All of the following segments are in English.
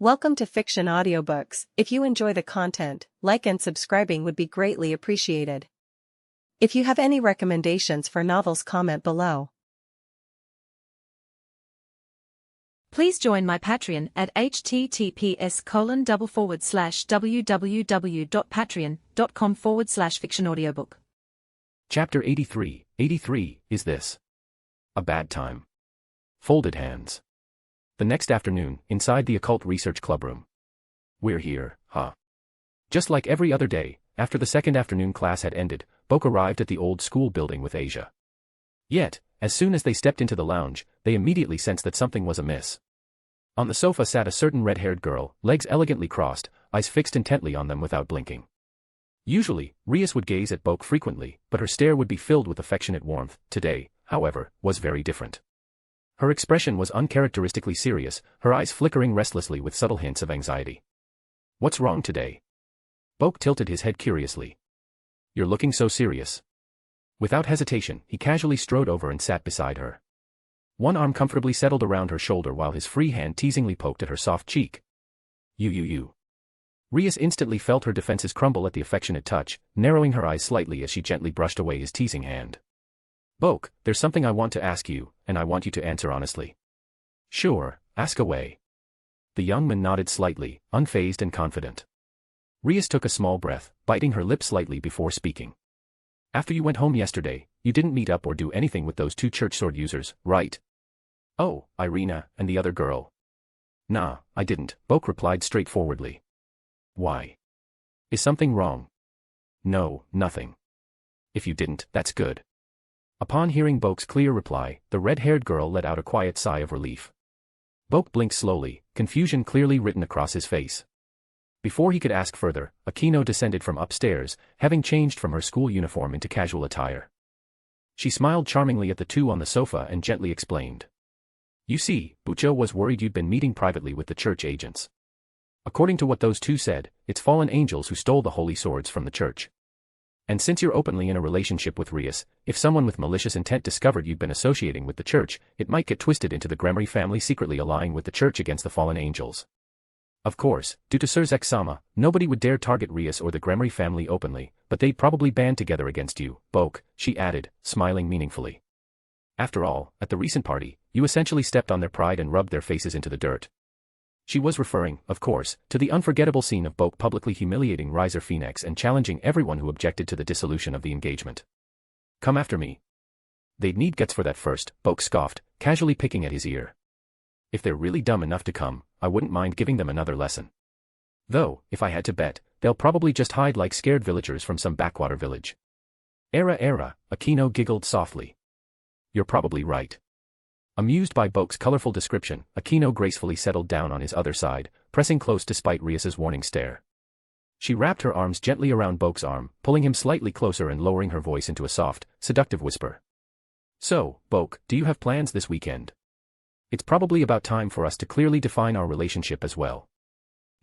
Welcome to Fiction Audiobooks. If you enjoy the content, like and subscribing would be greatly appreciated. If you have any recommendations for novels, comment below. Please join my Patreon at https://www.patreon.com/fictionaudiobook. Chapter 83. 83, is this a bad time? Folded hands. The next afternoon, inside the occult research clubroom. We're here, huh? Just like every other day, after the second afternoon class had ended, Boke arrived at the old school building with Asia. Yet, as soon as they stepped into the lounge, they immediately sensed that something was amiss. On the sofa sat a certain red-haired girl, legs elegantly crossed, eyes fixed intently on them without blinking. Usually, Rias would gaze at Boke frequently, but her stare would be filled with affectionate warmth. Today, however, was very different. Her expression was uncharacteristically serious, her eyes flickering restlessly with subtle hints of anxiety. What's wrong today? Boke tilted his head curiously. You're looking so serious. Without hesitation, he casually strode over and sat beside her. One arm comfortably settled around her shoulder while his free hand teasingly poked at her soft cheek. You. Rias instantly felt her defenses crumble at the affectionate touch, narrowing her eyes slightly as she gently brushed away his teasing hand. Boke, there's something I want to ask you, and I want you to answer honestly. Sure, ask away. The young man nodded slightly, unfazed and confident. Rias took a small breath, biting her lip slightly before speaking. After you went home yesterday, you didn't meet up or do anything with those two church sword users, right? Oh, Ireina, and the other girl. Nah, I didn't, Boke replied straightforwardly. Why? Is something wrong? No, nothing. If you didn't, that's good. Upon hearing Boke's clear reply, the red-haired girl let out a quiet sigh of relief. Boke blinked slowly, confusion clearly written across his face. Before he could ask further, Akino descended from upstairs, having changed from her school uniform into casual attire. She smiled charmingly at the two on the sofa and gently explained. You see, Bucho was worried you'd been meeting privately with the church agents. According to what those two said, it's fallen angels who stole the holy swords from the church. And since you're openly in a relationship with Rias, if someone with malicious intent discovered you'd been associating with the church, it might get twisted into the Grammary family secretly allying with the church against the fallen angels. Of course, due to Sir's Exama, nobody would dare target Rias or the Grammary family openly, but they'd probably band together against you, Boke, she added, smiling meaningfully. After all, at the recent party, you essentially stepped on their pride and rubbed their faces into the dirt. She was referring, of course, to the unforgettable scene of Boke publicly humiliating Riser Phoenix and challenging everyone who objected to the dissolution of the engagement. Come after me. They'd need guts for that first, Boke scoffed, casually picking at his ear. If they're really dumb enough to come, I wouldn't mind giving them another lesson. Though, if I had to bet, they'll probably just hide like scared villagers from some backwater village. Era, Akino giggled softly. You're probably right. Amused by Boke's colorful description, Akino gracefully settled down on his other side, pressing close despite Rias's warning stare. She wrapped her arms gently around Boke's arm, pulling him slightly closer and lowering her voice into a soft, seductive whisper. So, Boke, do you have plans this weekend? It's probably about time for us to clearly define our relationship as well.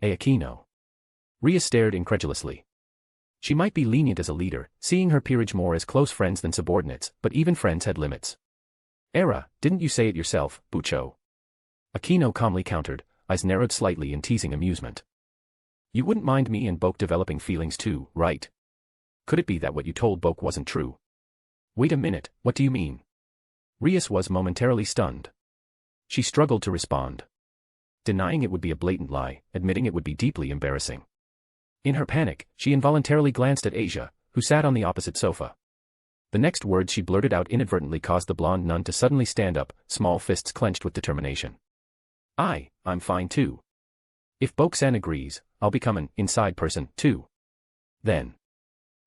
Akino. Rias stared incredulously. She might be lenient as a leader, seeing her peerage more as close friends than subordinates, but even friends had limits. Era, didn't you say it yourself, Bucho? Akino calmly countered, eyes narrowed slightly in teasing amusement. You wouldn't mind me and Boke developing feelings too, right? Could it be that what you told Boke wasn't true? Wait a minute, what do you mean? Rias was momentarily stunned. She struggled to respond. Denying it would be a blatant lie, admitting it would be deeply embarrassing. In her panic, she involuntarily glanced at Asia, who sat on the opposite sofa. The next words she blurted out inadvertently caused the blonde nun to suddenly stand up, small fists clenched with determination. I'm fine too. If Boke-san agrees, I'll become an inside person too. Then.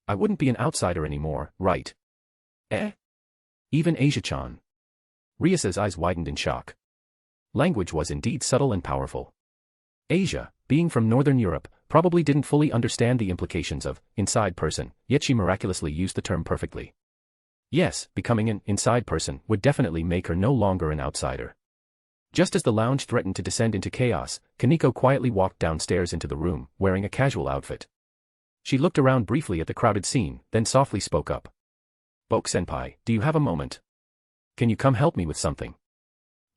I wouldn't be an outsider anymore, right? Even Asia-chan. Rias's eyes widened in shock. Language was indeed subtle and powerful. Asia, being from Northern Europe, probably didn't fully understand the implications of inside person, yet she miraculously used the term perfectly. Yes, becoming an inside person would definitely make her no longer an outsider. Just as the lounge threatened to descend into chaos, Kaneko quietly walked downstairs into the room, wearing a casual outfit. She looked around briefly at the crowded scene, then softly spoke up. Boke-senpai, do you have a moment? Can you come help me with something?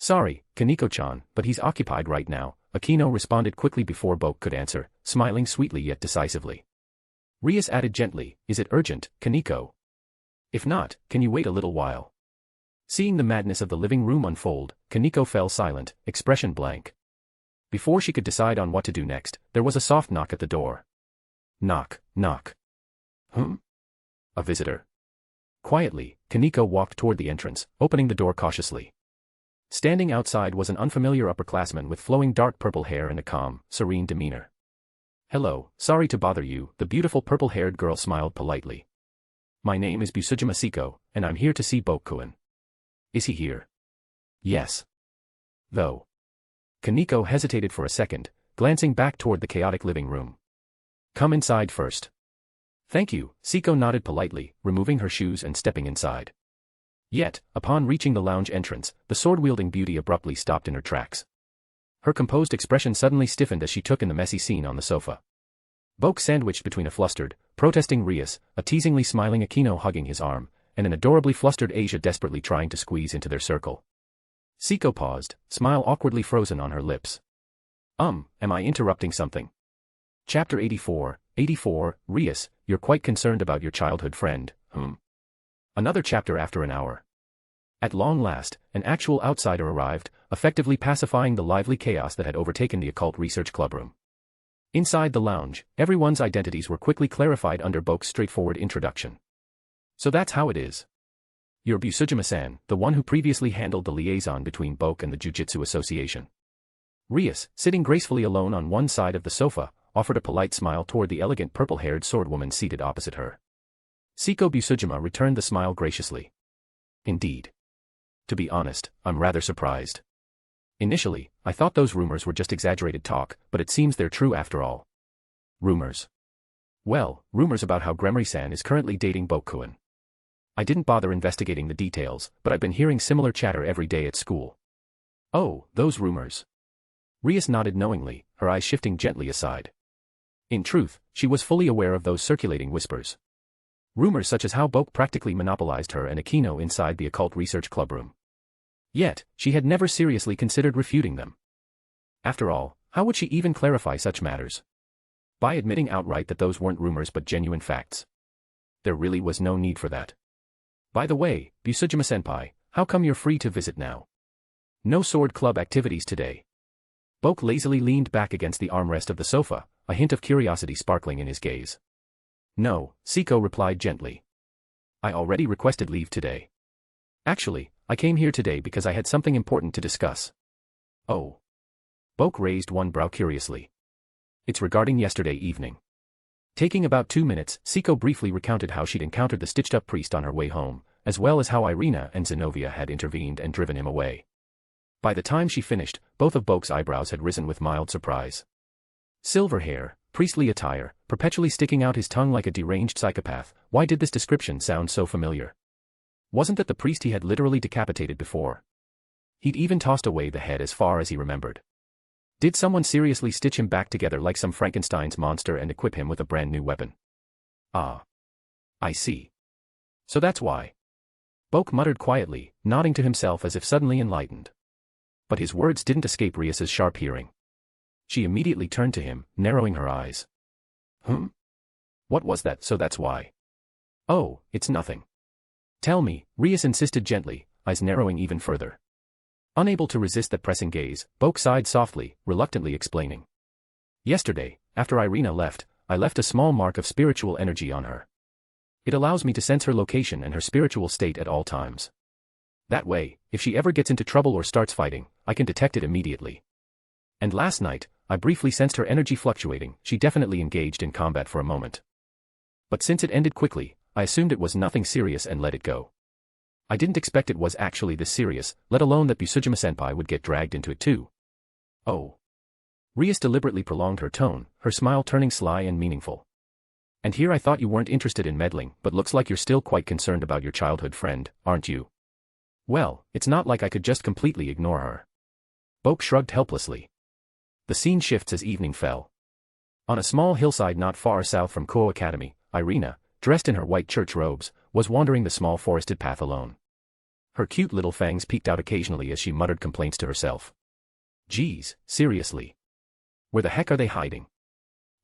Sorry, Kaneko-chan, but he's occupied right now, Akino responded quickly before Boke could answer, smiling sweetly yet decisively. Rias added gently, is it urgent, Kaneko? If not, can you wait a little while? Seeing the madness of the living room unfold, Kaneko fell silent, expression blank. Before she could decide on what to do next, there was a soft knock at the door. Knock, knock. A visitor. Quietly, Kaneko walked toward the entrance, opening the door cautiously. Standing outside was an unfamiliar upperclassman with flowing dark purple hair and a calm, serene demeanor. Hello, sorry to bother you, the beautiful purple-haired girl smiled politely. My name is Busujima Siko, and I'm here to see Bokuen. Is he here? Yes. Though. Kaneko hesitated for a second, glancing back toward the chaotic living room. Come inside first. Thank you, Siko nodded politely, removing her shoes and stepping inside. Yet, upon reaching the lounge entrance, the sword-wielding beauty abruptly stopped in her tracks. Her composed expression suddenly stiffened as she took in the messy scene on the sofa. Boke sandwiched between a flustered, protesting Rias, a teasingly smiling Akino hugging his arm, and an adorably flustered Asia desperately trying to squeeze into their circle. Siko paused, smile awkwardly frozen on her lips. Am I interrupting something? Chapter 84, Rias, you're quite concerned about your childhood friend, Another chapter after an hour. At long last, an actual outsider arrived, effectively pacifying the lively chaos that had overtaken the occult research clubroom. Inside the lounge, everyone's identities were quickly clarified under Boke's straightforward introduction. So that's how it is. You're Busujima-san, the one who previously handled the liaison between Boke and the Jujutsu Association. Rias, sitting gracefully alone on one side of the sofa, offered a polite smile toward the elegant purple-haired swordwoman seated opposite her. Siko Busujima returned the smile graciously. Indeed. To be honest, I'm rather surprised. Initially, I thought those rumors were just exaggerated talk, but it seems they're true after all. Rumors. Well, rumors about how Gremory-san is currently dating Bokuen. I didn't bother investigating the details, but I've been hearing similar chatter every day at school. Oh, those rumors. Rias nodded knowingly, her eyes shifting gently aside. In truth, she was fully aware of those circulating whispers. Rumors such as how Boke practically monopolized her and Akino inside the occult research clubroom. Yet, she had never seriously considered refuting them. After all, how would she even clarify such matters? By admitting outright that those weren't rumors but genuine facts. There really was no need for that. By the way, Busujima-senpai, how come you're free to visit now? No sword club activities today. Boke lazily leaned back against the armrest of the sofa, a hint of curiosity sparkling in his gaze. No, Siko replied gently. I already requested leave today. Actually, I came here today because I had something important to discuss. Oh. Boke raised one brow curiously. It's regarding yesterday evening. Taking about 2 minutes, Siko briefly recounted how she'd encountered the stitched-up priest on her way home, as well as how Ireina and Zenovia had intervened and driven him away. By the time she finished, both of Boke's eyebrows had risen with mild surprise. Silver hair, priestly attire, perpetually sticking out his tongue like a deranged psychopath, why did this description sound so familiar? Wasn't that the priest he had literally decapitated before? He'd even tossed away the head as far as he remembered. Did someone seriously stitch him back together like some Frankenstein's monster and equip him with a brand new weapon? Ah. I see. So that's why. Boke muttered quietly, nodding to himself as if suddenly enlightened. But his words didn't escape Rias's sharp hearing. She immediately turned to him, narrowing her eyes. What was that? So that's why. Oh, it's nothing. Tell me, Rias insisted gently, eyes narrowing even further. Unable to resist that pressing gaze, Boke sighed softly, reluctantly explaining. Yesterday, after Ireina left, I left a small mark of spiritual energy on her. It allows me to sense her location and her spiritual state at all times. That way, if she ever gets into trouble or starts fighting, I can detect it immediately. And last night, I briefly sensed her energy fluctuating. She definitely engaged in combat for a moment. But since it ended quickly, I assumed it was nothing serious and let it go. I didn't expect it was actually this serious, let alone that Busujima-senpai would get dragged into it too. Oh. Rias deliberately prolonged her tone, her smile turning sly and meaningful. And here I thought you weren't interested in meddling, but looks like you're still quite concerned about your childhood friend, aren't you? Well, it's not like I could just completely ignore her. Boke shrugged helplessly. The scene shifts as evening fell. On a small hillside not far south from Koa Academy, Ireina, dressed in her white church robes, was wandering the small forested path alone. Her cute little fangs peeked out occasionally as she muttered complaints to herself. Geez, seriously. Where the heck are they hiding?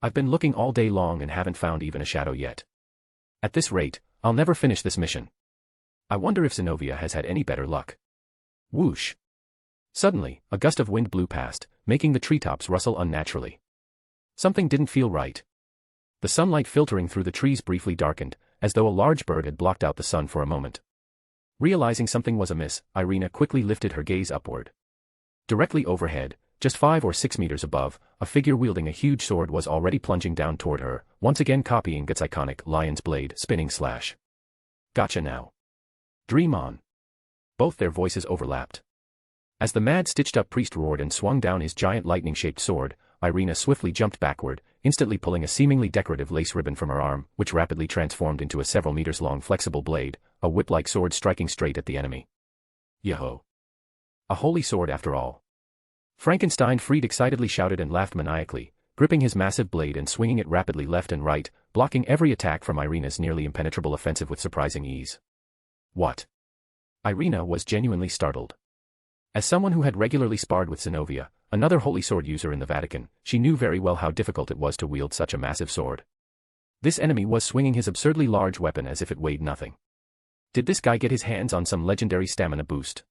I've been looking all day long and haven't found even a shadow yet. At this rate, I'll never finish this mission. I wonder if Zenovia has had any better luck. Whoosh. Suddenly, a gust of wind blew past, making the treetops rustle unnaturally. Something didn't feel right. The sunlight filtering through the trees briefly darkened, as though a large bird had blocked out the sun for a moment. Realizing something was amiss, Ireina quickly lifted her gaze upward. Directly overhead, just 5 or 6 meters above, a figure wielding a huge sword was already plunging down toward her, once again copying its iconic lion's blade spinning slash. Gotcha now. Dream on. Both their voices overlapped. As the mad stitched-up priest roared and swung down his giant lightning-shaped sword, Ireina swiftly jumped backward, instantly pulling a seemingly decorative lace ribbon from her arm, which rapidly transformed into a several meters-long flexible blade, a whip-like sword striking straight at the enemy. Yo-ho. A holy sword after all. Frankenstein Fried excitedly shouted and laughed maniacally, gripping his massive blade and swinging it rapidly left and right, blocking every attack from Ireina's nearly impenetrable offensive with surprising ease. What? Ireina was genuinely startled. As someone who had regularly sparred with Zenovia, another holy sword user in the Vatican, she knew very well how difficult it was to wield such a massive sword. This enemy was swinging his absurdly large weapon as if it weighed nothing. Did this guy get his hands on some legendary stamina boost?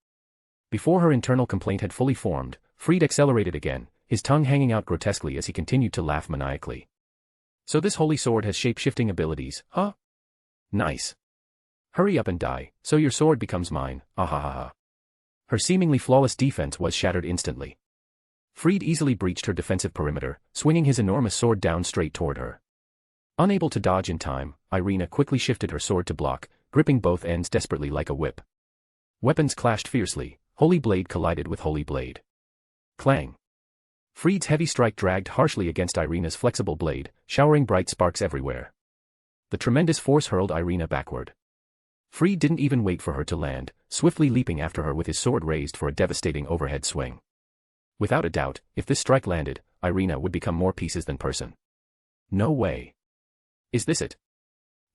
Before her internal complaint had fully formed, Fried accelerated again, his tongue hanging out grotesquely as he continued to laugh maniacally. So this holy sword has shape-shifting abilities, huh? Nice. Hurry up and die, so your sword becomes mine, ahahaha. Her seemingly flawless defense was shattered instantly. Fried easily breached her defensive perimeter, swinging his enormous sword down straight toward her. Unable to dodge in time, Ireina quickly shifted her sword to block, gripping both ends desperately like a whip. Weapons clashed fiercely, holy blade collided with holy blade. Clang. Fried's heavy strike dragged harshly against Ireina's flexible blade, showering bright sparks everywhere. The tremendous force hurled Ireina backward. Fried didn't even wait for her to land, swiftly leaping after her with his sword raised for a devastating overhead swing. Without a doubt, if this strike landed, Ireina would become more pieces than person. No way. Is this it?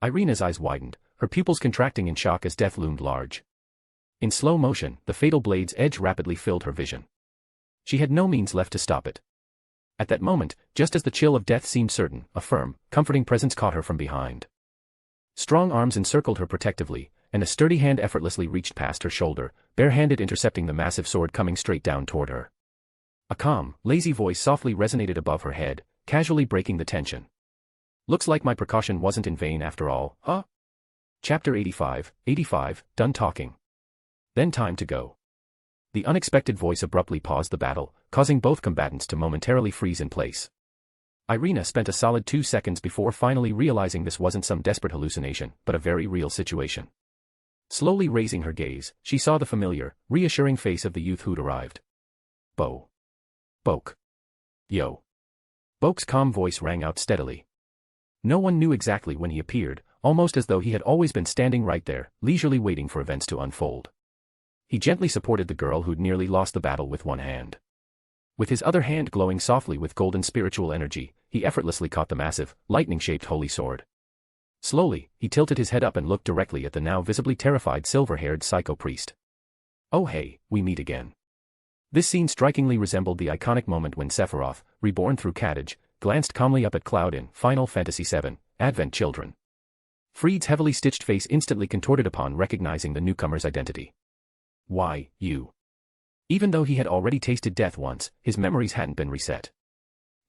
Ireina's eyes widened, her pupils contracting in shock as death loomed large. In slow motion, the fatal blade's edge rapidly filled her vision. She had no means left to stop it. At that moment, just as the chill of death seemed certain, a firm, comforting presence caught her from behind. Strong arms encircled her protectively, and a sturdy hand effortlessly reached past her shoulder, bare-handed intercepting the massive sword coming straight down toward her. A calm, lazy voice softly resonated above her head, casually breaking the tension. Looks like my precaution wasn't in vain after all, huh? Chapter 85, done talking. Then time to go. The unexpected voice abruptly paused the battle, causing both combatants to momentarily freeze in place. Ireina spent a solid 2 seconds before finally realizing this wasn't some desperate hallucination, but a very real situation. Slowly raising her gaze, she saw the familiar, reassuring face of the youth who'd arrived. Boke. Yo. Boke's calm voice rang out steadily. No one knew exactly when he appeared, almost as though he had always been standing right there, leisurely waiting for events to unfold. He gently supported the girl who'd nearly lost the battle with one hand. With his other hand glowing softly with golden spiritual energy, he effortlessly caught the massive, lightning-shaped holy sword. Slowly, he tilted his head up and looked directly at the now visibly terrified silver-haired psycho priest. Oh hey, we meet again. This scene strikingly resembled the iconic moment when Sephiroth, reborn through Kadaj, glanced calmly up at Cloud in Final Fantasy VII, Advent Children. Fried's heavily stitched face instantly contorted upon recognizing the newcomer's identity. Why, you. Even though he had already tasted death once, his memories hadn't been reset.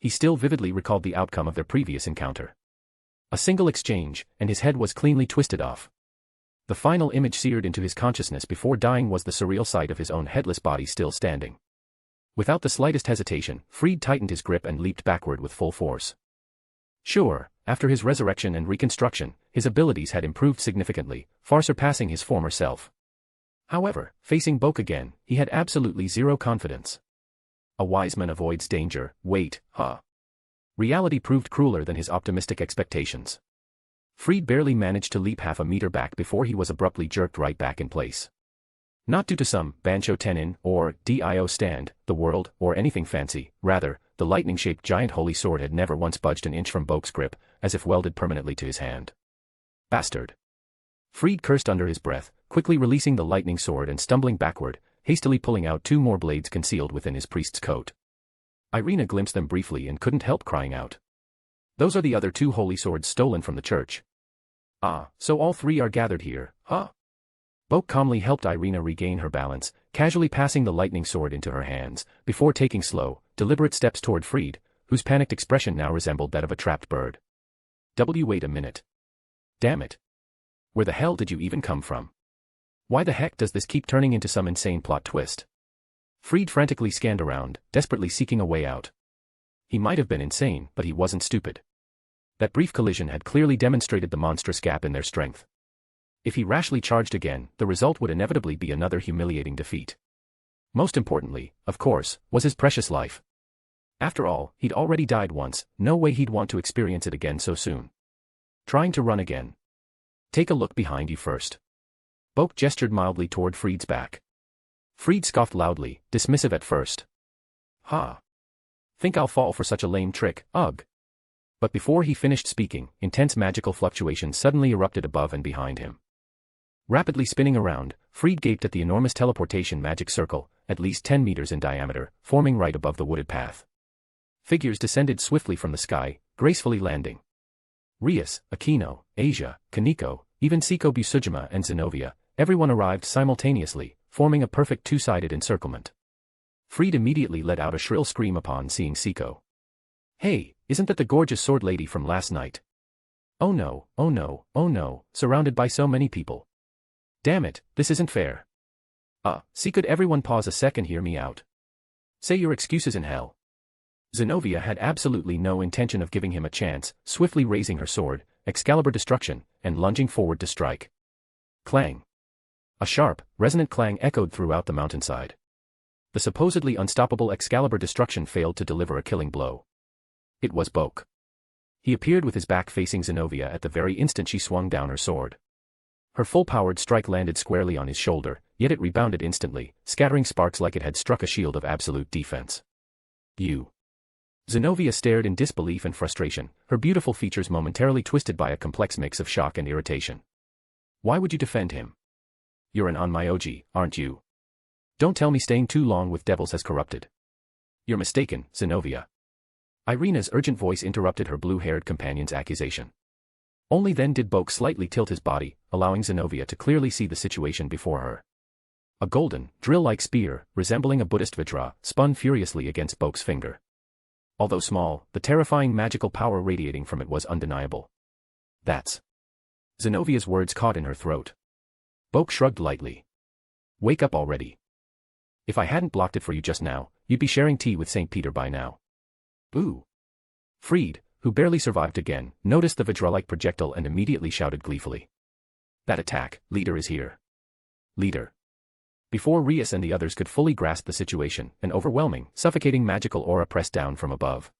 He still vividly recalled the outcome of their previous encounter. A single exchange, and his head was cleanly twisted off. The final image seared into his consciousness before dying was the surreal sight of his own headless body still standing. Without the slightest hesitation, Fried tightened his grip and leaped backward with full force. Sure, after his resurrection and reconstruction, his abilities had improved significantly, far surpassing his former self. However, facing Boke again, he had absolutely zero confidence. A wise man avoids danger, wait, huh? Reality proved crueler than his optimistic expectations. Fried barely managed to leap half a meter back before he was abruptly jerked right back in place. Not due to some Bansho Tenin or Dio stand, the world, or anything fancy, rather, the lightning-shaped giant holy sword had never once budged an inch from Boke's grip, as if welded permanently to his hand. Bastard. Fried cursed under his breath, quickly releasing the lightning sword and stumbling backward, hastily pulling out 2 more blades concealed within his priest's coat. Ireina glimpsed them briefly and couldn't help crying out. Those are the other 2 holy swords stolen from the church. Ah, so all 3 are gathered here, huh? Boke calmly helped Ireina regain her balance, casually passing the lightning sword into her hands, before taking slow, deliberate steps toward Fried, whose panicked expression now resembled that of a trapped bird. Wait a minute. Damn it. Where the hell did you even come from? Why the heck does this keep turning into some insane plot twist? Fried frantically scanned around, desperately seeking a way out. He might have been insane, but he wasn't stupid. That brief collision had clearly demonstrated the monstrous gap in their strength. If he rashly charged again, the result would inevitably be another humiliating defeat. Most importantly, of course, was his precious life. After all, he'd already died once, no way he'd want to experience it again so soon. Trying to run again. Take a look behind you first. Boke gestured mildly toward Fried's back. Fried scoffed loudly, dismissive at first. Ha! Think I'll fall for such a lame trick, ugh. But before he finished speaking, intense magical fluctuations suddenly erupted above and behind him. Rapidly spinning around, Fried gaped at the enormous teleportation magic circle, at least 10 meters in diameter, forming right above the wooded path. Figures descended swiftly from the sky, gracefully landing. Rias, Akino, Asia, Kaneko, even Seiko Busujima and Zenovia, everyone arrived simultaneously, forming a perfect 2-sided encirclement. Fried immediately let out a shrill scream upon seeing Seiko. Hey, isn't that the gorgeous sword lady from last night? Oh no, oh no, oh no, surrounded by so many people. Damn it, this isn't fair. See, could everyone pause a second, hear me out? Say your excuses in hell. Zenovia had absolutely no intention of giving him a chance, swiftly raising her sword, Excalibur Destruction, and lunging forward to strike. Clang. A sharp, resonant clang echoed throughout the mountainside. The supposedly unstoppable Excalibur Destruction failed to deliver a killing blow. It was Boke. He appeared with his back facing Zenovia at the very instant she swung down her sword. Her full-powered strike landed squarely on his shoulder, yet it rebounded instantly, scattering sparks like it had struck a shield of absolute defense. You. Zenovia stared in disbelief and frustration, her beautiful features momentarily twisted by a complex mix of shock and irritation. Why would you defend him? You're an Onmyōji, aren't you? Don't tell me staying too long with devils has corrupted. You're mistaken, Zenovia. Ireina's urgent voice interrupted her blue-haired companion's accusation. Only then did Boke slightly tilt his body, allowing Zenovia to clearly see the situation before her. A golden, drill-like spear, resembling a Buddhist vajra, spun furiously against Boke's finger. Although small, the terrifying magical power radiating from it was undeniable. That's... Zenovia's words caught in her throat. Boke shrugged lightly. Wake up already. If I hadn't blocked it for you just now, you'd be sharing tea with St. Peter by now. Ooh. Fried, who barely survived again, noticed the vajra-like projectile and immediately shouted gleefully. That attack, leader is here. Leader. Before Rias and the others could fully grasp the situation, an overwhelming, suffocating magical aura pressed down from above.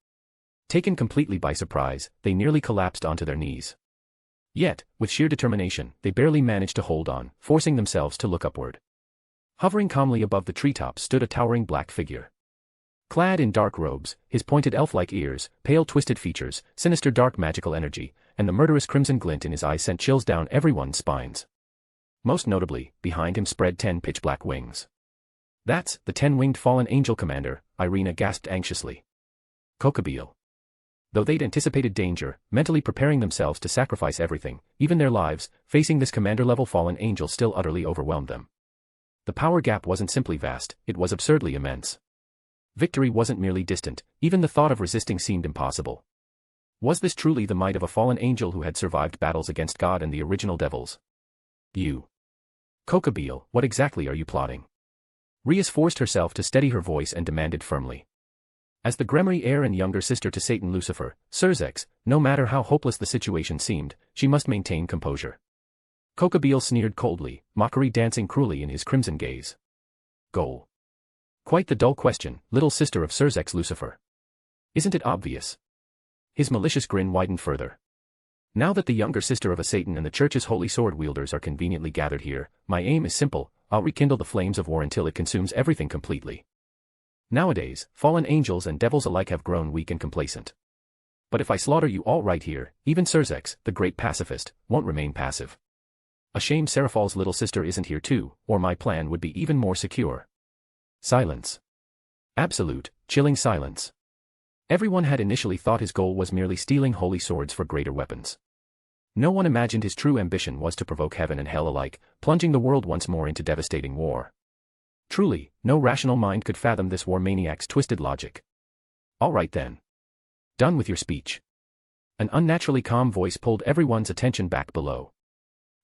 Taken completely by surprise, they nearly collapsed onto their knees. Yet, with sheer determination, they barely managed to hold on, forcing themselves to look upward. Hovering calmly above the treetops stood a towering black figure. Clad in dark robes, his pointed elf-like ears, pale twisted features, sinister dark magical energy, and the murderous crimson glint in his eyes sent chills down everyone's spines. Most notably, behind him spread 10 pitch-black wings. That's the 10-winged fallen angel commander, Ireina gasped anxiously. Kokabil. Though they'd anticipated danger, mentally preparing themselves to sacrifice everything, even their lives, facing this commander-level fallen angel still utterly overwhelmed them. The power gap wasn't simply vast, it was absurdly immense. Victory wasn't merely distant, even the thought of resisting seemed impossible. Was this truly the might of a fallen angel who had survived battles against God and the original devils? You. Kokabil, what exactly are you plotting? Rias forced herself to steady her voice and demanded firmly. As the Gremry heir and younger sister to Satan Lucifer, Surzex, no matter how hopeless the situation seemed, she must maintain composure. Kokabil sneered coldly, mockery dancing cruelly in his crimson gaze. Goal. Quite the dull question, little sister of Surzex Lucifer. Isn't it obvious? His malicious grin widened further. Now that the younger sister of a Satan and the Church's holy sword wielders are conveniently gathered here, my aim is simple, I'll rekindle the flames of war until it consumes everything completely. Nowadays, fallen angels and devils alike have grown weak and complacent. But if I slaughter you all right here, even Surzex, the great pacifist, won't remain passive. A shame Seraphal's little sister isn't here too, or my plan would be even more secure. Silence. Absolute, chilling silence. Everyone had initially thought his goal was merely stealing holy swords for greater weapons. No one imagined his true ambition was to provoke heaven and hell alike, plunging the world once more into devastating war. Truly, no rational mind could fathom this war maniac's twisted logic. All right then. Done with your speech. An unnaturally calm voice pulled everyone's attention back below.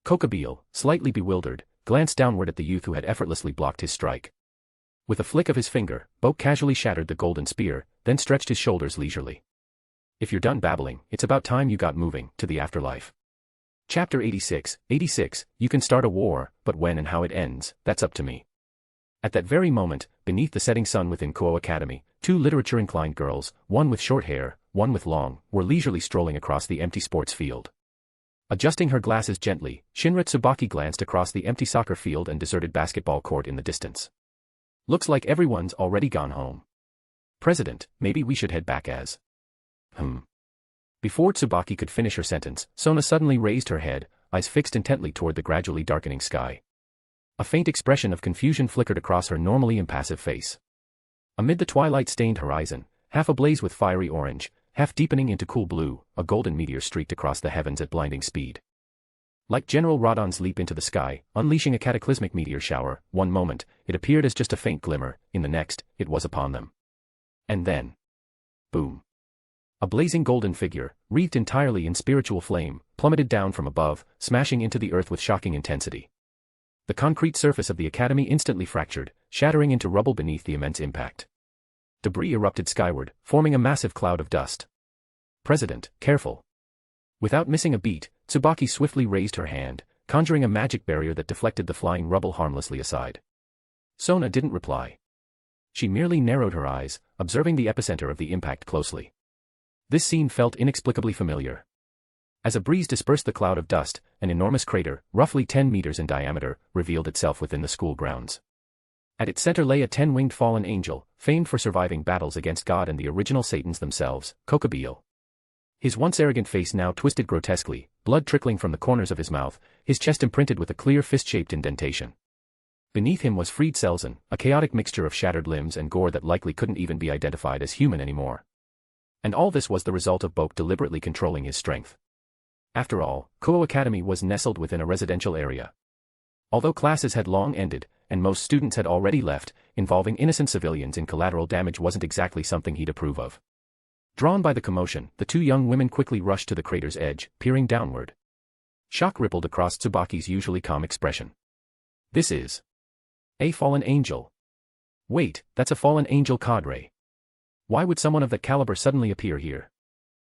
Kokabil, slightly bewildered, glanced downward at the youth who had effortlessly blocked his strike. With a flick of his finger, Boke casually shattered the golden spear, then stretched his shoulders leisurely. If you're done babbling, it's about time you got moving to the afterlife. Chapter 86, 86, you can start a war, but when and how it ends, that's up to me. At that very moment, beneath the setting sun within Koa Academy, two literature-inclined girls, one with short hair, one with long, were leisurely strolling across the empty sports field. Adjusting her glasses gently, Shinra Tsubaki glanced across the empty soccer field and deserted basketball court in the distance. Looks like everyone's already gone home. President, maybe we should head back as. Before Tsubaki could finish her sentence, Sona suddenly raised her head, eyes fixed intently toward the gradually darkening sky. A faint expression of confusion flickered across her normally impassive face. Amid the twilight-stained horizon, half ablaze with fiery orange, half deepening into cool blue, a golden meteor streaked across the heavens at blinding speed. Like General Radon's leap into the sky, unleashing a cataclysmic meteor shower, one moment, it appeared as just a faint glimmer, in the next, it was upon them. And then. Boom. A blazing golden figure, wreathed entirely in spiritual flame, plummeted down from above, smashing into the earth with shocking intensity. The concrete surface of the academy instantly fractured, shattering into rubble beneath the immense impact. Debris erupted skyward, forming a massive cloud of dust. President, careful. Without missing a beat, Tsubaki swiftly raised her hand, conjuring a magic barrier that deflected the flying rubble harmlessly aside. Sona didn't reply. She merely narrowed her eyes, observing the epicenter of the impact closely. This scene felt inexplicably familiar. As a breeze dispersed the cloud of dust, an enormous crater, roughly 10 meters in diameter, revealed itself within the school grounds. At its center lay a 10-winged fallen angel, famed for surviving battles against God and the original Satans themselves, Kokabil. His once arrogant face now twisted grotesquely, blood trickling from the corners of his mouth, his chest imprinted with a clear fist-shaped indentation. Beneath him was Fried Selzen, a chaotic mixture of shattered limbs and gore that likely couldn't even be identified as human anymore. And all this was the result of Boke deliberately controlling his strength. After all, Koa Academy was nestled within a residential area. Although classes had long ended, and most students had already left, involving innocent civilians in collateral damage wasn't exactly something he'd approve of. Drawn by the commotion, the two young women quickly rushed to the crater's edge, peering downward. Shock rippled across Tsubaki's usually calm expression. This is a fallen angel. Wait, that's a fallen angel cadre. Why would someone of that caliber suddenly appear here?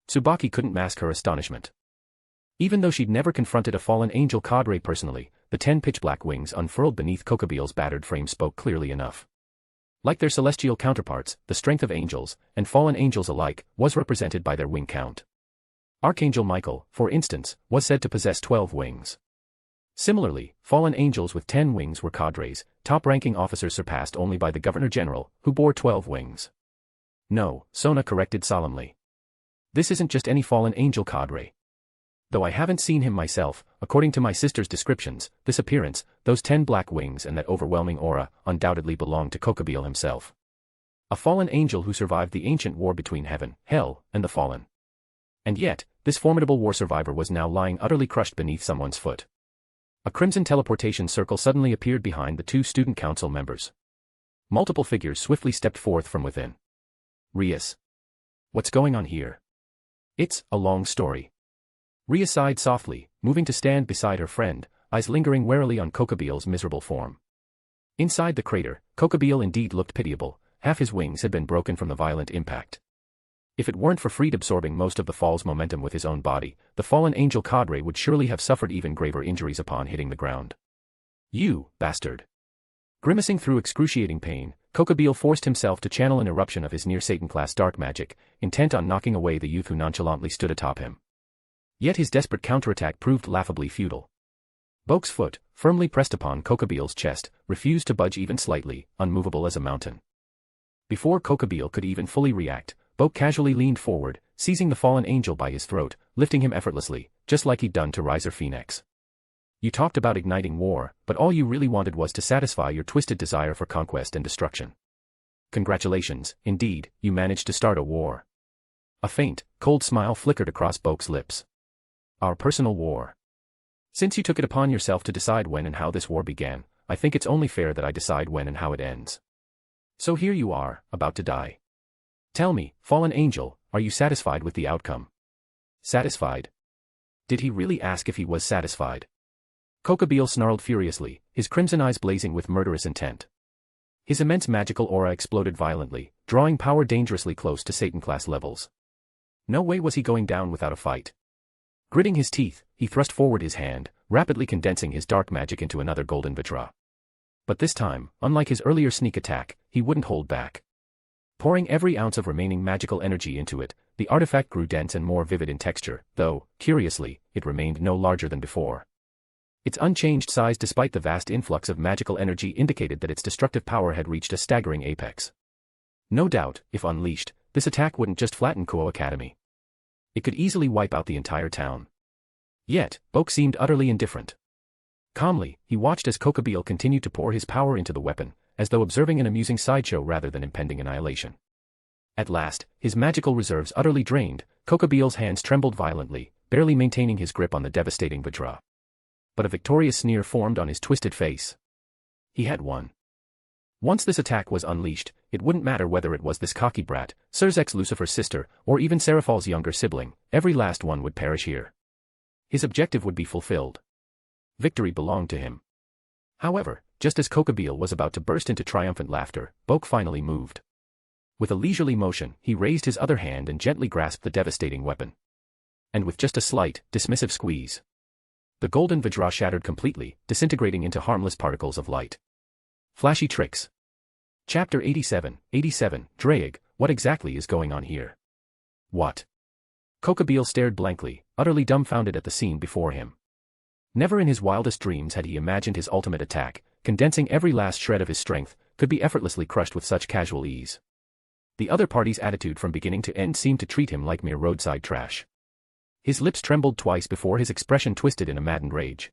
Tsubaki couldn't mask her astonishment. Even though she'd never confronted a fallen angel cadre personally, the 10 pitch-black wings unfurled beneath Kokabil's battered frame spoke clearly enough. Like their celestial counterparts, the strength of angels, and fallen angels alike, was represented by their wing count. Archangel Michael, for instance, was said to possess 12 wings. Similarly, fallen angels with 10 wings were cadres, top-ranking officers surpassed only by the Governor-General, who bore 12 wings. No, Sona corrected solemnly. This isn't just any fallen angel cadre. Though I haven't seen him myself, according to my sister's descriptions, this appearance, those 10 black wings and that overwhelming aura, undoubtedly belonged to Kokabil himself. A fallen angel who survived the ancient war between heaven, hell, and the fallen. And yet, this formidable war survivor was now lying utterly crushed beneath someone's foot. A crimson teleportation circle suddenly appeared behind the two student council members. Multiple figures swiftly stepped forth from within. Rias. What's going on here? It's a long story. Ria sighed softly, moving to stand beside her friend, eyes lingering warily on Kokabil's miserable form. Inside the crater, Kokabil indeed looked pitiable, half his wings had been broken from the violent impact. If it weren't for Fried absorbing most of the fall's momentum with his own body, the fallen angel cadre would surely have suffered even graver injuries upon hitting the ground. You, bastard. Grimacing through excruciating pain, Kokabil forced himself to channel an eruption of his near-Satan-class dark magic, intent on knocking away the youth who nonchalantly stood atop him. Yet his desperate counterattack proved laughably futile. Boke's foot, firmly pressed upon Kokabil's chest, refused to budge even slightly, unmovable as a mountain. Before Kokabil could even fully react, Boke casually leaned forward, seizing the fallen angel by his throat, lifting him effortlessly, just like he'd done to Riser Phoenix. You talked about igniting war, but all you really wanted was to satisfy your twisted desire for conquest and destruction. Congratulations, indeed, you managed to start a war. A faint, cold smile flickered across Boke's lips. Our personal war. Since you took it upon yourself to decide when and how this war began, I think it's only fair that I decide when and how it ends. So here you are, about to die. Tell me, fallen angel, are you satisfied with the outcome? Satisfied? Did he really ask if he was satisfied? Kokabil snarled furiously, his crimson eyes blazing with murderous intent. His immense magical aura exploded violently, drawing power dangerously close to Satan-class levels. No way was he going down without a fight. Gritting his teeth, he thrust forward his hand, rapidly condensing his dark magic into another golden vajra. But this time, unlike his earlier sneak attack, he wouldn't hold back. Pouring every ounce of remaining magical energy into it, the artifact grew dense and more vivid in texture, though, curiously, it remained no larger than before. Its unchanged size despite the vast influx of magical energy indicated that its destructive power had reached a staggering apex. No doubt, if unleashed, this attack wouldn't just flatten Kuo Academy. It could easily wipe out the entire town. Yet, Boke seemed utterly indifferent. Calmly, he watched as Kokabil continued to pour his power into the weapon, as though observing an amusing sideshow rather than impending annihilation. At last, his magical reserves utterly drained, Kokabil's hands trembled violently, barely maintaining his grip on the devastating vajra. But a victorious sneer formed on his twisted face. He had won. Once this attack was unleashed, it wouldn't matter whether it was this cocky brat, Surzek's Lucifer's sister, or even Seraphal's younger sibling, every last one would perish here. His objective would be fulfilled. Victory belonged to him. However, just as Kokabil was about to burst into triumphant laughter, Boke finally moved. With a leisurely motion, he raised his other hand and gently grasped the devastating weapon. And with just a slight, dismissive squeeze, the golden vajra shattered completely, disintegrating into harmless particles of light. Flashy tricks. Chapter 87, Draig, what exactly is going on here? What? Kokabil stared blankly, utterly dumbfounded at the scene before him. Never in his wildest dreams had he imagined his ultimate attack, condensing every last shred of his strength, could be effortlessly crushed with such casual ease. The other party's attitude from beginning to end seemed to treat him like mere roadside trash. His lips trembled twice before his expression twisted in a maddened rage.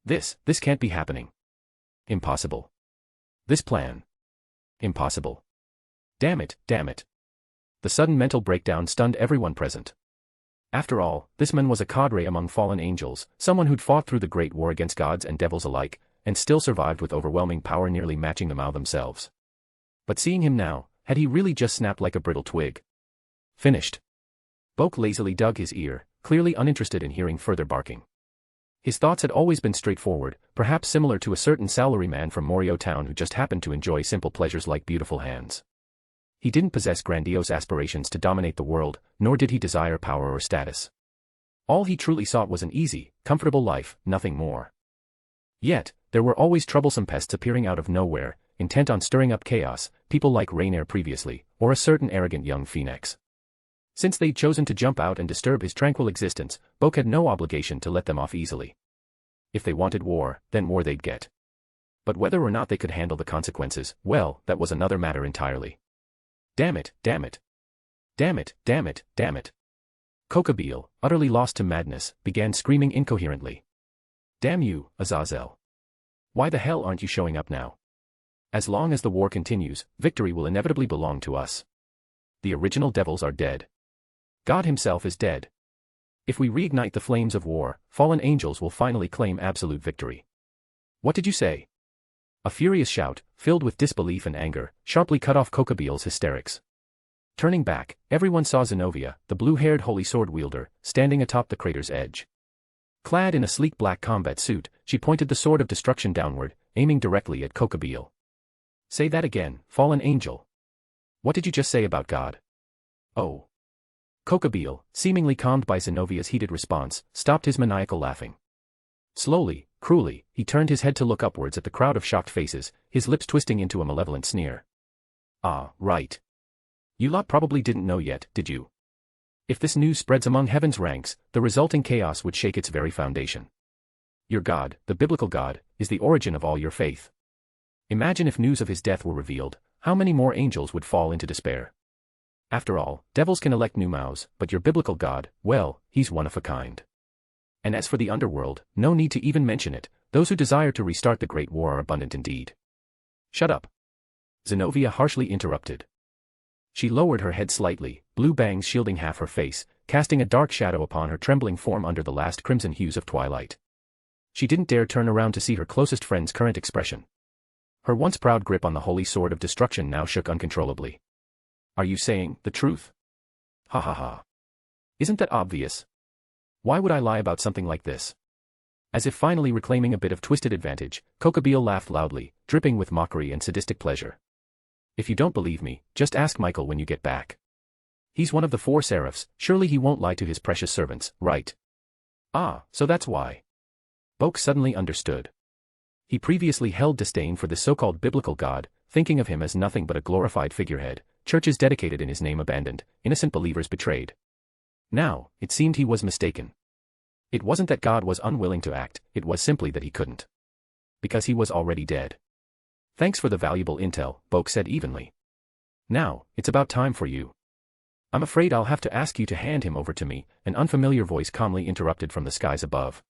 This can't be happening. Impossible. This plan. Impossible. Damn it. The sudden mental breakdown stunned everyone present. After all, this man was a cadre among fallen angels, someone who'd fought through the great war against gods and devils alike, and still survived with overwhelming power nearly matching the Mao themselves. But seeing him now, had he really just snapped like a brittle twig? Finished. Boke lazily dug his ear, clearly uninterested in hearing further barking. His thoughts had always been straightforward, perhaps similar to a certain salaryman from Morio Town who just happened to enjoy simple pleasures like beautiful hands. He didn't possess grandiose aspirations to dominate the world, nor did he desire power or status. All he truly sought was an easy, comfortable life, nothing more. Yet, there were always troublesome pests appearing out of nowhere, intent on stirring up chaos, people like Rainier previously, or a certain arrogant young phoenix. Since they'd chosen to jump out and disturb his tranquil existence, Boke had no obligation to let them off easily. If they wanted war, then war they'd get. But whether or not they could handle the consequences, well, that was another matter entirely. Damn it. Kokabil, utterly lost to madness, began screaming incoherently. Damn you, Azazel. Why the hell aren't you showing up now? As long as the war continues, victory will inevitably belong to us. The original devils are dead. God himself is dead. If we reignite the flames of war, fallen angels will finally claim absolute victory. What did you say? A furious shout, filled with disbelief and anger, sharply cut off Kokabil's hysterics. Turning back, everyone saw Zenovia, the blue-haired holy sword wielder, standing atop the crater's edge. Clad in a sleek black combat suit, she pointed the sword of destruction downward, aiming directly at Kokabil. Say that again, fallen angel. What did you just say about God? Oh. Kokabil, seemingly calmed by Zenovia's heated response, stopped his maniacal laughing. Slowly, cruelly, he turned his head to look upwards at the crowd of shocked faces, his lips twisting into a malevolent sneer. Ah, right. You lot probably didn't know yet, did you? If this news spreads among heaven's ranks, the resulting chaos would shake its very foundation. Your God, the biblical God, is the origin of all your faith. Imagine if news of his death were revealed, how many more angels would fall into despair? After all, devils can elect new Maos, but your biblical God, well, he's one of a kind. And as for the underworld, no need to even mention it, those who desire to restart the Great War are abundant indeed. Shut up. Zenovia harshly interrupted. She lowered her head slightly, blue bangs shielding half her face, casting a dark shadow upon her trembling form under the last crimson hues of twilight. She didn't dare turn around to see her closest friend's current expression. Her once proud grip on the holy sword of destruction now shook uncontrollably. Are you saying the truth? Ha ha ha. Isn't that obvious? Why would I lie about something like this? As if finally reclaiming a bit of twisted advantage, Kokabil laughed loudly, dripping with mockery and sadistic pleasure. If you don't believe me, just ask Michael when you get back. He's one of the 4 seraphs, surely he won't lie to his precious servants, right? Ah, so that's why. Boke suddenly understood. He previously held disdain for this so-called biblical god, thinking of him as nothing but a glorified figurehead, churches dedicated in his name abandoned, innocent believers betrayed. Now, it seemed he was mistaken. It wasn't that God was unwilling to act, it was simply that he couldn't. Because he was already dead. Thanks for the valuable intel, Boke said evenly. Now, it's about time for you. I'm afraid I'll have to ask you to hand him over to me, an unfamiliar voice calmly interrupted from the skies above.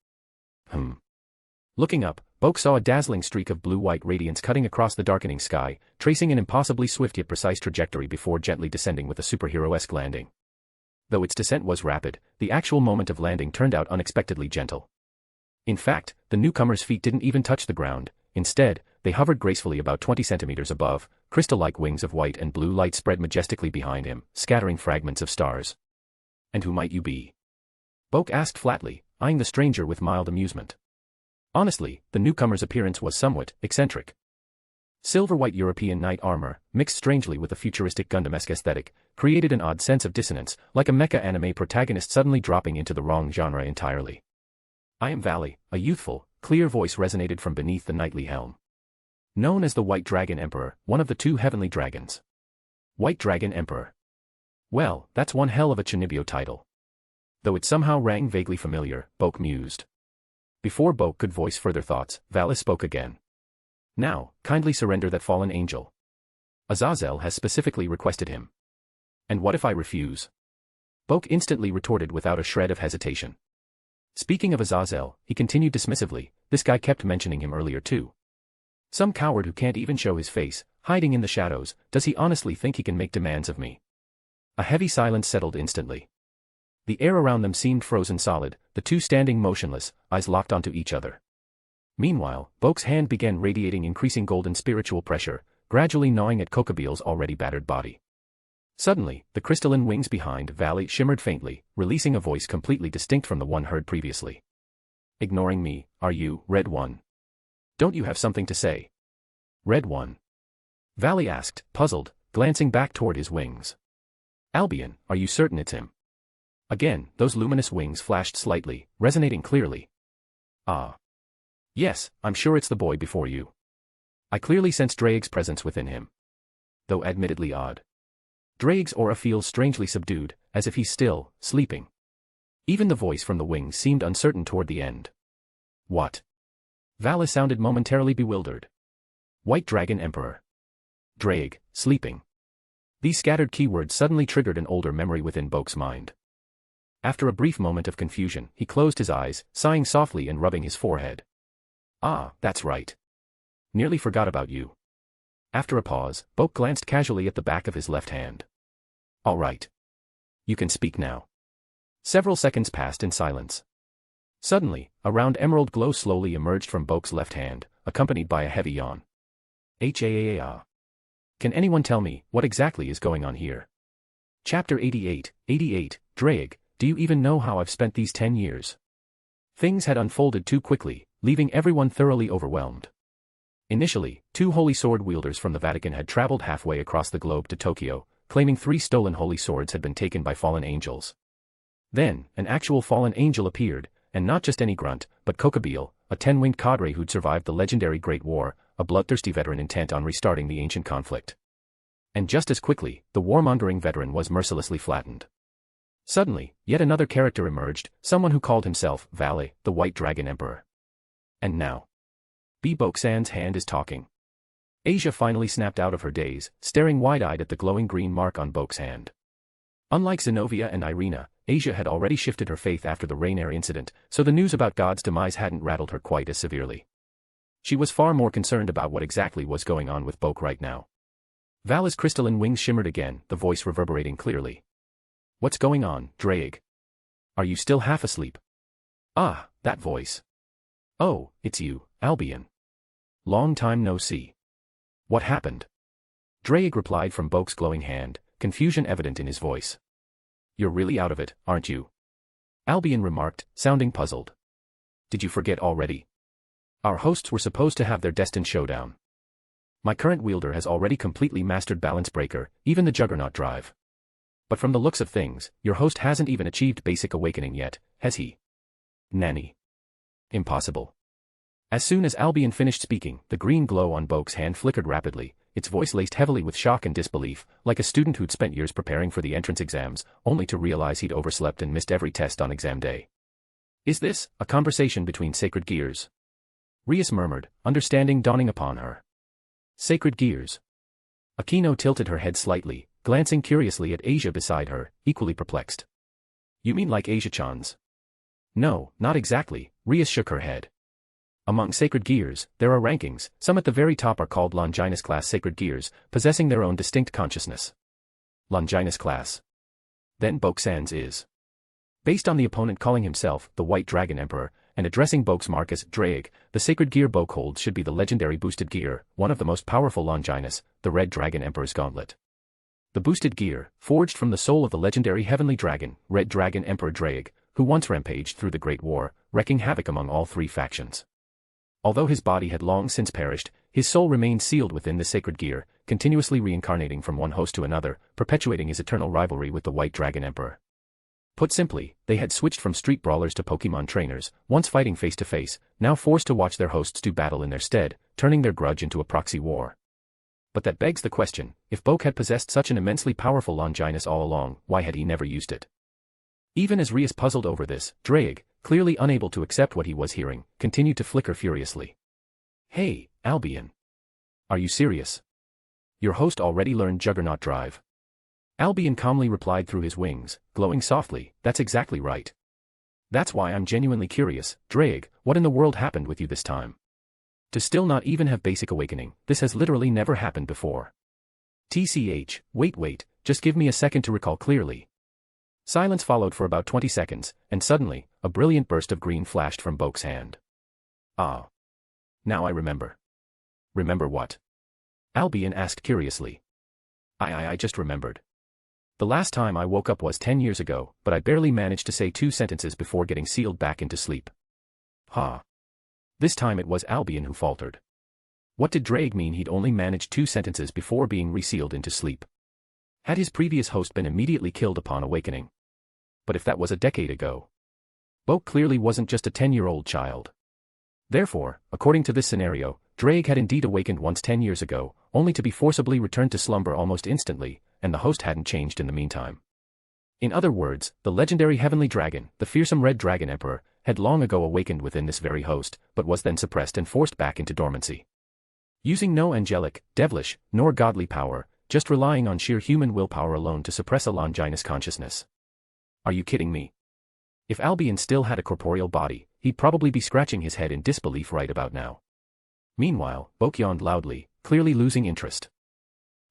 Looking up, Boke saw a dazzling streak of blue-white radiance cutting across the darkening sky, tracing an impossibly swift yet precise trajectory before gently descending with a superhero-esque landing. Though its descent was rapid, the actual moment of landing turned out unexpectedly gentle. In fact, the newcomer's feet didn't even touch the ground. Instead, they hovered gracefully about 20 centimeters above, crystal-like wings of white and blue light spread majestically behind him, scattering fragments of stars. And who might you be? Boke asked flatly, eyeing the stranger with mild amusement. Honestly, the newcomer's appearance was somewhat eccentric. Silver-white European knight armor, mixed strangely with a futuristic Gundam-esque aesthetic, created an odd sense of dissonance, like a mecha anime protagonist suddenly dropping into the wrong genre entirely. I am Valley, a youthful, clear voice resonated from beneath the knightly helm. Known as the White Dragon Emperor, one of the 2 heavenly dragons. White Dragon Emperor. Well, that's one hell of a Chunibyo title. Though it somehow rang vaguely familiar, Boke mused. Before Boke could voice further thoughts, Valley spoke again. Now, kindly surrender that fallen angel. Azazel has specifically requested him. And what if I refuse? Boke instantly retorted without a shred of hesitation. Speaking of Azazel, he continued dismissively, this guy kept mentioning him earlier too. Some coward who can't even show his face, hiding in the shadows, does he honestly think he can make demands of me? A heavy silence settled instantly. The air around them seemed frozen solid, the 2 standing motionless, eyes locked onto each other. Meanwhile, Boke's hand began radiating increasing golden spiritual pressure, gradually gnawing at Kokabil's already battered body. Suddenly, the crystalline wings behind Valley shimmered faintly, releasing a voice completely distinct from the one heard previously. Ignoring me, are you, Red One? Don't you have something to say? Red One? Valley asked, puzzled, glancing back toward his wings. Albion, are you certain it's him? Again, those luminous wings flashed slightly, resonating clearly. Ah. Yes, I'm sure it's the boy before you. I clearly sense Draig's presence within him. Though admittedly odd. Draig's aura feels strangely subdued, as if he's still, sleeping. Even the voice from the wings seemed uncertain toward the end. What? Valley sounded momentarily bewildered. White Dragon Emperor. Draig, sleeping. These scattered keywords suddenly triggered an older memory within Boke's mind. After a brief moment of confusion, he closed his eyes, sighing softly and rubbing his forehead. Ah, that's right. Nearly forgot about you. After a pause, Boke glanced casually at the back of his left hand. All right. You can speak now. Several seconds passed in silence. Suddenly, a round emerald glow slowly emerged from Boke's left hand, accompanied by a heavy yawn. Can anyone tell me what exactly is going on here? Chapter 88, Draig, do you even know how I've spent these 10 years? Things had unfolded too quickly, leaving everyone thoroughly overwhelmed. Initially, 2 holy sword wielders from the Vatican had traveled halfway across the globe to Tokyo, claiming 3 stolen holy swords had been taken by fallen angels. Then, an actual fallen angel appeared, and not just any grunt, but Kokabil, a 10-winged cadre who'd survived the legendary Great War, a bloodthirsty veteran intent on restarting the ancient conflict. And just as quickly, the warmongering veteran was mercilessly flattened. Suddenly, yet another character emerged, someone who called himself Valley, the White Dragon Emperor. And now, Boke-san's hand is talking. Asia finally snapped out of her daze, staring wide-eyed at the glowing green mark on Boke's hand. Unlike Zenovia and Ireina, Asia had already shifted her faith after the Rainair incident, so the news about God's demise hadn't rattled her quite as severely. She was far more concerned about what exactly was going on with Boke right now. Vala's crystalline wings shimmered again, the voice reverberating clearly. What's going on, Draig? Are you still half asleep? Ah, that voice. Oh, it's you, Albion. Long time no see. What happened? Draig replied from Boke's glowing hand, confusion evident in his voice. You're really out of it, aren't you? Albion remarked, sounding puzzled. Did you forget already? Our hosts were supposed to have their destined showdown. My current wielder has already completely mastered Balance Breaker, even the Juggernaut drive. But from the looks of things, your host hasn't even achieved basic awakening yet, has he? Nanny. Impossible. As soon as Albion finished speaking, the green glow on Boke's hand flickered rapidly, its voice laced heavily with shock and disbelief, like a student who'd spent years preparing for the entrance exams, only to realize he'd overslept and missed every test on exam day. Is this a conversation between sacred gears? Rias murmured, understanding dawning upon her. Sacred gears. Akino tilted her head slightly, glancing curiously at Asia beside her, equally perplexed. You mean like Asia-chan's? No, not exactly, Rias shook her head. Among sacred gears, there are rankings. Some at the very top are called Longinus class sacred gears, possessing their own distinct consciousness. Longinus class. Then Boke-san's is. Based on the opponent calling himself the White Dragon Emperor, and addressing Boke's mark as Draig, the sacred gear Boke holds should be the legendary boosted gear, one of the most powerful Longinus, the Red Dragon Emperor's gauntlet. The boosted gear, forged from the soul of the legendary heavenly dragon, Red Dragon Emperor Draig, who once rampaged through the Great War, wreaking havoc among all three factions. Although his body had long since perished, his soul remained sealed within the sacred gear, continuously reincarnating from one host to another, perpetuating his eternal rivalry with the White Dragon Emperor. Put simply, they had switched from street brawlers to Pokemon trainers, once fighting face-to-face, now forced to watch their hosts do battle in their stead, turning their grudge into a proxy war. But that begs the question, if Boke had possessed such an immensely powerful Longinus all along, why had he never used it? Even as Rias puzzled over this, Draig, clearly unable to accept what he was hearing, continued to flicker furiously. Hey, Albion. Are you serious? Your host already learned Juggernaut Drive. Albion calmly replied through his wings, glowing softly, that's exactly right. That's why I'm genuinely curious, Draig, what in the world happened with you this time? To still not even have basic awakening, this has literally never happened before. TCH, wait, just give me a second to recall clearly. Silence followed for about 20 seconds, and suddenly, a brilliant burst of green flashed from Boke's hand. Ah. Now I remember. Remember what? Albion asked curiously. I just remembered. The last time I woke up was 10 years ago, but I barely managed to say 2 sentences before getting sealed back into sleep. Ha. This time it was Albion who faltered. What did Draig mean he'd only managed 2 sentences before being resealed into sleep? Had his previous host been immediately killed upon awakening? But if that was a decade ago, Boke clearly wasn't just a 10-year-old child. Therefore, according to this scenario, Draig had indeed awakened once 10 years ago, only to be forcibly returned to slumber almost instantly, and the host hadn't changed in the meantime. In other words, the legendary heavenly dragon, the fearsome Red Dragon Emperor, had long ago awakened within this very host, but was then suppressed and forced back into dormancy. Using no angelic, devilish, nor godly power, just relying on sheer human willpower alone to suppress a Longinus consciousness. Are you kidding me? If Albion still had a corporeal body, he'd probably be scratching his head in disbelief right about now. Meanwhile, Boke yawned loudly, clearly losing interest.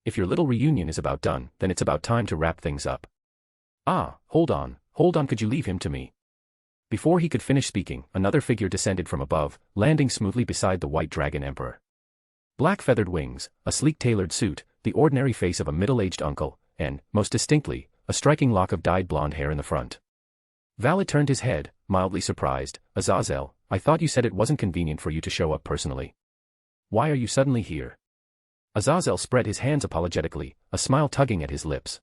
If your little reunion is about done, then it's about time to wrap things up. Ah, hold on, could you leave him to me? Before he could finish speaking, another figure descended from above, landing smoothly beside the White Dragon Emperor. Black feathered wings, a sleek tailored suit, the ordinary face of a middle-aged uncle, and, most distinctly, a striking lock of dyed blonde hair in the front. Vala turned his head, mildly surprised. Azazel, I thought you said it wasn't convenient for you to show up personally. Why are you suddenly here? Azazel spread his hands apologetically, a smile tugging at his lips.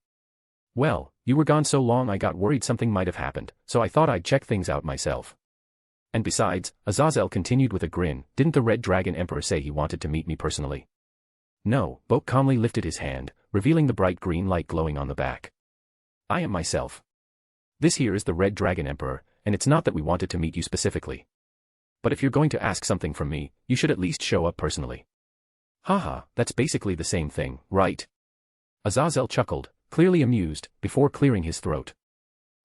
Well, you were gone so long I got worried something might have happened, so I thought I'd check things out myself. And besides, Azazel continued with a grin, didn't the Red Dragon Emperor say he wanted to meet me personally? No, Boke calmly lifted his hand, revealing the bright green light glowing on the back. I am myself. This here is the Red Dragon Emperor, and it's not that we wanted to meet you specifically. But if you're going to ask something from me, you should at least show up personally. Haha, that's basically the same thing, right? Azazel chuckled, clearly amused, before clearing his throat.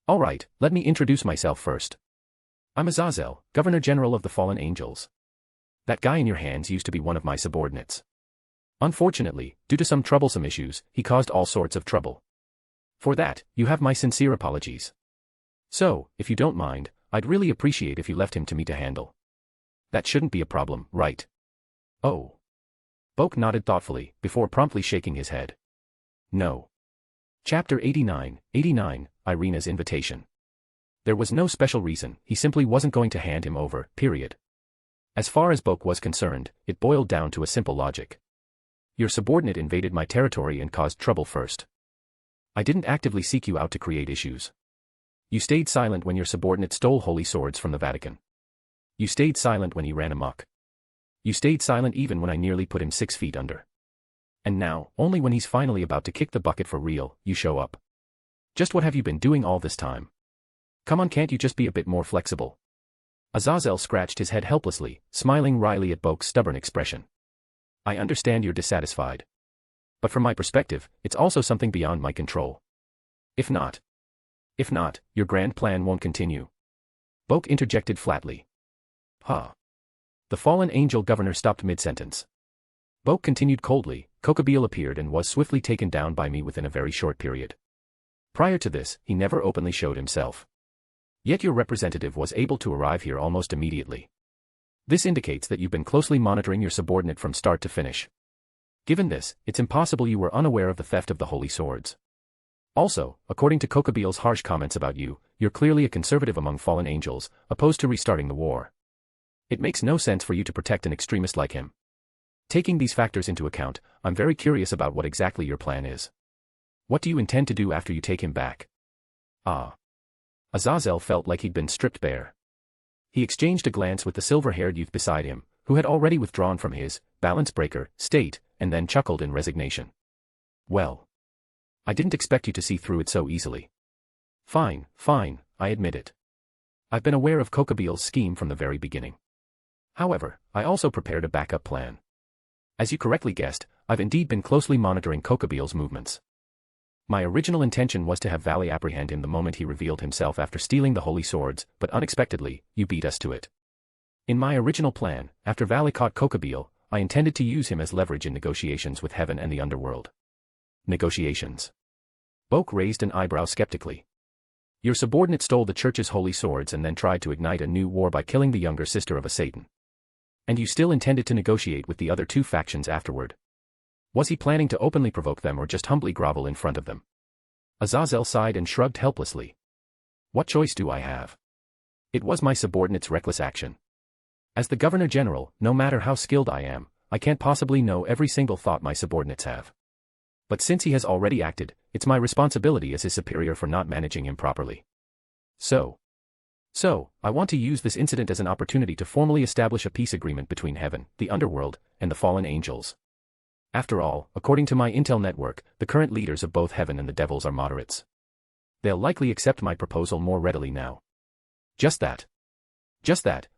Alright, let me introduce myself first. I'm Azazel, Governor General of the Fallen Angels. That guy in your hands used to be one of my subordinates. Unfortunately, due to some troublesome issues, he caused all sorts of trouble. For that, you have my sincere apologies. So, if you don't mind, I'd really appreciate if you left him to me to handle. That shouldn't be a problem, right? Oh. Boke nodded thoughtfully, before promptly shaking his head. No. Chapter 89, Ireina's Invitation. There was no special reason, he simply wasn't going to hand him over, period. As far as Boke was concerned, it boiled down to a simple logic. Your subordinate invaded my territory and caused trouble first. I didn't actively seek you out to create issues. You stayed silent when your subordinate stole holy swords from the Vatican. You stayed silent when he ran amok. You stayed silent even when I nearly put him 6 feet under. And now, only when he's finally about to kick the bucket for real, you show up. Just what have you been doing all this time? Come on, can't you just be a bit more flexible? Azazel scratched his head helplessly, smiling wryly at Boke's stubborn expression. I understand you're dissatisfied. But from my perspective, it's also something beyond my control. If not, your grand plan won't continue. Boke interjected flatly. Huh. The fallen angel governor stopped mid-sentence. Boke continued coldly, Kokabil appeared and was swiftly taken down by me within a very short period. Prior to this, he never openly showed himself. Yet your representative was able to arrive here almost immediately. This indicates that you've been closely monitoring your subordinate from start to finish. Given this, it's impossible you were unaware of the theft of the holy swords. Also, according to Kokabil's harsh comments about you, you're clearly a conservative among fallen angels, opposed to restarting the war. It makes no sense for you to protect an extremist like him. Taking these factors into account, I'm very curious about what exactly your plan is. What do you intend to do after you take him back? Ah. Azazel felt like he'd been stripped bare. He exchanged a glance with the silver-haired youth beside him, who had already withdrawn from his balance-breaker state, and then chuckled in resignation. Well. I didn't expect you to see through it so easily. Fine, I admit it. I've been aware of Kokabil's scheme from the very beginning. However, I also prepared a backup plan. As you correctly guessed, I've indeed been closely monitoring Kokabil's movements. My original intention was to have Valley apprehend him the moment he revealed himself after stealing the holy swords, but unexpectedly, you beat us to it. In my original plan, after Valley caught Kokabil, I intended to use him as leverage in negotiations with heaven and the underworld. Negotiations. Boke raised an eyebrow skeptically. Your subordinate stole the church's holy swords and then tried to ignite a new war by killing the younger sister of a Satan. And you still intended to negotiate with the other two factions afterward. Was he planning to openly provoke them or just humbly grovel in front of them? Azazel sighed and shrugged helplessly. What choice do I have? It was my subordinate's reckless action. As the Governor General, no matter how skilled I am, I can't possibly know every single thought my subordinates have. But since he has already acted, it's my responsibility as his superior for not managing him properly. So, I want to use this incident as an opportunity to formally establish a peace agreement between heaven, the underworld, and the fallen angels. After all, according to my intel network, the current leaders of both heaven and the devils are moderates. They'll likely accept my proposal more readily now. Just that,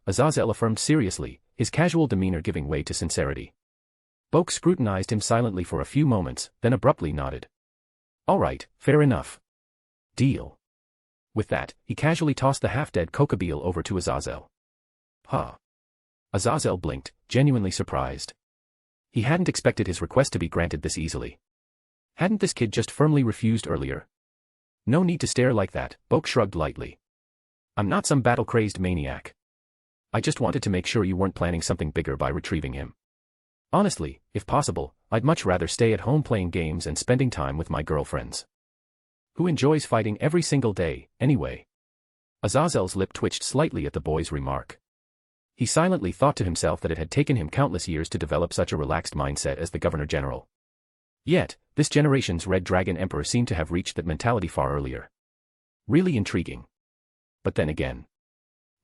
Azazel affirmed seriously, his casual demeanor giving way to sincerity. Boke scrutinized him silently for a few moments, then abruptly nodded. All right, fair enough. Deal. With that, he casually tossed the half-dead Kokabil over to Azazel. Huh. Azazel blinked, genuinely surprised. He hadn't expected his request to be granted this easily. Hadn't this kid just firmly refused earlier? No need to stare like that, Boke shrugged lightly. I'm not some battle-crazed maniac. I just wanted to make sure you weren't planning something bigger by retrieving him. Honestly, if possible, I'd much rather stay at home playing games and spending time with my girlfriends. Who enjoys fighting every single day, anyway? Azazel's lip twitched slightly at the boy's remark. He silently thought to himself that it had taken him countless years to develop such a relaxed mindset as the Governor General. Yet, this generation's Red Dragon Emperor seemed to have reached that mentality far earlier. Really intriguing. But then again.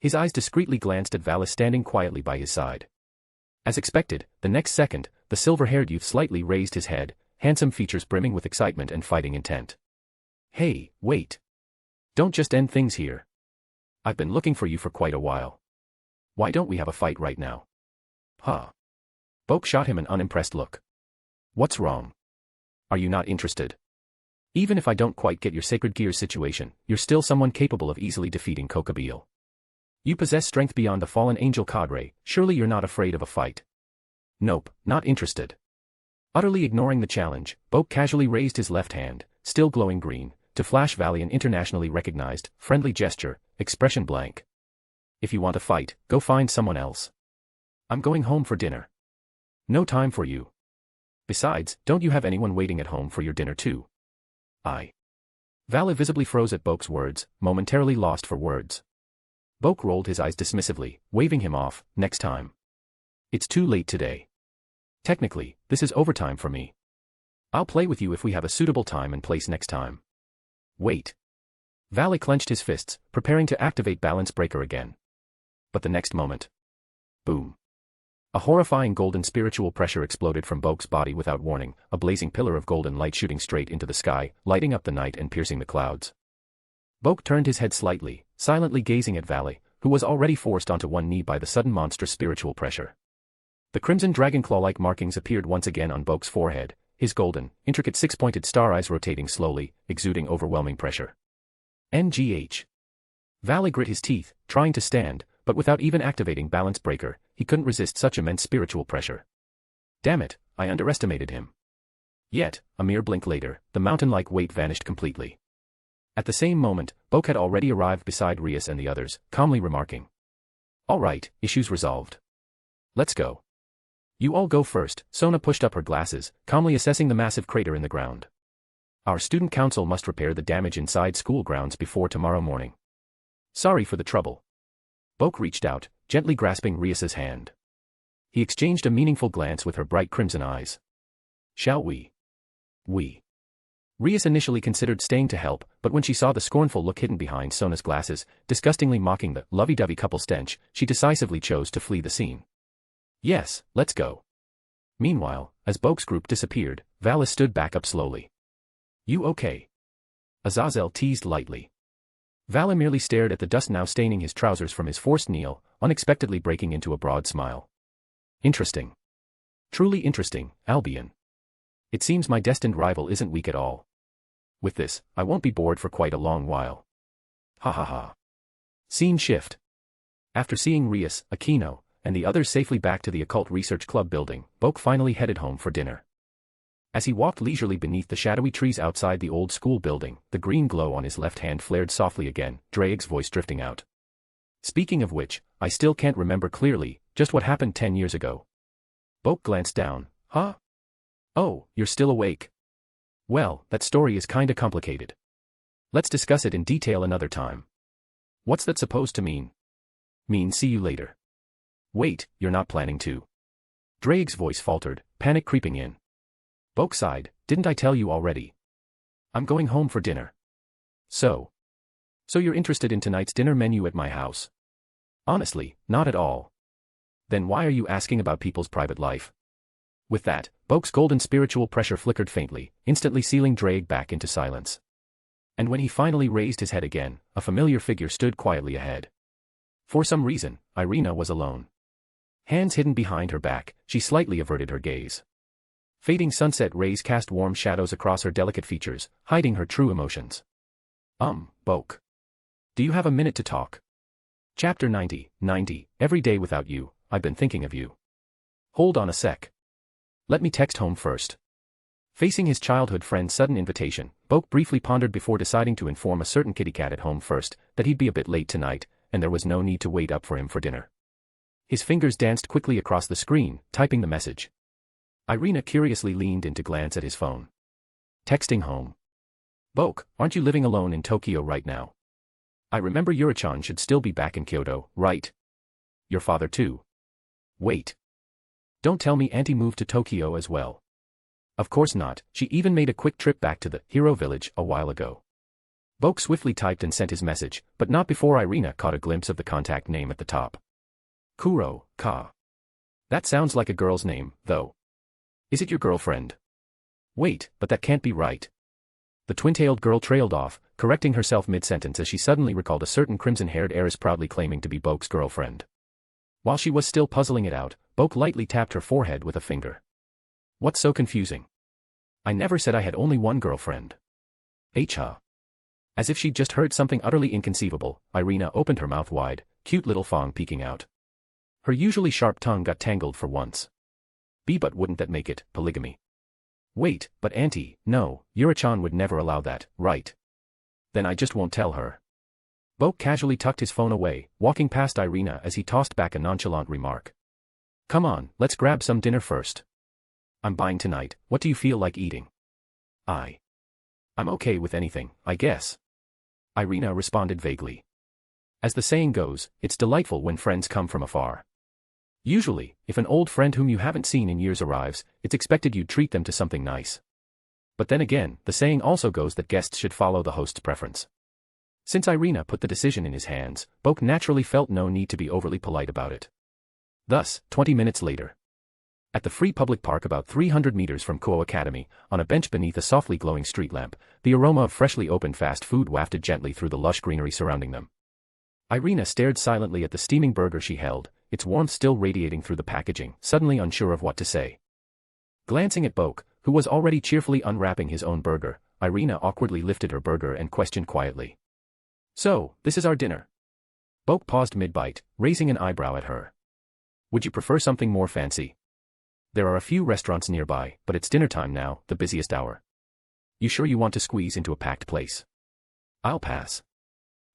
His eyes discreetly glanced at Valis standing quietly by his side. As expected, the next second, the silver-haired youth slightly raised his head, handsome features brimming with excitement and fighting intent. Hey, wait. Don't just end things here. I've been looking for you for quite a while. Why don't we have a fight right now? Huh. Boke shot him an unimpressed look. What's wrong? Are you not interested? Even if I don't quite get your sacred gears situation, you're still someone capable of easily defeating Kokabil. You possess strength beyond the fallen angel cadre, surely you're not afraid of a fight. Nope, not interested. Utterly ignoring the challenge, Boke casually raised his left hand, still glowing green, to flash Valley an internationally recognized, friendly gesture, expression blank. If you want to fight, go find someone else. I'm going home for dinner. No time for you. Besides, don't you have anyone waiting at home for your dinner too? Valley visibly froze at Boke's words, momentarily lost for words. Boke rolled his eyes dismissively, waving him off, next time. It's too late today. Technically, this is overtime for me. I'll play with you if we have a suitable time and place next time. Wait. Valley clenched his fists, preparing to activate Balance Breaker again. But the next moment. Boom. A horrifying golden spiritual pressure exploded from Boke's body without warning, a blazing pillar of golden light shooting straight into the sky, lighting up the night and piercing the clouds. Boke turned his head slightly, silently gazing at Valley, who was already forced onto one knee by the sudden monstrous spiritual pressure. The crimson dragon-claw-like markings appeared once again on Boke's forehead, his golden, intricate six-pointed star eyes rotating slowly, exuding overwhelming pressure. NGH. Valley grit his teeth, trying to stand, but without even activating Balance Breaker, he couldn't resist such immense spiritual pressure. Damn it, I underestimated him. Yet, a mere blink later, the mountain-like weight vanished completely. At the same moment, Boke had already arrived beside Rias and the others, calmly remarking. All right, issues resolved. Let's go. You all go first. Sona pushed up her glasses, calmly assessing the massive crater in the ground. Our student council must repair the damage inside school grounds before tomorrow morning. Sorry for the trouble. Boke reached out, gently grasping Rias's hand. He exchanged a meaningful glance with her bright crimson eyes. Shall we? Rias initially considered staying to help, but when she saw the scornful look hidden behind Sona's glasses, disgustingly mocking the lovey-dovey couple stench, she decisively chose to flee the scene. Yes, let's go. Meanwhile, as Boke's group disappeared, Valis stood back up slowly. You okay? Azazel teased lightly. Vala merely stared at the dust now staining his trousers from his forced kneel, unexpectedly breaking into a broad smile. Interesting. Truly interesting, Albion. It seems my destined rival isn't weak at all. With this, I won't be bored for quite a long while. Ha ha ha. Scene shift. After seeing Rias, Aquino, and the others safely back to the Occult Research Club building, Boke finally headed home for dinner. As he walked leisurely beneath the shadowy trees outside the old school building, the green glow on his left hand flared softly again, Drake's voice drifting out. Speaking of which, I still can't remember clearly just what happened 10 years ago. Boke glanced down. Huh? Oh, you're still awake. Well, that story is kinda complicated. Let's discuss it in detail another time. What's that supposed to mean? Mean see you later. Wait, you're not planning to. Drake's voice faltered, panic creeping in. Boke sighed, didn't I tell you already? I'm going home for dinner. So you're interested in tonight's dinner menu at my house? Honestly, not at all. Then why are you asking about people's private life? With that, Boke's golden spiritual pressure flickered faintly, instantly sealing Drake back into silence. And when he finally raised his head again, a familiar figure stood quietly ahead. For some reason, Ireina was alone. Hands hidden behind her back, she slightly averted her gaze. Fading sunset rays cast warm shadows across her delicate features, hiding her true emotions. Boke. Do you have a minute to talk? Chapter 90, Every day without you, I've been thinking of you. Hold on a sec. Let me text home first. Facing his childhood friend's sudden invitation, Boke briefly pondered before deciding to inform a certain kitty cat at home first that he'd be a bit late tonight, and there was no need to wait up for him for dinner. His fingers danced quickly across the screen, typing the message. Ireina curiously leaned in to glance at his phone. Texting home. Boke, aren't you living alone in Tokyo right now? I remember Yuri-chan should still be back in Kyoto, right? Your father too. Wait. Don't tell me Auntie moved to Tokyo as well. Of course not, she even made a quick trip back to the hero village a while ago. Boke swiftly typed and sent his message, but not before Ireina caught a glimpse of the contact name at the top. Kuroka. That sounds like a girl's name, though. Is it your girlfriend? Wait, but that can't be right. The twin-tailed girl trailed off, correcting herself mid-sentence as she suddenly recalled a certain crimson-haired heiress proudly claiming to be Boke's girlfriend. While she was still puzzling it out, Boke lightly tapped her forehead with a finger. What's so confusing? I never said I had only one girlfriend. Huh? As if she'd just heard something utterly inconceivable, Ireina opened her mouth wide, cute little fong peeking out. Her usually sharp tongue got tangled for once. But wouldn't that make it polygamy? Wait, but auntie, no, Yura-chan would never allow that, right? Then I just won't tell her. Boke casually tucked his phone away, walking past Ireina as he tossed back a nonchalant remark. Come on, let's grab some dinner first. I'm buying tonight, what do you feel like eating? I'm okay with anything, I guess. Ireina responded vaguely. As the saying goes, it's delightful when friends come from afar. Usually, if an old friend whom you haven't seen in years arrives, it's expected you'd treat them to something nice. But then again, the saying also goes that guests should follow the host's preference. Since Ireina put the decision in his hands, Boke naturally felt no need to be overly polite about it. Thus, 20 minutes later. At the free public park about 300 meters from Koa Academy, on a bench beneath a softly glowing street lamp, the aroma of freshly opened fast food wafted gently through the lush greenery surrounding them. Ireina stared silently at the steaming burger she held, its warmth still radiating through the packaging, suddenly unsure of what to say. Glancing at Boke, who was already cheerfully unwrapping his own burger, Ireina awkwardly lifted her burger and questioned quietly. So, this is our dinner. Boke paused mid-bite, raising an eyebrow at her. Would you prefer something more fancy? There are a few restaurants nearby, but it's dinner time now, the busiest hour. You sure you want to squeeze into a packed place? I'll pass.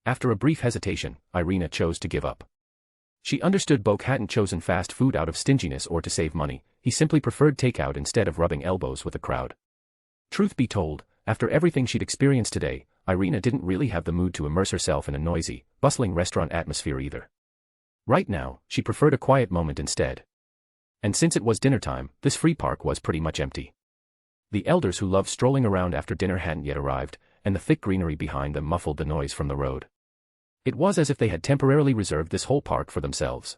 After a brief hesitation, Ireina chose to give up. She understood Boke hadn't chosen fast food out of stinginess or to save money, he simply preferred takeout instead of rubbing elbows with the crowd. Truth be told, after everything she'd experienced today, Ireina didn't really have the mood to immerse herself in a noisy, bustling restaurant atmosphere either. Right now, she preferred a quiet moment instead. And since it was dinner time, this free park was pretty much empty. The elders who loved strolling around after dinner hadn't yet arrived, and the thick greenery behind them muffled the noise from the road. It was as if they had temporarily reserved this whole park for themselves.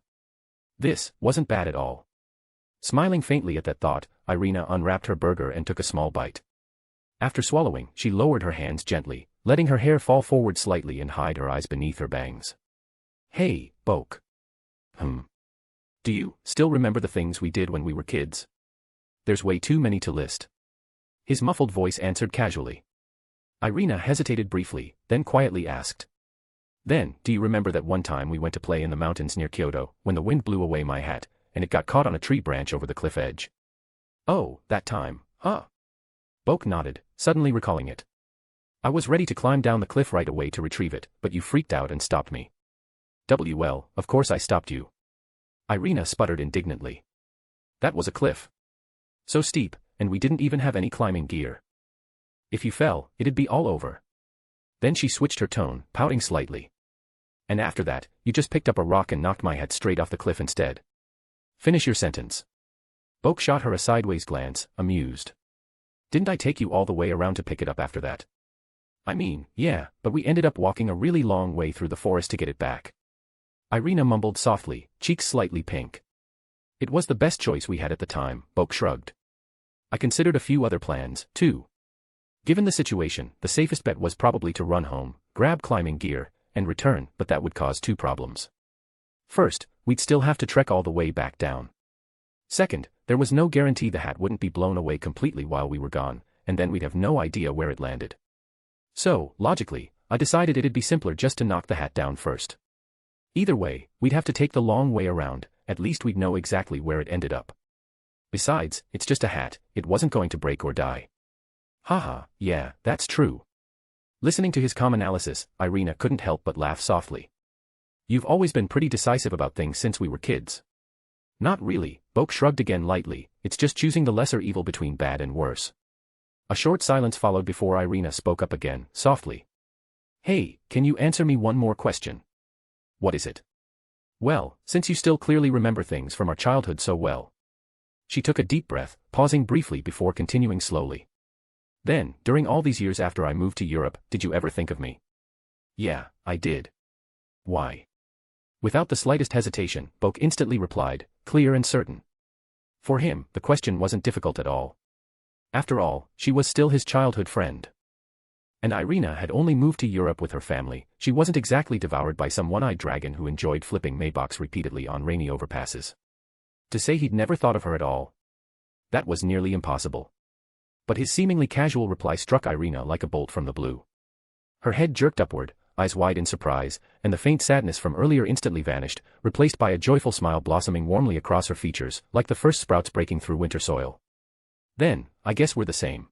This wasn't bad at all. Smiling faintly at that thought, Ireina unwrapped her burger and took a small bite. After swallowing, she lowered her hands gently, letting her hair fall forward slightly and hide her eyes beneath her bangs. Hey, Boke. Do you still remember the things we did when we were kids? There's way too many to list. His muffled voice answered casually. Ireina hesitated briefly, then quietly asked. Then, do you remember that one time we went to play in the mountains near Kyoto, when the wind blew away my hat, and it got caught on a tree branch over the cliff edge? Oh, that time, huh? Boke nodded, suddenly recalling it. I was ready to climb down the cliff right away to retrieve it, but you freaked out and stopped me. Well, of course I stopped you. Ireina sputtered indignantly. That was a cliff. So steep, and we didn't even have any climbing gear. If you fell, it'd be all over. Then she switched her tone, pouting slightly. And after that, you just picked up a rock and knocked my head straight off the cliff instead. Finish your sentence. Boke shot her a sideways glance, amused. Didn't I take you all the way around to pick it up after that? I mean, yeah, but we ended up walking a really long way through the forest to get it back. Ireina mumbled softly, cheeks slightly pink. It was the best choice we had at the time, Boke shrugged. I considered a few other plans, too. Given the situation, the safest bet was probably to run home, grab climbing gear, and return, but that would cause two problems. First, we'd still have to trek all the way back down. Second, there was no guarantee the hat wouldn't be blown away completely while we were gone, and then we'd have no idea where it landed. So, logically, I decided it'd be simpler just to knock the hat down first. Either way, we'd have to take the long way around, at least we'd know exactly where it ended up. Besides, it's just a hat, it wasn't going to break or die. Haha, yeah, that's true. Listening to his calm analysis, Ireina couldn't help but laugh softly. You've always been pretty decisive about things since we were kids. Not really, Boke shrugged again lightly, it's just choosing the lesser evil between bad and worse. A short silence followed before Ireina spoke up again, softly. Hey, can you answer me one more question? What is it? Well, since you still clearly remember things from our childhood so well. She took a deep breath, pausing briefly before continuing slowly. Then, during all these years after I moved to Europe, did you ever think of me? Yeah, I did. Why? Without the slightest hesitation, Boke instantly replied, clear and certain. For him, the question wasn't difficult at all. After all, she was still his childhood friend. And Ireina had only moved to Europe with her family, she wasn't exactly devoured by some one-eyed dragon who enjoyed flipping Maybachs repeatedly on rainy overpasses. To say he'd never thought of her at all? That was nearly impossible. But his seemingly casual reply struck Ireina like a bolt from the blue. Her head jerked upward, eyes wide in surprise, and the faint sadness from earlier instantly vanished, replaced by a joyful smile blossoming warmly across her features, like the first sprouts breaking through winter soil. Then, I guess we're the same.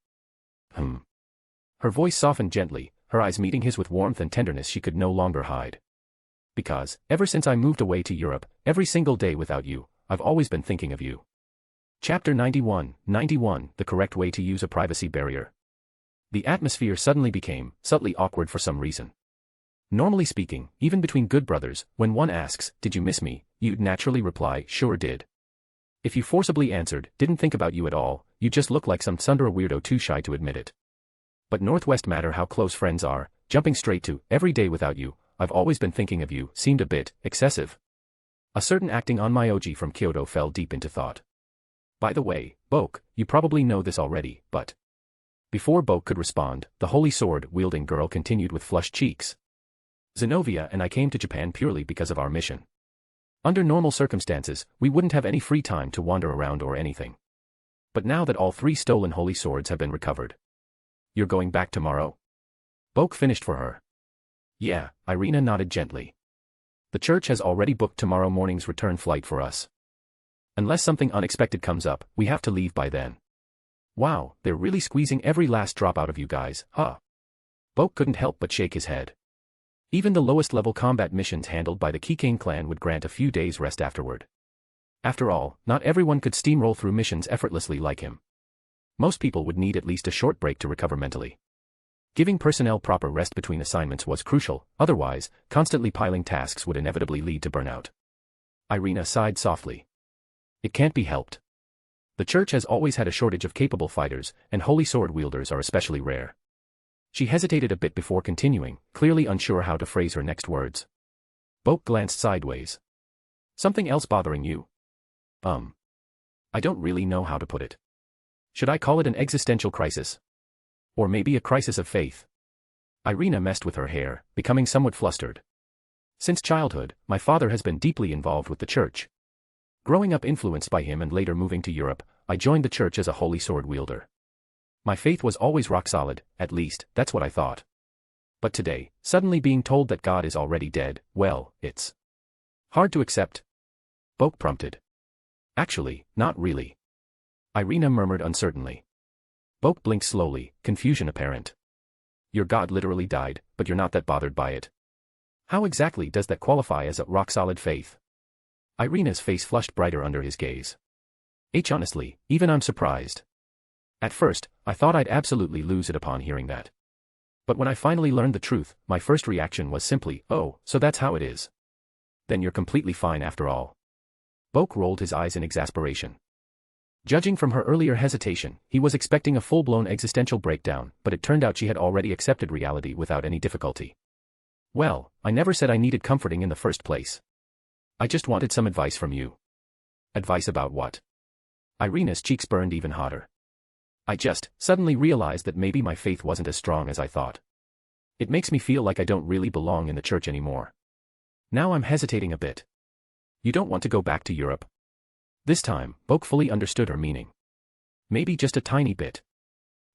Her voice softened gently, her eyes meeting his with warmth and tenderness she could no longer hide. Because, ever since I moved away to Europe, every single day without you, I've always been thinking of you. Chapter 91, the correct way to use a privacy barrier. The atmosphere suddenly became subtly awkward for some reason. Normally speaking, even between good brothers, when one asks, "Did you miss me?" you'd naturally reply, "Sure did." If you forcibly answered, "Didn't think about you at all," you just look like some tsundere weirdo too shy to admit it. But Northwest matter how close friends are, jumping straight to, "Every day without you, I've always been thinking of you," seemed a bit excessive. A certain acting Onmyōji from Kyoto fell deep into thought. By the way, Boke, you probably know this already, but... Before Boke could respond, the holy sword-wielding girl continued with flushed cheeks. Zenovia and I came to Japan purely because of our mission. Under normal circumstances, we wouldn't have any free time to wander around or anything. But now that all 3 stolen holy swords have been recovered. You're going back tomorrow? Boke finished for her. Yeah, Ireina nodded gently. The church has already booked tomorrow morning's return flight for us. Unless something unexpected comes up, we have to leave by then. Wow, they're really squeezing every last drop out of you guys, huh? Boke couldn't help but shake his head. Even the lowest level combat missions handled by the Keikain clan would grant a few days rest afterward. After all, not everyone could steamroll through missions effortlessly like him. Most people would need at least a short break to recover mentally. Giving personnel proper rest between assignments was crucial, otherwise, constantly piling tasks would inevitably lead to burnout. Ireina sighed softly. It can't be helped. The church has always had a shortage of capable fighters, and holy sword wielders are especially rare. She hesitated a bit before continuing, clearly unsure how to phrase her next words. Boke glanced sideways. Something else bothering you? I don't really know how to put it. Should I call it an existential crisis? Or maybe a crisis of faith? Ireina messed with her hair, becoming somewhat flustered. Since childhood, my father has been deeply involved with the church. Growing up influenced by him and later moving to Europe, I joined the church as a holy sword wielder. My faith was always rock solid, at least, that's what I thought. But today, suddenly being told that God is already dead, well, it's hard to accept. Boke prompted. Actually, not really. Ireina murmured uncertainly. Boke blinked slowly, confusion apparent. Your God literally died, but you're not that bothered by it. How exactly does that qualify as a rock-solid faith? Ireina's face flushed brighter under his gaze. Honestly, even I'm surprised. At first, I thought I'd absolutely lose it upon hearing that. But when I finally learned the truth, my first reaction was simply, oh, so that's how it is. Then you're completely fine after all. Boke rolled his eyes in exasperation. Judging from her earlier hesitation, he was expecting a full-blown existential breakdown, but it turned out she had already accepted reality without any difficulty. Well, I never said I needed comforting in the first place. I just wanted some advice from you. Advice about what? Ireina's cheeks burned even hotter. I just suddenly realized that maybe my faith wasn't as strong as I thought. It makes me feel like I don't really belong in the church anymore. Now I'm hesitating a bit. You don't want to go back to Europe? This time, Boke fully understood her meaning. Maybe just a tiny bit.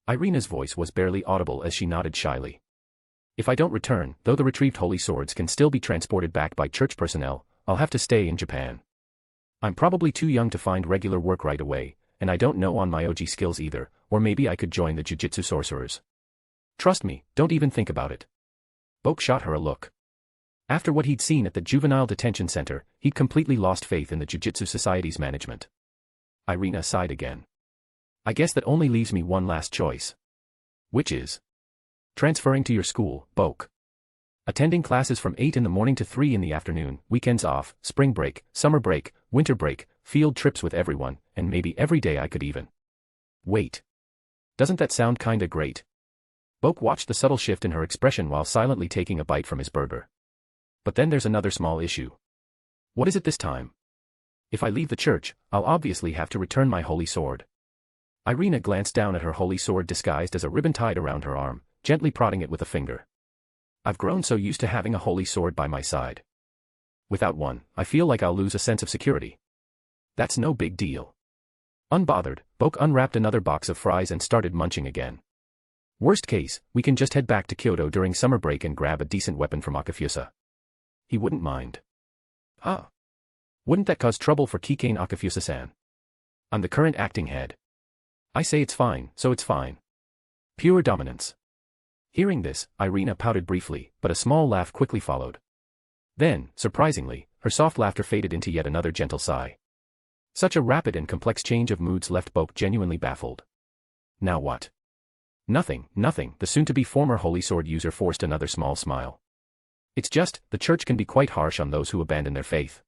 Ireina's voice was barely audible as she nodded shyly. If I don't return, though the retrieved holy swords can still be transported back by church personnel, I'll have to stay in Japan. I'm probably too young to find regular work right away, and I don't know Onmyōji skills either, or maybe I could join the Jujutsu Sorcerers. Trust me, don't even think about it. Boke shot her a look. After what he'd seen at the juvenile detention center, he'd completely lost faith in the Jujutsu Society's management. Ireina sighed again. I guess that only leaves me one last choice. Which is? Transferring to your school, Boke. Attending classes from 8 in the morning to 3 in the afternoon, weekends off, spring break, summer break, winter break, field trips with everyone, and maybe every day I could even. Wait. Doesn't that sound kinda great? Boke watched the subtle shift in her expression while silently taking a bite from his burger. But then there's another small issue. What is it this time? If I leave the church, I'll obviously have to return my holy sword. Ireina glanced down at her holy sword disguised as a ribbon tied around her arm, gently prodding it with a finger. I've grown so used to having a holy sword by my side. Without one, I feel like I'll lose a sense of security. That's no big deal. Unbothered, Boke unwrapped another box of fries and started munching again. Worst case, we can just head back to Kyoto during summer break and grab a decent weapon from Akafusa. He wouldn't mind. Huh? Wouldn't that cause trouble for Keikain Akafusa-san? I'm the current acting head. I say it's fine, so it's fine. Pure dominance. Hearing this, Ireina pouted briefly, but a small laugh quickly followed. Then, surprisingly, her soft laughter faded into yet another gentle sigh. Such a rapid and complex change of moods left Boke genuinely baffled. Now what? Nothing, the soon-to-be former Holy Sword user forced another small smile. It's just, the church can be quite harsh on those who abandon their faith.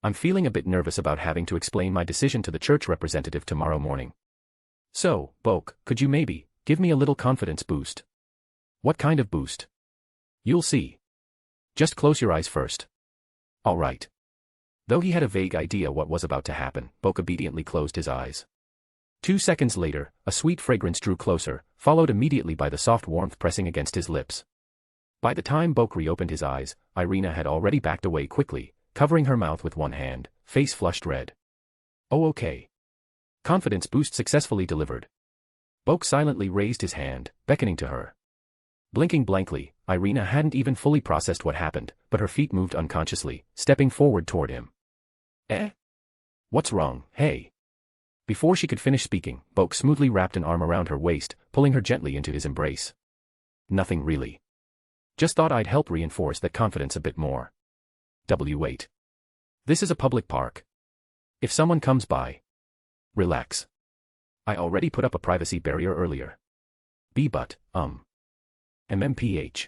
I'm feeling a bit nervous about having to explain my decision to the church representative tomorrow morning. So, Boke, could you maybe give me a little confidence boost? What kind of boost? You'll see. Just close your eyes first. All right. Though he had a vague idea what was about to happen, Boke obediently closed his eyes. 2 seconds later, a sweet fragrance drew closer, followed immediately by the soft warmth pressing against his lips. By the time Boke reopened his eyes, Ireina had already backed away quickly, covering her mouth with one hand, face flushed red. Oh okay. Confidence boost successfully delivered. Boke silently raised his hand, beckoning to her. Blinking blankly, Ireina hadn't even fully processed what happened, but her feet moved unconsciously, stepping forward toward him. Eh? What's wrong, hey? Before she could finish speaking, Boke smoothly wrapped an arm around her waist, pulling her gently into his embrace. Nothing really. Just thought I'd help reinforce that confidence a bit more. Wait. This is a public park. If someone comes by. Relax. I already put up a privacy barrier earlier. MMPH.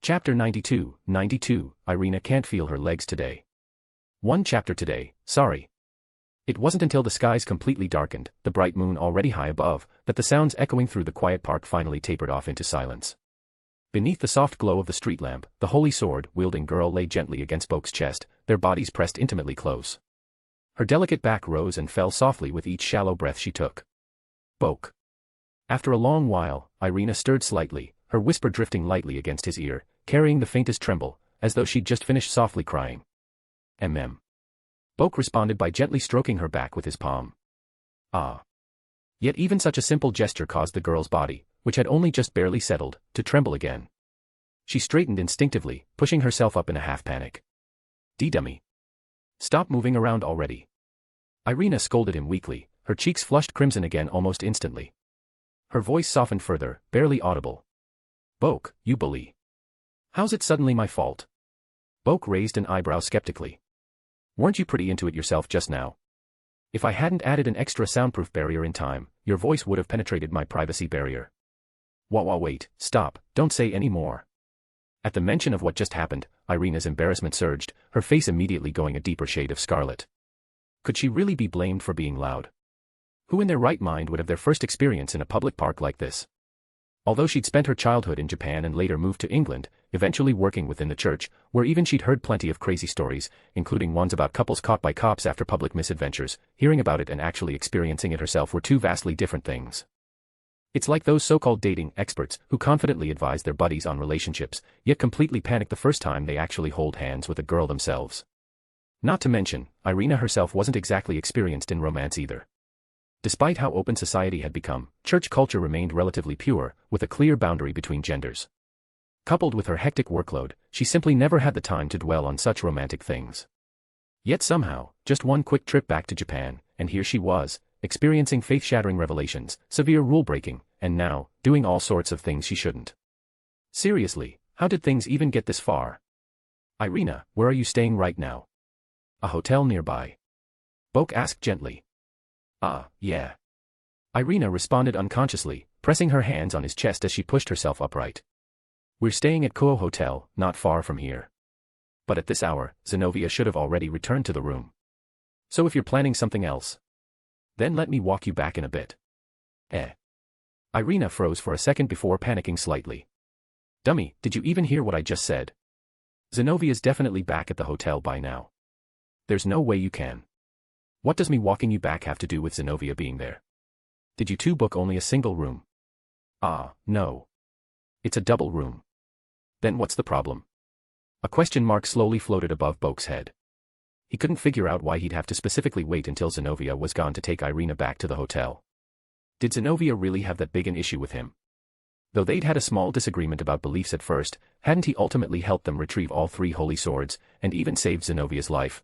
Chapter 92, Ireina can't feel her legs today. One chapter today, sorry. It wasn't until the skies completely darkened, the bright moon already high above, that the sounds echoing through the quiet park finally tapered off into silence. Beneath the soft glow of the street lamp, the holy sword-wielding girl lay gently against Boke's chest, their bodies pressed intimately close. Her delicate back rose and fell softly with each shallow breath she took. Boke. After a long while, Ireina stirred slightly, her whisper drifting lightly against his ear, carrying the faintest tremble, as though she'd just finished softly crying. Boke responded by gently stroking her back with his palm. Ah. Yet even such a simple gesture caused the girl's body, which had only just barely settled, to tremble again. She straightened instinctively, pushing herself up in a half-panic. D-dummy. Stop moving around already. Ireina scolded him weakly, her cheeks flushed crimson again almost instantly. Her voice softened further, barely audible. Boke, you bully. How's it suddenly my fault? Boke raised an eyebrow skeptically. Weren't you pretty into it yourself just now? If I hadn't added an extra soundproof barrier in time, your voice would have penetrated my privacy barrier. Wait, stop, don't say any more. At the mention of what just happened, Ireina's embarrassment surged, her face immediately going a deeper shade of scarlet. Could she really be blamed for being loud? Who in their right mind would have their first experience in a public park like this? Although she'd spent her childhood in Japan and later moved to England, eventually working within the church, where even she'd heard plenty of crazy stories, including ones about couples caught by cops after public misadventures, hearing about it and actually experiencing it herself were two vastly different things. It's like those so-called dating experts who confidently advise their buddies on relationships, yet completely panic the first time they actually hold hands with a girl themselves. Not to mention, Ireina herself wasn't exactly experienced in romance either. Despite how open society had become, church culture remained relatively pure, with a clear boundary between genders. Coupled with her hectic workload, she simply never had the time to dwell on such romantic things. Yet somehow, just one quick trip back to Japan, and here she was, experiencing faith-shattering revelations, severe rule-breaking, and now, doing all sorts of things she shouldn't. Seriously, how did things even get this far? Ireina, where are you staying right now? A hotel nearby. Boke asked gently. Yeah. Ireina responded unconsciously, pressing her hands on his chest as she pushed herself upright. We're staying at Kuo Hotel, not far from here. But at this hour, Zenovia should have already returned to the room. So if you're planning something else, then let me walk you back in a bit. Ireina froze for a second before panicking slightly. Dummy, did you even hear what I just said? Zenovia's definitely back at the hotel by now. There's no way you can. What does me walking you back have to do with Zenovia being there? Did you two book only a single room? No. It's a double room. Then what's the problem? A question mark slowly floated above Boke's head. He couldn't figure out why he'd have to specifically wait until Zenovia was gone to take Ireina back to the hotel. Did Zenovia really have that big an issue with him? Though they'd had a small disagreement about beliefs at first, hadn't he ultimately helped them retrieve all 3 holy swords, and even saved Zenovia's life?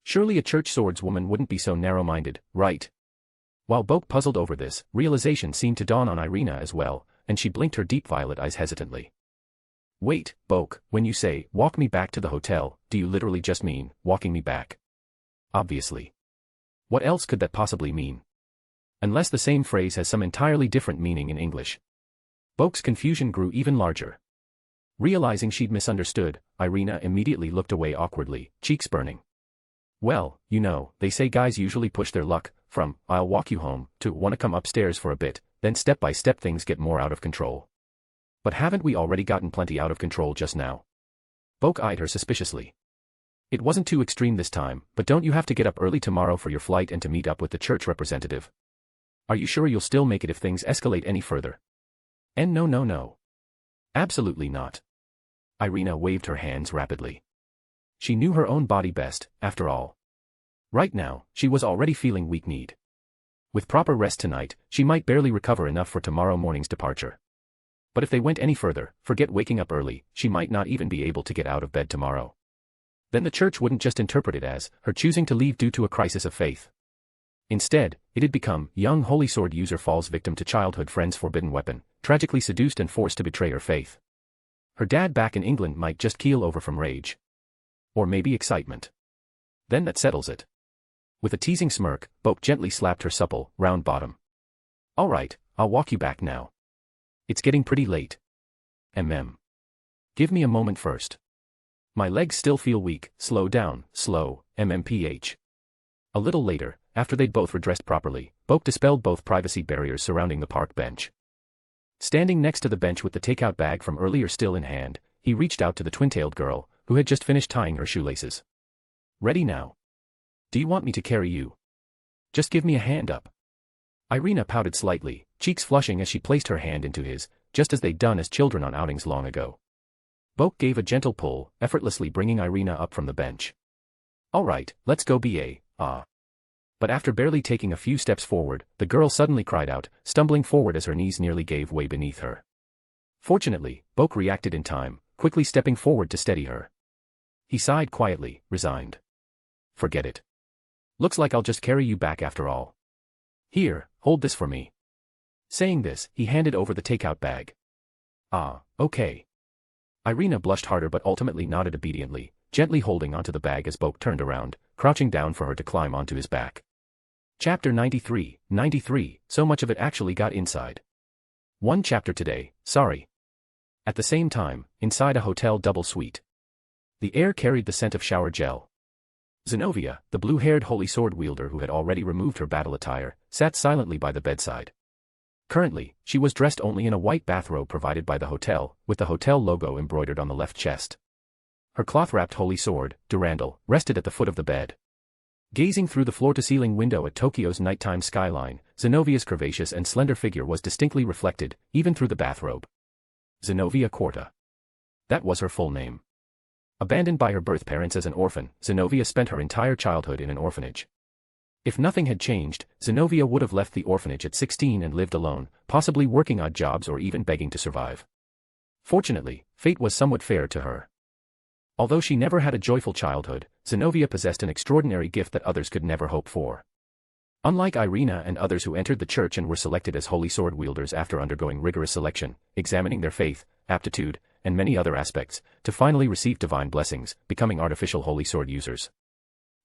Surely a church swordswoman wouldn't be so narrow-minded, right? While Boke puzzled over this, realization seemed to dawn on Ireina as well, and she blinked her deep violet eyes hesitantly. Wait, Boke, when you say, walk me back to the hotel, do you literally just mean, walking me back? Obviously. What else could that possibly mean? Unless the same phrase has some entirely different meaning in English. Boke's confusion grew even larger. Realizing she'd misunderstood, Ireina immediately looked away awkwardly, cheeks burning. Well, you know, they say guys usually push their luck, from, I'll walk you home, to wanna come upstairs for a bit, then step by step things get more out of control. But haven't we already gotten plenty out of control just now? Boke eyed her suspiciously. It wasn't too extreme this time, but don't you have to get up early tomorrow for your flight and to meet up with the church representative? Are you sure you'll still make it if things escalate any further? And no. Absolutely not. Ireina waved her hands rapidly. She knew her own body best, after all. Right now, she was already feeling weak-kneed. With proper rest tonight, she might barely recover enough for tomorrow morning's departure. But if they went any further, forget waking up early, she might not even be able to get out of bed tomorrow. Then the church wouldn't just interpret it as her choosing to leave due to a crisis of faith. Instead, it'd become young holy sword user falls victim to childhood friend's forbidden weapon, tragically seduced and forced to betray her faith. Her dad back in England might just keel over from rage. Or maybe excitement. Then that settles it. With a teasing smirk, Boke gently slapped her supple, round bottom. All right, I'll walk you back now. It's getting pretty late. Give me a moment first. My legs still feel weak, slow down, slow, MMPH. A little later, after they'd both redressed properly, Boke dispelled both privacy barriers surrounding the park bench. Standing next to the bench with the takeout bag from earlier still in hand, he reached out to the twin-tailed girl, who had just finished tying her shoelaces. Ready now? Do you want me to carry you? Just give me a hand up. Ireina pouted slightly, cheeks flushing as she placed her hand into his, just as they'd done as children on outings long ago. Boke gave a gentle pull, effortlessly bringing Ireina up from the bench. All right, let's go ba. But after barely taking a few steps forward, the girl suddenly cried out, stumbling forward as her knees nearly gave way beneath her. Fortunately, Boke reacted in time, quickly stepping forward to steady her. He sighed quietly, resigned. Forget it. Looks like I'll just carry you back after all. Here, hold this for me. Saying this, he handed over the takeout bag. Okay. Ireina blushed harder but ultimately nodded obediently, gently holding onto the bag as Boke turned around, crouching down for her to climb onto his back. Chapter 93, so much of it actually got inside. One chapter today, sorry. At the same time, inside a hotel double suite. The air carried the scent of shower gel. Zenovia, the blue-haired holy sword wielder who had already removed her battle attire, sat silently by the bedside. Currently, she was dressed only in a white bathrobe provided by the hotel, with the hotel logo embroidered on the left chest. Her cloth-wrapped holy sword, Durandal, rested at the foot of the bed. Gazing through the floor-to-ceiling window at Tokyo's nighttime skyline, Zenovia's curvaceous and slender figure was distinctly reflected, even through the bathrobe. Zenovia Quarta. That was her full name. Abandoned by her birth parents as an orphan, Zenovia spent her entire childhood in an orphanage. If nothing had changed, Zenovia would have left the orphanage at 16 and lived alone, possibly working odd jobs or even begging to survive. Fortunately, fate was somewhat fair to her. Although she never had a joyful childhood, Zenovia possessed an extraordinary gift that others could never hope for. Unlike Ireina and others who entered the church and were selected as holy sword wielders after undergoing rigorous selection, examining their faith, aptitude, and many other aspects, to finally receive divine blessings, becoming artificial holy sword users.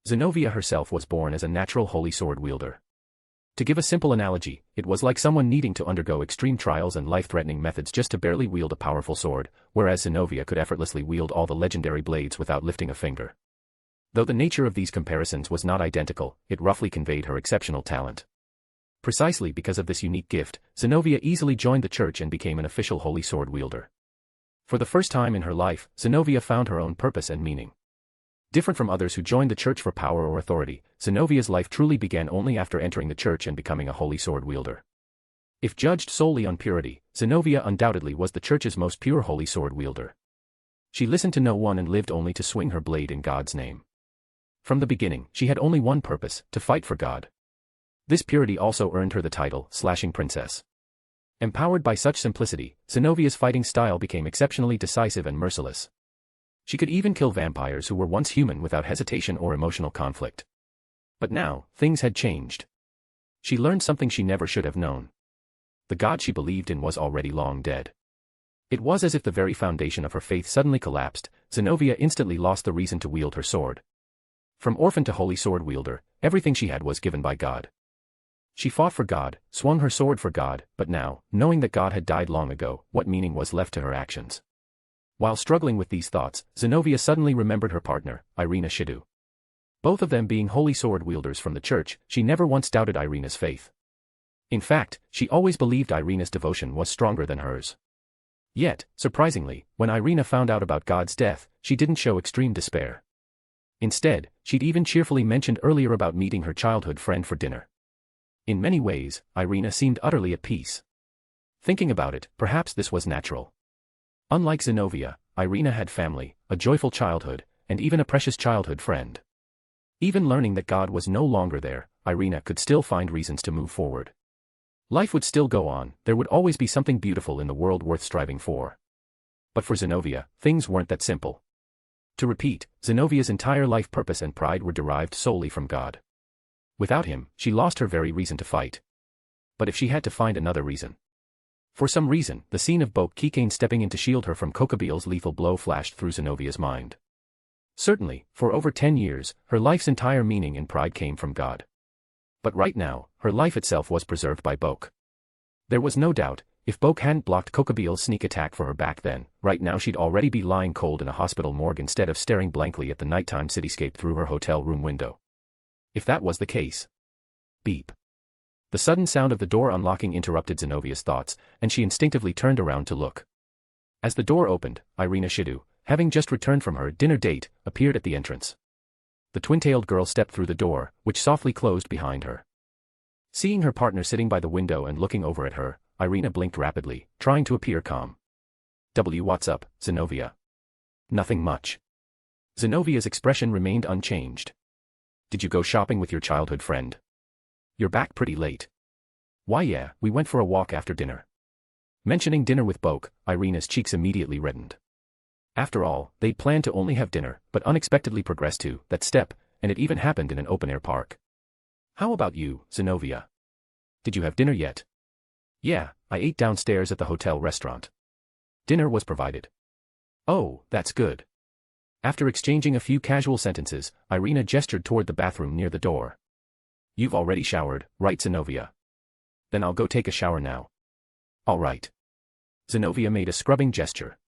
Zenovia herself was born as a natural holy sword wielder. To give a simple analogy, it was like someone needing to undergo extreme trials and life-threatening methods just to barely wield a powerful sword, whereas Zenovia could effortlessly wield all the legendary blades without lifting a finger. Though the nature of these comparisons was not identical, it roughly conveyed her exceptional talent. Precisely because of this unique gift, Zenovia easily joined the church and became an official holy sword wielder. For the first time in her life, Zenovia found her own purpose and meaning. Different from others who joined the church for power or authority, Zenovia's life truly began only after entering the church and becoming a holy sword wielder. If judged solely on purity, Zenovia undoubtedly was the church's most pure holy sword wielder. She listened to no one and lived only to swing her blade in God's name. From the beginning, she had only one purpose, to fight for God. This purity also earned her the title, Slashing Princess. Empowered by such simplicity, Zenovia's fighting style became exceptionally decisive and merciless. She could even kill vampires who were once human without hesitation or emotional conflict. But now, things had changed. she learned something she never should have known. The god she believed in was already long dead. It was as if the very foundation of her faith suddenly collapsed. Zenovia instantly lost the reason to wield her sword. From orphan to holy sword wielder, everything she had was given by God. She fought for God, swung her sword for God, but now, knowing that God had died long ago, what meaning was left to her actions? While struggling with these thoughts, Zenovia suddenly remembered her partner, Ireina Shidu. Both of them being holy sword wielders from the church, she never once doubted Ireina's faith. In fact, she always believed Ireina's devotion was stronger than hers. Yet, surprisingly, when Ireina found out about God's death, she didn't show extreme despair. Instead, she'd even cheerfully mentioned earlier about meeting her childhood friend for dinner. In many ways, Ireina seemed utterly at peace. Thinking about it, perhaps this was natural. Unlike Zenovia, Ireina had family, a joyful childhood, and even a precious childhood friend. Even learning that God was no longer there, Ireina could still find reasons to move forward. Life would still go on, there would always be something beautiful in the world worth striving for. But for Zenovia, things weren't that simple. To repeat, Zenovia's entire life purpose and pride were derived solely from God. Without him, she lost her very reason to fight. But if she had to find another reason. For some reason, the scene of Bokue Keikain stepping in to shield her from Kokabil's lethal blow flashed through Zenovia's mind. Certainly, for over 10 years, her life's entire meaning and pride came from God. But right now, her life itself was preserved by Boke. There was no doubt, if Boke hadn't blocked Kokabil's sneak attack for her back then, right now she'd already be lying cold in a hospital morgue instead of staring blankly at the nighttime cityscape through her hotel room window. If that was the case. Beep. The sudden sound of the door unlocking interrupted Zenovia's thoughts, and she instinctively turned around to look. As the door opened, Ireina Shidu, having just returned from her dinner date, appeared at the entrance. The twin-tailed girl stepped through the door, which softly closed behind her. Seeing her partner sitting by the window and looking over at her, Ireina blinked rapidly, trying to appear calm. What's up, Zenovia? Nothing much. Zenovia's expression remained unchanged. Did you go shopping with your childhood friend? You're back pretty late. Why yeah, we went for a walk after dinner. Mentioning dinner with Boke, Ireina's cheeks immediately reddened. After all, they'd planned to only have dinner, but unexpectedly progressed to that step, and it even happened in an open-air park. How about you, Zenovia? Did you have dinner yet? Yeah, I ate downstairs at the hotel restaurant. Dinner was provided. Oh, that's good. After exchanging a few casual sentences, Ireina gestured toward the bathroom near the door. You've already showered, right, Zenovia? Then I'll go take a shower now. All right. Zenovia made a scrubbing gesture.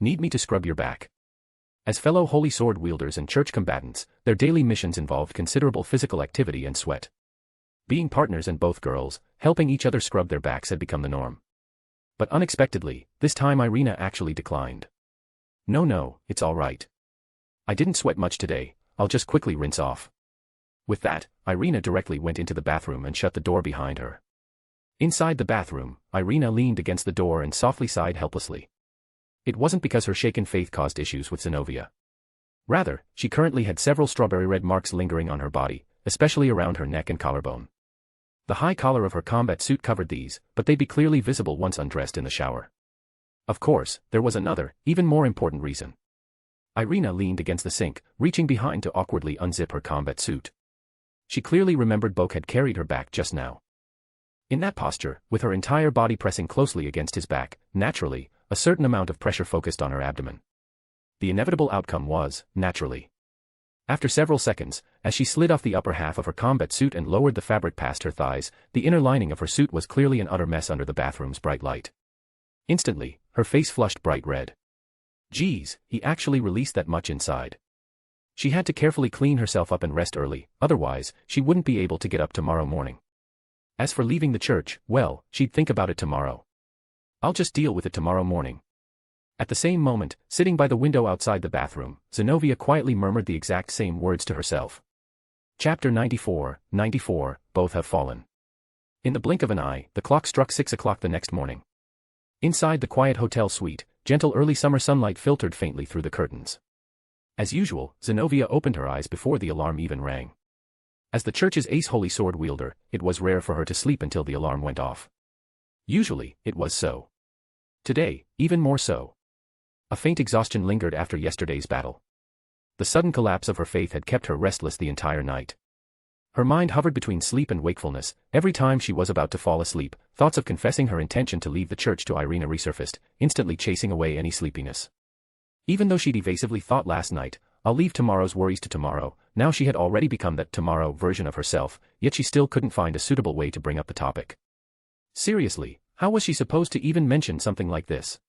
Need me to scrub your back? As fellow holy sword wielders and church combatants, their daily missions involved considerable physical activity and sweat. Being partners and both girls, helping each other scrub their backs had become the norm. But unexpectedly, this time Ireina actually declined. No, it's all right. I didn't sweat much today, I'll just quickly rinse off. With that, Ireina directly went into the bathroom and shut the door behind her. Inside the bathroom, Ireina leaned against the door and softly sighed helplessly. It wasn't because her shaken faith caused issues with Zenovia. Rather, she currently had several strawberry red marks lingering on her body, especially around her neck and collarbone. The high collar of her combat suit covered these, but they'd be clearly visible once undressed in the shower. Of course, there was another, even more important reason. Ireina leaned against the sink, reaching behind to awkwardly unzip her combat suit. She clearly remembered Boke had carried her back just now. In that posture, with her entire body pressing closely against his back, naturally, a certain amount of pressure focused on her abdomen. The inevitable outcome was, naturally. After several seconds, as she slid off the upper half of her combat suit and lowered the fabric past her thighs, the inner lining of her suit was clearly an utter mess under the bathroom's bright light. Instantly, her face flushed bright red. Geez, he actually released that much inside. She had to carefully clean herself up and rest early, otherwise, she wouldn't be able to get up tomorrow morning. As for leaving the church, well, she'd think about it tomorrow. I'll just deal with it tomorrow morning. At the same moment, sitting by the window outside the bathroom, Zenovia quietly murmured the exact same words to herself. Chapter 94, both have fallen. In the blink of an eye, the clock struck 6 o'clock the next morning. Inside the quiet hotel suite, gentle early summer sunlight filtered faintly through the curtains. As usual, Zenovia opened her eyes before the alarm even rang. As the church's ace holy sword wielder, it was rare for her to sleep until the alarm went off. Usually, it was so. Today, even more so. A faint exhaustion lingered after yesterday's battle. The sudden collapse of her faith had kept her restless the entire night. Her mind hovered between sleep and wakefulness. Every time she was about to fall asleep, thoughts of confessing her intention to leave the church to Ireina resurfaced, instantly chasing away any sleepiness. Even though she'd evasively thought last night, "I'll leave tomorrow's worries to tomorrow," now she had already become that tomorrow version of herself, yet she still couldn't find a suitable way to bring up the topic. Seriously, how was she supposed to even mention something like this?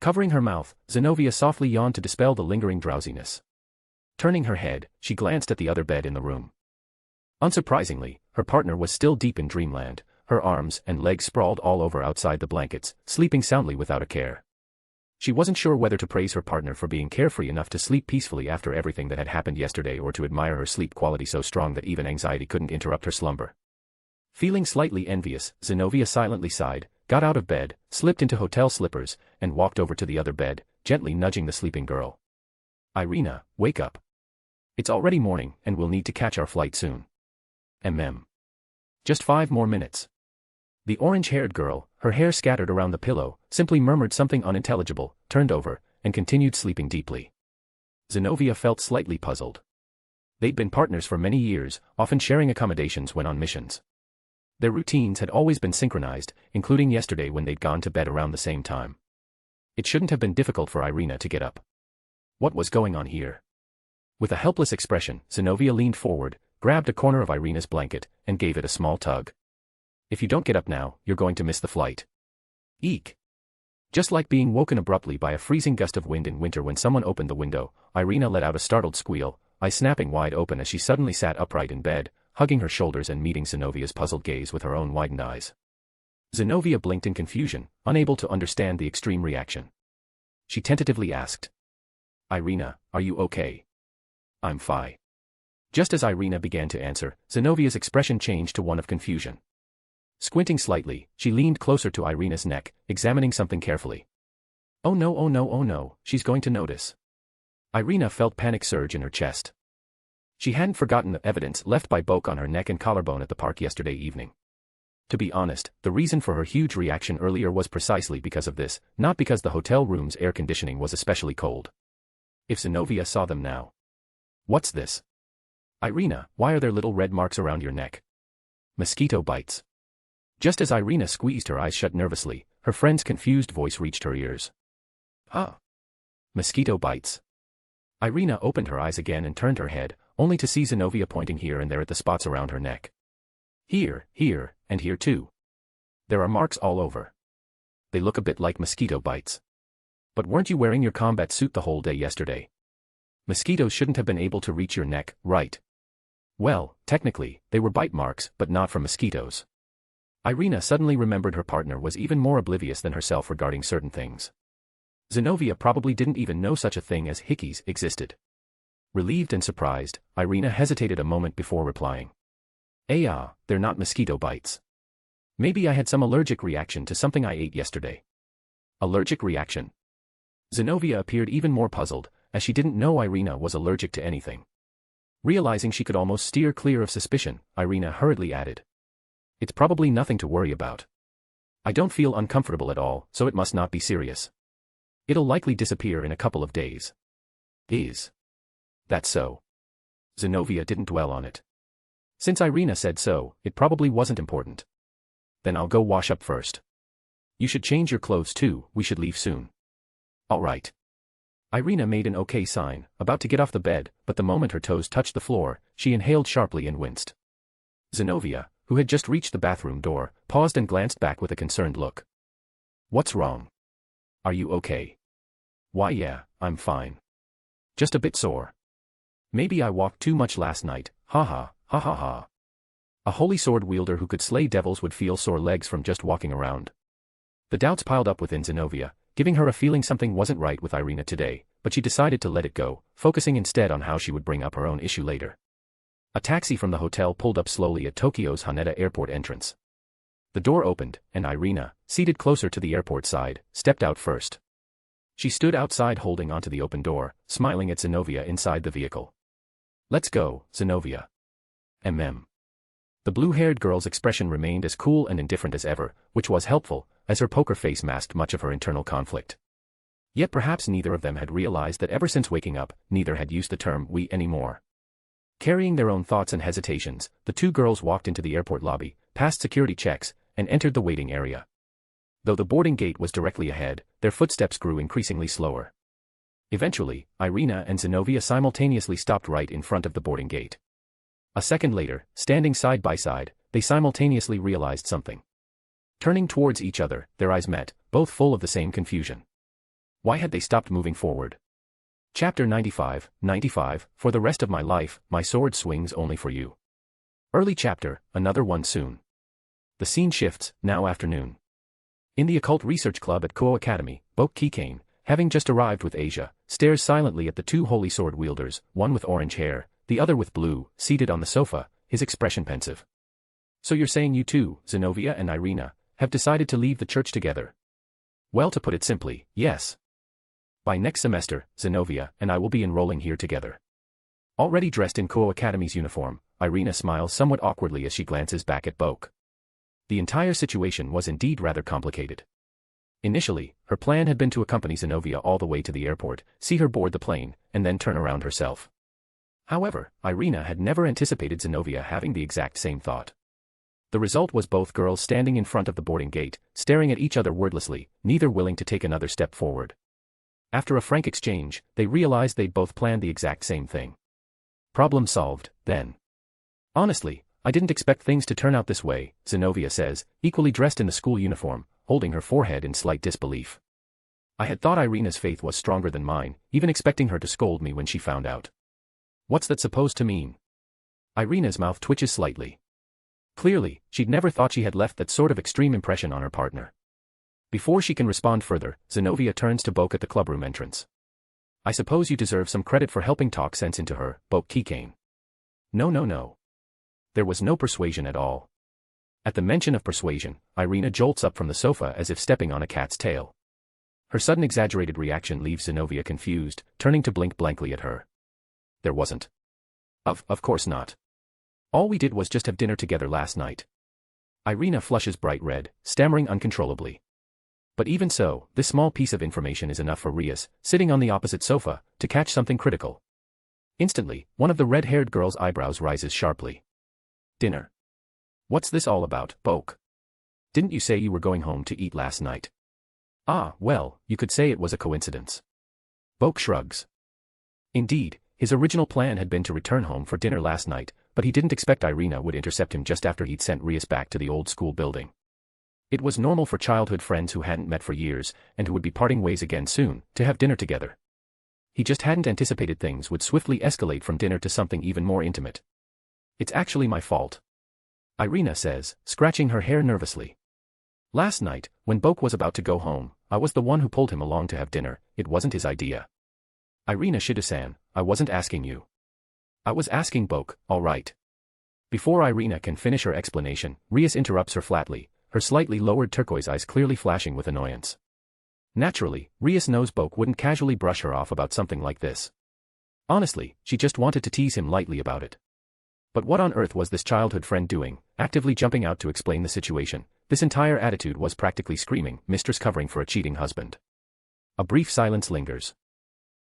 Covering her mouth, Zenovia softly yawned to dispel the lingering drowsiness. Turning her head, she glanced at the other bed in the room. Unsurprisingly, her partner was still deep in dreamland, her arms and legs sprawled all over outside the blankets, sleeping soundly without a care. She wasn't sure whether to praise her partner for being carefree enough to sleep peacefully after everything that had happened yesterday or to admire her sleep quality so strong that even anxiety couldn't interrupt her slumber. Feeling slightly envious, Zenovia silently sighed, got out of bed, slipped into hotel slippers, and walked over to the other bed, gently nudging the sleeping girl. "Ireina, wake up. It's already morning, and we'll need to catch our flight soon. Just 5 more minutes." The orange-haired girl, her hair scattered around the pillow, simply murmured something unintelligible, turned over, and continued sleeping deeply. Zenovia felt slightly puzzled. They'd been partners for many years, often sharing accommodations when on missions. Their routines had always been synchronized, including yesterday when they'd gone to bed around the same time. It shouldn't have been difficult for Ireina to get up. What was going on here? With a helpless expression, Zenovia leaned forward, grabbed a corner of Ireina's blanket, and gave it a small tug. "If you don't get up now, you're going to miss the flight." Eek! Just like being woken abruptly by a freezing gust of wind in winter when someone opened the window, Ireina let out a startled squeal, eyes snapping wide open as she suddenly sat upright in bed, hugging her shoulders and meeting Zenovia's puzzled gaze with her own widened eyes. Zenovia blinked in confusion, unable to understand the extreme reaction. She tentatively asked, "Ireina, are you okay?" "I'm fine." Just as Ireina began to answer, Zenovia's expression changed to one of confusion. Squinting slightly, she leaned closer to Ireina's neck, examining something carefully. "Oh no, oh no, oh no, she's going to notice." Ireina felt panic surge in her chest. She hadn't forgotten the evidence left by Boke on her neck and collarbone at the park yesterday evening. To be honest, the reason for her huge reaction earlier was precisely because of this, not because the hotel room's air conditioning was especially cold. If Zenovia saw them now. "What's this? Ireina, why are there little red marks around your neck?" "Mosquito bites." Just as Ireina squeezed her eyes shut nervously, her friend's confused voice reached her ears. Mosquito bites." Ireina opened her eyes again and turned her head, only to see Zenovia pointing here and there at the spots around her neck. "Here, here, and here too. There are marks all over. They look a bit like mosquito bites. But weren't you wearing your combat suit the whole day yesterday? Mosquitoes shouldn't have been able to reach your neck, right?" "Well, technically, they were bite marks, but not from mosquitoes." Ireina suddenly remembered her partner was even more oblivious than herself regarding certain things. Zenovia probably didn't even know such a thing as hickeys existed. Relieved and surprised, Ireina hesitated a moment before replying. They're not mosquito bites. Maybe I had some allergic reaction to something I ate yesterday." "Allergic reaction?" Zenovia appeared even more puzzled, as she didn't know Ireina was allergic to anything. Realizing she could almost steer clear of suspicion, Ireina hurriedly added, "It's probably nothing to worry about. I don't feel uncomfortable at all, so it must not be serious. It'll likely disappear in a couple of days." "Is that so?" Zenovia didn't dwell on it. Since Ireina said so, it probably wasn't important. "Then I'll go wash up first. You should change your clothes too, we should leave soon." "All right." Ireina made an okay sign, about to get off the bed, but the moment her toes touched the floor, she inhaled sharply and winced. Zenovia, who had just reached the bathroom door, paused and glanced back with a concerned look. "What's wrong? Are you okay?" "Why yeah, I'm fine. Just a bit sore. Maybe I walked too much last night, ha. A holy sword wielder who could slay devils would feel sore legs from just walking around. The doubts piled up within Zenovia, giving her a feeling something wasn't right with Ireina today, but she decided to let it go, focusing instead on how she would bring up her own issue later. A taxi from the hotel pulled up slowly at Tokyo's Haneda Airport entrance. The door opened, and Ireina, seated closer to the airport side, stepped out first. She stood outside holding onto the open door, smiling at Zenovia inside the vehicle. "Let's go, Zenovia." The blue-haired girl's expression remained as cool and indifferent as ever, which was helpful, as her poker face masked much of her internal conflict. Yet perhaps neither of them had realized that ever since waking up, neither had used the term "we" anymore. Carrying their own thoughts and hesitations, the two girls walked into the airport lobby, passed security checks, and entered the waiting area. Though the boarding gate was directly ahead, their footsteps grew increasingly slower. Eventually, Ireina and Zenovia simultaneously stopped right in front of the boarding gate. A second later, standing side by side, they simultaneously realized something. Turning towards each other, their eyes met, both full of the same confusion. Why had they stopped moving forward? Chapter 95, For the rest of my life, my sword swings only for you. Early chapter, another one soon. The scene shifts, now afternoon. In the occult research club at Kuo Academy, Bokue Keikain, having just arrived with Asia, stares silently at the two holy sword wielders, one with orange hair, the other with blue, seated on the sofa, his expression pensive. So you're saying you two, Zenovia and Ireina, have decided to leave the church together? Well, to put it simply, yes. By next semester, Zenovia and I will be enrolling here together. Already dressed in Kuo Academy's uniform, Ireina smiles somewhat awkwardly as she glances back at Boke. The entire situation was indeed rather complicated. Initially, her plan had been to accompany Zenovia all the way to the airport, see her board the plane, and then turn around herself. However, Ireina had never anticipated Zenovia having the exact same thought. The result was both girls standing in front of the boarding gate, staring at each other wordlessly, neither willing to take another step forward. After a frank exchange, they realized they'd both planned the exact same thing. Problem solved, then. Honestly, I didn't expect things to turn out this way, Zenovia says, equally dressed in the school uniform, holding her forehead in slight disbelief. I had thought Ireina's faith was stronger than mine, even expecting her to scold me when she found out. What's that supposed to mean? Ireina's mouth twitches slightly. Clearly, she'd never thought she had left that sort of extreme impression on her partner. Before she can respond further, Zenovia turns to Boke at the clubroom entrance. I suppose you deserve some credit for helping talk sense into her, Bokue Keikain. No. There was no persuasion at all. At the mention of persuasion, Ireina jolts up from the sofa as if stepping on a cat's tail. Her sudden exaggerated reaction leaves Zenovia confused, turning to blink blankly at her. There wasn't. Of course not. All we did was just have dinner together last night. Ireina flushes bright red, stammering uncontrollably. But even so, this small piece of information is enough for Rias, sitting on the opposite sofa, to catch something critical. Instantly, one of the red-haired girl's eyebrows rises sharply. Dinner. What's this all about, Boke? Didn't you say you were going home to eat last night? Ah, well, you could say it was a coincidence. Boke shrugs. Indeed, his original plan had been to return home for dinner last night, but he didn't expect Ireina would intercept him just after he'd sent Rias back to the old school building. It was normal for childhood friends who hadn't met for years, and who would be parting ways again soon, to have dinner together. He just hadn't anticipated things would swiftly escalate from dinner to something even more intimate. It's actually my fault. Ireina says, scratching her hair nervously. Last night, when Boke was about to go home, I was the one who pulled him along to have dinner. It wasn't his idea. Ireina Shido-san, I wasn't asking you. I was asking Boke, all right. Before Ireina can finish her explanation, Rias interrupts her flatly, her slightly lowered turquoise eyes clearly flashing with annoyance. Naturally, Rias knows Boke wouldn't casually brush her off about something like this. Honestly, she just wanted to tease him lightly about it. But what on earth was this childhood friend doing, actively jumping out to explain the situation? This entire attitude was practically screaming, mistress covering for a cheating husband. A brief silence lingers.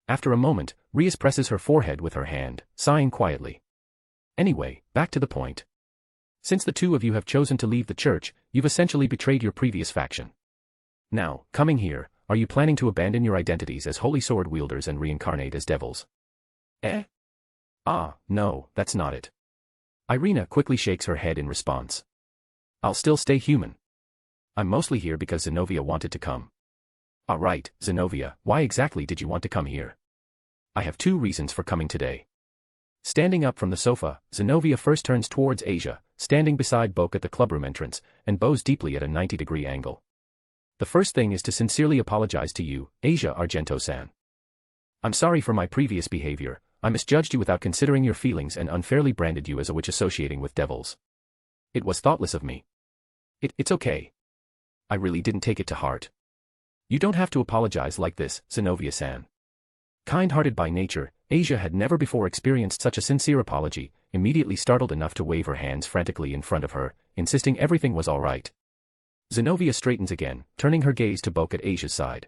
After a moment, Rias presses her forehead with her hand, sighing quietly. Anyway, back to the point. Since the two of you have chosen to leave the church, you've essentially betrayed your previous faction. Now, coming here, are you planning to abandon your identities as holy sword wielders and reincarnate as devils? Eh? Ah, no, that's not it. Ireina quickly shakes her head in response. I'll still stay human. I'm mostly here because Zenovia wanted to come. Alright, Zenovia, why exactly did you want to come here? I have 2 reasons for coming today. Standing up from the sofa, Zenovia first turns towards Asia, standing beside Boke at the clubroom entrance, and bows deeply at a 90-degree angle. The first thing is to sincerely apologize to you, Asia Argento-san. I'm sorry for my previous behavior. I misjudged you without considering your feelings and unfairly branded you as a witch associating with devils. It was thoughtless of me. It's okay. I really didn't take it to heart. You don't have to apologize like this, Zenovia-san. Kind-hearted by nature, Asia had never before experienced such a sincere apology, immediately startled enough to wave her hands frantically in front of her, insisting everything was all right. Zenovia straightens again, turning her gaze to Boke at Asia's side.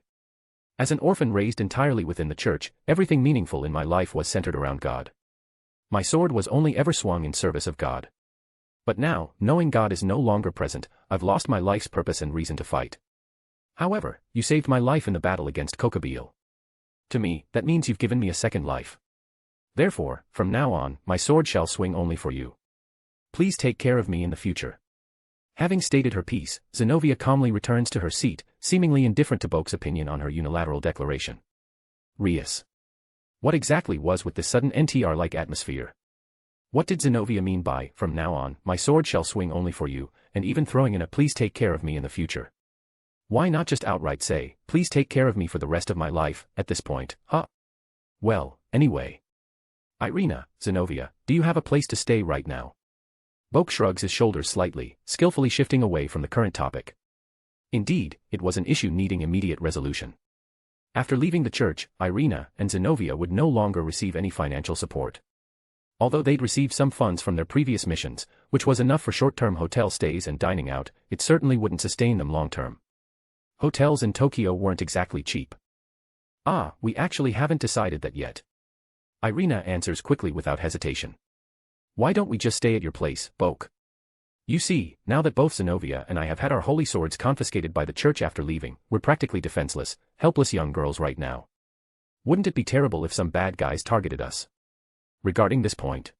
As an orphan raised entirely within the church, everything meaningful in my life was centered around God. My sword was only ever swung in service of God. But now, knowing God is no longer present, I've lost my life's purpose and reason to fight. However, you saved my life in the battle against Kokabil. To me, that means you've given me a second life. Therefore, from now on, my sword shall swing only for you. Please take care of me in the future. Having stated her piece, Zenovia calmly returns to her seat, seemingly indifferent to Boke's opinion on her unilateral declaration. Rias. What exactly was with this sudden NTR-like atmosphere? What did Zenovia mean by, from now on, my sword shall swing only for you, and even throwing in a please take care of me in the future? Why not just outright say, please take care of me for the rest of my life, at this point, huh? Well, anyway. Ireina, Zenovia, do you have a place to stay right now? Boke shrugs his shoulders slightly, skillfully shifting away from the current topic. Indeed, it was an issue needing immediate resolution. After leaving the church, Ireina and Zenovia would no longer receive any financial support. Although they'd received some funds from their previous missions, which was enough for short-term hotel stays and dining out, it certainly wouldn't sustain them long-term. Hotels in Tokyo weren't exactly cheap. We actually haven't decided that yet. Ireina answers quickly without hesitation. Why don't we just stay at your place, Boke? You see, now that both Zenovia and I have had our holy swords confiscated by the church after leaving, we're practically defenseless, helpless young girls right now. Wouldn't it be terrible if some bad guys targeted us? Regarding this point,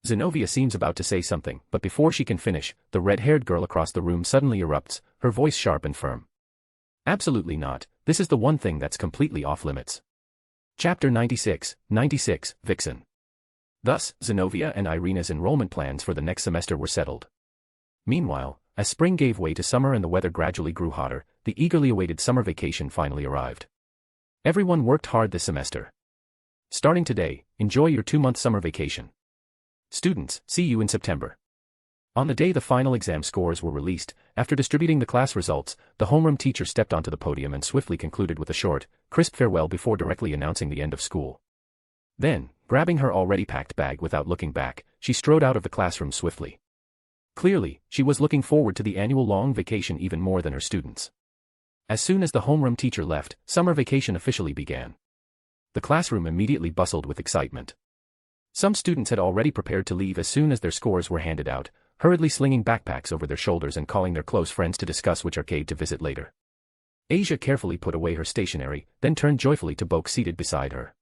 Zenovia seems about to say something, but before she can finish, the red-haired girl across the room suddenly erupts, her voice sharp and firm. Absolutely not, this is the one thing that's completely off-limits. Chapter 96, Vixen. Thus, Zenovia and Ireina's enrollment plans for the next semester were settled. Meanwhile, as spring gave way to summer and the weather gradually grew hotter, the eagerly awaited summer vacation finally arrived. Everyone worked hard this semester. Starting today, enjoy your 2-month summer vacation. Students, see you in September. On the day the final exam scores were released, after distributing the class results, the homeroom teacher stepped onto the podium and swiftly concluded with a short, crisp farewell before directly announcing the end of school. Then, grabbing her already packed bag without looking back, she strode out of the classroom swiftly. Clearly, she was looking forward to the annual long vacation even more than her students. As soon as the homeroom teacher left, summer vacation officially began. The classroom immediately bustled with excitement. Some students had already prepared to leave as soon as their scores were handed out, hurriedly slinging backpacks over their shoulders and calling their close friends to discuss which arcade to visit later. Asia carefully put away her stationery, then turned joyfully to Boke seated beside her.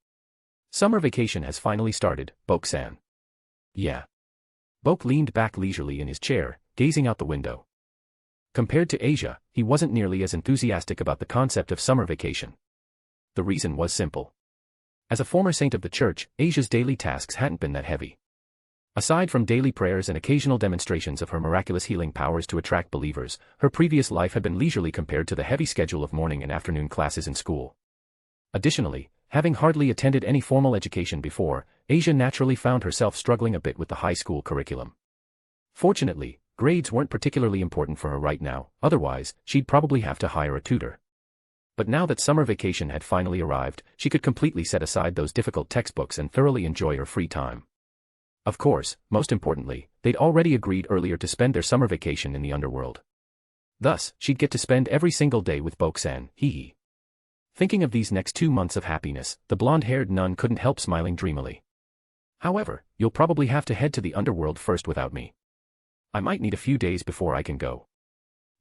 Summer vacation has finally started, Boke-san. Yeah. Boke leaned back leisurely in his chair, gazing out the window. Compared to Asia, he wasn't nearly as enthusiastic about the concept of summer vacation. The reason was simple. As a former saint of the church, Asia's daily tasks hadn't been that heavy. Aside from daily prayers and occasional demonstrations of her miraculous healing powers to attract believers, her previous life had been leisurely compared to the heavy schedule of morning and afternoon classes in school. Additionally, having hardly attended any formal education before, Asia naturally found herself struggling a bit with the high school curriculum. Fortunately, grades weren't particularly important for her right now, otherwise, she'd probably have to hire a tutor. But now that summer vacation had finally arrived, she could completely set aside those difficult textbooks and thoroughly enjoy her free time. Of course, most importantly, they'd already agreed earlier to spend their summer vacation in the underworld. Thus, she'd get to spend every single day with Boke-san, hee. Thinking of these next 2 months of happiness, the blonde-haired nun couldn't help smiling dreamily. However, you'll probably have to head to the underworld first without me. I might need a few days before I can go.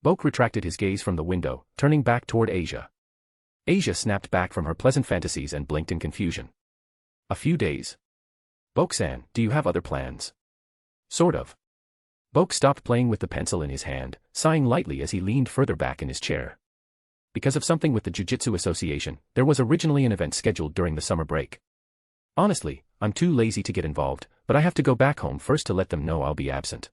Boke retracted his gaze from the window, turning back toward Asia. Asia snapped back from her pleasant fantasies and blinked in confusion. A few days? Boke-san, do you have other plans? Sort of. Boke stopped playing with the pencil in his hand, sighing lightly as he leaned further back in his chair. Because of something with the Jujutsu Association, there was originally an event scheduled during the summer break. Honestly, I'm too lazy to get involved, but I have to go back home first to let them know I'll be absent.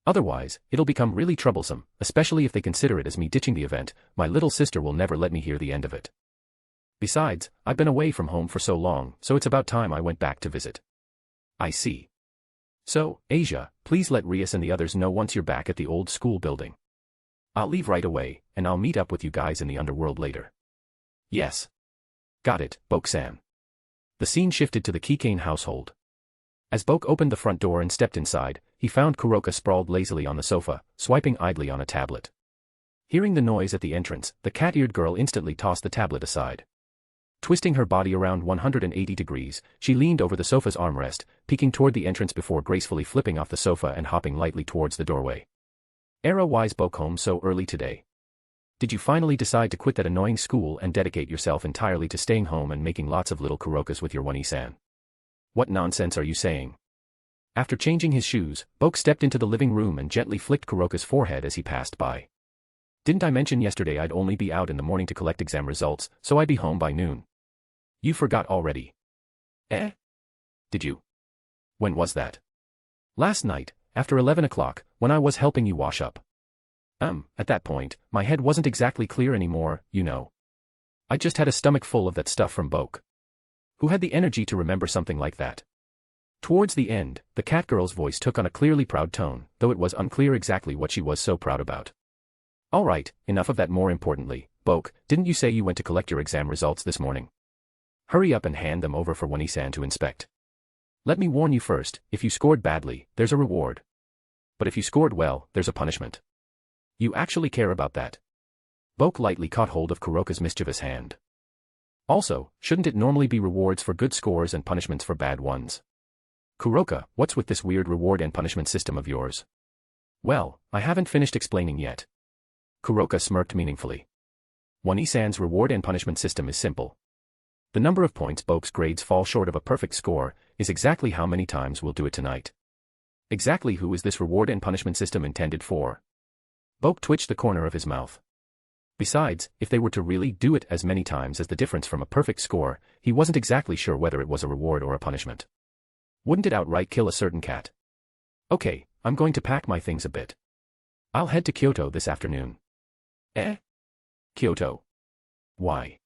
Otherwise, it'll become really troublesome, especially if they consider it as me ditching the event. My little sister will never let me hear the end of it. Besides, I've been away from home for so long, so it's about time I went back to visit. I see. So, Asia, please let Rias and the others know once you're back at the old school building. I'll leave right away, and I'll meet up with you guys in the underworld later. Yes. Got it, Boke-san. The scene shifted to the Keikain household. As Boke opened the front door and stepped inside, he found Kuroka sprawled lazily on the sofa, swiping idly on a tablet. Hearing the noise at the entrance, the cat-eared girl instantly tossed the tablet aside. Twisting her body around 180 degrees, she leaned over the sofa's armrest, peeking toward the entrance before gracefully flipping off the sofa and hopping lightly towards the doorway. Why's Boke home so early today? Did you finally decide to quit that annoying school and dedicate yourself entirely to staying home and making lots of little Kurokas with your Wani-san? What nonsense are you saying? After changing his shoes, Boke stepped into the living room and gently flicked Kuroka's forehead as he passed by. Didn't I mention yesterday I'd only be out in the morning to collect exam results, so I'd be home by noon? You forgot already. Eh? Did you? When was that? Last night, after 11 o'clock, when I was helping you wash up. At that point, my head wasn't exactly clear anymore, you know. I just had a stomach full of that stuff from Boke. Who had the energy to remember something like that? Towards the end, the cat girl's voice took on a clearly proud tone, though it was unclear exactly what she was so proud about. Alright, enough of that. More importantly, Boke, didn't you say you went to collect your exam results this morning? Hurry up and hand them over for Wani-san to inspect. Let me warn you first, if you scored badly, there's a reward. But if you scored well, there's a punishment. You actually care about that? Boke lightly caught hold of Kuroka's mischievous hand. Also, shouldn't it normally be rewards for good scores and punishments for bad ones? Kuroka, what's with this weird reward and punishment system of yours? Well, I haven't finished explaining yet. Kuroka smirked meaningfully. Wani-san's reward and punishment system is simple. The number of points Boke's grades fall short of a perfect score is exactly how many times we'll do it tonight. Exactly who is this reward and punishment system intended for? Boke twitched the corner of his mouth. Besides, if they were to really do it as many times as the difference from a perfect score, he wasn't exactly sure whether it was a reward or a punishment. Wouldn't it outright kill a certain cat? Okay, I'm going to pack my things a bit. I'll head to Kyoto this afternoon. Eh? Kyoto? Why?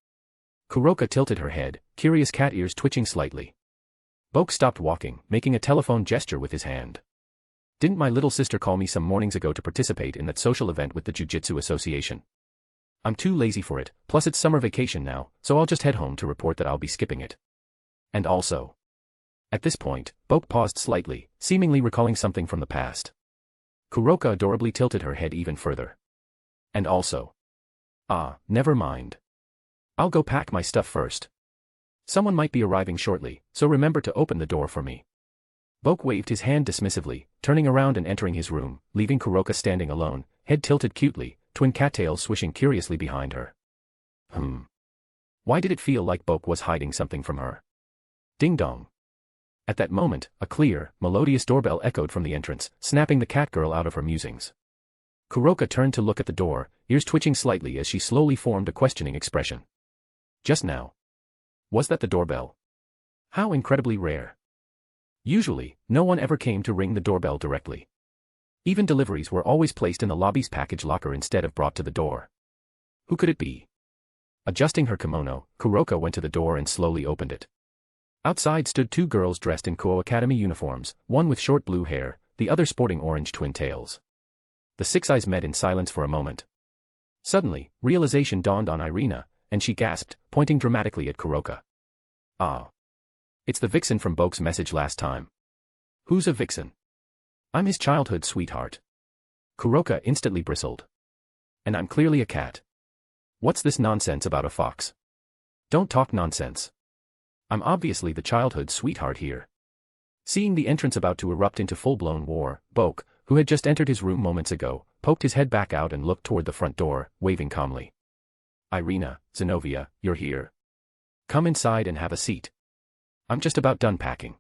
Kuroka tilted her head, curious cat ears twitching slightly. Boke stopped walking, making a telephone gesture with his hand. Didn't my little sister call me some mornings ago to participate in that social event with the Jujutsu Association? I'm too lazy for it, plus it's summer vacation now, so I'll just head home to report that I'll be skipping it. And also. At this point, Boke paused slightly, seemingly recalling something from the past. Kuroka adorably tilted her head even further. And also. Never mind. I'll go pack my stuff first. Someone might be arriving shortly, so remember to open the door for me. Boke waved his hand dismissively, turning around and entering his room, leaving Kuroka standing alone, head tilted cutely, twin cattails swishing curiously behind her. Why did it feel like Boke was hiding something from her? Ding dong. At that moment, a clear, melodious doorbell echoed from the entrance, snapping the cat girl out of her musings. Kuroka turned to look at the door, ears twitching slightly as she slowly formed a questioning expression. Just now. Was that the doorbell? How incredibly rare. Usually, no one ever came to ring the doorbell directly. Even deliveries were always placed in the lobby's package locker instead of brought to the door. Who could it be? Adjusting her kimono, Kuroka went to the door and slowly opened it. Outside stood two girls dressed in Kuo Academy uniforms, one with short blue hair, the other sporting orange twin tails. The six eyes met in silence for a moment. Suddenly, realization dawned on Ireina, and she gasped, pointing dramatically at Kuroka. It's the vixen from Boke's message last time. Who's a vixen? I'm his childhood sweetheart. Kuroka instantly bristled. And I'm clearly a cat. What's this nonsense about a fox? Don't talk nonsense. I'm obviously the childhood sweetheart here. Seeing the entrance about to erupt into full-blown war, Boke, who had just entered his room moments ago, poked his head back out and looked toward the front door, waving calmly. Ireina, Zenovia, you're here. Come inside and have a seat. I'm just about done packing.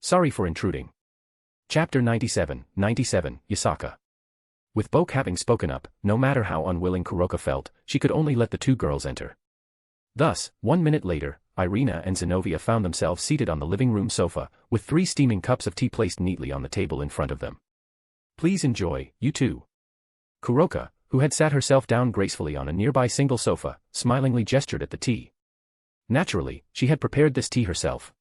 Sorry for intruding. Chapter 97, Yasaka. With Boke having spoken up, no matter how unwilling Kuroka felt, she could only let the two girls enter. Thus, 1 minute later, Ireina and Zenovia found themselves seated on the living room sofa, with 3 steaming cups of tea placed neatly on the table in front of them. Please enjoy, you two. Kuroka, who had sat herself down gracefully on a nearby single sofa, smilingly gestured at the tea. Naturally, she had prepared this tea herself.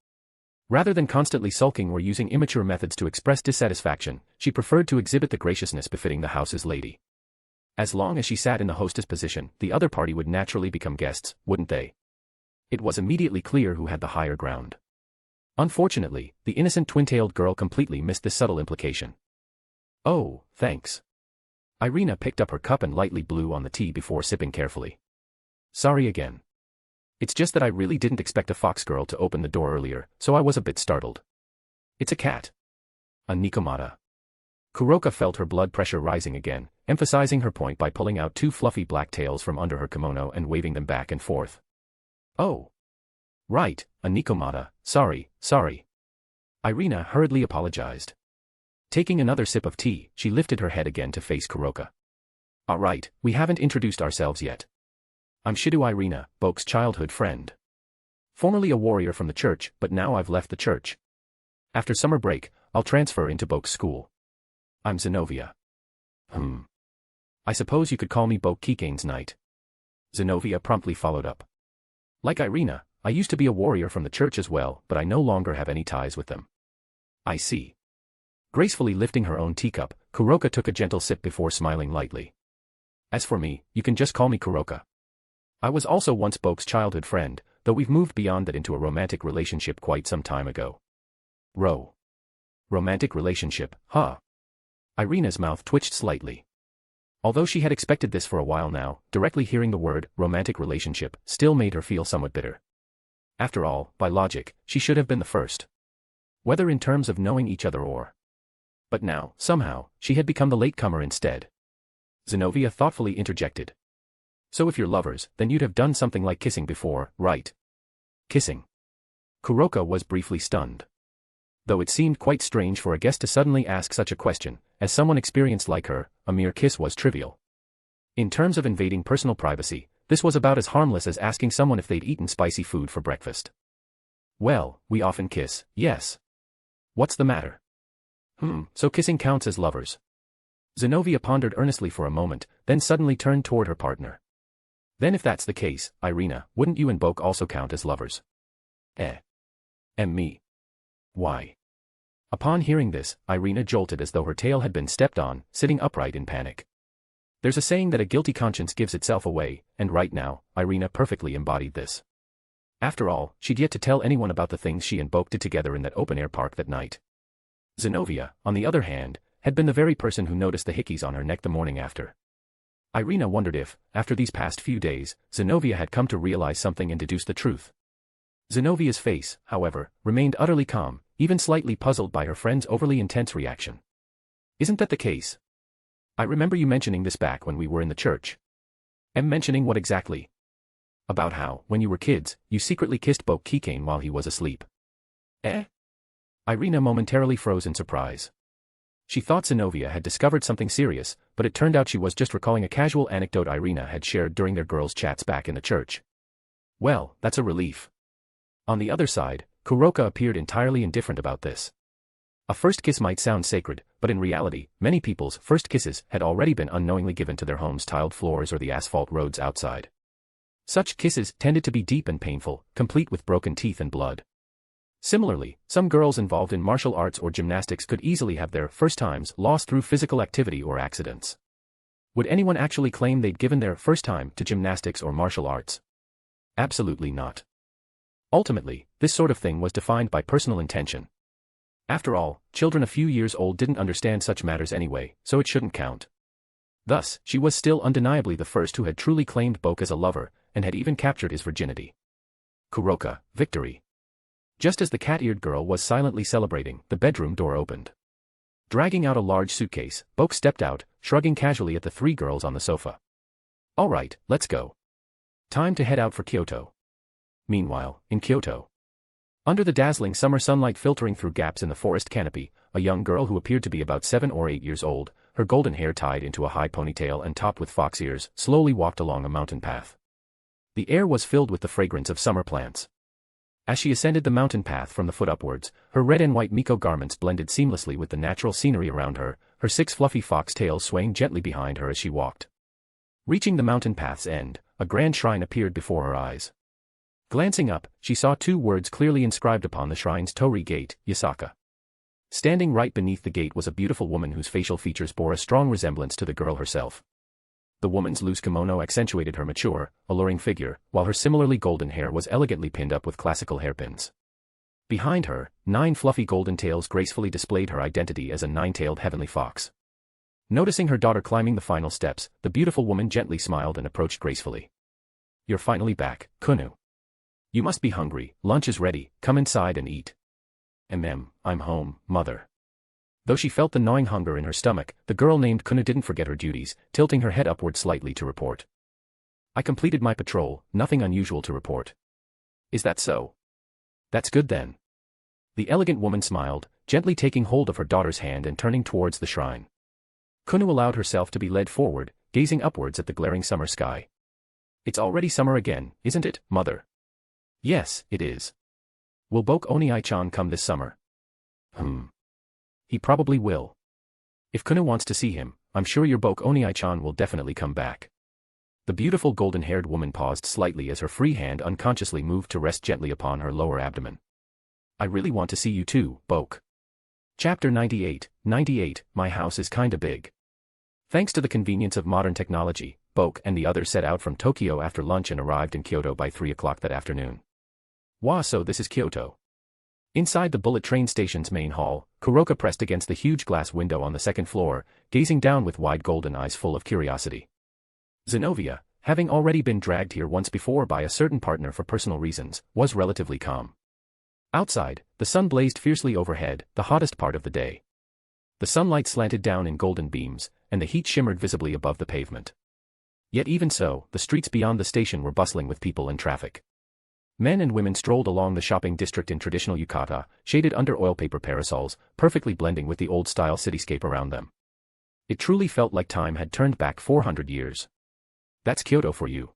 Rather than constantly sulking or using immature methods to express dissatisfaction, she preferred to exhibit the graciousness befitting the house's lady. As long as she sat in the hostess position, the other party would naturally become guests, wouldn't they? It was immediately clear who had the higher ground. Unfortunately, the innocent twin-tailed girl completely missed this subtle implication. Oh, thanks. Ireina picked up her cup and lightly blew on the tea before sipping carefully. Sorry again. It's just that I really didn't expect a fox girl to open the door earlier, so I was a bit startled. It's a cat. A nekomata. Kuroka felt her blood pressure rising again, emphasizing her point by pulling out two fluffy black tails from under her kimono and waving them back and forth. Oh. Right, a nekomata, sorry. Ireina hurriedly apologized. Taking another sip of tea, she lifted her head again to face Kuroka. Alright, we haven't introduced ourselves yet. I'm Shido Ireina, Boke's childhood friend. Formerly a warrior from the church, but now I've left the church. After summer break, I'll transfer into Boke's school. I'm Zenovia. I suppose you could call me Bokue Keikain's knight. Zenovia promptly followed up. Like Ireina, I used to be a warrior from the church as well, but I no longer have any ties with them. I see. Gracefully lifting her own teacup, Kuroka took a gentle sip before smiling lightly. As for me, you can just call me Kuroka. I was also once Boke's childhood friend, though we've moved beyond that into a romantic relationship quite some time ago. Romantic relationship, huh? Ireina's mouth twitched slightly. Although she had expected this for a while now, directly hearing the word romantic relationship still made her feel somewhat bitter. After all, by logic, she should have been the first. Whether in terms of knowing each other or. But now, somehow, she had become the latecomer instead. Zenovia thoughtfully interjected. So if you're lovers, then you'd have done something like kissing before, right? Kissing. Kuroka was briefly stunned. Though it seemed quite strange for a guest to suddenly ask such a question, as someone experienced like her, a mere kiss was trivial. In terms of invading personal privacy, this was about as harmless as asking someone if they'd eaten spicy food for breakfast. Well, we often kiss, yes. What's the matter? So kissing counts as lovers. Zenovia pondered earnestly for a moment, then suddenly turned toward her partner. Then if that's the case, Ireina, wouldn't you and Boke also count as lovers? Me. Why? Upon hearing this, Ireina jolted as though her tail had been stepped on, sitting upright in panic. There's a saying that a guilty conscience gives itself away, and right now, Ireina perfectly embodied this. After all, she'd yet to tell anyone about the things she and Boke did together in that open-air park that night. Zenovia, on the other hand, had been the very person who noticed the hickeys on her neck the morning after. Ireina wondered if, after these past few days, Zenovia had come to realize something and deduce the truth. Zenovia's face, however, remained utterly calm, even slightly puzzled by her friend's overly intense reaction. Isn't that the case? I remember you mentioning this back when we were in the church. Mentioning what exactly? About how, when you were kids, you secretly kissed Bokue Keikain while he was asleep. Ireina momentarily froze in surprise. She thought Zenovia had discovered something serious, but it turned out she was just recalling a casual anecdote Ireina had shared during their girls' chats back in the church. Well, that's a relief. On the other side, Kuroka appeared entirely indifferent about this. A first kiss might sound sacred, but in reality, many people's first kisses had already been unknowingly given to their homes' tiled floors or the asphalt roads outside. Such kisses tended to be deep and painful, complete with broken teeth and blood. Similarly, some girls involved in martial arts or gymnastics could easily have their first times lost through physical activity or accidents. Would anyone actually claim they'd given their first time to gymnastics or martial arts? Absolutely not. Ultimately, this sort of thing was defined by personal intention. After all, children a few years old didn't understand such matters anyway, so it shouldn't count. Thus, she was still undeniably the first who had truly claimed Boke as a lover, and had even captured his virginity. Kuroka, victory. Just as the cat-eared girl was silently celebrating, the bedroom door opened. Dragging out a large suitcase, Boke stepped out, shrugging casually at the three girls on the sofa. All right, let's go. Time to head out for Kyoto. Meanwhile, in Kyoto. Under the dazzling summer sunlight filtering through gaps in the forest canopy, a young girl who appeared to be about 7 or 8 years old, her golden hair tied into a high ponytail and topped with fox ears, slowly walked along a mountain path. The air was filled with the fragrance of summer plants. As she ascended the mountain path from the foot upwards, her red and white miko garments blended seamlessly with the natural scenery around her, her 6 fluffy fox tails swaying gently behind her as she walked. Reaching the mountain path's end, a grand shrine appeared before her eyes. Glancing up, she saw 2 words clearly inscribed upon the shrine's torii gate, Yasaka. Standing right beneath the gate was a beautiful woman whose facial features bore a strong resemblance to the girl herself. The woman's loose kimono accentuated her mature, alluring figure, while her similarly golden hair was elegantly pinned up with classical hairpins. Behind her, 9 fluffy golden tails gracefully displayed her identity as a 9-tailed heavenly fox. Noticing her daughter climbing the final steps, the beautiful woman gently smiled and approached gracefully. You're finally back, Kuna. You must be hungry, lunch is ready, come inside and eat. I'm home, mother. Though she felt the gnawing hunger in her stomach, the girl named Kuna didn't forget her duties, tilting her head upward slightly to report. I completed my patrol, nothing unusual to report. Is that so? That's good then. The elegant woman smiled, gently taking hold of her daughter's hand and turning towards the shrine. Kuna allowed herself to be led forward, gazing upwards at the glaring summer sky. It's already summer again, isn't it, mother? Yes, it is. Will Boke Onmyōji come this summer? He probably will. If Kuna wants to see him, I'm sure your Boke Onmyōji will definitely come back. The beautiful golden-haired woman paused slightly as her free hand unconsciously moved to rest gently upon her lower abdomen. I really want to see you too, Boke. Chapter 98, my house is kinda big. Thanks to the convenience of modern technology, Boke and the others set out from Tokyo after lunch and arrived in Kyoto by 3 o'clock that afternoon. Wow, so this is Kyoto. Inside the bullet train station's main hall, Kuroka pressed against the huge glass window on the second floor, gazing down with wide golden eyes full of curiosity. Zenovia, having already been dragged here once before by a certain partner for personal reasons, was relatively calm. Outside, the sun blazed fiercely overhead, the hottest part of the day. The sunlight slanted down in golden beams, and the heat shimmered visibly above the pavement. Yet even so, the streets beyond the station were bustling with people and traffic. Men and women strolled along the shopping district in traditional yukata, shaded under oil-paper parasols, perfectly blending with the old-style cityscape around them. It truly felt like time had turned back 400 years. That's Kyoto for you.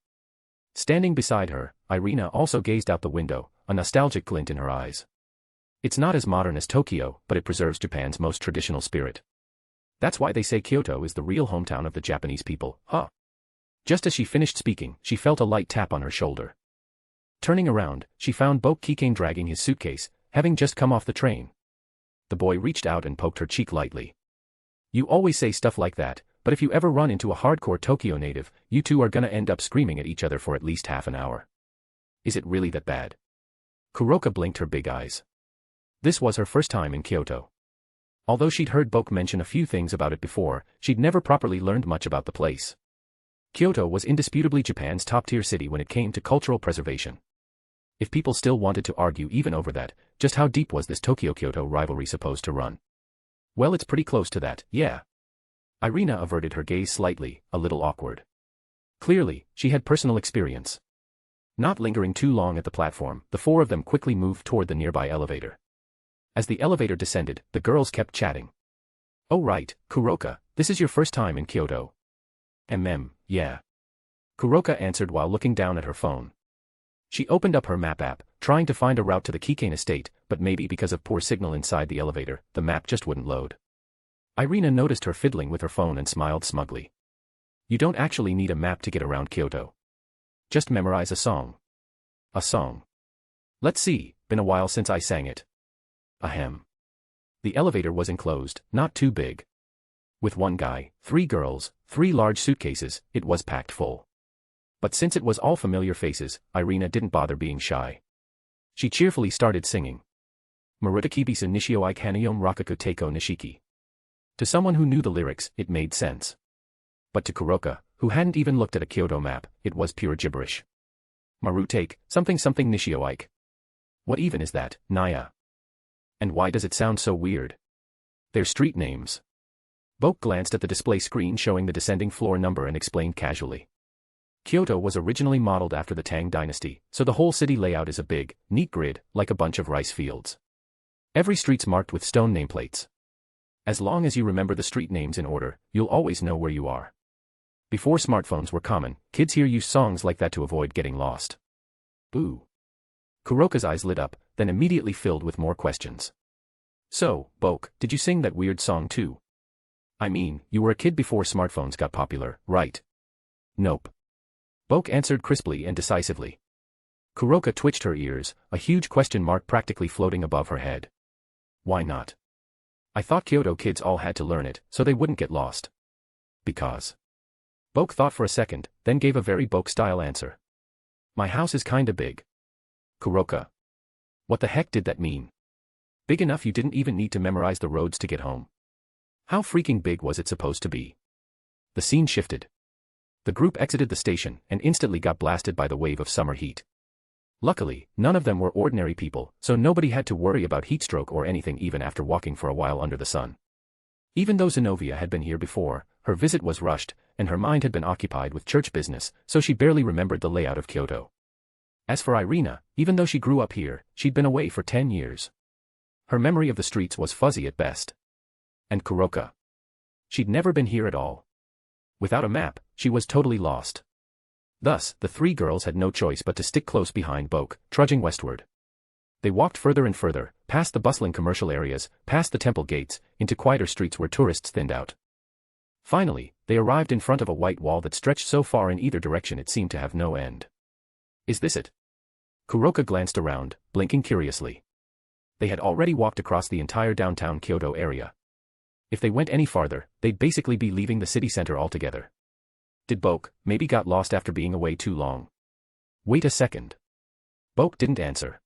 Standing beside her, Ireina also gazed out the window, a nostalgic glint in her eyes. It's not as modern as Tokyo, but it preserves Japan's most traditional spirit. That's why they say Kyoto is the real hometown of the Japanese people, huh? Just as she finished speaking, she felt a light tap on her shoulder. Turning around, she found Bokue Keikain dragging his suitcase, having just come off the train. The boy reached out and poked her cheek lightly. You always say stuff like that, but if you ever run into a hardcore Tokyo native, you two are gonna end up screaming at each other for at least half an hour. Is it really that bad? Kuroka blinked her big eyes. This was her first time in Kyoto. Although she'd heard Boke mention a few things about it before, she'd never properly learned much about the place. Kyoto was indisputably Japan's top-tier city when it came to cultural preservation. If people still wanted to argue even over that, just how deep was this Tokyo-Kyoto rivalry supposed to run? Well, it's pretty close to that, yeah. Ireina averted her gaze slightly, a little awkward. Clearly, she had personal experience. Not lingering too long at the platform, the four of them quickly moved toward the nearby elevator. As the elevator descended, the girls kept chatting. Oh right, Kuroka, this is your first time in Kyoto. Yeah. Kuroka answered while looking down at her phone. She opened up her map app, trying to find a route to the Keikain estate, but maybe because of poor signal inside the elevator, the map just wouldn't load. Ireina noticed her fiddling with her phone and smiled smugly. You don't actually need a map to get around Kyoto. Just memorize a song. A song. Let's see, been a while since I sang it. Ahem. The elevator was enclosed, not too big. With one guy, 3 girls, 3 large suitcases, it was packed full. But since it was all familiar faces, Ireina didn't bother being shy. She cheerfully started singing. Marutakibisu Nishio Hanayom Rakaku Teiko Nishiki. To someone who knew the lyrics, it made sense. But to Kuroka, who hadn't even looked at a Kyoto map, it was pure gibberish. Marutake, something Nishio. What even is that, Naya? And why does it sound so weird? They're street names. Boke glanced at the display screen showing the descending floor number and explained casually. Kyoto was originally modeled after the Tang dynasty, so the whole city layout is a big, neat grid, like a bunch of rice fields. Every street's marked with stone nameplates. As long as you remember the street names in order, you'll always know where you are. Before smartphones were common, kids here used songs like that to avoid getting lost. Ooh. Kuroka's eyes lit up, then immediately filled with more questions. So, Boke, did you sing that weird song too? I mean, you were a kid before smartphones got popular, right? Nope. Boke answered crisply and decisively. Kuroka twitched her ears, a huge question mark practically floating above her head. Why not? I thought Kyoto kids all had to learn it, so they wouldn't get lost. Because. Boke thought for a second, then gave a very Boke-style answer. My house is kinda big. Kuroka. What the heck did that mean? Big enough you didn't even need to memorize the roads to get home. How freaking big was it supposed to be? The scene shifted. The group exited the station and instantly got blasted by the wave of summer heat. Luckily, none of them were ordinary people, so nobody had to worry about heatstroke or anything even after walking for a while under the sun. Even though Zenovia had been here before, her visit was rushed, and her mind had been occupied with church business, so she barely remembered the layout of Kyoto. As for Ireina, even though she grew up here, she'd been away for 10 years. Her memory of the streets was fuzzy at best. And Kuroka. She'd never been here at all. Without a map, she was totally lost. Thus, the three girls had no choice but to stick close behind Boke, trudging westward. They walked further and further, past the bustling commercial areas, past the temple gates, into quieter streets where tourists thinned out. Finally, they arrived in front of a white wall that stretched so far in either direction it seemed to have no end. Is this it? Kuroka glanced around, blinking curiously. They had already walked across the entire downtown Kyoto area. If they went any farther, they'd basically be leaving the city center altogether. Did Boke maybe got lost after being away too long? Wait a second. Boke didn't answer.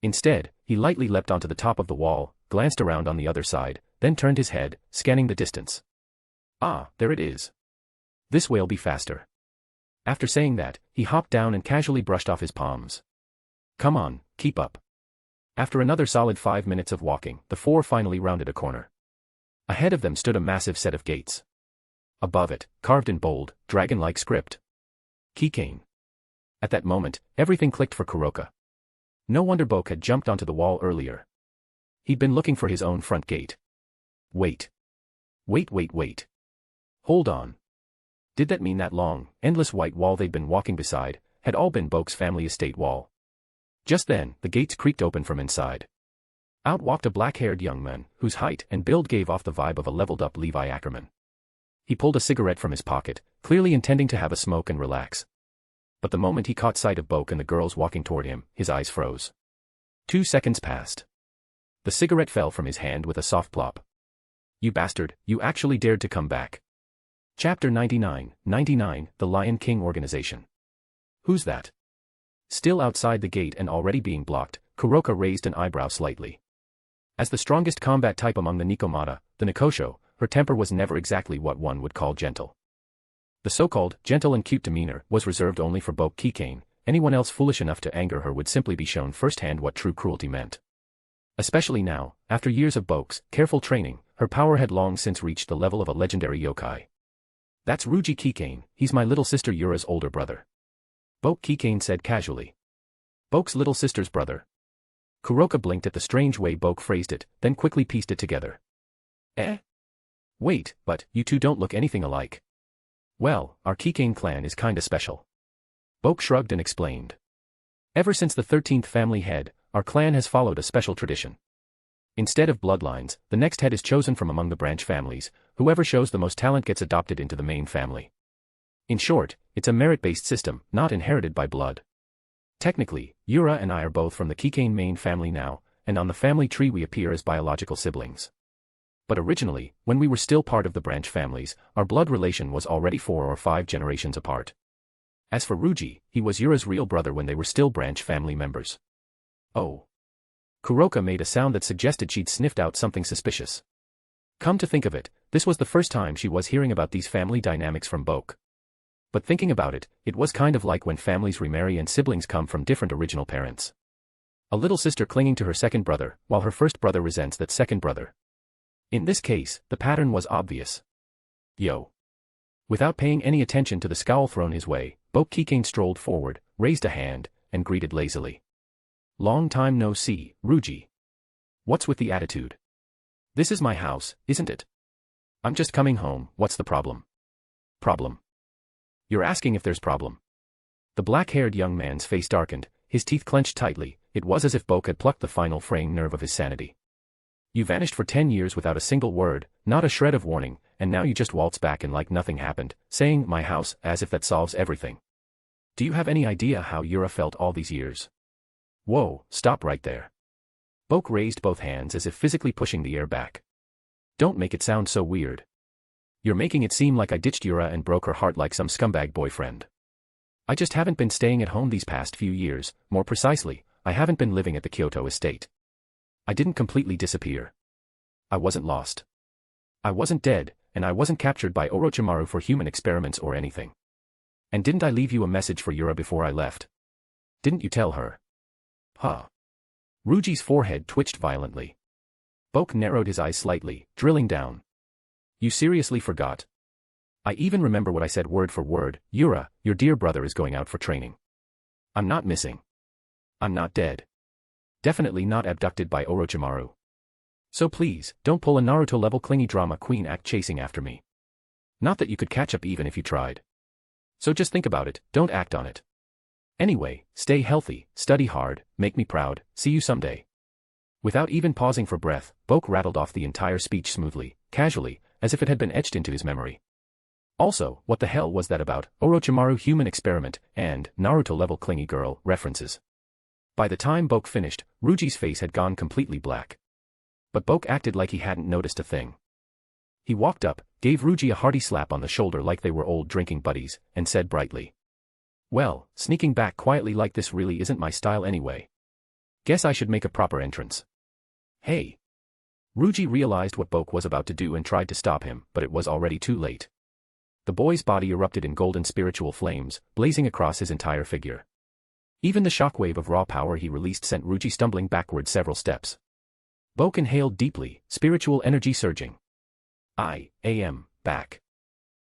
Instead, he lightly leapt onto the top of the wall, glanced around on the other side, then turned his head, scanning the distance. Ah, there it is. This way'll be faster. After saying that, he hopped down and casually brushed off his palms. Come on, keep up. After another solid 5 minutes of walking, the four finally rounded a corner. Ahead of them stood a massive set of gates. Above it, carved in bold, dragon-like script. Keikain. At that moment, everything clicked for Kuroka. No wonder Boke had jumped onto the wall earlier. He'd been looking for his own front gate. Wait. Wait. Hold on. Did that mean that long, endless white wall they'd been walking beside, had all been Boke's family estate wall? Just then, the gates creaked open from inside. Out walked a black-haired young man, whose height and build gave off the vibe of a leveled-up Levi Ackerman. He pulled a cigarette from his pocket, clearly intending to have a smoke and relax. But the moment he caught sight of Boke and the girls walking toward him, his eyes froze. 2 seconds passed. The cigarette fell from his hand with a soft plop. You bastard, you actually dared to come back. Chapter 99, The Lion King Organization. Who's that? Still outside the gate and already being blocked, Kuroka raised an eyebrow slightly. As the strongest combat type among the nekomata, the Nekosho, her temper was never exactly what one would call gentle. The so-called gentle and cute demeanor was reserved only for Bokue Keikain. Anyone else foolish enough to anger her would simply be shown firsthand what true cruelty meant. Especially now, after years of Boke's careful training, her power had long since reached the level of a legendary yokai. That's Ruji Keikain, he's my little sister Yura's older brother. Boke Keikain said casually. Boke's little sister's brother. Kuroka blinked at the strange way Boke phrased it, then quickly pieced it together. Eh? Wait, but you two don't look anything alike. Well, our Keikain clan is kinda special. Boke shrugged and explained. Ever since the 13th family head, our clan has followed a special tradition. Instead of bloodlines, the next head is chosen from among the branch families. Whoever shows the most talent gets adopted into the main family. In short, it's a merit-based system, not inherited by blood. Technically, Yura and I are both from the Keikain main family now, and on the family tree we appear as biological siblings. But originally, when we were still part of the branch families, our blood relation was already 4 or 5 generations apart. As for Ruji, he was Yura's real brother when they were still branch family members. Oh. Kuroka made a sound that suggested she'd sniffed out something suspicious. Come to think of it, this was the first time she was hearing about these family dynamics from Boke. But thinking about it, it was kind of like when families remarry and siblings come from different original parents. A little sister clinging to her second brother, while her first brother resents that second brother. In this case, the pattern was obvious. Yo. Without paying any attention to the scowl thrown his way, Boke Keikain strolled forward, raised a hand, and greeted lazily. Long time no see, Ruji. What's with the attitude? This is my house, isn't it? I'm just coming home, what's the problem? Problem? You're asking if there's problem. The black-haired young man's face darkened, his teeth clenched tightly. It was as if Boke had plucked the final fraying nerve of his sanity. You vanished for 10 years without a single word, not a shred of warning, and now you just waltz back and like nothing happened, saying my house as if that solves everything. Do you have any idea how Yura felt all these years? Whoa, stop right there. Boke raised both hands as if physically pushing the air back. Don't make it sound so weird. You're making it seem like I ditched Yura and broke her heart like some scumbag boyfriend. I just haven't been staying at home these past few years, more precisely, I haven't been living at the Kyoto estate. I didn't completely disappear. I wasn't lost. I wasn't dead, and I wasn't captured by Orochimaru for human experiments or anything. And didn't I leave you a message for Yura before I left? Didn't you tell her? Huh. Ruji's forehead twitched violently. Boke narrowed his eyes slightly, drilling down. You seriously forgot? I even remember what I said word for word. Yura, your dear brother is going out for training. I'm not missing. I'm not dead. Definitely not abducted by Orochimaru. So please, don't pull a Naruto-level clingy drama queen act chasing after me. Not that you could catch up even if you tried. So just think about it, don't act on it. Anyway, stay healthy, study hard, make me proud, see you someday. Without even pausing for breath, Boke rattled off the entire speech smoothly, casually, as if it had been etched into his memory. Also, what the hell was that about Orochimaru human experiment and Naruto-level clingy girl references? By the time Boke finished, Ruji's face had gone completely black. But Boke acted like he hadn't noticed a thing. He walked up, gave Ruji a hearty slap on the shoulder like they were old drinking buddies, and said brightly. Well, sneaking back quietly like this really isn't my style anyway. Guess I should make a proper entrance. Hey. Ruji realized what Boke was about to do and tried to stop him, but it was already too late. The boy's body erupted in golden spiritual flames, blazing across his entire figure. Even the shockwave of raw power he released sent Ruji stumbling backward several steps. Boke inhaled deeply, spiritual energy surging. I am back.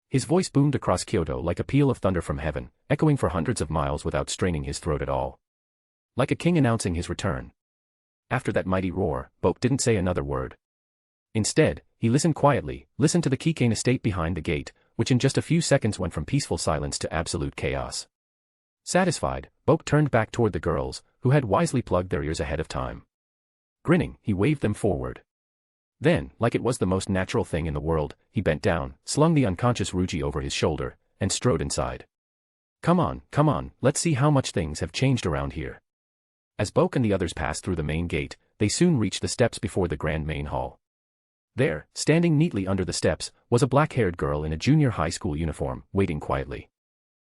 His voice boomed across Kyoto like a peal of thunder from heaven, echoing for hundreds of miles without straining his throat at all. Like a king announcing his return. After that mighty roar, Boke didn't say another word. Instead, he listened quietly, listened to the Keikain estate behind the gate, which in just a few seconds went from peaceful silence to absolute chaos. Satisfied, Boke turned back toward the girls, who had wisely plugged their ears ahead of time. Grinning, he waved them forward. Then, like it was the most natural thing in the world, he bent down, slung the unconscious Ruji over his shoulder, and strode inside. Come on, let's see how much things have changed around here. As Boke and the others passed through the main gate, they soon reached the steps before the grand main hall. There, standing neatly under the steps, was a black-haired girl in a junior high school uniform, waiting quietly.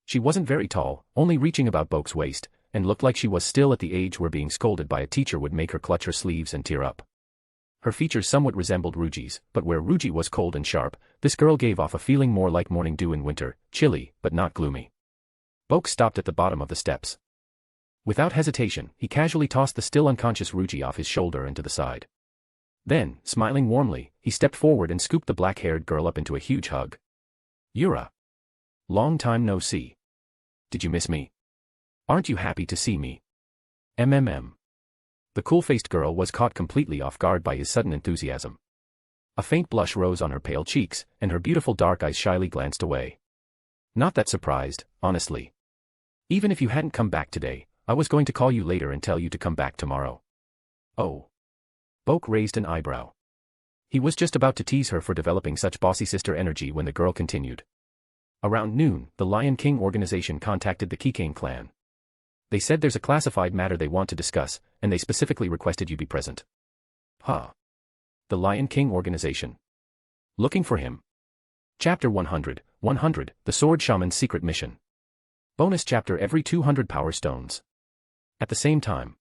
She wasn't very tall, only reaching about Boke's waist, and looked like she was still at the age where being scolded by a teacher would make her clutch her sleeves and tear up. Her features somewhat resembled Ruji's, but where Ruji was cold and sharp, this girl gave off a feeling more like morning dew in winter, chilly, but not gloomy. Boke stopped at the bottom of the steps. Without hesitation, he casually tossed the still unconscious Ruji off his shoulder and to the side. Then, smiling warmly, he stepped forward and scooped the black-haired girl up into a huge hug. Yura. Long time no see. Did you miss me? Aren't you happy to see me? MMM. The cool-faced girl was caught completely off guard by his sudden enthusiasm. A faint blush rose on her pale cheeks, and her beautiful dark eyes shyly glanced away. Not that surprised, honestly. Even if you hadn't come back today, I was going to call you later and tell you to come back tomorrow. Oh. Boke raised an eyebrow. He was just about to tease her for developing such bossy sister energy when the girl continued. Around noon, the Lion King organization contacted the Keikain clan. They said there's a classified matter they want to discuss, and they specifically requested you be present. Huh. The Lion King organization. Looking for him. Chapter 100, The Sword Shaman's Secret Mission. Bonus chapter every 200 power stones. At the same time.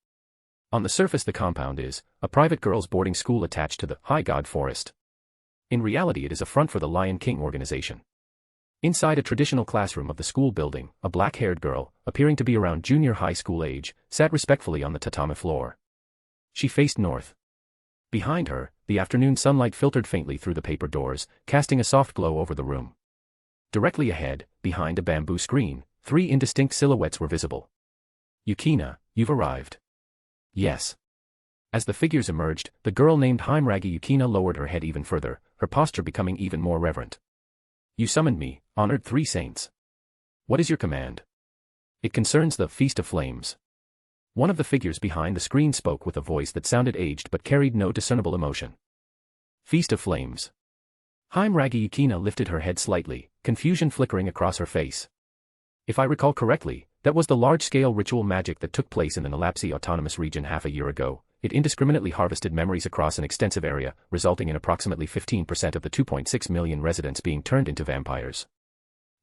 On the surface the compound is a private girls' boarding school attached to the High God Forest. In reality it is a front for the Lion King organization. Inside a traditional classroom of the school building, a black-haired girl, appearing to be around junior high school age, sat respectfully on the tatami floor. She faced north. Behind her, the afternoon sunlight filtered faintly through the paper doors, casting a soft glow over the room. Directly ahead, behind a bamboo screen, 3 indistinct silhouettes were visible. Yukina, you've arrived. Yes. As the figures emerged, the girl named Himragi Yukina lowered her head even further, her posture becoming even more reverent. You summoned me, honored 3 saints. What is your command? It concerns the Feast of Flames. One of the figures behind the screen spoke with a voice that sounded aged but carried no discernible emotion. Feast of Flames. Himragi Yukina lifted her head slightly, confusion flickering across her face. If I recall correctly, that was the large-scale ritual magic that took place in the Nalapsi Autonomous Region half a year ago. It indiscriminately harvested memories across an extensive area, resulting in approximately 15% of the 2.6 million residents being turned into vampires.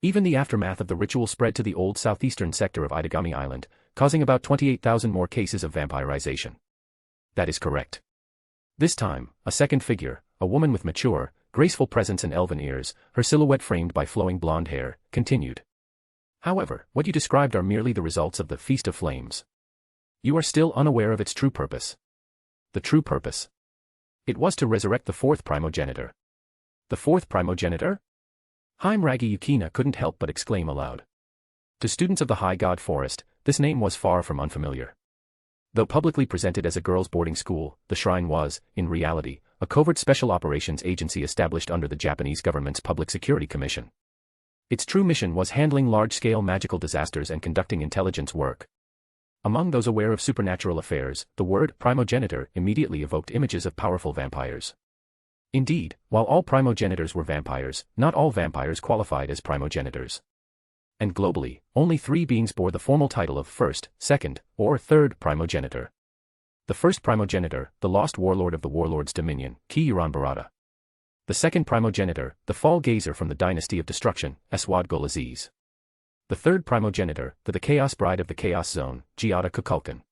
Even the aftermath of the ritual spread to the old southeastern sector of Itagami Island, causing about 28,000 more cases of vampirization. That is correct. This time, a second figure, a woman with mature, graceful presence and elven ears, her silhouette framed by flowing blonde hair, continued. However, what you described are merely the results of the Feast of Flames. You are still unaware of its true purpose. The true purpose. It was to resurrect the fourth primogenitor. The fourth primogenitor? Ragi Yukina couldn't help but exclaim aloud. To students of the High God Forest, this name was far from unfamiliar. Though publicly presented as a girls' boarding school, the shrine was, in reality, a covert special operations agency established under the Japanese government's Public Security Commission. Its true mission was handling large-scale magical disasters and conducting intelligence work. Among those aware of supernatural affairs, the word primogenitor immediately evoked images of powerful vampires. Indeed, while all primogenitors were vampires, not all vampires qualified as primogenitors. And globally, only 3 beings bore the formal title of first, second, or third primogenitor. The first primogenitor, the lost warlord of the warlord's dominion, Kyuran Barada. The second primogenitor, the fall gazer from the dynasty of destruction, Aswad Golaziz. The third primogenitor, the chaos bride of the chaos zone, Giada Kukulkan.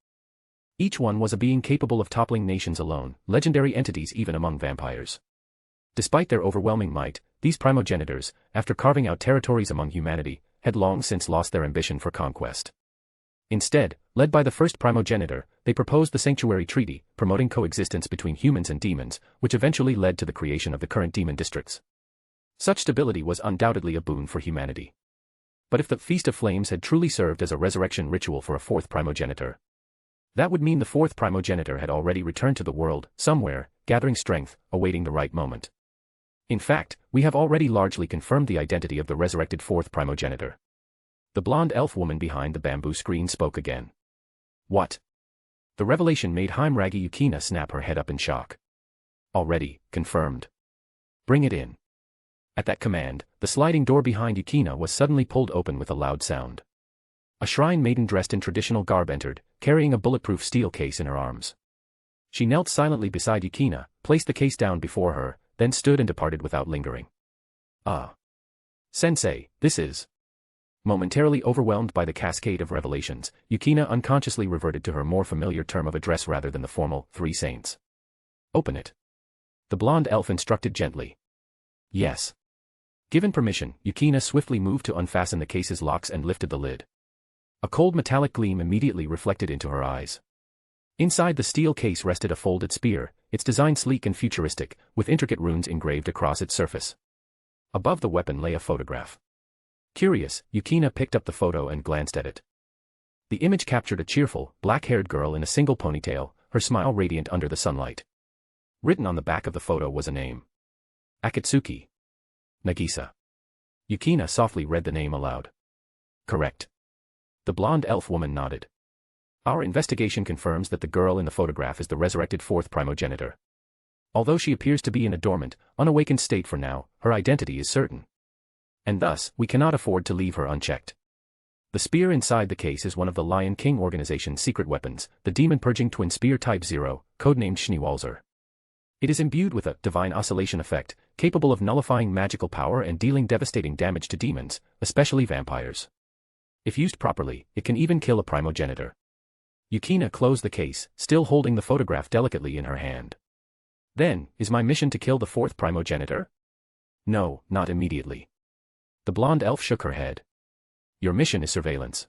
Each one was a being capable of toppling nations alone, legendary entities even among vampires. Despite their overwhelming might, these primogenitors, after carving out territories among humanity, had long since lost their ambition for conquest. Instead, led by the first primogenitor, they proposed the Sanctuary Treaty, promoting coexistence between humans and demons, which eventually led to the creation of the current demon districts. Such stability was undoubtedly a boon for humanity. But if the Feast of Flames had truly served as a resurrection ritual for a fourth primogenitor, that would mean the fourth primogenitor had already returned to the world, somewhere, gathering strength, awaiting the right moment. In fact, we have already largely confirmed the identity of the resurrected fourth primogenitor. The blonde elf woman behind the bamboo screen spoke again. What? The revelation made Ragi Yukina snap her head up in shock. Already, confirmed. Bring it in. At that command, the sliding door behind Yukina was suddenly pulled open with a loud sound. A shrine maiden dressed in traditional garb entered, carrying a bulletproof steel case in her arms. She knelt silently beside Yukina, placed the case down before her, then stood and departed without lingering. Ah. Sensei, this is... Momentarily overwhelmed by the cascade of revelations, Yukina unconsciously reverted to her more familiar term of address rather than the formal, 3 saints. Open it. The blonde elf instructed gently. Yes. Given permission, Yukina swiftly moved to unfasten the case's locks and lifted the lid. A cold metallic gleam immediately reflected into her eyes. Inside the steel case rested a folded spear, its design sleek and futuristic, with intricate runes engraved across its surface. Above the weapon lay a photograph. Curious, Yukina picked up the photo and glanced at it. The image captured a cheerful, black-haired girl in a single ponytail, her smile radiant under the sunlight. Written on the back of the photo was a name. Akatsuki. Nagisa. Yukina softly read the name aloud. Correct. The blonde elf woman nodded. Our investigation confirms that the girl in the photograph is the resurrected fourth primogenitor. Although she appears to be in a dormant, unawakened state for now, her identity is certain. And thus, we cannot afford to leave her unchecked. The spear inside the case is one of the Lion King organization's secret weapons, the demon-purging twin spear Type 0, codenamed Schneewalzer. It is imbued with a divine oscillation effect, capable of nullifying magical power and dealing devastating damage to demons, especially vampires. If used properly, it can even kill a primogenitor. Yukina closed the case, still holding the photograph delicately in her hand. Then, is my mission to kill the fourth primogenitor? No, not immediately. The blonde elf shook her head. Your mission is surveillance.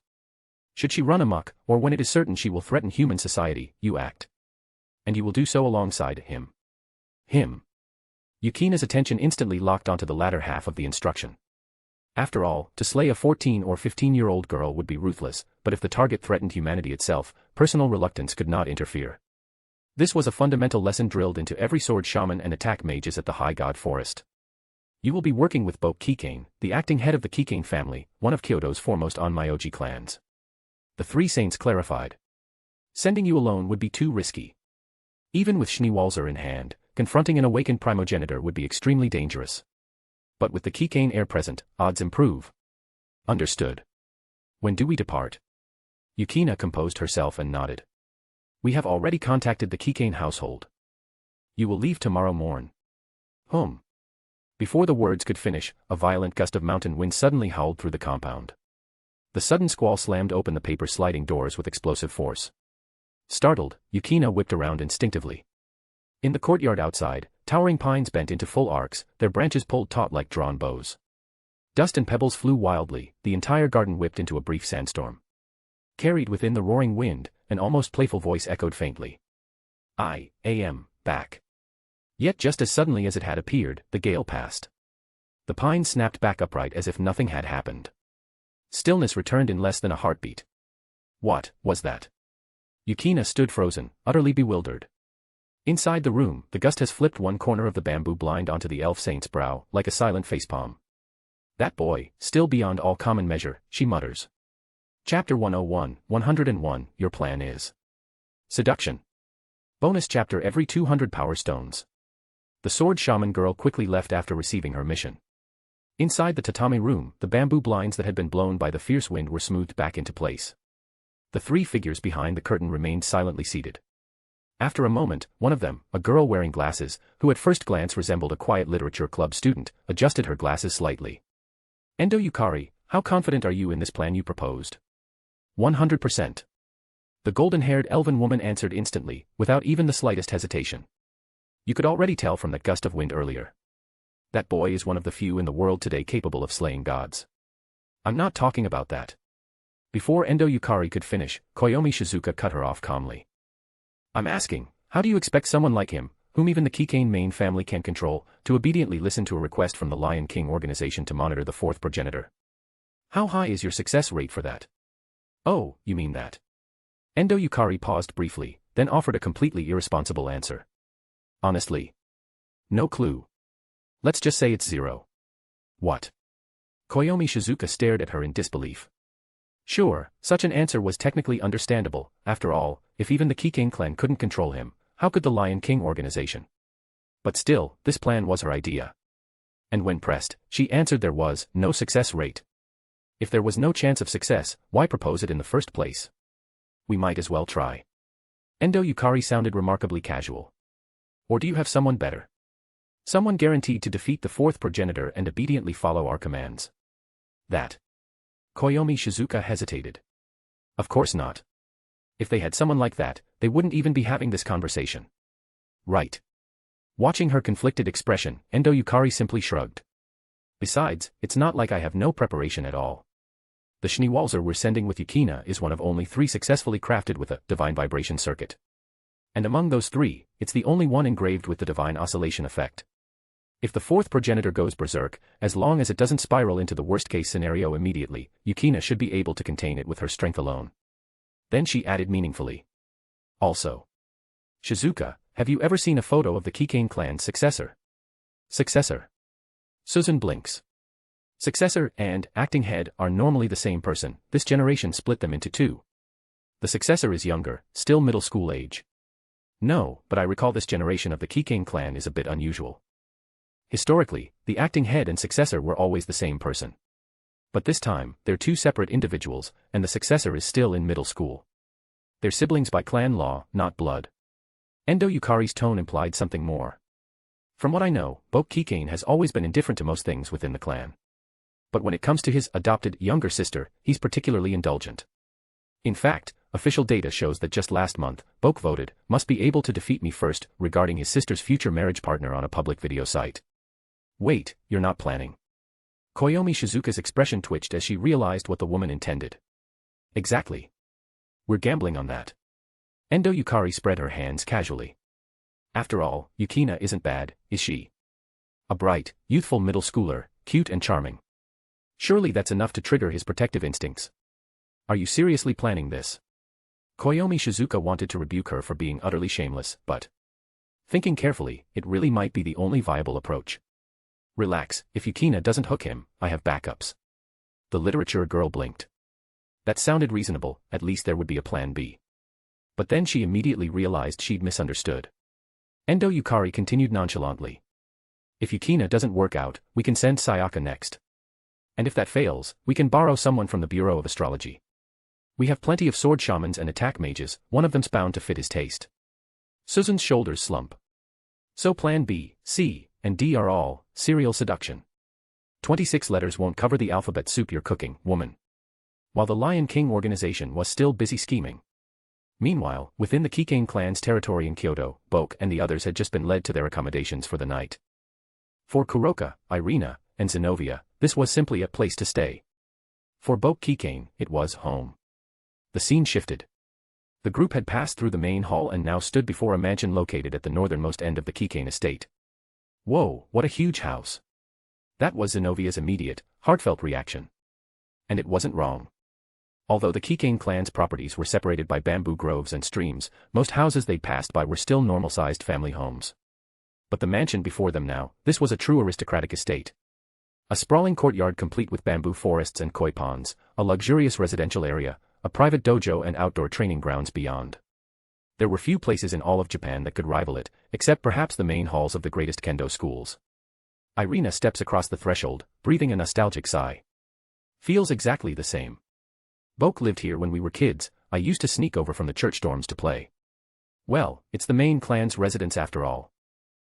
Should she run amok, or when it is certain she will threaten human society, you act. And you will do so alongside him. Him. Yukina's attention instantly locked onto the latter half of the instruction. After all, to slay a 14 or 15-year-old girl would be ruthless, but if the target threatened humanity itself, personal reluctance could not interfere. This was a fundamental lesson drilled into every sword shaman and attack mages at the High God Forest. You will be working with Boke Keikain, the acting head of the Keikain family, one of Kyoto's foremost Onmyōji clans. The 3 saints clarified. Sending you alone would be too risky. Even with Schneewalzer in hand, confronting an awakened primogenitor would be extremely dangerous. But with the Keikain heir present, odds improve. Understood. When do we depart? Yukina composed herself and nodded. We have already contacted the Keikain household. You will leave tomorrow morn. Before the words could finish, a violent gust of mountain wind suddenly howled through the compound. The sudden squall slammed open the paper sliding doors with explosive force. Startled, Yukina whipped around instinctively. In the courtyard outside, towering pines bent into full arcs, their branches pulled taut like drawn bows. Dust and pebbles flew wildly, the entire garden whipped into a brief sandstorm. Carried within the roaring wind, an almost playful voice echoed faintly. I am back. Yet just as suddenly as it had appeared, the gale passed. The pines snapped back upright as if nothing had happened. Stillness returned in less than a heartbeat. What was that? Yukina stood frozen, utterly bewildered. Inside the room, the gust has flipped one corner of the bamboo blind onto the elf saint's brow, like a silent facepalm. That boy, still beyond all common measure, she mutters. Chapter 101, 101, Your Plan Is Seduction. Bonus chapter every 200 power stones. The sword shaman girl quickly left after receiving her mission. Inside the tatami room, the bamboo blinds that had been blown by the fierce wind were smoothed back into place. The three figures behind the curtain remained silently seated. After a moment, one of them, a girl wearing glasses, who at first glance resembled a quiet literature club student, adjusted her glasses slightly. Endo Yukari, how confident are you in this plan you proposed? 100%. The golden-haired elven woman answered instantly, without even the slightest hesitation. You could already tell from that gust of wind earlier. That boy is one of the few in the world today capable of slaying gods. I'm not talking about that. Before Endo Yukari could finish, Koyomi Shizuka cut her off calmly. I'm asking, how do you expect someone like him, whom even the Keikain main family can control, to obediently listen to a request from the Lion King organization to monitor the fourth progenitor? How high is your success rate for that? Oh, you mean that? Endo Yukari paused briefly, then offered a completely irresponsible answer. Honestly. No clue. Let's just say it's 0. What? Koyomi Shizuka stared at her in disbelief. Sure, such an answer was technically understandable. After all, if even the Keikain clan couldn't control him, how could the Lion King organization? But still, this plan was her idea. And when pressed, she answered there was no success rate. If there was no chance of success, why propose it in the first place? We might as well try. Endo Yukari sounded remarkably casual. Or do you have someone better? Someone guaranteed to defeat the fourth progenitor and obediently follow our commands. That. Koyomi Shizuka hesitated. Of course not. If they had someone like that, they wouldn't even be having this conversation. Right. Watching her conflicted expression, Endo Yukari simply shrugged. Besides, it's not like I have no preparation at all. The Schneewalzer we're sending with Yukina is one of only 3 successfully crafted with a divine vibration circuit. And among those 3, it's the only one engraved with the divine oscillation effect. If the fourth progenitor goes berserk, as long as it doesn't spiral into the worst-case scenario immediately, Yukina should be able to contain it with her strength alone. Then she added meaningfully. Also. Shizuka, have you ever seen a photo of the Keikain clan's successor? Successor. Susan blinks. Successor and acting head are normally the same person. This generation split them into 2. The successor is younger, still middle school age. No, but I recall this generation of the Keikain clan is a bit unusual. Historically, the acting head and successor were always the same person. But this time, they're 2 separate individuals, and the successor is still in middle school. They're siblings by clan law, not blood. Endo Yukari's tone implied something more. From what I know, Boke Keikain has always been indifferent to most things within the clan. But when it comes to his adopted younger sister, he's particularly indulgent. In fact, official data shows that just last month, Boke voted, must be able to defeat me first, regarding his sister's future marriage partner on a public video site. Wait, you're not planning. Koyomi Shizuka's expression twitched as she realized what the woman intended. Exactly. We're gambling on that. Endo Yukari spread her hands casually. After all, Yukina isn't bad, is she? A bright, youthful middle schooler, cute and charming. Surely that's enough to trigger his protective instincts. Are you seriously planning this? Koyomi Shizuka wanted to rebuke her for being utterly shameless, but thinking carefully, it really might be the only viable approach. Relax, if Yukina doesn't hook him, I have backups. The literature girl blinked. That sounded reasonable, at least there would be a plan B. But then she immediately realized she'd misunderstood. Endo Yukari continued nonchalantly. If Yukina doesn't work out, we can send Sayaka next. And if that fails, we can borrow someone from the Bureau of Astrology. We have plenty of sword shamans and attack mages, one of them's bound to fit his taste. Susan's shoulders slump. So plan B, C, and D are all serial seduction. 26 letters won't cover the alphabet soup you're cooking, woman. While the Lion King organization was still busy scheming. Meanwhile, within the Keikain clan's territory in Kyoto, Boke and the others had just been led to their accommodations for the night. For Kuroka, Ireina, and Zenovia, This was simply a place to stay. For Bokue Keikain, it was home. The scene shifted. The group had passed through the main hall and now stood before a mansion located at the northernmost end of the Keikain estate. Whoa, what a huge house. That was Zenovia's immediate, heartfelt reaction. And it wasn't wrong. Although the Keikain clan's properties were separated by bamboo groves and streams, most houses they passed by were still normal-sized family homes. But the mansion before them now, this was a true aristocratic estate. A sprawling courtyard complete with bamboo forests and koi ponds, a luxurious residential area, a private dojo and outdoor training grounds beyond. There were few places in all of Japan that could rival it, except perhaps the main halls of the greatest kendo schools. Ireina steps across the threshold, breathing a nostalgic sigh. Feels exactly the same. Boke lived here when we were kids. I used to sneak over from the church dorms to play. Well, it's the main clan's residence after all.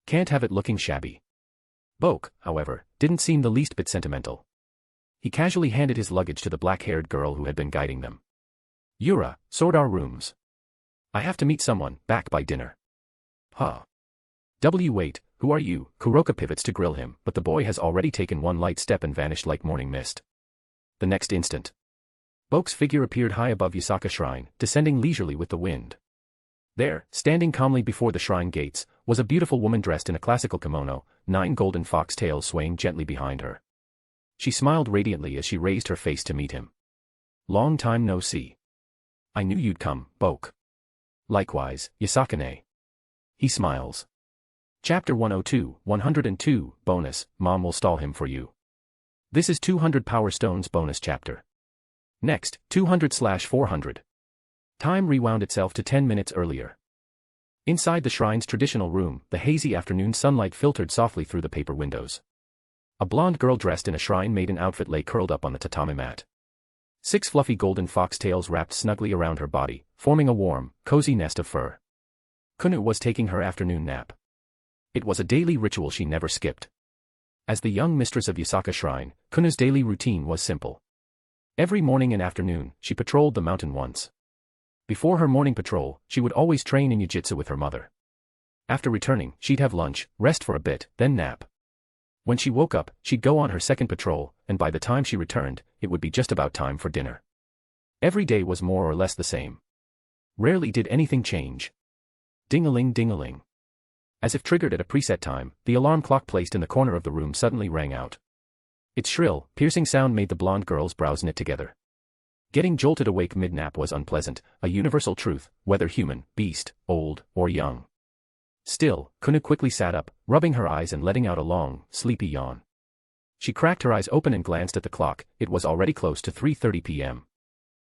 Can't have it looking shabby. Boke, however, didn't seem the least bit sentimental. He casually handed his luggage to the black-haired girl who had been guiding them. Yura, sort our rooms. I have to meet someone, back by dinner. Huh. Wait, who are you? Kuroka pivots to grill him, but the boy has already taken one light step and vanished like morning mist. The next instant, Boke's figure appeared high above Yasaka Shrine, descending leisurely with the wind. There, standing calmly before the shrine gates, was a beautiful woman dressed in a classical kimono, 9 golden fox tails swaying gently behind her. She smiled radiantly as she raised her face to meet him. Long time no see. I knew you'd come, Boke. Likewise, Yasaka-ne. He smiles. Chapter 102, 102, bonus, Mom will stall him for you. This is 200 Power Stones bonus chapter. Next, 200/400. Time rewound itself to 10 minutes earlier. Inside the shrine's traditional room, the hazy afternoon sunlight filtered softly through the paper windows. A blonde girl dressed in a shrine-maiden outfit lay curled up on the tatami mat. 6 fluffy golden foxtails wrapped snugly around her body, forming a warm, cozy nest of fur. Kuna was taking her afternoon nap. It was a daily ritual she never skipped. As the young mistress of Yasaka Shrine, Kuna's daily routine was simple. Every morning and afternoon, she patrolled the mountain once. Before her morning patrol, she would always train in Jujutsu with her mother. After returning, she'd have lunch, rest for a bit, then nap. When she woke up, she'd go on her second patrol, and by the time she returned, it would be just about time for dinner. Every day was more or less the same. Rarely did anything change. Ding-a-ling, ding-a-ling. As if triggered at a preset time, the alarm clock placed in the corner of the room suddenly rang out. Its shrill, piercing sound made the blonde girl's brows knit together. Getting jolted awake mid-nap was unpleasant, a universal truth, whether human, beast, old, or young. Still, Kuna quickly sat up, rubbing her eyes and letting out a long, sleepy yawn. She cracked her eyes open and glanced at the clock. It was already close to 3:30 p.m.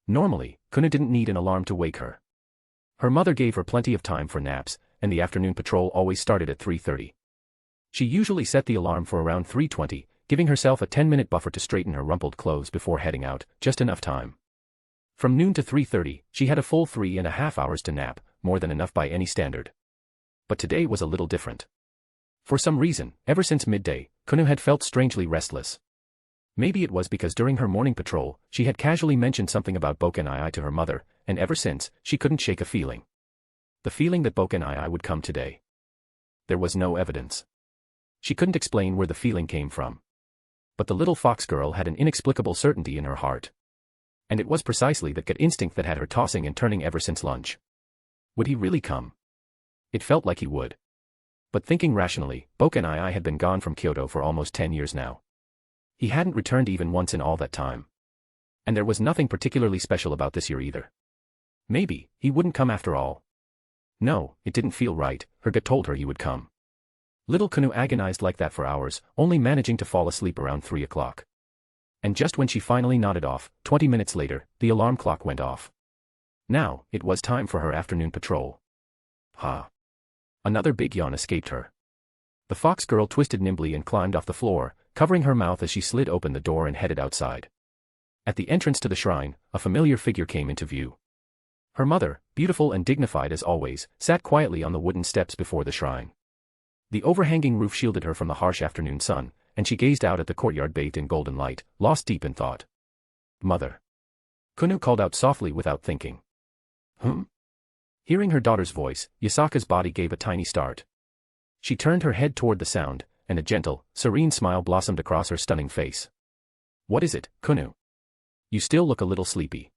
Normally, Kuna didn't need an alarm to wake her. Her mother gave her plenty of time for naps, and the afternoon patrol always started at 3:30. She usually set the alarm for around 3:20, giving herself a 10-minute buffer to straighten her rumpled clothes before heading out, just enough time. From noon to 3:30, she had a full 3.5 hours to nap, more than enough by any standard. But today was a little different. For some reason, ever since midday, Kuna had felt strangely restless. Maybe it was because during her morning patrol, she had casually mentioned something about Boke and I to her mother, and ever since, she couldn't shake a feeling. The feeling that Boke and I would come today. There was no evidence. She couldn't explain where the feeling came from. But the little fox girl had an inexplicable certainty in her heart. And it was precisely that gut instinct that had her tossing and turning ever since lunch. Would he really come? It felt like he would. But thinking rationally, Boke and I had been gone from Kyoto for almost 10 years now. He hadn't returned even once in all that time. And there was nothing particularly special about this year either. Maybe, he wouldn't come after all. No, it didn't feel right, her gut told her he would come. Little Kuna agonized like that for hours, only managing to fall asleep around 3 o'clock. And just when she finally nodded off, 20 minutes later, the alarm clock went off. Now, it was time for her afternoon patrol. Ha! Another big yawn escaped her. The fox girl twisted nimbly and climbed off the floor, covering her mouth as she slid open the door and headed outside. At the entrance to the shrine, a familiar figure came into view. Her mother, beautiful and dignified as always, sat quietly on the wooden steps before the shrine. The overhanging roof shielded her from the harsh afternoon sun, and she gazed out at the courtyard bathed in golden light, lost deep in thought. Mother. Kuna called out softly without thinking. Hearing her daughter's voice, Yasaka's body gave a tiny start. She turned her head toward the sound, and a gentle, serene smile blossomed across her stunning face. What is it, Kuna? You still look a little sleepy.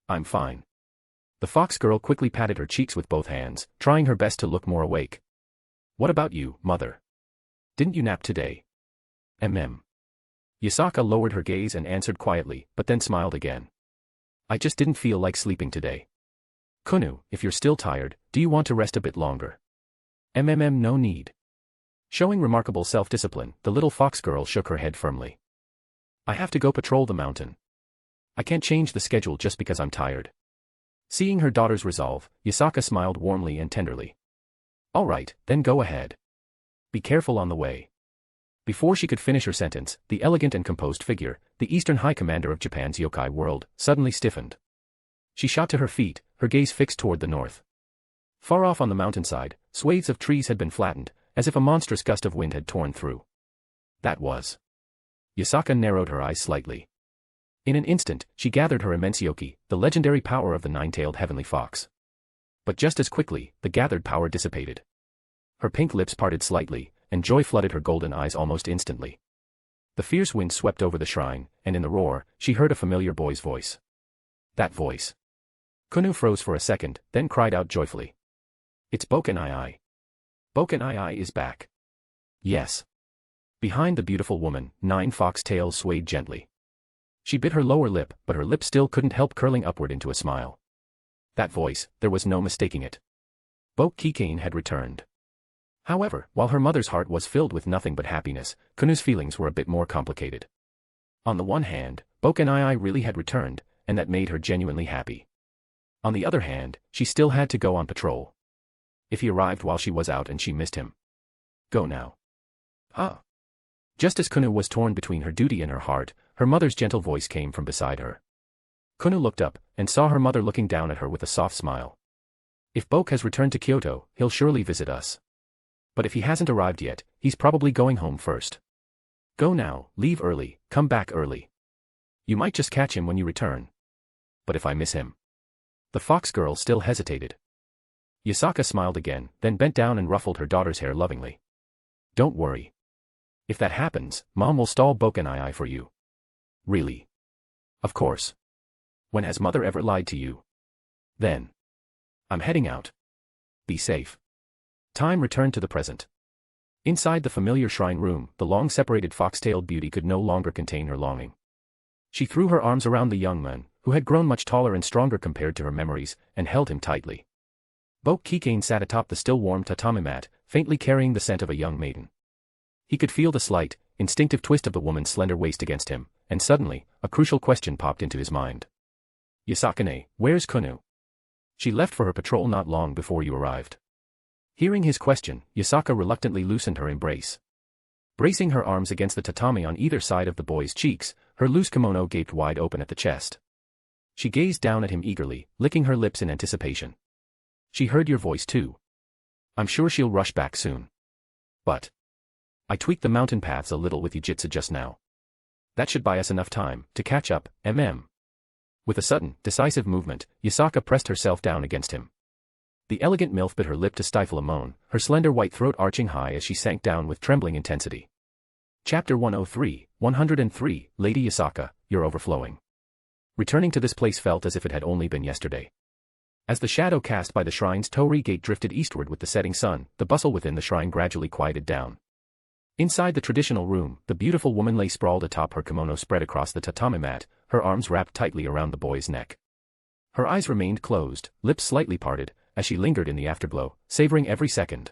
I'm fine. The fox girl quickly patted her cheeks with both hands, trying her best to look more awake. What about you, mother? Didn't you nap today? Yasaka lowered her gaze and answered quietly, but then smiled again. I just didn't feel like sleeping today. Kuna, if you're still tired, do you want to rest a bit longer? No need. Showing remarkable self-discipline, the little fox girl shook her head firmly. I have to go patrol the mountain. I can't change the schedule just because I'm tired. Seeing her daughter's resolve, Yasaka smiled warmly and tenderly. All right, then go ahead. Be careful on the way. Before she could finish her sentence, the elegant and composed figure, the Eastern High Commander of Japan's yokai world, suddenly stiffened. She shot to her feet, her gaze fixed toward the north. Far off on the mountainside, swathes of trees had been flattened, as if a monstrous gust of wind had torn through. That was. Yasaka narrowed her eyes slightly. In an instant, she gathered her immense yoki, the legendary power of the nine-tailed heavenly fox. But just as quickly, the gathered power dissipated. Her pink lips parted slightly, and joy flooded her golden eyes almost instantly. The fierce wind swept over the shrine, and in the roar, she heard a familiar boy's voice. That voice. Kuna froze for a second, then cried out joyfully. It's Boke is back. Yes. Behind the beautiful woman, 9 fox tails swayed gently. She bit her lower lip, but her lip still couldn't help curling upward into a smile. That voice, there was no mistaking it. Bokue Keikain had returned. However, while her mother's heart was filled with nothing but happiness, Kuna's feelings were a bit more complicated. On the one hand, Boke really had returned, and that made her genuinely happy. On the other hand, she still had to go on patrol. If he arrived while she was out and she missed him. Go now. Just as Kuna was torn between her duty and her heart, her mother's gentle voice came from beside her. Kuna looked up, and saw her mother looking down at her with a soft smile. If Boke has returned to Kyoto, he'll surely visit us. But if he hasn't arrived yet, he's probably going home first. Go now, leave early, come back early. You might just catch him when you return. But if I miss him? The fox girl still hesitated. Yasaka smiled again, then bent down and ruffled her daughter's hair lovingly. Don't worry. If that happens, Mom will stall Boke for you. Really? Of course. When has Mother ever lied to you? Then. I'm heading out. Be safe. Time returned to the present. Inside the familiar shrine room, the long-separated fox-tailed beauty could no longer contain her longing. She threw her arms around the young man, who had grown much taller and stronger compared to her memories, and held him tightly. Bokue Keikain sat atop the still-warm tatami mat, faintly carrying the scent of a young maiden. He could feel the slight, instinctive twist of the woman's slender waist against him, and suddenly, a crucial question popped into his mind. Yasaka, where's Kuna? She left for her patrol not long before you arrived. Hearing his question, Yasaka reluctantly loosened her embrace. Bracing her arms against the tatami on either side of the boy's cheeks, her loose kimono gaped wide open at the chest. She gazed down at him eagerly, licking her lips in anticipation. She heard your voice too. I'm sure she'll rush back soon. But I tweaked the mountain paths a little with Jujutsu just now. That should buy us enough time to catch up, With a sudden, decisive movement, Yasaka pressed herself down against him. The elegant MILF bit her lip to stifle a moan, her slender white throat arching high as she sank down with trembling intensity. Chapter 103, Lady Yasaka, you're overflowing. Returning to this place felt as if it had only been yesterday. As the shadow cast by the shrine's torii gate drifted eastward with the setting sun, the bustle within the shrine gradually quieted down. Inside the traditional room, the beautiful woman lay sprawled atop her kimono spread across the tatami mat, her arms wrapped tightly around the boy's neck. Her eyes remained closed, lips slightly parted, as she lingered in the afterglow, savoring every second.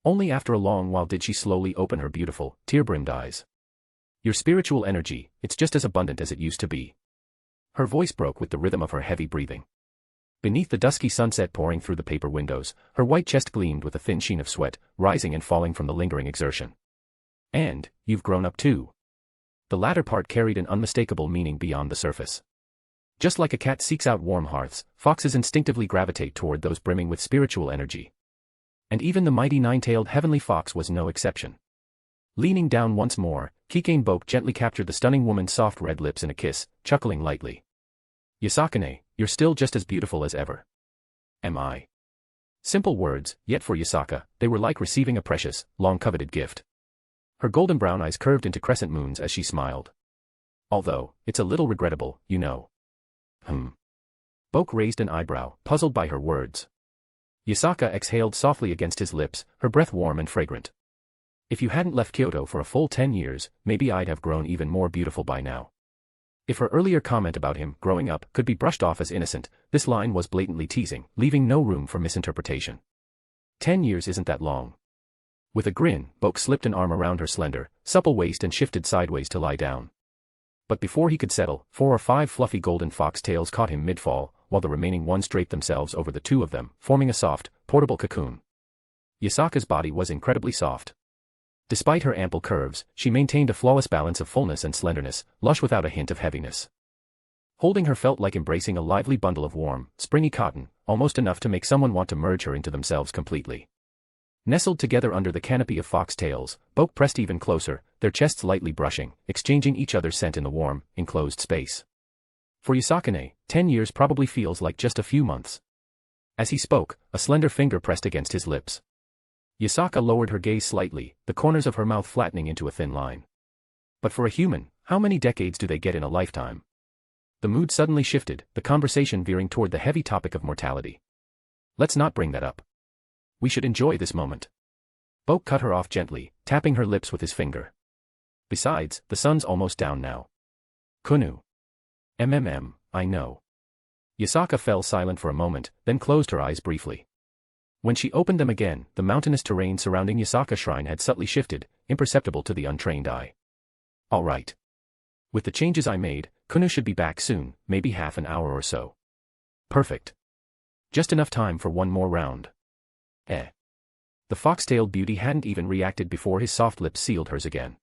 Only after a long while did she slowly open her beautiful, tear-brimmed eyes. Your spiritual energy, it's just as abundant as it used to be. Her voice broke with the rhythm of her heavy breathing. Beneath the dusky sunset pouring through the paper windows, her white chest gleamed with a thin sheen of sweat, rising and falling from the lingering exertion. And, you've grown up too. The latter part carried an unmistakable meaning beyond the surface. Just like a cat seeks out warm hearths, foxes instinctively gravitate toward those brimming with spiritual energy. And even the mighty nine-tailed heavenly fox was no exception. Leaning down once more, Boke gently captured the stunning woman's soft red lips in a kiss, chuckling lightly. Yasaka, you're still just as beautiful as ever. Am I? Simple words, yet for Yasaka, they were like receiving a precious, long-coveted gift. Her golden brown eyes curved into crescent moons as she smiled. Although, it's a little regrettable, you know. Boke raised an eyebrow, puzzled by her words. Yasaka exhaled softly against his lips, her breath warm and fragrant. If you hadn't left Kyoto for a full 10 years, maybe I'd have grown even more beautiful by now. If her earlier comment about him growing up could be brushed off as innocent, this line was blatantly teasing, leaving no room for misinterpretation. 10 years isn't that long. With a grin, Boke slipped an arm around her slender, supple waist and shifted sideways to lie down. But before he could settle, 4 or 5 fluffy golden foxtails caught him mid-fall, while the remaining ones draped themselves over the two of them, forming a soft, portable cocoon. Yasaka's body was incredibly soft. Despite her ample curves, she maintained a flawless balance of fullness and slenderness, lush without a hint of heaviness. Holding her felt like embracing a lively bundle of warm, springy cotton, almost enough to make someone want to merge her into themselves completely. Nestled together under the canopy of foxtails, Boke pressed even closer, their chests lightly brushing, exchanging each other's scent in the warm, enclosed space. For Yasaka, 10 years probably feels like just a few months. As he spoke, a slender finger pressed against his lips. Yasaka lowered her gaze slightly, the corners of her mouth flattening into a thin line. But for a human, how many decades do they get in a lifetime? The mood suddenly shifted, the conversation veering toward the heavy topic of mortality. Let's not bring that up. We should enjoy this moment. Boke cut her off gently, tapping her lips with his finger. Besides, the sun's almost down now. Kuna. I know. Yasaka fell silent for a moment, then closed her eyes briefly. When she opened them again, the mountainous terrain surrounding Yasaka's shrine had subtly shifted, imperceptible to the untrained eye. All right. With the changes I made, Kuna should be back soon, maybe half an hour or so. Perfect. Just enough time for one more round. The fox-tailed beauty hadn't even reacted before his soft lips sealed hers again.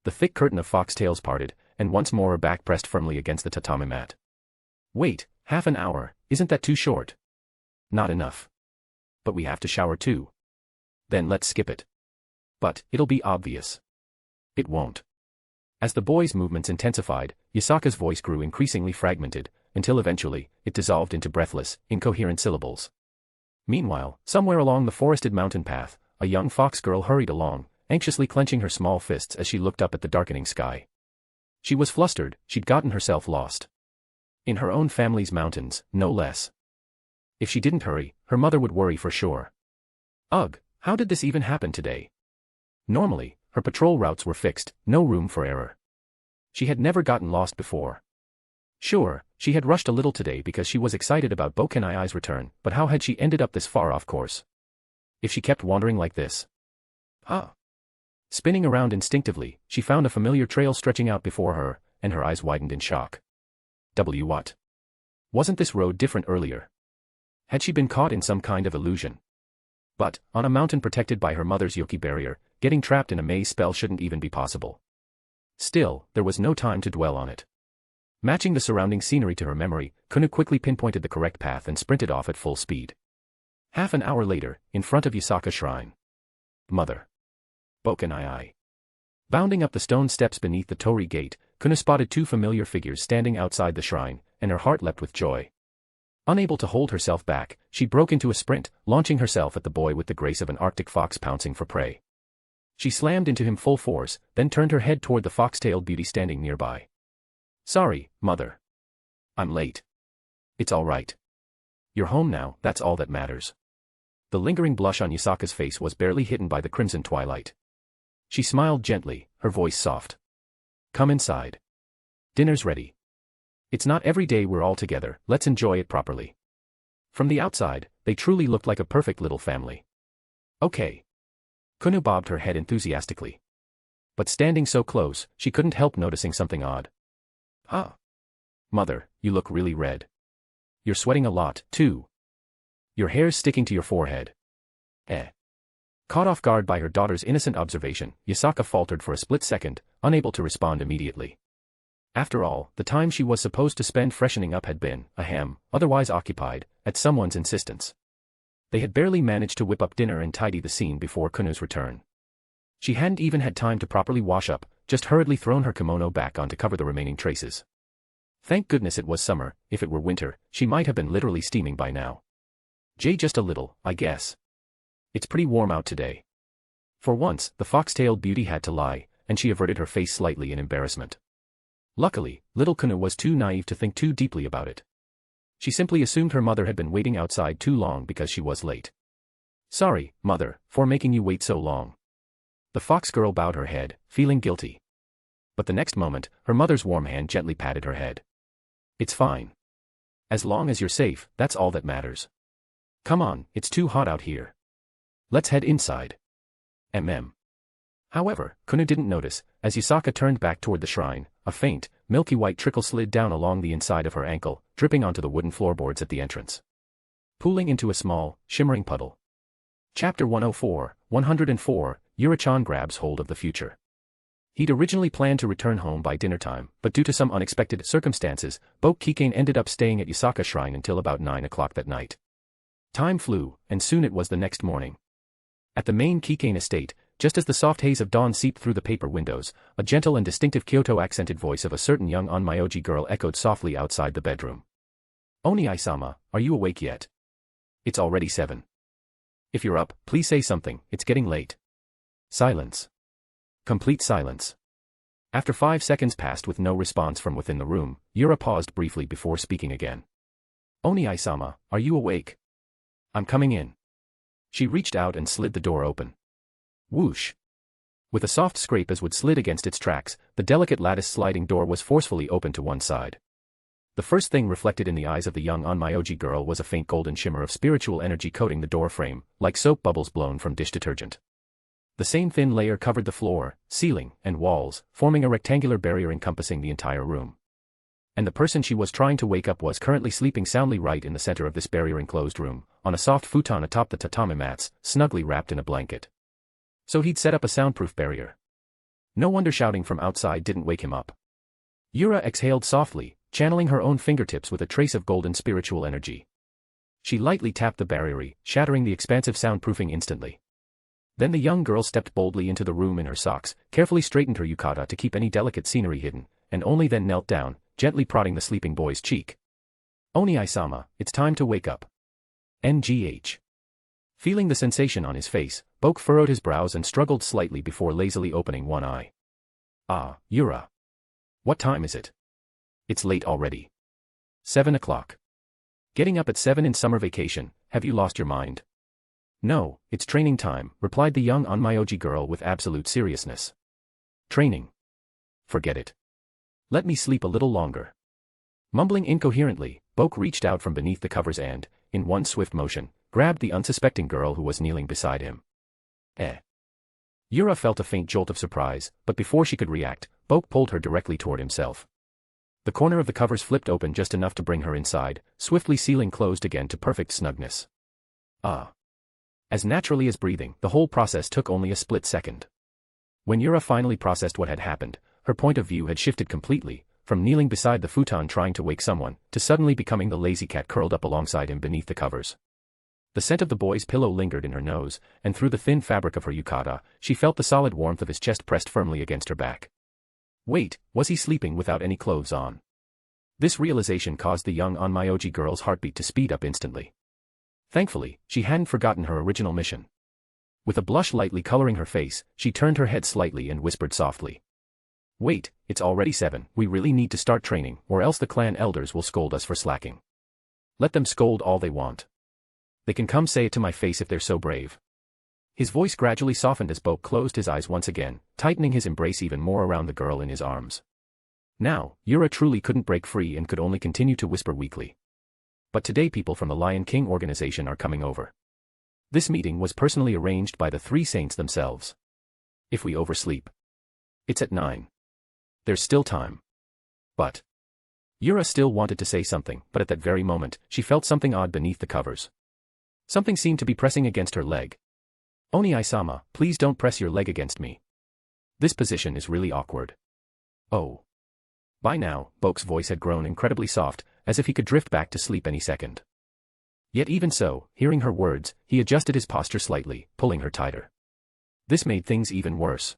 The thick curtain of foxtails parted, and once more her back pressed firmly against the tatami mat. Wait, half an hour, isn't that too short? Not enough. But we have to shower too. Then let's skip it. But, it'll be obvious. It won't. As the boy's movements intensified, Yasaka's voice grew increasingly fragmented, until eventually, it dissolved into breathless, incoherent syllables. Meanwhile, somewhere along the forested mountain path, a young fox girl hurried along, anxiously clenching her small fists as she looked up at the darkening sky. She was flustered, she'd gotten herself lost. In her own family's mountains, no less. If she didn't hurry, her mother would worry for sure. Ugh, how did this even happen today? Normally, her patrol routes were fixed, no room for error. She had never gotten lost before. Sure, she had rushed a little today because she was excited about Boke's return, but how had she ended up this far off course? If she kept wandering like this? Spinning around instinctively, she found a familiar trail stretching out before her, and her eyes widened in shock. What? Wasn't this road different earlier? Had she been caught in some kind of illusion? But, on a mountain protected by her mother's yoki barrier, getting trapped in a maze spell shouldn't even be possible. Still, there was no time to dwell on it. Matching the surrounding scenery to her memory, Kuna quickly pinpointed the correct path and sprinted off at full speed. Half an hour later, in front of Yasaka's shrine. Mother. Boke. Bounding up the stone steps beneath the torii gate, Kuna spotted 2 familiar figures standing outside the shrine, and her heart leapt with joy. Unable to hold herself back, she broke into a sprint, launching herself at the boy with the grace of an Arctic fox pouncing for prey. She slammed into him full force, then turned her head toward the fox-tailed beauty standing nearby. Sorry, Mother. I'm late. It's all right. You're home now, that's all that matters. The lingering blush on Yasaka's face was barely hidden by the crimson twilight. She smiled gently, her voice soft. Come inside. Dinner's ready. It's not every day we're all together, let's enjoy it properly. From the outside, they truly looked like a perfect little family. Okay. Kuna bobbed her head enthusiastically. But standing so close, she couldn't help noticing something odd. Mother, you look really red. You're sweating a lot, too. Your hair's sticking to your forehead. Caught off guard by her daughter's innocent observation, Yasaka faltered for a split second, unable to respond immediately. After all, the time she was supposed to spend freshening up had been, otherwise occupied, at someone's insistence. They had barely managed to whip up dinner and tidy the scene before Kuna's return. She hadn't even had time to properly wash up, just hurriedly thrown her kimono back on to cover the remaining traces. Thank goodness it was summer, if it were winter, she might have been literally steaming by now. Just a little, I guess. It's pretty warm out today. For once, the fox-tailed beauty had to lie, and she averted her face slightly in embarrassment. Luckily, little Kuna was too naive to think too deeply about it. She simply assumed her mother had been waiting outside too long because she was late. Sorry, mother, for making you wait so long. The fox girl bowed her head, feeling guilty. But the next moment, her mother's warm hand gently patted her head. It's fine. As long as you're safe, that's all that matters. Come on, it's too hot out here. Let's head inside. However, Kuna didn't notice, as Yasaka turned back toward the shrine, a faint, milky white trickle slid down along the inside of her ankle, dripping onto the wooden floorboards at the entrance. Pooling into a small, shimmering puddle. Chapter 104, 104, Yura-chan grabs hold of the future. He'd originally planned to return home by dinner time, but due to some unexpected circumstances, Bokue Keikain ended up staying at Yasaka Shrine until about 9 o'clock that night. Time flew, and soon it was the next morning. At the main Keikain estate, just as the soft haze of dawn seeped through the paper windows, a gentle and distinctive Kyoto-accented voice of a certain young Onmyōji girl echoed softly outside the bedroom. Oni-sama, are you awake yet? It's already 7. If you're up, please say something, it's getting late. Silence. Complete silence. After 5 seconds passed with no response from within the room, Yura paused briefly before speaking again. Oni-sama, are you awake? I'm coming in. She reached out and slid the door open. Whoosh. With a soft scrape as wood slid against its tracks, the delicate lattice sliding door was forcefully opened to one side. The first thing reflected in the eyes of the young Onmyōji girl was a faint golden shimmer of spiritual energy coating the door frame, like soap bubbles blown from dish detergent. The same thin layer covered the floor, ceiling, and walls, forming a rectangular barrier encompassing the entire room. And the person she was trying to wake up was currently sleeping soundly right in the center of this barrier-enclosed room, on a soft futon atop the tatami mats, snugly wrapped in a blanket. So he'd set up a soundproof barrier. No wonder shouting from outside didn't wake him up. Yura exhaled softly, channeling her own fingertips with a trace of golden spiritual energy. She lightly tapped the barrier, shattering the expansive soundproofing instantly. Then the young girl stepped boldly into the room in her socks, carefully straightened her yukata to keep any delicate scenery hidden, and only then knelt down, gently prodding the sleeping boy's cheek. Oni-sama, it's time to wake up. NGH. Feeling the sensation on his face, Boke furrowed his brows and struggled slightly before lazily opening one eye. Ah, Yura. What time is it? It's late already. 7 o'clock. Getting up at 7 in summer vacation, have you lost your mind? No, it's training time, replied the young Onmyōji girl with absolute seriousness. Training? Forget it. Let me sleep a little longer. Mumbling incoherently, Boke reached out from beneath the covers and, in one swift motion, grabbed the unsuspecting girl who was kneeling beside him. Yura felt a faint jolt of surprise, but before she could react, Boke pulled her directly toward himself. The corner of the covers flipped open just enough to bring her inside, swiftly sealing closed again to perfect snugness. Ah. As naturally as breathing, the whole process took only a split second. When Yura finally processed what had happened, her point of view had shifted completely, from kneeling beside the futon trying to wake someone, to suddenly becoming the lazy cat curled up alongside him beneath the covers. The scent of the boy's pillow lingered in her nose, and through the thin fabric of her yukata, she felt the solid warmth of his chest pressed firmly against her back. Wait, was he sleeping without any clothes on? This realization caused the young Onmyōji girl's heartbeat to speed up instantly. Thankfully, she hadn't forgotten her original mission. With a blush lightly coloring her face, she turned her head slightly and whispered softly. Wait, it's already 7, we really need to start training, or else the clan elders will scold us for slacking. Let them scold all they want. They can come say it to my face if they're so brave. His voice gradually softened as Boke closed his eyes once again, tightening his embrace even more around the girl in his arms. Now, Yura truly couldn't break free and could only continue to whisper weakly. But today people from the Lion King organization are coming over. This meeting was personally arranged by the 3 saints themselves. If we oversleep. It's at 9. There's still time. But. Yura still wanted to say something, but at that very moment, she felt something odd beneath the covers. Something seemed to be pressing against her leg. Oni-sama, please don't press your leg against me. This position is really awkward. Oh. By now, Boke's voice had grown incredibly soft, as if he could drift back to sleep any second. Yet even so, hearing her words, he adjusted his posture slightly, pulling her tighter. This made things even worse.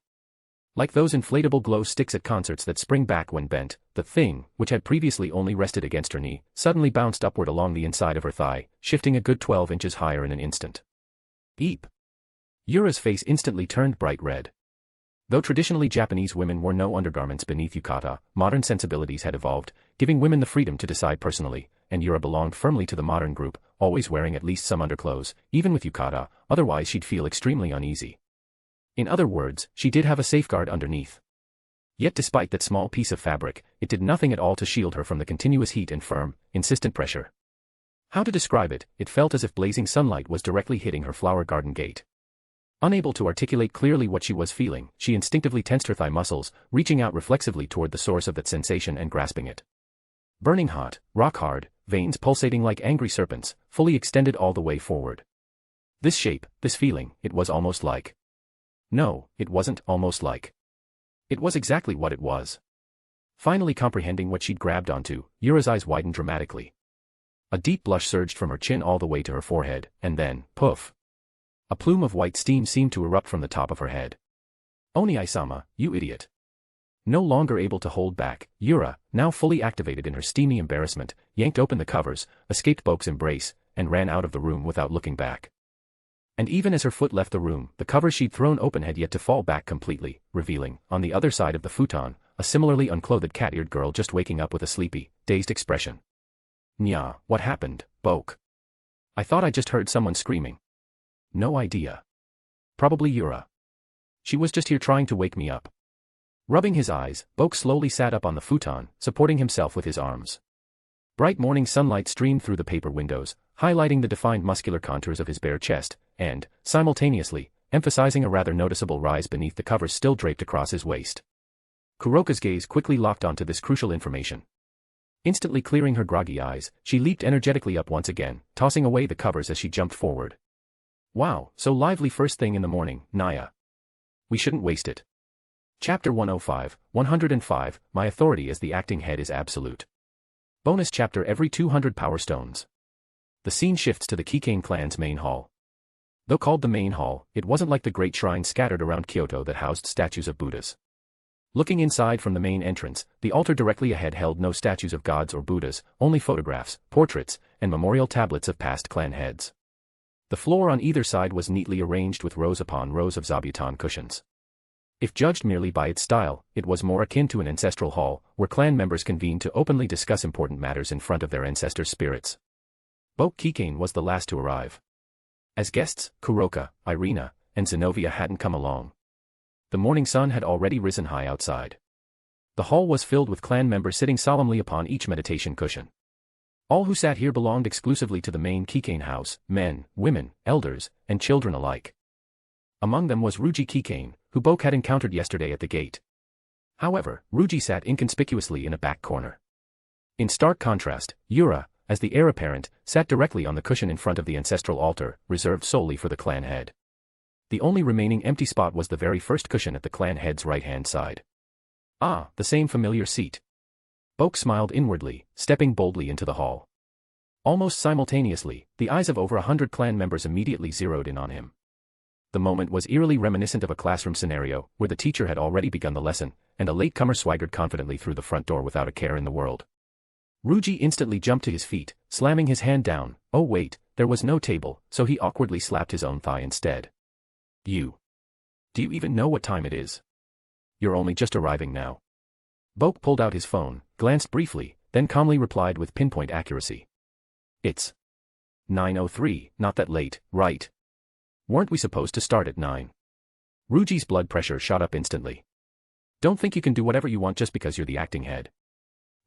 Like those inflatable glow sticks at concerts that spring back when bent, the thing, which had previously only rested against her knee, suddenly bounced upward along the inside of her thigh, shifting a good 12 inches higher in an instant. Eep! Yura's face instantly turned bright red. Though traditionally Japanese women wore no undergarments beneath yukata, modern sensibilities had evolved, giving women the freedom to decide personally, and Yura belonged firmly to the modern group, always wearing at least some underclothes, even with yukata, otherwise she'd feel extremely uneasy. In other words, she did have a safeguard underneath. Yet despite that small piece of fabric, it did nothing at all to shield her from the continuous heat and firm, insistent pressure. How to describe it, it felt as if blazing sunlight was directly hitting her flower garden gate. Unable to articulate clearly what she was feeling, she instinctively tensed her thigh muscles, reaching out reflexively toward the source of that sensation and grasping it. Burning hot, rock hard, veins pulsating like angry serpents, fully extended all the way forward. This shape, this feeling, it was almost like. No, it wasn't almost like. It was exactly what it was. Finally comprehending what she'd grabbed onto, Yura's eyes widened dramatically. A deep blush surged from her chin all the way to her forehead, and then, poof. A plume of white steam seemed to erupt from the top of her head. Oni-sama, you idiot. No longer able to hold back, Yura, now fully activated in her steamy embarrassment, yanked open the covers, escaped Boke's embrace, and ran out of the room without looking back. And even as her foot left the room, the covers she'd thrown open had yet to fall back completely, revealing, on the other side of the futon, a similarly unclothed cat-eared girl just waking up with a sleepy, dazed expression. Nya, what happened, Boke? I thought I just heard someone screaming. No idea. Probably Yura. She was just here trying to wake me up. Rubbing his eyes, Boke slowly sat up on the futon, supporting himself with his arms. Bright morning sunlight streamed through the paper windows, highlighting the defined muscular contours of his bare chest, and, simultaneously, emphasizing a rather noticeable rise beneath the covers still draped across his waist. Kuroka's gaze quickly locked onto this crucial information. Instantly clearing her groggy eyes, she leaped energetically up once again, tossing away the covers as she jumped forward. Wow, so lively first thing in the morning, Naya. We shouldn't waste it. Chapter 105, My authority as the acting head is absolute. Bonus chapter every 200 power stones. The scene shifts to the Keikain clan's main hall. Though called the main hall, it wasn't like the great shrines scattered around Kyoto that housed statues of Buddhas. Looking inside from the main entrance, the altar directly ahead held no statues of gods or Buddhas, only photographs, portraits, and memorial tablets of past clan heads. The floor on either side was neatly arranged with rows upon rows of zabuton cushions. If judged merely by its style, it was more akin to an ancestral hall, where clan members convened to openly discuss important matters in front of their ancestors' spirits. Bokue Keikain was the last to arrive. As guests, Kuroka, Ireina, and Zenovia hadn't come along. The morning sun had already risen high outside. The hall was filled with clan members sitting solemnly upon each meditation cushion. All who sat here belonged exclusively to the main Keikain house, men, women, elders, and children alike. Among them was Ruji Keikain, who Boke had encountered yesterday at the gate. However, Ruji sat inconspicuously in a back corner. In stark contrast, Yura, as the heir apparent, sat directly on the cushion in front of the ancestral altar, reserved solely for the clan head. The only remaining empty spot was the very first cushion at the clan head's right-hand side. Ah, the same familiar seat. Boke smiled inwardly, stepping boldly into the hall. Almost simultaneously, the eyes of over 100 clan members immediately zeroed in on him. The moment was eerily reminiscent of a classroom scenario, where the teacher had already begun the lesson, and a latecomer swaggered confidently through the front door without a care in the world. Ruji instantly jumped to his feet, slamming his hand down. Oh wait, there was no table, so he awkwardly slapped his own thigh instead. Do you even know what time it is? You're only just arriving now. Boke pulled out his phone, glanced briefly, then calmly replied with pinpoint accuracy. It's 9:03, not that late, right? Weren't we supposed to start at 9? Ruji's blood pressure shot up instantly. Don't think you can do whatever you want just because you're the acting head.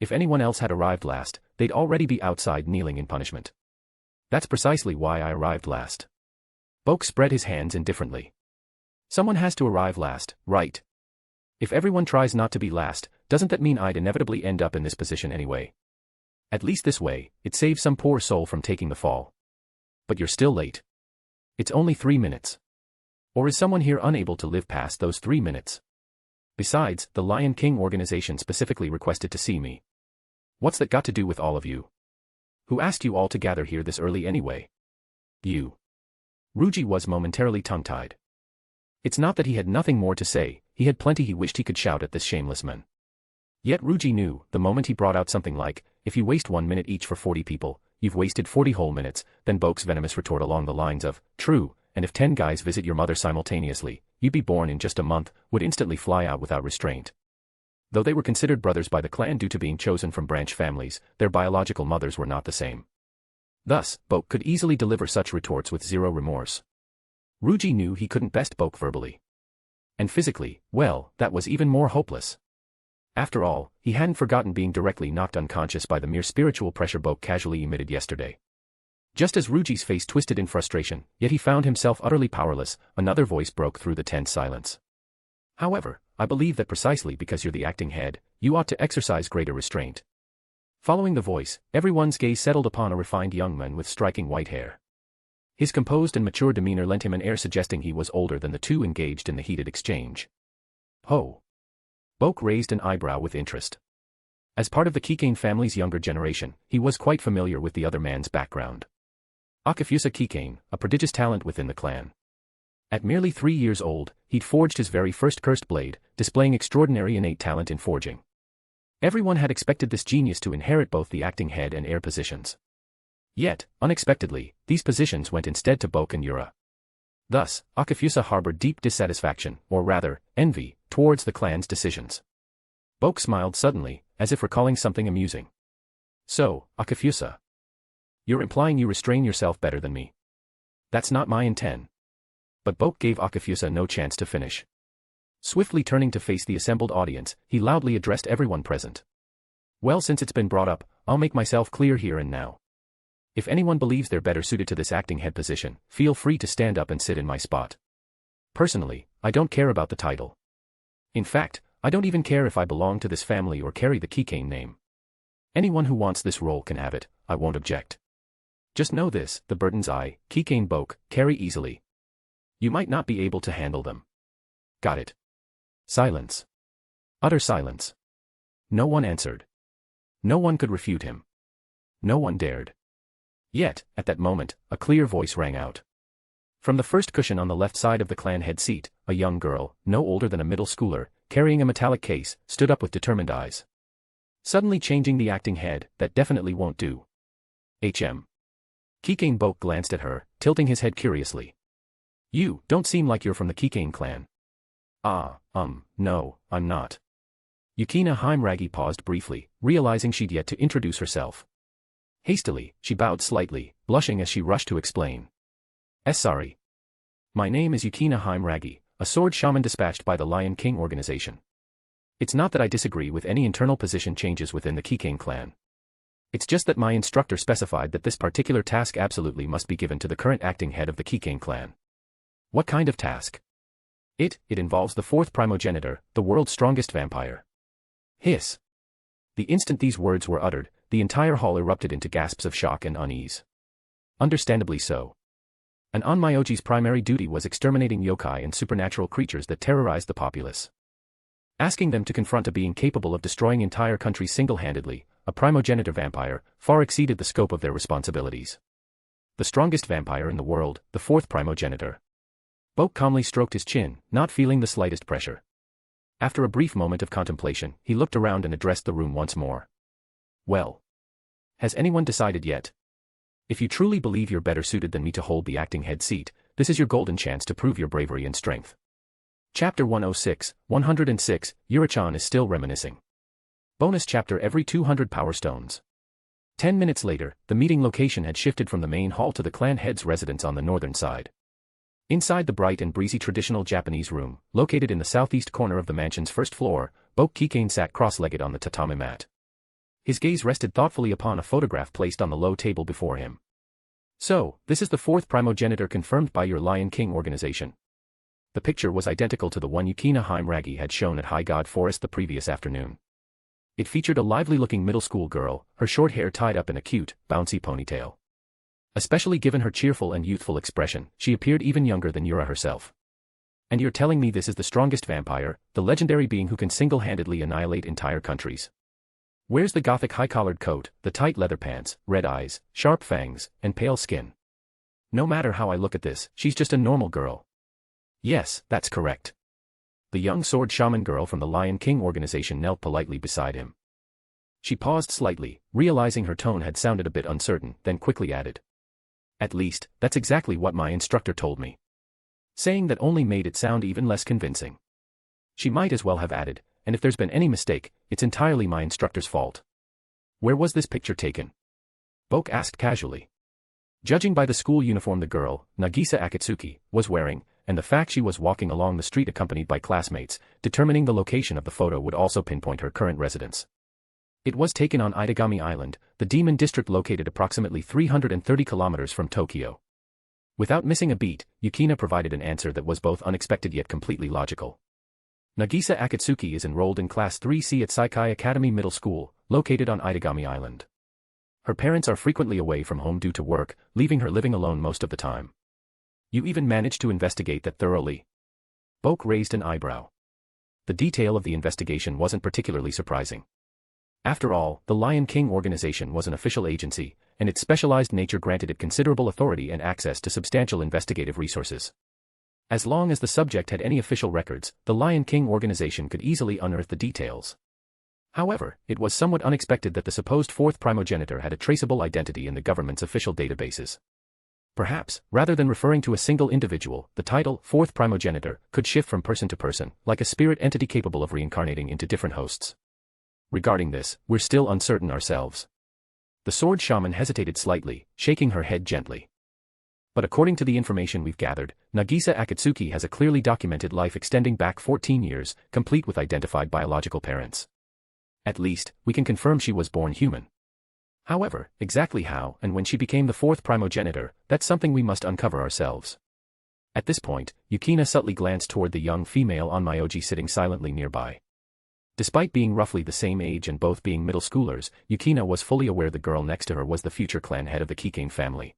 If anyone else had arrived last, they'd already be outside kneeling in punishment. That's precisely why I arrived last. Boke spread his hands indifferently. Someone has to arrive last, right? If everyone tries not to be last, doesn't that mean I'd inevitably end up in this position anyway? At least this way, it saves some poor soul from taking the fall. But you're still late. It's only 3 minutes. Or is someone here unable to live past those 3 minutes? Besides, the Lion King organization specifically requested to see me. What's that got to do with all of you? Who asked you all to gather here this early anyway? You. Ruji was momentarily tongue-tied. It's not that he had nothing more to say, he had plenty he wished he could shout at this shameless man. Yet Ruji knew, the moment he brought out something like, if you waste 1 minute each for 40 people, you've wasted 40 whole minutes, then Boke's venomous retort along the lines of, true, and if 10 guys visit your mother simultaneously, you'd be born in just a month, would instantly fly out without restraint. Though they were considered brothers by the clan due to being chosen from branch families, their biological mothers were not the same. Thus, Boke could easily deliver such retorts with zero remorse. Ryuji knew he couldn't best Boke verbally. And physically, well, that was even more hopeless. After all, he hadn't forgotten being directly knocked unconscious by the mere spiritual pressure Boke casually emitted yesterday. Just as Ryuji's face twisted in frustration, yet he found himself utterly powerless, another voice broke through the tense silence. However, I believe that precisely because you're the acting head, you ought to exercise greater restraint. Following the voice, everyone's gaze settled upon a refined young man with striking white hair. His composed and mature demeanor lent him an air suggesting he was older than the two engaged in the heated exchange. Ho! Boke raised an eyebrow with interest. As part of the Keikain family's younger generation, he was quite familiar with the other man's background. Akafusa Keikain, a prodigious talent within the clan. At merely 3 years old, he'd forged his very first cursed blade, displaying extraordinary innate talent in forging. Everyone had expected this genius to inherit both the acting head and heir positions. Yet, unexpectedly, these positions went instead to Boke and Yura. Thus, Akafusa harbored deep dissatisfaction, or rather, envy, towards the clan's decisions. Boke smiled suddenly, as if recalling something amusing. So, Akafusa, you're implying you restrain yourself better than me. That's not my intent. But Boke gave Akafusa no chance to finish. Swiftly turning to face the assembled audience, he loudly addressed everyone present. Well, since it's been brought up, I'll make myself clear here and now. If anyone believes they're better suited to this acting head position, feel free to stand up and sit in my spot. Personally, I don't care about the title. In fact, I don't even care if I belong to this family or carry the Keikain name. Anyone who wants this role can have it, I won't object. Just know this, the burdens I, Keikain Boke, carry easily. You might not be able to handle them. Got it. Silence. Utter silence. No one answered. No one could refute him. No one dared. Yet, at that moment, a clear voice rang out. From the first cushion on the left side of the clan head seat, a young girl, no older than a middle schooler, carrying a metallic case, stood up with determined eyes. Suddenly changing the acting head, that definitely won't do. Keikain Boke glanced at her, tilting his head curiously. You don't seem like you're from the Keikain clan. No, I'm not. Yukina Heimragi paused briefly, realizing she'd yet to introduce herself. Hastily, she bowed slightly, blushing as she rushed to explain. Sorry. My name is Yukina Heimragi, a sword shaman dispatched by the Lion King organization. It's not that I disagree with any internal position changes within the Keikain clan. It's just that my instructor specified that this particular task absolutely must be given to the current acting head of the Keikain clan. What kind of task? It involves the fourth primogenitor, the world's strongest vampire. Hiss. The instant these words were uttered, the entire hall erupted into gasps of shock and unease. Understandably so. An Onmyōji's primary duty was exterminating yokai and supernatural creatures that terrorized the populace. Asking them to confront a being capable of destroying entire countries single-handedly, a primogenitor vampire, far exceeded the scope of their responsibilities. The strongest vampire in the world, the fourth primogenitor. Boke calmly stroked his chin, not feeling the slightest pressure. After a brief moment of contemplation, he looked around and addressed the room once more. Well. Has anyone decided yet? If you truly believe you're better suited than me to hold the acting head seat, this is your golden chance to prove your bravery and strength. Chapter 106, 106, Yurichan is still reminiscing. Bonus chapter every 200 power stones. 10 minutes later, the meeting location had shifted from the main hall to the clan head's residence on the northern side. Inside the bright and breezy traditional Japanese room, located in the southeast corner of the mansion's first floor, Boke Keikain sat cross-legged on the tatami mat. His gaze rested thoughtfully upon a photograph placed on the low table before him. So, this is the fourth primogenitor confirmed by your Lion King organization. The picture was identical to the one Yukina Heimragi had shown at High God Forest the previous afternoon. It featured a lively-looking middle school girl, her short hair tied up in a cute, bouncy ponytail. Especially given her cheerful and youthful expression, she appeared even younger than Yura herself. And you're telling me this is the strongest vampire, the legendary being who can single-handedly annihilate entire countries? Where's the gothic high-collared coat, the tight leather pants, red eyes, sharp fangs, and pale skin? No matter how I look at this, she's just a normal girl. Yes, that's correct. The young sword shaman girl from the Lion King organization knelt politely beside him. She paused slightly, realizing her tone had sounded a bit uncertain, then quickly added. At least, that's exactly what my instructor told me. Saying that only made it sound even less convincing. She might as well have added, and if there's been any mistake, it's entirely my instructor's fault. Where was this picture taken? Boke asked casually. Judging by the school uniform the girl, Nagisa Akatsuki, was wearing, and the fact she was walking along the street accompanied by classmates, determining the location of the photo would also pinpoint her current residence. It was taken on Itagami Island, the demon district located approximately 330 kilometers from Tokyo. Without missing a beat, Yukina provided an answer that was both unexpected yet completely logical. Nagisa Akatsuki is enrolled in Class 3C at Saikai Academy Middle School, located on Itagami Island. Her parents are frequently away from home due to work, leaving her living alone most of the time. You even managed to investigate that thoroughly? Boke raised an eyebrow. The detail of the investigation wasn't particularly surprising. After all, the Lion King organization was an official agency, and its specialized nature granted it considerable authority and access to substantial investigative resources. As long as the subject had any official records, the Lion King organization could easily unearth the details. However, it was somewhat unexpected that the supposed fourth primogenitor had a traceable identity in the government's official databases. Perhaps, rather than referring to a single individual, the title, fourth primogenitor, could shift from person to person, like a spirit entity capable of reincarnating into different hosts. Regarding this, we're still uncertain ourselves. The sword shaman hesitated slightly, shaking her head gently. But according to the information we've gathered, Nagisa Akatsuki has a clearly documented life extending back 14 years, complete with identified biological parents. At least, we can confirm she was born human. However, exactly how and when she became the fourth primogenitor, that's something we must uncover ourselves. At this point, Yukina subtly glanced toward the young female Onmyōji sitting silently nearby. Despite being roughly the same age and both being middle schoolers, Yukina was fully aware the girl next to her was the future clan head of the Keikain family.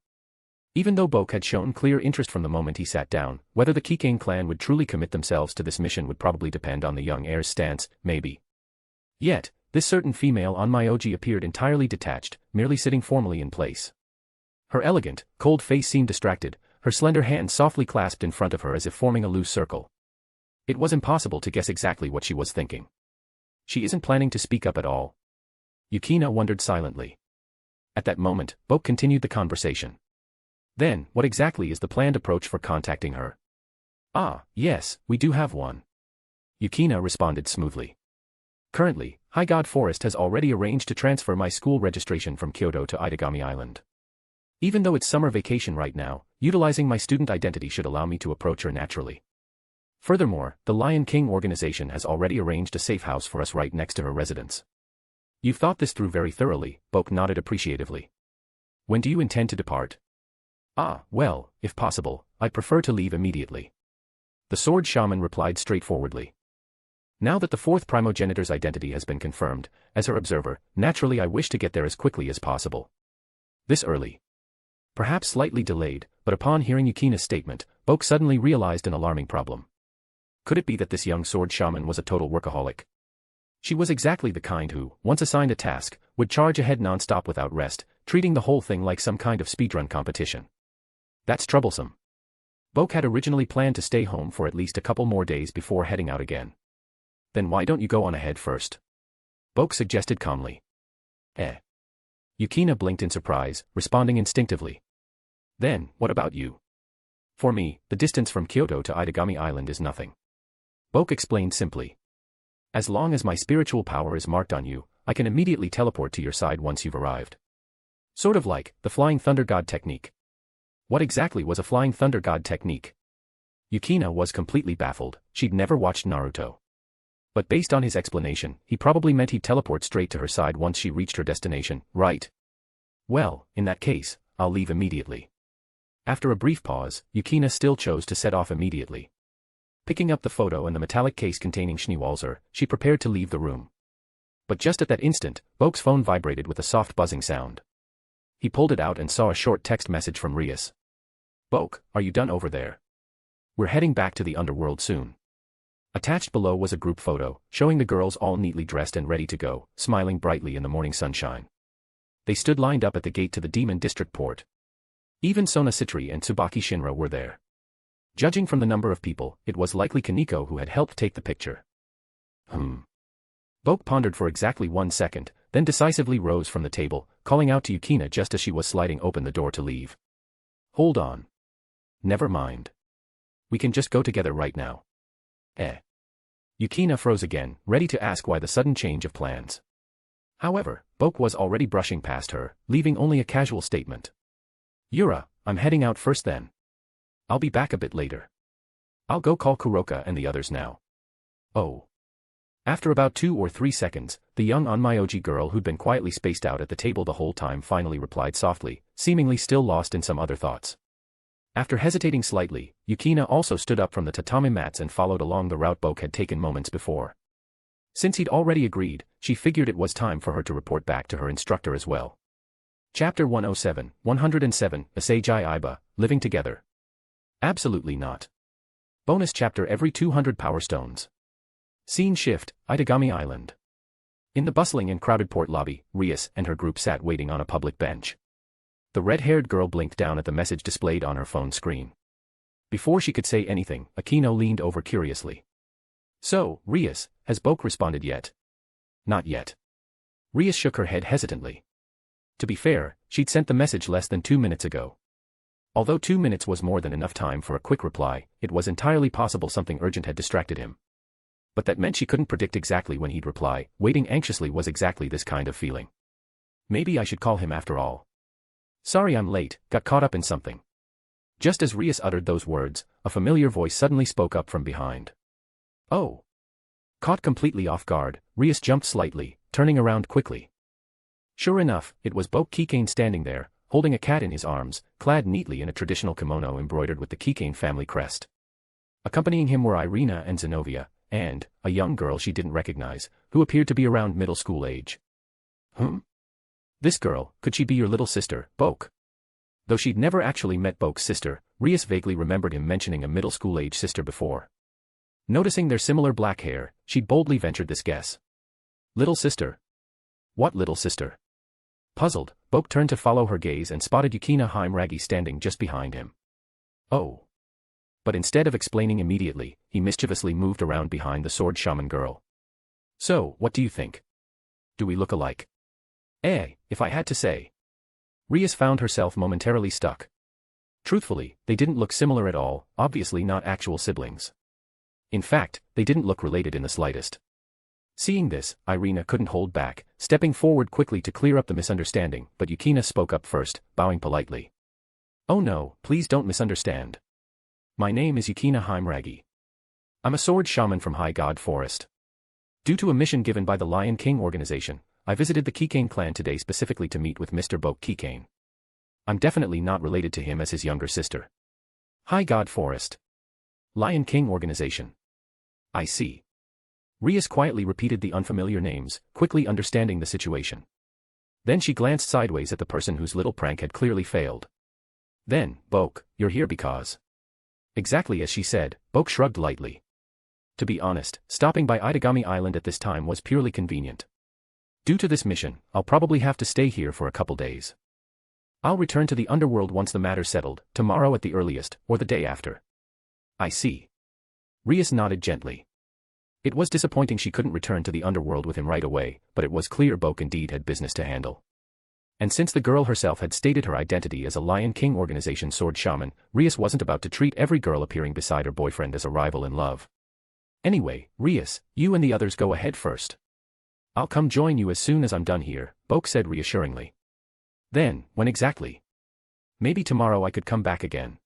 Even though Boke had shown clear interest from the moment he sat down, whether the Keikain clan would truly commit themselves to this mission would probably depend on the young heir's stance, maybe. Yet, this certain female Onmyōji appeared entirely detached, merely sitting formally in place. Her elegant, cold face seemed distracted, her slender hands softly clasped in front of her as if forming a loose circle. It was impossible to guess exactly what she was thinking. She isn't planning to speak up at all. Yukina wondered silently. At that moment, Boke continued the conversation. Then, what exactly is the planned approach for contacting her? Ah, yes, we do have one. Yukina responded smoothly. Currently, High God Forest has already arranged to transfer my school registration from Kyoto to Itagami Island. Even though it's summer vacation right now, utilizing my student identity should allow me to approach her naturally. Furthermore, the Lion King organization has already arranged a safe house for us right next to her residence. You've thought this through very thoroughly, Boke nodded appreciatively. When do you intend to depart? Ah, well, if possible, I'd prefer to leave immediately. The sword shaman replied straightforwardly. Now that the fourth primogenitor's identity has been confirmed, as her observer, naturally I wish to get there as quickly as possible. This early. Perhaps slightly delayed, but upon hearing Yukina's statement, Boke suddenly realized an alarming problem. Could it be that this young sword shaman was a total workaholic? She was exactly the kind who, once assigned a task, would charge ahead non-stop without rest, treating the whole thing like some kind of speedrun competition. That's troublesome. Boke had originally planned to stay home for at least a couple more days before heading out again. Then why don't you go on ahead first? Boke suggested calmly. Yukina blinked in surprise, responding instinctively. Then, what about you? For me, the distance from Kyoto to Itagami Island is nothing. Boke explained simply. As long as my spiritual power is marked on you, I can immediately teleport to your side once you've arrived. Sort of like the Flying Thunder God technique. What exactly was a Flying Thunder God technique? Yukina was completely baffled, she'd never watched Naruto. But based on his explanation, he probably meant he'd teleport straight to her side once she reached her destination, right? Well, in that case, I'll leave immediately. After a brief pause, Yukina still chose to set off immediately. Picking up the photo and the metallic case containing Schneewalzer, she prepared to leave the room. But just at that instant, Boke's phone vibrated with a soft buzzing sound. He pulled it out and saw a short text message from Rias. Boke, are you done over there? We're heading back to the underworld soon. Attached below was a group photo, showing the girls all neatly dressed and ready to go, smiling brightly in the morning sunshine. They stood lined up at the gate to the Demon District port. Even Sona Citri and Tsubaki Shinra were there. Judging from the number of people, it was likely Kaneko who had helped take the picture. Boke pondered for exactly 1 second, then decisively rose from the table, calling out to Yukina just as she was sliding open the door to leave. Hold on. Never mind. We can just go together right now. Yukina froze again, ready to ask why the sudden change of plans. However, Boke was already brushing past her, leaving only a casual statement. Yura, I'm heading out first then. I'll be back a bit later. I'll go call Kuroka and the others now. Oh. After about 2 or 3 seconds, the young Onmyōji girl who'd been quietly spaced out at the table the whole time finally replied softly, seemingly still lost in some other thoughts. After hesitating slightly, Yukina also stood up from the tatami mats and followed along the route Boke had taken moments before. Since he'd already agreed, she figured it was time for her to report back to her instructor as well. Chapter 107, 107, Asagi Iba, Living Together. Absolutely not. Bonus chapter every 200 power stones. Scene shift, Itagami Island. In the bustling and crowded port lobby, Rias and her group sat waiting on a public bench. The red-haired girl blinked down at the message displayed on her phone screen. Before she could say anything, Akino leaned over curiously. So, Rias, has Boke responded yet? Not yet. Rias shook her head hesitantly. To be fair, she'd sent the message less than 2 minutes ago. Although 2 minutes was more than enough time for a quick reply, it was entirely possible something urgent had distracted him. But that meant she couldn't predict exactly when he'd reply. Waiting anxiously was exactly this kind of feeling. Maybe I should call him after all. Sorry I'm late, got caught up in something. Just as Rias uttered those words, a familiar voice suddenly spoke up from behind. Oh. Caught completely off guard, Rias jumped slightly, turning around quickly. Sure enough, it was Boke Keikain standing there, holding a cat in his arms, clad neatly in a traditional kimono embroidered with the Keikain family crest. Accompanying him were Ireina and Zenovia, and a young girl she didn't recognize, who appeared to be around middle school age. This girl, could she be your little sister, Boke? Though she'd never actually met Boke's sister, Rias vaguely remembered him mentioning a middle school age sister before. Noticing their similar black hair, she'd boldly ventured this guess. Little sister? What little sister? Puzzled, Boke turned to follow her gaze and spotted Yukina Heimragi standing just behind him. Oh. But instead of explaining immediately, he mischievously moved around behind the sword shaman girl. So, what do you think? Do we look alike? If I had to say. Rias found herself momentarily stuck. Truthfully, they didn't look similar at all, obviously not actual siblings. In fact, they didn't look related in the slightest. Seeing this, Ireina couldn't hold back, stepping forward quickly to clear up the misunderstanding, but Yukina spoke up first, bowing politely. Oh no, please don't misunderstand. My name is Yukina Heimragi. I'm a sword shaman from High God Forest. Due to a mission given by the Lion King organization, I visited the Keikain clan today specifically to meet with Mr. Boke Keikain. I'm definitely not related to him as his younger sister. High God Forest. Lion King organization. I see. Rias quietly repeated the unfamiliar names, quickly understanding the situation. Then she glanced sideways at the person whose little prank had clearly failed. Then, Boke, you're here because... Exactly as she said, Boke shrugged lightly. To be honest, stopping by Itagami Island at this time was purely convenient. Due to this mission, I'll probably have to stay here for a couple days. I'll return to the underworld once the matter's settled, tomorrow at the earliest, or the day after. I see. Rias nodded gently. It was disappointing she couldn't return to the underworld with him right away, but it was clear Boke indeed had business to handle. And since the girl herself had stated her identity as a Lion King organization sword shaman, Rias wasn't about to treat every girl appearing beside her boyfriend as a rival in love. Anyway, Rias, you and the others go ahead first. I'll come join you as soon as I'm done here, Boke said reassuringly. Then, when exactly? Maybe tomorrow I could come back again.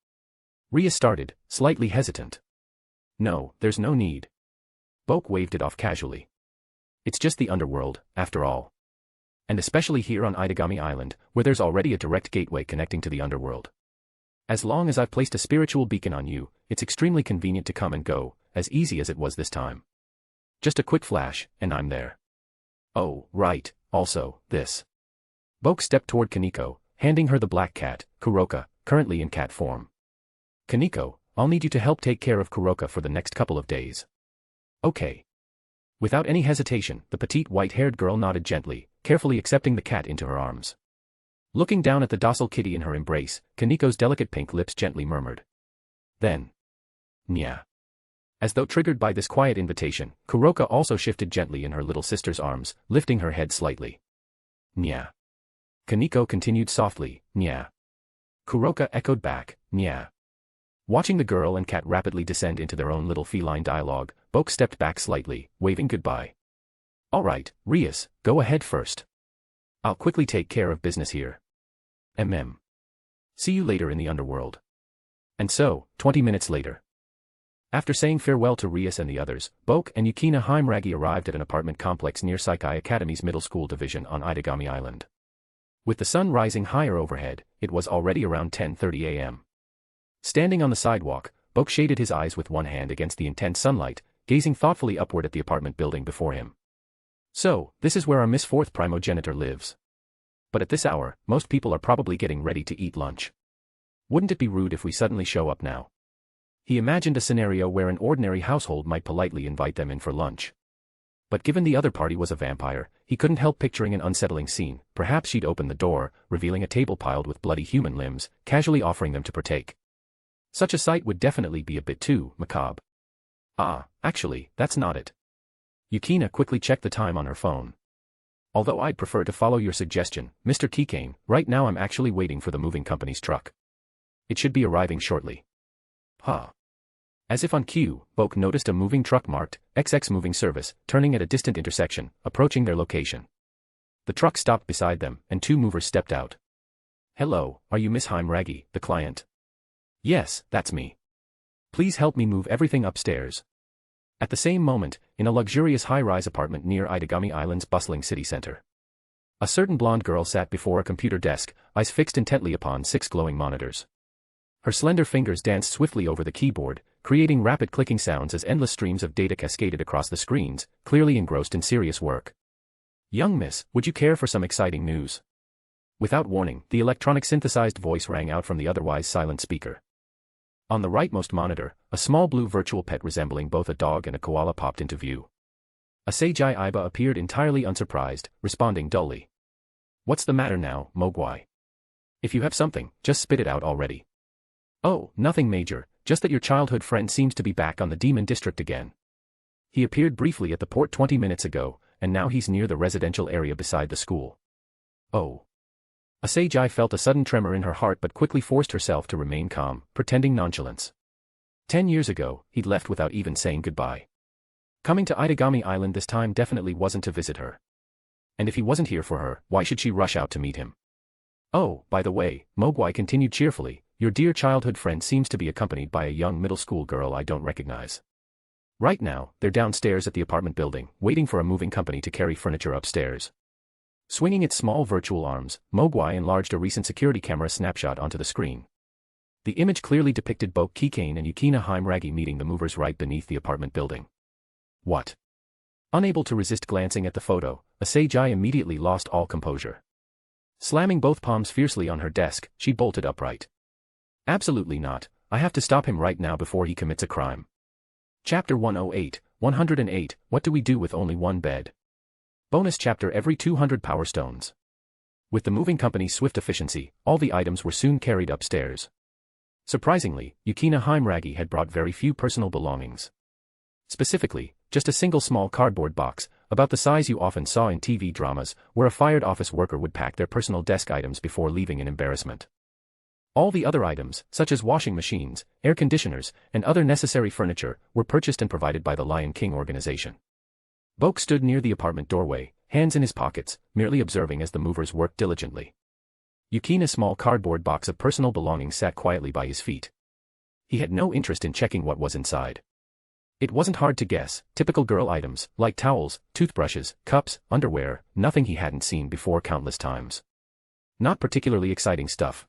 Rias started, slightly hesitant. No, there's no need. Boke waved it off casually. It's just the underworld, after all. And especially here on Itagami Island, where there's already a direct gateway connecting to the underworld. As long as I've placed a spiritual beacon on you, it's extremely convenient to come and go, as easy as it was this time. Just a quick flash, and I'm there. Oh, right, also, this. Boke stepped toward Kaneko, handing her the black cat, Kuroka, currently in cat form. Kaneko, I'll need you to help take care of Kuroka for the next couple of days. Okay. Without any hesitation, the petite white-haired girl nodded gently, carefully accepting the cat into her arms. Looking down at the docile kitty in her embrace, Kaneko's delicate pink lips gently murmured. Then. Nya. As though triggered by this quiet invitation, Kuroka also shifted gently in her little sister's arms, lifting her head slightly. Nya. Kaneko continued softly, Nya. Kuroka echoed back, "Nya." Watching the girl and cat rapidly descend into their own little feline dialogue, Boke stepped back slightly, waving goodbye. "Alright, Rias, go ahead first. I'll quickly take care of business here. See you later in the underworld." And so, 20 minutes later. After saying farewell to Rias and the others, Boke and Yukina Heimragi arrived at an apartment complex near Saikai Academy's middle school division on Itagami Island. With the sun rising higher overhead, it was already around 10:30 a.m. Standing on the sidewalk, Boke shaded his eyes with one hand against the intense sunlight, gazing thoughtfully upward at the apartment building before him. So, this is where our Miss Fourth Primogenitor lives. But at this hour, most people are probably getting ready to eat lunch. Wouldn't it be rude if we suddenly show up now? He imagined a scenario where an ordinary household might politely invite them in for lunch. But given the other party was a vampire, he couldn't help picturing an unsettling scene. Perhaps she'd open the door, revealing a table piled with bloody human limbs, casually offering them to partake. Such a sight would definitely be a bit too macabre. Actually, that's not it. Yukina quickly checked the time on her phone. "Although I'd prefer to follow your suggestion, Mr. Keikain, right now I'm actually waiting for the moving company's truck. It should be arriving shortly." As if on cue, Boke noticed a moving truck marked, XX Moving Service, turning at a distant intersection, approaching their location. The truck stopped beside them, and two movers stepped out. "Hello, are you Miss Heimragi, the client?" "Yes, that's me. Please help me move everything upstairs." At the same moment, in a luxurious high-rise apartment near Itagami Island's bustling city center, a certain blonde girl sat before a computer desk, eyes fixed intently upon 6 glowing monitors. Her slender fingers danced swiftly over the keyboard, creating rapid clicking sounds as endless streams of data cascaded across the screens, clearly engrossed in serious work. "Young miss, would you care for some exciting news?" Without warning, the electronic synthesized voice rang out from the otherwise silent speaker. On the rightmost monitor, a small blue virtual pet resembling both a dog and a koala popped into view. Asagai Iba appeared entirely unsurprised, responding dully. "What's the matter now, Mogwai? If you have something, just spit it out already." "Oh, nothing major, just that your childhood friend seems to be back on the Demon District again. He appeared briefly at the port 20 minutes ago, and now he's near the residential area beside the school." "Oh." Asagai felt a sudden tremor in her heart but quickly forced herself to remain calm, pretending nonchalance. 10 years ago, he'd left without even saying goodbye. Coming to Itagami Island this time definitely wasn't to visit her. And if he wasn't here for her, why should she rush out to meet him? "Oh, by the way," Mogwai continued cheerfully, "your dear childhood friend seems to be accompanied by a young middle school girl I don't recognize. Right now, they're downstairs at the apartment building, waiting for a moving company to carry furniture upstairs." Swinging its small virtual arms, Mogwai enlarged a recent security camera snapshot onto the screen. The image clearly depicted Boke Keikain and Yukina Heimragi meeting the movers right beneath the apartment building. "What?" Unable to resist glancing at the photo, Asagai immediately lost all composure. Slamming both palms fiercely on her desk, she bolted upright. "Absolutely not, I have to stop him right now before he commits a crime." Chapter 108, 108, What do we do with only one bed? Bonus chapter every 200 power stones. With the moving company's swift efficiency, all the items were soon carried upstairs. Surprisingly, Yukina Heimragi had brought very few personal belongings. Specifically, just a single small cardboard box, about the size you often saw in TV dramas, where a fired office worker would pack their personal desk items before leaving in embarrassment. All the other items, such as washing machines, air conditioners, and other necessary furniture, were purchased and provided by the Lion King organization. Boke stood near the apartment doorway, hands in his pockets, merely observing as the movers worked diligently. Yukina's small cardboard box of personal belongings sat quietly by his feet. He had no interest in checking what was inside. It wasn't hard to guess, typical girl items, like towels, toothbrushes, cups, underwear, nothing he hadn't seen before countless times. Not particularly exciting stuff.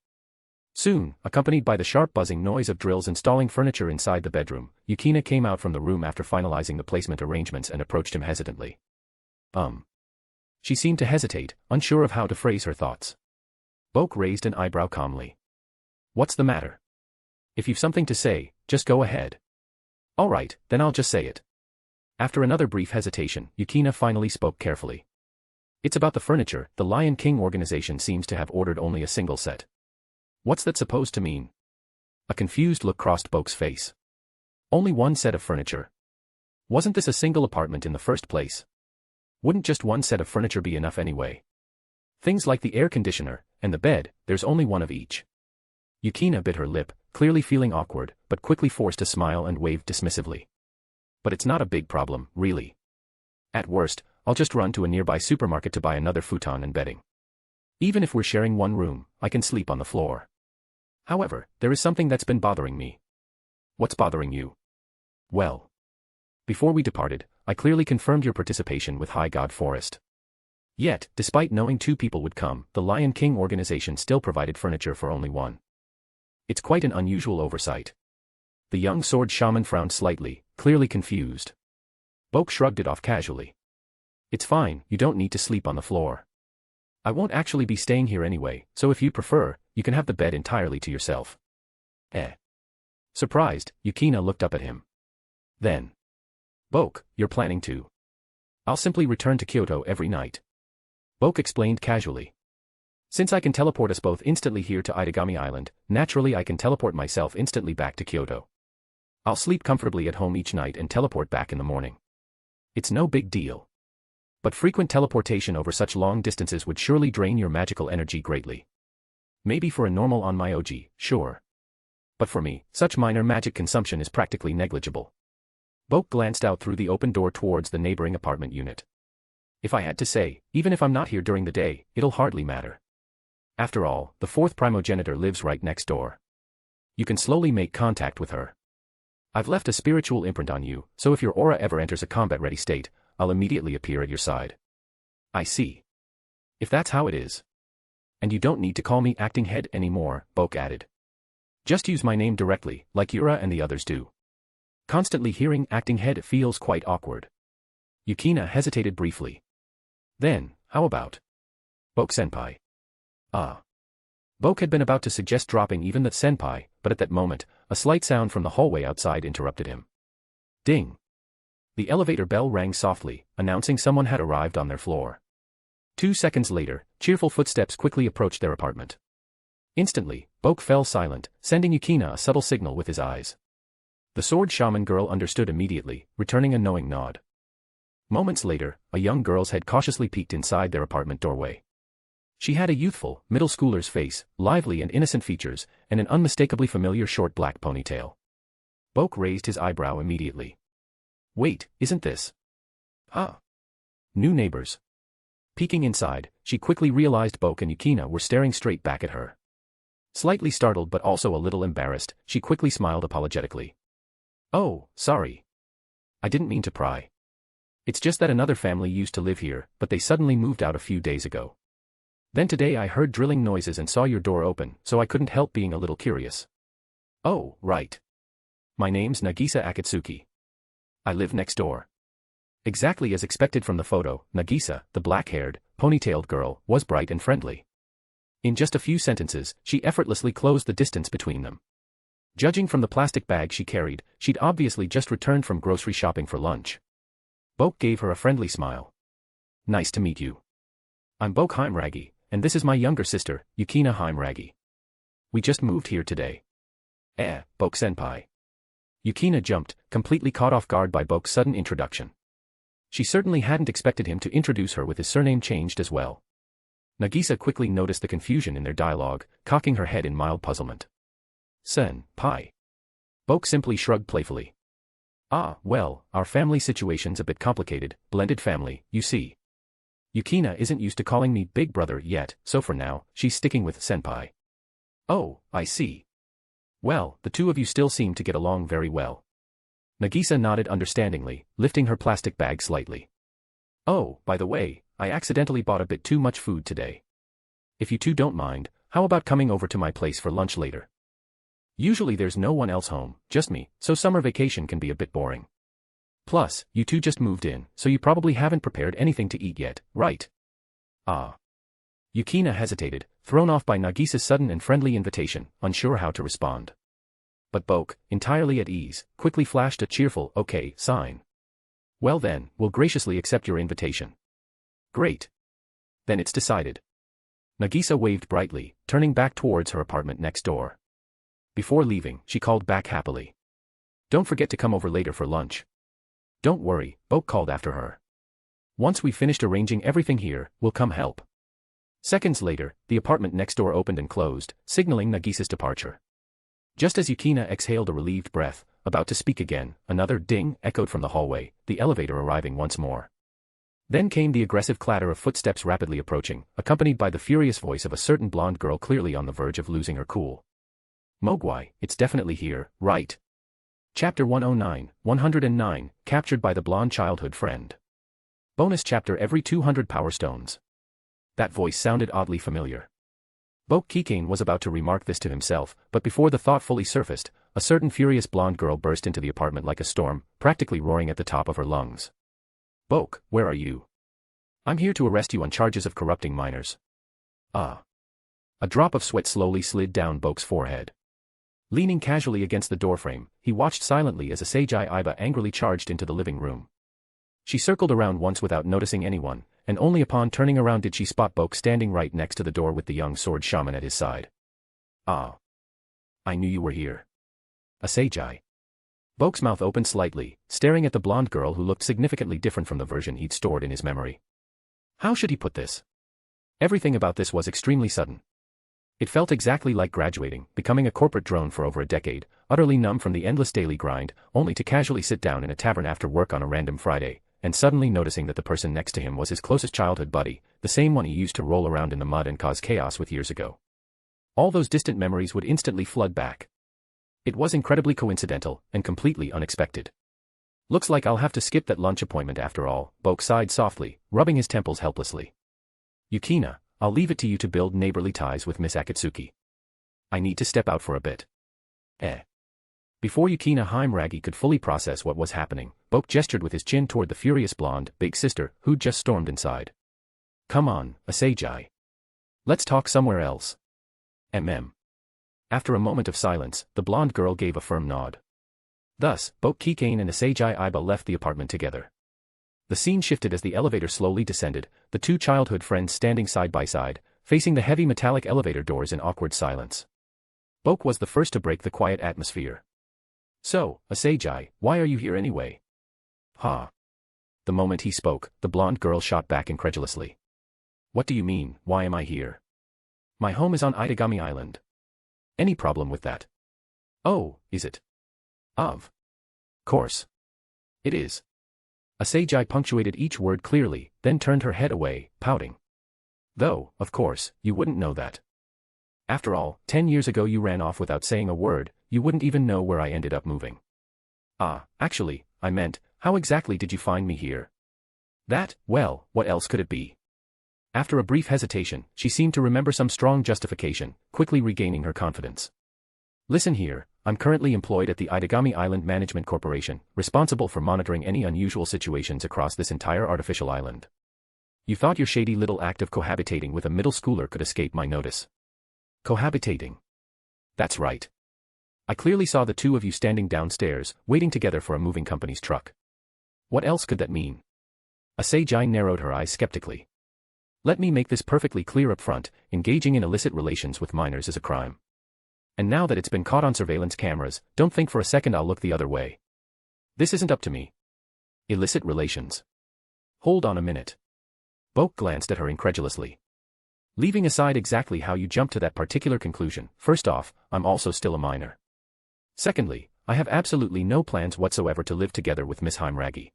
Soon, accompanied by the sharp buzzing noise of drills installing furniture inside the bedroom, Yukina came out from the room after finalizing the placement arrangements and approached him hesitantly. She seemed to hesitate, unsure of how to phrase her thoughts. Boke raised an eyebrow calmly. "What's the matter? If you've something to say, just go ahead." "All right, then I'll just say it." After another brief hesitation, Yukina finally spoke carefully. "It's about the furniture. The Lion King organization seems to have ordered only a single set." "What's that supposed to mean?" A confused look crossed Boke's face. "Only one set of furniture? Wasn't this a single apartment in the first place? Wouldn't just one set of furniture be enough anyway? Things like the air conditioner and the bed, there's only one of each." Yukina bit her lip, clearly feeling awkward, but quickly forced a smile and waved dismissively. But it's not a big problem, really. At worst, I'll just run to a nearby supermarket to buy another futon and bedding. Even if we're sharing one room, I can sleep on the floor. However, there is something that's been bothering me. What's bothering you? Well. Before we departed, I clearly confirmed your participation with High God Forest. Yet, despite knowing 2 people would come, the Lion King organization still provided furniture for only 1. It's quite an unusual oversight. The young sword shaman frowned slightly, clearly confused. Boke shrugged it off casually. It's fine, you don't need to sleep on the floor. I won't actually be staying here anyway, so if you prefer, you can have the bed entirely to yourself. Surprised, Yukina looked up at him. Then. Boke, you're planning to. I'll simply return to Kyoto every night. Boke explained casually. Since I can teleport us both instantly here to Itagami Island, naturally I can teleport myself instantly back to Kyoto. I'll sleep comfortably at home each night and teleport back in the morning. It's no big deal. But frequent teleportation over such long distances would surely drain your magical energy greatly. Maybe for a normal Onmyōji, sure. But for me, such minor magic consumption is practically negligible. Boke glanced out through the open door towards the neighboring apartment unit. If I had to say, even if I'm not here during the day, it'll hardly matter. After all, the 4th primogenitor lives right next door. You can slowly make contact with her. I've left a spiritual imprint on you, so if your aura ever enters a combat-ready state, I'll immediately appear at your side. I see. If that's how it is. And you don't need to call me acting head anymore, Boke added. Just use my name directly, like Yura and the others do. Constantly hearing acting head feels quite awkward. Yukina hesitated briefly. Then, how about Boke-senpai? Ah. Boke had been about to suggest dropping even the senpai, but at that moment, a slight sound from the hallway outside interrupted him. Ding. The elevator bell rang softly, announcing someone had arrived on their floor. 2 seconds later, cheerful footsteps quickly approached their apartment. Instantly, Boke fell silent, sending Yukina a subtle signal with his eyes. The sword shaman girl understood immediately, returning a knowing nod. Moments later, a young girl's head cautiously peeked inside their apartment doorway. She had a youthful, middle schooler's face, lively and innocent features, and an unmistakably familiar short black ponytail. Boke raised his eyebrow immediately. Wait, isn't this? New neighbors. Peeking inside, she quickly realized Boke and Yukina were staring straight back at her. Slightly startled but also a little embarrassed, she quickly smiled apologetically. Oh, sorry. I didn't mean to pry. It's just that another family used to live here, but they suddenly moved out a few days ago. Then today I heard drilling noises and saw your door open, so I couldn't help being a little curious. Oh, right. My name's Nagisa Akatsuki. I live next door. Exactly as expected from the photo, Nagisa, the black-haired, ponytailed girl, was bright and friendly. In just a few sentences, she effortlessly closed the distance between them. Judging from the plastic bag she carried, she'd obviously just returned from grocery shopping for lunch. Boke gave her a friendly smile. Nice to meet you. I'm Boke Heimragi, and this is my younger sister, Yukina Heimragi. We just moved here today. Boke-senpai. Yukina jumped, completely caught off guard by Boke's sudden introduction. She certainly hadn't expected him to introduce her with his surname changed as well. Nagisa quickly noticed the confusion in their dialogue, cocking her head in mild puzzlement. Senpai. Boke simply shrugged playfully. Well, our family situation's a bit complicated, blended family, you see. Yukina isn't used to calling me big brother yet, so for now, she's sticking with senpai. Oh, I see. Well, the two of you still seem to get along very well. Nagisa nodded understandingly, lifting her plastic bag slightly. Oh, by the way, I accidentally bought a bit too much food today. If you two don't mind, how about coming over to my place for lunch later? Usually there's no one else home, just me, so summer vacation can be a bit boring. Plus, you two just moved in, so you probably haven't prepared anything to eat yet, right? Yukina hesitated, thrown off by Nagisa's sudden and friendly invitation, unsure how to respond. But Boke, entirely at ease, quickly flashed a cheerful okay sign. Well then, we'll graciously accept your invitation. Great. Then it's decided. Nagisa waved brightly, turning back towards her apartment next door. Before leaving, she called back happily. Don't forget to come over later for lunch. Don't worry, Boke called after her. Once we've finished arranging everything here, we'll come help. Seconds later, the apartment next door opened and closed, signaling Nagisa's departure. Just as Yukina exhaled a relieved breath, about to speak again, another ding echoed from the hallway, the elevator arriving once more. Then came the aggressive clatter of footsteps rapidly approaching, accompanied by the furious voice of a certain blonde girl clearly on the verge of losing her cool. Mogwai, it's definitely here, right? Chapter 109, captured by the blonde childhood friend. Bonus chapter every 200 power stones. That voice sounded oddly familiar. Boke Keikain was about to remark this to himself, but before the thought fully surfaced, a certain furious blonde girl burst into the apartment like a storm, practically roaring at the top of her lungs. Boke, where are you? I'm here to arrest you on charges of corrupting minors. Ah. A drop of sweat slowly slid down Boke's forehead. Leaning casually against the doorframe, he watched silently as Azazel Arrives angrily charged into the living room. She circled around once without noticing anyone, and only upon turning around did she spot Boke standing right next to the door with the young sword shaman at his side. Ah. I knew you were here. Azazel. Boke's mouth opened slightly, staring at the blonde girl who looked significantly different from the version he'd stored in his memory. How should he put this? Everything about this was extremely sudden. It felt exactly like graduating, becoming a corporate drone for over a decade, utterly numb from the endless daily grind, only to casually sit down in a tavern after work on a random Friday, and suddenly noticing that the person next to him was his closest childhood buddy, the same one he used to roll around in the mud and cause chaos with years ago. All those distant memories would instantly flood back. It was incredibly coincidental, and completely unexpected. Looks like I'll have to skip that lunch appointment after all, Boke sighed softly, rubbing his temples helplessly. Yukina, I'll leave it to you to build neighborly ties with Miss Akatsuki. I need to step out for a bit. Before Yukina Heimragi could fully process what was happening, Boke gestured with his chin toward the furious blonde, big sister, who'd just stormed inside. Come on, Azazel. Let's talk somewhere else. After a moment of silence, the blonde girl gave a firm nod. Thus, Boke Keikain and Azazel Arrives left the apartment together. The scene shifted as the elevator slowly descended, the two childhood friends standing side by side, facing the heavy metallic elevator doors in awkward silence. Boke was the first to break the quiet atmosphere. So, Azazel, why are you here anyway? Ha. The moment he spoke, the blonde girl shot back incredulously. What do you mean, why am I here? My home is on Itagami Island. Any problem with that? Oh, is it? Of course. It is. Azazel punctuated each word clearly, then turned her head away, pouting. Though, of course, you wouldn't know that. After all, 10 years ago you ran off without saying a word, you wouldn't even know where I ended up moving. Ah, actually, I meant, how exactly did you find me here? That, well, what else could it be? After a brief hesitation, she seemed to remember some strong justification, quickly regaining her confidence. Listen here, I'm currently employed at the Itagami Island Management Corporation, responsible for monitoring any unusual situations across this entire artificial island. You thought your shady little act of cohabitating with a middle schooler could escape my notice. Cohabitating. That's right. I clearly saw the two of you standing downstairs, waiting together for a moving company's truck. What else could that mean? Azazel narrowed her eyes skeptically. Let me make this perfectly clear up front, engaging in illicit relations with minors is a crime. And now that it's been caught on surveillance cameras, don't think for a second I'll look the other way. This isn't up to me. Illicit relations. Hold on a minute. Boke glanced at her incredulously. Leaving aside exactly how you jumped to that particular conclusion, first off, I'm also still a minor. Secondly, I have absolutely no plans whatsoever to live together with Miss Heimragi.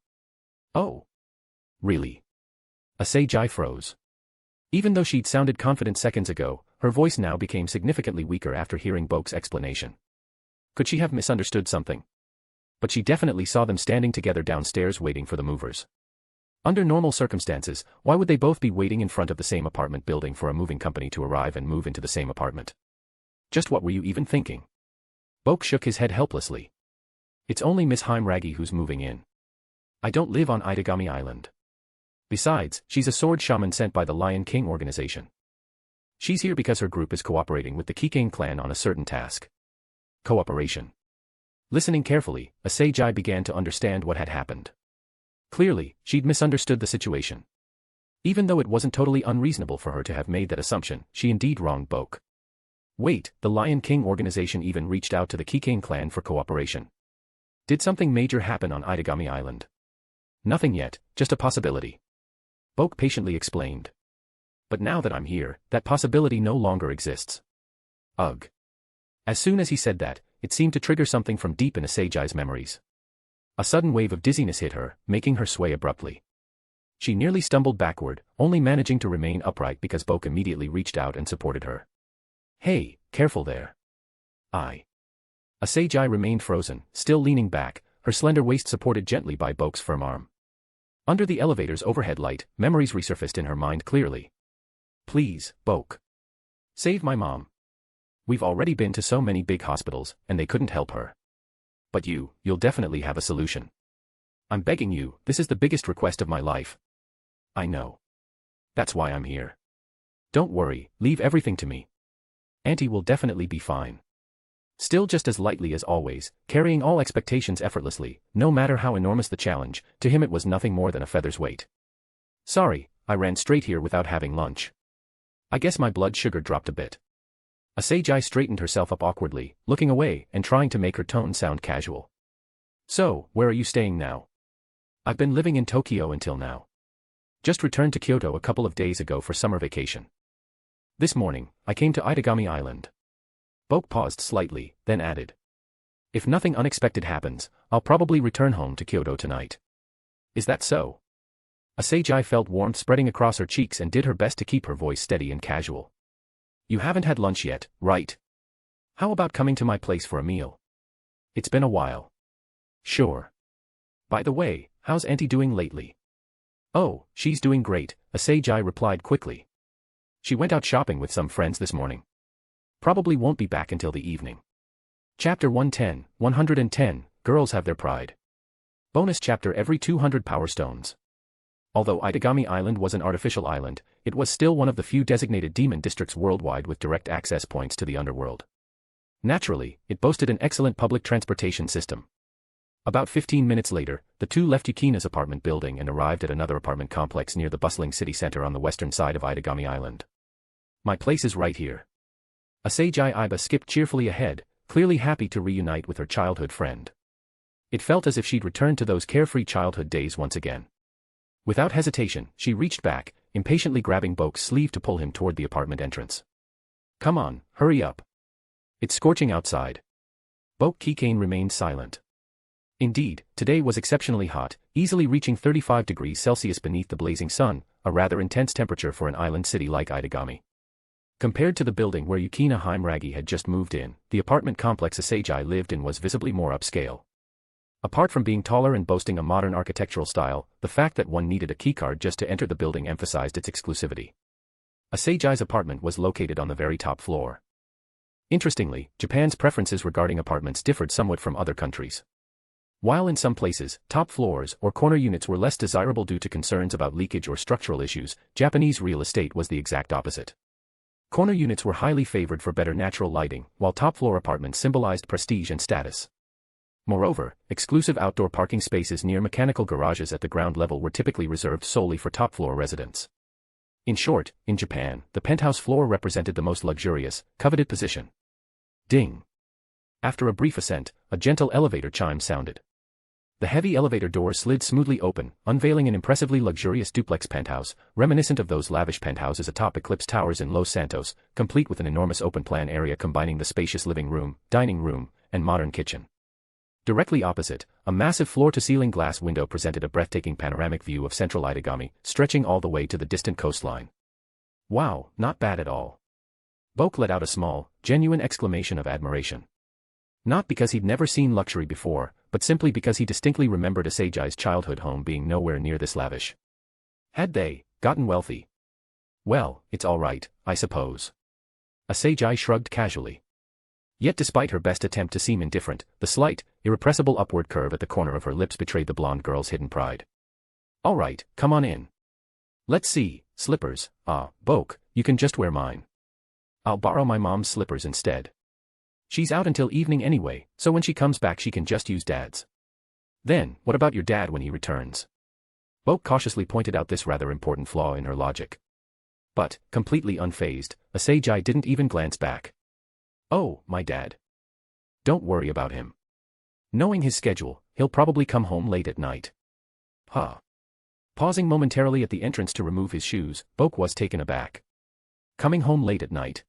Oh. Really? Azazel froze. Even though she'd sounded confident seconds ago, her voice now became significantly weaker after hearing Boke's explanation. Could she have misunderstood something? But she definitely saw them standing together downstairs waiting for the movers. Under normal circumstances, why would they both be waiting in front of the same apartment building for a moving company to arrive and move into the same apartment? Just what were you even thinking? Boke shook his head helplessly. It's only Miss Heimragi who's moving in. I don't live on Itagami Island. Besides, she's a sword shaman sent by the Lion King organization. She's here because her group is cooperating with the Keikain clan on a certain task. Cooperation. Listening carefully, Azazel began to understand what had happened. Clearly, she'd misunderstood the situation. Even though it wasn't totally unreasonable for her to have made that assumption, she indeed wronged Boke. Wait, the Lion King organization even reached out to the Keikain clan for cooperation. Did something major happen on Itagami Island? Nothing yet, just a possibility. Boke patiently explained. But now that I'm here, that possibility no longer exists. Ugh. As soon as he said that, it seemed to trigger something from deep in Asagai's memories. A sudden wave of dizziness hit her, making her sway abruptly. She nearly stumbled backward, only managing to remain upright because Boke immediately reached out and supported her. Hey, careful there. Asagai remained frozen, still leaning back, her slender waist supported gently by Boke's firm arm. Under the elevator's overhead light, memories resurfaced in her mind clearly. Please, Boke. Save my mom. We've already been to so many big hospitals, and they couldn't help her. But you'll definitely have a solution. I'm begging you, this is the biggest request of my life. I know. That's why I'm here. Don't worry, leave everything to me. Auntie will definitely be fine. Still just as lightly as always, carrying all expectations effortlessly, no matter how enormous the challenge, to him it was nothing more than a feather's weight. Sorry, I ran straight here without having lunch. I guess my blood sugar dropped a bit. Asagai straightened herself up awkwardly, looking away and trying to make her tone sound casual. So, where are you staying now? I've been living in Tokyo until now. Just returned to Kyoto a couple of days ago for summer vacation. This morning, I came to Itagami Island. Boke paused slightly, then added. If nothing unexpected happens, I'll probably return home to Kyoto tonight. Is that so? Asagai felt warmth spreading across her cheeks and did her best to keep her voice steady and casual. You haven't had lunch yet, right? How about coming to my place for a meal? It's been a while. Sure. By the way, how's Auntie doing lately? Oh, she's doing great, Asagai replied quickly. She went out shopping with some friends this morning. Probably won't be back until the evening. Chapter 110, Girls Have Their Pride. Bonus chapter every 200 Power Stones. Although Itagami Island was an artificial island, it was still one of the few designated demon districts worldwide with direct access points to the underworld. Naturally, it boasted an excellent public transportation system. About 15 minutes later, the two left Yukina's apartment building and arrived at another apartment complex near the bustling city center on the western side of Itagami Island. My place is right here. Asagai Iba skipped cheerfully ahead, clearly happy to reunite with her childhood friend. It felt as if she'd returned to those carefree childhood days once again. Without hesitation, she reached back, impatiently grabbing Boke's sleeve to pull him toward the apartment entrance. Come on, hurry up. It's scorching outside. Bokue Keikain remained silent. Indeed, today was exceptionally hot, easily reaching 35 degrees Celsius beneath the blazing sun, a rather intense temperature for an island city like Itagami. Compared to the building where Yukina Heimragi had just moved in, the apartment complex Asagai lived in was visibly more upscale. Apart from being taller and boasting a modern architectural style, the fact that one needed a keycard just to enter the building emphasized its exclusivity. Asagai's apartment was located on the very top floor. Interestingly, Japan's preferences regarding apartments differed somewhat from other countries. While in some places, top floors or corner units were less desirable due to concerns about leakage or structural issues, Japanese real estate was the exact opposite. Corner units were highly favored for better natural lighting, while top-floor apartments symbolized prestige and status. Moreover, exclusive outdoor parking spaces near mechanical garages at the ground level were typically reserved solely for top-floor residents. In short, in Japan, the penthouse floor represented the most luxurious, coveted position. Ding! After a brief ascent, a gentle elevator chime sounded. The heavy elevator door slid smoothly open, unveiling an impressively luxurious duplex penthouse, reminiscent of those lavish penthouses atop Eclipse Towers in Los Santos, complete with an enormous open-plan area combining the spacious living room, dining room, and modern kitchen. Directly opposite, a massive floor-to-ceiling glass window presented a breathtaking panoramic view of central Itagami, stretching all the way to the distant coastline. Wow, not bad at all. Boke let out a small, genuine exclamation of admiration. Not because he'd never seen luxury before, but simply because he distinctly remembered Asagai's childhood home being nowhere near this lavish. Had they gotten wealthy? Well, it's all right, I suppose. Asagai shrugged casually. Yet despite her best attempt to seem indifferent, the slight, irrepressible upward curve at the corner of her lips betrayed the blonde girl's hidden pride. All right, come on in. Let's see, slippers, Boke, you can just wear mine. I'll borrow my mom's slippers instead. She's out until evening anyway, so when she comes back she can just use Dad's. Then, what about your dad when he returns? Boke cautiously pointed out this rather important flaw in her logic. But, completely unfazed, Asagai didn't even glance back. Oh, my dad. Don't worry about him. Knowing his schedule, he'll probably come home late at night. Huh. Pausing momentarily at the entrance to remove his shoes, Boke was taken aback. Coming home late at night.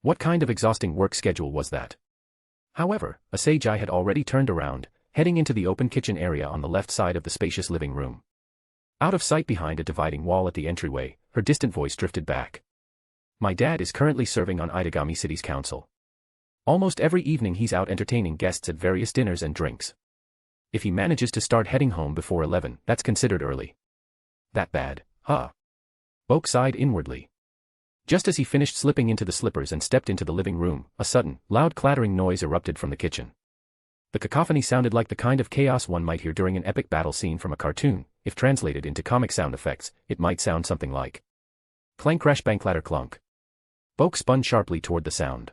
What kind of exhausting work schedule was that? However, Azazel had already turned around, heading into the open kitchen area on the left side of the spacious living room. Out of sight behind a dividing wall at the entryway, her distant voice drifted back. My dad is currently serving on Itagami City's council. Almost every evening he's out entertaining guests at various dinners and drinks. If he manages to start heading home before 11, that's considered early. That bad, huh? Boke sighed inwardly. Just as he finished slipping into the slippers and stepped into the living room, a sudden, loud clattering noise erupted from the kitchen. The cacophony sounded like the kind of chaos one might hear during an epic battle scene from a cartoon. If translated into comic sound effects, it might sound something like clank crash bang clatter clunk. Boke spun sharply toward the sound.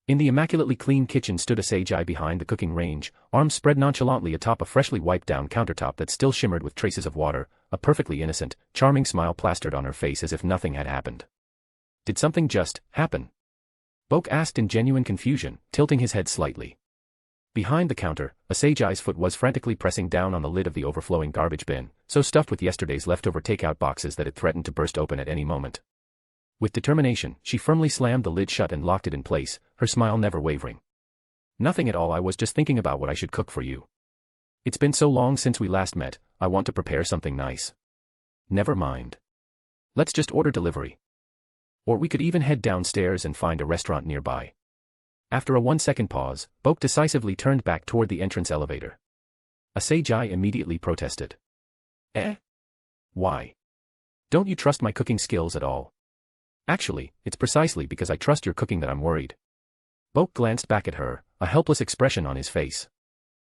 In the immaculately clean kitchen stood Azazel behind the cooking range, arms spread nonchalantly atop a freshly wiped down countertop that still shimmered with traces of water, a perfectly innocent, charming smile plastered on her face as if nothing had happened. Did something just happen? Boke asked in genuine confusion, tilting his head slightly. Behind the counter, Azazel's foot was frantically pressing down on the lid of the overflowing garbage bin, so stuffed with yesterday's leftover takeout boxes that it threatened to burst open at any moment. With determination, she firmly slammed the lid shut and locked it in place, her smile never wavering. Nothing at all, I was just thinking about what I should cook for you. It's been so long since we last met, I want to prepare something nice. Never mind. Let's just order delivery. Or we could even head downstairs and find a restaurant nearby. After a 1-second pause, Boke decisively turned back toward the entrance elevator. Azazel immediately protested. Eh? Why? Don't you trust my cooking skills at all? Actually, it's precisely because I trust your cooking that I'm worried. Boke glanced back at her, a helpless expression on his face.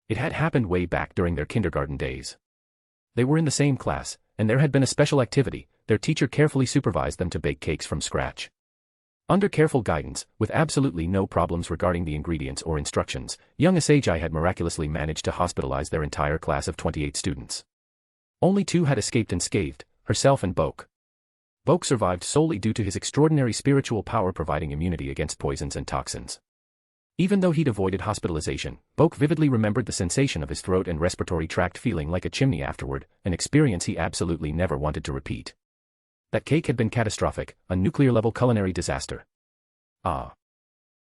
It had happened way back during their kindergarten days. They were in the same class, and there had been a special activity. Their teacher carefully supervised them to bake cakes from scratch. Under careful guidance, with absolutely no problems regarding the ingredients or instructions, young Azazel had miraculously managed to hospitalize their entire class of 28 students. Only 2 had escaped unscathed, herself and Boke. Boke survived solely due to his extraordinary spiritual power providing immunity against poisons and toxins. Even though he'd avoided hospitalization, Boke vividly remembered the sensation of his throat and respiratory tract feeling like a chimney afterward, an experience he absolutely never wanted to repeat. That cake had been catastrophic, a nuclear-level culinary disaster. Ah.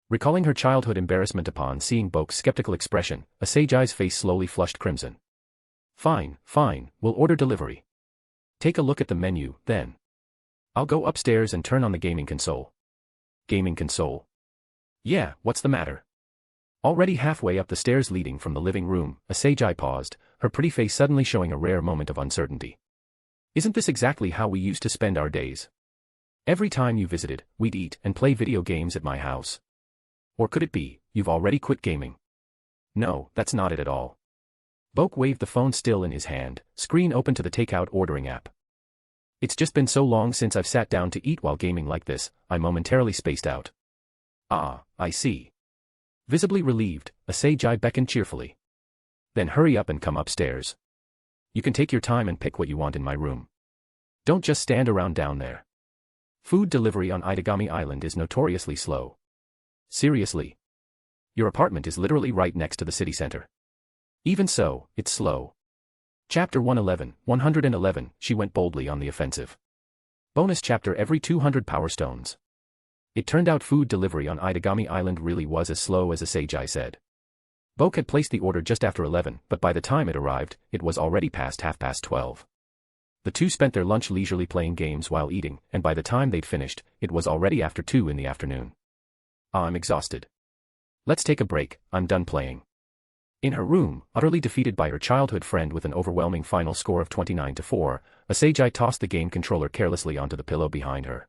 Recalling her childhood embarrassment upon seeing Boke's skeptical expression, Azazel's face slowly flushed crimson. Fine, we'll order delivery. Take a look at the menu, then. I'll go upstairs and turn on the gaming console. Gaming console? Yeah, what's the matter? Already halfway up the stairs leading from the living room, Azazel paused, her pretty face suddenly showing a rare moment of uncertainty. Isn't this exactly how we used to spend our days? Every time you visited, we'd eat and play video games at my house. Or could it be, you've already quit gaming? No, that's not it at all. Boke waved the phone still in his hand, screen open to the takeout ordering app. It's just been so long since I've sat down to eat while gaming like this, I momentarily spaced out. Ah, I see. Visibly relieved, Azazel beckoned cheerfully. Then hurry up and come upstairs. You can take your time and pick what you want in my room. Don't just stand around down there. Food delivery on Itagami Island is notoriously slow. Seriously. Your apartment is literally right next to the city center. Even so, it's slow. Chapter 111, she went boldly on the offensive. Bonus chapter every 200 power stones. It turned out food delivery on Itagami Island really was as slow as Azazel said. Boke had placed the order just after 11, but by the time it arrived, it was already past 12:30. The 2 spent their lunch leisurely playing games while eating, and by the time they'd finished, it was already after 2 in the afternoon. I'm exhausted. Let's take a break, I'm done playing. In her room, utterly defeated by her childhood friend with an overwhelming final score of 29-4, Azazel tossed the game controller carelessly onto the pillow behind her.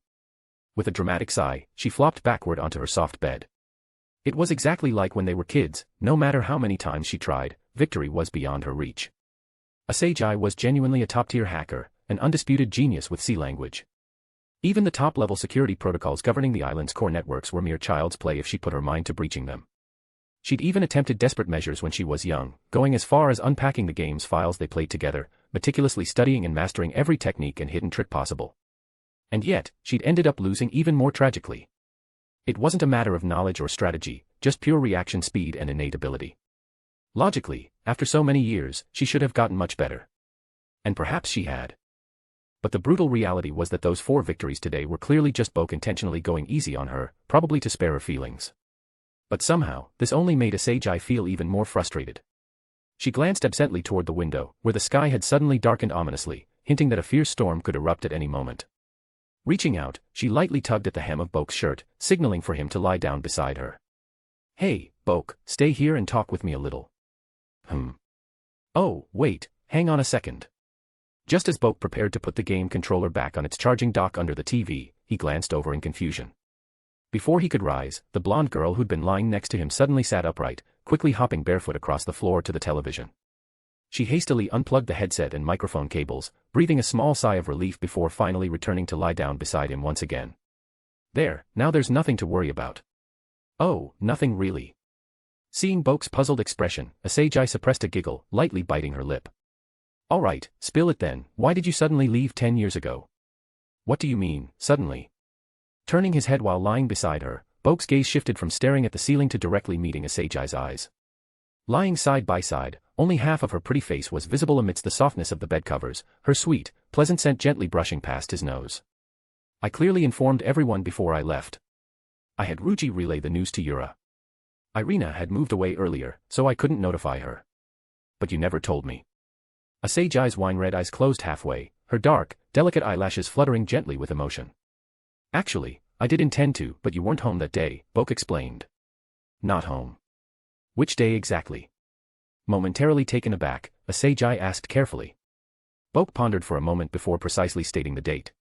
With a dramatic sigh, she flopped backward onto her soft bed. It was exactly like when they were kids, no matter how many times she tried, victory was beyond her reach. Azazel was genuinely a top-tier hacker, an undisputed genius with C language. Even the top-level security protocols governing the island's core networks were mere child's play if she put her mind to breaching them. She'd even attempted desperate measures when she was young, going as far as unpacking the game's files they played together, meticulously studying and mastering every technique and hidden trick possible. And yet, she'd ended up losing even more tragically. It wasn't a matter of knowledge or strategy, just pure reaction speed and innate ability. Logically, after so many years, she should have gotten much better. And perhaps she had. But the brutal reality was that those 4 victories today were clearly just Boke intentionally going easy on her, probably to spare her feelings. But somehow, this only made Asagi feel even more frustrated. She glanced absently toward the window, where the sky had suddenly darkened ominously, hinting that a fierce storm could erupt at any moment. Reaching out, she lightly tugged at the hem of Boke's shirt, signaling for him to lie down beside her. "Hey, Boke, stay here and talk with me a little." "Oh, wait, hang on a second." Just as Boke prepared to put the game controller back on its charging dock under the TV, he glanced over in confusion. Before he could rise, the blonde girl who'd been lying next to him suddenly sat upright, quickly hopping barefoot across the floor to the television. She hastily unplugged the headset and microphone cables, breathing a small sigh of relief before finally returning to lie down beside him once again. "There, now there's nothing to worry about." "Oh, nothing really." Seeing Boke's puzzled expression, Asagi suppressed a giggle, lightly biting her lip. "All right, spill it then. Why did you suddenly leave 10 years ago?" "What do you mean, suddenly?" Turning his head while lying beside her, Boke's gaze shifted from staring at the ceiling to directly meeting Asagi's eyes. Lying side by side, only half of her pretty face was visible amidst the softness of the bed covers, her sweet, pleasant scent gently brushing past his nose. "I clearly informed everyone before I left. I had Ruji relay the news to Yura. Ireina had moved away earlier, so I couldn't notify her. But you never told me." Asagi's wine-red eyes closed halfway, her dark, delicate eyelashes fluttering gently with emotion. "Actually, I did intend to, but you weren't home that day," Boke explained. "Not home? Which day exactly?" Momentarily taken aback, Asagi asked carefully. Boke pondered for a moment before precisely stating the date.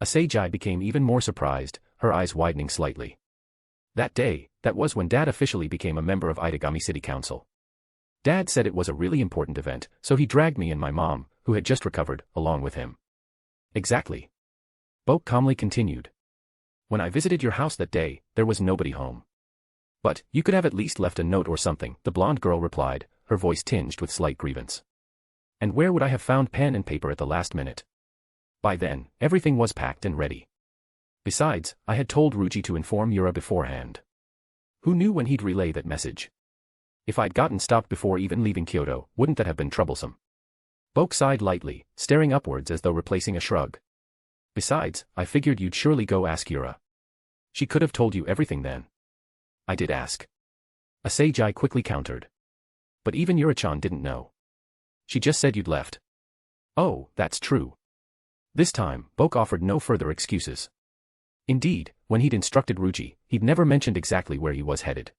Asagi became even more surprised, her eyes widening slightly. "That day, that was when Dad officially became a member of Itagami City Council. Dad said it was a really important event, so he dragged me and my mom, who had just recovered, along with him." "Exactly." Boke calmly continued. "When I visited your house that day, there was nobody home." "But, you could have at least left a note or something," the blonde girl replied, her voice tinged with slight grievance. "And where would I have found pen and paper at the last minute? By then, everything was packed and ready. Besides, I had told Ruji to inform Yura beforehand. Who knew when he'd relay that message? If I'd gotten stopped before even leaving Kyoto, wouldn't that have been troublesome?" Boke sighed lightly, staring upwards as though replacing a shrug. "Besides, I figured you'd surely go ask Yura. She could have told you everything then." "I did ask." Asagi quickly countered. "But even Yura-chan didn't know. She just said you'd left." "Oh, that's true." This time, Boke offered no further excuses. Indeed, when he'd instructed Ruji, he'd never mentioned exactly where he was headed.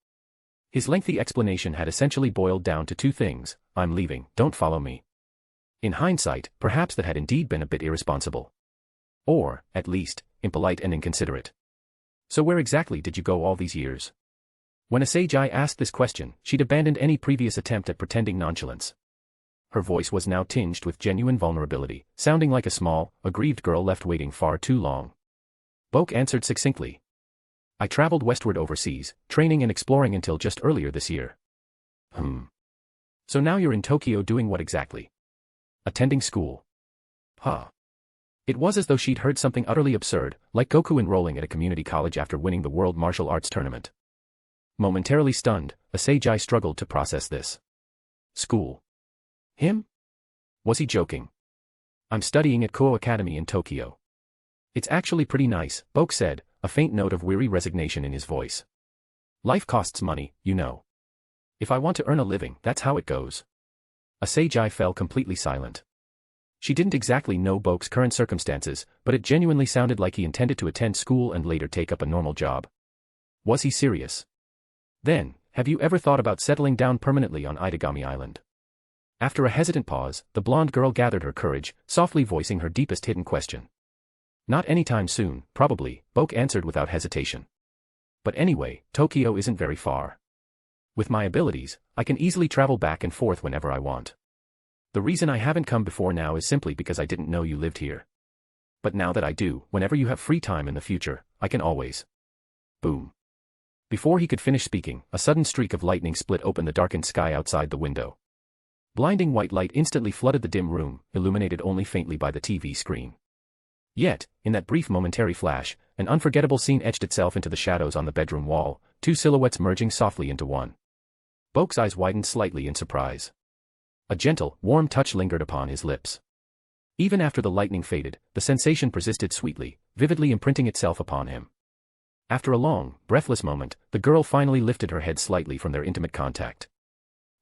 His lengthy explanation had essentially boiled down to 2 things: "I'm leaving, don't follow me." In hindsight, perhaps that had indeed been a bit irresponsible. Or, at least, impolite and inconsiderate. "So where exactly did you go all these years?" When Asagi asked this question, she'd abandoned any previous attempt at pretending nonchalance. Her voice was now tinged with genuine vulnerability, sounding like a small, aggrieved girl left waiting far too long. Boke answered succinctly. "I traveled westward overseas, training and exploring until just earlier this year." "So now you're in Tokyo doing what exactly?" "Attending school." "Huh." It was as though she'd heard something utterly absurd, like Goku enrolling at a community college after winning the World Martial Arts Tournament. Momentarily stunned, Asagi struggled to process this. School? Him? Was he joking? "I'm studying at Kuo Academy in Tokyo." "It's actually pretty nice," Boke said, a faint note of weary resignation in his voice. "Life costs money, you know. If I want to earn a living, that's how it goes." Asagi fell completely silent. She didn't exactly know Boke's current circumstances, but it genuinely sounded like he intended to attend school and later take up a normal job. Was he serious? "Then, have you ever thought about settling down permanently on Itagami Island?" After a hesitant pause, the blonde girl gathered her courage, softly voicing her deepest hidden question. "Not anytime soon, probably," Boke answered without hesitation. "But anyway, Tokyo isn't very far. With my abilities, I can easily travel back and forth whenever I want. The reason I haven't come before now is simply because I didn't know you lived here. But now that I do, whenever you have free time in the future, I can always." Boom. Before he could finish speaking, a sudden streak of lightning split open the darkened sky outside the window. Blinding white light instantly flooded the dim room, illuminated only faintly by the TV screen. Yet, in that brief momentary flash, an unforgettable scene etched itself into the shadows on the bedroom wall, 2 silhouettes merging softly into one. Boke's eyes widened slightly in surprise. A gentle, warm touch lingered upon his lips. Even after the lightning faded, the sensation persisted sweetly, vividly imprinting itself upon him. After a long, breathless moment, the girl finally lifted her head slightly from their intimate contact.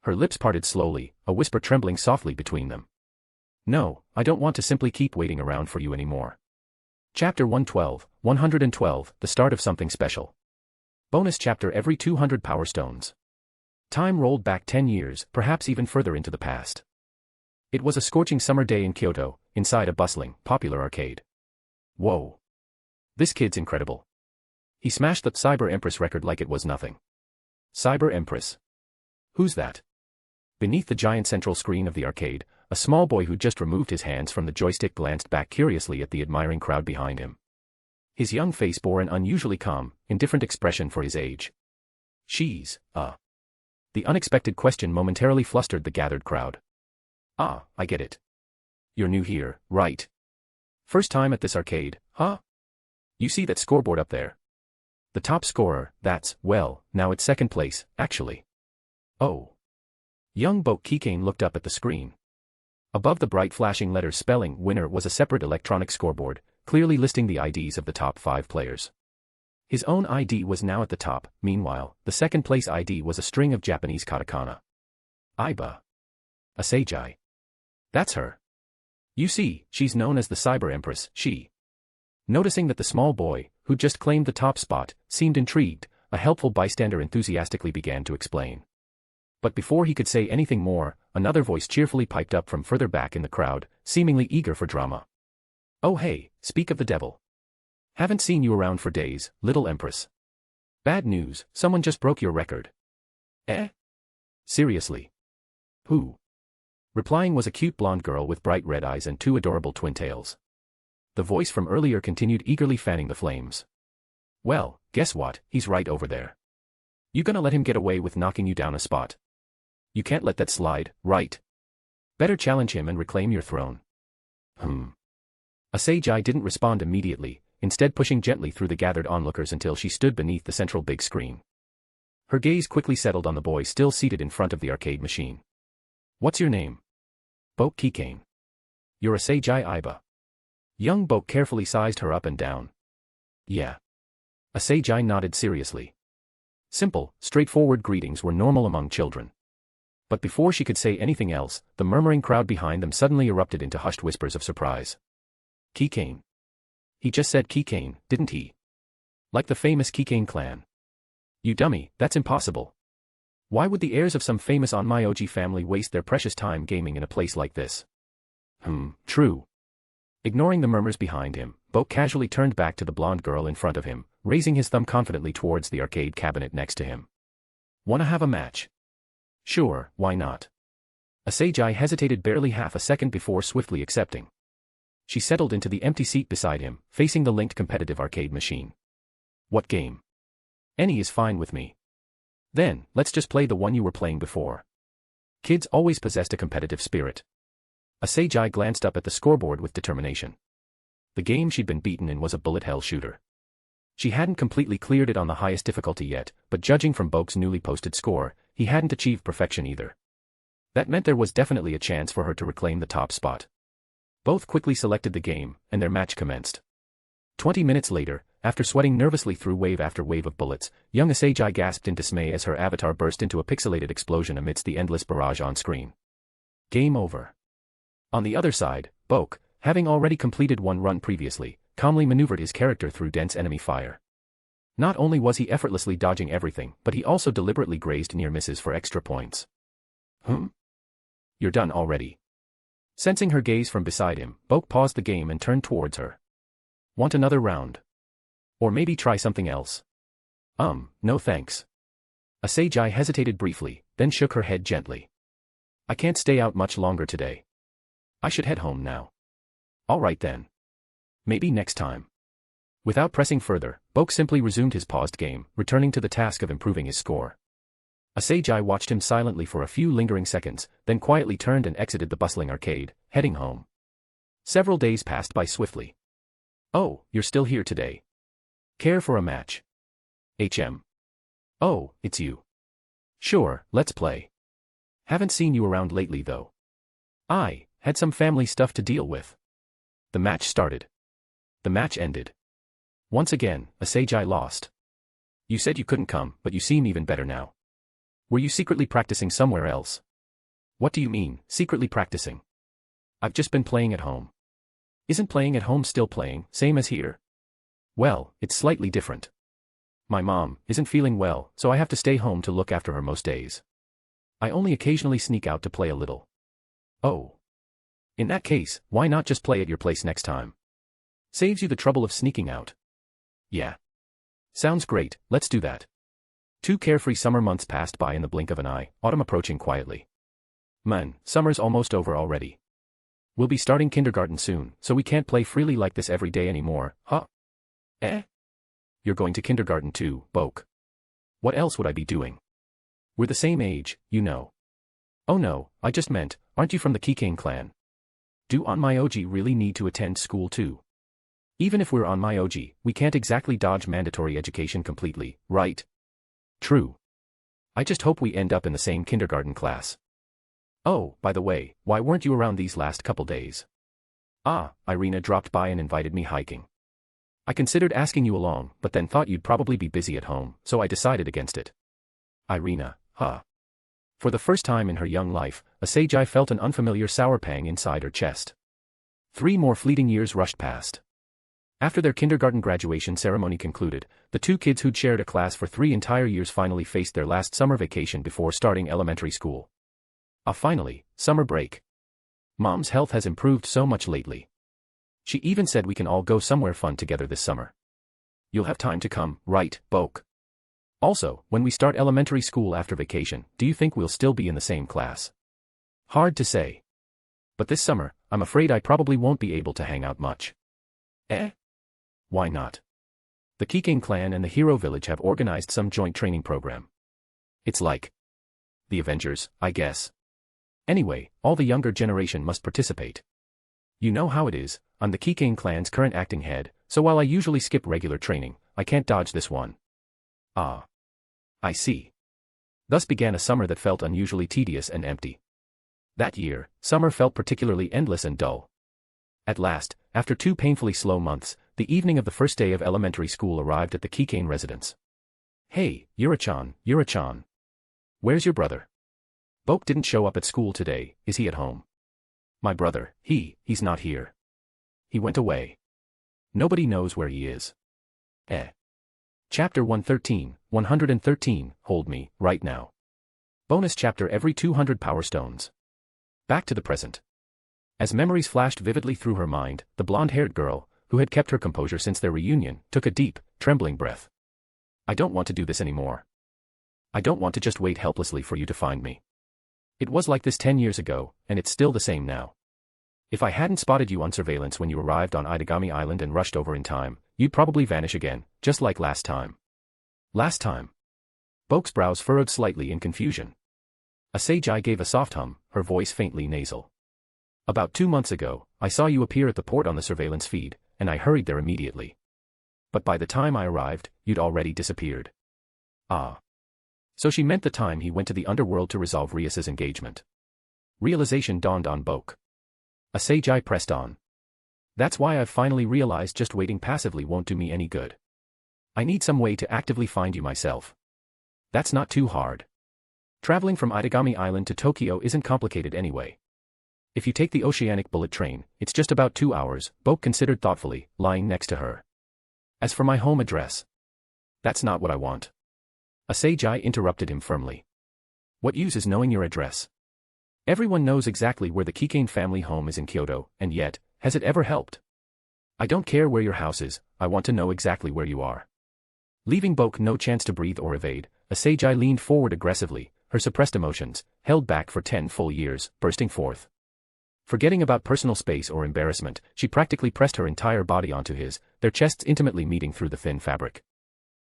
Her lips parted slowly, a whisper trembling softly between them. No, I don't want to simply keep waiting around for you anymore. Chapter 112, the start of something special. Bonus chapter every 200 power stones. Time rolled back 10 years, perhaps even further into the past. It was a scorching summer day in Kyoto, inside a bustling, popular arcade. Whoa. This kid's incredible. He smashed the Cyber Empress record like it was nothing. Cyber Empress? Who's that? Beneath the giant central screen of the arcade, a small boy who just removed his hands from the joystick glanced back curiously at the admiring crowd behind him. His young face bore an unusually calm, indifferent expression for his age. She's, The unexpected question momentarily flustered the gathered crowd. Ah, I get it. You're new here, right? First time at this arcade, huh? You see that scoreboard up there? The top scorer, that's, well, now it's second place, actually. Oh. Young Boke Keikain looked up at the screen. Above the bright flashing letters spelling winner was a separate electronic scoreboard, clearly listing the IDs of the top 5 players. His own ID was now at the top, meanwhile, the second place ID was a string of Japanese katakana. Aiba. Asagai. That's her. You see, she's known as the Cyber Empress, she. Noticing that the small boy, who just claimed the top spot, seemed intrigued, a helpful bystander enthusiastically began to explain. But before he could say anything more, another voice cheerfully piped up from further back in the crowd, seemingly eager for drama. Oh hey, speak of the devil. Haven't seen you around for days, little Empress. Bad news, someone just broke your record. Eh? Seriously? Who? Replying was a cute blonde girl with bright red eyes and 2 adorable twin tails. The voice from earlier continued eagerly fanning the flames. Well, guess what, he's right over there. You gonna let him get away with knocking you down a spot? You can't let that slide, right? Better challenge him and reclaim your throne. Asagai didn't respond immediately, instead pushing gently through the gathered onlookers until she stood beneath the central big screen. Her gaze quickly settled on the boy still seated in front of the arcade machine. What's your name? Boke Keikain. You're Asagai Aiba. Young Boke carefully sized her up and down. Yeah. Asagai nodded seriously. Simple, straightforward greetings were normal among children. But before she could say anything else, the murmuring crowd behind them suddenly erupted into hushed whispers of surprise. Keikain. He just said Keikain, didn't he? Like the famous Keikain clan. You dummy, that's impossible. Why would the heirs of some famous Onmyōji family waste their precious time gaming in a place like this? True. Ignoring the murmurs behind him, Boke casually turned back to the blonde girl in front of him, raising his thumb confidently towards the arcade cabinet next to him. Wanna have a match? Sure, why not? Asagai hesitated barely half a second before swiftly accepting. She settled into the empty seat beside him, facing the linked competitive arcade machine. What game? Any is fine with me. Then, let's just play the one you were playing before. Kids always possessed a competitive spirit. Asagai glanced up at the scoreboard with determination. The game she'd been beaten in was a bullet hell shooter. She hadn't completely cleared it on the highest difficulty yet, but judging from Boke's newly posted score, he hadn't achieved perfection either. That meant there was definitely a chance for her to reclaim the top spot. Both quickly selected the game, and their match commenced. 20 minutes later, after sweating nervously through wave after wave of bullets, young Asagai gasped in dismay as her avatar burst into a pixelated explosion amidst the endless barrage on screen. Game over. On the other side, Boke, having already completed one run previously, calmly maneuvered his character through dense enemy fire. Not only was he effortlessly dodging everything, but he also deliberately grazed near misses for extra points. You're done already. Sensing her gaze from beside him, Boke paused the game and turned towards her. Want another round? Or maybe try something else? No thanks. Asagai hesitated briefly, then shook her head gently. I can't stay out much longer today. I should head home now. Alright then. Maybe next time. Without pressing further, Boke simply resumed his paused game, returning to the task of improving his score. Asagai watched him silently for a few lingering seconds, then quietly turned and exited the bustling arcade, heading home. Several days passed by swiftly. Oh, you're still here today. Care for a match? Oh, it's you. Sure, let's play. Haven't seen you around lately though. I had some family stuff to deal with. The match started. The match ended. Once again, Azazel lost. You said you couldn't come, but you seem even better now. Were you secretly practicing somewhere else? What do you mean, secretly practicing? I've just been playing at home. Isn't playing at home still playing, same as here? Well, it's slightly different. My mom isn't feeling well, so I have to stay home to look after her most days. I only occasionally sneak out to play a little. Oh. In that case, why not just play at your place next time? Saves you the trouble of sneaking out. Yeah. Sounds great, let's do that. 2 carefree summer months passed by in the blink of an eye, autumn approaching quietly. Man, summer's almost over already. We'll be starting kindergarten soon, so we can't play freely like this every day anymore, huh? Eh? You're going to kindergarten too, Boke. What else would I be doing? We're the same age, you know. Oh no, I just meant, aren't you from the Keikain clan? Do Onmyōji really need to attend school too? Even if we're Onmyōji, we can't exactly dodge mandatory education completely, right? True. I just hope we end up in the same kindergarten class. Oh, by the way, why weren't you around these last couple days? Ah, Ireina dropped by and invited me hiking. I considered asking you along, but then thought you'd probably be busy at home, so I decided against it. Ireina, huh? For the first time in her young life, Azazel felt an unfamiliar sour pang inside her chest. 3 more fleeting years rushed past. After their kindergarten graduation ceremony concluded, the 2 kids who'd shared a class for 3 entire years finally faced their last summer vacation before starting elementary school. Finally, summer break. Mom's health has improved so much lately. She even said we can all go somewhere fun together this summer. You'll have time to come, right, Boke? Also, when we start elementary school after vacation, do you think we'll still be in the same class? Hard to say. But this summer, I'm afraid I probably won't be able to hang out much. Eh? Why not? The Keikain clan and the Hero Village have organized some joint training program. It's like the Avengers, I guess. Anyway, all the younger generation must participate. You know how it is, I'm the Keikain clan's current acting head, so while I usually skip regular training, I can't dodge this one. Ah. I see. Thus began a summer that felt unusually tedious and empty. That year, summer felt particularly endless and dull. At last, after 2 painfully slow months, the evening of the first day of elementary school arrived at the Keikain residence. Hey, Yura-chan. Where's your brother? Boke didn't show up at school today, is he at home? My brother, he's not here. He went away. Nobody knows where he is. Eh. Chapter 113, Hold Me, Right Now. Bonus chapter every 200 power stones. Back to the present. As memories flashed vividly through her mind, the blonde-haired girl, who had kept her composure since their reunion, took a deep, trembling breath. I don't want to do this anymore. I don't want to just wait helplessly for you to find me. It was like this 10 years ago, and it's still the same now. If I hadn't spotted you on surveillance when you arrived on Aidagami Island and rushed over in time, you'd probably vanish again, just like last time. Last time? Boke's brows furrowed slightly in confusion. Azazel gave a soft hum, her voice faintly nasal. About 2 months ago, I saw you appear at the port on the surveillance feed, and I hurried there immediately. But by the time I arrived, you'd already disappeared. Ah. So she meant the time he went to the underworld to resolve Rias's engagement. Realization dawned on Boke. Azazel pressed on. That's why I've finally realized just waiting passively won't do me any good. I need some way to actively find you myself. That's not too hard. Traveling from Aidagami Island to Tokyo isn't complicated anyway. If you take the oceanic bullet train, it's just about 2 hours, Boke considered thoughtfully, lying next to her. As for my home address, that's not what I want. Azazel interrupted him firmly. What use is knowing your address? Everyone knows exactly where the Keikain family home is in Kyoto, and yet, has it ever helped? I don't care where your house is, I want to know exactly where you are. Leaving Boke no chance to breathe or evade, Azazel leaned forward aggressively, her suppressed emotions, held back for 10 full years, bursting forth. Forgetting about personal space or embarrassment, she practically pressed her entire body onto his, their chests intimately meeting through the thin fabric.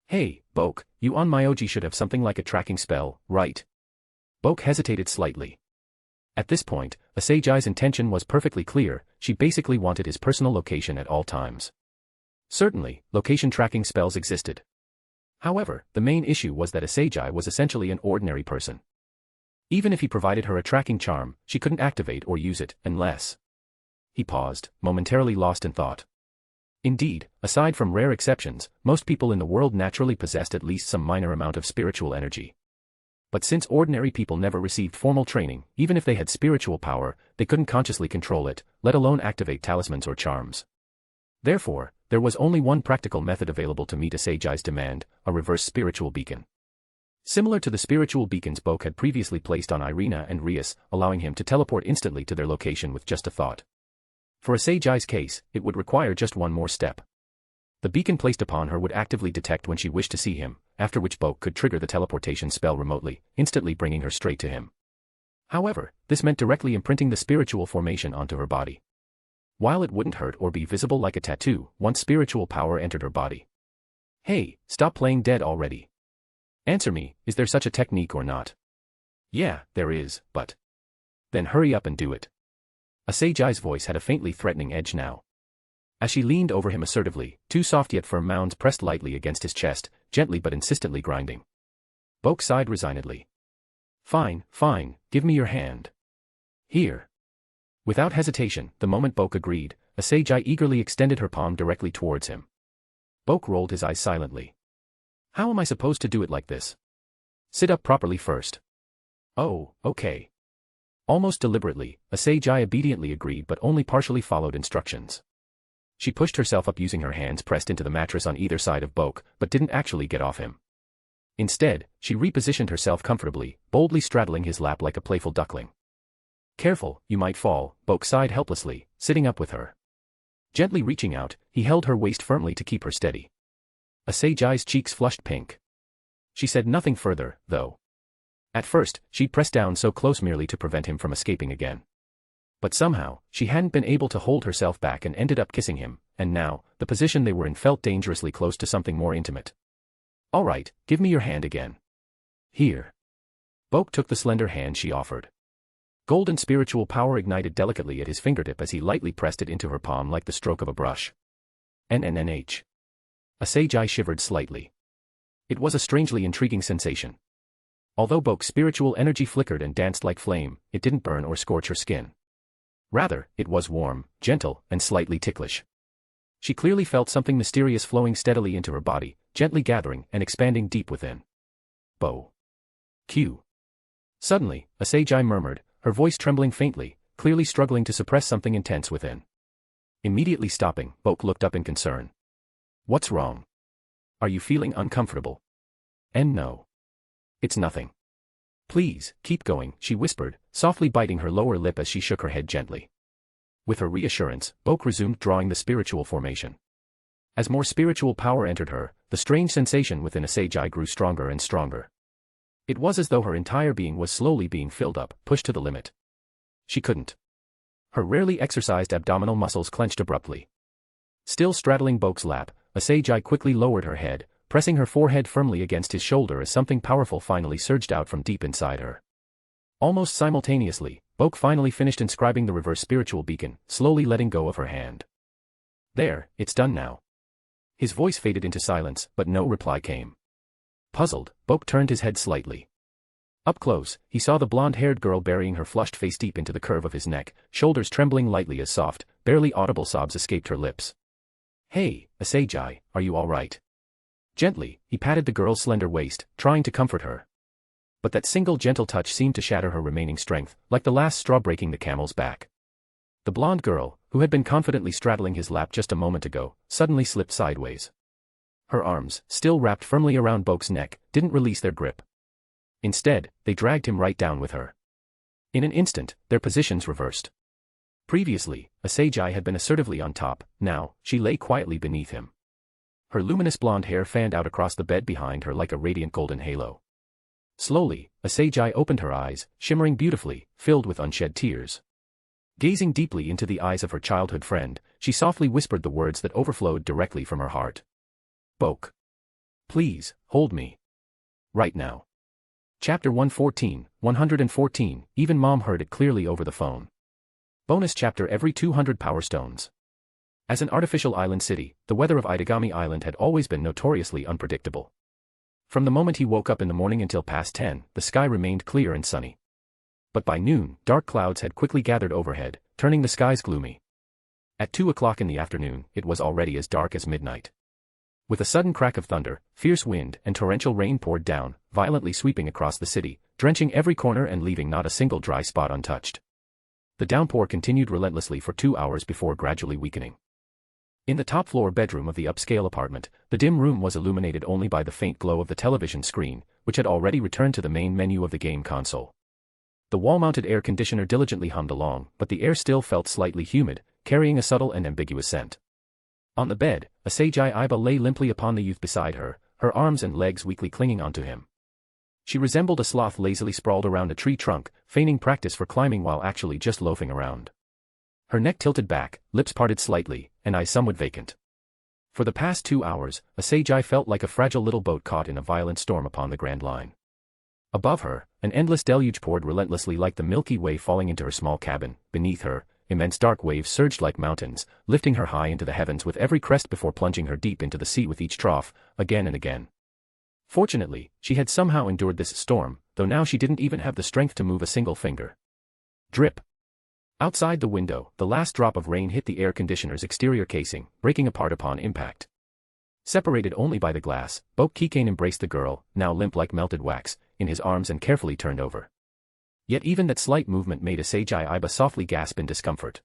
Hey, Boke, you Onmyōji should have something like a tracking spell, right? Boke hesitated slightly. At this point, Azazel's intention was perfectly clear, she basically wanted his personal location at all times. Certainly, location tracking spells existed. However, the main issue was that Azazel was essentially an ordinary person. Even if he provided her a tracking charm, she couldn't activate or use it, unless He paused, momentarily lost in thought. Indeed, aside from rare exceptions, most people in the world naturally possessed at least some minor amount of spiritual energy. But since ordinary people never received formal training, even if they had spiritual power, they couldn't consciously control it, let alone activate talismans or charms. Therefore, there was only one practical method available to meet Asagai's demand, a reverse spiritual beacon. Similar to the spiritual beacons Boke had previously placed on Ireina and Rias, allowing him to teleport instantly to their location with just a thought. For Asagai's case, it would require just one more step. The beacon placed upon her would actively detect when she wished to see him, after which Boke could trigger the teleportation spell remotely, instantly bringing her straight to him. However, this meant directly imprinting the spiritual formation onto her body. While it wouldn't hurt or be visible like a tattoo, once spiritual power entered her body. Hey, stop playing dead already. Answer me, is there such a technique or not? Yeah, there is, but... Then hurry up and do it. Asagai's voice had a faintly threatening edge now. As she leaned over him assertively, two soft yet firm mounds pressed lightly against his chest, gently but insistently grinding. Boke sighed resignedly. Fine, fine, give me your hand. Here. Without hesitation, the moment Boke agreed, Asagai eagerly extended her palm directly towards him. Boke rolled his eyes silently. How am I supposed to do it like this? Sit up properly first. Oh, okay. Almost deliberately, Asagai obediently agreed but only partially followed instructions. She pushed herself up using her hands pressed into the mattress on either side of Boke, but didn't actually get off him. Instead, she repositioned herself comfortably, boldly straddling his lap like a playful duckling. Careful, you might fall, Boke sighed helplessly, sitting up with her. Gently reaching out, he held her waist firmly to keep her steady. Asagai's cheeks flushed pink. She said nothing further, though. At first, she'd pressed down so close merely to prevent him from escaping again. But somehow, she hadn't been able to hold herself back and ended up kissing him, and now, the position they were in felt dangerously close to something more intimate. All right, give me your hand again. Here. Boke took the slender hand she offered. Golden spiritual power ignited delicately at his fingertip as he lightly pressed it into her palm like the stroke of a brush. NNNH. Asagai shivered slightly. It was a strangely intriguing sensation. Although Boke's spiritual energy flickered and danced like flame, it didn't burn or scorch her skin. Rather, it was warm, gentle, and slightly ticklish. She clearly felt something mysterious flowing steadily into her body, gently gathering and expanding deep within. Bo. Q. Suddenly, Asagai murmured, her voice trembling faintly, clearly struggling to suppress something intense within. Immediately stopping, Boke looked up in concern. What's wrong? Are you feeling uncomfortable? And no. It's nothing. Please, keep going, she whispered, softly biting her lower lip as she shook her head gently. With her reassurance, Boke resumed drawing the spiritual formation. As more spiritual power entered her, the strange sensation within Asagai grew stronger and stronger. It was as though her entire being was slowly being filled up, pushed to the limit. She couldn't. Her rarely exercised abdominal muscles clenched abruptly. Still straddling Boke's lap, Asagai quickly lowered her head, pressing her forehead firmly against his shoulder as something powerful finally surged out from deep inside her. Almost simultaneously, Boke finally finished inscribing the reverse spiritual beacon, slowly letting go of her hand. There, it's done now. His voice faded into silence, but no reply came. Puzzled, Boke turned his head slightly. Up close, he saw the blonde-haired girl burying her flushed face deep into the curve of his neck, shoulders trembling lightly as soft, barely audible sobs escaped her lips. Hey, Asagai, are you all right? Gently, he patted the girl's slender waist, trying to comfort her. But that single gentle touch seemed to shatter her remaining strength, like the last straw breaking the camel's back. The blonde girl, who had been confidently straddling his lap just a moment ago, suddenly slipped sideways. Her arms, still wrapped firmly around Boke's neck, didn't release their grip. Instead, they dragged him right down with her. In an instant, their positions reversed. Previously, Asagai had been assertively on top, now, she lay quietly beneath him. Her luminous blonde hair fanned out across the bed behind her like a radiant golden halo. Slowly, Asagai opened her eyes, shimmering beautifully, filled with unshed tears. Gazing deeply into the eyes of her childhood friend, she softly whispered the words that overflowed directly from her heart. Boke. Please, hold me. Right now. Chapter 114, even Mom heard it clearly over the phone. Bonus chapter every 200 power stones. As an artificial island city, the weather of Itagami Island had always been notoriously unpredictable. From the moment he woke up in the morning until past 10, the sky remained clear and sunny. But by noon, dark clouds had quickly gathered overhead, turning the skies gloomy. At 2 o'clock in the afternoon, it was already as dark as midnight. With a sudden crack of thunder, fierce wind and torrential rain poured down, violently sweeping across the city, drenching every corner and leaving not a single dry spot untouched. The downpour continued relentlessly for 2 hours before gradually weakening. In the top-floor bedroom of the upscale apartment, the dim room was illuminated only by the faint glow of the television screen, which had already returned to the main menu of the game console. The wall-mounted air conditioner diligently hummed along, but the air still felt slightly humid, carrying a subtle and ambiguous scent. On the bed, Azazel Arrives lay limply upon the youth beside her, her arms and legs weakly clinging onto him. She resembled a sloth lazily sprawled around a tree trunk, feigning practice for climbing while actually just loafing around. Her neck tilted back, lips parted slightly, and eyes somewhat vacant. For the past 2 hours, Azazel felt like a fragile little boat caught in a violent storm upon the Grand Line. Above her, an endless deluge poured relentlessly like the Milky Way falling into her small cabin. Beneath her, immense dark waves surged like mountains, lifting her high into the heavens with every crest before plunging her deep into the sea with each trough, again and again. Fortunately, she had somehow endured this storm, though now she didn't even have the strength to move a single finger. Drip. Outside the window, the last drop of rain hit the air conditioner's exterior casing, breaking apart upon impact. Separated only by the glass, Bokue Keikain embraced the girl, now limp like melted wax, in his arms and carefully turned over. Yet even that slight movement made Azazel Arrives softly gasp in discomfort.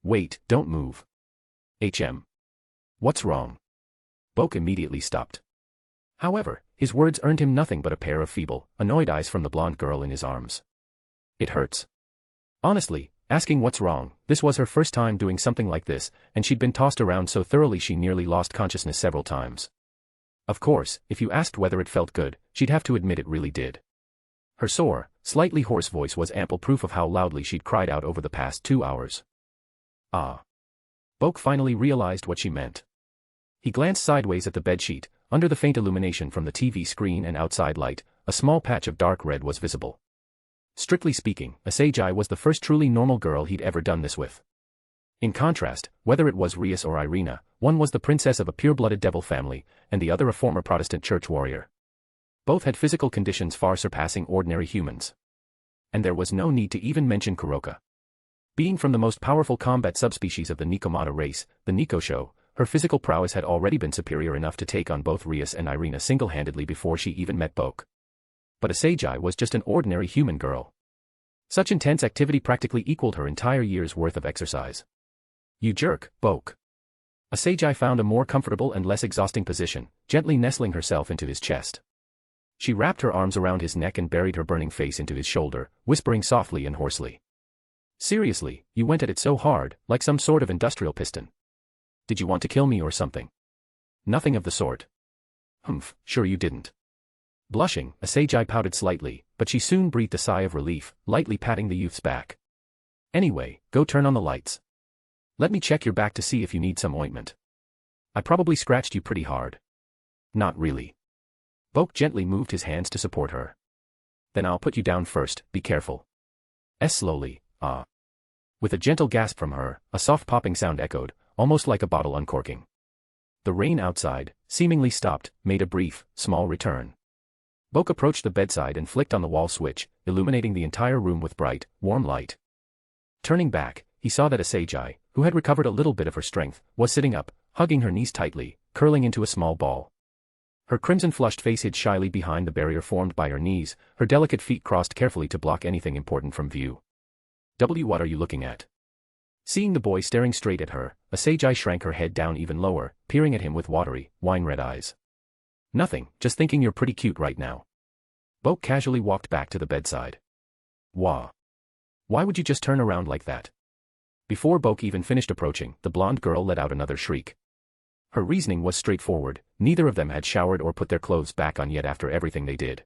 "Wait, don't move. What's wrong?" Boke immediately stopped. However, his words earned him nothing but a pair of feeble, annoyed eyes from the blonde girl in his arms. "It hurts." Honestly, asking what's wrong, this was her first time doing something like this, and she'd been tossed around so thoroughly she nearly lost consciousness several times. Of course, if you asked whether it felt good, she'd have to admit it really did. Her sore, slightly hoarse voice was ample proof of how loudly she'd cried out over the past 2 hours. Ah. Boke finally realized what she meant. He glanced sideways at the bedsheet. Under the faint illumination from the TV screen and outside light, a small patch of dark red was visible. Strictly speaking, Azazel was the first truly normal girl he'd ever done this with. In contrast, whether it was Rias or Ireina, one was the princess of a pure-blooded devil family, and the other a former Protestant church warrior. Both had physical conditions far surpassing ordinary humans. And there was no need to even mention Kuroka. Being from the most powerful combat subspecies of the nekomata race, the Nekosho, her physical prowess had already been superior enough to take on both Rias and Ireina single-handedly before she even met Boke. But Azazel was just an ordinary human girl. Such intense activity practically equaled her entire year's worth of exercise. "You jerk, Boke." Azazel found a more comfortable and less exhausting position, gently nestling herself into his chest. She wrapped her arms around his neck and buried her burning face into his shoulder, whispering softly and hoarsely. "Seriously, you went at it so hard, like some sort of industrial piston. Did you want to kill me or something?" "Nothing of the sort." "Humph, sure you didn't." Blushing, Azazel pouted slightly, but she soon breathed a sigh of relief, lightly patting the youth's back. "Anyway, go turn on the lights. Let me check your back to see if you need some ointment. I probably scratched you pretty hard." "Not really." Boke gently moved his hands to support her. "Then I'll put you down first, be careful." Slowly, ah. With a gentle gasp from her, a soft popping sound echoed, almost like a bottle uncorking. The rain outside, seemingly stopped, made a brief, small return. Boke approached the bedside and flicked on the wall switch, illuminating the entire room with bright, warm light. Turning back, he saw that Azazel, who had recovered a little bit of her strength, was sitting up, hugging her knees tightly, curling into a small ball. Her crimson-flushed face hid shyly behind the barrier formed by her knees, her delicate feet crossed carefully to block anything important from view. What are you looking at?" Seeing the boy staring straight at her, Azazel shrank her head down even lower, peering at him with watery, wine-red eyes. "Nothing, just thinking you're pretty cute right now." Boke casually walked back to the bedside. "Wah. Why would you just turn around like that?" Before Boke even finished approaching, the blonde girl let out another shriek. Her reasoning was straightforward, neither of them had showered or put their clothes back on yet after everything they did.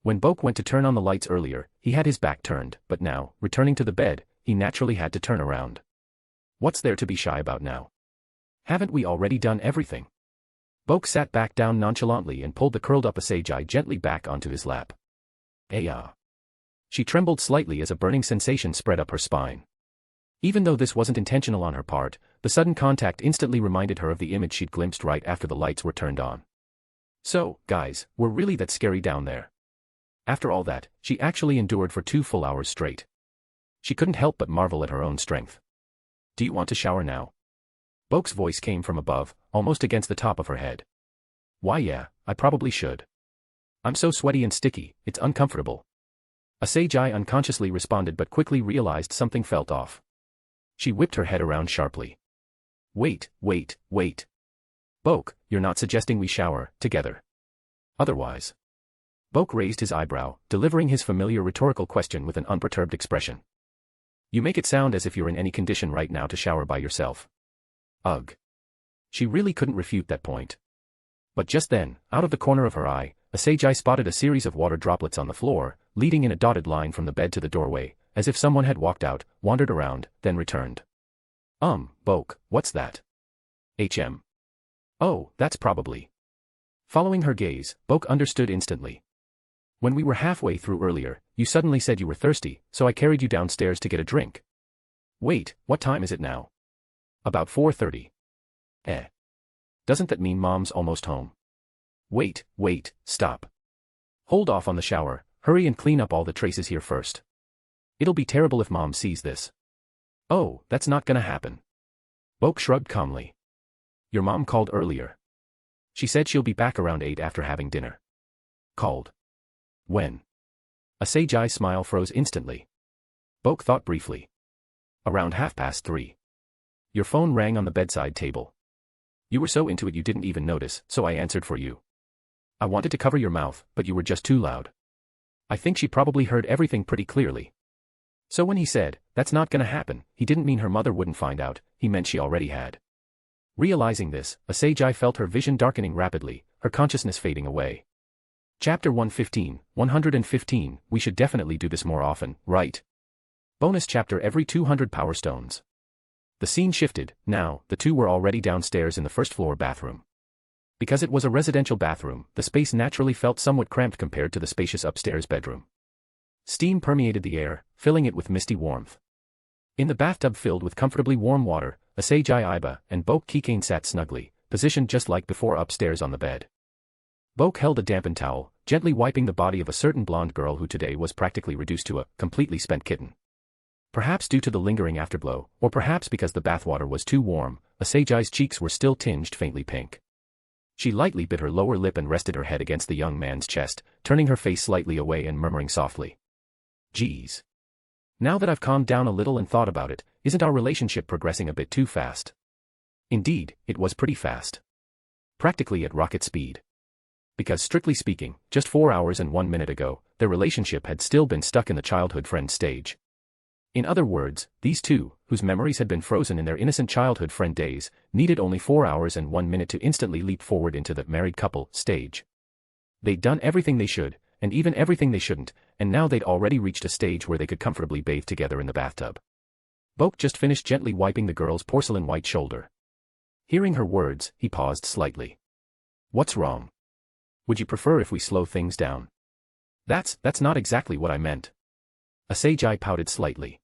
When Boke went to turn on the lights earlier, he had his back turned, but now, returning to the bed, he naturally had to turn around. What's there to be shy about now? Haven't we already done everything? Boke sat back down nonchalantly and pulled the curled-up Azazel gently back onto his lap. "Ah." She trembled slightly as a burning sensation spread up her spine. Even though this wasn't intentional on her part, the sudden contact instantly reminded her of the image she'd glimpsed right after the lights were turned on. So, guys, we're really that scary down there. After all that, she actually endured for 2 full hours straight. She couldn't help but marvel at her own strength. Do you want to shower now? Boke's voice came from above, almost against the top of her head. Why yeah, I probably should. I'm so sweaty and sticky, it's uncomfortable. Azazel unconsciously responded but quickly realized something felt off. She whipped her head around sharply. Wait. Boke, you're not suggesting we shower together. Otherwise. Boke raised his eyebrow, delivering his familiar rhetorical question with an unperturbed expression. You make it sound as if you're in any condition right now to shower by yourself. Ugh. She really couldn't refute that point. But just then, out of the corner of her eye, Azazel spotted a series of water droplets on the floor, leading in a dotted line from the bed to the doorway, as if someone had walked out, wandered around, then returned. Boke, what's that? Oh, that's probably. Following her gaze, Boke understood instantly. When we were halfway through earlier, you suddenly said you were thirsty, so I carried you downstairs to get a drink. Wait, what time is it now? About 4:30. Doesn't that mean Mom's almost home? Wait, stop. Hold off on the shower, hurry and clean up all the traces here first. It'll be terrible if Mom sees this. Oh, that's not gonna happen. Boke shrugged calmly. Your mom called earlier. She said she'll be back around 8 after having dinner. Called. When? Azazel's smile froze instantly. Boke thought briefly. Around 3:30. Your phone rang on the bedside table. You were so into it you didn't even notice, so I answered for you. I wanted to cover your mouth, but you were just too loud. I think she probably heard everything pretty clearly. So when he said, that's not gonna happen, he didn't mean her mother wouldn't find out, he meant she already had. Realizing this, Azazel felt her vision darkening rapidly, her consciousness fading away. Chapter 115, we should definitely do this more often, right? Bonus chapter every 200 power stones. The scene shifted, now, the two were already downstairs in the first-floor bathroom. Because it was a residential bathroom, the space naturally felt somewhat cramped compared to the spacious upstairs bedroom. Steam permeated the air, filling it with misty warmth. In the bathtub filled with comfortably warm water, Azazel and Bokue Keikain sat snugly, positioned just like before upstairs on the bed. Boke held a dampened towel, gently wiping the body of a certain blonde girl who today was practically reduced to a completely spent kitten. Perhaps due to the lingering afterglow, or perhaps because the bathwater was too warm, Azazel's cheeks were still tinged faintly pink. She lightly bit her lower lip and rested her head against the young man's chest, turning her face slightly away and murmuring softly. Geez. Now that I've calmed down a little and thought about it, isn't our relationship progressing a bit too fast? Indeed, it was pretty fast. Practically at rocket speed. Because strictly speaking, just 4 hours and 1 minute ago, their relationship had still been stuck in the childhood friend stage. In other words, these two, whose memories had been frozen in their innocent childhood friend days, needed only 4 hours and 1 minute to instantly leap forward into the married couple stage. They'd done everything they should, and even everything they shouldn't, and now they'd already reached a stage where they could comfortably bathe together in the bathtub. Boke just finished gently wiping the girl's porcelain white shoulder. Hearing her words, he paused slightly. What's wrong? Would you prefer if we slow things down? That's not exactly what I meant. Azazel pouted slightly.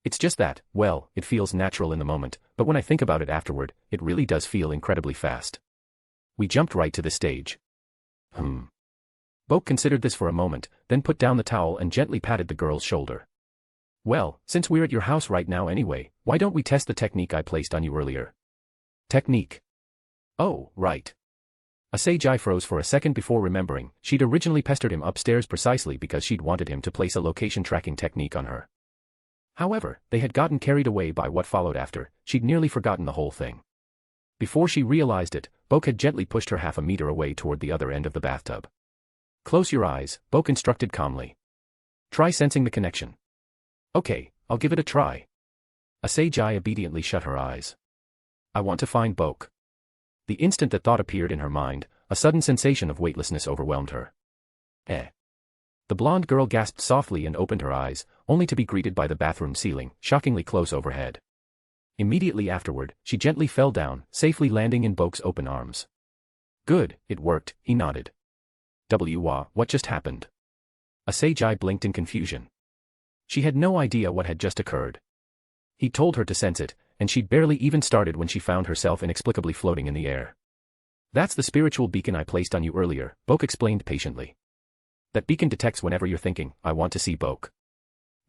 It's just that, well, it feels natural in the moment, but when I think about it afterward, it really does feel incredibly fast. We jumped right to the stage. Boke considered this for a moment, then put down the towel and gently patted the girl's shoulder. Well, since we're at your house right now anyway, why don't we test the technique I placed on you earlier? Technique? Oh, right. Azazel froze for a second before remembering, she'd originally pestered him upstairs precisely because she'd wanted him to place a location tracking technique on her. However, they had gotten carried away by what followed after, she'd nearly forgotten the whole thing. Before she realized it, Boke had gently pushed her half a meter away toward the other end of the bathtub. Close your eyes, Boke instructed calmly. Try sensing the connection. Okay, I'll give it a try. Azazel obediently shut her eyes. I want to find Boke. The instant that thought appeared in her mind, a sudden sensation of weightlessness overwhelmed her. The blonde girl gasped softly and opened her eyes, only to be greeted by the bathroom ceiling, shockingly close overhead. Immediately afterward, she gently fell down, safely landing in Boke's open arms. Good, it worked, he nodded. What just happened? Azazel blinked in confusion. She had no idea what had just occurred. He told her to sense it, and she'd barely even started when she found herself inexplicably floating in the air. That's the spiritual beacon I placed on you earlier, Boke explained patiently. That beacon detects whenever you're thinking, I want to see Boke.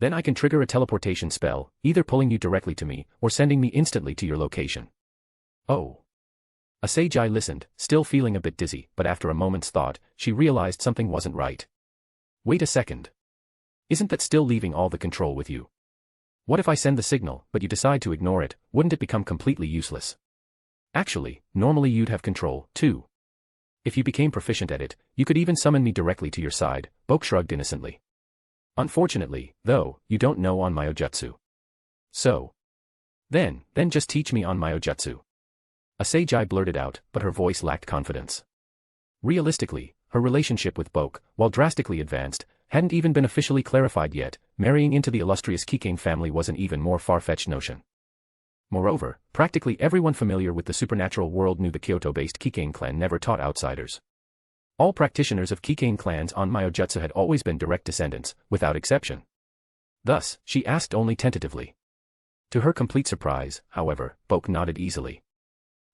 Then I can trigger a teleportation spell, either pulling you directly to me, or sending me instantly to your location. Oh. Asagi listened, still feeling a bit dizzy, but after a moment's thought, she realized something wasn't right. Wait a second. Isn't that still leaving all the control with you? What if I send the signal, but you decide to ignore it, wouldn't it become completely useless? Actually, normally you'd have control, too. If you became proficient at it, you could even summon me directly to your side, Boke shrugged innocently. Unfortunately, though, you don't know Onmyōjutsu. So. Then just teach me Onmyōjutsu. Asagi blurted out, but her voice lacked confidence. Realistically, her relationship with Boke, while drastically advanced, hadn't even been officially clarified yet. Marrying into the illustrious Keikain family was an even more far-fetched notion. Moreover, practically everyone familiar with the supernatural world knew the Kyoto-based Keikain clan never taught outsiders. All practitioners of Keikain clans Onmyōjutsu had always been direct descendants, without exception. Thus, she asked only tentatively. To her complete surprise, however, Boke nodded easily.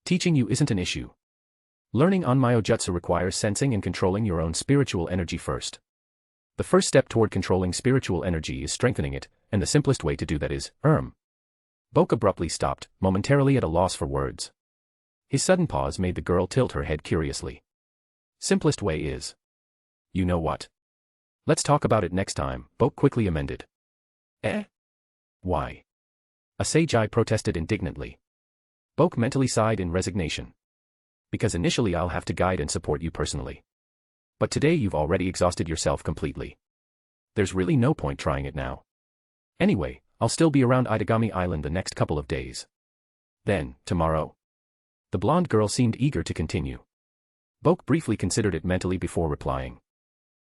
Teaching you isn't an issue. Learning Onmyōjutsu requires sensing and controlling your own spiritual energy first. The first step toward controlling spiritual energy is strengthening it, and the simplest way to do that is, Boke abruptly stopped, momentarily at a loss for words. His sudden pause made the girl tilt her head curiously. Simplest way is. You know what? Let's talk about it next time, Boke quickly amended. Eh? Why? Asagi protested indignantly. Boke mentally sighed in resignation. Because initially I'll have to guide and support you personally. But today you've already exhausted yourself completely. There's really no point trying it now. Anyway, I'll still be around Itagami Island the next couple of days. Then, tomorrow? The blonde girl seemed eager to continue. Boke briefly considered it mentally before replying.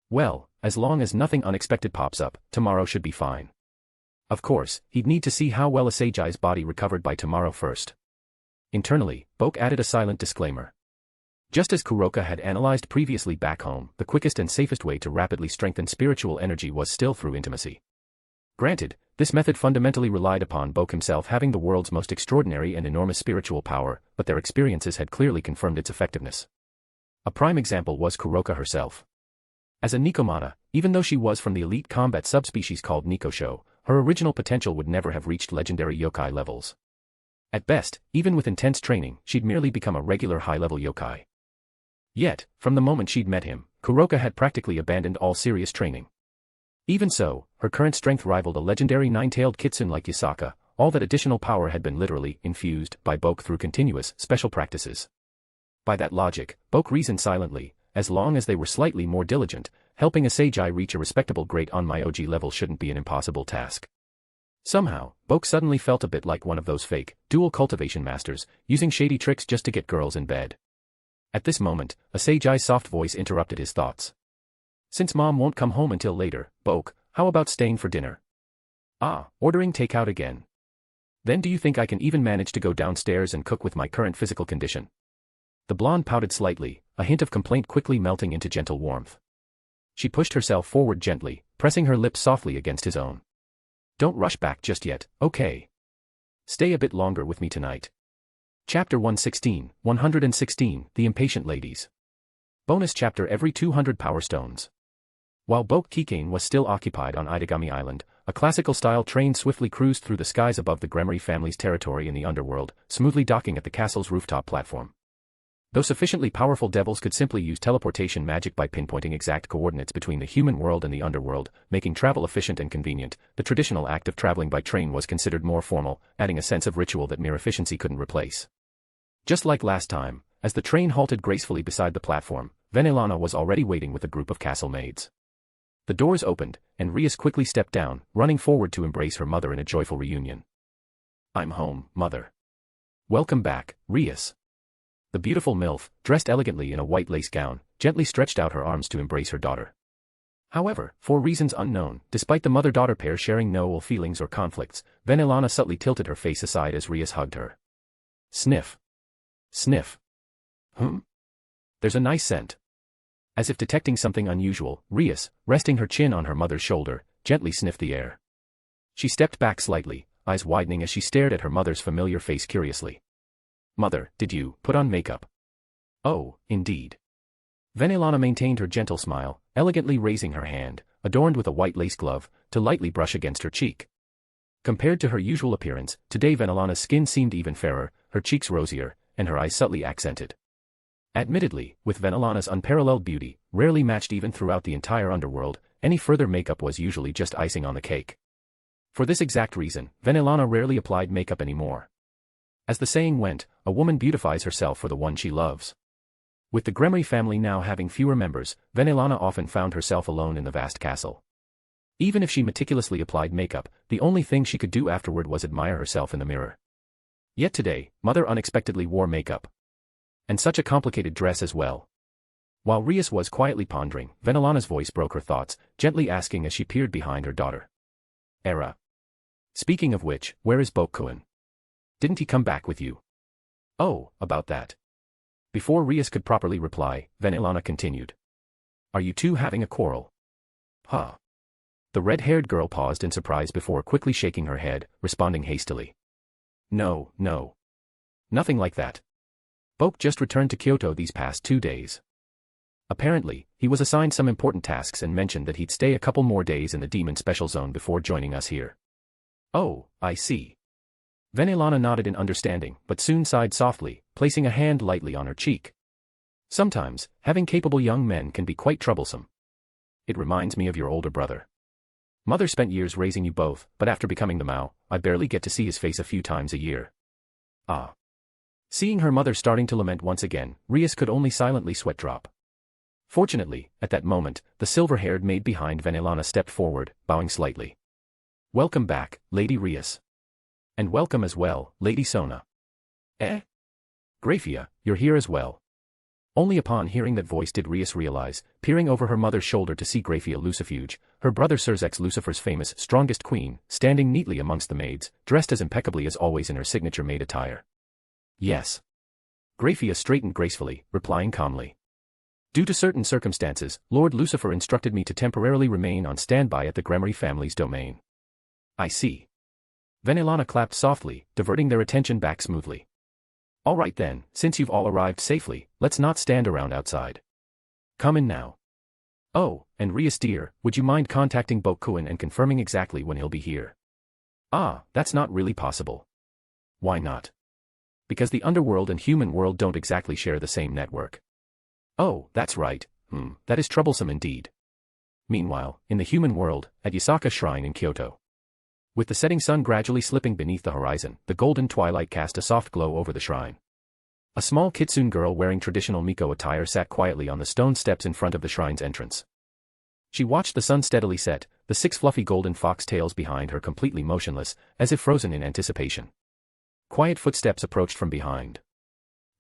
Well, as long as nothing unexpected pops up, tomorrow should be fine. Of course, he'd need to see how well Asagi's body recovered by tomorrow first. Internally, Boke added a silent disclaimer. Just as Kuroka had analyzed previously back home, the quickest and safest way to rapidly strengthen spiritual energy was still through intimacy. Granted, this method fundamentally relied upon Boke himself having the world's most extraordinary and enormous spiritual power, but their experiences had clearly confirmed its effectiveness. A prime example was Kuroka herself. As a nekomata, even though she was from the elite combat subspecies called Nekosho, her original potential would never have reached legendary yokai levels. At best, even with intense training, she'd merely become a regular high-level yokai. Yet, from the moment she'd met him, Kuroka had practically abandoned all serious training. Even so, her current strength rivaled a legendary nine-tailed kitsune like Yasaka. All that additional power had been literally infused by Boke through continuous, special practices. By that logic, Boke reasoned silently, as long as they were slightly more diligent, helping Asagi reach a respectable great Onmyōji level shouldn't be an impossible task. Somehow, Boke suddenly felt a bit like one of those fake, dual cultivation masters, using shady tricks just to get girls in bed. At this moment, Asagi's soft voice interrupted his thoughts. Since Mom won't come home until later, Boke, how about staying for dinner? Ah, ordering takeout again. Then do you think I can even manage to go downstairs and cook with my current physical condition? The blonde pouted slightly, a hint of complaint quickly melting into gentle warmth. She pushed herself forward gently, pressing her lips softly against his own. Don't rush back just yet, okay? Stay a bit longer with me tonight. Chapter 116, The Impatient Ladies. Bonus chapter every 200 Power Stones. While Bokue Keikain was still occupied on Itagami Island, a classical-style train swiftly cruised through the skies above the Gremory family's territory in the underworld, smoothly docking at the castle's rooftop platform. Though sufficiently powerful devils could simply use teleportation magic by pinpointing exact coordinates between the human world and the underworld, making travel efficient and convenient, the traditional act of traveling by train was considered more formal, adding a sense of ritual that mere efficiency couldn't replace. Just like last time, as the train halted gracefully beside the platform, Ireina was already waiting with a group of castle maids. The doors opened, and Rias quickly stepped down, running forward to embrace her mother in a joyful reunion. I'm home, mother. Welcome back, Rias. The beautiful MILF, dressed elegantly in a white lace gown, gently stretched out her arms to embrace her daughter. However, for reasons unknown, despite the mother-daughter pair sharing no ill feelings or conflicts, Ireina subtly tilted her face aside as Rias hugged her. Sniff. Sniff. There's a nice scent. As if detecting something unusual, Rias, resting her chin on her mother's shoulder, gently sniffed the air. She stepped back slightly, eyes widening as she stared at her mother's familiar face curiously. Mother, did you put on makeup? Oh, indeed. Ireina maintained her gentle smile, elegantly raising her hand, adorned with a white lace glove, to lightly brush against her cheek. Compared to her usual appearance, today Venelana's skin seemed even fairer, her cheeks rosier, and her eyes subtly accented. Admittedly, with Venelana's unparalleled beauty, rarely matched even throughout the entire underworld, any further makeup was usually just icing on the cake. For this exact reason, Venelana rarely applied makeup anymore. As the saying went, a woman beautifies herself for the one she loves. With the Gremory family now having fewer members, Venelana often found herself alone in the vast castle. Even if she meticulously applied makeup, the only thing she could do afterward was admire herself in the mirror. Yet today, Mother unexpectedly wore makeup. And such a complicated dress as well. While Rias was quietly pondering, Venelana's voice broke her thoughts, gently asking as she peered behind her daughter. Era. Speaking of which, where is Bokue? Didn't he come back with you? Oh, about that. Before Rias could properly reply, Venelana continued. Are you two having a quarrel? Huh. The red-haired girl paused in surprise before quickly shaking her head, responding hastily. No, no. Nothing like that. Boke just returned to Kyoto these past 2 days. Apparently, he was assigned some important tasks and mentioned that he'd stay a couple more days in the Demon Special Zone before joining us here. Oh, I see. Venelana nodded in understanding, but soon sighed softly, placing a hand lightly on her cheek. Sometimes, having capable young men can be quite troublesome. It reminds me of your older brother. Mother spent years raising you both, but after becoming the Mao, I barely get to see his face a few times a year. Ah. Seeing her mother starting to lament once again, Rias could only silently sweat drop. Fortunately, at that moment, the silver-haired maid behind Venelana stepped forward, bowing slightly. Welcome back, Lady Rias. And welcome as well, Lady Sona. Graia, you're here as well. Only upon hearing that voice did Rias realize, peering over her mother's shoulder to see Graia Lucifuge, her brother Serzex Lucifer's famous strongest queen, standing neatly amongst the maids, dressed as impeccably as always in her signature maid attire. Yes. Graia straightened gracefully, replying calmly. Due to certain circumstances, Lord Lucifer instructed me to temporarily remain on standby at the Gremory family's domain. I see. Venelana clapped softly, diverting their attention back smoothly. All right then, since you've all arrived safely, let's not stand around outside. Come in now. Oh, and Rias dear, would you mind contacting Bokue and confirming exactly when he'll be here? Ah, that's not really possible. Why not? Because the underworld and human world don't exactly share the same network. Oh, that's right, that is troublesome indeed. Meanwhile, in the human world, at Yasaka Shrine in Kyoto. With the setting sun gradually slipping beneath the horizon, the golden twilight cast a soft glow over the shrine. A small kitsune girl wearing traditional Miko attire sat quietly on the stone steps in front of the shrine's entrance. She watched the sun steadily set, the 6 fluffy golden fox tails behind her completely motionless, as if frozen in anticipation. Quiet footsteps approached from behind.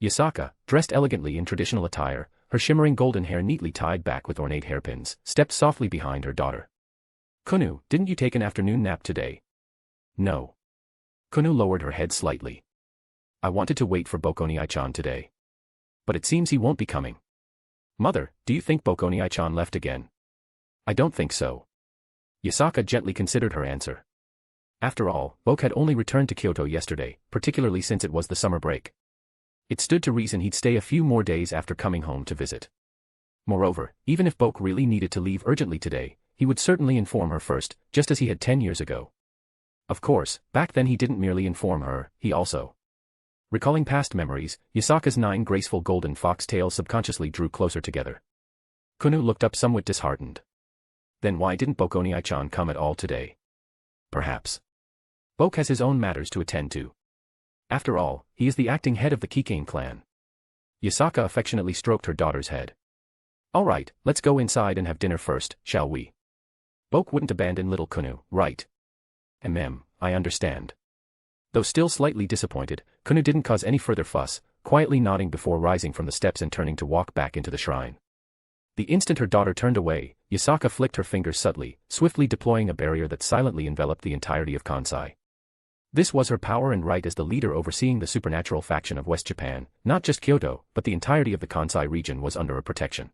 Yasaka, dressed elegantly in traditional attire, her shimmering golden hair neatly tied back with ornate hairpins, stepped softly behind her daughter. Kuna, didn't you take an afternoon nap today? No. Kuna lowered her head slightly. I wanted to wait for Bokue-chan today. But it seems he won't be coming. Mother, do you think Bokue-chan left again? I don't think so. Yasaka gently considered her answer. After all, Boke had only returned to Kyoto yesterday, particularly since it was the summer break. It stood to reason he'd stay a few more days after coming home to visit. Moreover, even if Boke really needed to leave urgently today, he would certainly inform her first, just as he had 10 years ago. Of course, back then he didn't merely inform her, he also. Recalling past memories, Yasaka's 9 graceful golden fox tails subconsciously drew closer together. Kuna looked up somewhat disheartened. Then why didn't Bokue-chan come at all today? Perhaps. Boke has his own matters to attend to. After all, he is the acting head of the Keikain clan. Yasaka affectionately stroked her daughter's head. All right, let's go inside and have dinner first, shall we? Boke wouldn't abandon little Kuna, right? I understand. Though still slightly disappointed, Kuna didn't cause any further fuss, quietly nodding before rising from the steps and turning to walk back into the shrine. The instant her daughter turned away, Yasaka flicked her fingers subtly, swiftly deploying a barrier that silently enveloped the entirety of Kansai. This was her power and right as the leader overseeing the supernatural faction of West Japan. Not just Kyoto, but the entirety of the Kansai region was under her protection.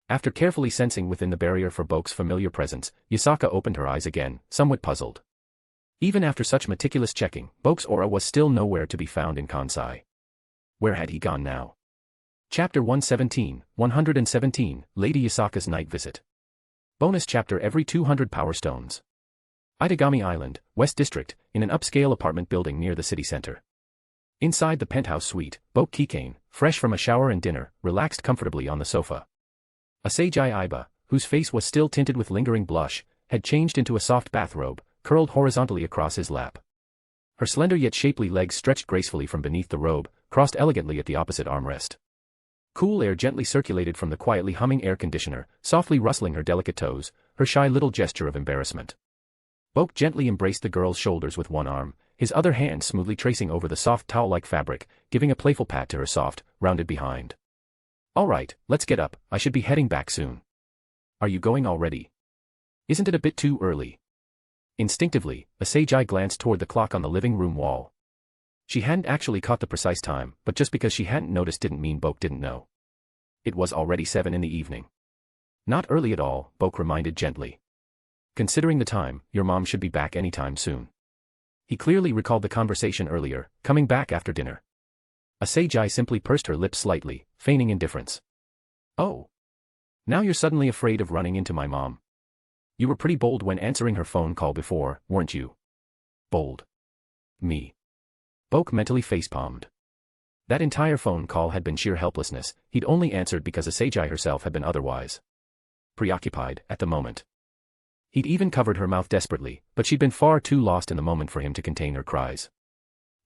After carefully sensing within the barrier for Boke's familiar presence, Yasaka opened her eyes again, somewhat puzzled. Even after such meticulous checking, Boke's aura was still nowhere to be found in Kansai. Where had he gone now? Chapter 117, Lady Yasaka's Night Visit. Bonus chapter every 200 power stones. Itagami Island, West District, in an upscale apartment building near the city center. Inside the penthouse suite, Bokue Keikain, fresh from a shower and dinner, relaxed comfortably on the sofa. Asagai Aiba, whose face was still tinted with lingering blush, had changed into a soft bathrobe, curled horizontally across his lap. Her slender yet shapely legs stretched gracefully from beneath the robe, crossed elegantly at the opposite armrest. Cool air gently circulated from the quietly humming air conditioner, softly rustling her delicate toes, her shy little gesture of embarrassment. Boke gently embraced the girl's shoulders with one arm, his other hand smoothly tracing over the soft towel-like fabric, giving a playful pat to her soft, rounded behind. All right, let's get up, I should be heading back soon. Are you going already? Isn't it a bit too early? Instinctively, Asagai glanced toward the clock on the living room wall. She hadn't actually caught the precise time, but just because she hadn't noticed didn't mean Boke didn't know. It was already 7 in the evening. Not early at all, Boke reminded gently. Considering the time, your mom should be back anytime soon. He clearly recalled the conversation earlier, coming back after dinner. Asagai simply pursed her lips slightly, feigning indifference. Oh. Now you're suddenly afraid of running into my mom. You were pretty bold when answering her phone call before, weren't you? Bold. Me. Boke mentally facepalmed. That entire phone call had been sheer helplessness, he'd only answered because Asagai herself had been otherwise preoccupied, at the moment. He'd even covered her mouth desperately, but she'd been far too lost in the moment for him to contain her cries.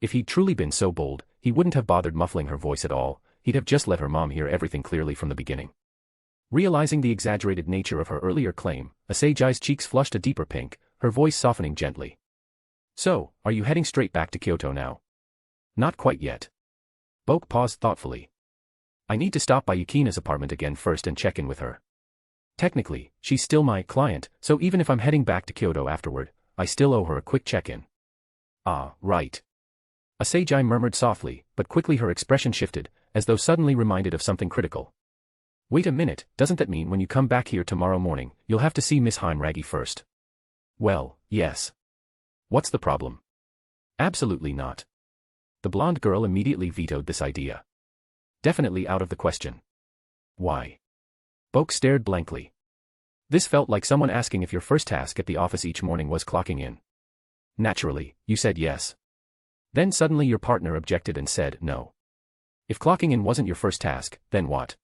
If he'd truly been so bold, he wouldn't have bothered muffling her voice at all, he'd have just let her mom hear everything clearly from the beginning. Realizing the exaggerated nature of her earlier claim, Asagai's cheeks flushed a deeper pink, her voice softening gently. So, are you heading straight back to Kyoto now? Not quite yet. Boke paused thoughtfully. I need to stop by Yukina's apartment again first and check in with her. Technically, she's still my client, so even if I'm heading back to Kyoto afterward, I still owe her a quick check-in. Ah, right. Asagai murmured softly, but quickly her expression shifted, as though suddenly reminded of something critical. Wait a minute, doesn't that mean when you come back here tomorrow morning, you'll have to see Miss Heimragi first? Well, yes. What's the problem? Absolutely not. The blonde girl immediately vetoed this idea. Definitely out of the question. Why? Boke stared blankly. This felt like someone asking if your first task at the office each morning was clocking in. Naturally, you said yes. Then suddenly your partner objected and said no. If clocking in wasn't your first task, then what?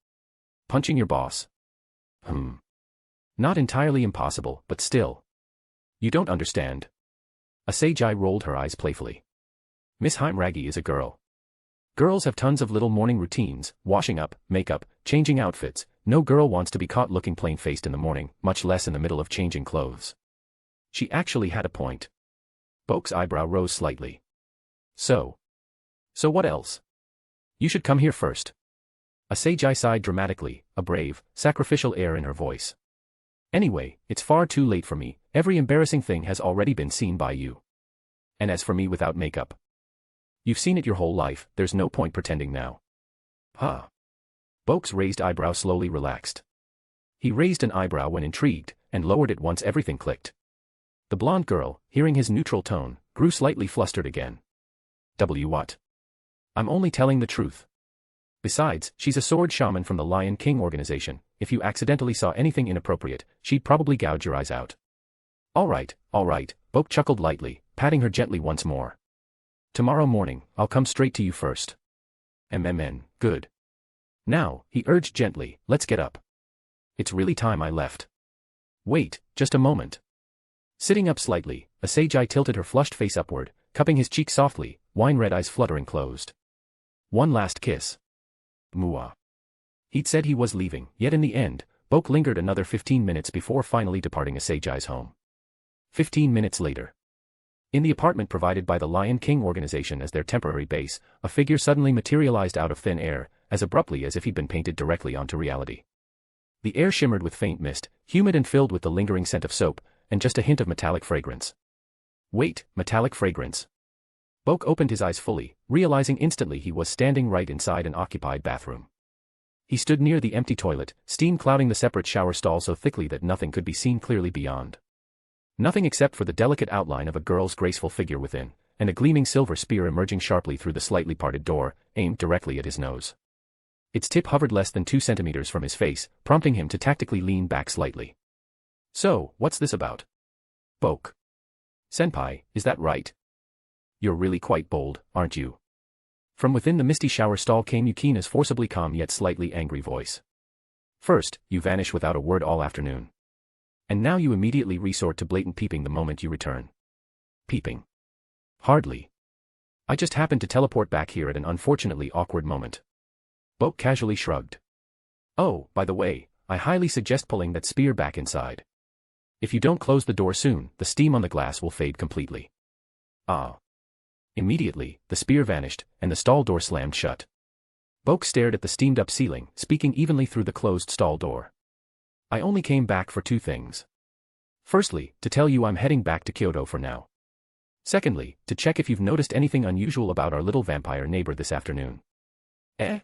Punching your boss? Not entirely impossible, but still. You don't understand. Asagai rolled her eyes playfully. Miss Heimragi is a girl. Girls have tons of little morning routines, washing up, makeup, changing outfits. No girl wants to be caught looking plain-faced in the morning, much less in the middle of changing clothes. She actually had a point. Boke's eyebrow rose slightly. So what else? You should come here first. Asagai sighed dramatically, a brave, sacrificial air in her voice. Anyway, it's far too late for me, every embarrassing thing has already been seen by you. And as for me without makeup, you've seen it your whole life, there's no point pretending now. Huh. Boke's raised eyebrow slowly relaxed. He raised an eyebrow when intrigued, and lowered it once everything clicked. The blonde girl, hearing his neutral tone, grew slightly flustered again. What? I'm only telling the truth. Besides, she's a sword shaman from the Lion King organization, if you accidentally saw anything inappropriate, she'd probably gouge your eyes out. All right, Boke chuckled lightly, patting her gently once more. Tomorrow morning, I'll come straight to you first. Good. Now, he urged gently, let's get up. It's really time I left. Wait, just a moment. Sitting up slightly, Asagai tilted her flushed face upward, cupping his cheek softly, wine-red eyes fluttering closed. One last kiss. Mua. He'd said he was leaving, yet in the end, Boke lingered another 15 minutes before finally departing Asagai's home. 15 minutes later. In the apartment provided by the Lion King organization as their temporary base, a figure suddenly materialized out of thin air, as abruptly as if he'd been painted directly onto reality. The air shimmered with faint mist, humid and filled with the lingering scent of soap, and just a hint of metallic fragrance. Wait, metallic fragrance. Boke opened his eyes fully, realizing instantly he was standing right inside an occupied bathroom. He stood near the empty toilet, steam clouding the separate shower stall so thickly that nothing could be seen clearly beyond. Nothing except for the delicate outline of a girl's graceful figure within, and a gleaming silver spear emerging sharply through the slightly parted door, aimed directly at his nose. Its tip hovered less than 2 centimeters from his face, prompting him to tactically lean back slightly. So, what's this about? Boke. Senpai, is that right? You're really quite bold, aren't you? From within the misty shower stall came Yukina's forcibly calm yet slightly angry voice. First, you vanish without a word all afternoon. And now you immediately resort to blatant peeping the moment you return. Peeping? Hardly. I just happened to teleport back here at an unfortunately awkward moment. Boke casually shrugged. Oh, by the way, I highly suggest pulling that spear back inside. If you don't close the door soon, the steam on the glass will fade completely. Ah. Immediately, the spear vanished, and the stall door slammed shut. Boke stared at the steamed-up ceiling, speaking evenly through the closed stall door. I only came back for two things. Firstly, to tell you I'm heading back to Kyoto for now. Secondly, to check if you've noticed anything unusual about our little vampire neighbor this afternoon. Eh?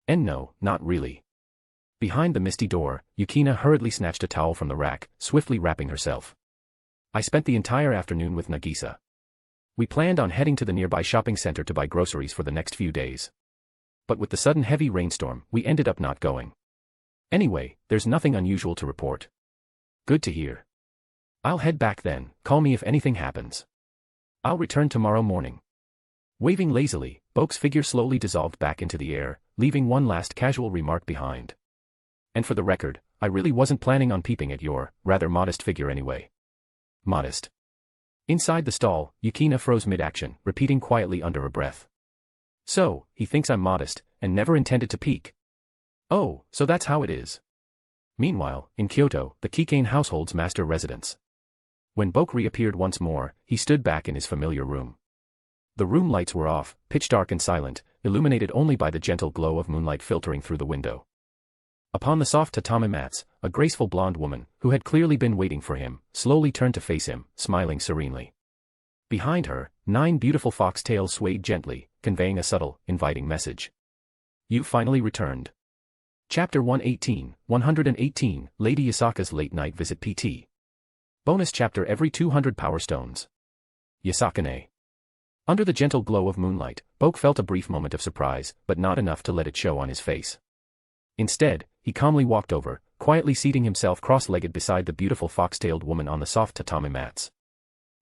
And no, not really. Behind the misty door, Yukina hurriedly snatched a towel from the rack, swiftly wrapping herself. I spent the entire afternoon with Nagisa. We planned on heading to the nearby shopping center to buy groceries for the next few days. But with the sudden heavy rainstorm, we ended up not going. Anyway, there's nothing unusual to report. Good to hear. I'll head back then, call me if anything happens. I'll return tomorrow morning. Waving lazily, Boke's figure slowly dissolved back into the air, leaving one last casual remark behind. And for the record, I really wasn't planning on peeping at your, rather modest figure anyway. Modest. Inside the stall, Yukina froze mid-action, repeating quietly under her breath. So, he thinks I'm modest, and never intended to peek. Oh, so that's how it is. Meanwhile, in Kyoto, the Keikain household's master residence. When Boke reappeared once more, he stood back in his familiar room. The room lights were off, pitch dark and silent, illuminated only by the gentle glow of moonlight filtering through the window. Upon the soft tatami mats, a graceful blonde woman, who had clearly been waiting for him, slowly turned to face him, smiling serenely. Behind her, 9 beautiful foxtails swayed gently, conveying a subtle, inviting message. You finally returned. Chapter 118, Lady Yasaka's Late Night Visit PT. Bonus chapter every 200 power stones. Yasakane. Under the gentle glow of moonlight, Boke felt a brief moment of surprise, but not enough to let it show on his face. Instead, he calmly walked over, quietly seating himself cross-legged beside the beautiful fox-tailed woman on the soft tatami mats.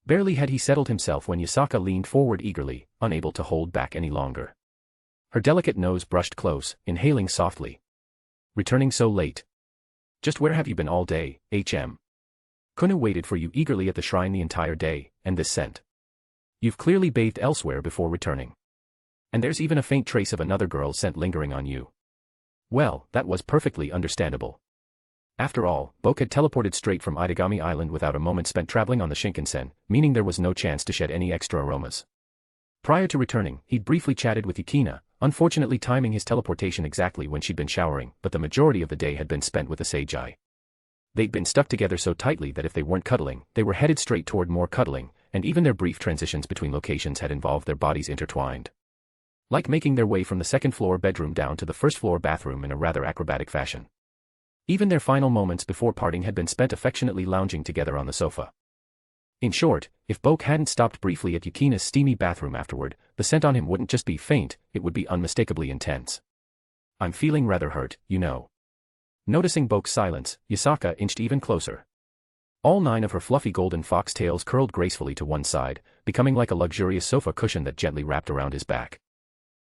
Barely had he settled himself when Yasaka leaned forward eagerly, unable to hold back any longer. Her delicate nose brushed close, inhaling softly. Returning so late. Just where have you been all day, HM? Kuna waited for you eagerly at the shrine the entire day, and this scent. You've clearly bathed elsewhere before returning. And there's even a faint trace of another girl's scent lingering on you. Well, that was perfectly understandable. After all, Boke had teleported straight from Itegami Island without a moment spent traveling on the Shinkansen, meaning there was no chance to shed any extra aromas. Prior to returning, he'd briefly chatted with Yukina, unfortunately timing his teleportation exactly when she'd been showering, but the majority of the day had been spent with the Seijai. They'd been stuck together so tightly that if they weren't cuddling, they were headed straight toward more cuddling, and even their brief transitions between locations had involved their bodies intertwined. Like making their way from the second-floor bedroom down to the first-floor bathroom in a rather acrobatic fashion. Even their final moments before parting had been spent affectionately lounging together on the sofa. In short, if Boke hadn't stopped briefly at Yukina's steamy bathroom afterward, the scent on him wouldn't just be faint, it would be unmistakably intense. I'm feeling rather hurt, you know. Noticing Boke's silence, Yasaka inched even closer. All 9 of her fluffy golden foxtails curled gracefully to one side, becoming like a luxurious sofa cushion that gently wrapped around his back.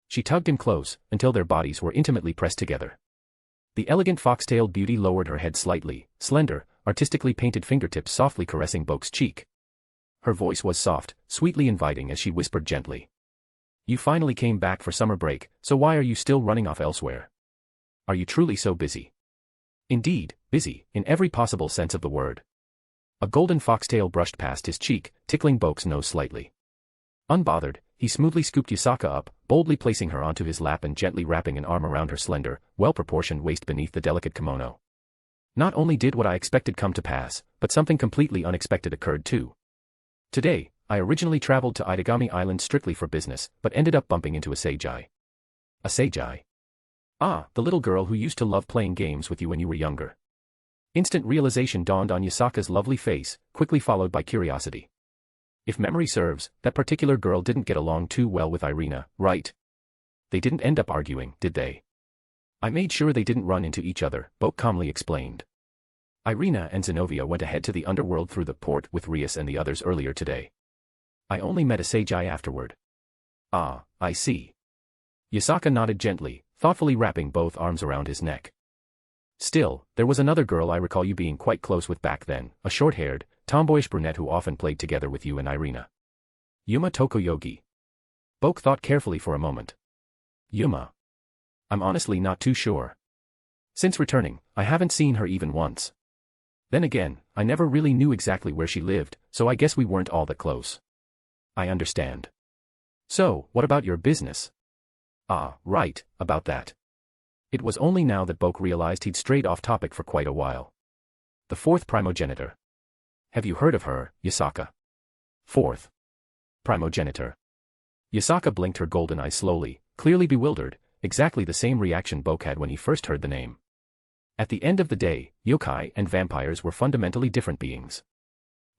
She tugged him close, until their bodies were intimately pressed together. The elegant fox-tailed beauty lowered her head slightly, slender, artistically painted fingertips softly caressing Boke's cheek. Her voice was soft, sweetly inviting as she whispered gently. You finally came back for summer break, so why are you still running off elsewhere? Are you truly so busy? Indeed, busy, in every possible sense of the word. A golden foxtail brushed past his cheek, tickling Boke's nose slightly. Unbothered, he smoothly scooped Yasaka up, boldly placing her onto his lap and gently wrapping an arm around her slender, well-proportioned waist beneath the delicate kimono. Not only did what I expected come to pass, but something completely unexpected occurred too. Today, I originally traveled to Itegami Island strictly for business, but ended up bumping into a Seijai. A Seijai? Ah, the little girl who used to love playing games with you when you were younger. Instant realization dawned on Yasaka's lovely face, quickly followed by curiosity. If memory serves, that particular girl didn't get along too well with Ireina, right? They didn't end up arguing, did they? I made sure they didn't run into each other, Boke calmly explained. Ireina and Zenovia went ahead to the underworld through the port with Rias and the others earlier today. I only met Asagi afterward. Ah, I see. Yasaka nodded gently, thoughtfully wrapping both arms around his neck. Still, there was another girl I recall you being quite close with back then, a short-haired, tomboyish brunette who often played together with you and Ireina. Yuma Tokoyogi. Boke thought carefully for a moment. Yuma. I'm honestly not too sure. Since returning, I haven't seen her even once. Then again, I never really knew exactly where she lived, so I guess we weren't all that close. I understand. So, what about your business? Ah, right, about that. It was only now that Boke realized he'd strayed off topic for quite a while. The fourth primogenitor. Have you heard of her, Yasaka? Fourth primogenitor. Yasaka blinked her golden eyes slowly, clearly bewildered, exactly the same reaction Boke had when he first heard the name. At the end of the day, yokai and vampires were fundamentally different beings.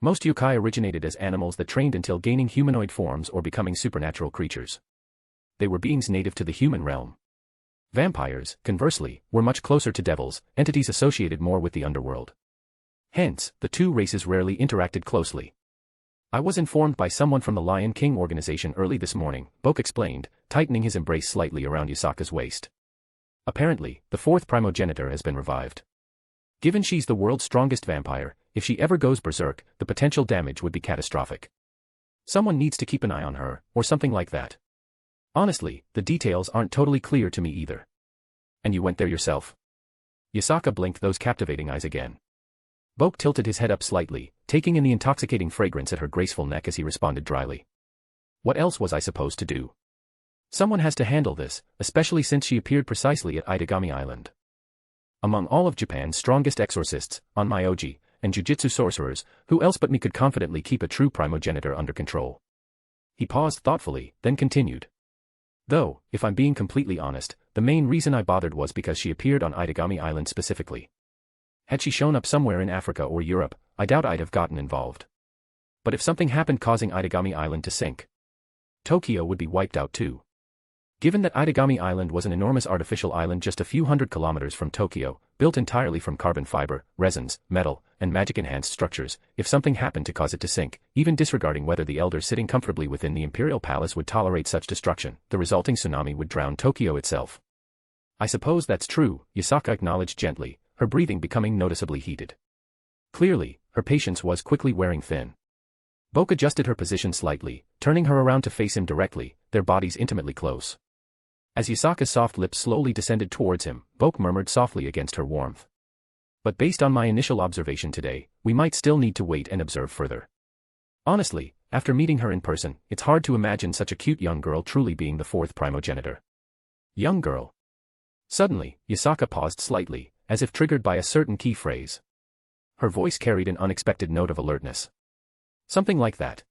Most yokai originated as animals that trained until gaining humanoid forms or becoming supernatural creatures. They were beings native to the human realm. Vampires, conversely, were much closer to devils, entities associated more with the underworld. Hence, the two races rarely interacted closely. I was informed by someone from the Lion King organization early this morning, Boke explained, tightening his embrace slightly around Yasaka's waist. Apparently, the fourth primogenitor has been revived. Given she's the world's strongest vampire, if she ever goes berserk, the potential damage would be catastrophic. Someone needs to keep an eye on her, or something like that. Honestly, the details aren't totally clear to me either. And you went there yourself? Yasaka blinked those captivating eyes again. Boke tilted his head up slightly, taking in the intoxicating fragrance at her graceful neck as he responded dryly. What else was I supposed to do? Someone has to handle this, especially since she appeared precisely at Itagami Island. Among all of Japan's strongest exorcists, Onmyōji, and Jujutsu Sorcerers, who else but me could confidently keep a true primogenitor under control? He paused thoughtfully, then continued. Though, if I'm being completely honest, the main reason I bothered was because she appeared on Itagami Island specifically. Had she shown up somewhere in Africa or Europe, I doubt I'd have gotten involved. But if something happened causing Itagami Island to sink, Tokyo would be wiped out too. Given that Itagami Island was an enormous artificial island just a few hundred kilometers from Tokyo, built entirely from carbon fiber, resins, metal, and magic-enhanced structures, if something happened to cause it to sink, even disregarding whether the elders sitting comfortably within the imperial palace would tolerate such destruction, the resulting tsunami would drown Tokyo itself. I suppose that's true, Yasaka acknowledged gently, her breathing becoming noticeably heated. Clearly, her patience was quickly wearing thin. Boke adjusted her position slightly, turning her around to face him directly, their bodies intimately close. As Yasaka's soft lips slowly descended towards him, Boke murmured softly against her warmth. But based on my initial observation today, we might still need to wait and observe further. Honestly, after meeting her in person, it's hard to imagine such a cute young girl truly being the fourth primogenitor. Young girl. Suddenly, Yasaka paused slightly, as if triggered by a certain key phrase. Her voice carried an unexpected note of alertness. Something like that.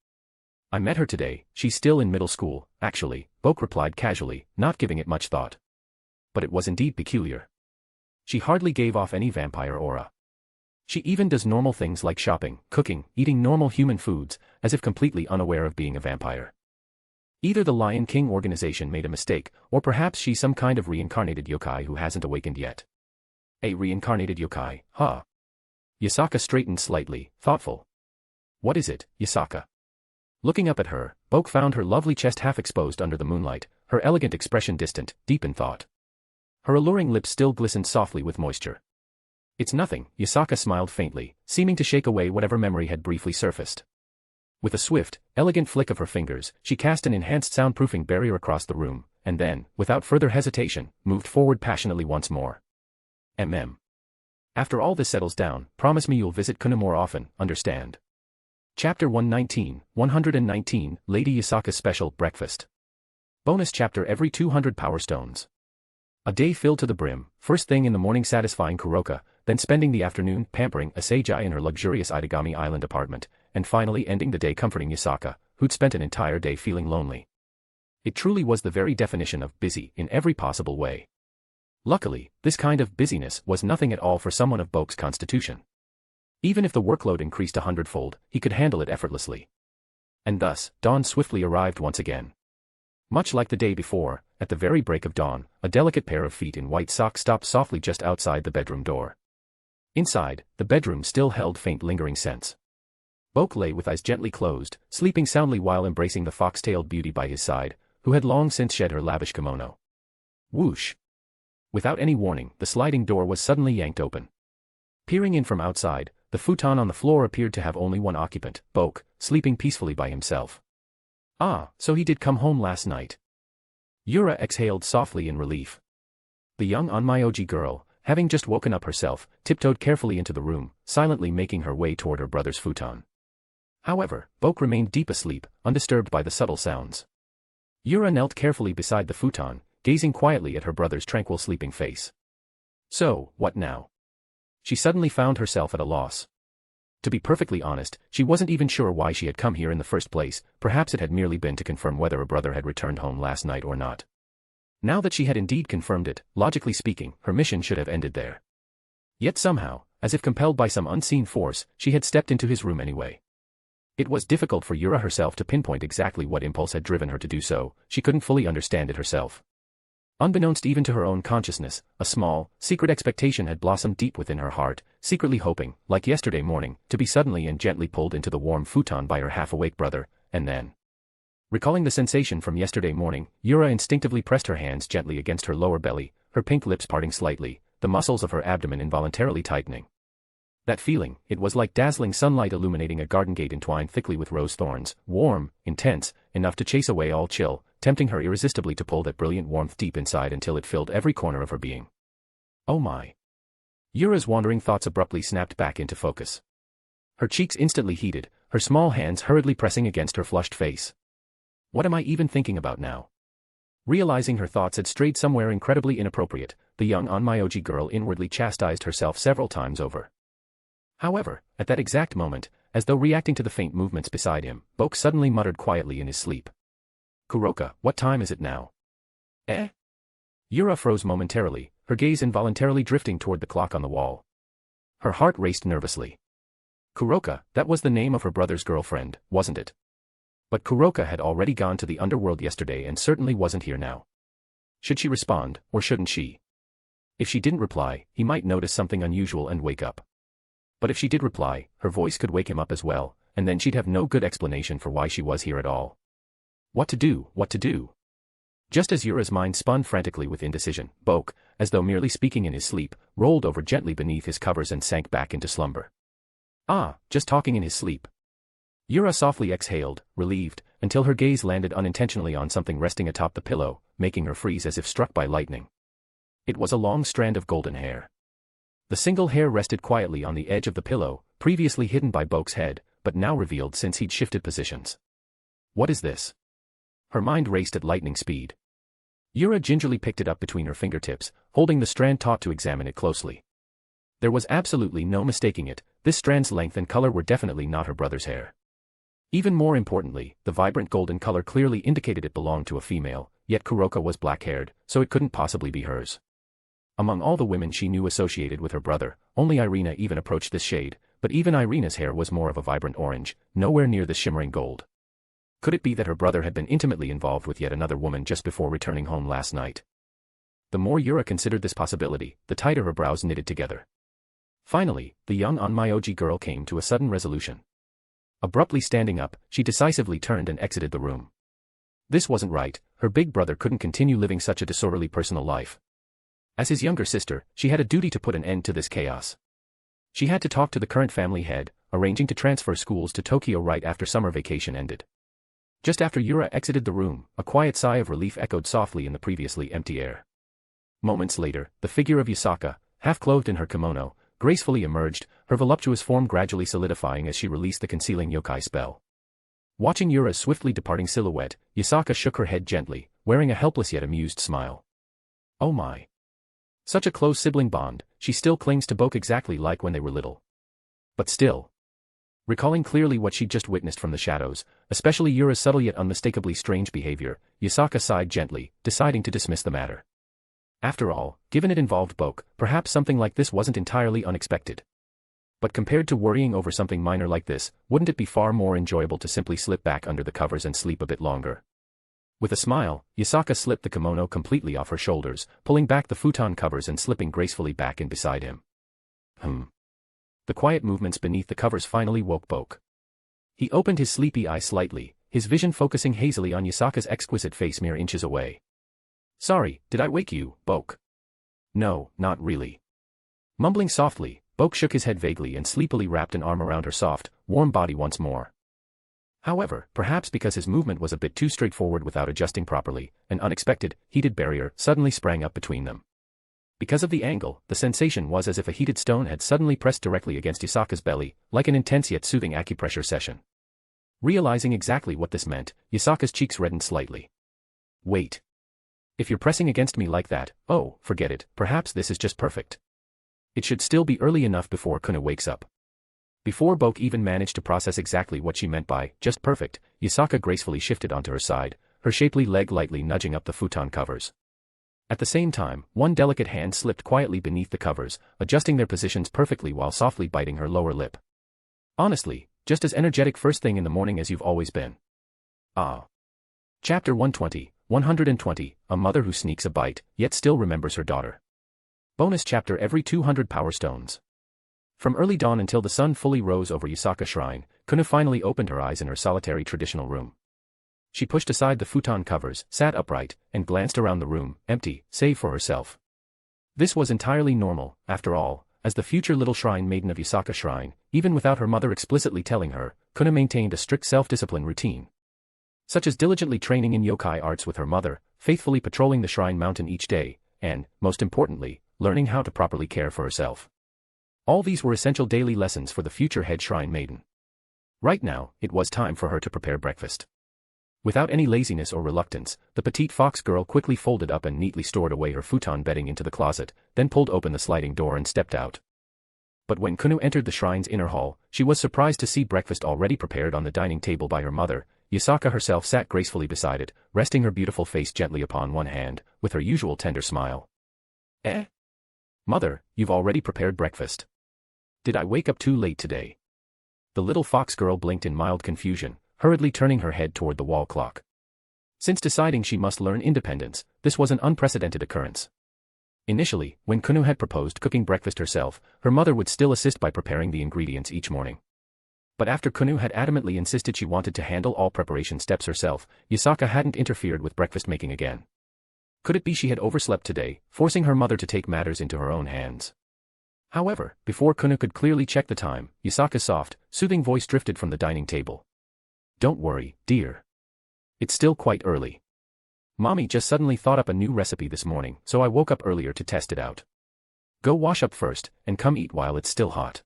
I met her today, she's still in middle school, actually, Boke replied casually, not giving it much thought. But it was indeed peculiar. She hardly gave off any vampire aura. She even does normal things like shopping, cooking, eating normal human foods, as if completely unaware of being a vampire. Either the Lion King organization made a mistake, or perhaps she's some kind of reincarnated yokai who hasn't awakened yet. A reincarnated yokai, huh? Yasaka straightened slightly, thoughtful. What is it, Yasaka? Looking up at her, Boke found her lovely chest half exposed under the moonlight, her elegant expression distant, deep in thought. Her alluring lips still glistened softly with moisture. It's nothing, Yasaka smiled faintly, seeming to shake away whatever memory had briefly surfaced. With a swift, elegant flick of her fingers, she cast an enhanced soundproofing barrier across the room, and then, without further hesitation, moved forward passionately once more. After all this settles down, promise me you'll visit Kuna more often, understand? Chapter 119, Lady Yasaka's Special Breakfast. Bonus chapter every 200 power stones. A day filled to the brim, first thing in the morning satisfying Kuroka, then spending the afternoon pampering Asagi in her luxurious Itagami Island apartment, and finally ending the day comforting Yasaka, who'd spent an entire day feeling lonely. It truly was the very definition of busy in every possible way. Luckily, this kind of busyness was nothing at all for someone of Boke's constitution. Even if the workload increased 100-fold, he could handle it effortlessly. And thus, dawn swiftly arrived once again. Much like the day before, at the very break of dawn, a delicate pair of feet in white socks stopped softly just outside the bedroom door. Inside, the bedroom still held faint lingering scents. Boke lay with eyes gently closed, sleeping soundly while embracing the fox-tailed beauty by his side, who had long since shed her lavish kimono. Whoosh! Without any warning, the sliding door was suddenly yanked open. Peering in from outside, the futon on the floor appeared to have only one occupant, Boke, sleeping peacefully by himself. Ah, so he did come home last night. Yura exhaled softly in relief. The young Onmyōji girl, having just woken up herself, tiptoed carefully into the room, silently making her way toward her brother's futon. However, Boke remained deep asleep, undisturbed by the subtle sounds. Yura knelt carefully beside the futon, gazing quietly at her brother's tranquil sleeping face. So, what now? She suddenly found herself at a loss. To be perfectly honest, she wasn't even sure why she had come here in the first place. Perhaps it had merely been to confirm whether a brother had returned home last night or not. Now that she had indeed confirmed it, logically speaking, her mission should have ended there. Yet somehow, as if compelled by some unseen force, she had stepped into his room anyway. It was difficult for Yura herself to pinpoint exactly what impulse had driven her to do so. She couldn't fully understand it herself. Unbeknownst even to her own consciousness, a small, secret expectation had blossomed deep within her heart, secretly hoping, like yesterday morning, to be suddenly and gently pulled into the warm futon by her half-awake brother, and then. Recalling the sensation from yesterday morning, Yura instinctively pressed her hands gently against her lower belly, her pink lips parting slightly, the muscles of her abdomen involuntarily tightening. That feeling, it was like dazzling sunlight illuminating a garden gate entwined thickly with rose thorns, warm, intense, enough to chase away all chill, tempting her irresistibly to pull that brilliant warmth deep inside until it filled every corner of her being. Oh my! Yura's wandering thoughts abruptly snapped back into focus. Her cheeks instantly heated, her small hands hurriedly pressing against her flushed face. What am I even thinking about now? Realizing her thoughts had strayed somewhere incredibly inappropriate, the young Onmyōji girl inwardly chastised herself several times over. However, at that exact moment, as though reacting to the faint movements beside him, Boke suddenly muttered quietly in his sleep. Kuroka, what time is it now? Eh? Yura froze momentarily, her gaze involuntarily drifting toward the clock on the wall. Her heart raced nervously. Kuroka, that was the name of her brother's girlfriend, wasn't it? But Kuroka had already gone to the underworld yesterday and certainly wasn't here now. Should she respond, or shouldn't she? If she didn't reply, he might notice something unusual and wake up. But if she did reply, her voice could wake him up as well, and then she'd have no good explanation for why she was here at all. What to do, what to do? Just as Yura's mind spun frantically with indecision, Boke, as though merely speaking in his sleep, rolled over gently beneath his covers and sank back into slumber. Ah, just talking in his sleep. Yura softly exhaled, relieved, until her gaze landed unintentionally on something resting atop the pillow, making her freeze as if struck by lightning. It was a long strand of golden hair. The single hair rested quietly on the edge of the pillow, previously hidden by Boke's head, but now revealed since he'd shifted positions. What is this? Her mind raced at lightning speed. Yura gingerly picked it up between her fingertips, holding the strand taut to examine it closely. There was absolutely no mistaking it, this strand's length and color were definitely not her brother's hair. Even more importantly, the vibrant golden color clearly indicated it belonged to a female, yet Kuroka was black-haired, so it couldn't possibly be hers. Among all the women she knew associated with her brother, only Ireina even approached this shade, but even Ireina's hair was more of a vibrant orange, nowhere near the shimmering gold. Could it be that her brother had been intimately involved with yet another woman just before returning home last night? The more Yura considered this possibility, the tighter her brows knitted together. Finally, the young Onmyōji girl came to a sudden resolution. Abruptly standing up, she decisively turned and exited the room. This wasn't right, her big brother couldn't continue living such a disorderly personal life. As his younger sister, she had a duty to put an end to this chaos. She had to talk to the current family head, arranging to transfer schools to Tokyo right after summer vacation ended. Just after Yura exited the room, a quiet sigh of relief echoed softly in the previously empty air. Moments later, the figure of Yasaka, half-clothed in her kimono, gracefully emerged, her voluptuous form gradually solidifying as she released the concealing yokai spell. Watching Yura's swiftly departing silhouette, Yasaka shook her head gently, wearing a helpless yet amused smile. Oh my! Such a close sibling bond, she still clings to Boke exactly like when they were little. But still. Recalling clearly what she'd just witnessed from the shadows, especially Yura's subtle yet unmistakably strange behavior, Yasaka sighed gently, deciding to dismiss the matter. After all, given it involved Boke, perhaps something like this wasn't entirely unexpected. But compared to worrying over something minor like this, wouldn't it be far more enjoyable to simply slip back under the covers and sleep a bit longer? With a smile, Yasaka slipped the kimono completely off her shoulders, pulling back the futon covers and slipping gracefully back in beside him. The quiet movements beneath the covers finally woke Boke. He opened his sleepy eyes slightly, his vision focusing hazily on Yasaka's exquisite face mere inches away. Sorry, did I wake you, Boke? No, not really. Mumbling softly, Boke shook his head vaguely and sleepily wrapped an arm around her soft, warm body once more. However, perhaps because his movement was a bit too straightforward without adjusting properly, an unexpected, heated barrier suddenly sprang up between them. Because of the angle, the sensation was as if a heated stone had suddenly pressed directly against Yasaka's belly, like an intense yet soothing acupressure session. Realizing exactly what this meant, Yasaka's cheeks reddened slightly. Wait. If you're pressing against me like that, oh, forget it, perhaps this is just perfect. It should still be early enough before Kuna wakes up. Before Boke even managed to process exactly what she meant by just perfect, Yasaka gracefully shifted onto her side, her shapely leg lightly nudging up the futon covers. At the same time, one delicate hand slipped quietly beneath the covers, adjusting their positions perfectly while softly biting her lower lip. Honestly, just as energetic first thing in the morning as you've always been. Ah. Chapter 120, A Mother Who Sneaks a Bite, Yet Still Remembers Her Daughter. Bonus chapter every 200 power stones. From early dawn until the sun fully rose over Yasaka Shrine, Kuna finally opened her eyes in her solitary traditional room. She pushed aside the futon covers, sat upright, and glanced around the room, empty, save for herself. This was entirely normal, after all, as the future little shrine maiden of Yasaka Shrine, even without her mother explicitly telling her, Kuna maintained a strict self-discipline routine. Such as diligently training in yokai arts with her mother, faithfully patrolling the shrine mountain each day, and, most importantly, learning how to properly care for herself. All these were essential daily lessons for the future head shrine maiden. Right now, it was time for her to prepare breakfast. Without any laziness or reluctance, the petite fox girl quickly folded up and neatly stored away her futon bedding into the closet, then pulled open the sliding door and stepped out. But when Kuna entered the shrine's inner hall, she was surprised to see breakfast already prepared on the dining table by her mother. Yasaka herself sat gracefully beside it, resting her beautiful face gently upon one hand, with her usual tender smile. Eh? Mother, you've already prepared breakfast. Did I wake up too late today? The little fox girl blinked in mild confusion, hurriedly turning her head toward the wall clock. Since deciding she must learn independence, this was an unprecedented occurrence. Initially, when Kuna had proposed cooking breakfast herself, her mother would still assist by preparing the ingredients each morning. But after Kuna had adamantly insisted she wanted to handle all preparation steps herself, Yasaka hadn't interfered with breakfast making again. Could it be she had overslept today, forcing her mother to take matters into her own hands? However, before Kuna could clearly check the time, Yasaka's soft, soothing voice drifted from the dining table. Don't worry, dear. It's still quite early. Mommy just suddenly thought up a new recipe this morning, so I woke up earlier to test it out. Go wash up first, and come eat while it's still hot.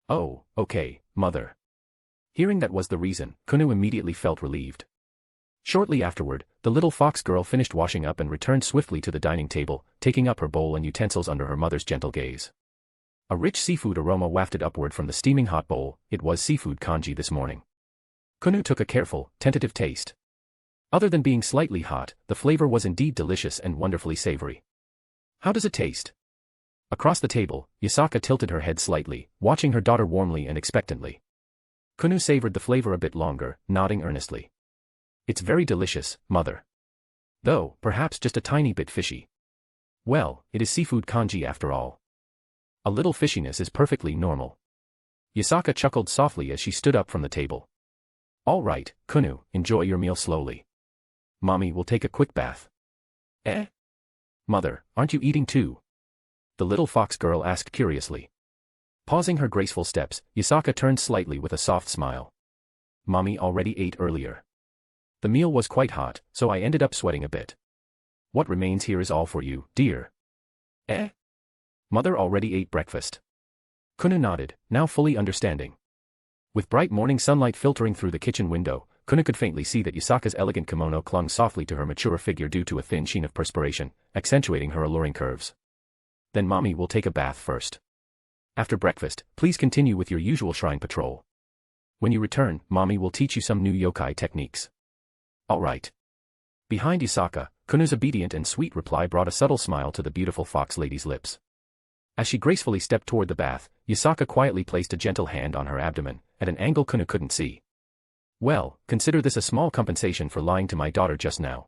Oh, okay, mother. Hearing that was the reason, Kuna immediately felt relieved. Shortly afterward, the little fox girl finished washing up and returned swiftly to the dining table, taking up her bowl and utensils under her mother's gentle gaze. A rich seafood aroma wafted upward from the steaming hot bowl. It was seafood congee this morning. Kuna took a careful, tentative taste. Other than being slightly hot, the flavor was indeed delicious and wonderfully savory. How does it taste? Across the table, Yasaka tilted her head slightly, watching her daughter warmly and expectantly. Kuna savored the flavor a bit longer, nodding earnestly. It's very delicious, mother. Though, perhaps just a tiny bit fishy. Well, it is seafood congee after all. A little fishiness is perfectly normal. Yasaka chuckled softly as she stood up from the table. All right, Kuna, enjoy your meal slowly. Mommy will take a quick bath. Eh? Mother, aren't you eating too? The little fox girl asked curiously. Pausing her graceful steps, Yasaka turned slightly with a soft smile. Mommy already ate earlier. The meal was quite hot, so I ended up sweating a bit. What remains here is all for you, dear. Eh? Mother already ate breakfast. Kuna nodded, now fully understanding. With bright morning sunlight filtering through the kitchen window, Kuna could faintly see that Yasaka's elegant kimono clung softly to her mature figure due to a thin sheen of perspiration, accentuating her alluring curves. Then Mommy will take a bath first. After breakfast, please continue with your usual shrine patrol. When you return, Mommy will teach you some new yokai techniques. All right. Behind Yasaka, Kuna's obedient and sweet reply brought a subtle smile to the beautiful fox lady's lips. As she gracefully stepped toward the bath, Yasaka quietly placed a gentle hand on her abdomen, at an angle Kuna couldn't see. Well, consider this a small compensation for lying to my daughter just now.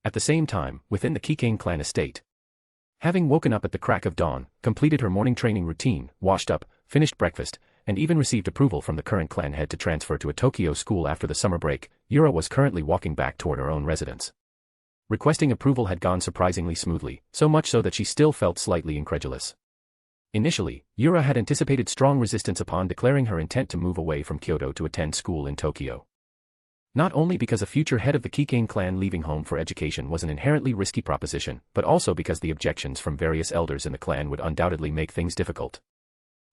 At the same time, within the Keikain clan estate. Having woken up at the crack of dawn, completed her morning training routine, washed up, finished breakfast, and even received approval from the current clan head to transfer to a Tokyo school after the summer break, Yura was currently walking back toward her own residence. Requesting approval had gone surprisingly smoothly, so much so that she still felt slightly incredulous. Initially, Yura had anticipated strong resistance upon declaring her intent to move away from Kyoto to attend school in Tokyo. Not only because a future head of the Keikain clan leaving home for education was an inherently risky proposition, but also because the objections from various elders in the clan would undoubtedly make things difficult.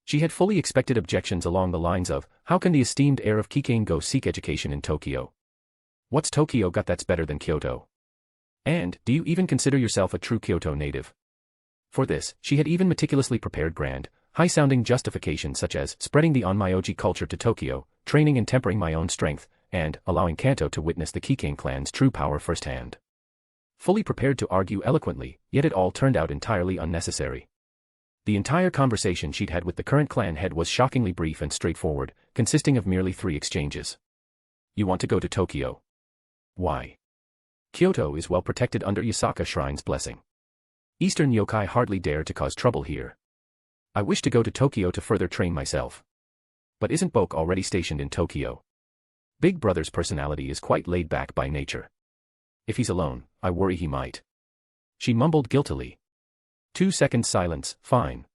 She had fully expected objections along the lines of, how can the esteemed heir of Keikain go seek education in Tokyo? What's Tokyo got that's better than Kyoto? And, do you even consider yourself a true Kyoto native? For this, she had even meticulously prepared grand, high-sounding justifications such as spreading the Onmyōji culture to Tokyo, training and tempering my own strength, and allowing Kanto to witness the Keikain clan's true power firsthand. Fully prepared to argue eloquently, yet it all turned out entirely unnecessary. The entire conversation she'd had with the current clan head was shockingly brief and straightforward, consisting of merely 3 exchanges. You want to go to Tokyo? Why? Kyoto is well protected under Yasaka Shrine's blessing. Eastern yokai hardly dare to cause trouble here. I wish to go to Tokyo to further train myself. But isn't Boke already stationed in Tokyo? Big Brother's personality is quite laid back by nature. If he's alone, I worry he might. She mumbled guiltily. 2 seconds silence, fine.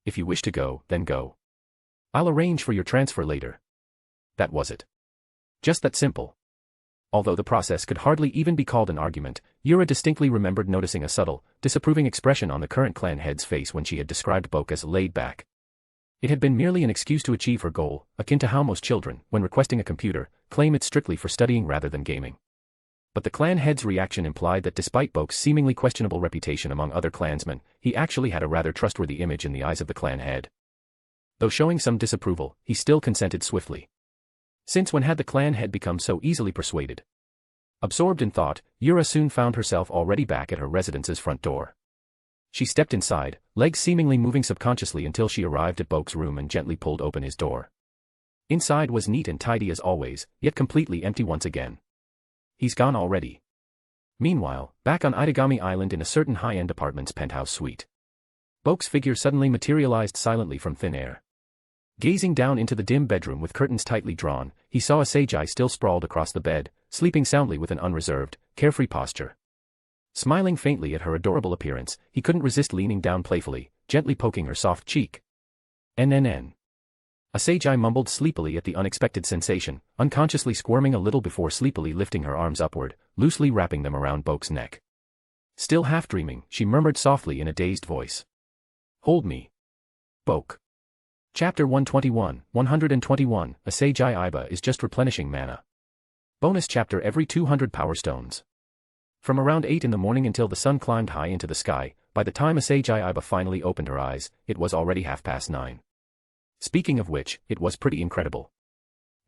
If you wish to go, then go. I'll arrange for your transfer later. That was it. Just that simple. Although the process could hardly even be called an argument, Yura distinctly remembered noticing a subtle, disapproving expression on the current clan head's face when she had described Boke as laid back. It had been merely an excuse to achieve her goal, akin to how most children, when requesting a computer, claim it strictly for studying rather than gaming. But the clan head's reaction implied that despite Boke's seemingly questionable reputation among other clansmen, he actually had a rather trustworthy image in the eyes of the clan head. Though showing some disapproval, he still consented swiftly. Since when had the clan head become so easily persuaded? Absorbed in thought, Yura soon found herself already back at her residence's front door. She stepped inside, legs seemingly moving subconsciously until she arrived at Boke's room and gently pulled open his door. Inside was neat and tidy as always, yet completely empty once again. He's gone already. Meanwhile, back on Itagami Island in a certain high-end apartment's penthouse suite. Boke's figure suddenly materialized silently from thin air. Gazing down into the dim bedroom with curtains tightly drawn, he saw Asagai still sprawled across the bed, sleeping soundly with an unreserved, carefree posture. Smiling faintly at her adorable appearance, he couldn't resist leaning down playfully, gently poking her soft cheek. NNN. Asagai mumbled sleepily at the unexpected sensation, unconsciously squirming a little before sleepily lifting her arms upward, loosely wrapping them around Boke's neck. Still half dreaming, she murmured softly in a dazed voice. Hold me. Boke. Chapter 121, 121, Asagai Iba is just replenishing mana. Bonus chapter every 200 power stones. From around 8 in the morning until the sun climbed high into the sky, by the time Asagai Iba finally opened her eyes, it was already 9:30. Speaking of which, it was pretty incredible.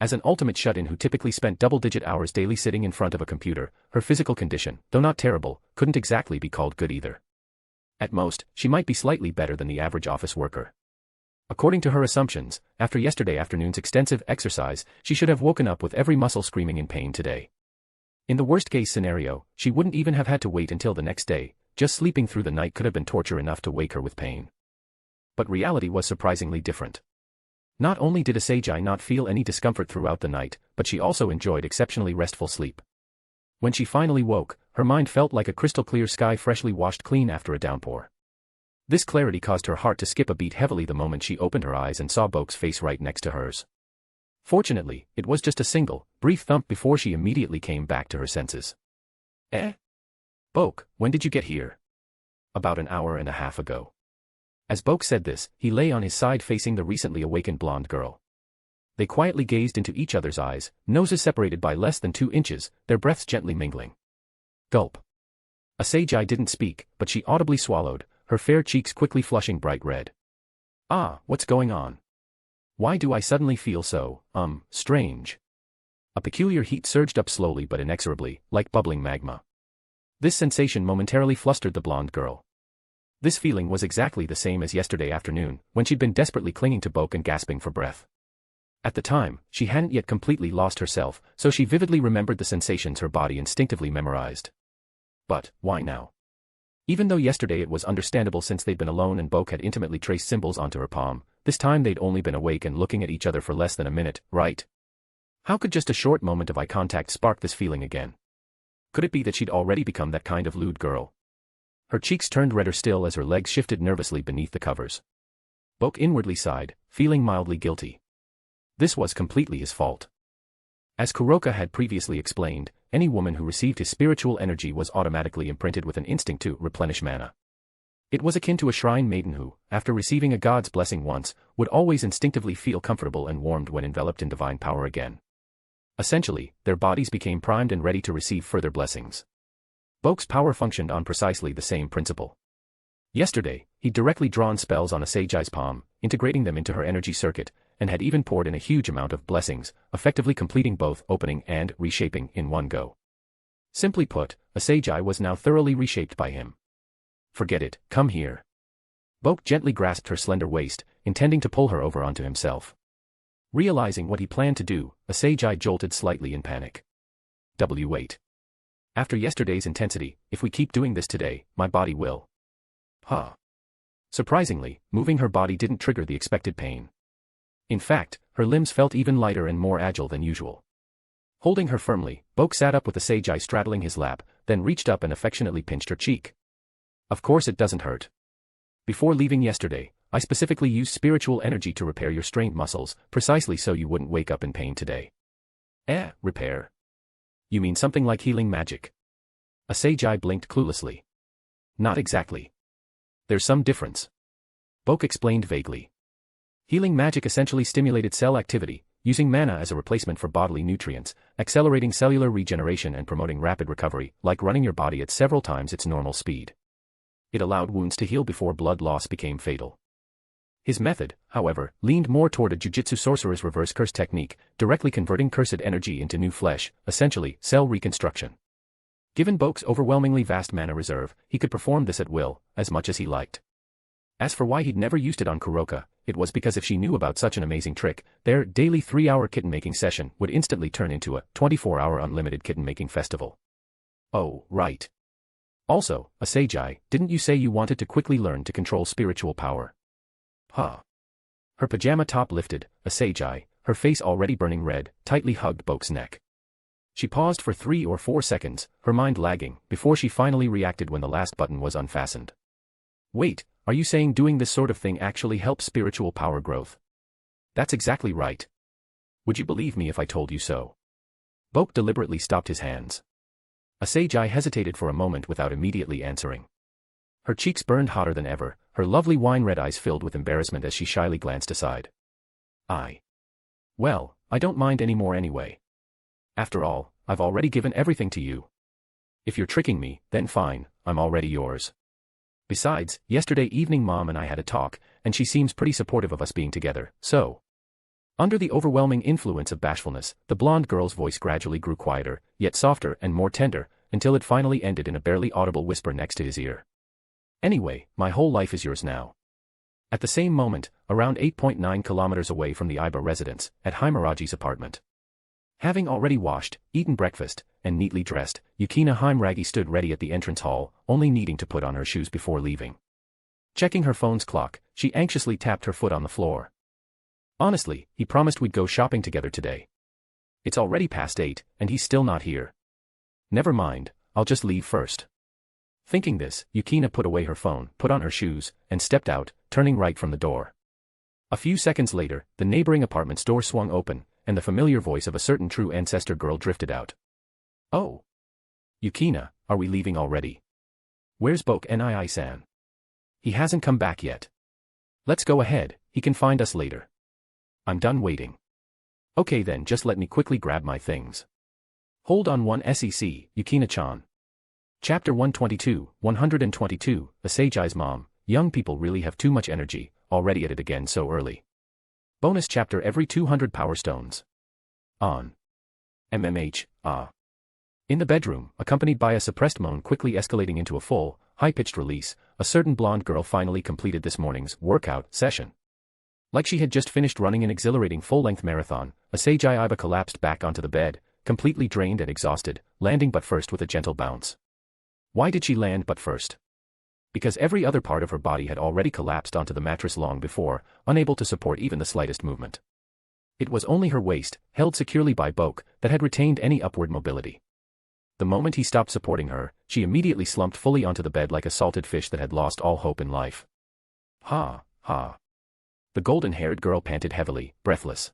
As an ultimate shut-in who typically spent double-digit hours daily sitting in front of a computer, her physical condition, though not terrible, couldn't exactly be called good either. At most, she might be slightly better than the average office worker. According to her assumptions, after yesterday afternoon's extensive exercise, she should have woken up with every muscle screaming in pain today. In the worst-case scenario, she wouldn't even have had to wait until the next day, just sleeping through the night could have been torture enough to wake her with pain. But reality was surprisingly different. Not only did Asagai not feel any discomfort throughout the night, but she also enjoyed exceptionally restful sleep. When she finally woke, her mind felt like a crystal-clear sky freshly washed clean after a downpour. This clarity caused her heart to skip a beat heavily the moment she opened her eyes and saw Boke's face right next to hers. Fortunately, it was just a single, brief thump before she immediately came back to her senses. Eh? Boke, when did you get here? About an hour and a half ago. As Boke said this, he lay on his side facing the recently awakened blonde girl. They quietly gazed into each other's eyes, noses separated by less than 2 inches, their breaths gently mingling. Gulp. Asagai didn't speak, but she audibly swallowed, her fair cheeks quickly flushing bright red. Ah, what's going on? Why do I suddenly feel so, strange? A peculiar heat surged up slowly but inexorably, like bubbling magma. This sensation momentarily flustered the blonde girl. This feeling was exactly the same as yesterday afternoon, when she'd been desperately clinging to Boke and gasping for breath. At the time, she hadn't yet completely lost herself, so she vividly remembered the sensations her body instinctively memorized. But, why now? Even though yesterday it was understandable since they'd been alone and Boke had intimately traced symbols onto her palm, this time they'd only been awake and looking at each other for less than a minute, right? How could just a short moment of eye contact spark this feeling again? Could it be that she'd already become that kind of lewd girl? Her cheeks turned redder still as her legs shifted nervously beneath the covers. Boke inwardly sighed, feeling mildly guilty. This was completely his fault. As Kuroka had previously explained, any woman who received his spiritual energy was automatically imprinted with an instinct to replenish mana. It was akin to a shrine maiden who, after receiving a god's blessing once, would always instinctively feel comfortable and warmed when enveloped in divine power again. Essentially, their bodies became primed and ready to receive further blessings. Boke's power functioned on precisely the same principle. Yesterday, he'd directly drawn spells on Asagi's palm, integrating them into her energy circuit, and had even poured in a huge amount of blessings, effectively completing both opening and reshaping in one go. Simply put, Asagi was now thoroughly reshaped by him. Forget it, come here. Boke gently grasped her slender waist, intending to pull her over onto himself. Realizing what he planned to do, Asagi jolted slightly in panic. Wait. After yesterday's intensity, if we keep doing this today, my body will. Huh. Surprisingly, moving her body didn't trigger the expected pain. In fact, her limbs felt even lighter and more agile than usual. Holding her firmly, Boke sat up with Asagi straddling his lap, then reached up and affectionately pinched her cheek. Of course it doesn't hurt. Before leaving yesterday, I specifically used spiritual energy to repair your strained muscles, precisely so you wouldn't wake up in pain today. Repair? You mean something like healing magic? Asagi blinked cluelessly. Not exactly. There's some difference. Boke explained vaguely. Healing magic essentially stimulated cell activity, using mana as a replacement for bodily nutrients, accelerating cellular regeneration and promoting rapid recovery, like running your body at several times its normal speed. It allowed wounds to heal before blood loss became fatal. His method, however, leaned more toward a Jujutsu Sorcerer's reverse curse technique, directly converting cursed energy into new flesh, essentially, cell reconstruction. Given Boke's overwhelmingly vast mana reserve, he could perform this at will, as much as he liked. As for why he'd never used it on Kuroka, it was because if she knew about such an amazing trick, their daily 3-hour kitten-making session would instantly turn into a 24-hour unlimited kitten-making festival. Oh, right. Also, Asagi, didn't you say you wanted to quickly learn to control spiritual power? Huh. Her pajama top lifted, Asagi, her face already burning red, tightly hugged Boke's neck. She paused for 3 or 4 seconds, her mind lagging, before she finally reacted when the last button was unfastened. Wait, are you saying doing this sort of thing actually helps spiritual power growth? That's exactly right. Would you believe me if I told you so? Boke deliberately stopped his hands. Asagi hesitated for a moment without immediately answering. Her cheeks burned hotter than ever, her lovely wine-red eyes filled with embarrassment as she shyly glanced aside. Well, I don't mind anymore anyway. After all, I've already given everything to you. If you're tricking me, then fine, I'm already yours. Besides, yesterday evening Mom and I had a talk, and she seems pretty supportive of us being together, so. Under the overwhelming influence of bashfulness, the blonde girl's voice gradually grew quieter, yet softer and more tender, until it finally ended in a barely audible whisper next to his ear. Anyway, my whole life is yours now. At the same moment, around 8.9 kilometers away from the Iba residence, at Himuragi's apartment. Having already washed, eaten breakfast, and neatly dressed, Yukina Himuragi stood ready at the entrance hall, only needing to put on her shoes before leaving. Checking her phone's clock, she anxiously tapped her foot on the floor. Honestly, he promised we'd go shopping together today. It's already past 8, and he's still not here. Never mind, I'll just leave first. Thinking this, Yukina put away her phone, put on her shoes, and stepped out, turning right from the door. A few seconds later, the neighboring apartment's door swung open, and the familiar voice of a certain true ancestor girl drifted out. Oh. Yukina, are we leaving already? Where's Boke Nii-san? He hasn't come back yet. Let's go ahead, he can find us later. I'm done waiting. Okay then, just let me quickly grab my things. Hold on one sec, Yukina-chan. Chapter 122, Asagi's mom, young people really have too much energy, already at it again so early. Bonus chapter every 200 power stones. On. MMH, In the bedroom, accompanied by a suppressed moan quickly escalating into a full, high-pitched release, a certain blonde girl finally completed this morning's workout session. Like she had just finished running an exhilarating full-length marathon, Asagi Iba collapsed back onto the bed, completely drained and exhausted, landing but first with a gentle bounce. Why did she land but first? Because every other part of her body had already collapsed onto the mattress long before, unable to support even the slightest movement. It was only her waist, held securely by Boke, that had retained any upward mobility. The moment he stopped supporting her, she immediately slumped fully onto the bed like a salted fish that had lost all hope in life. Ha, ha. The golden-haired girl panted heavily, breathless.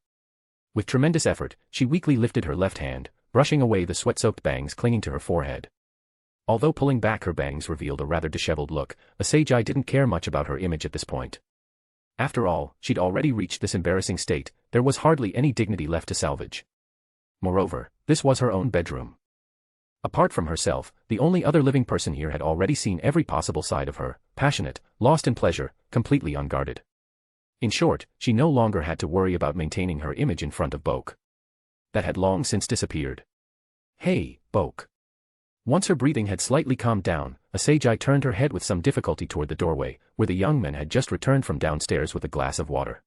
With tremendous effort, she weakly lifted her left hand, brushing away the sweat-soaked bangs clinging to her forehead. Although pulling back her bangs revealed a rather disheveled look, Azazel didn't care much about her image at this point. After all, she'd already reached this embarrassing state, there was hardly any dignity left to salvage. Moreover, this was her own bedroom. Apart from herself, the only other living person here had already seen every possible side of her, passionate, lost in pleasure, completely unguarded. In short, she no longer had to worry about maintaining her image in front of Boke. That had long since disappeared. Hey, Boke. Once her breathing had slightly calmed down, Azazel turned her head with some difficulty toward the doorway, where the young man had just returned from downstairs with a glass of water.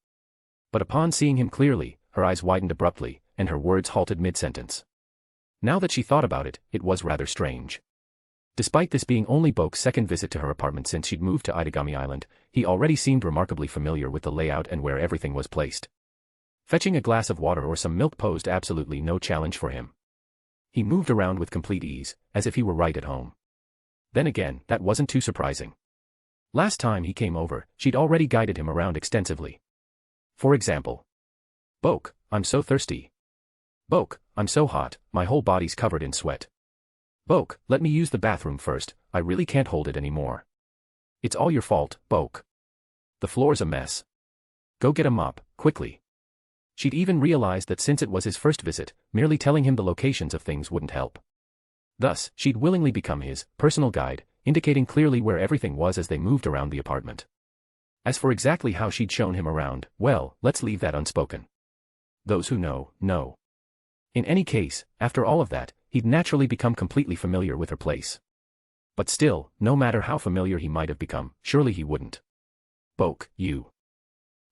But upon seeing him clearly, her eyes widened abruptly, and her words halted mid-sentence. Now that she thought about it, it was rather strange. Despite this being only Boke's second visit to her apartment since she'd moved to Itagami Island, he already seemed remarkably familiar with the layout and where everything was placed. Fetching a glass of water or some milk posed absolutely no challenge for him. He moved around with complete ease, as if he were right at home. Then again, that wasn't too surprising. Last time he came over, she'd already guided him around extensively. For example, Boke, I'm so thirsty. Boke, I'm so hot, my whole body's covered in sweat. Boke, let me use the bathroom first, I really can't hold it anymore. It's all your fault, Boke. The floor's a mess. Go get a mop, quickly. She'd even realized that since it was his first visit, merely telling him the locations of things wouldn't help. Thus, she'd willingly become his personal guide, indicating clearly where everything was as they moved around the apartment. As for exactly how she'd shown him around, well, let's leave that unspoken. Those who know, know. In any case, after all of that, he'd naturally become completely familiar with her place. But still, no matter how familiar he might have become, surely he wouldn't. Boke, you.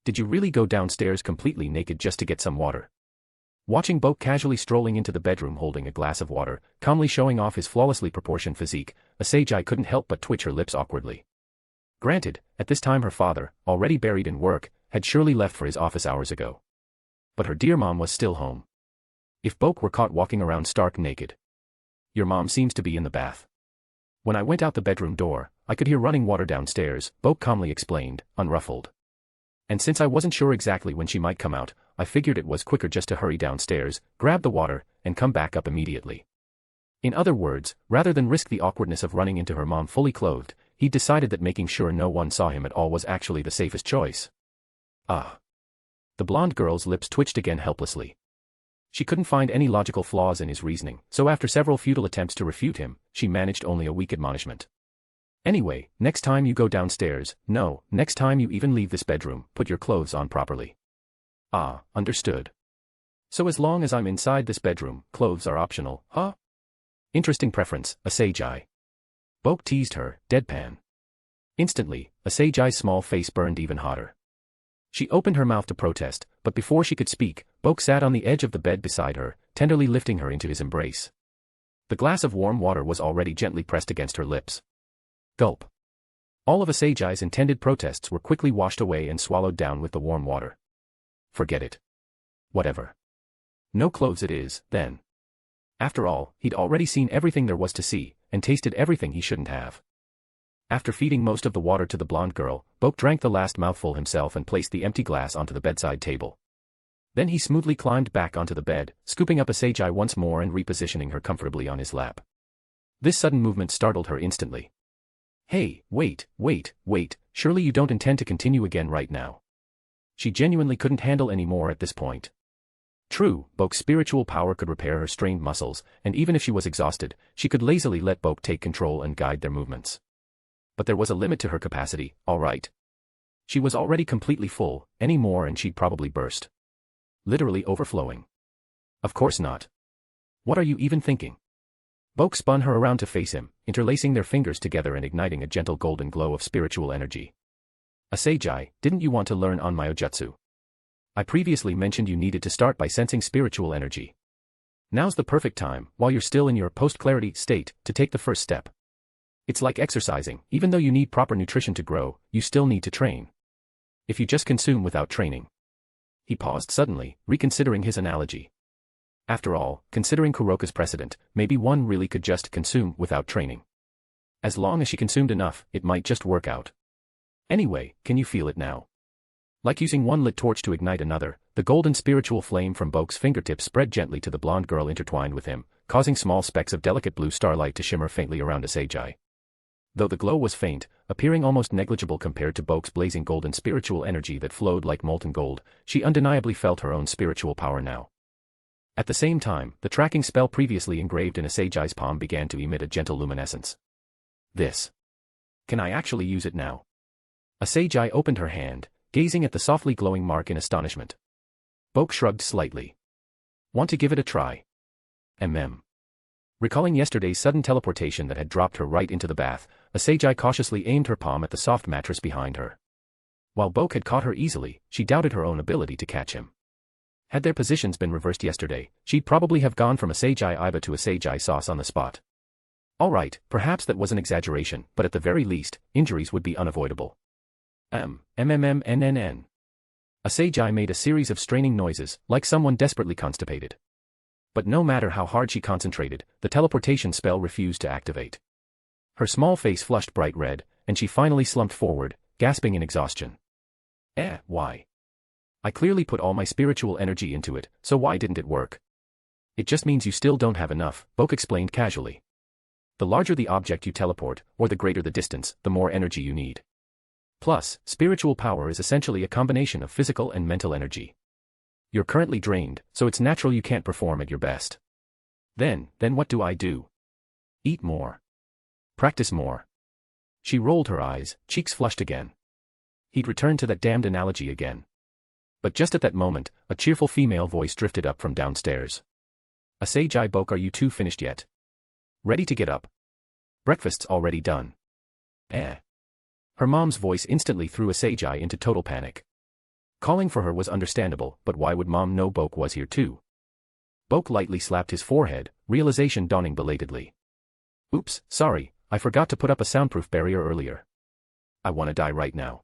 Did you really go downstairs completely naked just to get some water? Watching Boke casually strolling into the bedroom holding a glass of water, calmly showing off his flawlessly proportioned physique, Azazel couldn't help but twitch her lips awkwardly. Granted, at this time her father, already buried in work, had surely left for his office hours ago. But her dear mom was still home. If Boke were caught walking around stark naked. Your mom seems to be in the bath. When I went out the bedroom door, I could hear running water downstairs, Boke calmly explained, unruffled. And since I wasn't sure exactly when she might come out, I figured it was quicker just to hurry downstairs, grab the water, and come back up immediately. In other words, rather than risk the awkwardness of running into her mom fully clothed, he decided that making sure no one saw him at all was actually the safest choice. Ah. The blonde girl's lips twitched again helplessly. She couldn't find any logical flaws in his reasoning, so after several futile attempts to refute him, she managed only a weak admonishment. Anyway, next time you go downstairs, no, next time you even leave this bedroom, put your clothes on properly. Ah, understood. So as long as I'm inside this bedroom, clothes are optional, huh? Interesting preference, Azazel. Boke teased her, deadpan. Instantly, Azazel's small face burned even hotter. She opened her mouth to protest, but before she could speak, Boke sat on the edge of the bed beside her, tenderly lifting her into his embrace. The glass of warm water was already gently pressed against her lips. Gulp. All of Azazel's intended protests were quickly washed away and swallowed down with the warm water. Forget it. Whatever. No clothes it is, then. After all, he'd already seen everything there was to see, and tasted everything he shouldn't have. After feeding most of the water to the blonde girl, Boke drank the last mouthful himself and placed the empty glass onto the bedside table. Then he smoothly climbed back onto the bed, scooping up Azazel once more and repositioning her comfortably on his lap. This sudden movement startled her instantly. Hey, wait, surely you don't intend to continue again right now. She genuinely couldn't handle any more at this point. True, Boke's spiritual power could repair her strained muscles, and even if she was exhausted, she could lazily let Boke take control and guide their movements. But there was a limit to her capacity, all right. She was already completely full, any more and she'd probably burst. Literally overflowing. Of course not. What are you even thinking? Boke spun her around to face him, interlacing their fingers together and igniting a gentle golden glow of spiritual energy. Azazel, didn't you want to learn Onmyōji? I previously mentioned you needed to start by sensing spiritual energy. Now's the perfect time, while you're still in your post-clarity state, to take the first step. It's like exercising, even though you need proper nutrition to grow, you still need to train. If you just consume without training. He paused suddenly, reconsidering his analogy. After all, considering Kuroka's precedent, maybe one really could just consume without training. As long as she consumed enough, it might just work out. Anyway, can you feel it now? Like using one lit torch to ignite another, the golden spiritual flame from Boke's fingertips spread gently to the blonde girl intertwined with him, causing small specks of delicate blue starlight to shimmer faintly around Azazel. Though the glow was faint, appearing almost negligible compared to Boke's blazing golden spiritual energy that flowed like molten gold, she undeniably felt her own spiritual power now. At the same time, the tracking spell previously engraved in Azazel's palm began to emit a gentle luminescence. This. Can I actually use it now? Azazel opened her hand, gazing at the softly glowing mark in astonishment. Boke shrugged slightly. Want to give it a try? Recalling yesterday's sudden teleportation that had dropped her right into the bath, Azazel cautiously aimed her palm at the soft mattress behind her. While Boke had caught her easily, she doubted her own ability to catch him. Had their positions been reversed yesterday, she'd probably have gone from Azazel Iba to Azazel sauce on the spot. Alright, perhaps that was an exaggeration, but at the very least, injuries would be unavoidable. Azazel made a series of straining noises, like someone desperately constipated. But no matter how hard she concentrated, the teleportation spell refused to activate. Her small face flushed bright red, and she finally slumped forward, gasping in exhaustion. Why? I clearly put all my spiritual energy into it, so why didn't it work? It just means you still don't have enough, Boke explained casually. The larger the object you teleport, or the greater the distance, the more energy you need. Plus, spiritual power is essentially a combination of physical and mental energy. You're currently drained, so it's natural you can't perform at your best. Then what do I do? Eat more. Practice more. She rolled her eyes, cheeks flushed again. He'd returned to that damned analogy again. But just at that moment, a cheerful female voice drifted up from downstairs. Azazel, Boke, are you two finished yet? Ready to get up? Breakfast's already done. Her mom's voice instantly threw Azazel into total panic. Calling for her was understandable, but why would mom know Boke was here too? Boke lightly slapped his forehead, realization dawning belatedly. Oops, sorry, I forgot to put up a soundproof barrier earlier. I wanna die right now.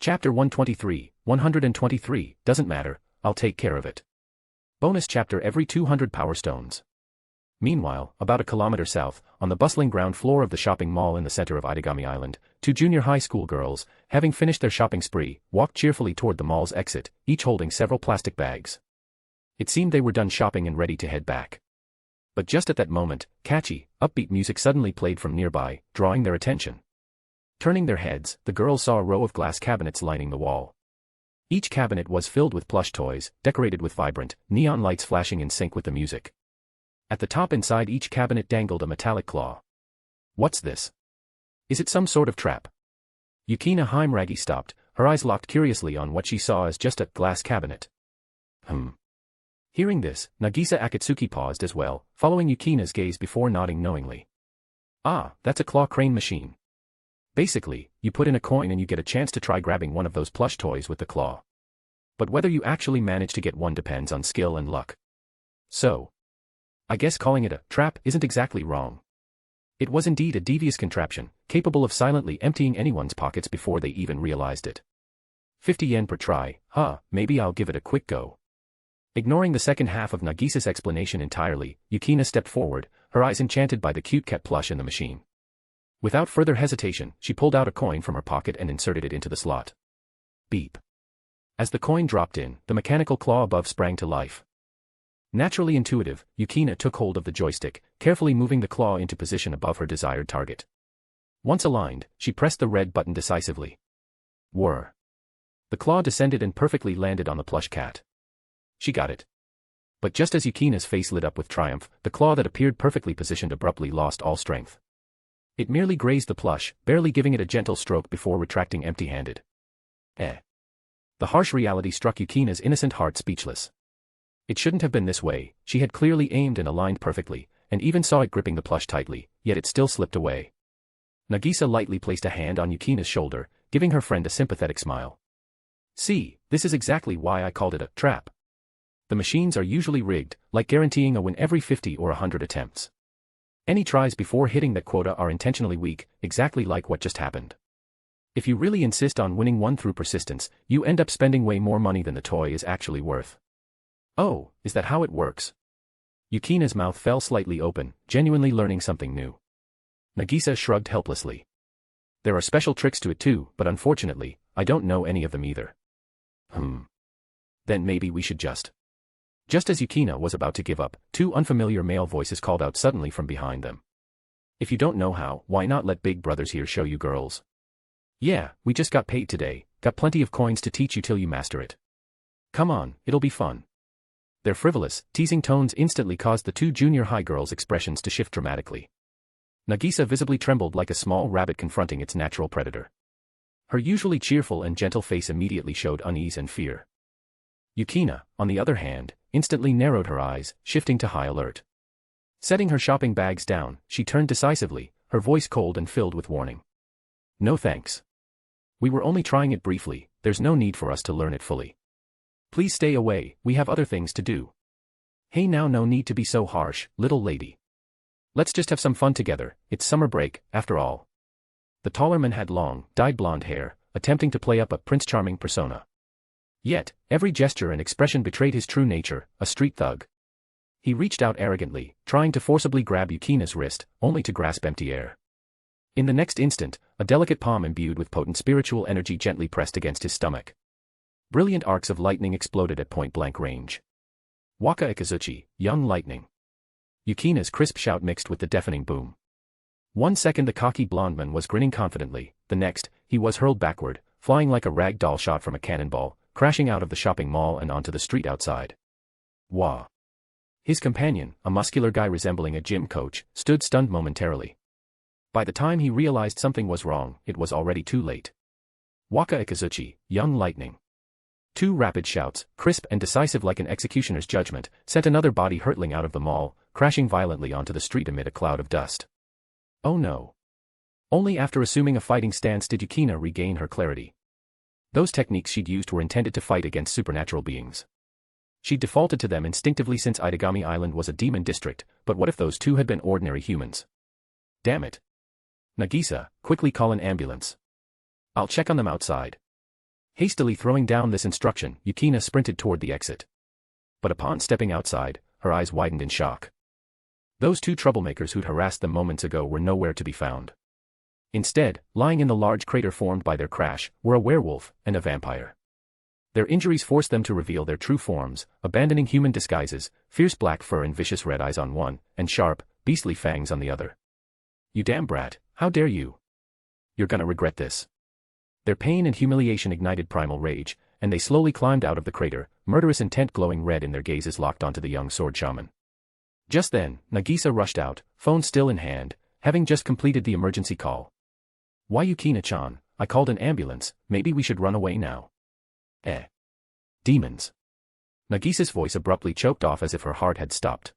Chapter 123, doesn't matter, I'll take care of it. Bonus chapter every 200 power stones. Meanwhile, about a kilometer south, on the bustling ground floor of the shopping mall in the center of Itagami Island, two junior high school girls, having finished their shopping spree, walked cheerfully toward the mall's exit, each holding several plastic bags. It seemed they were done shopping and ready to head back. But just at that moment, catchy, upbeat music suddenly played from nearby, drawing their attention. Turning their heads, the girls saw a row of glass cabinets lining the wall. Each cabinet was filled with plush toys, decorated with vibrant, neon lights flashing in sync with the music. At the top inside each cabinet dangled a metallic claw. What's this? Is it some sort of trap? Yukina Heimragi stopped, her eyes locked curiously on what she saw as just a glass cabinet. Hearing this, Nagisa Akatsuki paused as well, following Yukina's gaze before nodding knowingly. Ah, that's a claw crane machine. Basically, you put in a coin and you get a chance to try grabbing one of those plush toys with the claw. But whether you actually manage to get one depends on skill and luck. So, I guess calling it a trap isn't exactly wrong. It was indeed a devious contraption, capable of silently emptying anyone's pockets before they even realized it. 50 yen per try, maybe I'll give it a quick go. Ignoring the second half of Nagisa's explanation entirely, Yukina stepped forward, her eyes enchanted by the cute cat plush in the machine. Without further hesitation, she pulled out a coin from her pocket and inserted it into the slot. Beep. As the coin dropped in, the mechanical claw above sprang to life. Naturally intuitive, Yukina took hold of the joystick, carefully moving the claw into position above her desired target. Once aligned, she pressed the red button decisively. Whir. The claw descended and perfectly landed on the plush cat. She got it. But just as Yukina's face lit up with triumph, the claw that appeared perfectly positioned abruptly lost all strength. It merely grazed the plush, barely giving it a gentle stroke before retracting empty-handed. The harsh reality struck Yukina's innocent heart speechless. It shouldn't have been this way, she had clearly aimed and aligned perfectly, and even saw it gripping the plush tightly, yet it still slipped away. Nagisa lightly placed a hand on Yukina's shoulder, giving her friend a sympathetic smile. See, this is exactly why I called it a trap. The machines are usually rigged, like guaranteeing a win every 50 or 100 attempts. Any tries before hitting that quota are intentionally weak, exactly like what just happened. If you really insist on winning one through persistence, you end up spending way more money than the toy is actually worth. Oh, is that how it works? Yukina's mouth fell slightly open, genuinely learning something new. Nagisa shrugged helplessly. There are special tricks to it too, but unfortunately, I don't know any of them either. Then maybe we should just. Just as Yukina was about to give up, two unfamiliar male voices called out suddenly from behind them. If you don't know how, why not let big brothers here show you girls? Yeah, we just got paid today, got plenty of coins to teach you till you master it. Come on, it'll be fun. Their frivolous, teasing tones instantly caused the two junior high girls' expressions to shift dramatically. Nagisa visibly trembled like a small rabbit confronting its natural predator. Her usually cheerful and gentle face immediately showed unease and fear. Yukina, on the other hand, instantly narrowed her eyes, shifting to high alert. Setting her shopping bags down, she turned decisively, her voice cold and filled with warning. No thanks. We were only trying it briefly, there's no need for us to learn it fully. Please stay away, we have other things to do. Hey now, no need to be so harsh, little lady. Let's just have some fun together, it's summer break, after all. The taller man had long, dyed blonde hair, attempting to play up a Prince Charming persona. Yet, every gesture and expression betrayed his true nature, a street thug. He reached out arrogantly, trying to forcibly grab Yukina's wrist, only to grasp empty air. In the next instant, a delicate palm imbued with potent spiritual energy gently pressed against his stomach. Brilliant arcs of lightning exploded at point-blank range. Waka Ikazuchi, young lightning. Yukina's crisp shout mixed with the deafening boom. 1 second the cocky blonde man was grinning confidently, the next, he was hurled backward, flying like a rag doll shot from a cannonball, crashing out of the shopping mall and onto the street outside. Wah! His companion, a muscular guy resembling a gym coach, stood stunned momentarily. By the time he realized something was wrong, it was already too late. Waka Ikazuchi, young lightning. Two rapid shouts, crisp and decisive like an executioner's judgment, sent another body hurtling out of the mall, crashing violently onto the street amid a cloud of dust. Oh no. Only after assuming a fighting stance did Yukina regain her clarity. Those techniques she'd used were intended to fight against supernatural beings. She'd defaulted to them instinctively since Itagami Island was a demon district, but what if those two had been ordinary humans? Damn it. Nagisa, quickly call an ambulance. I'll check on them outside. Hastily throwing down this instruction, Yukina sprinted toward the exit. But upon stepping outside, her eyes widened in shock. Those two troublemakers who'd harassed them moments ago were nowhere to be found. Instead, lying in the large crater formed by their crash, were a werewolf and a vampire. Their injuries forced them to reveal their true forms, abandoning human disguises, fierce black fur and vicious red eyes on one, and sharp, beastly fangs on the other. You damn brat, how dare you? You're gonna regret this. Their pain and humiliation ignited primal rage, and they slowly climbed out of the crater, murderous intent glowing red in their gazes locked onto the young sword shaman. Just then, Nagisa rushed out, phone still in hand, having just completed the emergency call. Why Yukina-chan, I called an ambulance, maybe we should run away now. Demons. Nagisa's voice abruptly choked off as if her heart had stopped.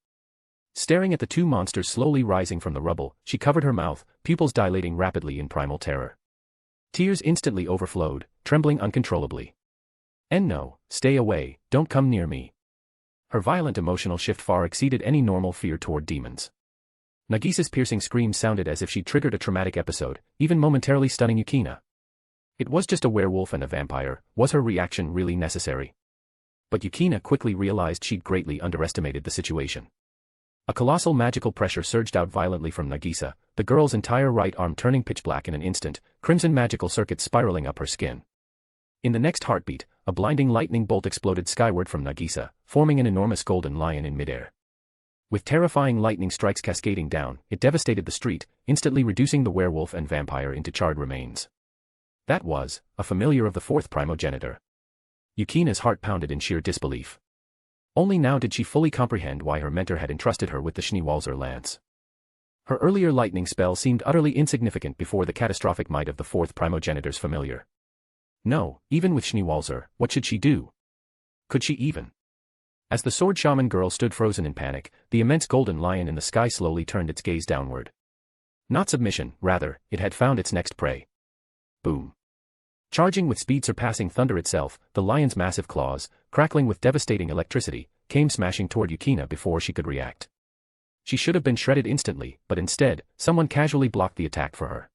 Staring at the two monsters slowly rising from the rubble, she covered her mouth, pupils dilating rapidly in primal terror. Tears instantly overflowed, trembling uncontrollably. And no, stay away, don't come near me. Her violent emotional shift far exceeded any normal fear toward demons. Nagisa's piercing scream sounded as if she'd triggered a traumatic episode, even momentarily stunning Yukina. It was just a werewolf and a vampire, was her reaction really necessary? But Yukina quickly realized she'd greatly underestimated the situation. A colossal magical pressure surged out violently from Nagisa, the girl's entire right arm turning pitch black in an instant, crimson magical circuits spiraling up her skin. In the next heartbeat, a blinding lightning bolt exploded skyward from Nagisa, forming an enormous golden lion in midair. With terrifying lightning strikes cascading down, it devastated the street, instantly reducing the werewolf and vampire into charred remains. That was a familiar of the fourth primogenitor. Yukina's heart pounded in sheer disbelief. Only now did she fully comprehend why her mentor had entrusted her with the Schneewalzer lance. Her earlier lightning spell seemed utterly insignificant before the catastrophic might of the fourth primogenitor's familiar. No, even with Schneewalzer, what should she do? Could she even? As the sword shaman girl stood frozen in panic, the immense golden lion in the sky slowly turned its gaze downward. Not submission, rather, it had found its next prey. Boom. Charging with speed surpassing thunder itself, the lion's massive claws, crackling with devastating electricity, came smashing toward Yukina before she could react. She should have been shredded instantly, but instead, someone casually blocked the attack for her.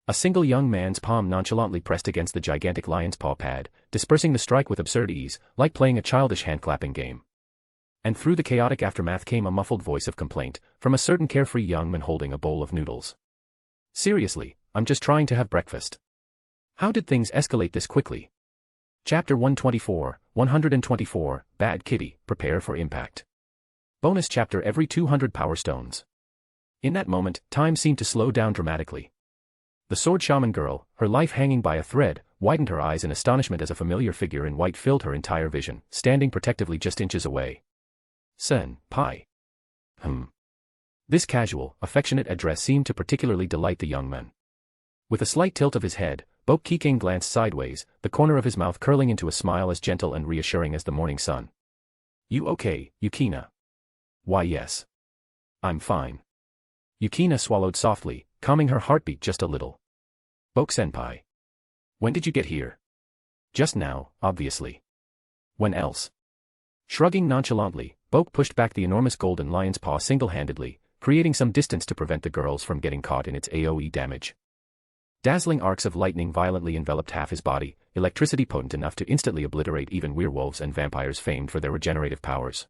A single young man's palm nonchalantly pressed against the gigantic lion's paw pad, dispersing the strike with absurd ease, like playing a childish hand-clapping game. And through the chaotic aftermath came a muffled voice of complaint, from a certain carefree young man holding a bowl of noodles. Seriously, I'm just trying to have breakfast. How did things escalate this quickly? Chapter 124, Bad Kitty, Prepare for Impact. Bonus chapter every 200 power stones. In that moment, time seemed to slow down dramatically. The sword shaman girl, her life hanging by a thread, widened her eyes in astonishment as a familiar figure in white filled her entire vision, standing protectively just inches away. Senpai. This casual, affectionate address seemed to particularly delight the young man. With a slight tilt of his head, Bokue Keikain glanced sideways, the corner of his mouth curling into a smile as gentle and reassuring as the morning sun. You okay, Yukina? Why yes. I'm fine. Yukina swallowed softly, calming her heartbeat just a little. Boke-senpai. When did you get here? Just now, obviously. When else? Shrugging nonchalantly, Boke pushed back the enormous golden lion's paw single-handedly, creating some distance to prevent the girls from getting caught in its AoE damage. Dazzling arcs of lightning violently enveloped half his body, electricity potent enough to instantly obliterate even werewolves and vampires famed for their regenerative powers.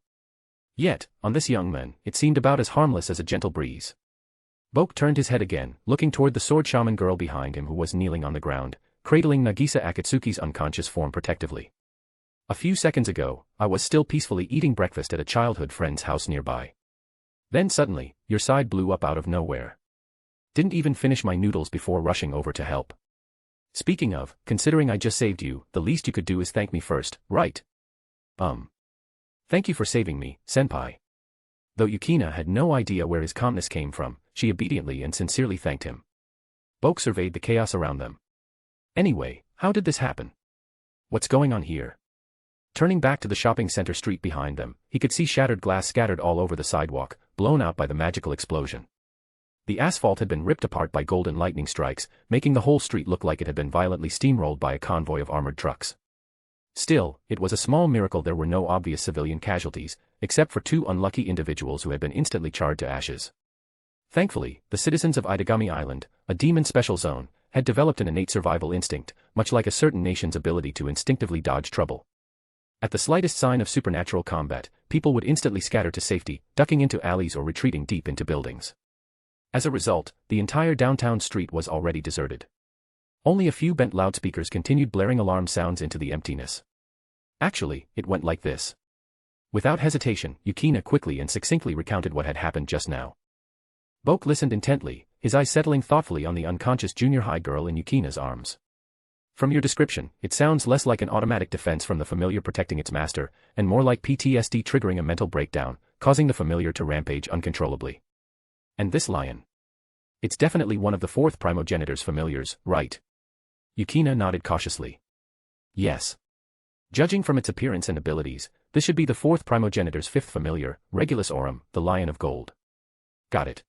Yet, on this young man, it seemed about as harmless as a gentle breeze. Boke turned his head again, looking toward the sword shaman girl behind him who was kneeling on the ground, cradling Nagisa Akatsuki's unconscious form protectively. A few seconds ago, I was still peacefully eating breakfast at a childhood friend's house nearby. Then suddenly, your side blew up out of nowhere. Didn't even finish my noodles before rushing over to help. Speaking of, considering I just saved you, the least you could do is thank me first, right? Thank you for saving me, senpai. Though Yukina had no idea where his calmness came from, she obediently and sincerely thanked him. Boke surveyed the chaos around them. Anyway, how did this happen? What's going on here? Turning back to the shopping center street behind them, he could see shattered glass scattered all over the sidewalk, blown out by the magical explosion. The asphalt had been ripped apart by golden lightning strikes, making the whole street look like it had been violently steamrolled by a convoy of armored trucks. Still, it was a small miracle there were no obvious civilian casualties, except for two unlucky individuals who had been instantly charred to ashes. Thankfully, the citizens of Itagami Island, a demon special zone, had developed an innate survival instinct, much like a certain nation's ability to instinctively dodge trouble. At the slightest sign of supernatural combat, people would instantly scatter to safety, ducking into alleys or retreating deep into buildings. As a result, the entire downtown street was already deserted. Only a few bent loudspeakers continued blaring alarm sounds into the emptiness. Actually, it went like this. Without hesitation, Yukina quickly and succinctly recounted what had happened just now. Boke listened intently, his eyes settling thoughtfully on the unconscious junior high girl in Yukina's arms. From your description, it sounds less like an automatic defense from the familiar protecting its master, and more like PTSD triggering a mental breakdown, causing the familiar to rampage uncontrollably. And this lion. It's definitely one of the fourth primogenitor's familiars, right? Yukina nodded cautiously. Yes. Judging from its appearance and abilities, this should be the fourth primogenitor's fifth familiar, Regulus Aurum, the Lion of Gold. Got it.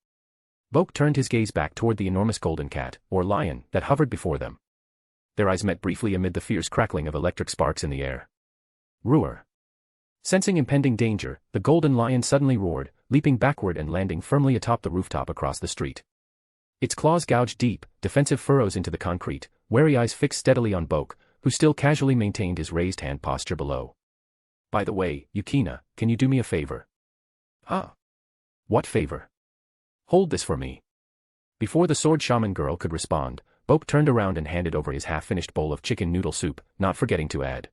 Boke turned his gaze back toward the enormous golden cat, or lion, that hovered before them. Their eyes met briefly amid the fierce crackling of electric sparks in the air. Roar. Sensing impending danger, the golden lion suddenly roared, leaping backward and landing firmly atop the rooftop across the street. Its claws gouged deep, defensive furrows into the concrete, wary eyes fixed steadily on Boke, who still casually maintained his raised hand posture below. By the way, Yukina, can you do me a favor? Huh? What favor? Hold this for me. Before the sword shaman girl could respond, Boke turned around and handed over his half-finished bowl of chicken noodle soup, not forgetting to add.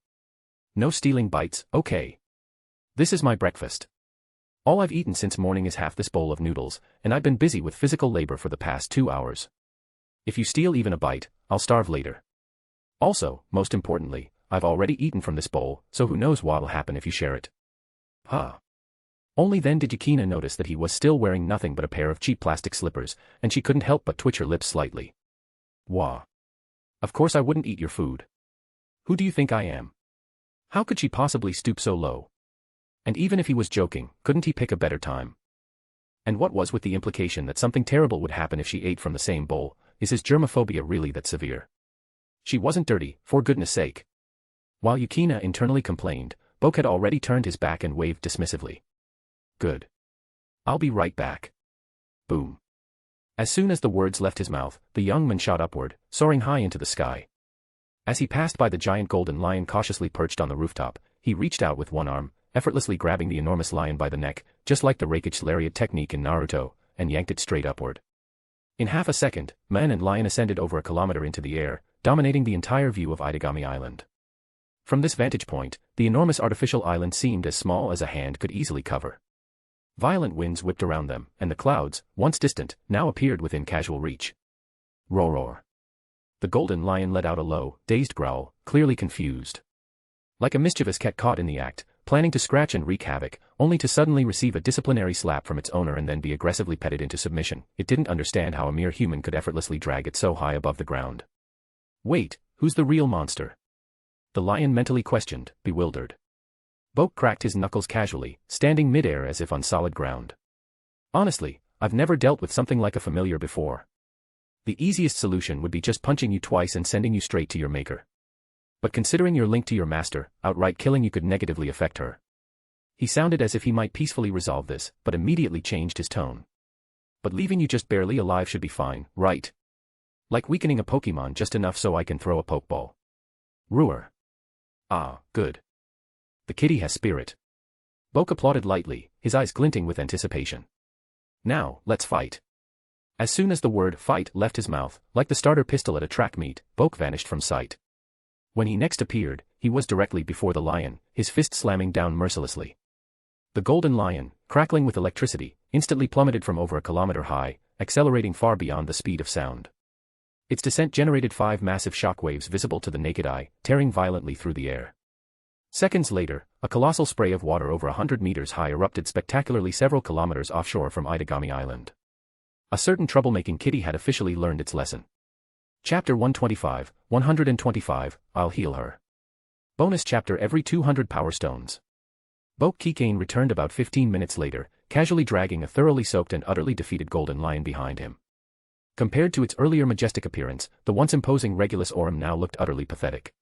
No stealing bites, okay. This is my breakfast. All I've eaten since morning is half this bowl of noodles, and I've been busy with physical labor for the past 2 hours. If you steal even a bite, I'll starve later. Also, most importantly, I've already eaten from this bowl, so who knows what'll happen if you share it. Huh. Only then did Yukina notice that he was still wearing nothing but a pair of cheap plastic slippers, and she couldn't help but twitch her lips slightly. Wah. Of course I wouldn't eat your food. Who do you think I am? How could she possibly stoop so low? And even if he was joking, couldn't he pick a better time? And what was with the implication that something terrible would happen if she ate from the same bowl? Is his germophobia really that severe? She wasn't dirty, for goodness sake. While Yukina internally complained, Boke had already turned his back and waved dismissively. Good. I'll be right back. Boom. As soon as the words left his mouth, the young man shot upward, soaring high into the sky. As he passed by the giant golden lion cautiously perched on the rooftop, he reached out with one arm, effortlessly grabbing the enormous lion by the neck, just like the rakish lariat technique in Naruto, and yanked it straight upward. In half a second, man and lion ascended over a kilometer into the air, dominating the entire view of Itegami Island. From this vantage point, the enormous artificial island seemed as small as a hand could easily cover. Violent winds whipped around them, and the clouds, once distant, now appeared within casual reach. Roar roar. The golden lion let out a low, dazed growl, clearly confused. Like a mischievous cat caught in the act, planning to scratch and wreak havoc, only to suddenly receive a disciplinary slap from its owner and then be aggressively petted into submission, it didn't understand how a mere human could effortlessly drag it so high above the ground. Wait, who's the real monster? The lion mentally questioned, bewildered. Boke cracked his knuckles casually, standing midair as if on solid ground. Honestly, I've never dealt with something like a familiar before. The easiest solution would be just punching you twice and sending you straight to your maker. But considering your link to your master, outright killing you could negatively affect her. He sounded as if he might peacefully resolve this, but immediately changed his tone. But leaving you just barely alive should be fine, right? Like weakening a Pokemon just enough so I can throw a Pokeball. Roar. Ah, good. The kitty has spirit. Boke applauded lightly, his eyes glinting with anticipation. Now, let's fight. As soon as the word fight left his mouth, like the starter pistol at a track meet, Boke vanished from sight. When he next appeared, he was directly before the lion, his fist slamming down mercilessly. The golden lion, crackling with electricity, instantly plummeted from over a kilometer high, accelerating far beyond the speed of sound. Its descent generated 5 massive shockwaves visible to the naked eye, tearing violently through the air. Seconds later, a colossal spray of water over 100 meters high erupted spectacularly several kilometers offshore from Itegami Island. A certain troublemaking kitty had officially learned its lesson. Chapter 125, I'll heal her. Bonus chapter every 200 power stones. Bokue Keikain returned about 15 minutes later, casually dragging a thoroughly soaked and utterly defeated golden lion behind him. Compared to its earlier majestic appearance, the once imposing Regulus Aurum now looked utterly pathetic.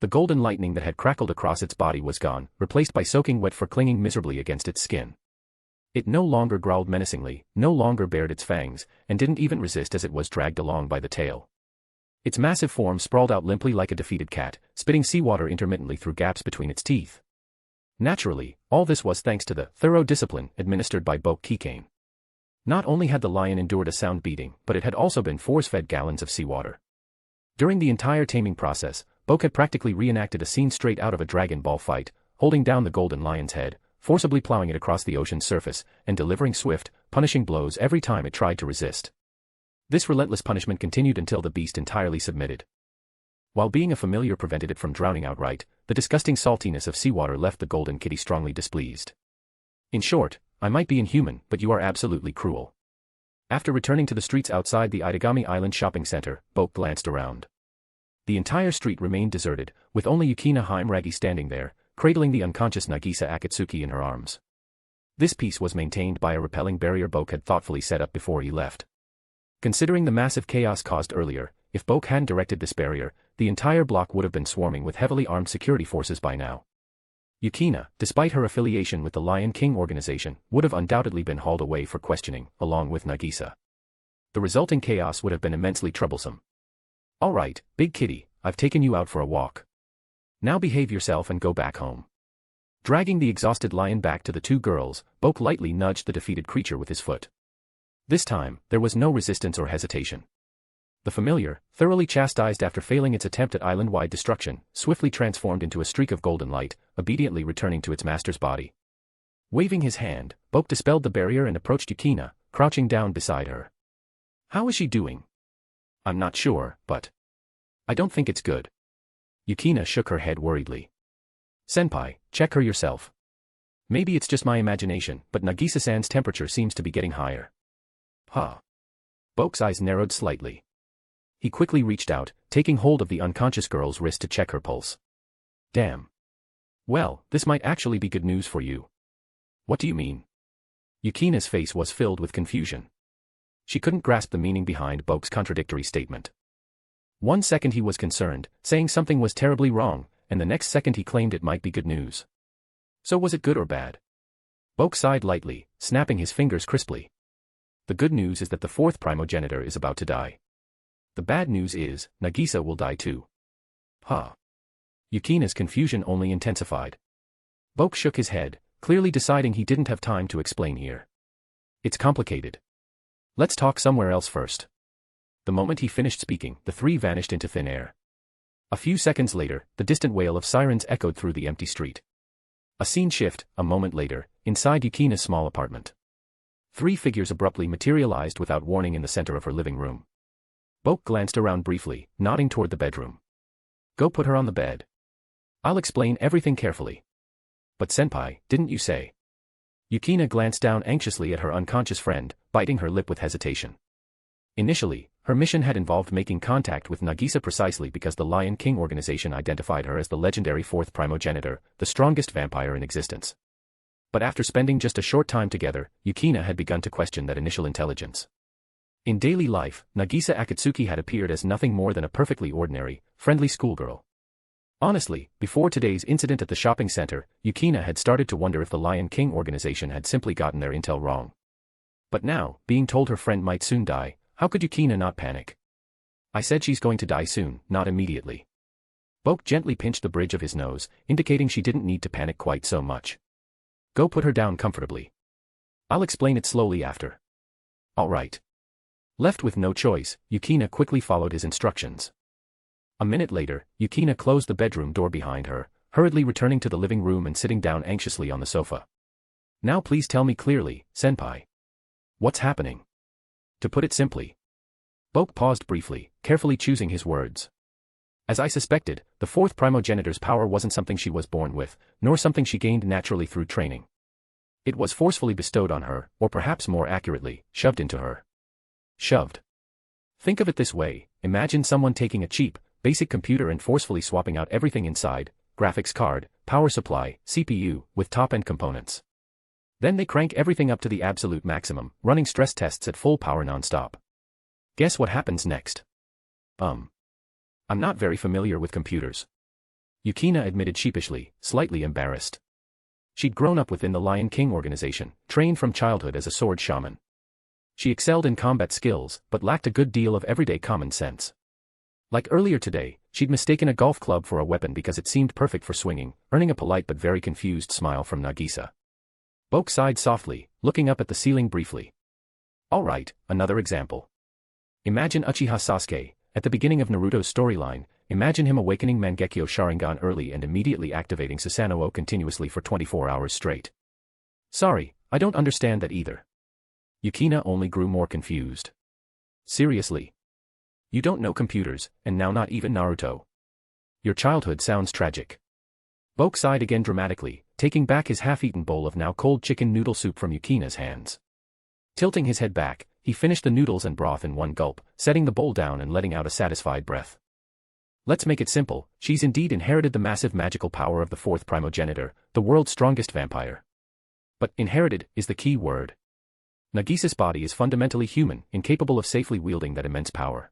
The golden lightning that had crackled across its body was gone, replaced by soaking wet fur clinging miserably against its skin. It no longer growled menacingly, no longer bared its fangs, and didn't even resist as it was dragged along by the tail. Its massive form sprawled out limply like a defeated cat, spitting seawater intermittently through gaps between its teeth. Naturally, all this was thanks to the thorough discipline administered by Bokue Keikain. Not only had the lion endured a sound beating, but it had also been force-fed gallons of seawater. During the entire taming process, Boke had practically reenacted a scene straight out of a Dragon Ball fight, holding down the golden lion's head, forcibly plowing it across the ocean's surface, and delivering swift, punishing blows every time it tried to resist. This relentless punishment continued until the beast entirely submitted. While being a familiar prevented it from drowning outright, the disgusting saltiness of seawater left the golden kitty strongly displeased. In short, I might be inhuman, but you are absolutely cruel. After returning to the streets outside the Itegami Island shopping center, Boke glanced around. The entire street remained deserted, with only Yukina Himragi standing there, cradling the unconscious Nagisa Akatsuki in her arms. This peace was maintained by a repelling barrier Boke had thoughtfully set up before he left. Considering the massive chaos caused earlier, if Boke hadn't directed this barrier, the entire block would have been swarming with heavily armed security forces by now. Yukina, despite her affiliation with the Lion King organization, would have undoubtedly been hauled away for questioning, along with Nagisa. The resulting chaos would have been immensely troublesome. Alright, big kitty, I've taken you out for a walk. Now behave yourself and go back home. Dragging the exhausted lion back to the two girls, Boke lightly nudged the defeated creature with his foot. This time, there was no resistance or hesitation. The familiar, thoroughly chastised after failing its attempt at island-wide destruction, swiftly transformed into a streak of golden light, obediently returning to its master's body. Waving his hand, Boke dispelled the barrier and approached Yukina, crouching down beside her. How is she doing? I'm not sure, but I don't think it's good. Yukina shook her head worriedly. Senpai, check her yourself. Maybe it's just my imagination, but Nagisa-san's temperature seems to be getting higher. Huh. Boke's eyes narrowed slightly. He quickly reached out, taking hold of the unconscious girl's wrist to check her pulse. Damn. Well, this might actually be good news for you. What do you mean? Yukina's face was filled with confusion. She couldn't grasp the meaning behind Boke's contradictory statement. 1 second he was concerned, saying something was terribly wrong, and the next second he claimed it might be good news. So was it good or bad? Boke sighed lightly, snapping his fingers crisply. The good news is that the fourth primogenitor is about to die. The bad news is, Nagisa will die too. Huh. Yukina's confusion only intensified. Boke shook his head, clearly deciding he didn't have time to explain here. It's complicated. Let's talk somewhere else first. The moment he finished speaking, the three vanished into thin air. A few seconds later, the distant wail of sirens echoed through the empty street. A scene shift, a moment later, inside Yukina's small apartment. Three figures abruptly materialized without warning in the center of her living room. Boke glanced around briefly, nodding toward the bedroom. Go put her on the bed. I'll explain everything carefully. But senpai, didn't you say? Yukina glanced down anxiously at her unconscious friend, biting her lip with hesitation. Initially, her mission had involved making contact with Nagisa precisely because the Lion King organization identified her as the legendary fourth primogenitor, the strongest vampire in existence. But after spending just a short time together, Yukina had begun to question that initial intelligence. In daily life, Nagisa Akatsuki had appeared as nothing more than a perfectly ordinary, friendly schoolgirl. Honestly, before today's incident at the shopping center, Yukina had started to wonder if the Lion King organization had simply gotten their intel wrong. But now, being told her friend might soon die, how could Yukina not panic? I said she's going to die soon, not immediately. Boke gently pinched the bridge of his nose, indicating she didn't need to panic quite so much. Go put her down comfortably. I'll explain it slowly after. All right. Left with no choice, Yukina quickly followed his instructions. A minute later, Yukina closed the bedroom door behind her, hurriedly returning to the living room and sitting down anxiously on the sofa. Now please tell me clearly, senpai. What's happening? To put it simply. Boke paused briefly, carefully choosing his words. As I suspected, the fourth primogenitor's power wasn't something she was born with, nor something she gained naturally through training. It was forcefully bestowed on her, or perhaps more accurately, shoved into her. Shoved. Think of it this way, imagine someone taking a cheap, basic computer and forcefully swapping out everything inside, graphics card, power supply, CPU, with top-end components. Then they crank everything up to the absolute maximum, running stress tests at full power non-stop. Guess what happens next? I'm not very familiar with computers. Yukina admitted sheepishly, slightly embarrassed. She'd grown up within the Lion King organization, trained from childhood as a sword shaman. She excelled in combat skills, but lacked a good deal of everyday common sense. Like earlier today, she'd mistaken a golf club for a weapon because it seemed perfect for swinging, earning a polite but very confused smile from Nagisa. Boke sighed softly, looking up at the ceiling briefly. All right, another example. Imagine Uchiha Sasuke, at the beginning of Naruto's storyline, imagine him awakening Mangekyo Sharingan early and immediately activating Susanoo continuously for 24 hours straight. Sorry, I don't understand that either. Yukina only grew more confused. Seriously? You don't know computers, and now not even Naruto. Your childhood sounds tragic. Boke sighed again dramatically, taking back his half-eaten bowl of now cold chicken noodle soup from Yukina's hands. Tilting his head back, he finished the noodles and broth in one gulp, setting the bowl down and letting out a satisfied breath. Let's make it simple, she's indeed inherited the massive magical power of the fourth primogenitor, the world's strongest vampire. But inherited is the key word. Nagisa's body is fundamentally human, incapable of safely wielding that immense power.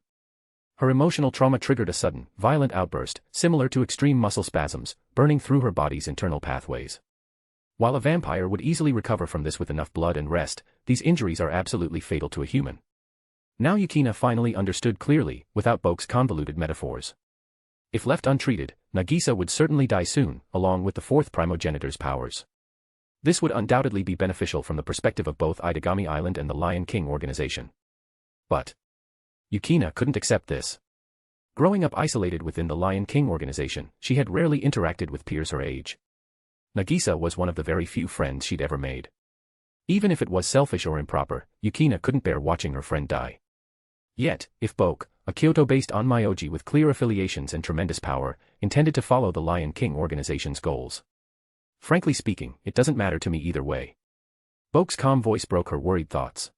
Her emotional trauma triggered a sudden, violent outburst, similar to extreme muscle spasms, burning through her body's internal pathways. While a vampire would easily recover from this with enough blood and rest, these injuries are absolutely fatal to a human. Now Yukina finally understood clearly, without Boke's convoluted metaphors. If left untreated, Nagisa would certainly die soon, along with the fourth primogenitor's powers. This would undoubtedly be beneficial from the perspective of both Itagami Island and the Lion King organization. But Yukina couldn't accept this. Growing up isolated within the Lion King organization, she had rarely interacted with peers her age. Nagisa was one of the very few friends she'd ever made. Even if it was selfish or improper, Yukina couldn't bear watching her friend die. Yet, if Boke, a Kyoto-based Onmyōji with clear affiliations and tremendous power, intended to follow the Lion King organization's goals. Frankly speaking, it doesn't matter to me either way. Boke's calm voice broke her worried thoughts.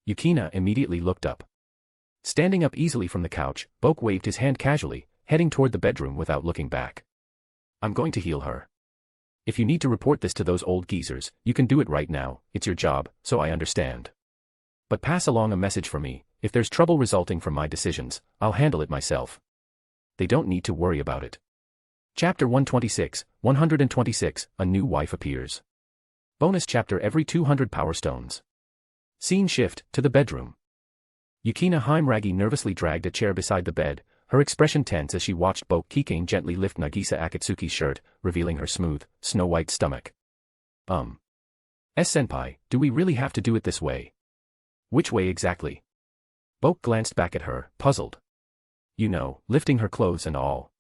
Yukina immediately looked up. Standing up easily from the couch, Boke waved his hand casually, heading toward the bedroom without looking back. I'm going to heal her. If you need to report this to those old geezers, you can do it right now, it's your job, so I understand. But pass along a message for me, if there's trouble resulting from my decisions, I'll handle it myself. They don't need to worry about it. Chapter 126, 126, A New Wife Appears. Bonus chapter every 200 power stones. Scene shift to the bedroom. Yukina Heimragi nervously dragged a chair beside the bed, her expression tense as she watched Bokue Keikain gently lift Nagisa Akatsuki's shirt, revealing her smooth, snow-white stomach. Senpai, do we really have to do it this way? Which way exactly? Boke glanced back at her, puzzled. You know, lifting her clothes and all.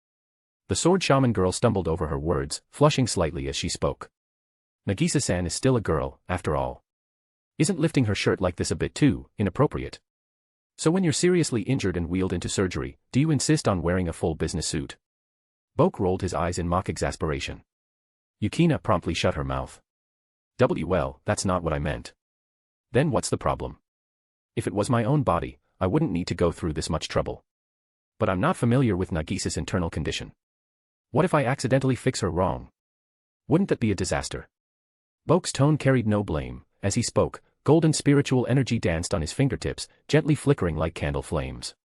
The sword shaman girl stumbled over her words, flushing slightly as she spoke. Nagisa-san is still a girl, after all. Isn't lifting her shirt like this a bit too inappropriate? So when you're seriously injured and wheeled into surgery, do you insist on wearing a full business suit? Boke rolled his eyes in mock exasperation. Yukina promptly shut her mouth. Well, that's not what I meant. Then what's the problem? If it was my own body, I wouldn't need to go through this much trouble. But I'm not familiar with Nagisa's internal condition. What if I accidentally fix her wrong? Wouldn't that be a disaster? Boke's tone carried no blame. As he spoke, golden spiritual energy danced on his fingertips, gently flickering like candle flames.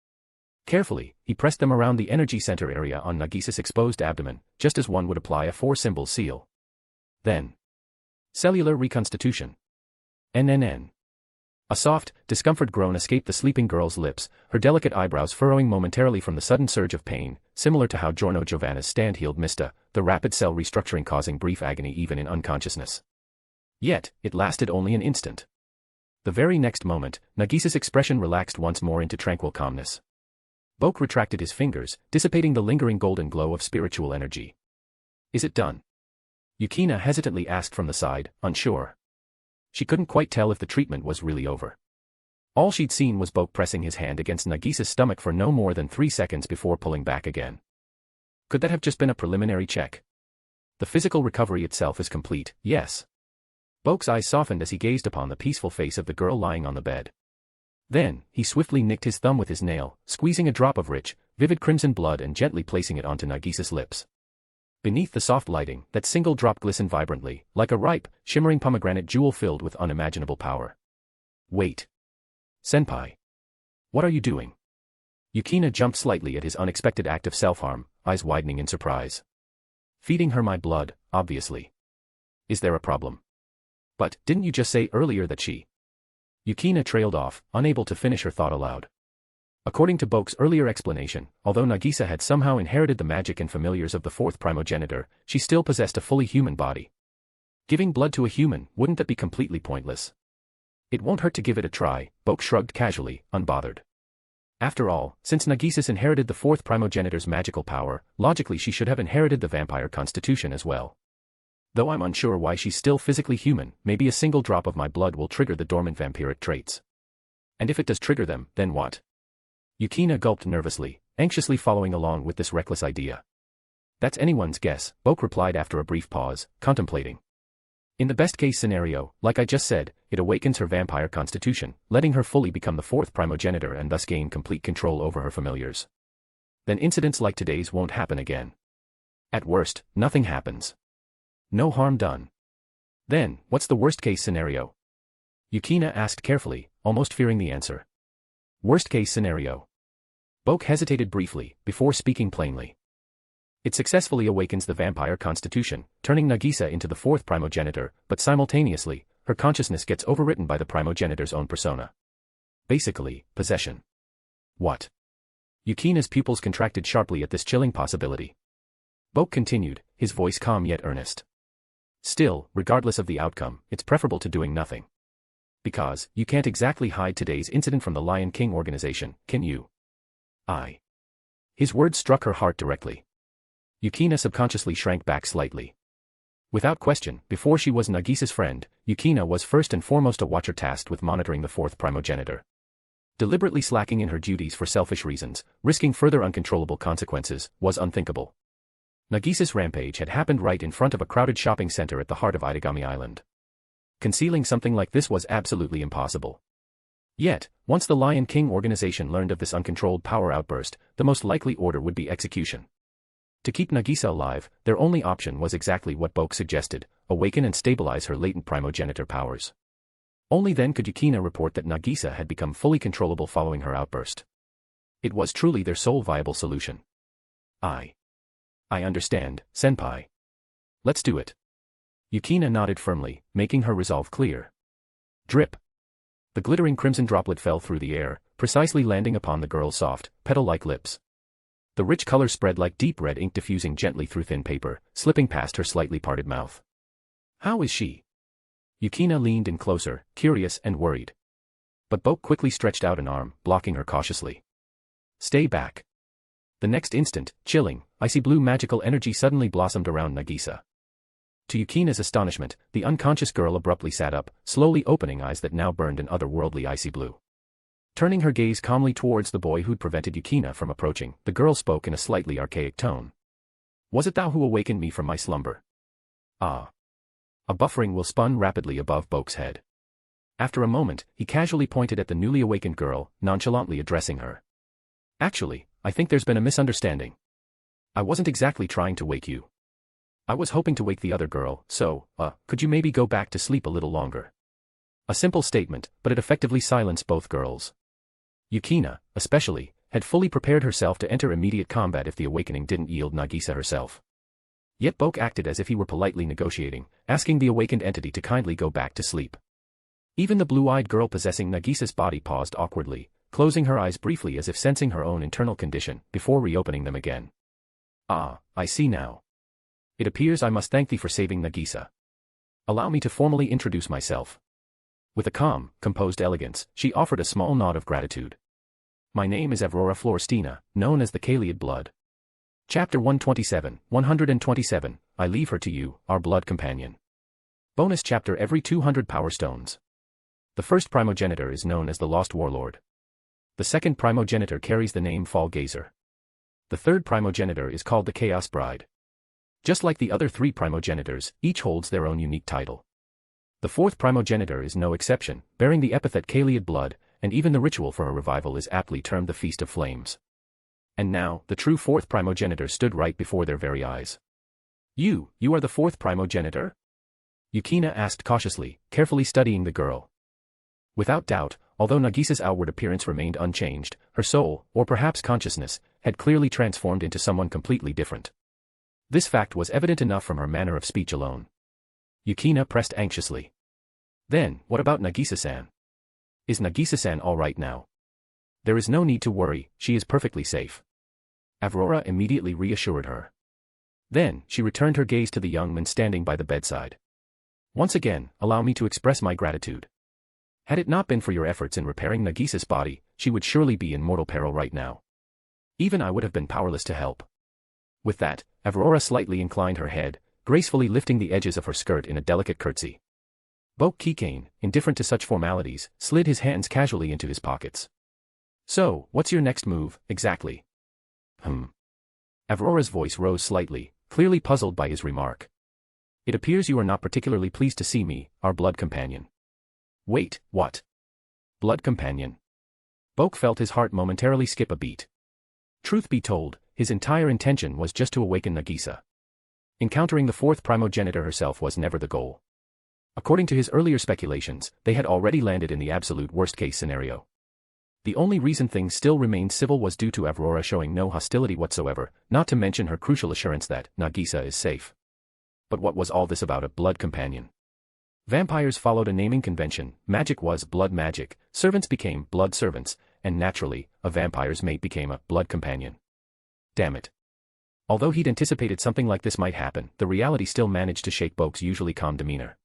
Carefully, he pressed them around the energy center area on Nagisa's exposed abdomen, just as one would apply a 4-symbol seal. Then. Cellular reconstitution. NNN. A soft, discomfort groan escaped the sleeping girl's lips, her delicate eyebrows furrowing momentarily from the sudden surge of pain, similar to how Giorno Giovanna's stand healed Mista, the rapid cell restructuring causing brief agony even in unconsciousness. Yet, it lasted only an instant. The very next moment, Nagisa's expression relaxed once more into tranquil calmness. Boke retracted his fingers, dissipating the lingering golden glow of spiritual energy. Is it done? Yukina hesitantly asked from the side, unsure. She couldn't quite tell if the treatment was really over. All she'd seen was Boke pressing his hand against Nagisa's stomach for no more than 3 seconds before pulling back again. Could that have just been a preliminary check? The physical recovery itself is complete, yes. Boke's eyes softened as he gazed upon the peaceful face of the girl lying on the bed. Then, he swiftly nicked his thumb with his nail, squeezing a drop of rich, vivid crimson blood and gently placing it onto Nagisa's lips. Beneath the soft lighting, that single drop glistened vibrantly, like a ripe, shimmering pomegranate jewel filled with unimaginable power. Wait. Senpai. What are you doing? Yukina jumped slightly at his unexpected act of self-harm, eyes widening in surprise. Feeding her my blood, obviously. Is there a problem? But, didn't you just say earlier that she... Yukina trailed off, unable to finish her thought aloud. According to Boke's earlier explanation, although Nagisa had somehow inherited the magic and familiars of the fourth primogenitor, she still possessed a fully human body. Giving blood to a human, wouldn't that be completely pointless? It won't hurt to give it a try, Boke shrugged casually, unbothered. After all, since Nagisa's inherited the fourth primogenitor's magical power, logically she should have inherited the vampire constitution as well. Though I'm unsure why she's still physically human, maybe a single drop of my blood will trigger the dormant vampiric traits. And if it does trigger them, then what? Yukina gulped nervously, anxiously following along with this reckless idea. That's anyone's guess, Boke replied after a brief pause, contemplating. In the best-case scenario, like I just said, it awakens her vampire constitution, letting her fully become the fourth primogenitor and thus gain complete control over her familiars. Then incidents like today's won't happen again. At worst, nothing happens. No harm done. Then, what's the worst-case scenario? Yukina asked carefully, almost fearing the answer. Worst-case scenario. Boke hesitated briefly, before speaking plainly. It successfully awakens the vampire constitution, turning Nagisa into the fourth primogenitor, but simultaneously, her consciousness gets overwritten by the primogenitor's own persona. Basically, possession. What? Yukina's pupils contracted sharply at this chilling possibility. Boke continued, his voice calm yet earnest. Still, regardless of the outcome, it's preferable to doing nothing. Because, you can't exactly hide today's incident from the Lion King organization, can you? His words struck her heart directly. Yukina subconsciously shrank back slightly. Without question, before she was Nagisa's friend, Yukina was first and foremost a watcher tasked with monitoring the fourth primogenitor. Deliberately slacking in her duties for selfish reasons, risking further uncontrollable consequences, was unthinkable. Nagisa's rampage had happened right in front of a crowded shopping center at the heart of Itagami Island. Concealing something like this was absolutely impossible. Yet, once the Lion King organization learned of this uncontrolled power outburst, the most likely order would be execution. To keep Nagisa alive, their only option was exactly what Boke suggested, awaken and stabilize her latent primogenitor powers. Only then could Yukina report that Nagisa had become fully controllable following her outburst. It was truly their sole viable solution. I understand, senpai. Let's do it. Yukina nodded firmly, making her resolve clear. Drip. The glittering crimson droplet fell through the air, precisely landing upon the girl's soft, petal-like lips. The rich color spread like deep red ink diffusing gently through thin paper, slipping past her slightly parted mouth. How is she? Yukina leaned in closer, curious and worried. But Boke quickly stretched out an arm, blocking her cautiously. Stay back. The next instant, chilling, icy blue magical energy suddenly blossomed around Nagisa. To Yukina's astonishment, the unconscious girl abruptly sat up, slowly opening eyes that now burned an otherworldly icy blue. Turning her gaze calmly towards the boy who'd prevented Yukina from approaching, the girl spoke in a slightly archaic tone. Was it thou who awakened me from my slumber? Ah. A buffering will spun rapidly above Boke's head. After a moment, he casually pointed at the newly awakened girl, nonchalantly addressing her. Actually, I think there's been a misunderstanding. I wasn't exactly trying to wake you. I was hoping to wake the other girl, so, could you maybe go back to sleep a little longer? A simple statement, but it effectively silenced both girls. Yukina, especially, had fully prepared herself to enter immediate combat if the awakening didn't yield Nagisa herself. Yet Boke acted as if he were politely negotiating, asking the awakened entity to kindly go back to sleep. Even the blue-eyed girl possessing Nagisa's body paused awkwardly, closing her eyes briefly as if sensing her own internal condition, before reopening them again. Ah, I see now. It appears I must thank thee for saving Nagisa. Allow me to formally introduce myself. With a calm, composed elegance, she offered a small nod of gratitude. My name is Aurora Florestina, known as the Kaliad Blood. Chapter 127, I leave her to you, our blood companion. Bonus chapter every 200 power stones. The first primogenitor is known as the Lost Warlord. The second primogenitor carries the name Fall Gazer. The third primogenitor is called the Chaos Bride. Just like the other three primogenitors, each holds their own unique title. The fourth primogenitor is no exception, bearing the epithet Kaliad Blood, and even the ritual for a revival is aptly termed the Feast of Flames. And now, the true fourth primogenitor stood right before their very eyes. You are the fourth primogenitor? Yukina asked cautiously, carefully studying the girl. Without doubt, although Nagisa's outward appearance remained unchanged, her soul, or perhaps consciousness, had clearly transformed into someone completely different. This fact was evident enough from her manner of speech alone. Yukina pressed anxiously. Then, what about Nagisa-san? Is Nagisa-san all right now? There is no need to worry, she is perfectly safe. Aurora immediately reassured her. Then, she returned her gaze to the young man standing by the bedside. Once again, allow me to express my gratitude. Had it not been for your efforts in repairing Nagisa's body, she would surely be in mortal peril right now. Even I would have been powerless to help. With that, Aurora slightly inclined her head, gracefully lifting the edges of her skirt in a delicate curtsy. Bokue Keikain, indifferent to such formalities, slid his hands casually into his pockets. So, what's your next move, exactly? Aurora's voice rose slightly, clearly puzzled by his remark. It appears you are not particularly pleased to see me, our blood companion. Wait, what? Blood companion? Boke felt his heart momentarily skip a beat. Truth be told, his entire intention was just to awaken Nagisa. Encountering the fourth primogenitor herself was never the goal. According to his earlier speculations, they had already landed in the absolute worst-case scenario. The only reason things still remained civil was due to Aurora showing no hostility whatsoever, not to mention her crucial assurance that Nagisa is safe. But what was all this about a blood companion? Vampires followed a naming convention, magic was blood magic, servants became blood servants, and naturally, a vampire's mate became a blood companion. Damn it. Although he'd anticipated something like this might happen, the reality still managed to shake Boke's usually calm demeanor.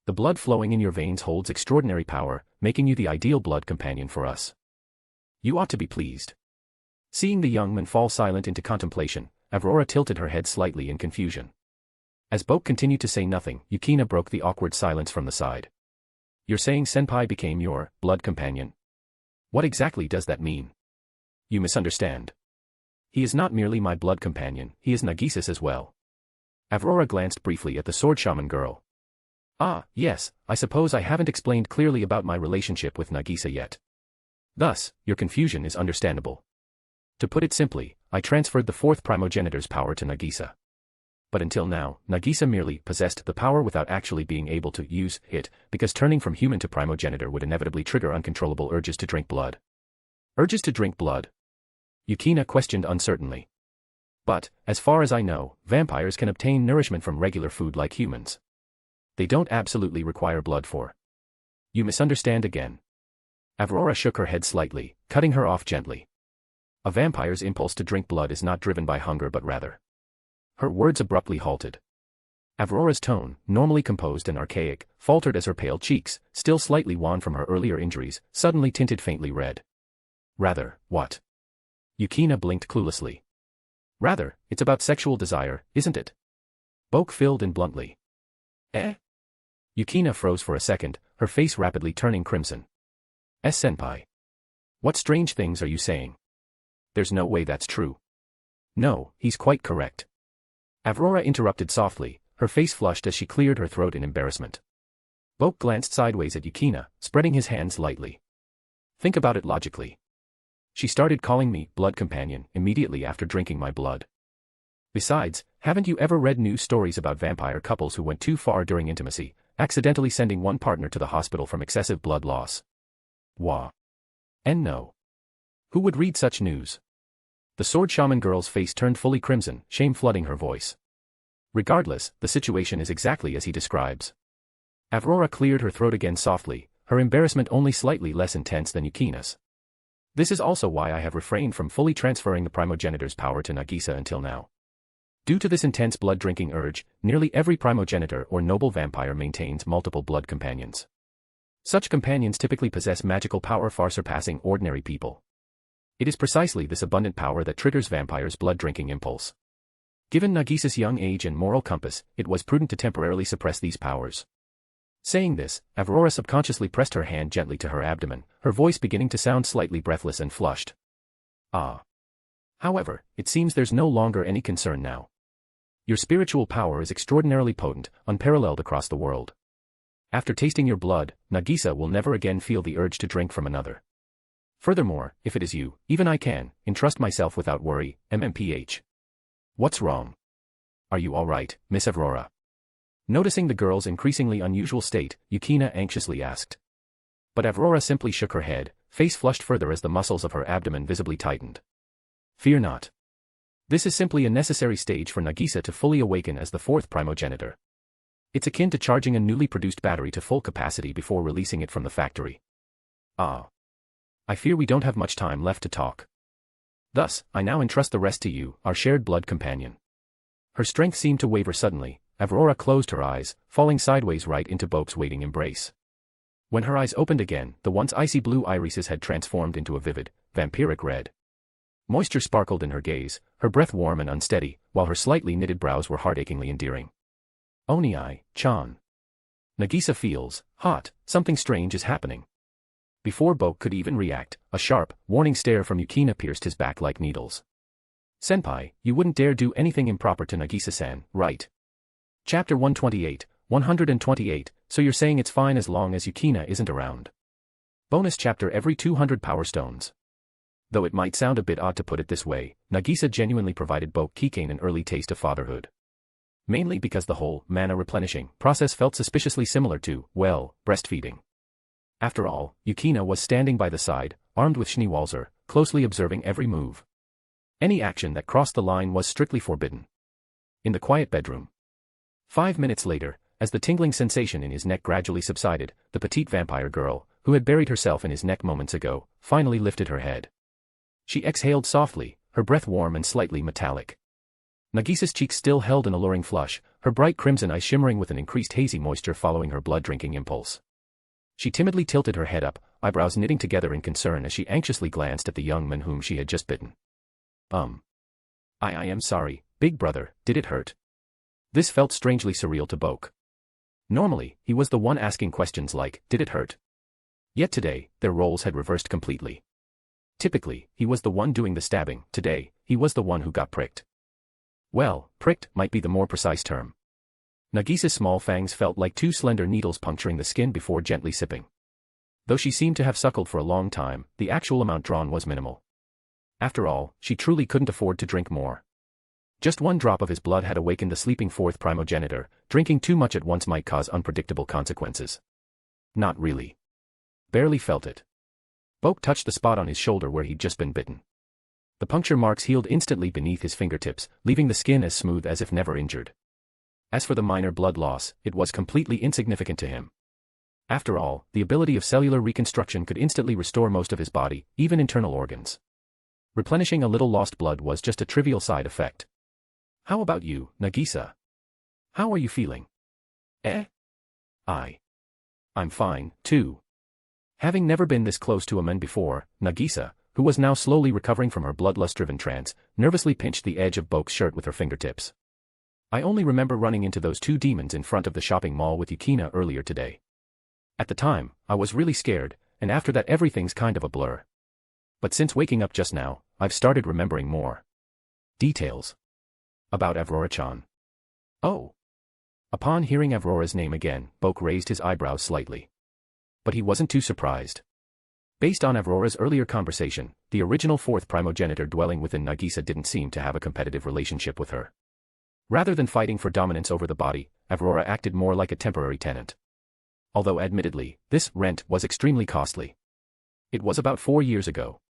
The blood flowing in your veins holds extraordinary power, making you the ideal blood companion for us. You ought to be pleased. Seeing the young man fall silent into contemplation, Aurora tilted her head slightly in confusion. As Boke continued to say nothing, Yukina broke the awkward silence from the side. You're saying Senpai became your blood companion? What exactly does that mean? You misunderstand. He is not merely my blood companion, he is Nagisa's as well. Aurora glanced briefly at the sword shaman girl. Ah, yes, I suppose I haven't explained clearly about my relationship with Nagisa yet. Thus, your confusion is understandable. To put it simply, I transferred the fourth primogenitor's power to Nagisa. But until now, Nagisa merely possessed the power without actually being able to use it, because turning from human to primogenitor would inevitably trigger uncontrollable urges to drink blood. Urges to drink blood? Yukina questioned uncertainly. But, as far as I know, vampires can obtain nourishment from regular food like humans. They don't absolutely require blood for. You misunderstand again. Aurora shook her head slightly, cutting her off gently. A vampire's impulse to drink blood is not driven by hunger but rather. Her words abruptly halted. Aurora's tone, normally composed and archaic, faltered as her pale cheeks, still slightly wan from her earlier injuries, suddenly tinted faintly red. Rather, what? Yukina blinked cluelessly. Rather, it's about sexual desire, isn't it? Boke filled in bluntly. Eh? Yukina froze for a second, her face rapidly turning crimson. Senpai. What strange things are you saying? There's no way that's true. No, he's quite correct. Aurora interrupted softly, her face flushed as she cleared her throat in embarrassment. Boke glanced sideways at Yukina, spreading his hands lightly. Think about it logically. She started calling me blood companion immediately after drinking my blood. Besides, haven't you ever read news stories about vampire couples who went too far during intimacy, accidentally sending one partner to the hospital from excessive blood loss? Wah. And no. Who would read such news? The sword shaman girl's face turned fully crimson, shame flooding her voice. Regardless, the situation is exactly as he describes. Aurora cleared her throat again softly, her embarrassment only slightly less intense than Yukina's. This is also why I have refrained from fully transferring the primogenitor's power to Nagisa until now. Due to this intense blood-drinking urge, nearly every primogenitor or noble vampire maintains multiple blood companions. Such companions typically possess magical power far surpassing ordinary people. It is precisely this abundant power that triggers vampires' blood-drinking impulse. Given Nagisa's young age and moral compass, it was prudent to temporarily suppress these powers. Saying this, Aurora subconsciously pressed her hand gently to her abdomen, her voice beginning to sound slightly breathless and flushed. Ah. However, it seems there's no longer any concern now. Your spiritual power is extraordinarily potent, unparalleled across the world. After tasting your blood, Nagisa will never again feel the urge to drink from another. Furthermore, if it is you, even I can entrust myself without worry, MMPH. What's wrong? Are you all right, Miss Aurora? Noticing the girl's increasingly unusual state, Yukina anxiously asked. But Aurora simply shook her head, face flushed further as the muscles of her abdomen visibly tightened. Fear not. This is simply a necessary stage for Nagisa to fully awaken as the fourth primogenitor. It's akin to charging a newly produced battery to full capacity before releasing it from the factory. Ah. I fear we don't have much time left to talk. Thus, I now entrust the rest to you, our shared blood companion. Her strength seemed to waver suddenly. Aurora closed her eyes, falling sideways right into Boke's waiting embrace. When her eyes opened again, the once icy blue irises had transformed into a vivid, vampiric red. Moisture sparkled in her gaze, her breath warm and unsteady, while her slightly knitted brows were heart-achingly endearing. Onii-chan. Nagisa feels hot, something strange is happening. Before Boke could even react, a sharp, warning stare from Yukina pierced his back like needles. Senpai, you wouldn't dare do anything improper to Nagisa-san, right? Chapter 128, so you're saying it's fine as long as Yukina isn't around. Bonus chapter every 200 power stones. Though it might sound a bit odd to put it this way, Nagisa genuinely provided Bokue Keikain an early taste of fatherhood. Mainly because the whole mana replenishing process felt suspiciously similar to, well, breastfeeding. After all, Yukina was standing by the side, armed with Schneewalzer, closely observing every move. Any action that crossed the line was strictly forbidden. In the quiet bedroom. 5 minutes later, as the tingling sensation in his neck gradually subsided, the petite vampire girl, who had buried herself in his neck moments ago, finally lifted her head. She exhaled softly, her breath warm and slightly metallic. Nagisa's cheeks still held an alluring flush, her bright crimson eyes shimmering with an increased hazy moisture following her blood-drinking impulse. She timidly tilted her head up, eyebrows knitting together in concern as she anxiously glanced at the young man whom she had just bitten. I am sorry, big brother, did it hurt? This felt strangely surreal to Boke. Normally, he was the one asking questions like, did it hurt? Yet today, their roles had reversed completely. Typically, he was the one doing the stabbing, today, he was the one who got pricked. Well, pricked might be the more precise term. Nagisa's small fangs felt like two slender needles puncturing the skin before gently sipping. Though she seemed to have suckled for a long time, the actual amount drawn was minimal. After all, she truly couldn't afford to drink more. Just one drop of his blood had awakened the sleeping fourth primogenitor, drinking too much at once might cause unpredictable consequences. Not really. Barely felt it. Boke touched the spot on his shoulder where he'd just been bitten. The puncture marks healed instantly beneath his fingertips, leaving the skin as smooth as if never injured. As for the minor blood loss, it was completely insignificant to him. After all, the ability of cellular reconstruction could instantly restore most of his body, even internal organs. Replenishing a little lost blood was just a trivial side effect. How about you, Nagisa? How are you feeling? I'm fine, too. Having never been this close to a man before, Nagisa, who was now slowly recovering from her bloodlust-driven trance, nervously pinched the edge of Boke's shirt with her fingertips. I only remember running into those two demons in front of the shopping mall with Yukina earlier today. At the time, I was really scared, and after that everything's kind of a blur. But since waking up just now, I've started remembering more details about Aurora-chan. Oh. Upon hearing Aurora's name again, Boke raised his eyebrows slightly. But he wasn't too surprised. Based on Aurora's earlier conversation, the original fourth primogenitor dwelling within Nagisa didn't seem to have a competitive relationship with her. Rather than fighting for dominance over the body, Aurora acted more like a temporary tenant. Although admittedly, this rent was extremely costly. It was about 4 years ago.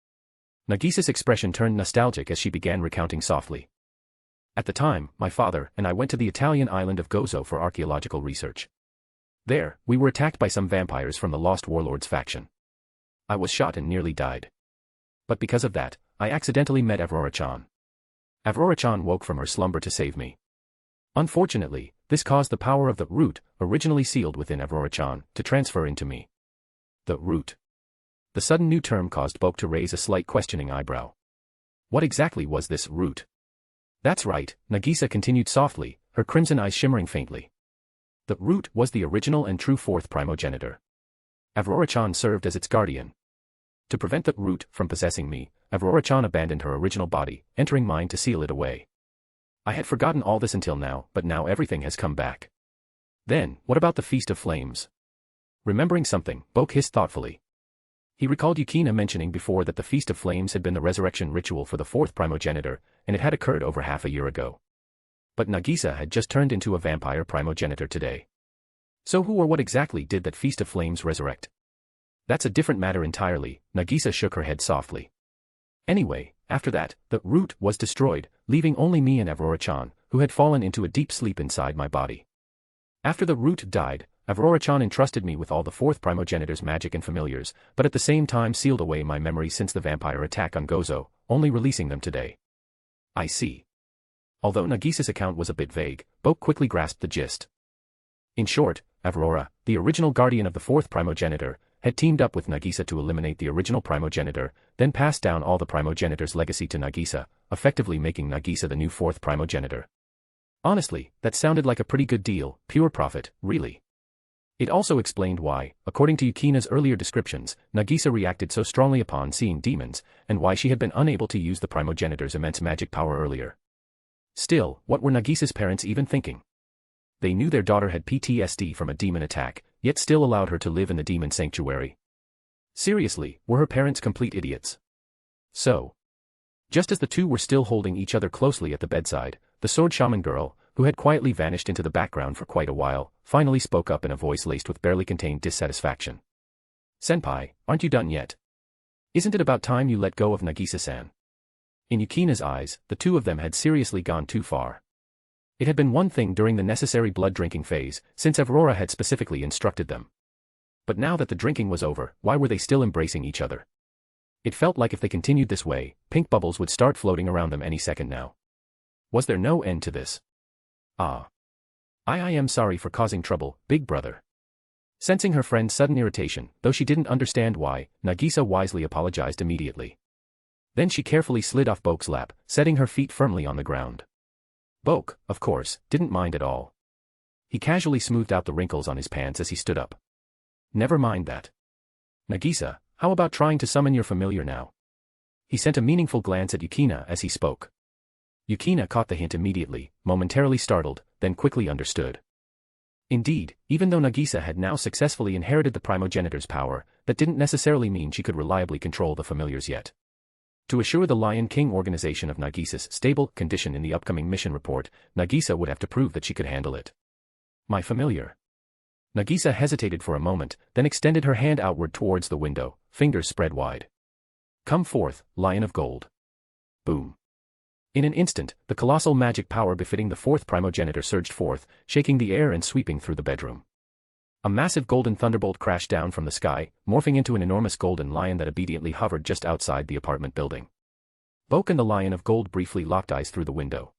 Nagisa's expression turned nostalgic as she began recounting softly. At the time, my father and I went to the Italian island of Gozo for archaeological research. There, we were attacked by some vampires from the Lost Warlords faction. I was shot and nearly died. But because of that, I accidentally met Aurora-chan. Aurora-chan woke from her slumber to save me. Unfortunately, this caused the power of the root, originally sealed within Aurora-chan, to transfer into me. The root. The sudden new term caused Boke to raise a slight questioning eyebrow. What exactly was this root? That's right, Nagisa continued softly, her crimson eyes shimmering faintly. The root was the original and true fourth primogenitor. Aurora-chan served as its guardian. To prevent the root from possessing me, Aurora-chan abandoned her original body, entering mine to seal it away. I had forgotten all this until now, but now everything has come back. Then, what about the Feast of Flames? Remembering something, Boke hissed thoughtfully. He recalled Yukina mentioning before that the Feast of Flames had been the resurrection ritual for the fourth primogenitor, and it had occurred over half a year ago. But Nagisa had just turned into a vampire primogenitor today. So who or what exactly did that Feast of Flames resurrect? That's a different matter entirely, Nagisa shook her head softly. Anyway, after that, the root was destroyed, leaving only me and Aurora-chan, who had fallen into a deep sleep inside my body. After the root died, Aurora-chan entrusted me with all the fourth primogenitor's magic and familiars, but at the same time sealed away my memory since the vampire attack on Gozo, only releasing them today. I see. Although Nagisa's account was a bit vague, Boke quickly grasped the gist. In short, Aurora, the original guardian of the fourth primogenitor, had teamed up with Nagisa to eliminate the original primogenitor, then passed down all the primogenitor's legacy to Nagisa, effectively making Nagisa the new fourth primogenitor. Honestly, that sounded like a pretty good deal, pure profit, really. It also explained why, according to Yukina's earlier descriptions, Nagisa reacted so strongly upon seeing demons, and why she had been unable to use the primogenitor's immense magic power earlier. Still, what were Nagisa's parents even thinking? They knew their daughter had PTSD from a demon attack, yet still allowed her to live in the demon sanctuary. Seriously, were her parents complete idiots? So, just as the two were still holding each other closely at the bedside, the sword shaman girl, who had quietly vanished into the background for quite a while, finally spoke up in a voice laced with barely contained dissatisfaction. Senpai, aren't you done yet? Isn't it about time you let go of Nagisa-san? In Yukina's eyes, the two of them had seriously gone too far. It had been one thing during the necessary blood-drinking phase, since Aurora had specifically instructed them. But now that the drinking was over, why were they still embracing each other? It felt like if they continued this way, pink bubbles would start floating around them any second now. Was there no end to this? I am sorry for causing trouble, big brother. Sensing her friend's sudden irritation, though she didn't understand why, Nagisa wisely apologized immediately. Then she carefully slid off Boke's lap, setting her feet firmly on the ground. Boke, of course, didn't mind at all. He casually smoothed out the wrinkles on his pants as he stood up. Never mind that. Nagisa, how about trying to summon your familiar now? He sent a meaningful glance at Yukina as he spoke. Yukina caught the hint immediately, momentarily startled, then quickly understood. Indeed, even though Nagisa had now successfully inherited the primogenitor's power, that didn't necessarily mean she could reliably control the familiars yet. To assure the Lion King organization of Nagisa's stable condition in the upcoming mission report, Nagisa would have to prove that she could handle it. My familiar. Nagisa hesitated for a moment, then extended her hand outward towards the window, fingers spread wide. Come forth, Lion of Gold. Boom. In an instant, the colossal magic power befitting the fourth primogenitor surged forth, shaking the air and sweeping through the bedroom. A massive golden thunderbolt crashed down from the sky, morphing into an enormous golden lion that obediently hovered just outside the apartment building. Boke and the lion of gold briefly locked eyes through the window.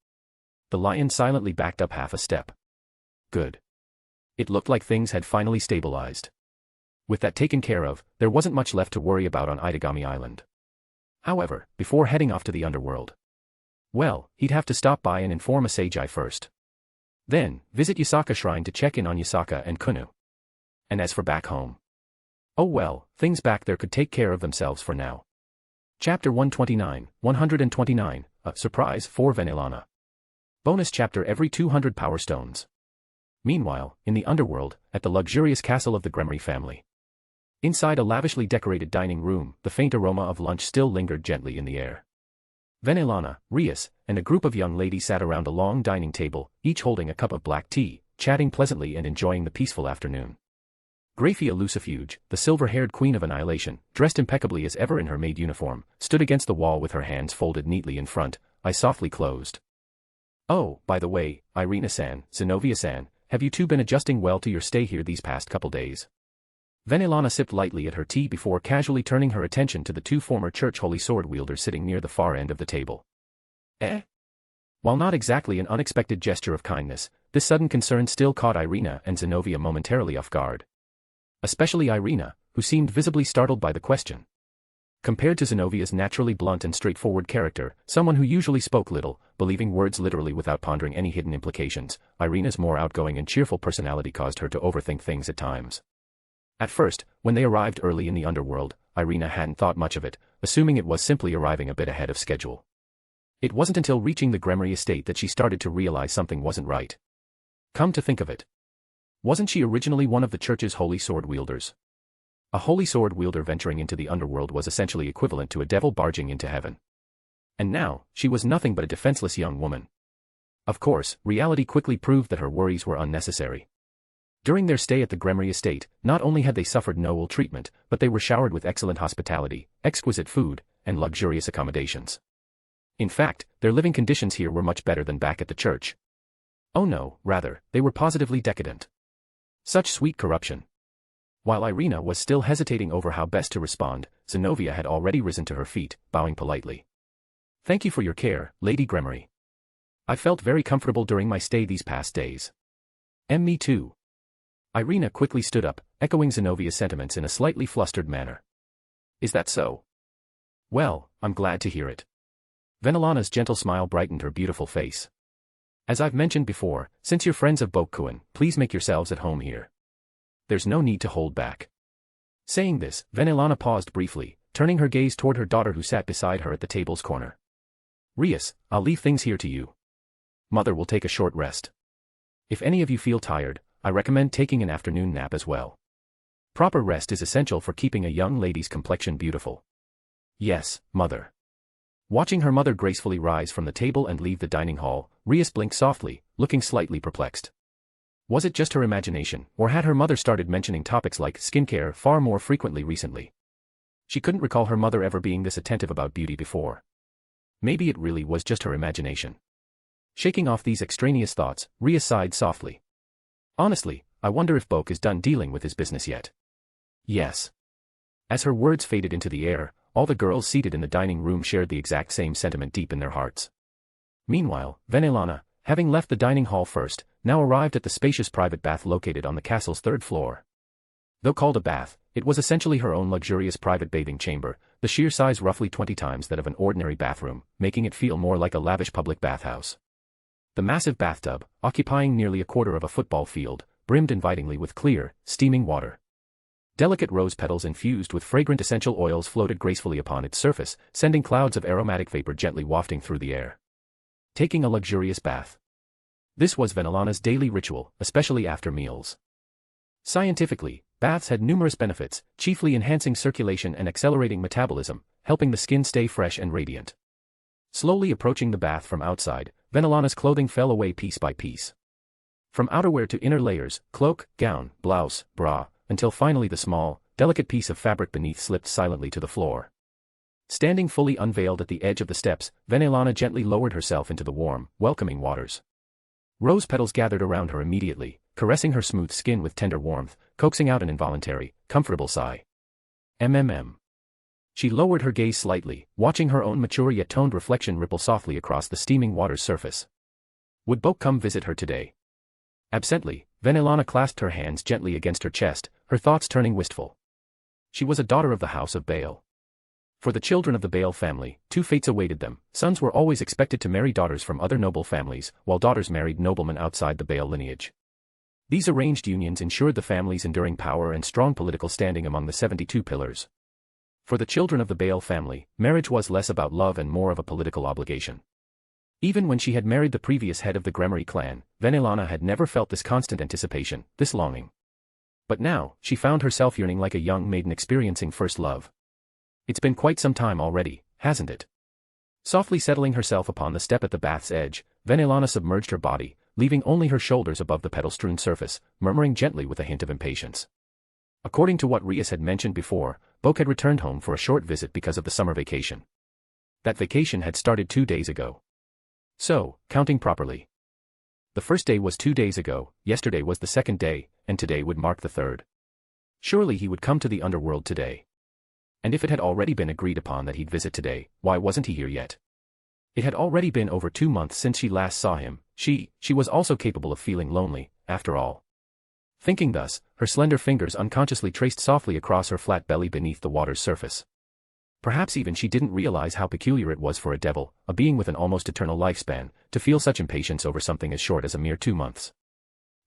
The lion silently backed up half a step. Good. It looked like things had finally stabilized. With that taken care of, there wasn't much left to worry about on Itagami Island. However, before heading off to the underworld, well, he'd have to stop by and inform a Sage first. Then, visit Yasaka Shrine to check in on Yasaka and Kuna. And as for back home, oh well, things back there could take care of themselves for now. Chapter 129, a surprise for Vanillana. Bonus chapter every 200 power stones. Meanwhile, in the underworld, at the luxurious castle of the Gremory family. Inside a lavishly decorated dining room, the faint aroma of lunch still lingered gently in the air. Vanillana, Rias, and a group of young ladies sat around a long dining table, each holding a cup of black tea, chatting pleasantly and enjoying the peaceful afternoon. Graphia Lucifuge, the silver-haired queen of annihilation, dressed impeccably as ever in her maid uniform, stood against the wall with her hands folded neatly in front, eyes softly closed. Oh, by the way, Ireina-san, Zenovia-san, have you two been adjusting well to your stay here these past couple days? Vanillana sipped lightly at her tea before casually turning her attention to the two former church holy sword wielders sitting near the far end of the table. Eh? While not exactly an unexpected gesture of kindness, this sudden concern still caught Ireina and Zenovia momentarily off guard. Especially Ireina, who seemed visibly startled by the question. Compared to Zenovia's naturally blunt and straightforward character, someone who usually spoke little, believing words literally without pondering any hidden implications, Ireina's more outgoing and cheerful personality caused her to overthink things at times. At first, when they arrived early in the underworld, Ireina hadn't thought much of it, assuming it was simply arriving a bit ahead of schedule. It wasn't until reaching the Gremory estate that she started to realize something wasn't right. Come to think of it, wasn't she originally one of the church's holy sword wielders? A holy sword wielder venturing into the underworld was essentially equivalent to a devil barging into heaven. And now, she was nothing but a defenseless young woman. Of course, reality quickly proved that her worries were unnecessary. During their stay at the Gremory estate, not only had they suffered no ill treatment, but they were showered with excellent hospitality, exquisite food, and luxurious accommodations. In fact, their living conditions here were much better than back at the church. Oh no, rather, they were positively decadent. Such sweet corruption. While Ireina was still hesitating over how best to respond, Zenovia had already risen to her feet, bowing politely. Thank you for your care, Lady Gremory. I felt very comfortable during my stay these past days. Me too. Ireina quickly stood up, echoing Zenovia's sentiments in a slightly flustered manner. Is that so? Well, I'm glad to hear it. Vanillana's gentle smile brightened her beautiful face. As I've mentioned before, since you're friends of Bokue, please make yourselves at home here. There's no need to hold back. Saying this, Vanillana paused briefly, turning her gaze toward her daughter who sat beside her at the table's corner. Rias, I'll leave things here to you. Mother will take a short rest. If any of you feel tired, I recommend taking an afternoon nap as well. Proper rest is essential for keeping a young lady's complexion beautiful. Yes, mother. Watching her mother gracefully rise from the table and leave the dining hall, Rias blinked softly, looking slightly perplexed. Was it just her imagination, or had her mother started mentioning topics like skincare far more frequently recently? She couldn't recall her mother ever being this attentive about beauty before. Maybe it really was just her imagination. Shaking off these extraneous thoughts, Rias sighed softly. Honestly, I wonder if Boke is done dealing with his business yet. Yes. As her words faded into the air, all the girls seated in the dining room shared the exact same sentiment deep in their hearts. Meanwhile, Vanillana, having left the dining hall first, now arrived at the spacious private bath located on the castle's third floor. Though called a bath, it was essentially her own luxurious private bathing chamber, the sheer size roughly 20 times that of an ordinary bathroom, making it feel more like a lavish public bathhouse. The massive bathtub, occupying nearly a quarter of a football field, brimmed invitingly with clear, steaming water. Delicate rose petals infused with fragrant essential oils floated gracefully upon its surface, sending clouds of aromatic vapor gently wafting through the air. Taking a luxurious bath. This was Vanillana's daily ritual, especially after meals. Scientifically, baths had numerous benefits, chiefly enhancing circulation and accelerating metabolism, helping the skin stay fresh and radiant. Slowly approaching the bath from outside, Vanillana's clothing fell away piece by piece. From outerwear to inner layers, cloak, gown, blouse, bra, until finally the small, delicate piece of fabric beneath slipped silently to the floor. Standing fully unveiled at the edge of the steps, Venelana gently lowered herself into the warm, welcoming waters. Rose petals gathered around her immediately, caressing her smooth skin with tender warmth, coaxing out an involuntary, comfortable sigh. She lowered her gaze slightly, watching her own mature yet toned reflection ripple softly across the steaming water's surface. Would Boke come visit her today? Absently, Venelana clasped her hands gently against her chest, her thoughts turning wistful. She was a daughter of the House of Baal. For the children of the Baal family, two fates awaited them. Sons were always expected to marry daughters from other noble families, while daughters married noblemen outside the Baal lineage. These arranged unions ensured the family's enduring power and strong political standing among the 72 pillars. For the children of the Baal family, marriage was less about love and more of a political obligation. Even when she had married the previous head of the Gremory clan, Venelana had never felt this constant anticipation, this longing. But now, she found herself yearning like a young maiden experiencing first love. It's been quite some time already, hasn't it? Softly settling herself upon the step at the bath's edge, Venelana submerged her body, leaving only her shoulders above the petal-strewn surface, murmuring gently with a hint of impatience. According to what Rias had mentioned before, Boke had returned home for a short visit because of the summer vacation. That vacation had started 2 days ago. So, counting properly. The first day was 2 days ago, yesterday was the second day, and today would mark the third. Surely he would come to the underworld today. And if it had already been agreed upon that he'd visit today, why wasn't he here yet? It had already been over 2 months since she last saw him. She was also capable of feeling lonely, after all. Thinking thus, her slender fingers unconsciously traced softly across her flat belly beneath the water's surface. Perhaps even she didn't realize how peculiar it was for a devil, a being with an almost eternal lifespan, to feel such impatience over something as short as a mere 2 months.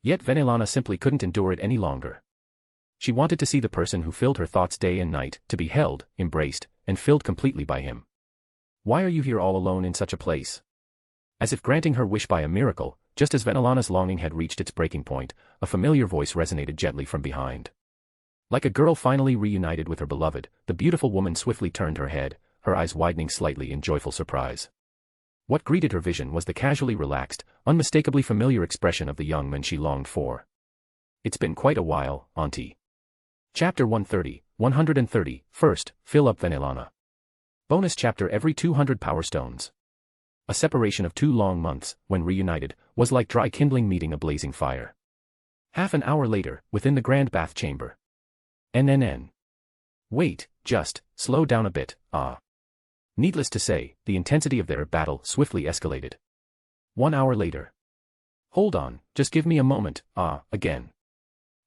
Yet Venelana simply couldn't endure it any longer. She wanted to see the person who filled her thoughts day and night, to be held, embraced, and filled completely by him. Why are you here all alone in such a place? As if granting her wish by a miracle, just as Venelana's longing had reached its breaking point, a familiar voice resonated gently from behind. Like a girl finally reunited with her beloved, the beautiful woman swiftly turned her head, her eyes widening slightly in joyful surprise. What greeted her vision was the casually relaxed, unmistakably familiar expression of the young man she longed for. It's been quite a while, Auntie. Chapter 130, First, fill up Venelana. Bonus chapter every 200 power stones. A separation of 2 long months, when reunited, was like dry kindling meeting a blazing fire. Half an hour later, within the grand bath chamber. Wait, just, slow down a bit, Needless to say, the intensity of their battle swiftly escalated. 1 hour later. Hold on, just give me a moment, again.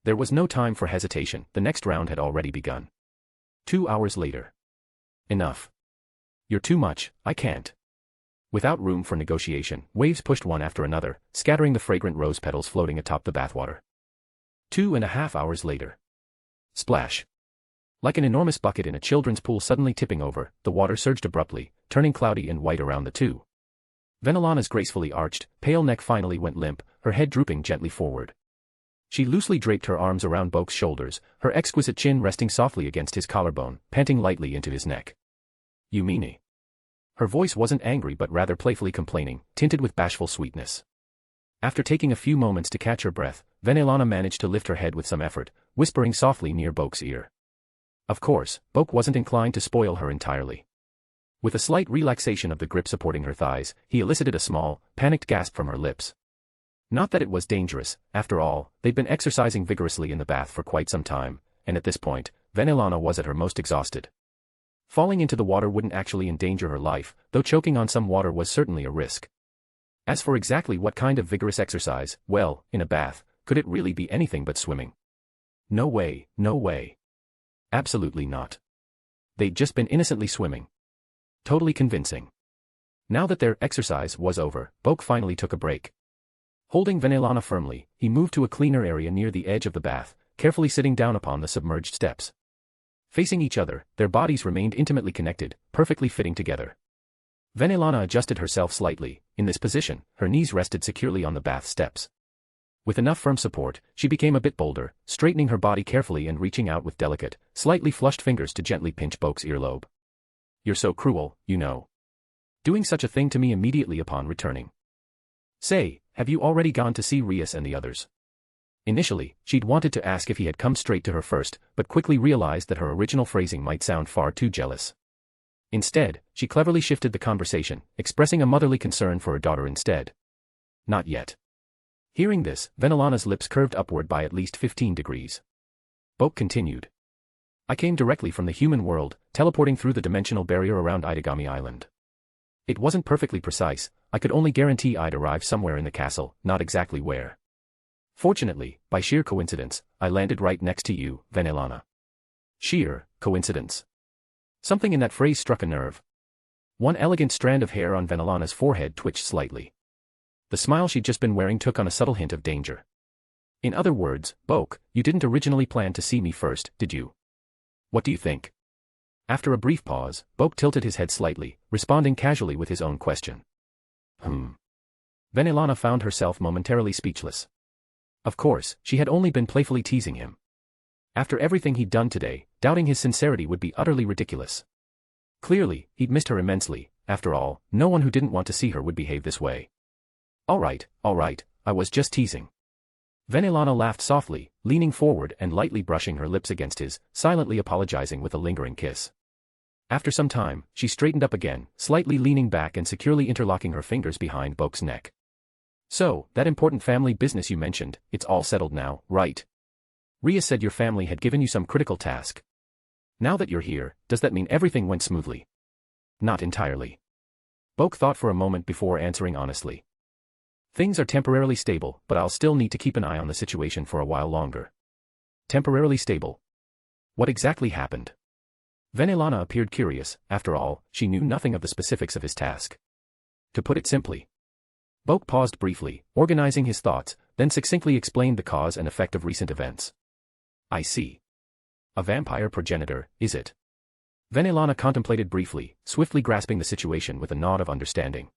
There was no time for hesitation, the next round had already begun. 2 hours later. Enough. You're too much, I can't. Without room for negotiation, waves pushed one after another, scattering the fragrant rose petals floating atop the bathwater. 2.5 hours later. Splash. Like an enormous bucket in a children's pool suddenly tipping over, the water surged abruptly, turning cloudy and white around the two. Venelana's gracefully arched, pale neck finally went limp, her head drooping gently forward. She loosely draped her arms around Boke's shoulders, her exquisite chin resting softly against his collarbone, panting lightly into his neck. You mean it? Her voice wasn't angry but rather playfully complaining, tinted with bashful sweetness. After taking a few moments to catch her breath, Venelana managed to lift her head with some effort, whispering softly near Boke's ear. Of course, Boke wasn't inclined to spoil her entirely. With a slight relaxation of the grip supporting her thighs, he elicited a small, panicked gasp from her lips. Not that it was dangerous, after all, they'd been exercising vigorously in the bath for quite some time, and at this point, Venelana was at her most exhausted. Falling into the water wouldn't actually endanger her life, though choking on some water was certainly a risk. As for exactly what kind of vigorous exercise, well, in a bath, could it really be anything but swimming? No way, no way. Absolutely not. They'd just been innocently swimming. Totally convincing. Now that their exercise was over, Boke finally took a break. Holding Venelana firmly, he moved to a cleaner area near the edge of the bath, carefully sitting down upon the submerged steps. Facing each other, their bodies remained intimately connected, perfectly fitting together. Venelana adjusted herself slightly. In this position, her knees rested securely on the bath steps. With enough firm support, she became a bit bolder, straightening her body carefully and reaching out with delicate, slightly flushed fingers to gently pinch Boke's earlobe. You're so cruel, you know. Doing such a thing to me immediately upon returning. Say, have you already gone to see Rias and the others? Initially, she'd wanted to ask if he had come straight to her first, but quickly realized that her original phrasing might sound far too jealous. Instead, she cleverly shifted the conversation, expressing a motherly concern for her daughter instead. Not yet. Hearing this, Venelana's lips curved upward by at least 15 degrees. Boke continued. I came directly from the human world, teleporting through the dimensional barrier around Itagami Island. It wasn't perfectly precise, I could only guarantee I'd arrive somewhere in the castle, not exactly where. Fortunately, by sheer coincidence, I landed right next to you, Venelana. Sheer coincidence. Something in that phrase struck a nerve. One elegant strand of hair on Venelana's forehead twitched slightly. The smile she'd just been wearing took on a subtle hint of danger. In other words, Boke, you didn't originally plan to see me first, did you? What do you think? After a brief pause, Boke tilted his head slightly, responding casually with his own question. Venelana found herself momentarily speechless. Of course, she had only been playfully teasing him. After everything he'd done today, doubting his sincerity would be utterly ridiculous. Clearly, he'd missed her immensely. After all, no one who didn't want to see her would behave this way. All right, I was just teasing. Venelana laughed softly, leaning forward and lightly brushing her lips against his, silently apologizing with a lingering kiss. After some time, she straightened up again, slightly leaning back and securely interlocking her fingers behind Boke's neck. So, that important family business you mentioned, it's all settled now, right? Ria said your family had given you some critical task. Now that you're here, does that mean everything went smoothly? Not entirely. Boke thought for a moment before answering honestly. Things are temporarily stable, but I'll still need to keep an eye on the situation for a while longer. Temporarily stable? What exactly happened? Venelana appeared curious. After all, she knew nothing of the specifics of his task. To put it simply. Boke paused briefly, organizing his thoughts, then succinctly explained the cause and effect of recent events. I see. A vampire progenitor, is it? Venelana contemplated briefly, swiftly grasping the situation with a nod of understanding.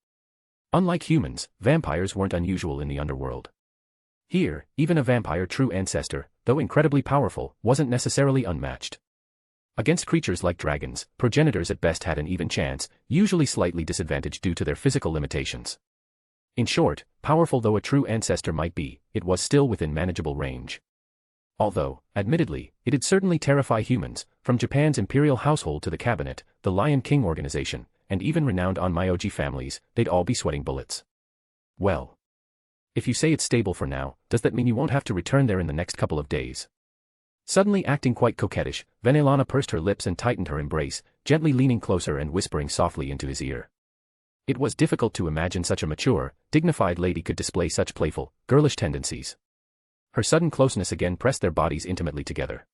Unlike humans, vampires weren't unusual in the underworld. Here, even a vampire true ancestor, though incredibly powerful, wasn't necessarily unmatched. Against creatures like dragons, progenitors at best had an even chance, usually slightly disadvantaged due to their physical limitations. In short, powerful though a true ancestor might be, it was still within manageable range. Although, admittedly, it'd certainly terrify humans, from Japan's imperial household to the cabinet, the Lion King organization, and even renowned Onmyōji families, they'd all be sweating bullets. Well. If you say it's stable for now, does that mean you won't have to return there in the next couple of days? Suddenly acting quite coquettish, Venelana pursed her lips and tightened her embrace, gently leaning closer and whispering softly into his ear. It was difficult to imagine such a mature, dignified lady could display such playful, girlish tendencies. Her sudden closeness again pressed their bodies intimately together.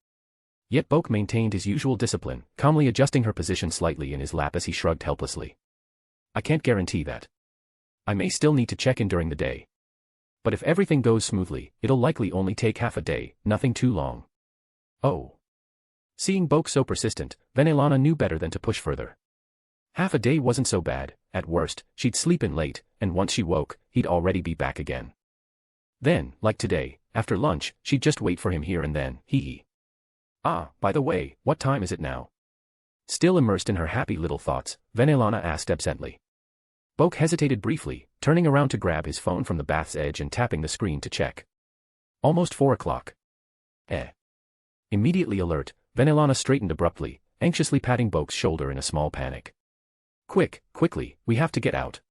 Yet Boke maintained his usual discipline, calmly adjusting her position slightly in his lap as he shrugged helplessly. I can't guarantee that. I may still need to check in during the day. But if everything goes smoothly, it'll likely only take half a day, nothing too long. Oh. Seeing Boke so persistent, Venelana knew better than to push further. Half a day wasn't so bad. At worst, she'd sleep in late, and once she woke, he'd already be back again. Then, like today, after lunch, she'd just wait for him here and then, hee. Ah, by the way, what time is it now? Still immersed in her happy little thoughts, Venelana asked absently. Boke hesitated briefly, turning around to grab his phone from the bath's edge and tapping the screen to check. Almost 4 o'clock. Immediately alert, Venelana straightened abruptly, anxiously patting Boke's shoulder in a small panic. Quickly, we have to get out.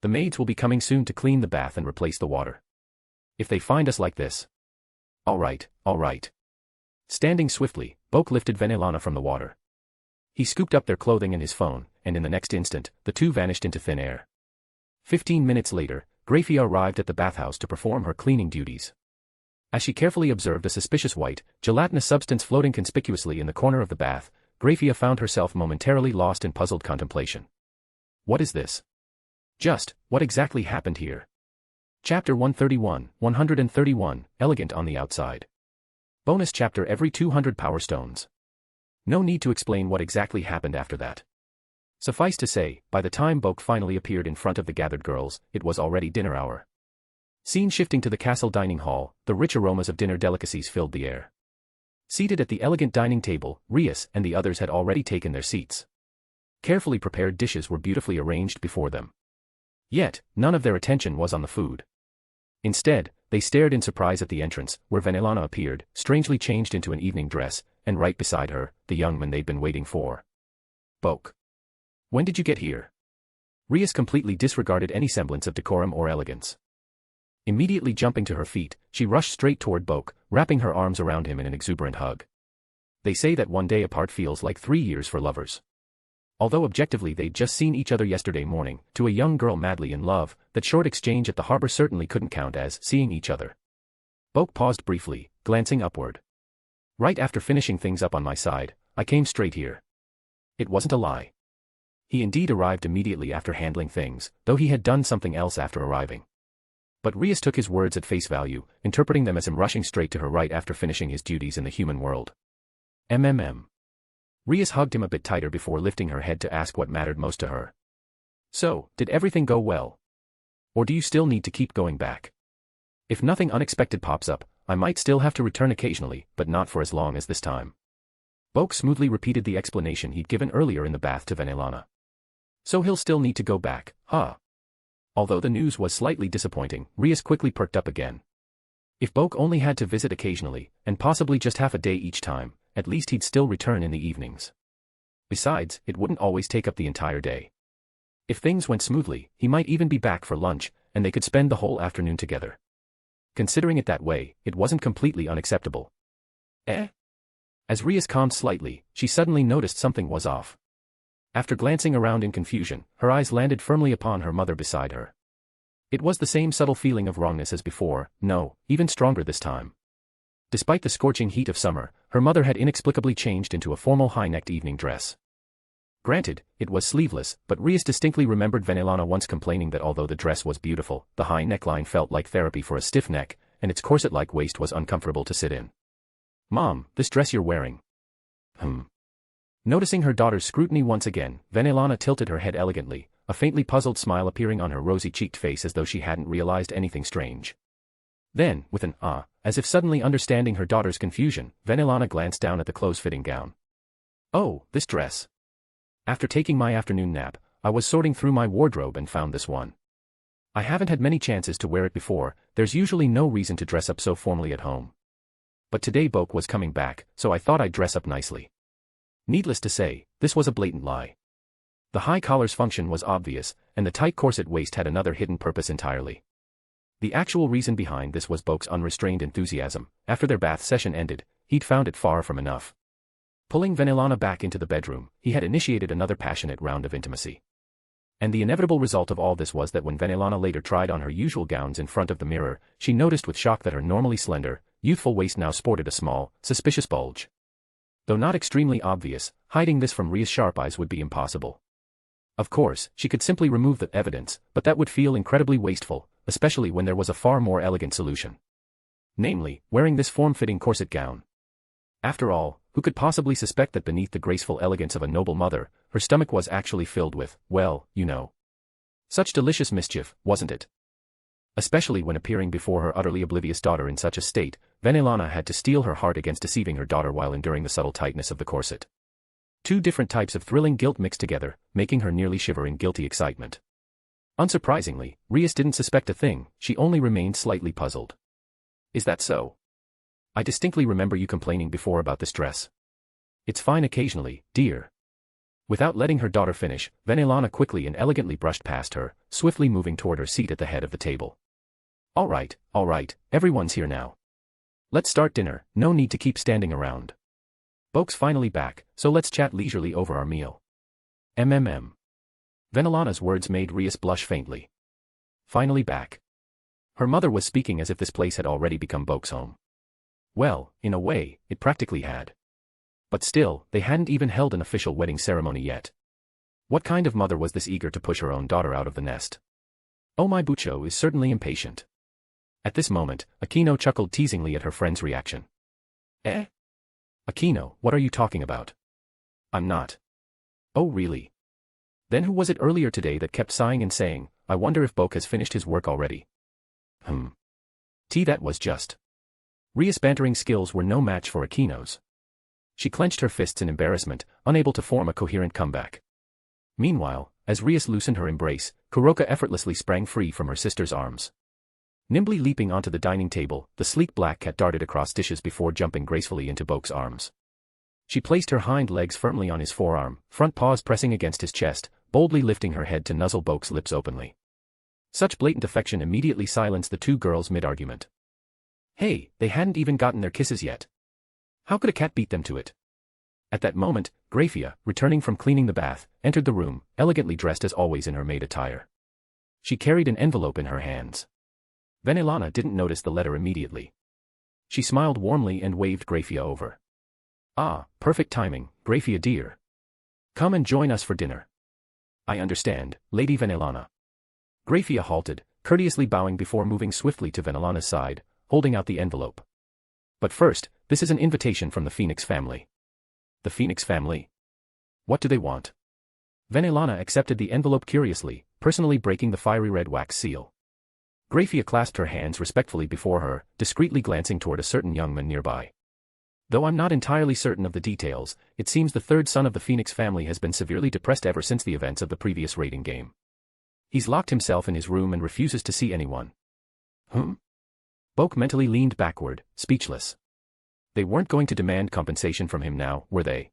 The maids will be coming soon to clean the bath and replace the water. If they find us like this. All right. Standing swiftly, Boke lifted Venelana from the water. He scooped up their clothing and his phone, and in the next instant, the two vanished into thin air. 15 minutes later, Graia arrived at the bathhouse to perform her cleaning duties. As she carefully observed a suspicious white, gelatinous substance floating conspicuously in the corner of the bath, Graia found herself momentarily lost in puzzled contemplation. What is this? Just, what exactly happened here? Chapter 131, Elegant on the Outside. Bonus chapter every 200 power stones. No need to explain what exactly happened after that. Suffice to say, by the time Boke finally appeared in front of the gathered girls, it was already dinner hour. Scene shifting to the castle dining hall, the rich aromas of dinner delicacies filled the air. Seated at the elegant dining table, Rias and the others had already taken their seats. Carefully prepared dishes were beautifully arranged before them. Yet, none of their attention was on the food. Instead, they stared in surprise at the entrance, where Venelana appeared, strangely changed into an evening dress, and right beside her, the young man they'd been waiting for. Boke. When did you get here? Rias completely disregarded any semblance of decorum or elegance. Immediately jumping to her feet, she rushed straight toward Boke, wrapping her arms around him in an exuberant hug. They say that one day apart feels like 3 years for lovers. Although objectively they'd just seen each other yesterday morning, to a young girl madly in love, that short exchange at the harbor certainly couldn't count as seeing each other. Boke paused briefly, glancing upward. Right after finishing things up on my side, I came straight here. It wasn't a lie. He indeed arrived immediately after handling things, though he had done something else after arriving. But Rias took his words at face value, interpreting them as him rushing straight to her right after finishing his duties in the human world. Rias hugged him a bit tighter before lifting her head to ask what mattered most to her. So, did everything go well? Or do you still need to keep going back? If nothing unexpected pops up, I might still have to return occasionally, but not for as long as this time. Boke smoothly repeated the explanation he'd given earlier in the bath to Vanillana. So he'll still need to go back, huh? Although the news was slightly disappointing, Rias quickly perked up again. If Boke only had to visit occasionally, and possibly just half a day each time, at least he'd still return in the evenings. Besides, it wouldn't always take up the entire day. If things went smoothly, he might even be back for lunch, and they could spend the whole afternoon together. Considering it that way, it wasn't completely unacceptable. As Rias calmed slightly, she suddenly noticed something was off. After glancing around in confusion, her eyes landed firmly upon her mother beside her. It was the same subtle feeling of wrongness as before, no, even stronger this time. Despite the scorching heat of summer, her mother had inexplicably changed into a formal high-necked evening dress. Granted, it was sleeveless, but Rias distinctly remembered Vanillana once complaining that although the dress was beautiful, the high neckline felt like therapy for a stiff neck, and its corset-like waist was uncomfortable to sit in. Mom, this dress you're wearing. Noticing her daughter's scrutiny once again, Vanillana tilted her head elegantly, a faintly puzzled smile appearing on her rosy-cheeked face as though she hadn't realized anything strange. Then, with an as if suddenly understanding her daughter's confusion, Vanillana glanced down at the close-fitting gown. Oh, this dress. After taking my afternoon nap, I was sorting through my wardrobe and found this one. I haven't had many chances to wear it before, there's usually no reason to dress up so formally at home. But today Boke was coming back, so I thought I'd dress up nicely. Needless to say, this was a blatant lie. The high collar's function was obvious, and the tight corset waist had another hidden purpose entirely. The actual reason behind this was Boke's unrestrained enthusiasm. After their bath session ended, he'd found it far from enough. Pulling Vanillana back into the bedroom, he had initiated another passionate round of intimacy. And the inevitable result of all this was that when Vanillana later tried on her usual gowns in front of the mirror, she noticed with shock that her normally slender, youthful waist now sported a small, suspicious bulge. Though not extremely obvious, hiding this from Ria's sharp eyes would be impossible. Of course, she could simply remove the evidence, but that would feel incredibly wasteful, especially when there was a far more elegant solution. Namely, wearing this form-fitting corset gown. After all, who could possibly suspect that beneath the graceful elegance of a noble mother, her stomach was actually filled with, well, you know. Such delicious mischief, wasn't it? Especially when appearing before her utterly oblivious daughter in such a state, Vanillana had to steel her heart against deceiving her daughter while enduring the subtle tightness of the corset. Two different types of thrilling guilt mixed together, making her nearly shiver in guilty excitement. Unsurprisingly, Rias didn't suspect a thing, she only remained slightly puzzled. Is that so? I distinctly remember you complaining before about this dress. It's fine occasionally, dear. Without letting her daughter finish, Vanillana quickly and elegantly brushed past her, swiftly moving toward her seat at the head of the table. All right, everyone's here now. Let's start dinner, no need to keep standing around. Boke's finally back, so let's chat leisurely over our meal. Vanillana's words made Rias blush faintly. Finally back. Her mother was speaking as if this place had already become Boke's home. Well, in a way, it practically had. But still, they hadn't even held an official wedding ceremony yet. What kind of mother was this eager to push her own daughter out of the nest? Oh, my Bucho is certainly impatient. At this moment, Akino chuckled teasingly at her friend's reaction. Akino, what are you talking about? I'm not. Oh really? Then who was it earlier today that kept sighing and saying, I wonder if Boke has finished his work already? That was just. Ria's bantering skills were no match for Akino's. She clenched her fists in embarrassment, unable to form a coherent comeback. Meanwhile, as Rias loosened her embrace, Kuroka effortlessly sprang free from her sister's arms. Nimbly leaping onto the dining table, the sleek black cat darted across dishes before jumping gracefully into Boke's arms. She placed her hind legs firmly on his forearm, front paws pressing against his chest, boldly lifting her head to nuzzle Boke's lips openly. Such blatant affection immediately silenced the two girls mid-argument. Hey, they hadn't even gotten their kisses yet. How could a cat beat them to it? At that moment, Graia, returning from cleaning the bath, entered the room, elegantly dressed as always in her maid attire. She carried an envelope in her hands. Vanillana didn't notice the letter immediately. She smiled warmly and waved Graia over. Ah, perfect timing, Graia dear. Come and join us for dinner. I understand, Lady Vanillana. Graia halted, courteously bowing before moving swiftly to Vanillana's side, holding out the envelope. But first, this is an invitation from the Phoenix family. The Phoenix family? What do they want? Vanillana accepted the envelope curiously, personally breaking the fiery red wax seal. Graia clasped her hands respectfully before her, discreetly glancing toward a certain young man nearby. Though I'm not entirely certain of the details, it seems the third son of the Phoenix family has been severely depressed ever since the events of the previous raiding game. He's locked himself in his room and refuses to see anyone. Boke mentally leaned backward, speechless. They weren't going to demand compensation from him now, were they?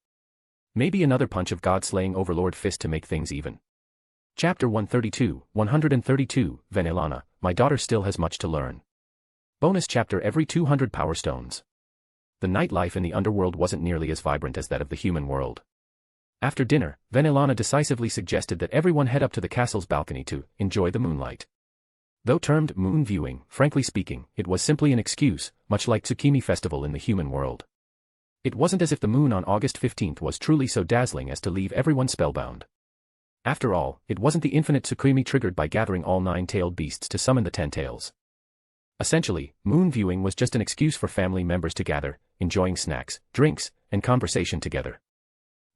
Maybe another punch of God-slaying Overlord Fist to make things even. Chapter 132, Vanillana, my daughter still has much to learn. Bonus chapter every 200 power stones. The nightlife in the underworld wasn't nearly as vibrant as that of the human world. After dinner, Vanillana decisively suggested that everyone head up to the castle's balcony to enjoy the moonlight. Though termed moon viewing, frankly speaking, it was simply an excuse, much like Tsukimi Festival in the human world. It wasn't as if the moon on August 15th was truly so dazzling as to leave everyone spellbound. After all, it wasn't the infinite Tsukimi triggered by gathering all 9-tailed beasts to summon the 10 tails. Essentially, moon viewing was just an excuse for family members to gather, enjoying snacks, drinks, and conversation together.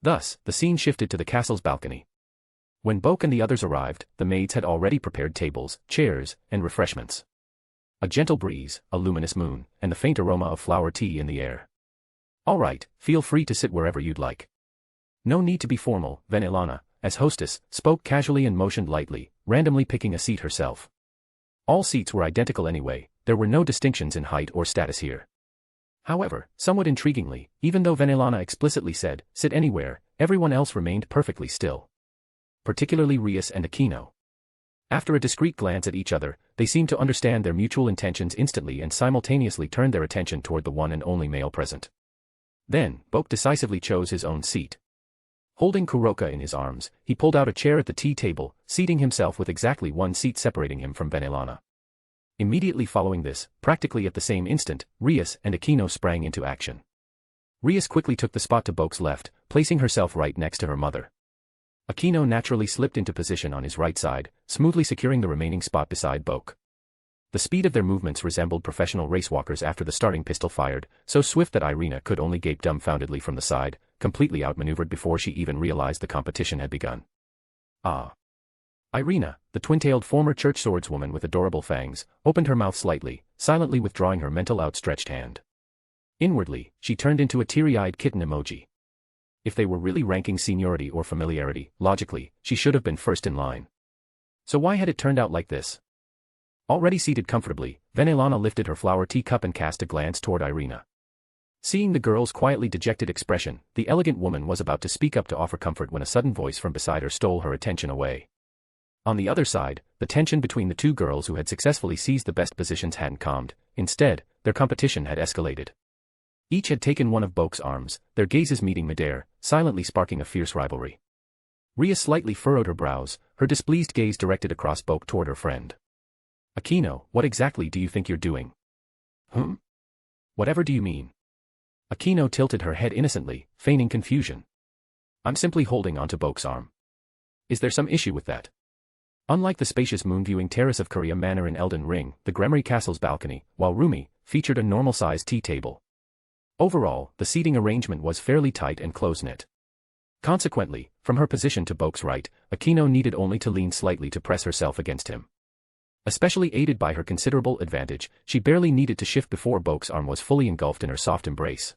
Thus, the scene shifted to the castle's balcony. When Boke and the others arrived, the maids had already prepared tables, chairs, and refreshments. A gentle breeze, a luminous moon, and the faint aroma of flower tea in the air. All right, feel free to sit wherever you'd like. No need to be formal, Vanillana, as hostess, spoke casually and motioned lightly, randomly picking a seat herself. All seats were identical anyway, there were no distinctions in height or status here. However, somewhat intriguingly, even though Vanillana explicitly said, sit anywhere, everyone else remained perfectly still. Particularly Rias and Aquino. After a discreet glance at each other, they seemed to understand their mutual intentions instantly and simultaneously turned their attention toward the one and only male present. Then, Boke decisively chose his own seat. Holding Kuroka in his arms, he pulled out a chair at the tea table, seating himself with exactly one seat separating him from Vanillana. Immediately following this, practically at the same instant, Rias and Aquino sprang into action. Rias quickly took the spot to Boke's left, placing herself right next to her mother. Aquino naturally slipped into position on his right side, smoothly securing the remaining spot beside Boke. The speed of their movements resembled professional racewalkers after the starting pistol fired, so swift that Ireina could only gape dumbfoundedly from the side, completely outmaneuvered before she even realized the competition had begun. Ah. Ireina, the twin-tailed former church swordswoman with adorable fangs, opened her mouth slightly, silently withdrawing her mental outstretched hand. Inwardly, she turned into a teary-eyed kitten emoji. If they were really ranking seniority or familiarity, logically, she should have been first in line. So why had it turned out like this? Already seated comfortably, Vanillana lifted her flower teacup and cast a glance toward Ireina. Seeing the girl's quietly dejected expression, the elegant woman was about to speak up to offer comfort when a sudden voice from beside her stole her attention away. On the other side, the tension between the two girls who had successfully seized the best positions hadn't calmed. Instead, their competition had escalated. Each had taken one of Boke's arms, their gazes meeting midair, silently sparking a fierce rivalry. Ria slightly furrowed her brows, her displeased gaze directed across Boke toward her friend. Aquino, what exactly do you think you're doing? Whatever do you mean? Aquino tilted her head innocently, feigning confusion. I'm simply holding onto Boke's arm. Is there some issue with that? Unlike the spacious moon-viewing terrace of Korea Manor in Elden Ring, the Gremory Castle's balcony, while roomy, featured a normal-sized tea table. Overall, the seating arrangement was fairly tight and close-knit. Consequently, from her position to Boke's right, Aquino needed only to lean slightly to press herself against him. Especially aided by her considerable advantage, she barely needed to shift before Boke's arm was fully engulfed in her soft embrace.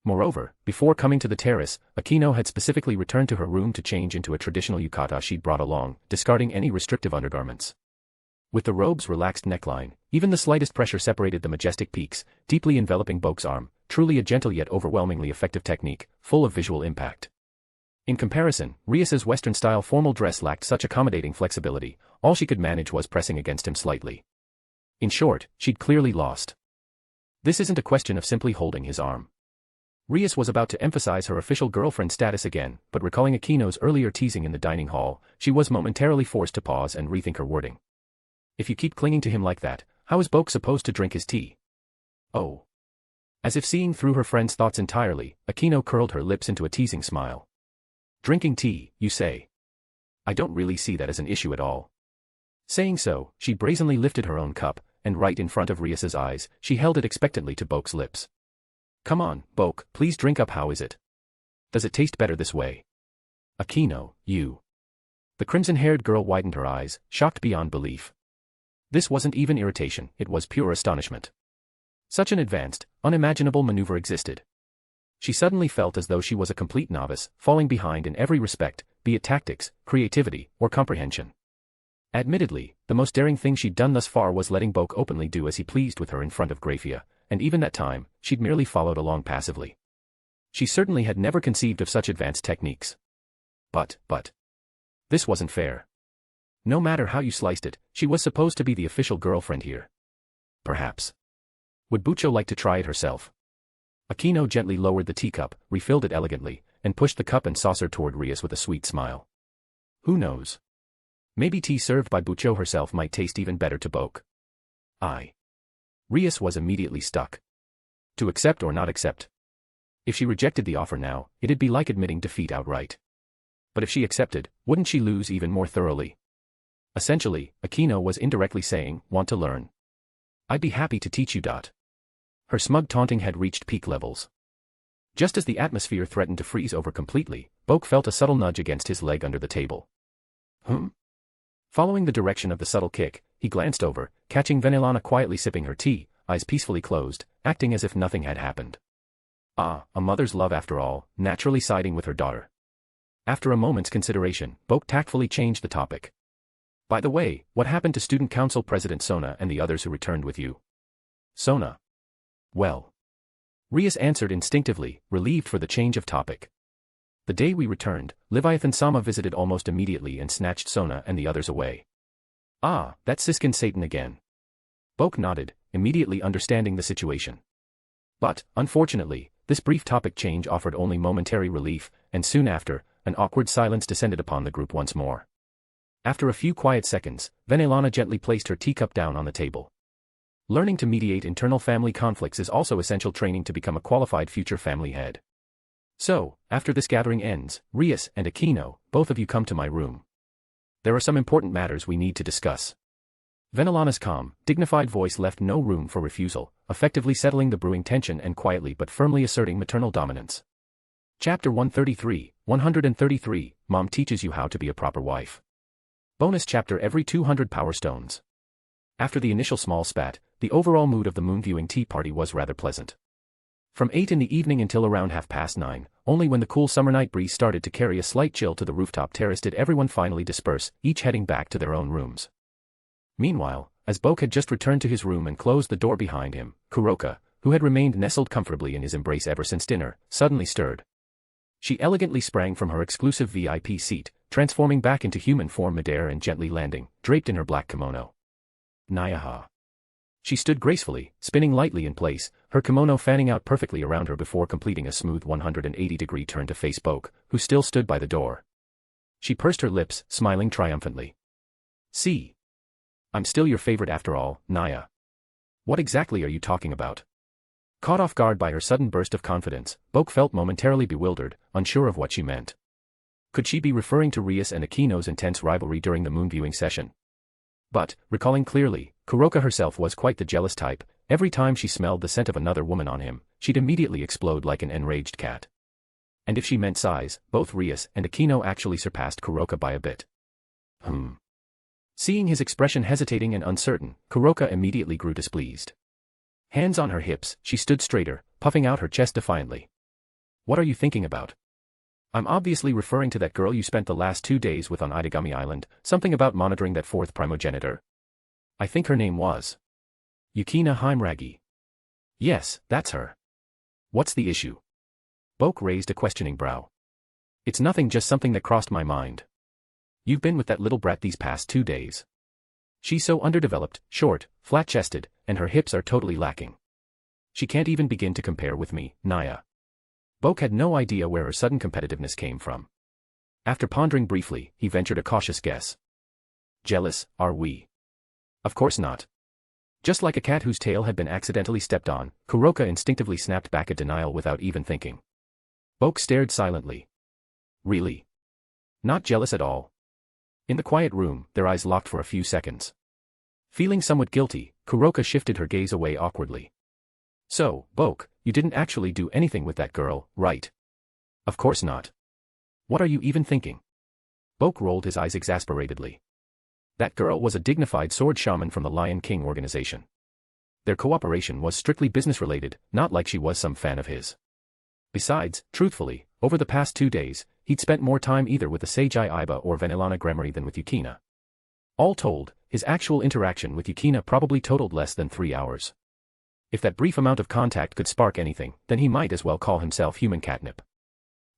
Moreover, before coming to the terrace, Aquino had specifically returned to her room to change into a traditional yukata she'd brought along, discarding any restrictive undergarments. With the robe's relaxed neckline, even the slightest pressure separated the majestic peaks, deeply enveloping Boke's arm, truly a gentle yet overwhelmingly effective technique, full of visual impact. In comparison, Rias's Western-style formal dress lacked such accommodating flexibility, all she could manage was pressing against him slightly. In short, she'd clearly lost. This isn't a question of simply holding his arm. Rias was about to emphasize her official girlfriend status again, but recalling Akino's earlier teasing in the dining hall, she was momentarily forced to pause and rethink her wording. If you keep clinging to him like that, how is Boke supposed to drink his tea? Oh. As if seeing through her friend's thoughts entirely, Akino curled her lips into a teasing smile. Drinking tea, you say? I don't really see that as an issue at all. Saying so, she brazenly lifted her own cup, and right in front of Rias's eyes, she held it expectantly to Boke's lips. Come on, Boke, please drink up. How is it? Does it taste better this way? Akino, you. The crimson-haired girl widened her eyes, shocked beyond belief. This wasn't even irritation, it was pure astonishment. Such an advanced, unimaginable maneuver existed. She suddenly felt as though she was a complete novice, falling behind in every respect, be it tactics, creativity, or comprehension. Admittedly, the most daring thing she'd done thus far was letting Boke openly do as he pleased with her in front of Graia, and even that time, she'd merely followed along passively. She certainly had never conceived of such advanced techniques. But. This wasn't fair. No matter how you sliced it, she was supposed to be the official girlfriend here. Perhaps. Would Bucho like to try it herself? Akino gently lowered the teacup, refilled it elegantly, and pushed the cup and saucer toward Rias with a sweet smile. Who knows? Maybe tea served by Bucho herself might taste even better to Boke. Rias was immediately stuck. To accept or not accept. If she rejected the offer now, it'd be like admitting defeat outright. But if she accepted, wouldn't she lose even more thoroughly? Essentially, Akino was indirectly saying, want to learn? I'd be happy to teach you. Her smug taunting had reached peak levels. Just as the atmosphere threatened to freeze over completely, Boke felt a subtle nudge against his leg under the table. Following the direction of the subtle kick, he glanced over, catching Venelana quietly sipping her tea, eyes peacefully closed, acting as if nothing had happened. A mother's love after all, naturally siding with her daughter. After a moment's consideration, Boke tactfully changed the topic. By the way, what happened to Student Council President Sona and the others who returned with you? Sona. Well. Rias answered instinctively, relieved for the change of topic. The day we returned, Leviathan-sama visited almost immediately and snatched Sona and the others away. That Siskin Satan again. Boke nodded, immediately understanding the situation. But, unfortunately, this brief topic change offered only momentary relief, and soon after, an awkward silence descended upon the group once more. After a few quiet seconds, Venelana gently placed her teacup down on the table. Learning to mediate internal family conflicts is also essential training to become a qualified future family head. So, after this gathering ends, Rias and Akino, both of you come to my room. There are some important matters we need to discuss. Venelana's calm, dignified voice left no room for refusal, effectively settling the brewing tension and quietly but firmly asserting maternal dominance. Chapter 133, Mom teaches you how to be a proper wife. Bonus chapter every 200 power stones. After the initial small spat, the overall mood of the moon-viewing tea party was rather pleasant. From 8 in the evening until around 9:30, only when the cool summer night breeze started to carry a slight chill to the rooftop terrace did everyone finally disperse, each heading back to their own rooms. Meanwhile, as Boke had just returned to his room and closed the door behind him, Kuroka, who had remained nestled comfortably in his embrace ever since dinner, suddenly stirred. She elegantly sprang from her exclusive VIP seat, transforming back into human form midair and gently landing, draped in her black kimono. Nyaha. She stood gracefully, spinning lightly in place, her kimono fanning out perfectly around her before completing a smooth 180-degree turn to face Boke, who still stood by the door. She pursed her lips, smiling triumphantly. See? I'm still your favorite after all, Naya. What exactly are you talking about? Caught off guard by her sudden burst of confidence, Boke felt momentarily bewildered, unsure of what she meant. Could she be referring to Rias and Akino's intense rivalry during the moon-viewing session? But, recalling clearly, Kuroka herself was quite the jealous type. Every time she smelled the scent of another woman on him, she'd immediately explode like an enraged cat. And if she meant size, both Rias and Akino actually surpassed Kuroka by a bit. Seeing his expression hesitating and uncertain, Kuroka immediately grew displeased. Hands on her hips, she stood straighter, puffing out her chest defiantly. What are you thinking about? I'm obviously referring to that girl you spent the last 2 days with on Itagami Island, something about monitoring that fourth primogenitor. I think her name was Yukina Heimragi. Yes, that's her. What's the issue? Boke raised a questioning brow. It's nothing, just something that crossed my mind. You've been with that little brat these past 2 days. She's so underdeveloped, short, flat-chested, and her hips are totally lacking. She can't even begin to compare with me, Naya. Boke had no idea where her sudden competitiveness came from. After pondering briefly, he ventured a cautious guess. Jealous, are we? Of course not. Just like a cat whose tail had been accidentally stepped on, Kuroka instinctively snapped back at denial without even thinking. Boke stared silently. Really? Not jealous at all? In the quiet room, their eyes locked for a few seconds. Feeling somewhat guilty, Kuroka shifted her gaze away awkwardly. So, Boke, you didn't actually do anything with that girl, right? Of course not. What are you even thinking? Boke rolled his eyes exasperatedly. That girl was a dignified sword shaman from the Lion King organization. Their cooperation was strictly business-related, not like she was some fan of his. Besides, truthfully, over the past 2 days, he'd spent more time either with the Seijai Iba or Vanillana Gremory than with Yukina. All told, his actual interaction with Yukina probably totaled less than 3 hours. If that brief amount of contact could spark anything, then he might as well call himself human catnip.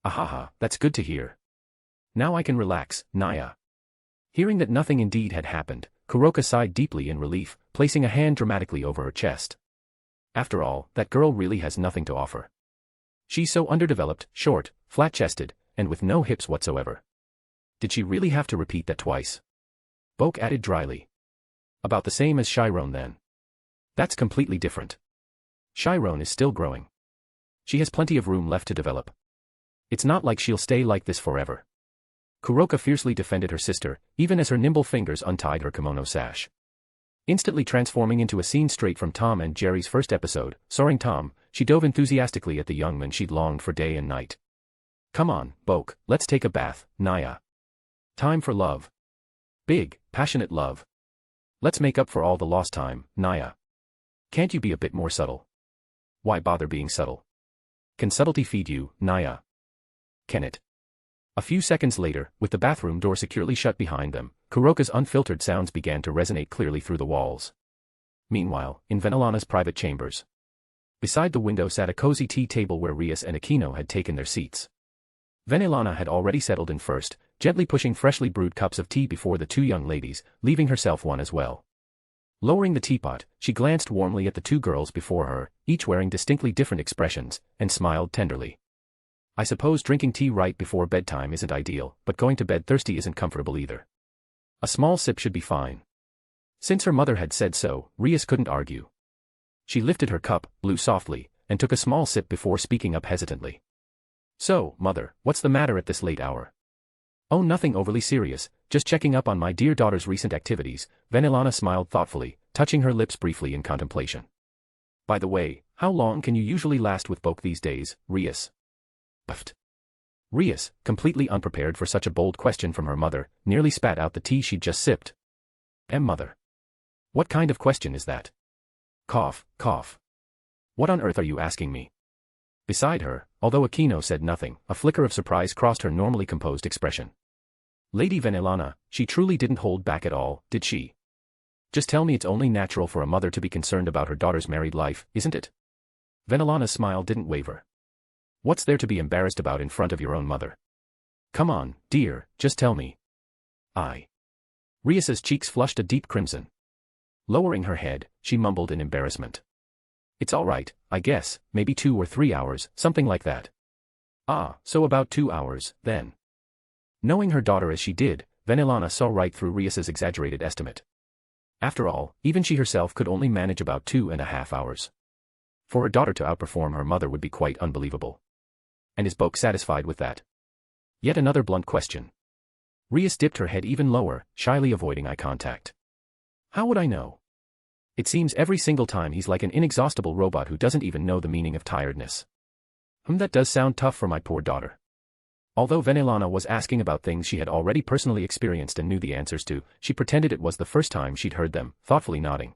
Ahaha, that's good to hear. Now I can relax, Naya. Hearing that nothing indeed had happened, Kuroka sighed deeply in relief, placing a hand dramatically over her chest. After all, that girl really has nothing to offer. She's so underdeveloped, short, flat-chested, and with no hips whatsoever. Did she really have to repeat that twice? Boke added dryly. About the same as Chiron then. That's completely different. Chiron is still growing. She has plenty of room left to develop. It's not like she'll stay like this forever. Kuroka fiercely defended her sister, even as her nimble fingers untied her kimono sash. Instantly transforming into a scene straight from Tom and Jerry's first episode, Soaring Tom, she dove enthusiastically at the young man she'd longed for day and night. Come on, Boke, let's take a bath, Naya. Time for love. Big, passionate love. Let's make up for all the lost time, Naya. Can't you be a bit more subtle? Why bother being subtle? Can subtlety feed you, Naya? Can it? A few seconds later, with the bathroom door securely shut behind them, Kuroka's unfiltered sounds began to resonate clearly through the walls. Meanwhile, in Vanillana's private chambers. Beside the window sat a cozy tea table where Rias and Aquino had taken their seats. Vanillana had already settled in first, gently pushing freshly brewed cups of tea before the two young ladies, leaving herself one as well. Lowering the teapot, she glanced warmly at the two girls before her, each wearing distinctly different expressions, and smiled tenderly. I suppose drinking tea right before bedtime isn't ideal, but going to bed thirsty isn't comfortable either. A small sip should be fine. Since her mother had said so, Rias couldn't argue. She lifted her cup, blew softly, and took a small sip before speaking up hesitantly. So, mother, what's the matter at this late hour? Oh, nothing overly serious, just checking up on my dear daughter's recent activities, Vanillana smiled thoughtfully, touching her lips briefly in contemplation. By the way, how long can you usually last with Boke these days, Rias? Puffed. Rias, completely unprepared for such a bold question from her mother, nearly spat out the tea she'd just sipped. Mother. What kind of question is that? Cough, cough. What on earth are you asking me? Beside her, although Aquino said nothing, a flicker of surprise crossed her normally composed expression. Lady Vanillana, she truly didn't hold back at all, did she? Just tell me it's only natural for a mother to be concerned about her daughter's married life, isn't it? Vanillana's smile didn't waver. What's there to be embarrassed about in front of your own mother? Come on, dear, just tell me. Rias's cheeks flushed a deep crimson. Lowering her head, she mumbled in embarrassment. It's all right, I guess, maybe 2 or 3 hours, something like that. Ah, so about 2 hours, then. Knowing her daughter as she did, Vanillana saw right through Rias's exaggerated estimate. After all, even she herself could only manage about 2.5 hours. For her daughter to outperform her mother would be quite unbelievable. And is Boke satisfied with that? Yet another blunt question. Rias dipped her head even lower, shyly avoiding eye contact. How would I know? It seems every single time he's like an inexhaustible robot who doesn't even know the meaning of tiredness. That does sound tough for my poor daughter. Although Vanillana was asking about things she had already personally experienced and knew the answers to, she pretended it was the first time she'd heard them, thoughtfully nodding.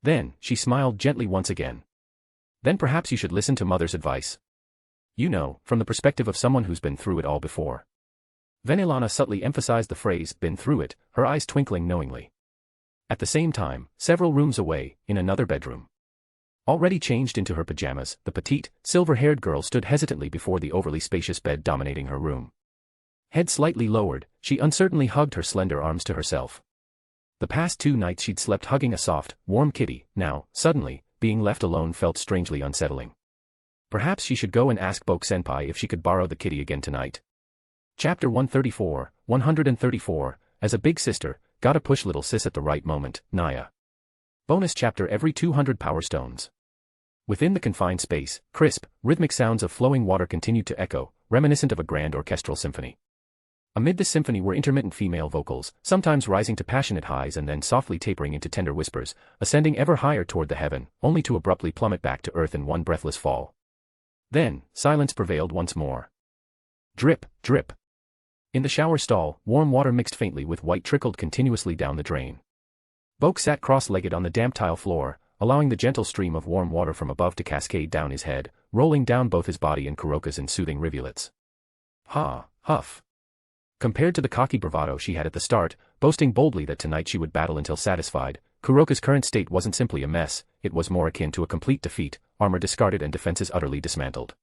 Then, she smiled gently once again. Then perhaps you should listen to mother's advice. You know, from the perspective of someone who's been through it all before. Vanillana subtly emphasized the phrase, been through it, her eyes twinkling knowingly. At the same time, several rooms away, in another bedroom. Already changed into her pajamas, the petite, silver-haired girl stood hesitantly before the overly spacious bed dominating her room. Head slightly lowered, she uncertainly hugged her slender arms to herself. The past 2 nights she'd slept hugging a soft, warm kitty, now, suddenly, being left alone felt strangely unsettling. Perhaps she should go and ask Boke-senpai if she could borrow the kitty again tonight. Chapter 134, as a big sister, gotta push little sis at the right moment, Naya. Bonus chapter every 200 power stones. Within the confined space, crisp, rhythmic sounds of flowing water continued to echo, reminiscent of a grand orchestral symphony. Amid the symphony were intermittent female vocals, sometimes rising to passionate highs and then softly tapering into tender whispers, ascending ever higher toward the heaven, only to abruptly plummet back to earth in one breathless fall. Then, silence prevailed once more. Drip, drip. In the shower stall, warm water mixed faintly with white trickled continuously down the drain. Boke sat cross-legged on the damp tile floor, allowing the gentle stream of warm water from above to cascade down his head, rolling down both his body and Kuroka's in soothing rivulets. Ha, huff. Compared to the cocky bravado she had at the start, boasting boldly that tonight she would battle until satisfied, Kuroka's current state wasn't simply a mess, it was more akin to a complete defeat, armor discarded and defenses utterly dismantled.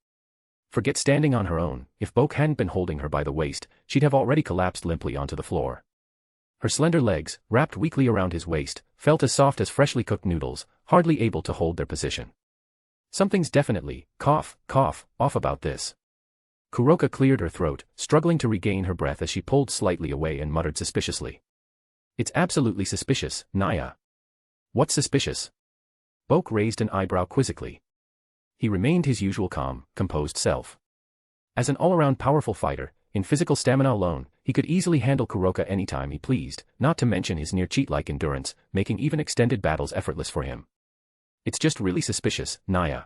Forget standing on her own, if Boke hadn't been holding her by the waist, she'd have already collapsed limply onto the floor. Her slender legs, wrapped weakly around his waist, felt as soft as freshly cooked noodles, hardly able to hold their position. Something's definitely, cough, off about this. Kuroka cleared her throat, struggling to regain her breath as she pulled slightly away and muttered suspiciously. It's absolutely suspicious, Naya. What's suspicious? Boke raised an eyebrow quizzically. He remained his usual calm, composed self. As an all-around powerful fighter, in physical stamina alone, he could easily handle Kuroka anytime he pleased, not to mention his near-cheat-like endurance, making even extended battles effortless for him. It's just really suspicious, Naya.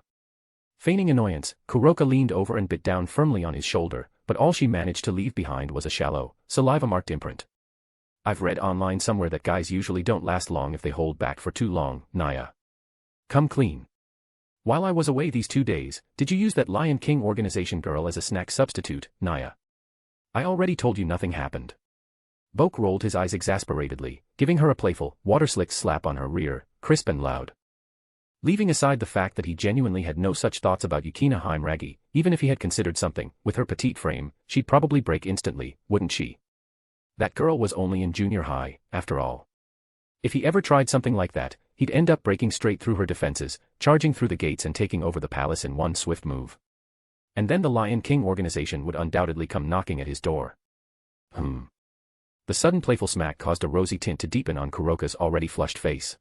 Feigning annoyance, Kuroka leaned over and bit down firmly on his shoulder, but all she managed to leave behind was a shallow, saliva-marked imprint. I've read online somewhere that guys usually don't last long if they hold back for too long, Naya. Come clean. While I was away these 2 days, did you use that Lion King organization girl as a snack substitute, Naya? I already told you nothing happened. Boke rolled his eyes exasperatedly, giving her a playful, water-slick slap on her rear, crisp and loud. Leaving aside the fact that he genuinely had no such thoughts about Yukina Heimragi, even if he had considered something, with her petite frame, she'd probably break instantly, wouldn't she? That girl was only in junior high, after all. If he ever tried something like that, he'd end up breaking straight through her defenses, charging through the gates and taking over the palace in one swift move. And then the Lion King organization would undoubtedly come knocking at his door. The sudden playful smack caused a rosy tint to deepen on Kuroka's already flushed face.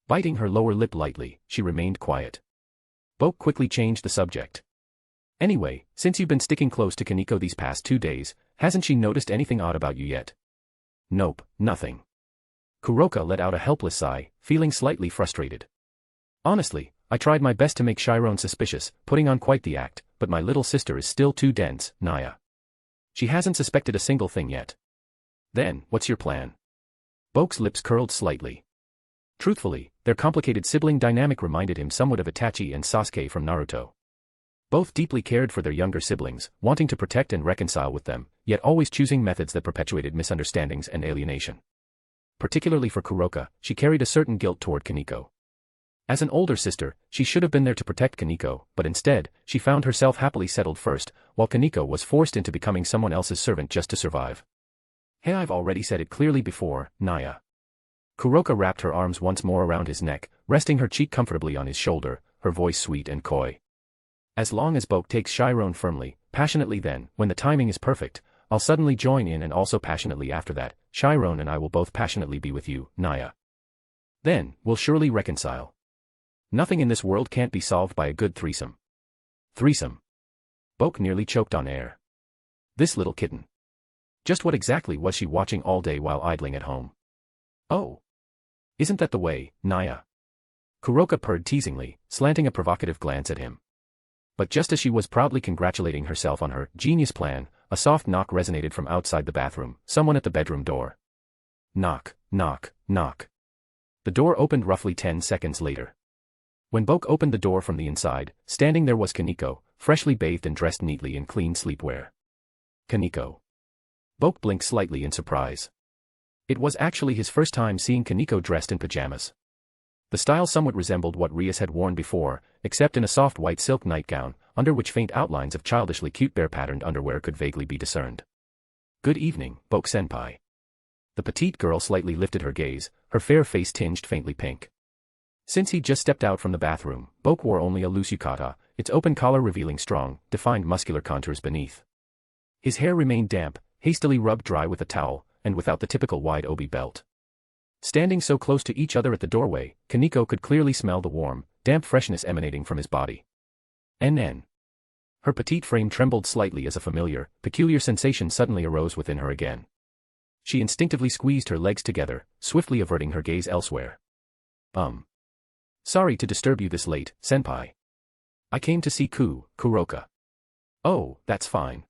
Biting her lower lip lightly, she remained quiet. Boke quickly changed the subject. Anyway, since you've been sticking close to Kaneko these past 2 days, hasn't she noticed anything odd about you yet? Nope, nothing. Kuroka let out a helpless sigh, feeling slightly frustrated. Honestly, I tried my best to make Chiron suspicious, putting on quite the act, but my little sister is still too dense, Naya. She hasn't suspected a single thing yet. Then, what's your plan? Boke's lips curled slightly. Truthfully, their complicated sibling dynamic reminded him somewhat of Itachi and Sasuke from Naruto. Both deeply cared for their younger siblings, wanting to protect and reconcile with them, yet always choosing methods that perpetuated misunderstandings and alienation. Particularly for Kuroka, she carried a certain guilt toward Kaneko. As an older sister, she should have been there to protect Kaneko, but instead, she found herself happily settled first, while Kaneko was forced into becoming someone else's servant just to survive. Hey, I've already said it clearly before, Naya. Kuroka wrapped her arms once more around his neck, resting her cheek comfortably on his shoulder, her voice sweet and coy. As long as Boke takes Chiron firmly, passionately then, when the timing is perfect, I'll suddenly join in and also passionately after that, Chiron and I will both passionately be with you, Naya. Then, we'll surely reconcile. Nothing in this world can't be solved by a good threesome. Threesome. Boke nearly choked on air. This little kitten. Just what exactly was she watching all day while idling at home? Oh. Isn't that the way, Naya? Kuroka purred teasingly, slanting a provocative glance at him. But just as she was proudly congratulating herself on her genius plan, a soft knock resonated from outside the bathroom, someone at the bedroom door. Knock, knock, knock. The door opened roughly 10 seconds later. When Boke opened the door from the inside, standing there was Kaneko, freshly bathed and dressed neatly in clean sleepwear. Kaneko. Boke blinked slightly in surprise. It was actually his first time seeing Kaneko dressed in pajamas. The style somewhat resembled what Rias had worn before, except in a soft white silk nightgown, under which faint outlines of childishly cute bear-patterned underwear could vaguely be discerned. Good evening, Boke-senpai. The petite girl slightly lifted her gaze, her fair face tinged faintly pink. Since he'd just stepped out from the bathroom, Boke wore only a loose yukata, its open collar revealing strong, defined muscular contours beneath. His hair remained damp, hastily rubbed dry with a towel, and without the typical wide obi belt. Standing so close to each other at the doorway, Kaneko could clearly smell the warm, damp freshness emanating from his body. NN. Her petite frame trembled slightly as a familiar, peculiar sensation suddenly arose within her again. She instinctively squeezed her legs together, swiftly averting her gaze elsewhere. Sorry to disturb you this late, senpai. I came to see Kuroka. Oh, that's fine.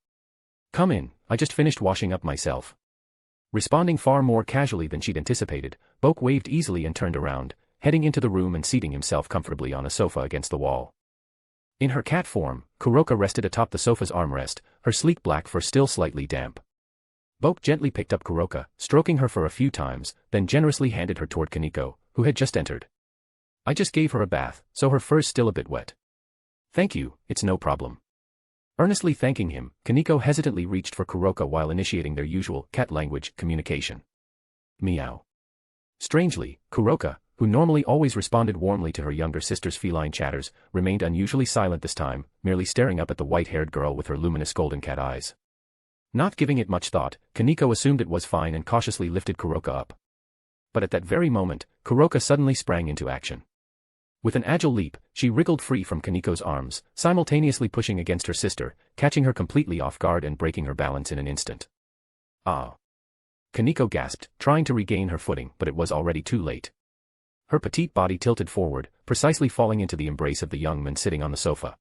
Come in, I just finished washing up myself. Responding far more casually than she'd anticipated, Boke waved easily and turned around, heading into the room and seating himself comfortably on a sofa against the wall. In her cat form, Kuroka rested atop the sofa's armrest, her sleek black fur still slightly damp. Boke gently picked up Kuroka, stroking her for a few times, then generously handed her toward Kaneko, who had just entered. I just gave her a bath, so her fur's still a bit wet. Thank you, it's no problem. Earnestly thanking him, Kaneko hesitantly reached for Kuroka while initiating their usual cat language communication. Meow. Strangely, Kuroka, who normally always responded warmly to her younger sister's feline chatters, remained unusually silent this time, merely staring up at the white-haired girl with her luminous golden cat eyes. Not giving it much thought, Kaneko assumed it was fine and cautiously lifted Kuroka up. But at that very moment, Kuroka suddenly sprang into action. With an agile leap, she wriggled free from Kaneko's arms, simultaneously pushing against her sister, catching her completely off guard and breaking her balance in an instant. Ah! Kaneko gasped, trying to regain her footing, but it was already too late. Her petite body tilted forward, precisely falling into the embrace of the young man sitting on the sofa.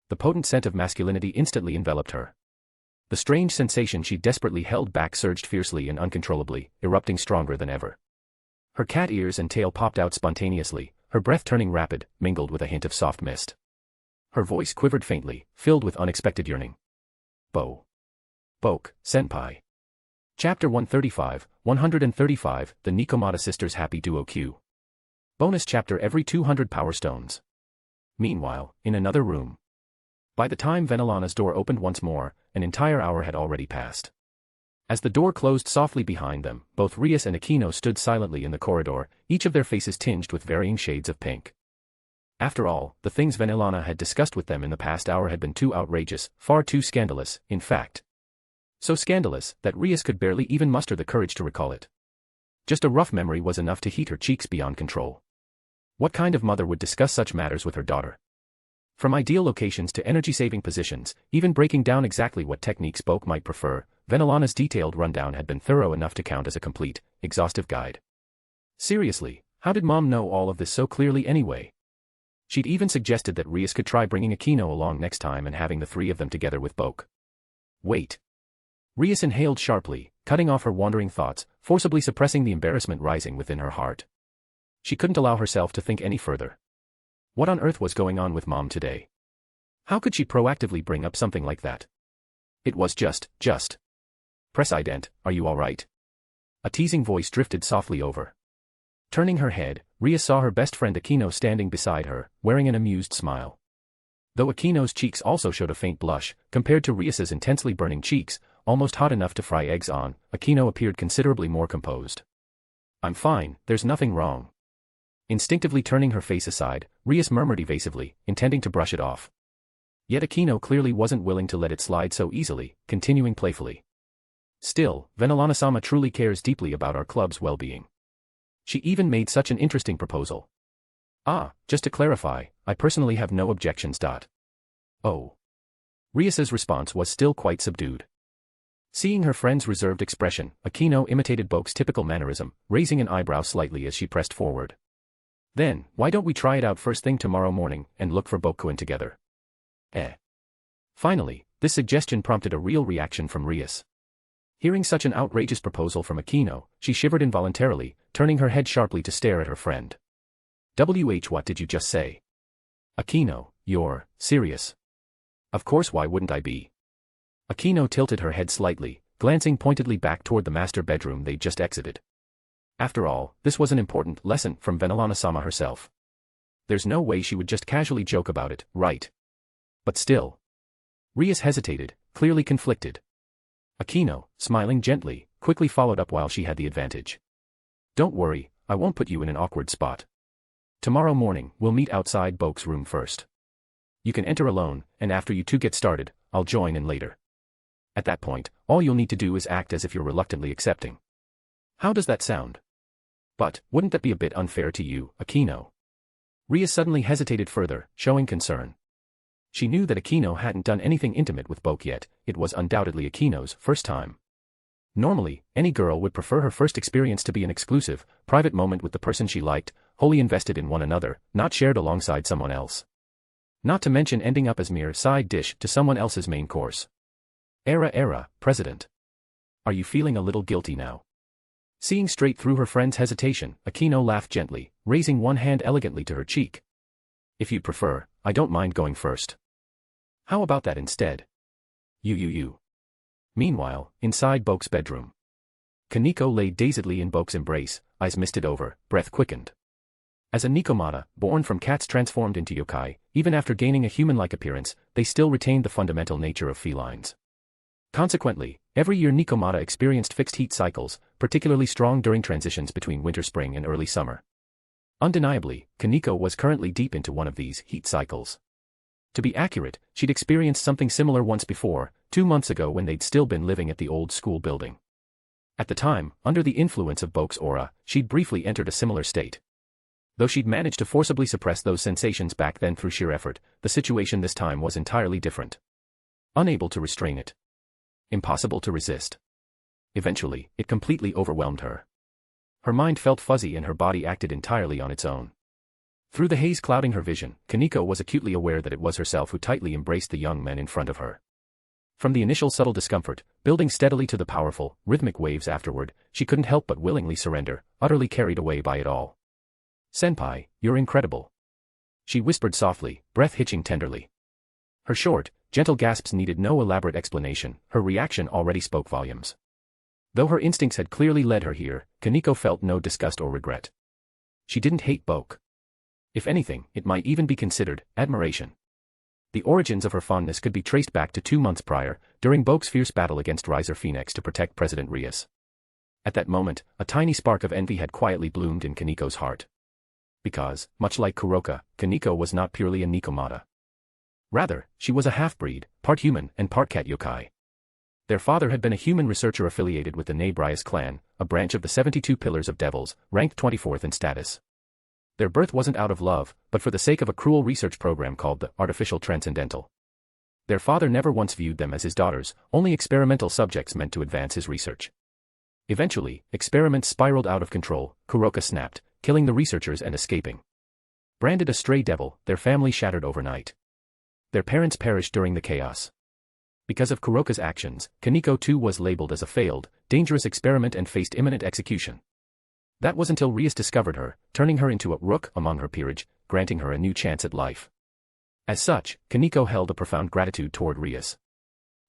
The potent scent of masculinity instantly enveloped her. The strange sensation she desperately held back surged fiercely and uncontrollably, erupting stronger than ever. Her cat ears and tail popped out spontaneously, her breath turning rapid, mingled with a hint of soft mist. Her voice quivered faintly, filled with unexpected yearning. Boke-senpai. Chapter 135, 135, The Nekomata Sisters Happy Duo Q. Bonus chapter every 200 power stones. Meanwhile, in another room. By the time Venelana's door opened once more, an entire hour had already passed. As the door closed softly behind them, both Rias and Akino stood silently in the corridor, each of their faces tinged with varying shades of pink. After all, the things Venelana had discussed with them in the past hour had been too outrageous, far too scandalous, in fact. So scandalous, that Rias could barely even muster the courage to recall it. Just a rough memory was enough to heat her cheeks beyond control. What kind of mother would discuss such matters with her daughter? From ideal locations to energy-saving positions, even breaking down exactly what techniques Boke might prefer, Venelana's detailed rundown had been thorough enough to count as a complete, exhaustive guide. Seriously, how did Mom know all of this so clearly anyway? She'd even suggested that Rias could try bringing Akino along next time and having the three of them together with Boke. Wait. Rias inhaled sharply, cutting off her wandering thoughts, forcibly suppressing the embarrassment rising within her heart. She couldn't allow herself to think any further. What on earth was going on with Mom today? How could she proactively bring up something like that? It was just. President, are you alright? A teasing voice drifted softly over. Turning her head, Rias saw her best friend Akino standing beside her, wearing an amused smile. Though Akino's cheeks also showed a faint blush, compared to Rias's intensely burning cheeks, almost hot enough to fry eggs on, Akino appeared considerably more composed. I'm fine, there's nothing wrong. Instinctively turning her face aside, Rias murmured evasively, intending to brush it off. Yet Akino clearly wasn't willing to let it slide so easily, continuing playfully. Still, Venelana-sama truly cares deeply about our club's well-being. She even made such an interesting proposal. Just to clarify, I personally have no objections. Oh. Rias's response was still quite subdued. Seeing her friend's reserved expression, Akino imitated Boke's typical mannerism, raising an eyebrow slightly as she pressed forward. Then, why don't we try it out first thing tomorrow morning, and look for Bokuen together? Finally, this suggestion prompted a real reaction from Rias. Hearing such an outrageous proposal from Akino, she shivered involuntarily, turning her head sharply to stare at her friend. What did you just say? Akino, you're serious? Of course, why wouldn't I be? Akino tilted her head slightly, glancing pointedly back toward the master bedroom they'd just exited. After all, this was an important lesson from Venelana-sama herself. There's no way she would just casually joke about it, right? But still. Rias hesitated, clearly conflicted. Akino, smiling gently, quickly followed up while she had the advantage. Don't worry, I won't put you in an awkward spot. Tomorrow morning, we'll meet outside Boke's room first. You can enter alone, and after you two get started, I'll join in later. At that point, all you'll need to do is act as if you're reluctantly accepting. How does that sound? But, wouldn't that be a bit unfair to you, Akino? Ria suddenly hesitated further, showing concern. She knew that Akino hadn't done anything intimate with Boke yet, it was undoubtedly Akino's first time. Normally, any girl would prefer her first experience to be an exclusive, private moment with the person she liked, wholly invested in one another, not shared alongside someone else. Not to mention ending up as mere side dish to someone else's main course. President. Are you feeling a little guilty now? Seeing straight through her friend's hesitation, Akino laughed gently, raising one hand elegantly to her cheek. If you'd prefer, I don't mind going first. How about that instead? You. Meanwhile, inside Boke's bedroom. Kaneko lay dazedly in Boke's embrace, eyes misted over, breath quickened. As a nekomata, born from cats transformed into yokai, even after gaining a human-like appearance, they still retained the fundamental nature of felines. Consequently, every year nekomata experienced fixed heat cycles, particularly strong during transitions between winter-spring and early summer. Undeniably, Kaneko was currently deep into one of these heat cycles. To be accurate, she'd experienced something similar once before, 2 months ago when they'd still been living at the old school building. At the time, under the influence of Boke's aura, she'd briefly entered a similar state. Though she'd managed to forcibly suppress those sensations back then through sheer effort, the situation this time was entirely different. Unable to restrain it. Impossible to resist. Eventually, it completely overwhelmed her. Her mind felt fuzzy and her body acted entirely on its own. Through the haze clouding her vision, Kaneko was acutely aware that it was herself who tightly embraced the young men in front of her. From the initial subtle discomfort, building steadily to the powerful, rhythmic waves afterward, she couldn't help but willingly surrender, utterly carried away by it all. Senpai, you're incredible. She whispered softly, breath hitching tenderly. Her short, gentle gasps needed no elaborate explanation, her reaction already spoke volumes. Though her instincts had clearly led her here, Kaneko felt no disgust or regret. She didn't hate Boke. If anything, it might even be considered admiration. The origins of her fondness could be traced back to 2 months prior, during Boke's fierce battle against Riser Phoenix to protect President Rias. At that moment, a tiny spark of envy had quietly bloomed in Kaneko's heart. Because, much like Kuroka, Kaneko was not purely a nekomata. Rather, she was a half-breed, part human and part cat yokai. Their father had been a human researcher affiliated with the Neibrias clan, a branch of the 72 Pillars of Devils, ranked 24th in status. Their birth wasn't out of love, but for the sake of a cruel research program called the Artificial Transcendental. Their father never once viewed them as his daughters, only experimental subjects meant to advance his research. Eventually, experiments spiraled out of control, Kuroka snapped, killing the researchers and escaping. Branded a stray devil, their family shattered overnight. Their parents perished during the chaos. Because of Kuroka's actions, Kaneko too was labeled as a failed, dangerous experiment and faced imminent execution. That was until Rias discovered her, turning her into a rook among her peerage, granting her a new chance at life. As such, Kaneko held a profound gratitude toward Rias.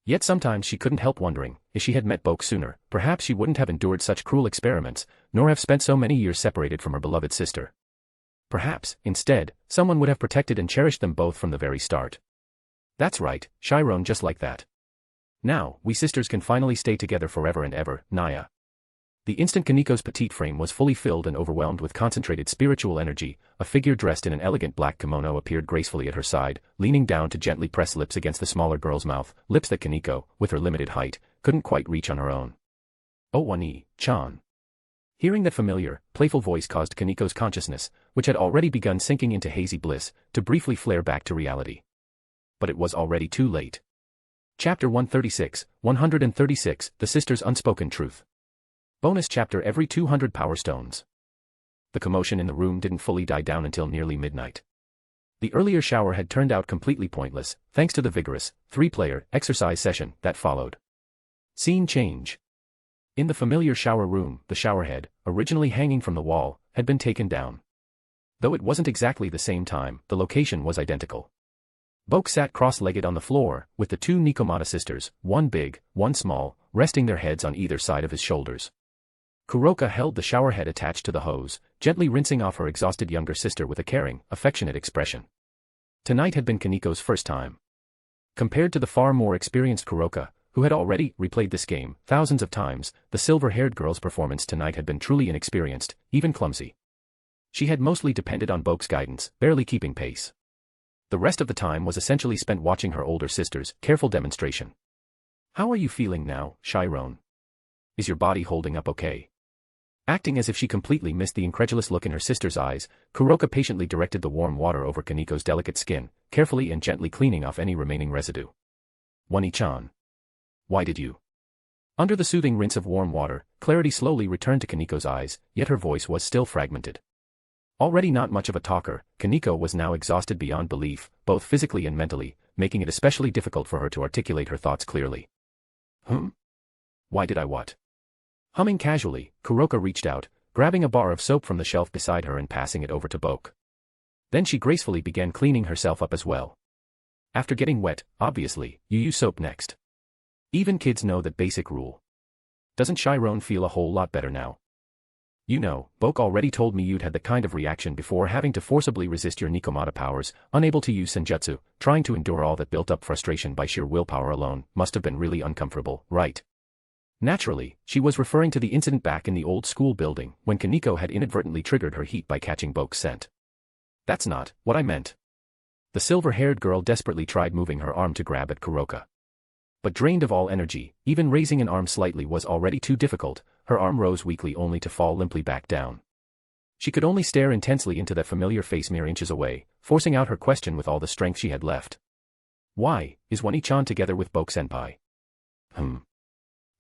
Yet sometimes she couldn't help wondering, if she had met Boke sooner, perhaps she wouldn't have endured such cruel experiments, nor have spent so many years separated from her beloved sister. Perhaps, instead, someone would have protected and cherished them both from the very start. That's right, Chiron, just like that. Now, we sisters can finally stay together forever and ever, Naya. The instant Kaneko's petite frame was fully filled and overwhelmed with concentrated spiritual energy, a figure dressed in an elegant black kimono appeared gracefully at her side, leaning down to gently press lips against the smaller girl's mouth, lips that Kaneko, with her limited height, couldn't quite reach on her own. Owani-chan. Hearing that familiar, playful voice caused Kaneko's consciousness, which had already begun sinking into hazy bliss, to briefly flare back to reality. But it was already too late. Chapter 136, The Sister's Unspoken Truth. Bonus chapter every 200 power stones. The commotion in the room didn't fully die down until nearly midnight. The earlier shower had turned out completely pointless, thanks to the vigorous, 3-player exercise session that followed. Scene change. In the familiar shower room, the showerhead, originally hanging from the wall, had been taken down. Though it wasn't exactly the same time, the location was identical. Boke sat cross-legged on the floor, with the 2 nekomata sisters, one big, one small, resting their heads on either side of his shoulders. Kuroka held the showerhead attached to the hose, gently rinsing off her exhausted younger sister with a caring, affectionate expression. Tonight had been Kaneko's first time. Compared to the far more experienced Kuroka, who had already replayed this game thousands of times, the silver-haired girl's performance tonight had been truly inexperienced, even clumsy. She had mostly depended on Boke's guidance, barely keeping pace. The rest of the time was essentially spent watching her older sister's careful demonstration. "How are you feeling now, Chiron? Is your body holding up okay?" Acting as if she completely missed the incredulous look in her sister's eyes, Kuroka patiently directed the warm water over Kaniko's delicate skin, carefully and gently cleaning off any remaining residue. "Wani-chan. Why did you?" Under the soothing rinse of warm water, clarity slowly returned to Kaniko's eyes, yet her voice was still fragmented. Already not much of a talker, Kaniko was now exhausted beyond belief, both physically and mentally, making it especially difficult for her to articulate her thoughts clearly. Why did I what? Humming casually, Kuroka reached out, grabbing a bar of soap from the shelf beside her and passing it over to Boke. Then she gracefully began cleaning herself up as well. After getting wet, obviously, you use soap next. Even kids know that basic rule. Doesn't Chiron feel a whole lot better now? You know, Boke already told me you'd had the kind of reaction before having to forcibly resist your nekomata powers, unable to use senjutsu, trying to endure all that built-up frustration by sheer willpower alone, must have been really uncomfortable, right? Naturally, she was referring to the incident back in the old school building, when Kaniko had inadvertently triggered her heat by catching Boke's scent. That's not what I meant. The silver-haired girl desperately tried moving her arm to grab at Kuroka. But drained of all energy, even raising an arm slightly was already too difficult, her arm rose weakly only to fall limply back down. She could only stare intensely into that familiar face mere inches away, forcing out her question with all the strength she had left. "Why, is Wani-chan together with Boke-senpai?"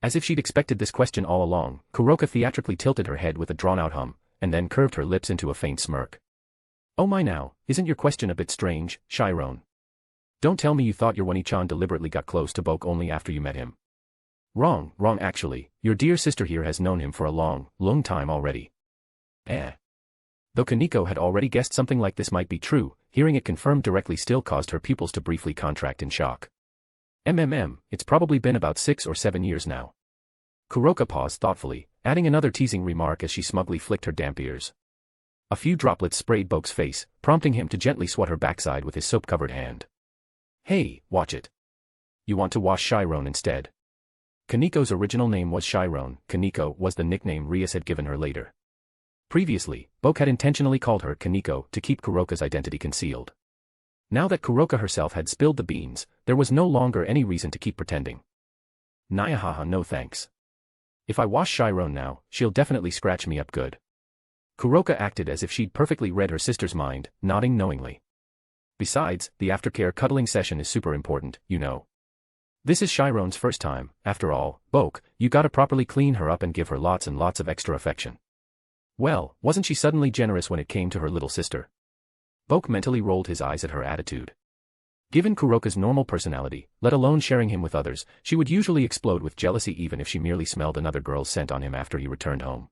As if she'd expected this question all along, Kuroka theatrically tilted her head with a drawn-out hum, and then curved her lips into a faint smirk. "Oh my now, isn't your question a bit strange, Chiron? Don't tell me you thought your Wani-chan deliberately got close to Boke only after you met him." Wrong actually, your dear sister here has known him for a long time already." Though Kaniko had already guessed something like this might be true, hearing it confirmed directly still caused her pupils to briefly contract in shock. It's probably been about 6 or 7 years now." Kuroka paused thoughtfully, adding another teasing remark as she smugly flicked her damp ears. A few droplets sprayed Boke's face, prompting him to gently swat her backside with his soap-covered hand. "Hey, watch it. You want to wash Chiron instead?" Kaniko's original name was Chiron, Kaniko was the nickname Rias had given her later. Previously, Boke had intentionally called her Kaniko to keep Kuroka's identity concealed. Now that Kuroka herself had spilled the beans, there was no longer any reason to keep pretending. "Nyahaha, no thanks. If I wash Chiron now, she'll definitely scratch me up good." Kuroka acted as if she'd perfectly read her sister's mind, nodding knowingly. "Besides, the aftercare cuddling session is super important, you know. This is Chiron's first time, after all, Boke, you gotta properly clean her up and give her lots and lots of extra affection." Well, wasn't she suddenly generous when it came to her little sister? Boke mentally rolled his eyes at her attitude. Given Kuroka's normal personality, let alone sharing him with others, she would usually explode with jealousy even if she merely smelled another girl's scent on him after he returned home.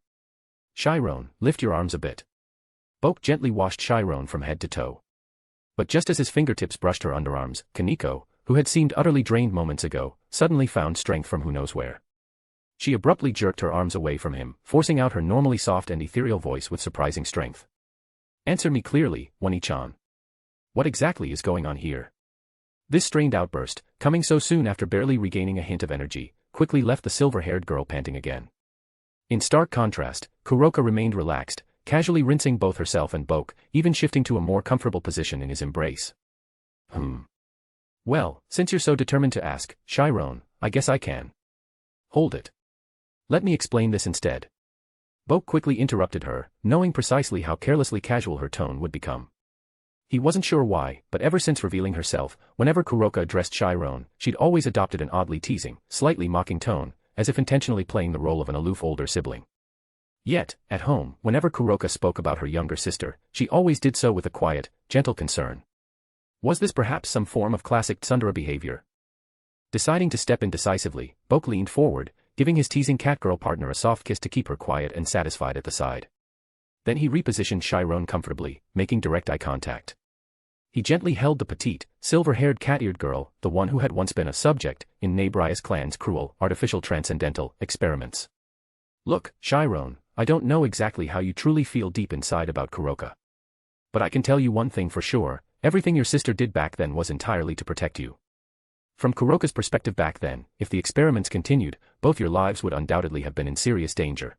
"Chiron, lift your arms a bit." Boke gently washed Chiron from head to toe. But just as his fingertips brushed her underarms, Kaniko, who had seemed utterly drained moments ago, suddenly found strength from who knows where. She abruptly jerked her arms away from him, forcing out her normally soft and ethereal voice with surprising strength. "Answer me clearly, Wani-chan. What exactly is going on here?" This strained outburst, coming so soon after barely regaining a hint of energy, quickly left the silver-haired girl panting again. In stark contrast, Kuroka remained relaxed, casually rinsing both herself and Boke, even shifting to a more comfortable position in his embrace. Well, since you're so determined to ask, Chiron, I guess I can. Hold it. Let me explain this instead." Boke quickly interrupted her, knowing precisely how carelessly casual her tone would become. He wasn't sure why, but ever since revealing herself, whenever Kuroka addressed Chiron, she'd always adopted an oddly teasing, slightly mocking tone, as if intentionally playing the role of an aloof older sibling. Yet, at home, whenever Kuroka spoke about her younger sister, she always did so with a quiet, gentle concern. Was this perhaps some form of classic tsundere behavior? Deciding to step in decisively, Boke leaned forward, giving his teasing catgirl partner a soft kiss to keep her quiet and satisfied at the side. Then he repositioned Chiron comfortably, making direct eye contact. He gently held the petite, silver-haired cat-eared girl, the one who had once been a subject in Neighborius clan's cruel, artificial transcendental experiments. "Look, Chiron, I don't know exactly how you truly feel deep inside about Kuroka. But I can tell you one thing for sure, everything your sister did back then was entirely to protect you. From Kuroka's perspective back then, if the experiments continued, both your lives would undoubtedly have been in serious danger.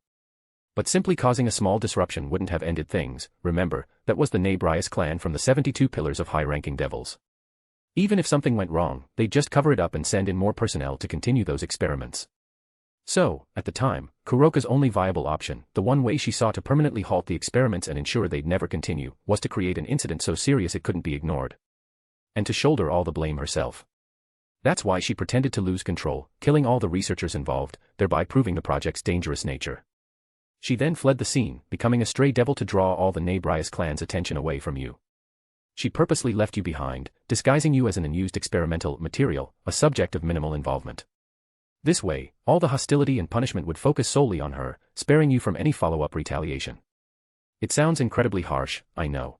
But simply causing a small disruption wouldn't have ended things. Remember, that was the Nabrias clan from the 72 Pillars of High-ranking devils. Even if something went wrong, they'd just cover it up and send in more personnel to continue those experiments. So, at the time, Kuroka's only viable option, the one way she saw to permanently halt the experiments and ensure they'd never continue, was to create an incident so serious it couldn't be ignored. And to shoulder all the blame herself. That's why she pretended to lose control, killing all the researchers involved, thereby proving the project's dangerous nature. She then fled the scene, becoming a stray devil to draw all the Nabrias clan's attention away from you. She purposely left you behind, disguising you as an unused experimental material, a subject of minimal involvement. This way, all the hostility and punishment would focus solely on her, sparing you from any follow-up retaliation. It sounds incredibly harsh, I know.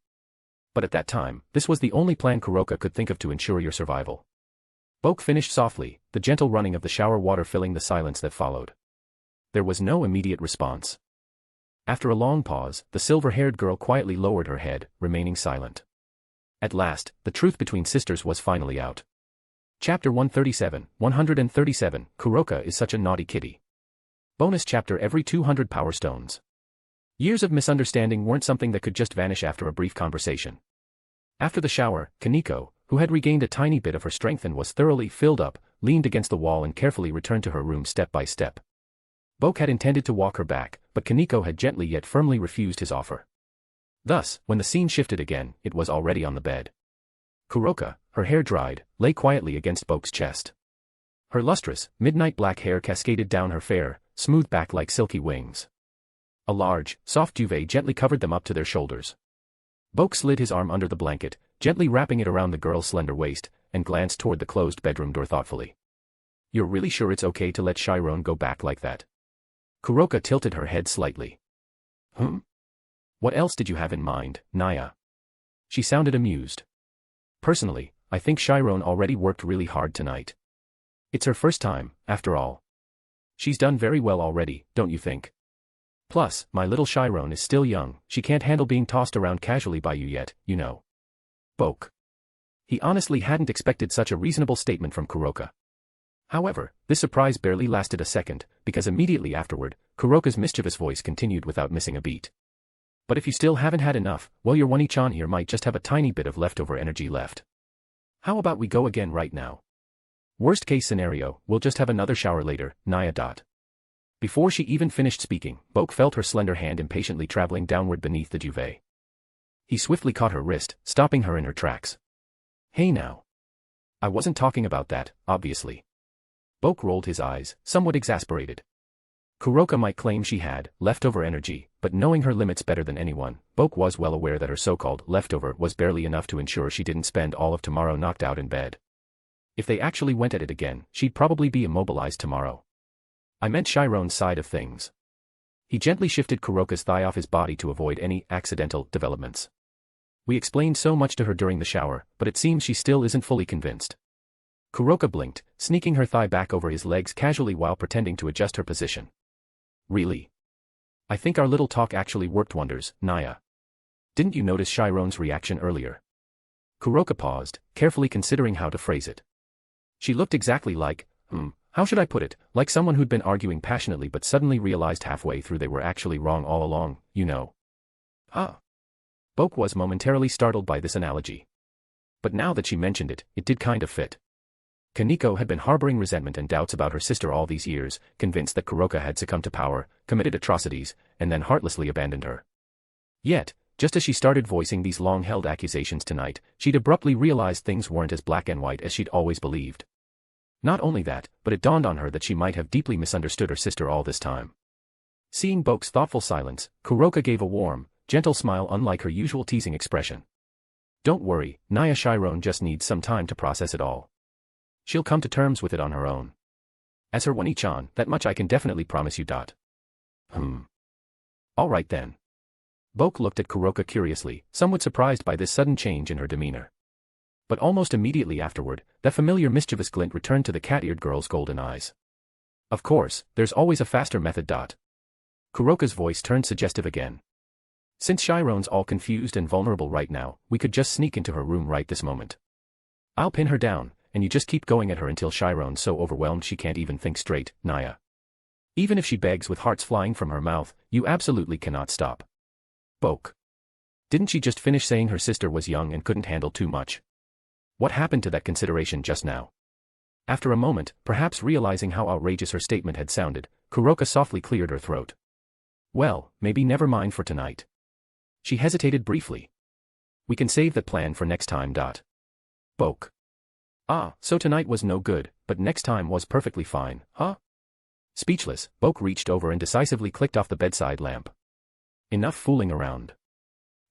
But at that time, this was the only plan Kuroka could think of to ensure your survival. Boke finished softly, the gentle running of the shower water filling the silence that followed. There was no immediate response. After a long pause, the silver-haired girl quietly lowered her head, remaining silent. At last, the truth between sisters was finally out. Chapter 137, Kuroka is such a naughty kitty. Bonus chapter every 200 power stones. Years of misunderstanding weren't something that could just vanish after a brief conversation. After the shower, Kaneko, who had regained a tiny bit of her strength and was thoroughly filled up, leaned against the wall and carefully returned to her room step by step. Boke had intended to walk her back, but Kaneko had gently yet firmly refused his offer. Thus, when the scene shifted again, it was already on the bed. Kuroka, her hair dried, lay quietly against Boke's chest. Her lustrous, midnight black hair cascaded down her fair, smooth back like silky wings. A large, soft duvet gently covered them up to their shoulders. Boke slid his arm under the blanket, gently wrapping it around the girl's slender waist, and glanced toward the closed bedroom door thoughtfully. You're really sure it's okay to let Chiron go back like that? Kuroka tilted her head slightly. What else did you have in mind, Naya? She sounded amused. Personally, I think Chiron already worked really hard tonight. It's her first time, after all. She's done very well already, don't you think? Plus, my little Chiron is still young, she can't handle being tossed around casually by you yet, you know. Boke. He honestly hadn't expected such a reasonable statement from Kuroka. However, this surprise barely lasted a second, because immediately afterward, Kuroka's mischievous voice continued without missing a beat. But if you still haven't had enough, well, your Wani-chan here might just have a tiny bit of leftover energy left. How about we go again right now? Worst case scenario, we'll just have another shower later, Naya. Before she even finished speaking, Boke felt her slender hand impatiently traveling downward beneath the duvet. He swiftly caught her wrist, stopping her in her tracks. Hey now. I wasn't talking about that, obviously. Boke rolled his eyes, somewhat exasperated. Kuroka might claim she had leftover energy, but knowing her limits better than anyone, Boke was well aware that her so-called leftover was barely enough to ensure she didn't spend all of tomorrow knocked out in bed. If they actually went at it again, she'd probably be immobilized tomorrow. I meant Chiron's side of things. He gently shifted Kuroka's thigh off his body to avoid any accidental developments. We explained so much to her during the shower, but it seems she still isn't fully convinced. Kuroka blinked, sneaking her thigh back over his legs casually while pretending to adjust her position. Really? I think our little talk actually worked wonders, Naya. Didn't you notice Chiron's reaction earlier? Kuroka paused, carefully considering how to phrase it. She looked exactly like, how should I put it, like someone who'd been arguing passionately but suddenly realized halfway through they were actually wrong all along, you know. Boke was momentarily startled by this analogy. But now that she mentioned it, it did kind of fit. Kaneko had been harboring resentment and doubts about her sister all these years, convinced that Kuroka had succumbed to power, committed atrocities, and then heartlessly abandoned her. Yet, just as she started voicing these long-held accusations tonight, she'd abruptly realized things weren't as black and white as she'd always believed. Not only that, but it dawned on her that she might have deeply misunderstood her sister all this time. Seeing Boke's thoughtful silence, Kuroka gave a warm, gentle smile unlike her usual teasing expression. Don't worry, Naya. Chiron just needs some time to process it all. She'll come to terms with it on her own. As her Wani-chan, that much I can definitely promise you. All right then. Boke looked at Kuroka curiously, somewhat surprised by this sudden change in her demeanor. But almost immediately afterward, that familiar mischievous glint returned to the cat-eared girl's golden eyes. Of course, there's always a faster method. Kuroka's voice turned suggestive again. Since Chiron's all confused and vulnerable right now, we could just sneak into her room right this moment. I'll pin her down, and you just keep going at her until Chiron's so overwhelmed she can't even think straight, Naya. Even if she begs with hearts flying from her mouth, you absolutely cannot stop. Boke. Didn't she just finish saying her sister was young and couldn't handle too much? What happened to that consideration just now? After a moment, perhaps realizing how outrageous her statement had sounded, Kuroka softly cleared her throat. Well, maybe never mind for tonight. She hesitated briefly. We can save that plan for next time. Boke. Ah, so tonight was no good, but next time was perfectly fine, huh? Speechless, Boke reached over and decisively clicked off the bedside lamp. Enough fooling around.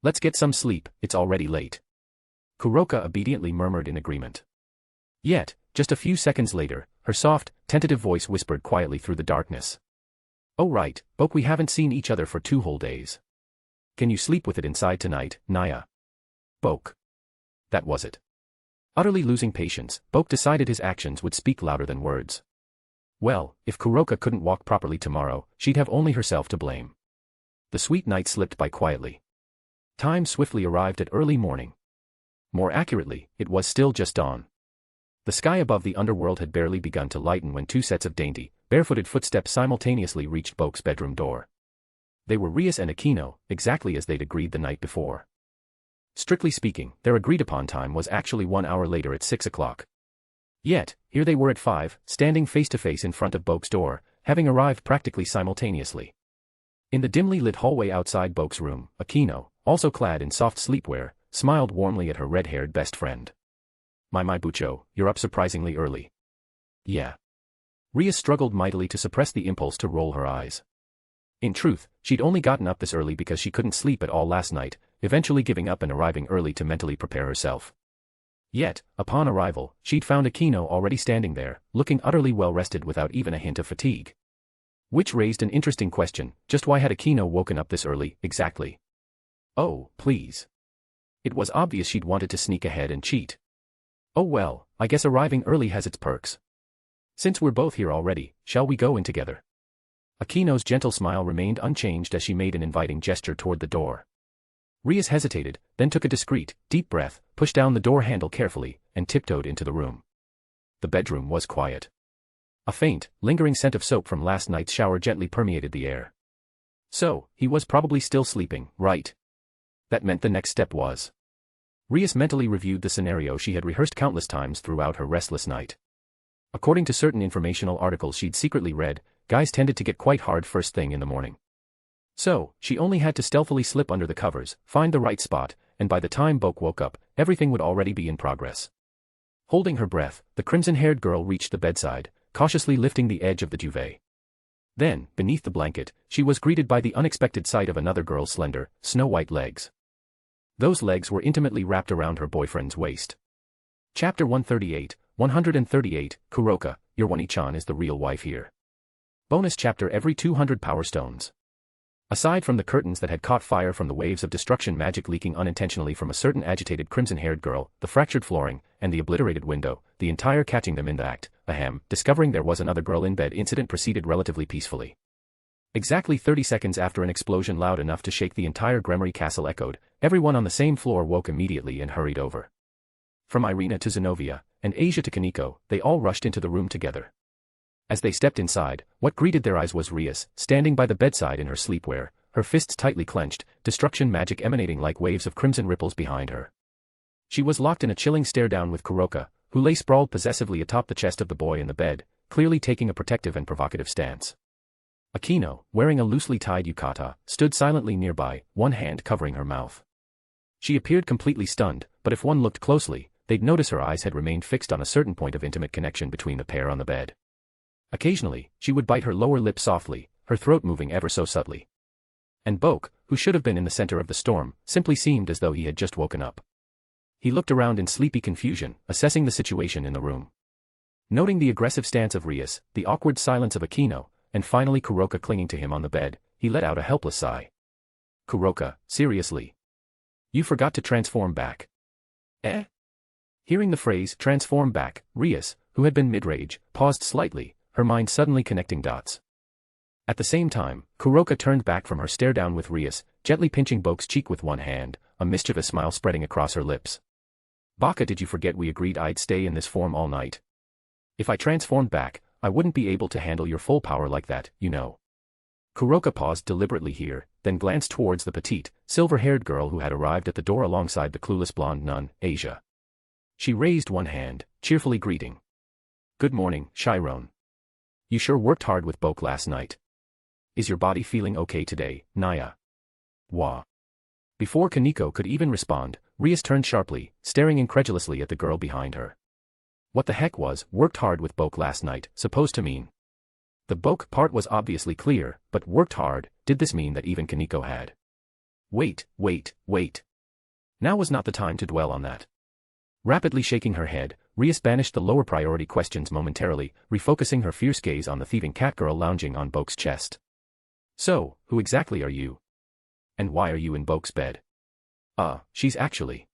Let's get some sleep, it's already late. Kuroka obediently murmured in agreement. Yet, just a few seconds later, her soft, tentative voice whispered quietly through the darkness. Oh right, Boke, we haven't seen each other for 2 whole days. Can you sleep with it inside tonight, Naya? Boke. That was it. Utterly losing patience, Boke decided his actions would speak louder than words. Well, if Kuroka couldn't walk properly tomorrow, she'd have only herself to blame. The sweet night slipped by quietly. Time swiftly arrived at early morning. More accurately, it was still just dawn. The sky above the underworld had barely begun to lighten when 2 sets of dainty, barefooted footsteps simultaneously reached Boke's bedroom door. They were Rias and Akino, exactly as they'd agreed the night before. Strictly speaking, their agreed-upon time was actually 1 hour later at 6 o'clock. Yet, here they were at 5, standing face-to-face in front of Boke's door, having arrived practically simultaneously. In the dimly lit hallway outside Boke's room, Akino, also clad in soft sleepwear, smiled warmly at her red-haired best friend. My Bucho, you're up surprisingly early. Yeah. Rias struggled mightily to suppress the impulse to roll her eyes. In truth, she'd only gotten up this early because she couldn't sleep at all last night, eventually giving up and arriving early to mentally prepare herself. Yet, upon arrival, she'd found Akino already standing there, looking utterly well-rested without even a hint of fatigue. Which raised an interesting question, just why had Akino woken up this early, exactly? Oh, please. It was obvious she'd wanted to sneak ahead and cheat. Oh well, I guess arriving early has its perks. Since we're both here already, shall we go in together? Akino's gentle smile remained unchanged as she made an inviting gesture toward the door. Rias hesitated, then took a discreet, deep breath, pushed down the door handle carefully, and tiptoed into the room. The bedroom was quiet. A faint, lingering scent of soap from last night's shower gently permeated the air. So, he was probably still sleeping, right? That meant the next step was. Rias mentally reviewed the scenario she had rehearsed countless times throughout her restless night. According to certain informational articles she'd secretly read, guys tended to get quite hard first thing in the morning. So, she only had to stealthily slip under the covers, find the right spot, and by the time Boke woke up, everything would already be in progress. Holding her breath, the crimson-haired girl reached the bedside, cautiously lifting the edge of the duvet. Then, beneath the blanket, she was greeted by the unexpected sight of another girl's slender, snow-white legs. Those legs were intimately wrapped around her boyfriend's waist. Chapter 138, Kuroka, your Wani-chan is the real wife here. Bonus chapter every 200 power stones. Aside from the curtains that had caught fire from the waves of destruction magic leaking unintentionally from a certain agitated crimson-haired girl, the fractured flooring, and the obliterated window, the entire catching them in the act, discovering there was another girl in bed incident proceeded relatively peacefully. Exactly 30 seconds after an explosion loud enough to shake the entire Gremory castle echoed, everyone on the same floor woke immediately and hurried over. From Ireina to Zenovia, and Asia to Kaneko, they all rushed into the room together. As they stepped inside, what greeted their eyes was Rias, standing by the bedside in her sleepwear, her fists tightly clenched, destruction magic emanating like waves of crimson ripples behind her. She was locked in a chilling stare-down with Kuroka, who lay sprawled possessively atop the chest of the boy in the bed, clearly taking a protective and provocative stance. Akino, wearing a loosely tied yukata, stood silently nearby, one hand covering her mouth. She appeared completely stunned, but if one looked closely, they'd notice her eyes had remained fixed on a certain point of intimate connection between the pair on the bed. Occasionally, she would bite her lower lip softly, her throat moving ever so subtly. And Boke, who should have been in the center of the storm, simply seemed as though he had just woken up. He looked around in sleepy confusion, assessing the situation in the room. Noting the aggressive stance of Rias, the awkward silence of Akino, and finally Kuroka clinging to him on the bed, he let out a helpless sigh. Kuroka, seriously? You forgot to transform back. Eh? Hearing the phrase, transform back, Rias, who had been mid-rage, paused slightly, her mind suddenly connecting dots. At the same time, Kuroka turned back from her stare-down with Rias, gently pinching Boke's cheek with one hand, a mischievous smile spreading across her lips. Baka, did you forget we agreed I'd stay in this form all night? If I transformed back, I wouldn't be able to handle your full power like that, you know. Kuroka paused deliberately here, then glanced towards the petite, silver-haired girl who had arrived at the door alongside the clueless blonde nun, Asia. She raised one hand, cheerfully greeting. Good morning, Chiron. You sure worked hard with Boke last night. Is your body feeling okay today, Naya? Wah. Before Kaneko could even respond, Rias turned sharply, staring incredulously at the girl behind her. What the heck was worked hard with Boke last night supposed to mean? The Boke part was obviously clear, but worked hard, did this mean that even Kaneko had? Wait. Now was not the time to dwell on that. Rapidly shaking her head, Rias banished the lower priority questions momentarily, refocusing her fierce gaze on the thieving cat girl lounging on Boke's chest. So, who exactly are you? And why are you in Boke's bed? She's actually...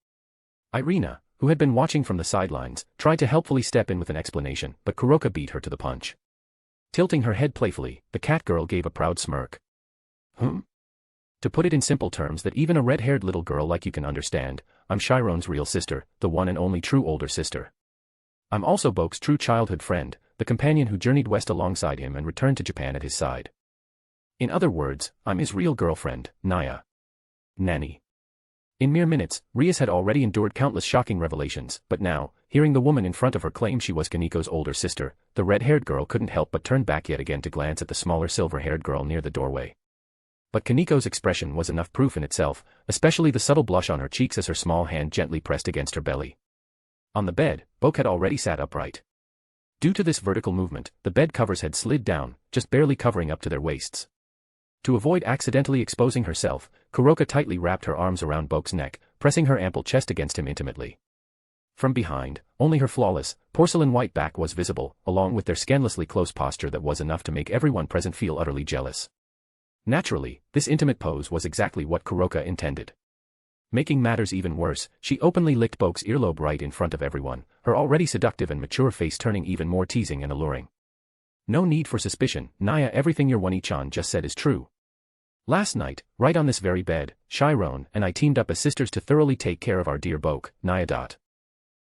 Ireina, who had been watching from the sidelines, tried to helpfully step in with an explanation, but Kuroka beat her to the punch. Tilting her head playfully, the cat girl gave a proud smirk. To put it in simple terms that even a red-haired little girl like you can understand, I'm Chiron's real sister, the one and only true older sister. I'm also Boke's true childhood friend, the companion who journeyed west alongside him and returned to Japan at his side. In other words, I'm his real girlfriend, Naya. Nanny. In mere minutes, Rias had already endured countless shocking revelations, but now, hearing the woman in front of her claim she was Kaneko's older sister, the red-haired girl couldn't help but turn back yet again to glance at the smaller silver-haired girl near the doorway. But Kaneko's expression was enough proof in itself, especially the subtle blush on her cheeks as her small hand gently pressed against her belly. On the bed, Boke had already sat upright. Due to this vertical movement, the bed covers had slid down, just barely covering up to their waists. To avoid accidentally exposing herself, Kuroka tightly wrapped her arms around Boke's neck, pressing her ample chest against him intimately. From behind, only her flawless, porcelain-white back was visible, along with their scandalously close posture that was enough to make everyone present feel utterly jealous. Naturally, this intimate pose was exactly what Kuroka intended. Making matters even worse, she openly licked Boke's earlobe right in front of everyone, her already seductive and mature face turning even more teasing and alluring. No need for suspicion, Naya, everything your Wani-chan just said is true. Last night, right on this very bed, Chiron and I teamed up as sisters to thoroughly take care of our dear Boke, Naya.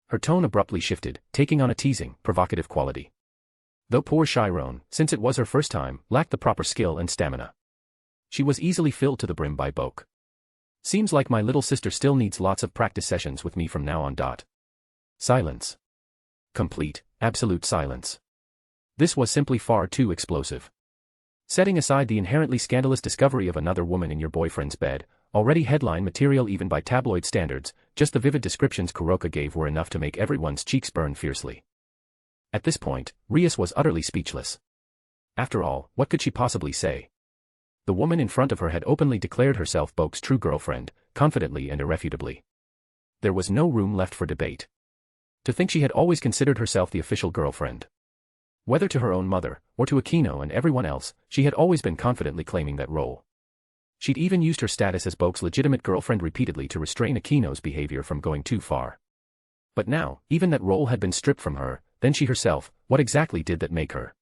Her tone abruptly shifted, taking on a teasing, provocative quality. Though poor Chiron, since it was her first time, lacked the proper skill and stamina. She was easily filled to the brim by Boke. Seems like my little sister still needs lots of practice sessions with me from now on. Silence. Complete, absolute silence. This was simply far too explosive. Setting aside the inherently scandalous discovery of another woman in your boyfriend's bed, already headline material even by tabloid standards, just the vivid descriptions Kuroka gave were enough to make everyone's cheeks burn fiercely. At this point, Rias was utterly speechless. After all, what could she possibly say? The woman in front of her had openly declared herself Boke's true girlfriend, confidently and irrefutably. There was no room left for debate. To think she had always considered herself the official girlfriend. Whether to her own mother, or to Akino and everyone else, she had always been confidently claiming that role. She'd even used her status as Boke's legitimate girlfriend repeatedly to restrain Akino's behavior from going too far. But now, even that role had been stripped from her, then she herself, what exactly did that make her?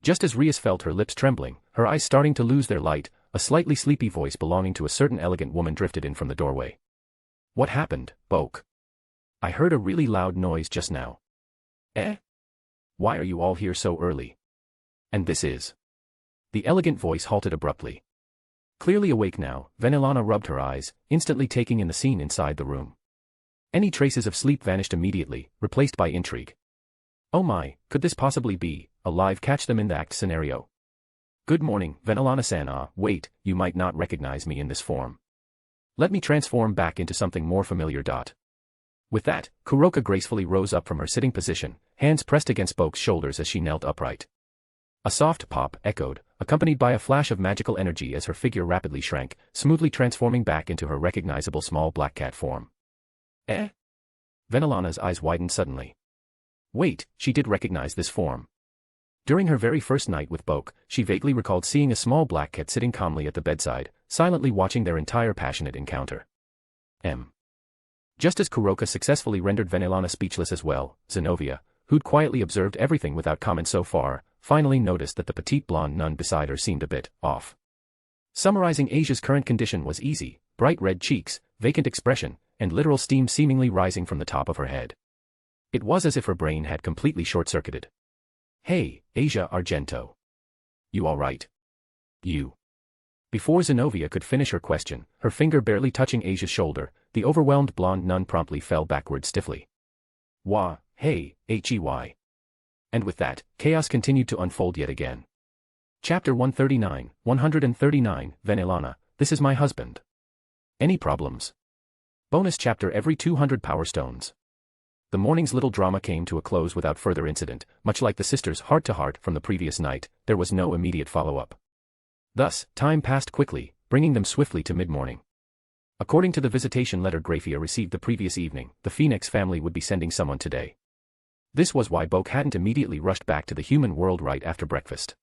Just as Rias felt her lips trembling, her eyes starting to lose their light, a slightly sleepy voice belonging to a certain elegant woman drifted in from the doorway. What happened, Boke? I heard a really loud noise just now. Eh? Why are you all here so early? And this is... The elegant voice halted abruptly. Clearly awake now, Venelana rubbed her eyes, instantly taking in the scene inside the room. Any traces of sleep vanished immediately, replaced by intrigue. Oh my, could this possibly be a live catch them in the act scenario? Good morning, Venelana-san. Wait, you might not recognize me in this form. Let me transform back into something more familiar. With that, Kuroka gracefully rose up from her sitting position, hands pressed against Boke's shoulders as she knelt upright. A soft pop echoed, accompanied by a flash of magical energy as her figure rapidly shrank, smoothly transforming back into her recognizable small black cat form. Eh? Venelana's eyes widened suddenly. Wait, she did recognize this form. During her very first night with Boke, she vaguely recalled seeing a small black cat sitting calmly at the bedside, silently watching their entire passionate encounter. Just as Kuroka successfully rendered Venelana speechless as well, Zenovia, who'd quietly observed everything without comment so far, finally noticed that the petite blonde nun beside her seemed a bit off. Summarizing Asia's current condition was easy: bright red cheeks, vacant expression, and literal steam seemingly rising from the top of her head. It was as if her brain had completely short-circuited. "Hey, Asia Argento. You alright?" "You." Before Zenovia could finish her question, her finger barely touching Asia's shoulder, the overwhelmed blonde nun promptly fell backward stiffly. "Wah, hey, Hey." And with that, chaos continued to unfold yet again. Chapter 139, Venelana, this is my husband. Any problems? Bonus chapter every 200 power stones. The morning's little drama came to a close without further incident, much like the sisters' heart-to-heart from the previous night, there was no immediate follow-up. Thus, time passed quickly, bringing them swiftly to mid-morning. According to the visitation letter Graia received the previous evening, the Phoenix family would be sending someone today. This was why Boke hadn't immediately rushed back to the human world right after breakfast.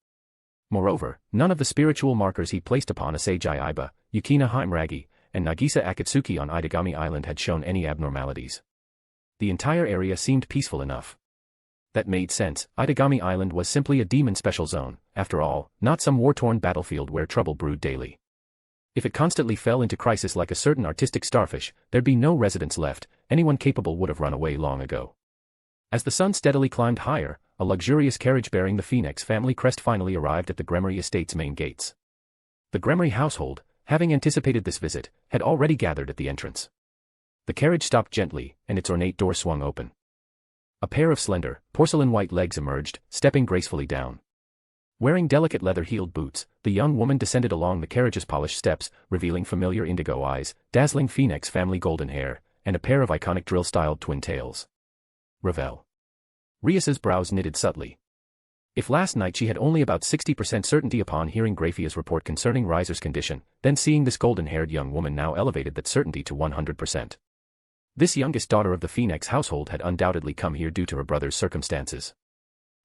Moreover, none of the spiritual markers he placed upon Asagi Iba, Yukina Haimragi, and Nagisa Akatsuki on Itagami Island had shown any abnormalities. The entire area seemed peaceful enough. That made sense, Itagami Island was simply a demon special zone, after all, not some war-torn battlefield where trouble brewed daily. If it constantly fell into crisis like a certain artistic starfish, there'd be no residents left, anyone capable would have run away long ago. As the sun steadily climbed higher, a luxurious carriage bearing the Phoenix family crest finally arrived at the Gremory estate's main gates. The Gremory household, having anticipated this visit, had already gathered at the entrance. The carriage stopped gently, and its ornate door swung open. A pair of slender, porcelain-white legs emerged, stepping gracefully down. Wearing delicate leather-heeled boots, the young woman descended along the carriage's polished steps, revealing familiar indigo eyes, dazzling Phoenix family golden hair, and a pair of iconic drill-styled twin tails. Ravel. Rias's brows knitted subtly. If last night she had only about 60% certainty upon hearing Graia's report concerning Riser's condition, then seeing this golden-haired young woman now elevated that certainty to 100%. This youngest daughter of the Phoenix household had undoubtedly come here due to her brother's circumstances.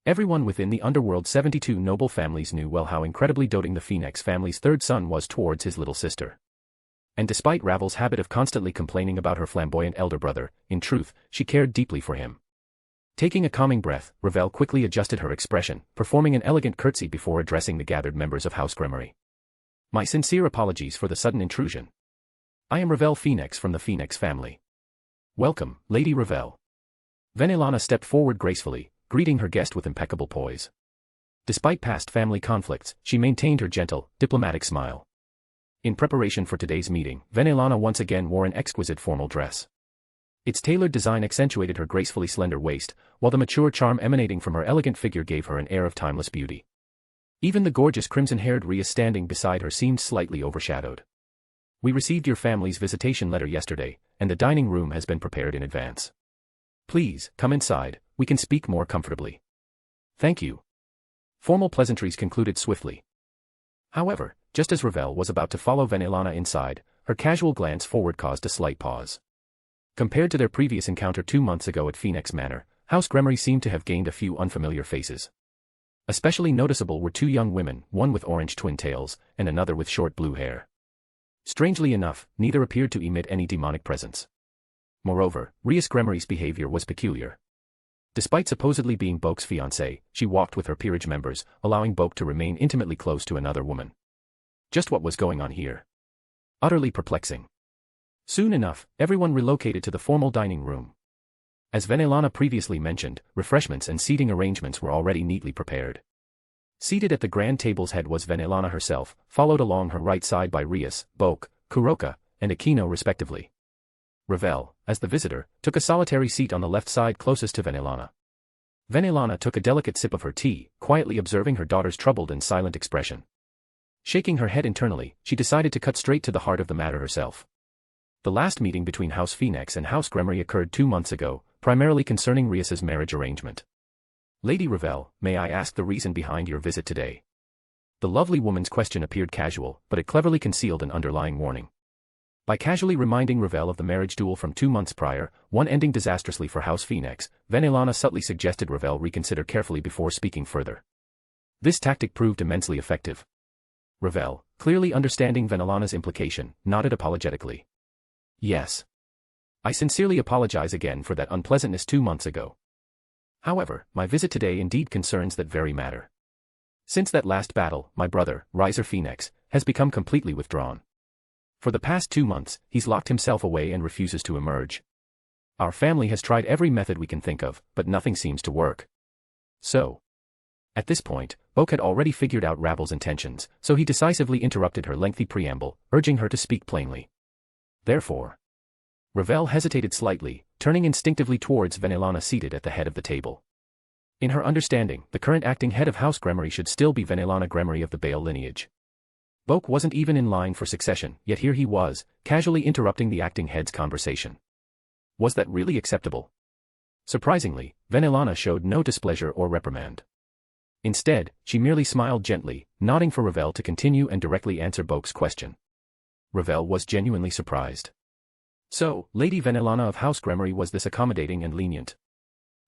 Everyone within the underworld's 72 noble families knew well how incredibly doting the Phoenix family's third son was towards his little sister. And despite Ravel's habit of constantly complaining about her flamboyant elder brother, in truth, she cared deeply for him. Taking a calming breath, Ravel quickly adjusted her expression, performing an elegant curtsy before addressing the gathered members of House Gremory. "My sincere apologies for the sudden intrusion. I am Ravel Phoenix from the Phoenix family. Welcome, Lady Ravel." Venelana stepped forward gracefully, greeting her guest with impeccable poise. Despite past family conflicts, she maintained her gentle, diplomatic smile. In preparation for today's meeting, Venelana once again wore an exquisite formal dress. Its tailored design accentuated her gracefully slender waist, while the mature charm emanating from her elegant figure gave her an air of timeless beauty. Even the gorgeous crimson-haired Ria standing beside her seemed slightly overshadowed. "We received your family's visitation letter yesterday, and the dining room has been prepared in advance. Please, come inside, we can speak more comfortably." "Thank you." Formal pleasantries concluded swiftly. However, just as Ravel was about to follow Venelana inside, her casual glance forward caused a slight pause. Compared to their previous encounter 2 months ago at Phoenix Manor, House Gremory seemed to have gained a few unfamiliar faces. Especially noticeable were 2 young women, one with orange twin tails, and another with short blue hair. Strangely enough, neither appeared to emit any demonic presence. Moreover, Rias Gremory's behavior was peculiar. Despite supposedly being Boke's fiancée, she walked with her peerage members, allowing Boke to remain intimately close to another woman. Just what was going on here? Utterly perplexing. Soon enough, everyone relocated to the formal dining room. As Venelana previously mentioned, refreshments and seating arrangements were already neatly prepared. Seated at the grand table's head was Venelana herself, followed along her right side by Rias, Boke, Kuroka, and Yukina respectively. Ravel, as the visitor, took a solitary seat on the left side closest to Venelana. Venelana took a delicate sip of her tea, quietly observing her daughter's troubled and silent expression. Shaking her head internally, she decided to cut straight to the heart of the matter herself. The last meeting between House Phoenix and House Gremory occurred 2 months ago, primarily concerning Rias's marriage arrangement. "Lady Ravel, may I ask the reason behind your visit today?" The lovely woman's question appeared casual, but it cleverly concealed an underlying warning. By casually reminding Ravel of the marriage duel from 2 months prior, one ending disastrously for House Phoenix, Venelana subtly suggested Ravel reconsider carefully before speaking further. This tactic proved immensely effective. Ravel, clearly understanding Venelana's implication, nodded apologetically. "Yes. I sincerely apologize again for that unpleasantness 2 months ago. However, my visit today indeed concerns that very matter. Since that last battle, my brother, Riser Phoenix, has become completely withdrawn. For the past 2 months, he's locked himself away and refuses to emerge. Our family has tried every method we can think of, but nothing seems to work. So. At this point, Boke had already figured out Ravel's intentions, so he decisively interrupted her lengthy preamble, urging her to speak plainly. Therefore. Ravel hesitated slightly, turning instinctively towards Venelana seated at the head of the table. In her understanding, the current acting head of House Gremory should still be Venelana Gremory of the Bale lineage. Boke wasn't even in line for succession, yet here he was, casually interrupting the acting head's conversation. Was that really acceptable? Surprisingly, Venelana showed no displeasure or reprimand. Instead, she merely smiled gently, nodding for Ravel to continue and directly answer Boke's question. Ravel was genuinely surprised. So, Lady Venelana of House Gremory was this accommodating and lenient.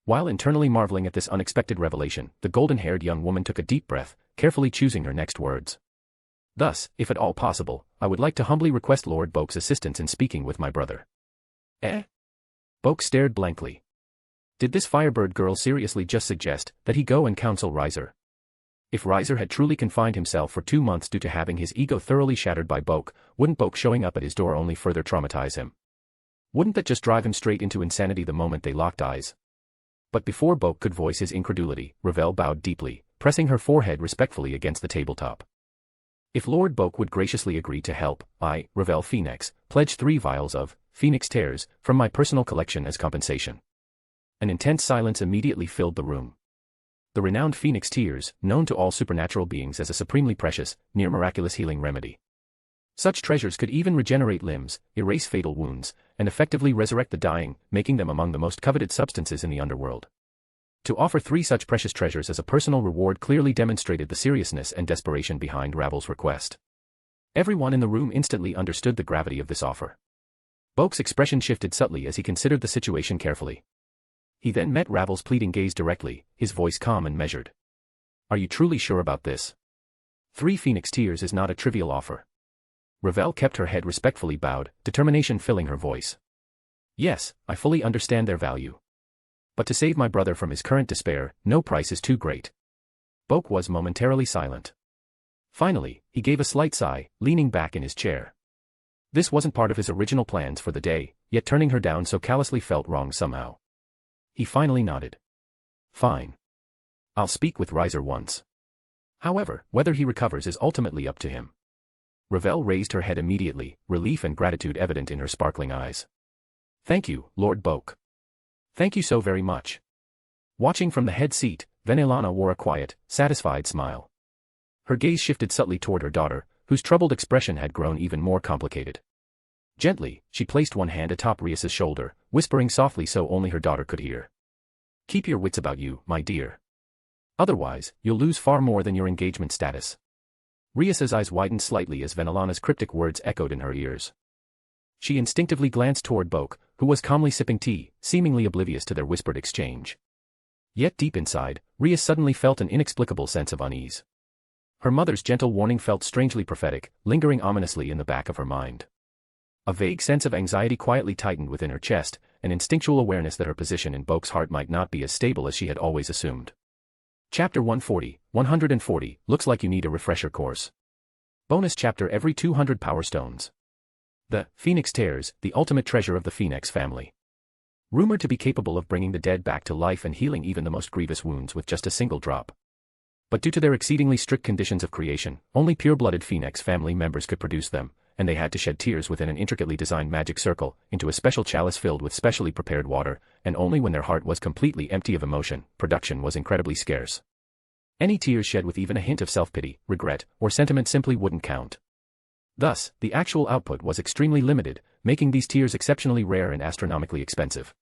While internally marveling at this unexpected revelation, the golden-haired young woman took a deep breath, carefully choosing her next words. Thus, if at all possible, I would like to humbly request Lord Boke's assistance in speaking with my brother. Eh? Boke stared blankly. Did this Firebird girl seriously just suggest that he go and counsel Riser? If Riser had truly confined himself for 2 months due to having his ego thoroughly shattered by Boke, wouldn't Boke showing up at his door only further traumatize him? Wouldn't that just drive him straight into insanity the moment they locked eyes? But before Boke could voice his incredulity, Ravel bowed deeply, pressing her forehead respectfully against the tabletop. If Lord Boke would graciously agree to help, I, Ravel Phoenix, pledge 3 vials of Phoenix Tears from my personal collection as compensation. An intense silence immediately filled the room. The renowned Phoenix Tears, known to all supernatural beings as a supremely precious, near-miraculous healing remedy. Such treasures could even regenerate limbs, erase fatal wounds, and effectively resurrect the dying, making them among the most coveted substances in the underworld. To offer 3 such precious treasures as a personal reward clearly demonstrated the seriousness and desperation behind Ravel's request. Everyone in the room instantly understood the gravity of this offer. Boke's expression shifted subtly as he considered the situation carefully. He then met Ravel's pleading gaze directly, his voice calm and measured. Are you truly sure about this? 3 Phoenix Tears is not a trivial offer. Ravel kept her head respectfully bowed, determination filling her voice. Yes, I fully understand their value. But to save my brother from his current despair, no price is too great. Boke was momentarily silent. Finally, he gave a slight sigh, leaning back in his chair. This wasn't part of his original plans for the day, yet turning her down so callously felt wrong somehow. He finally nodded. Fine. I'll speak with Riser once. However, whether he recovers is ultimately up to him. Ravel raised her head immediately, relief and gratitude evident in her sparkling eyes. Thank you, Lord Boke. Thank you so very much. Watching from the head seat, Venelana wore a quiet, satisfied smile. Her gaze shifted subtly toward her daughter, whose troubled expression had grown even more complicated. Gently, she placed one hand atop Rias's shoulder, whispering softly so only her daughter could hear. Keep your wits about you, my dear. Otherwise, you'll lose far more than your engagement status. Rias's eyes widened slightly as Venelana's cryptic words echoed in her ears. She instinctively glanced toward Boke, who was calmly sipping tea, seemingly oblivious to their whispered exchange. Yet deep inside, Rias suddenly felt an inexplicable sense of unease. Her mother's gentle warning felt strangely prophetic, lingering ominously in the back of her mind. A vague sense of anxiety quietly tightened within her chest, an instinctual awareness that her position in Boke's heart might not be as stable as she had always assumed. Chapter 140, looks like you need a refresher course. Bonus chapter every 200 power stones. The Phoenix Tears, the ultimate treasure of the Phoenix family. Rumored to be capable of bringing the dead back to life and healing even the most grievous wounds with just a single drop. But due to their exceedingly strict conditions of creation, only pure-blooded Phoenix family members could produce them, and they had to shed tears within an intricately designed magic circle, into a special chalice filled with specially prepared water, and only when their heart was completely empty of emotion, production was incredibly scarce. Any tears shed with even a hint of self-pity, regret, or sentiment simply wouldn't count. Thus, the actual output was extremely limited, making these tears exceptionally rare and astronomically expensive.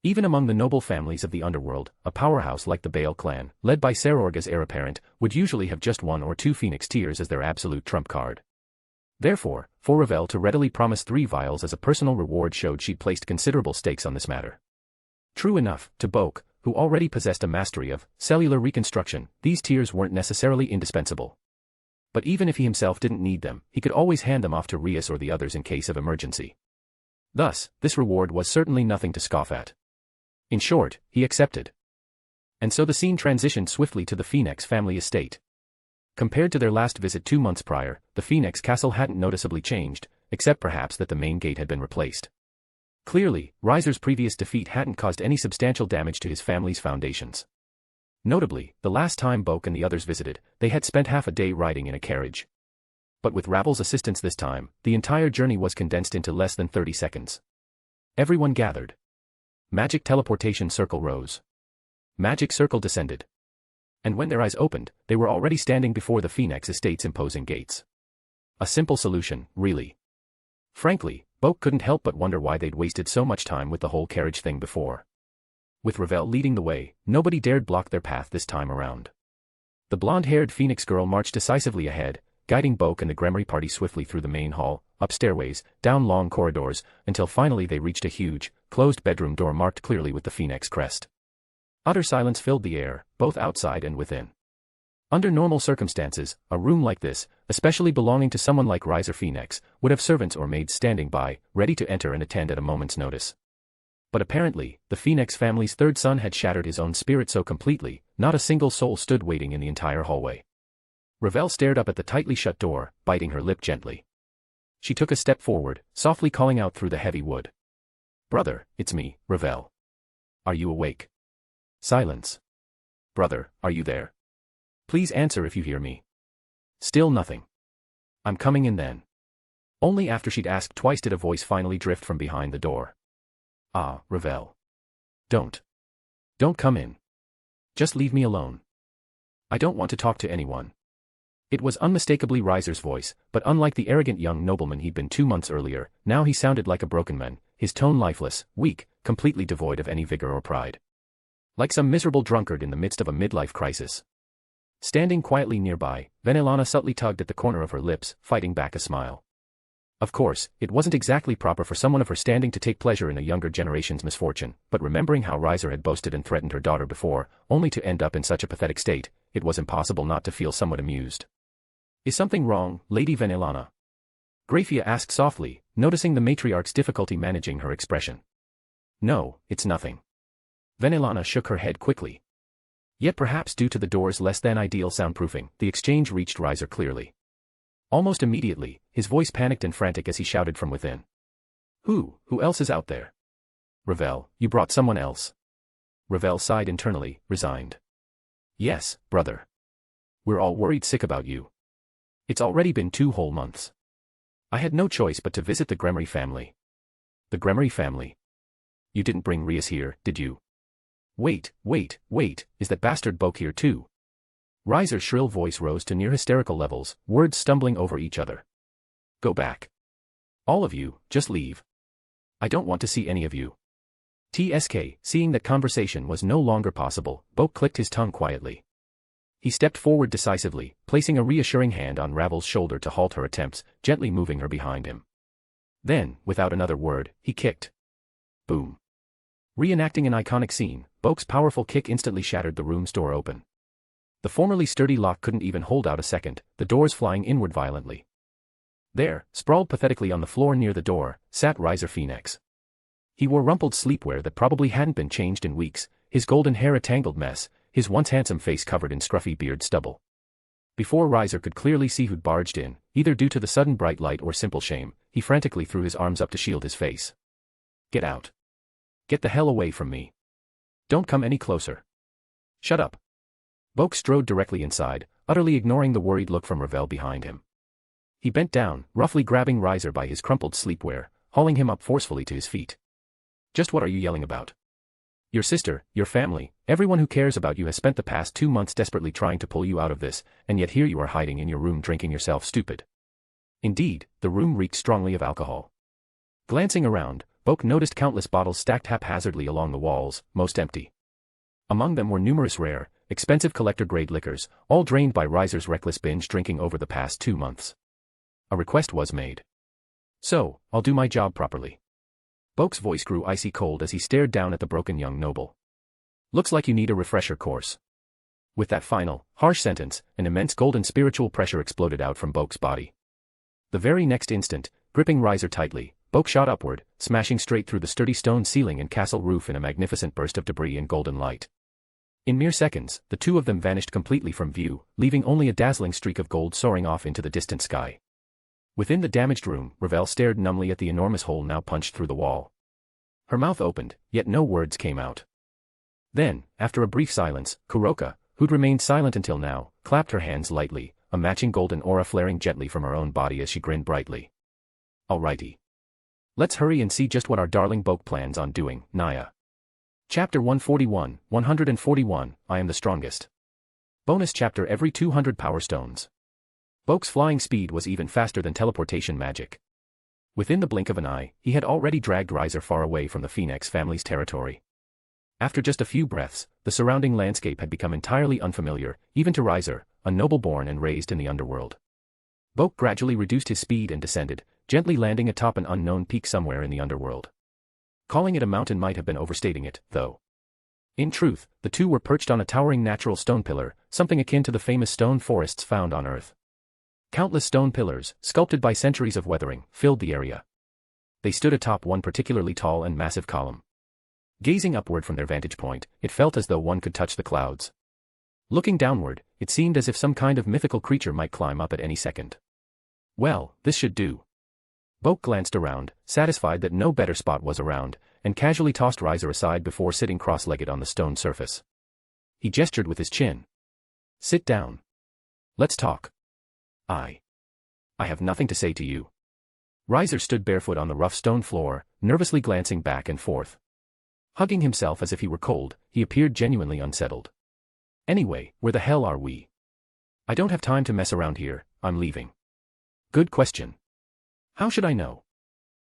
Even among the noble families of the underworld, a powerhouse like the Bale clan, led by Sarorg as heir apparent, would usually have just 1 or 2 Phoenix Tears as their absolute trump card. Therefore, for Ravel to readily promise 3 vials as a personal reward showed she'd placed considerable stakes on this matter. True enough, to Boke, who already possessed a mastery of cellular reconstruction, these tears weren't necessarily indispensable. But even if he himself didn't need them, he could always hand them off to Rias or the others in case of emergency. Thus, this reward was certainly nothing to scoff at. In short, he accepted. And so the scene transitioned swiftly to the Phoenix family estate. Compared to their last visit 2 months prior, the Phoenix castle hadn't noticeably changed, except perhaps that the main gate had been replaced. Clearly, Riser's previous defeat hadn't caused any substantial damage to his family's foundations. Notably, the last time Boke and the others visited, they had spent half a day riding in a carriage. But with Ravel's assistance this time, the entire journey was condensed into less than 30 seconds. Everyone gathered. Magic teleportation circle rose. Magic circle descended. And when their eyes opened, they were already standing before the Phoenix Estate's imposing gates. A simple solution, really. Frankly, Boke couldn't help but wonder why they'd wasted so much time with the whole carriage thing before. With Ravel leading the way, nobody dared block their path this time around. The blonde-haired Phoenix girl marched decisively ahead, guiding Boke and the Gremory party swiftly through the main hall, up stairways, down long corridors, until finally they reached a huge, closed bedroom door marked clearly with the Phoenix crest. Utter silence filled the air, both outside and within. Under normal circumstances, a room like this, especially belonging to someone like Riser Phoenix, would have servants or maids standing by, ready to enter and attend at a moment's notice. But apparently, the Phoenix family's third son had shattered his own spirit so completely, not a single soul stood waiting in the entire hallway. Ravel stared up at the tightly shut door, biting her lip gently. She took a step forward, softly calling out through the heavy wood. "Brother, it's me, Ravel. Are you awake?" Silence. "Brother, are you there? Please answer if you hear me." Still nothing. "I'm coming in then." Only after she'd asked twice did a voice finally drift from behind the door. "Ah, Ravel. Don't come in. Just leave me alone. I don't want to talk to anyone." It was unmistakably Riser's voice, but unlike the arrogant young nobleman he'd been 2 months earlier, now he sounded like a broken man, his tone lifeless, weak, completely devoid of any vigor or pride. Like some miserable drunkard in the midst of a midlife crisis. Standing quietly nearby, Venelana subtly tugged at the corner of her lips, fighting back a smile. Of course, it wasn't exactly proper for someone of her standing to take pleasure in a younger generation's misfortune, but remembering how Riser had boasted and threatened her daughter before, only to end up in such a pathetic state, it was impossible not to feel somewhat amused. "Is something wrong, Lady Venelana?" Graphia asked softly, noticing the matriarch's difficulty managing her expression. "No, it's nothing." Venelana shook her head quickly. Yet perhaps due to the door's less-than-ideal soundproofing, the exchange reached Riser clearly. Almost immediately, his voice panicked and frantic as he shouted from within. Who else is out there?" "Ravel, you brought someone else." Ravel sighed internally, resigned. "Yes, brother. We're all worried sick about you. It's already been 2 whole months. I had no choice but to visit the Gremory family." "The Gremory family? You didn't bring Rias here, did you?" Wait, is that bastard Boke here too?" Riser's shrill voice rose to near hysterical levels, words stumbling over each other. "Go back. All of you, just leave. I don't want to see any of you." TSK, seeing that conversation was no longer possible, Boke clicked his tongue quietly. He stepped forward decisively, placing a reassuring hand on Ravel's shoulder to halt her attempts, gently moving her behind him. Then, without another word, he kicked. Boom. Reenacting an iconic scene, Boke's powerful kick instantly shattered the room's door open. The formerly sturdy lock couldn't even hold out a second, the doors flying inward violently. There, sprawled pathetically on the floor near the door, sat Riser Phoenix. He wore rumpled sleepwear that probably hadn't been changed in weeks, his golden hair a tangled mess, his once handsome face covered in scruffy beard stubble. Before Riser could clearly see who'd barged in, either due to the sudden bright light or simple shame, he frantically threw his arms up to shield his face. "Get out. Get the hell away from me. Don't come any closer. Shut up." Boke strode directly inside, utterly ignoring the worried look from Ravel behind him. He bent down, roughly grabbing Riser by his crumpled sleepwear, hauling him up forcefully to his feet. "Just what are you yelling about? Your sister, your family, everyone who cares about you has spent the past 2 months desperately trying to pull you out of this, and yet here you are hiding in your room drinking yourself stupid." Indeed, the room reeked strongly of alcohol. Glancing around, Boke noticed countless bottles stacked haphazardly along the walls, most empty. Among them were numerous rare, expensive collector-grade liquors, all drained by Riser's reckless binge drinking over the past 2 months. A request was made. "So, I'll do my job properly." Boke's voice grew icy cold as he stared down at the broken young noble. "Looks like you need a refresher course." With that final, harsh sentence, an immense golden spiritual pressure exploded out from Boke's body. The very next instant, gripping Riser tightly, Boke shot upward, smashing straight through the sturdy stone ceiling and castle roof in a magnificent burst of debris and golden light. In mere seconds, the two of them vanished completely from view, leaving only a dazzling streak of gold soaring off into the distant sky. Within the damaged room, Ravel stared numbly at the enormous hole now punched through the wall. Her mouth opened, yet no words came out. Then, after a brief silence, Kuroka, who'd remained silent until now, clapped her hands lightly, a matching golden aura flaring gently from her own body as she grinned brightly. Alrighty. Let's hurry and see just what our darling Boke plans on doing, Naya. Chapter 141, 141, I am the strongest. Bonus chapter every 200 power stones. Boke's flying speed was even faster than teleportation magic. Within the blink of an eye, he had already dragged Riser far away from the Phoenix family's territory. After just a few breaths, the surrounding landscape had become entirely unfamiliar, even to Riser, a noble born and raised in the underworld. Boke gradually reduced his speed and descended, gently landing atop an unknown peak somewhere in the underworld. Calling it a mountain might have been overstating it, though. In truth, the two were perched on a towering natural stone pillar, something akin to the famous stone forests found on Earth. Countless stone pillars, sculpted by centuries of weathering, filled the area. They stood atop one particularly tall and massive column. Gazing upward from their vantage point, it felt as though one could touch the clouds. Looking downward, it seemed as if some kind of mythical creature might climb up at any second. Well, this should do. Boke glanced around, satisfied that no better spot was around, and casually tossed Riser aside before sitting cross-legged on the stone surface. He gestured with his chin. Sit down. Let's talk. I have nothing to say to you. Riser stood barefoot on the rough stone floor, nervously glancing back and forth. Hugging himself as if he were cold, he appeared genuinely unsettled. Anyway, where the hell are we? I don't have time to mess around here, I'm leaving. Good question. How should I know?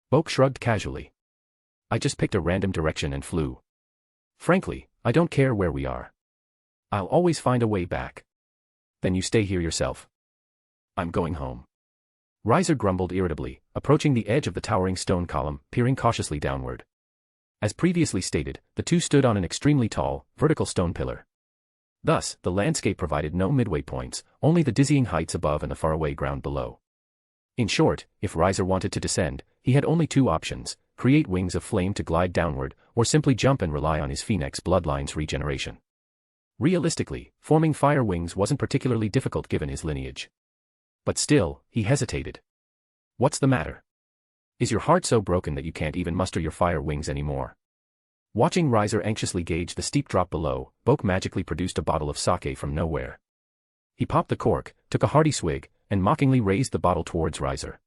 Boke shrugged casually. I just picked a random direction and flew. Frankly, I don't care where we are. I'll always find a way back. Then you stay here yourself. I'm going home. Riser grumbled irritably, approaching the edge of the towering stone column, peering cautiously downward. As previously stated, the two stood on an extremely tall, vertical stone pillar. Thus, the landscape provided no midway points, only the dizzying heights above and the faraway ground below. In short, if Riser wanted to descend, he had only two options: create wings of flame to glide downward, or simply jump and rely on his Phoenix bloodline's regeneration. Realistically, forming fire wings wasn't particularly difficult given his lineage. But still, he hesitated. What's the matter? Is your heart so broken that you can't even muster your fire wings anymore? Watching Riser anxiously gauge the steep drop below, Boke magically produced a bottle of sake from nowhere. He popped the cork, took a hearty swig, and mockingly raised the bottle towards Riser.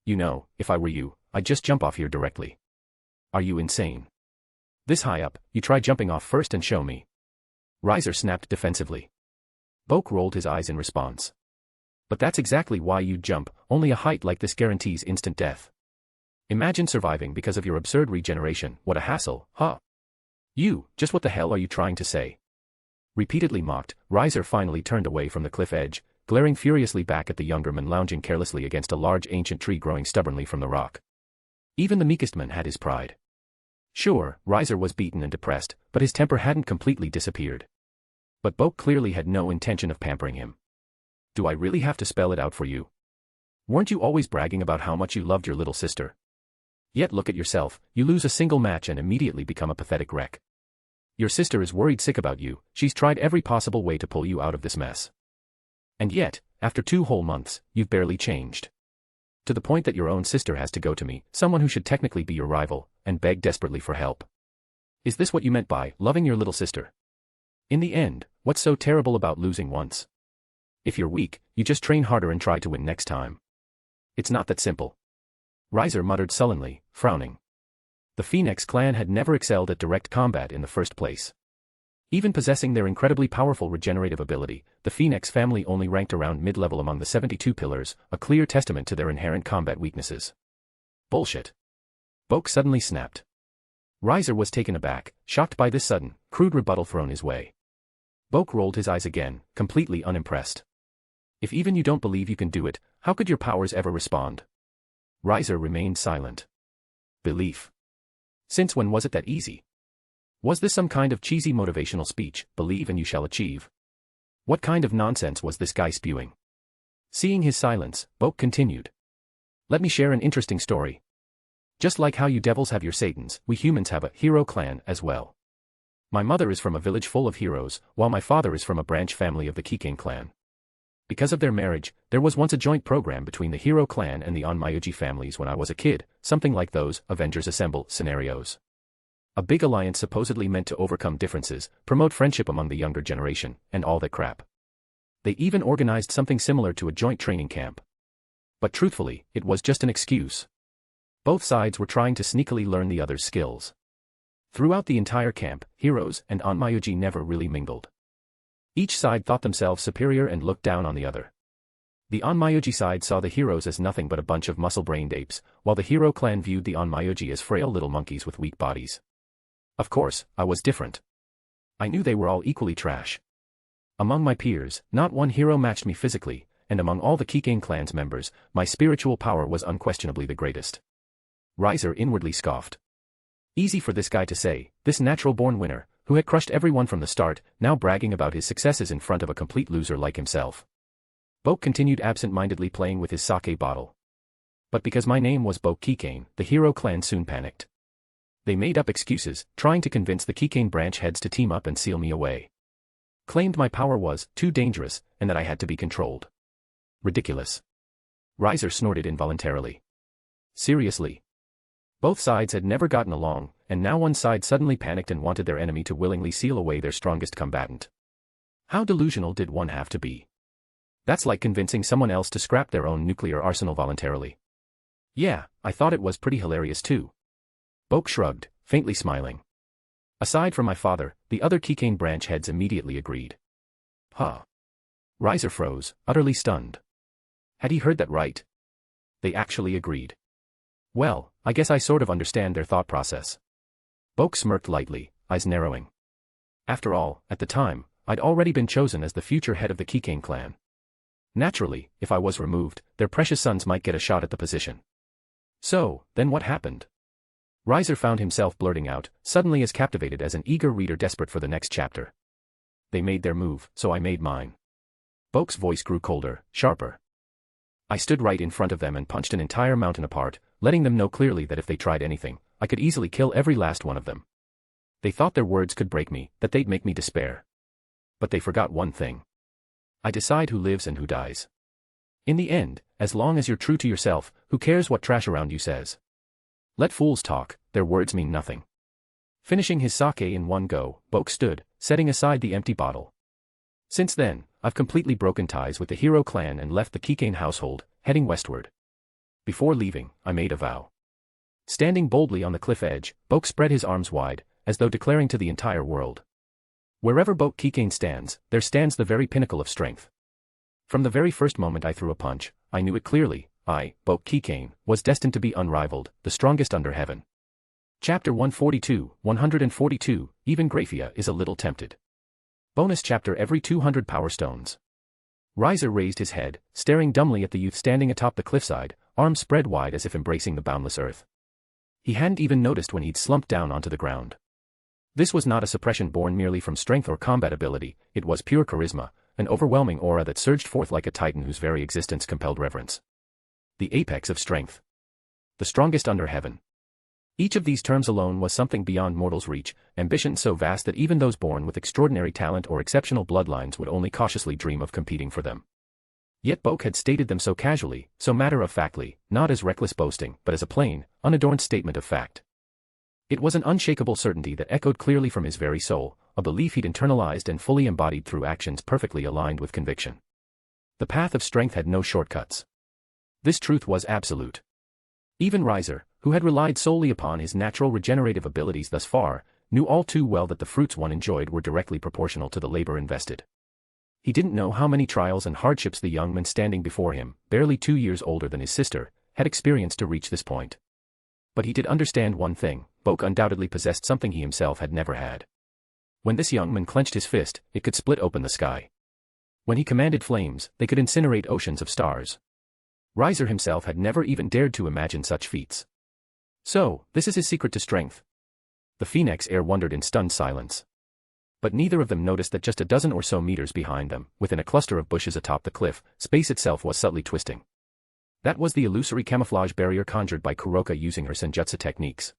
You know, if I were you, I'd just jump off here directly. Are you insane? This high up, you try jumping off first and show me. Riser snapped defensively. Boke rolled his eyes in response. But that's exactly why you'd jump, only a height like this guarantees instant death. Imagine surviving because of your absurd regeneration, what a hassle, huh? Just what the hell are you trying to say? Repeatedly mocked, Riser finally turned away from the cliff edge, glaring furiously back at the younger man lounging carelessly against a large ancient tree growing stubbornly from the rock. Even the meekest man had his pride. Sure, Riser was beaten and depressed, but his temper hadn't completely disappeared. But Boke clearly had no intention of pampering him. Do I really have to spell it out for you? Weren't you always bragging about how much you loved your little sister? Yet look at yourself, you lose a single match and immediately become a pathetic wreck. Your sister is worried sick about you, she's tried every possible way to pull you out of this mess. And yet, after 2 whole months, you've barely changed. To the point that your own sister has to go to me, someone who should technically be your rival, and beg desperately for help. Is this what you meant by loving your little sister? In the end, what's so terrible about losing once? If you're weak, you just train harder and try to win next time. It's not that simple. Riser muttered sullenly, frowning. The Phoenix clan had never excelled at direct combat in the first place. Even possessing their incredibly powerful regenerative ability, the Phoenix family only ranked around mid-level among the 72 pillars, a clear testament to their inherent combat weaknesses. Bullshit. Boke suddenly snapped. Riser was taken aback, shocked by this sudden, crude rebuttal thrown his way. Boke rolled his eyes again, completely unimpressed. If even you don't believe you can do it, how could your powers ever respond? Riser remained silent. Belief. Since when was it that easy? Was this some kind of cheesy motivational speech, believe and you shall achieve? What kind of nonsense was this guy spewing? Seeing his silence, Boke continued. Let me share an interesting story. Just like how you devils have your Satans, we humans have a hero clan as well. My mother is from a village full of heroes, while my father is from a branch family of the Keikain clan. Because of their marriage, there was once a joint program between the hero clan and the Onmyōji families when I was a kid, something like those Avengers Assemble scenarios. A big alliance supposedly meant to overcome differences, promote friendship among the younger generation, and all that crap. They even organized something similar to a joint training camp. But truthfully, it was just an excuse. Both sides were trying to sneakily learn the other's skills. Throughout the entire camp, heroes and Onmyōji never really mingled. Each side thought themselves superior and looked down on the other. The Onmyōji side saw the heroes as nothing but a bunch of muscle-brained apes, while the hero clan viewed the Onmyōji as frail little monkeys with weak bodies. Of course, I was different. I knew they were all equally trash. Among my peers, not one hero matched me physically, and among all the Keikain clan's members, my spiritual power was unquestionably the greatest. Riser inwardly scoffed. Easy for this guy to say, this natural-born winner, who had crushed everyone from the start, now bragging about his successes in front of a complete loser like himself. Boke continued absent-mindedly playing with his sake bottle. But because my name was Bokue Keikain, the hero clan soon panicked. They made up excuses, trying to convince the Keikain branch heads to team up and seal me away. Claimed my power was too dangerous, and that I had to be controlled. Ridiculous. Riser snorted involuntarily. Seriously. Both sides had never gotten along, and now one side suddenly panicked and wanted their enemy to willingly seal away their strongest combatant. How delusional did one have to be? That's like convincing someone else to scrap their own nuclear arsenal voluntarily. Yeah, I thought it was pretty hilarious too. Boke shrugged, faintly smiling. Aside from my father, the other Keikain branch heads immediately agreed. Huh. Riser froze, utterly stunned. Had he heard that right? They actually agreed. Well, I guess I sort of understand their thought process. Boke smirked lightly, eyes narrowing. After all, at the time, I'd already been chosen as the future head of the Keikain clan. Naturally, if I was removed, their precious sons might get a shot at the position. So, then what happened? Riser found himself blurting out, suddenly as captivated as an eager reader desperate for the next chapter. They made their move, so I made mine. Boke's voice grew colder, sharper. I stood right in front of them and punched an entire mountain apart, letting them know clearly that if they tried anything, I could easily kill every last one of them. They thought their words could break me, that they'd make me despair. But they forgot one thing. I decide who lives and who dies. In the end, as long as you're true to yourself, who cares what trash around you says? Let fools talk, their words mean nothing. Finishing his sake in one go, Boke stood, setting aside the empty bottle. Since then, I've completely broken ties with the hero clan and left the Keikain household, heading westward. Before leaving, I made a vow. Standing boldly on the cliff edge, Boke spread his arms wide, as though declaring to the entire world. Wherever Boke Keikain stands, there stands the very pinnacle of strength. From the very first moment I threw a punch, I knew it clearly. I, Boke Keikain, was destined to be unrivaled, the strongest under heaven. Chapter 142, even Graia is a little tempted. Bonus chapter every 200 power stones. Riser raised his head, staring dumbly at the youth standing atop the cliffside, arms spread wide as if embracing the boundless earth. He hadn't even noticed when he'd slumped down onto the ground. This was not a suppression born merely from strength or combat ability, it was pure charisma, an overwhelming aura that surged forth like a titan whose very existence compelled reverence. The apex of strength. The strongest under heaven. Each of these terms alone was something beyond mortals' reach, ambition so vast that even those born with extraordinary talent or exceptional bloodlines would only cautiously dream of competing for them. Yet Boke had stated them so casually, so matter-of-factly, not as reckless boasting, but as a plain, unadorned statement of fact. It was an unshakable certainty that echoed clearly from his very soul, a belief he'd internalized and fully embodied through actions perfectly aligned with conviction. The path of strength had no shortcuts. This truth was absolute. Even Riser, who had relied solely upon his natural regenerative abilities thus far, knew all too well that the fruits one enjoyed were directly proportional to the labor invested. He didn't know how many trials and hardships the young man standing before him, barely 2 years older than his sister, had experienced to reach this point. But he did understand one thing: Boke undoubtedly possessed something he himself had never had. When this young man clenched his fist, it could split open the sky. When he commanded flames, they could incinerate oceans of stars. Riser himself had never even dared to imagine such feats. So, this is his secret to strength. The Phoenix heir wondered in stunned silence. But neither of them noticed that just a dozen or so meters behind them, within a cluster of bushes atop the cliff, space itself was subtly twisting. That was the illusory camouflage barrier conjured by Kuroka using her senjutsu techniques.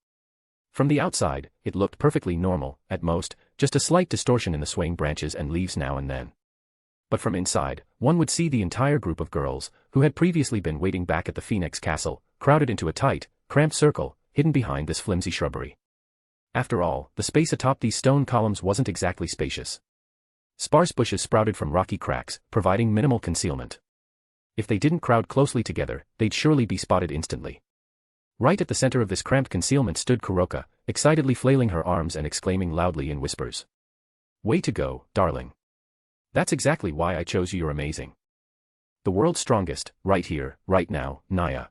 From the outside, it looked perfectly normal, at most, just a slight distortion in the swaying branches and leaves now and then. But from inside, one would see the entire group of girls, who had previously been waiting back at the Phoenix Castle, crowded into a tight, cramped circle, hidden behind this flimsy shrubbery. After all, the space atop these stone columns wasn't exactly spacious. Sparse bushes sprouted from rocky cracks, providing minimal concealment. If they didn't crowd closely together, they'd surely be spotted instantly. Right at the center of this cramped concealment stood Kuroka, excitedly flailing her arms and exclaiming loudly in whispers. "Way to go, darling. That's exactly why I chose you. You're amazing. The world's strongest, right here, right now, Naya."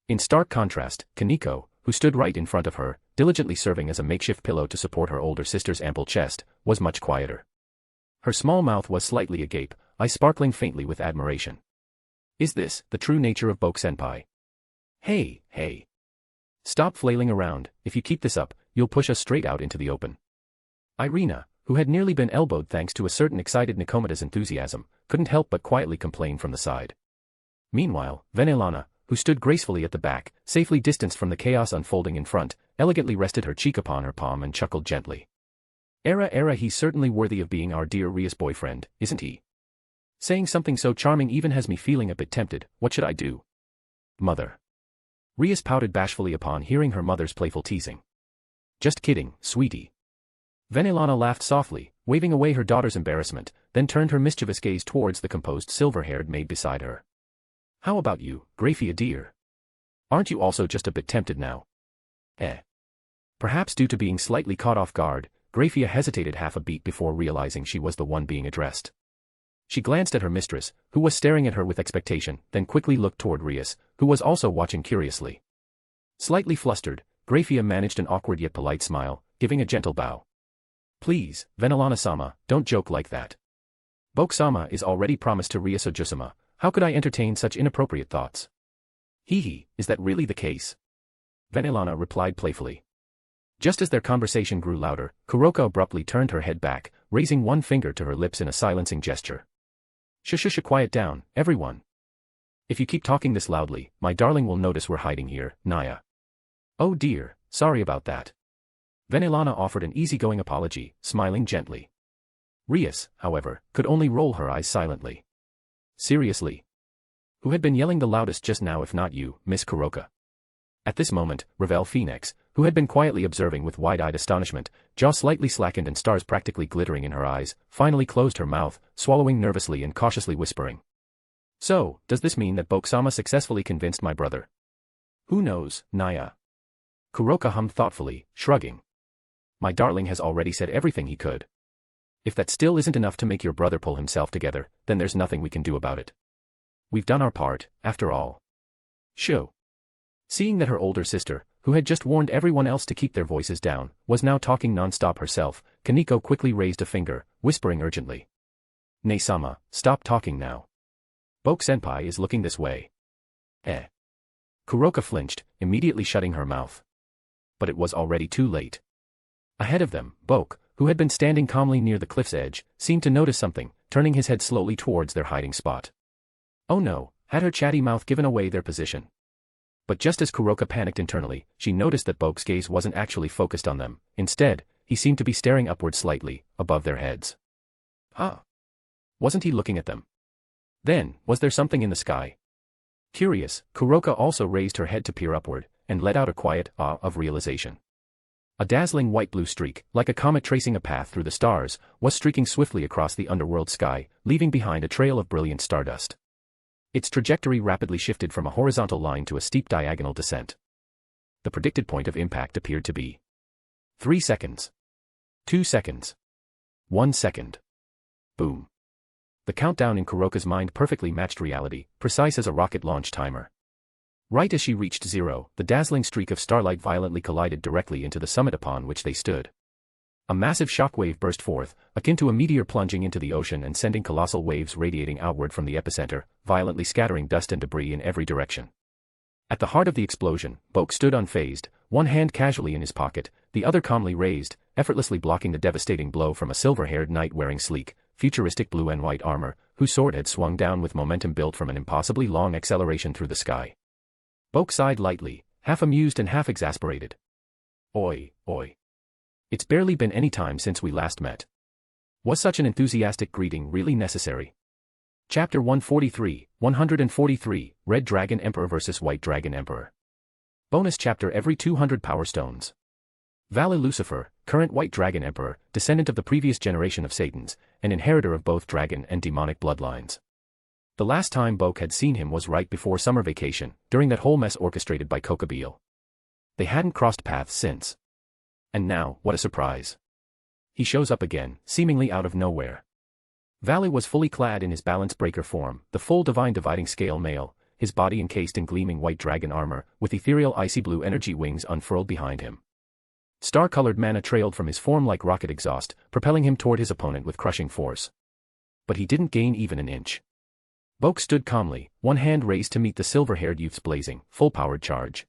In stark contrast, Kaneko, who stood right in front of her, diligently serving as a makeshift pillow to support her older sister's ample chest, was much quieter. Her small mouth was slightly agape, eyes sparkling faintly with admiration. Is this the true nature of Boke-senpai? Hey. Stop flailing around. If you keep this up, you'll push us straight out into the open. Ireina, who had nearly been elbowed thanks to a certain excited nekomata's enthusiasm, couldn't help but quietly complain from the side. Meanwhile, Venelana, who stood gracefully at the back, safely distanced from the chaos unfolding in front, elegantly rested her cheek upon her palm and chuckled gently. Era, he's certainly worthy of being our dear Ria's boyfriend, isn't he? Saying something so charming even has me feeling a bit tempted. What should I do? Mother. Rias pouted bashfully upon hearing her mother's playful teasing. Just kidding, sweetie. Venelana laughed softly, waving away her daughter's embarrassment, then turned her mischievous gaze towards the composed silver-haired maid beside her. How about you, Graia dear? Aren't you also just a bit tempted now? Perhaps due to being slightly caught off guard, Graia hesitated half a beat before realizing she was the one being addressed. She glanced at her mistress, who was staring at her with expectation, then quickly looked toward Rias, who was also watching curiously. Slightly flustered, Graia managed an awkward yet polite smile, giving a gentle bow. Please, Venelana-sama, don't joke like that. Boke-sama is already promised to Rias Ojusama. How could I entertain such inappropriate thoughts? Hee, is that really the case? Venelana replied playfully. Just as their conversation grew louder, Kuroka abruptly turned her head back, raising one finger to her lips in a silencing gesture. Shush, quiet down, everyone. If you keep talking this loudly, my darling will notice we're hiding here, Naya. Oh dear, sorry about that. Venelana offered an easygoing apology, smiling gently. Rias, however, could only roll her eyes silently. Seriously? Who had been yelling the loudest just now if not you, Miss Kuroka? At this moment, Ravel Phoenix, who had been quietly observing with wide-eyed astonishment, jaw slightly slackened and stars practically glittering in her eyes, finally closed her mouth, swallowing nervously and cautiously whispering. So, does this mean that Boke-sama successfully convinced my brother? Who knows, Naya? Kuroka hummed thoughtfully, shrugging. My darling has already said everything he could. If that still isn't enough to make your brother pull himself together, then there's nothing we can do about it. We've done our part, after all. Shoo. Seeing that her older sister, who had just warned everyone else to keep their voices down, was now talking non-stop herself, Kaneko quickly raised a finger, whispering urgently. Ne-sama, stop talking now. Boke-senpai is looking this way. Kuroka flinched, immediately shutting her mouth. But it was already too late. Ahead of them, Boke, who had been standing calmly near the cliff's edge, seemed to notice something, turning his head slowly towards their hiding spot. Oh no, had her chatty mouth given away their position? But just as Kuroka panicked internally, she noticed that Boke's gaze wasn't actually focused on them. Instead, he seemed to be staring upward slightly, above their heads. Huh? Wasn't he looking at them? Then, was there something in the sky? Curious, Kuroka also raised her head to peer upward, and let out a quiet ah of realization. A dazzling white-blue streak, like a comet tracing a path through the stars, was streaking swiftly across the underworld sky, leaving behind a trail of brilliant stardust. Its trajectory rapidly shifted from a horizontal line to a steep diagonal descent. The predicted point of impact appeared to be 3 seconds. 2 seconds. 1 second. Boom. The countdown in Kuroka's mind perfectly matched reality, precise as a rocket launch timer. Right as she reached 0, the dazzling streak of starlight violently collided directly into the summit upon which they stood. A massive shockwave burst forth, akin to a meteor plunging into the ocean and sending colossal waves radiating outward from the epicenter, violently scattering dust and debris in every direction. At the heart of the explosion, Boke stood unfazed, one hand casually in his pocket, the other calmly raised, effortlessly blocking the devastating blow from a silver-haired knight wearing sleek, futuristic blue and white armor, whose sword had swung down with momentum built from an impossibly long acceleration through the sky. Boke sighed lightly, half amused and half exasperated. Oi. It's barely been any time since we last met. Was such an enthusiastic greeting really necessary? Chapter 143, Red Dragon Emperor vs White Dragon Emperor. Bonus chapter every 200 power stones. Valley Lucifer, current White Dragon Emperor, descendant of the previous generation of Satans, and inheritor of both dragon and demonic bloodlines. The last time Boke had seen him was right before summer vacation, during that whole mess orchestrated by Kokabil. They hadn't crossed paths since. And now, what a surprise. He shows up again, seemingly out of nowhere. Valley was fully clad in his balance breaker form, the full divine dividing scale male, his body encased in gleaming white dragon armor, with ethereal icy blue energy wings unfurled behind him. Star-colored mana trailed from his form like rocket exhaust, propelling him toward his opponent with crushing force. But he didn't gain even an inch. Boke stood calmly, one hand raised to meet the silver-haired youth's blazing, full-powered charge.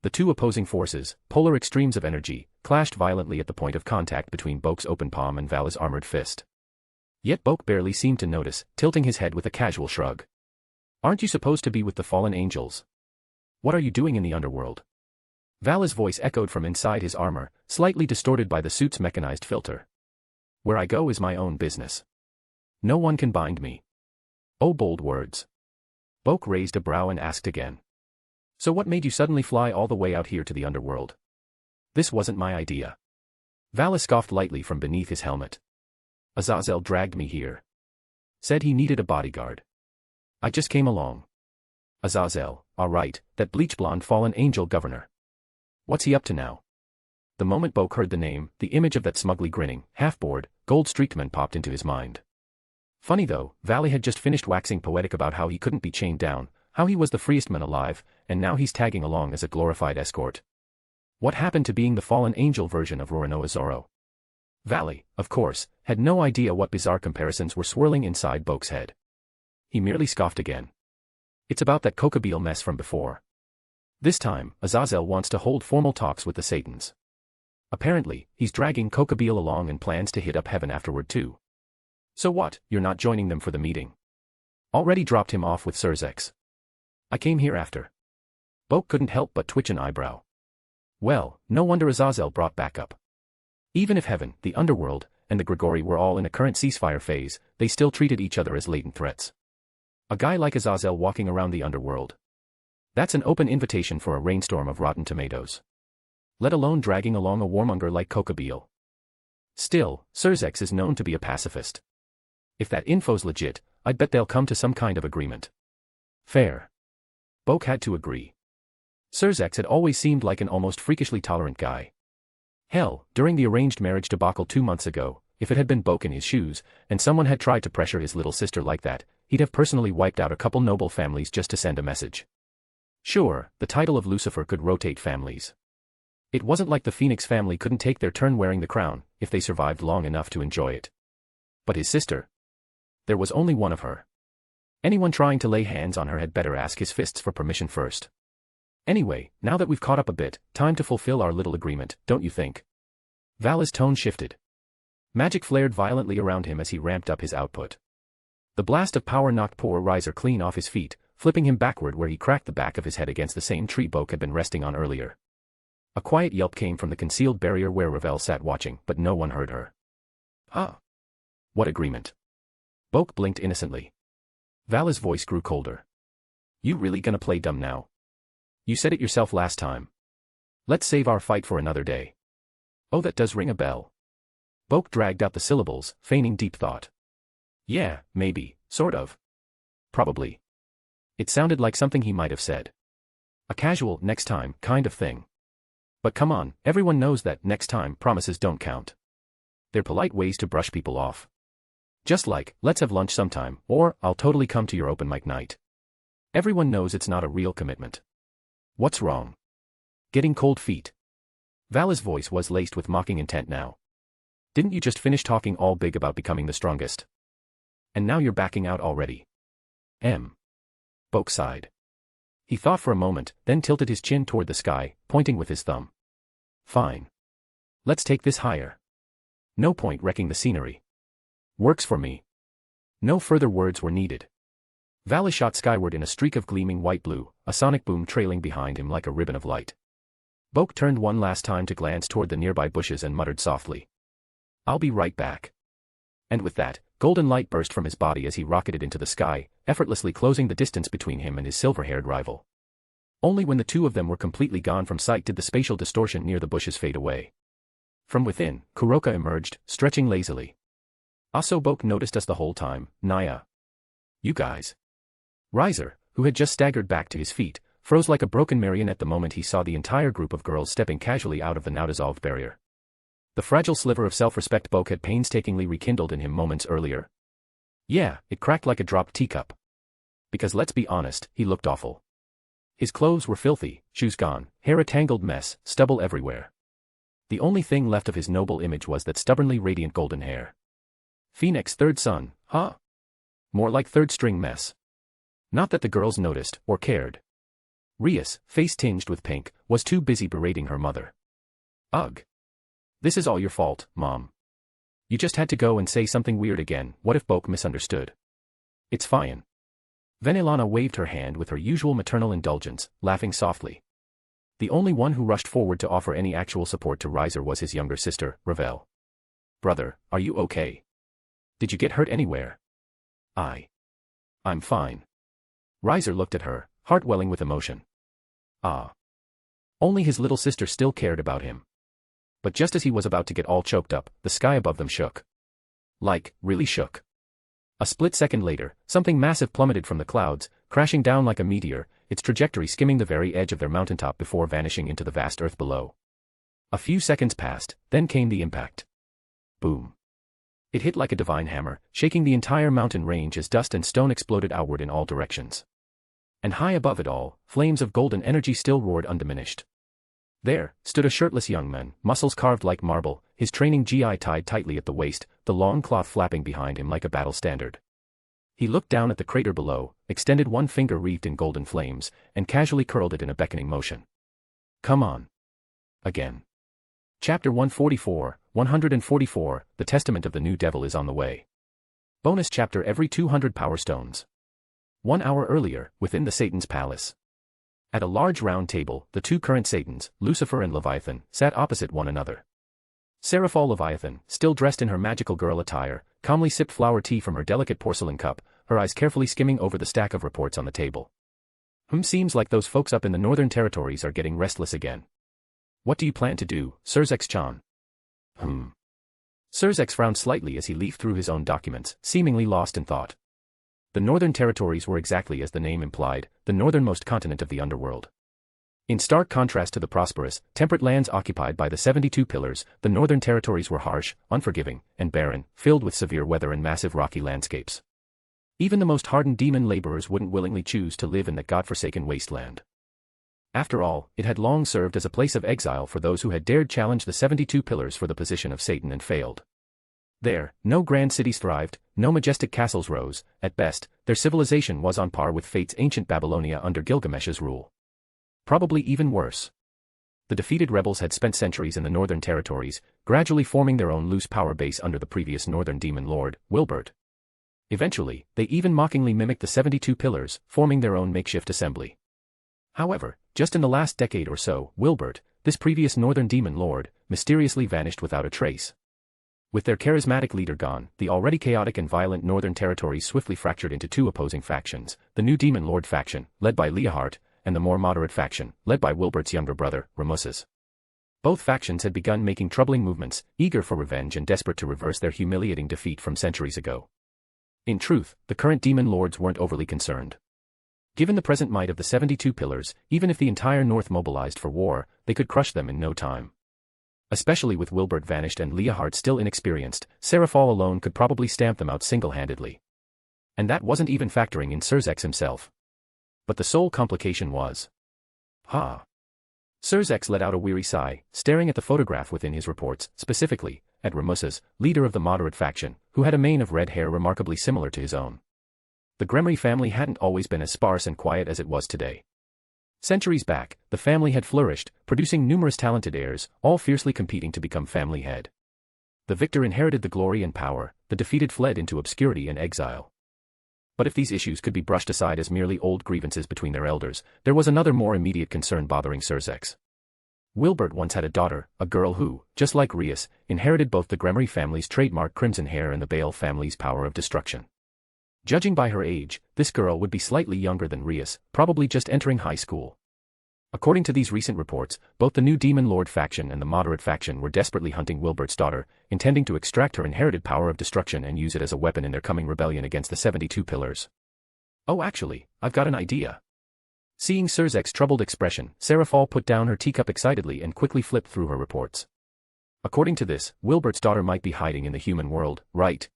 The two opposing forces, polar extremes of energy, clashed violently at the point of contact between Boke's open palm and Valley's armored fist. Yet Boke barely seemed to notice, tilting his head with a casual shrug. "Aren't you supposed to be with the fallen angels? What are you doing in the underworld?" Valley's voice echoed from inside his armor, slightly distorted by the suit's mechanized filter. "Where I go is my own business. No one can bind me." Oh, bold words. Boke raised a brow and asked again. "So what made you suddenly fly all the way out here to the underworld?" "This wasn't my idea." Valley scoffed lightly from beneath his helmet. "Azazel dragged me here. Said he needed a bodyguard. I just came along." "Azazel, all right, that bleach-blonde fallen angel governor. What's he up to now?" The moment Boke heard the name, the image of that smugly grinning, half-bored, gold-streaked man popped into his mind. Funny though, Valley had just finished waxing poetic about how he couldn't be chained down, how he was the freest man alive, and now he's tagging along as a glorified escort. What happened to being the fallen angel version of Roronoa Zoro? Valley, of course, had no idea what bizarre comparisons were swirling inside Boke's head. He merely scoffed again. "It's about that Kokabil mess from before. This time, Azazel wants to hold formal talks with the Satans. Apparently, he's dragging Kokabil along and plans to hit up heaven afterward too." "So what, you're not joining them for the meeting?" "Already dropped him off with Surzex. I came here after." Boke couldn't help but twitch an eyebrow. Well, no wonder Azazel brought backup. Even if heaven, the underworld, and the Grigori were all in a current ceasefire phase, they still treated each other as latent threats. A guy like Azazel walking around the underworld. That's an open invitation for a rainstorm of rotten tomatoes. Let alone dragging along a warmonger like Kokabil. Still, Surzex is known to be a pacifist. If that info's legit, I'd bet they'll come to some kind of agreement. Fair. Boke had to agree. Surzex had always seemed like an almost freakishly tolerant guy. Hell, during the arranged marriage debacle 2 months ago, if it had been Boke in his shoes, and someone had tried to pressure his little sister like that, he'd have personally wiped out a couple noble families just to send a message. Sure, the title of Lucifer could rotate families. It wasn't like the Phoenix family couldn't take their turn wearing the crown, if they survived long enough to enjoy it. But his sister? There was only one of her. Anyone trying to lay hands on her had better ask his fists for permission first. Anyway, now that we've caught up a bit, time to fulfill our little agreement, don't you think? Valley's tone shifted. Magic flared violently around him as he ramped up his output. The blast of power knocked poor Riser clean off his feet, flipping him backward where he cracked the back of his head against the same tree Boke had been resting on earlier. A quiet yelp came from the concealed barrier where Ravel sat watching, but no one heard her. "Huh? What agreement?" Boke blinked innocently. Valley's voice grew colder. "You really gonna play dumb now? You said it yourself last time. Let's save our fight for another day." "Oh, that does ring a bell." Boke dragged out the syllables, feigning deep thought. "Yeah, maybe, sort of. Probably." It sounded like something he might have said. A casual, next time, kind of thing. But come on, everyone knows that next time promises don't count. They're polite ways to brush people off. Just like, let's have lunch sometime, or I'll totally come to your open mic night. Everyone knows it's not a real commitment. What's wrong? Getting cold feet? Valley's voice was laced with mocking intent now. Didn't you just finish talking all big about becoming the strongest? And now you're backing out already. Boke sighed. He thought for a moment, then tilted his chin toward the sky, pointing with his thumb. Fine. Let's take this higher. No point wrecking the scenery. Works for me. No further words were needed. Valley shot skyward in a streak of gleaming white blue, a sonic boom trailing behind him like a ribbon of light. Boke turned one last time to glance toward the nearby bushes and muttered softly. "I'll be right back." And with that, Golden light burst from his body as he rocketed into the sky, effortlessly closing the distance between him and his silver-haired rival. Only when the two of them were completely gone from sight did the spatial distortion near the bushes fade away. From within, Kuroka emerged, stretching lazily. "So Boke noticed us the whole time, Naya. You guys." Riser, who had just staggered back to his feet, froze like a broken marionette the moment he saw the entire group of girls stepping casually out of the now-dissolved barrier. The fragile sliver of self-respect Boke had painstakingly rekindled in him moments earlier. Yeah, it cracked like a dropped teacup. Because let's be honest, he looked awful. His clothes were filthy, shoes gone, hair a tangled mess, stubble everywhere. The only thing left of his noble image was that stubbornly radiant golden hair. Phoenix's third son, huh? More like third-string mess. Not that the girls noticed, or cared. Rias, face tinged with pink, was too busy berating her mother. Ugh. This is all your fault, Mom. You just had to go and say something weird again. What if Boke misunderstood? It's fine. Venelana waved her hand with her usual maternal indulgence, laughing softly. The only one who rushed forward to offer any actual support to Riser was his younger sister, Ravel. Brother, are you okay? Did you get hurt anywhere? I'm fine. Riser looked at her, heart welling with emotion. Only his little sister still cared about him. But just as he was about to get all choked up, the sky above them shook. Like, really shook. A split second later, something massive plummeted from the clouds, crashing down like a meteor, its trajectory skimming the very edge of their mountaintop before vanishing into the vast earth below. A few seconds passed, then came the impact. Boom. It hit like a divine hammer, shaking the entire mountain range as dust and stone exploded outward in all directions. And high above it all, flames of golden energy still roared undiminished. There stood a shirtless young man, muscles carved like marble, his training gi tied tightly at the waist, the long cloth flapping behind him like a battle standard. He looked down at the crater below, extended one finger wreathed in golden flames, and casually curled it in a beckoning motion. Come on. Again. Chapter 144, The Testament of the New Devil is on the way. Bonus chapter every 200 power stones. 1 hour earlier, within the Satan's palace. At a large round table, the two current Satans, Lucifer and Leviathan, sat opposite one another. Seraphal Leviathan, still dressed in her magical girl attire, calmly sipped flower tea from her delicate porcelain cup, her eyes carefully skimming over the stack of reports on the table. Seems like those folks up in the northern territories are getting restless again. What do you plan to do, Surzex-chan? Surzex frowned slightly as he leafed through his own documents, seemingly lost in thought. The Northern Territories were exactly as the name implied, the northernmost continent of the underworld. In stark contrast to the prosperous, temperate lands occupied by the 72 Pillars, the Northern Territories were harsh, unforgiving, and barren, filled with severe weather and massive rocky landscapes. Even the most hardened demon laborers wouldn't willingly choose to live in that godforsaken wasteland. After all, it had long served as a place of exile for those who had dared challenge the 72 Pillars for the position of Satan and failed. There, no grand cities thrived, no majestic castles rose, at best, their civilization was on par with fate's ancient Babylonia under Gilgamesh's rule. Probably even worse. The defeated rebels had spent centuries in the northern territories, gradually forming their own loose power base under the previous northern demon lord, Wilbert. Eventually, they even mockingly mimicked the 72 Pillars, forming their own makeshift assembly. However, just in the last decade or so, Wilbert, this previous northern demon lord, mysteriously vanished without a trace. With their charismatic leader gone, the already chaotic and violent northern territories swiftly fractured into two opposing factions, the new demon lord faction, led by Leahart, and the more moderate faction, led by Wilbert's younger brother, Ramusas. Both factions had begun making troubling movements, eager for revenge and desperate to reverse their humiliating defeat from centuries ago. In truth, the current demon lords weren't overly concerned. Given the present might of the 72 Pillars, even if the entire North mobilized for war, they could crush them in no time. Especially with Wilbert vanished and Leahart still inexperienced, Seraphal alone could probably stamp them out single-handedly. And that wasn't even factoring in Surzex himself. But the sole complication was... Surzex let out a weary sigh, staring at the photograph within his reports, specifically, at Ramusas, leader of the moderate faction, who had a mane of red hair remarkably similar to his own. The Gremory family hadn't always been as sparse and quiet as it was today. Centuries back, the family had flourished, producing numerous talented heirs, all fiercely competing to become family head. The victor inherited the glory and power, the defeated fled into obscurity and exile. But if these issues could be brushed aside as merely old grievances between their elders, there was another more immediate concern bothering Surzex. Wilbert once had a daughter, a girl who, just like Rias, inherited both the Gremory family's trademark crimson hair and the Bale family's power of destruction. Judging by her age, this girl would be slightly younger than Rias, probably just entering high school. According to these recent reports, both the new Demon Lord faction and the Moderate faction were desperately hunting Wilbert's daughter, intending to extract her inherited power of destruction and use it as a weapon in their coming rebellion against the 72 Pillars. Oh, actually, I've got an idea. Seeing Surzek's troubled expression, Seraphal put down her teacup excitedly and quickly flipped through her reports. According to this, Wilbert's daughter might be hiding in the human world, right?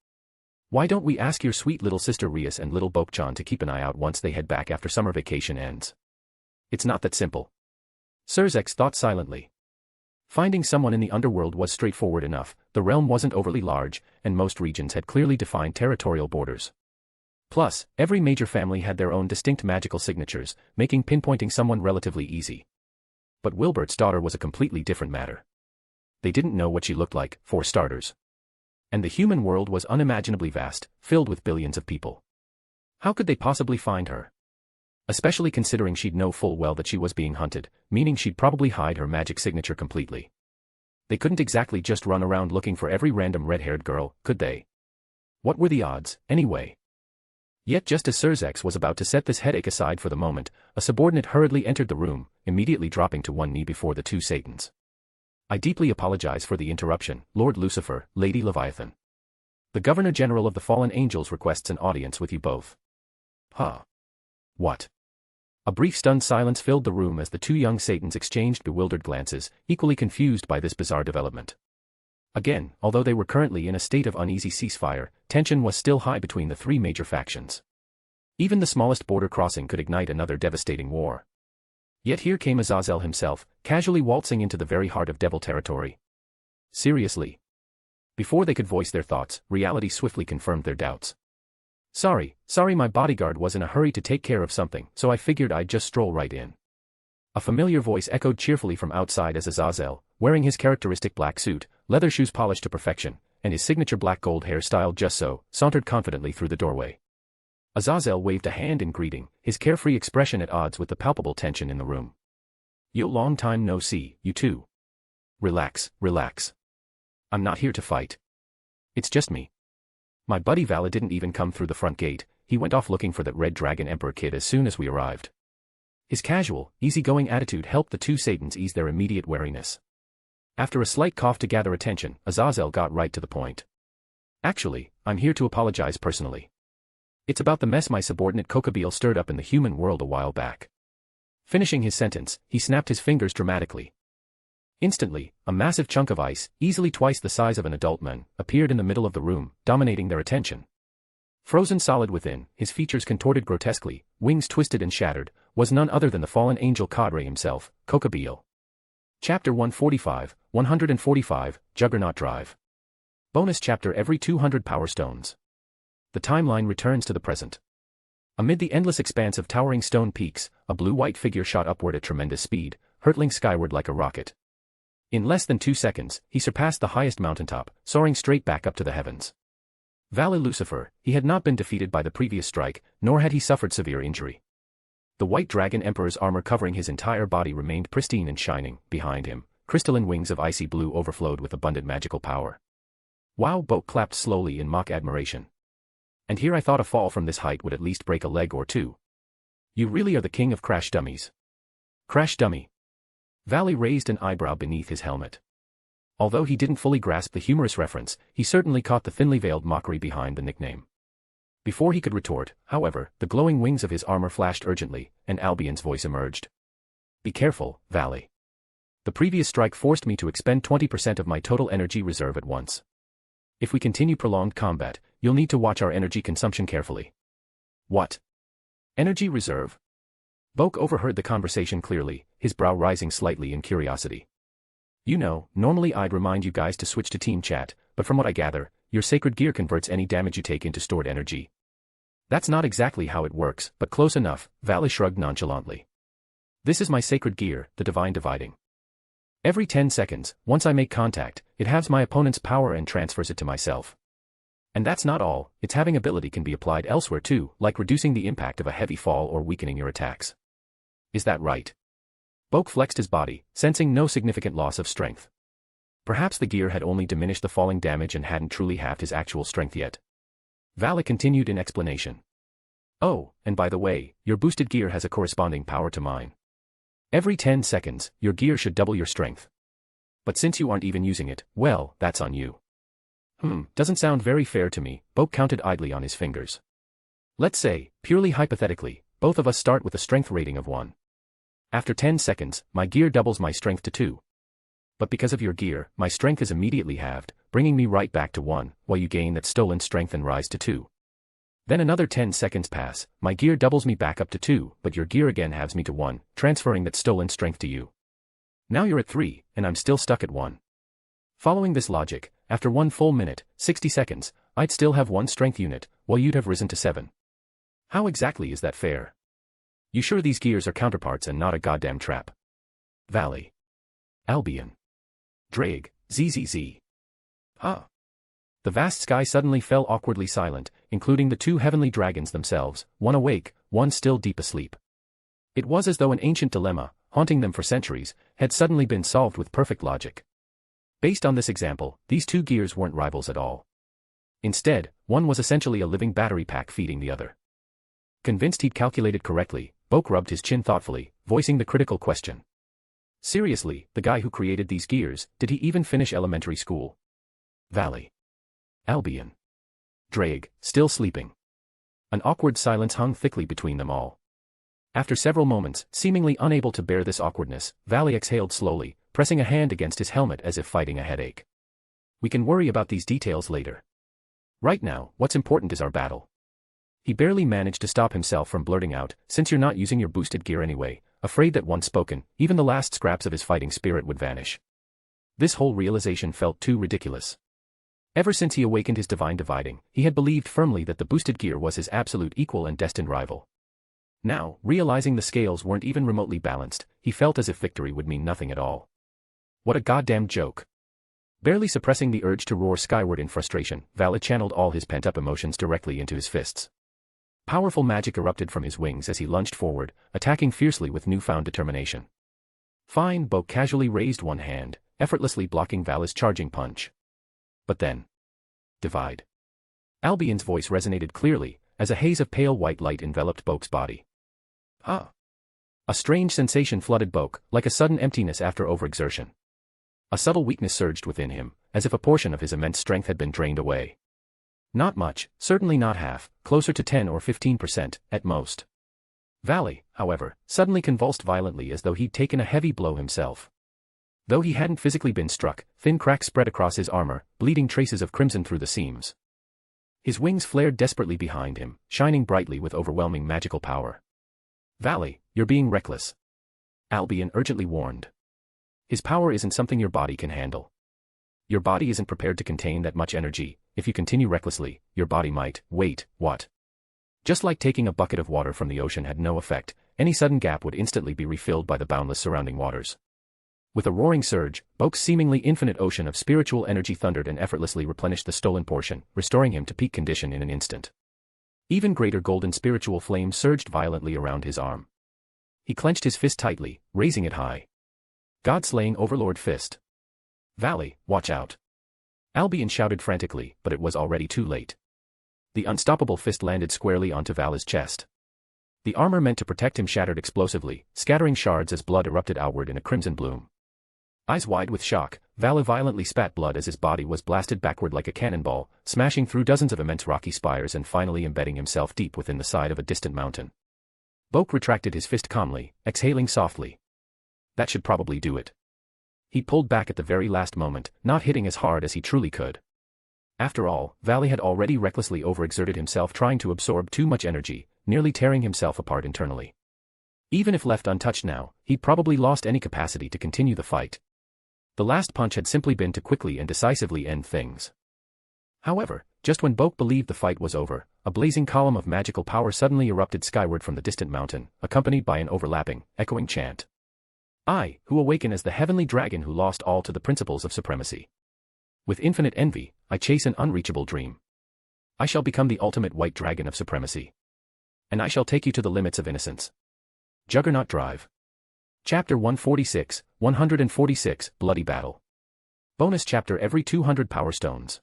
Why don't we ask your sweet little sister Rias and little Bokchan to keep an eye out once they head back after summer vacation ends? It's not that simple. Surzek thought silently. Finding someone in the underworld was straightforward enough, the realm wasn't overly large, and most regions had clearly defined territorial borders. Plus, every major family had their own distinct magical signatures, making pinpointing someone relatively easy. But Wilbert's daughter was a completely different matter. They didn't know what she looked like, for starters. And the human world was unimaginably vast, filled with billions of people. How could they possibly find her? Especially considering she'd know full well that she was being hunted, meaning she'd probably hide her magic signature completely. They couldn't exactly just run around looking for every random red-haired girl, could they? What were the odds, anyway? Yet just as Surzek was about to set this headache aside for the moment, a subordinate hurriedly entered the room, immediately dropping to one knee before the two Satans. I deeply apologize for the interruption, Lord Lucifer, Lady Leviathan. The Governor-General of the Fallen Angels requests an audience with you both. Huh? What? A brief stunned silence filled the room as the two young Satans exchanged bewildered glances, equally confused by this bizarre development. Again, although they were currently in a state of uneasy ceasefire, tension was still high between the three major factions. Even the smallest border crossing could ignite another devastating war. Yet here came Azazel himself, casually waltzing into the very heart of devil territory. Seriously? Before they could voice their thoughts, reality swiftly confirmed their doubts. Sorry, my bodyguard was in a hurry to take care of something, so I figured I'd just stroll right in. A familiar voice echoed cheerfully from outside as Azazel, wearing his characteristic black suit, leather shoes polished to perfection, and his signature black gold hair styled just so, sauntered confidently through the doorway. Azazel waved a hand in greeting, his carefree expression at odds with the palpable tension in the room. Yo, long time no see, you two. Relax. I'm not here to fight. It's just me. My buddy Vala didn't even come through the front gate, he went off looking for that Red Dragon Emperor kid as soon as we arrived. His casual, easygoing attitude helped the two Satans ease their immediate wariness. After a slight cough to gather attention, Azazel got right to the point. Actually, I'm here to apologize personally. It's about the mess my subordinate Kokabil stirred up in the human world a while back. Finishing his sentence, he snapped his fingers dramatically. Instantly, a massive chunk of ice, easily twice the size of an adult man, appeared in the middle of the room, dominating their attention. Frozen solid within, his features contorted grotesquely, wings twisted and shattered, was none other than the fallen angel cadre himself, Kokabil. Chapter 145, Juggernaut Drive. Bonus chapter every 200 Power Stones. The timeline returns to the present. Amid the endless expanse of towering stone peaks, a blue-white figure shot upward at tremendous speed, hurtling skyward like a rocket. In less than 2 seconds, he surpassed the highest mountaintop, soaring straight back up to the heavens. Vala Lucifer, he had not been defeated by the previous strike, nor had he suffered severe injury. The White Dragon Emperor's armor covering his entire body remained pristine and shining. Behind him, crystalline wings of icy blue overflowed with abundant magical power. Wow! Boke clapped slowly in mock admiration. And here I thought a fall from this height would at least break a leg or two. You really are the king of crash dummies. Crash dummy. Valley raised an eyebrow beneath his helmet. Although he didn't fully grasp the humorous reference, he certainly caught the thinly veiled mockery behind the nickname. Before he could retort, however, the glowing wings of his armor flashed urgently, and Albion's voice emerged. Be careful, Valley. The previous strike forced me to expend 20% of my total energy reserve at once. If we continue prolonged combat, you'll need to watch our energy consumption carefully. What? Energy reserve? Boke overheard the conversation clearly, his brow rising slightly in curiosity. You know, normally I'd remind you guys to switch to team chat, but from what I gather, your sacred gear converts any damage you take into stored energy. That's not exactly how it works, but close enough, Valley shrugged nonchalantly. This is my sacred gear, the Divine Dividing. Every 10 seconds, once I make contact, it halves my opponent's power and transfers it to myself. And that's not all, its halving ability can be applied elsewhere too, like reducing the impact of a heavy fall or weakening your attacks. Is that right? Boke flexed his body, sensing no significant loss of strength. Perhaps the gear had only diminished the falling damage and hadn't truly halved his actual strength yet. Vale continued in explanation. Oh, and by the way, your boosted gear has a corresponding power to mine. Every 10 seconds, your gear should double your strength. But since you aren't even using it, well, that's on you. Doesn't sound very fair to me, Boke counted idly on his fingers. Let's say, purely hypothetically, both of us start with a strength rating of 1. After 10 seconds, my gear doubles my strength to 2. But because of your gear, my strength is immediately halved, bringing me right back to 1, while you gain that stolen strength and rise to 2. Then another 10 seconds pass, my gear doubles me back up to 2, but your gear again halves me to 1, transferring that stolen strength to you. Now you're at 3, and I'm still stuck at 1. Following this logic, after 1 full minute, 60 seconds, I'd still have 1 strength unit, while you'd have risen to 7. How exactly is that fair? You sure these gears are counterparts and not a goddamn trap? Valley. Albion. Drake, ZZZ. Huh. The vast sky suddenly fell awkwardly silent, including the 2 heavenly dragons themselves, one awake, one still deep asleep. It was as though an ancient dilemma, haunting them for centuries, had suddenly been solved with perfect logic. Based on this example, these 2 gears weren't rivals at all. Instead, one was essentially a living battery pack feeding the other. Convinced he'd calculated correctly, Boke rubbed his chin thoughtfully, voicing the critical question. Seriously, the guy who created these gears, did he even finish elementary school? Valley. Albion. Drake, still sleeping. An awkward silence hung thickly between them all. After several moments, seemingly unable to bear this awkwardness, Valley exhaled slowly, pressing a hand against his helmet as if fighting a headache. We can worry about these details later. Right now, what's important is our battle. He barely managed to stop himself from blurting out, since you're not using your boosted gear anyway, afraid that once spoken, even the last scraps of his fighting spirit would vanish. This whole realization felt too ridiculous. Ever since he awakened his divine dividing, he had believed firmly that the boosted gear was his absolute equal and destined rival. Now, realizing the scales weren't even remotely balanced, he felt as if victory would mean nothing at all. What a goddamn joke. Barely suppressing the urge to roar skyward in frustration, Valley channeled all his pent-up emotions directly into his fists. Powerful magic erupted from his wings as he lunged forward, attacking fiercely with newfound determination. Fine, Boke casually raised one hand, effortlessly blocking Valley's charging punch. But then. Divide. Albion's voice resonated clearly, as a haze of pale white light enveloped Boke's body. Ah! A strange sensation flooded Boke, like a sudden emptiness after overexertion. A subtle weakness surged within him, as if a portion of his immense strength had been drained away. Not much, certainly not half, closer to 10 or 15%, at most. Valley, however, suddenly convulsed violently as though he'd taken a heavy blow himself. Though he hadn't physically been struck, thin cracks spread across his armor, bleeding traces of crimson through the seams. His wings flared desperately behind him, shining brightly with overwhelming magical power. Valley, you're being reckless. Albion urgently warned. His power isn't something your body can handle. Your body isn't prepared to contain that much energy. If you continue recklessly, your body might, wait, what? Just like taking a bucket of water from the ocean had no effect, any sudden gap would instantly be refilled by the boundless surrounding waters. With a roaring surge, Boke's seemingly infinite ocean of spiritual energy thundered and effortlessly replenished the stolen portion, restoring him to peak condition in an instant. Even greater golden spiritual flame surged violently around his arm. He clenched his fist tightly, raising it high. God-slaying Overlord Fist. Valley, watch out. Albion shouted frantically, but it was already too late. The unstoppable fist landed squarely onto Valley's chest. The armor meant to protect him shattered explosively, scattering shards as blood erupted outward in a crimson bloom. Eyes wide with shock, Valley violently spat blood as his body was blasted backward like a cannonball, smashing through dozens of immense rocky spires and finally embedding himself deep within the side of a distant mountain. Boke retracted his fist calmly, exhaling softly. That should probably do it. He pulled back at the very last moment, not hitting as hard as he truly could. After all, Valley had already recklessly overexerted himself trying to absorb too much energy, nearly tearing himself apart internally. Even if left untouched now, he'd probably lost any capacity to continue the fight. The last punch had simply been to quickly and decisively end things. However, just when Boke believed the fight was over, a blazing column of magical power suddenly erupted skyward from the distant mountain, accompanied by an overlapping, echoing chant. I, who awaken as the heavenly dragon who lost all to the principles of supremacy. With infinite envy, I chase an unreachable dream. I shall become the ultimate white dragon of supremacy. And I shall take you to the limits of innocence. Juggernaut Drive. Chapter 146, 146, Bloody Battle. Bonus chapter every 200 Power Stones.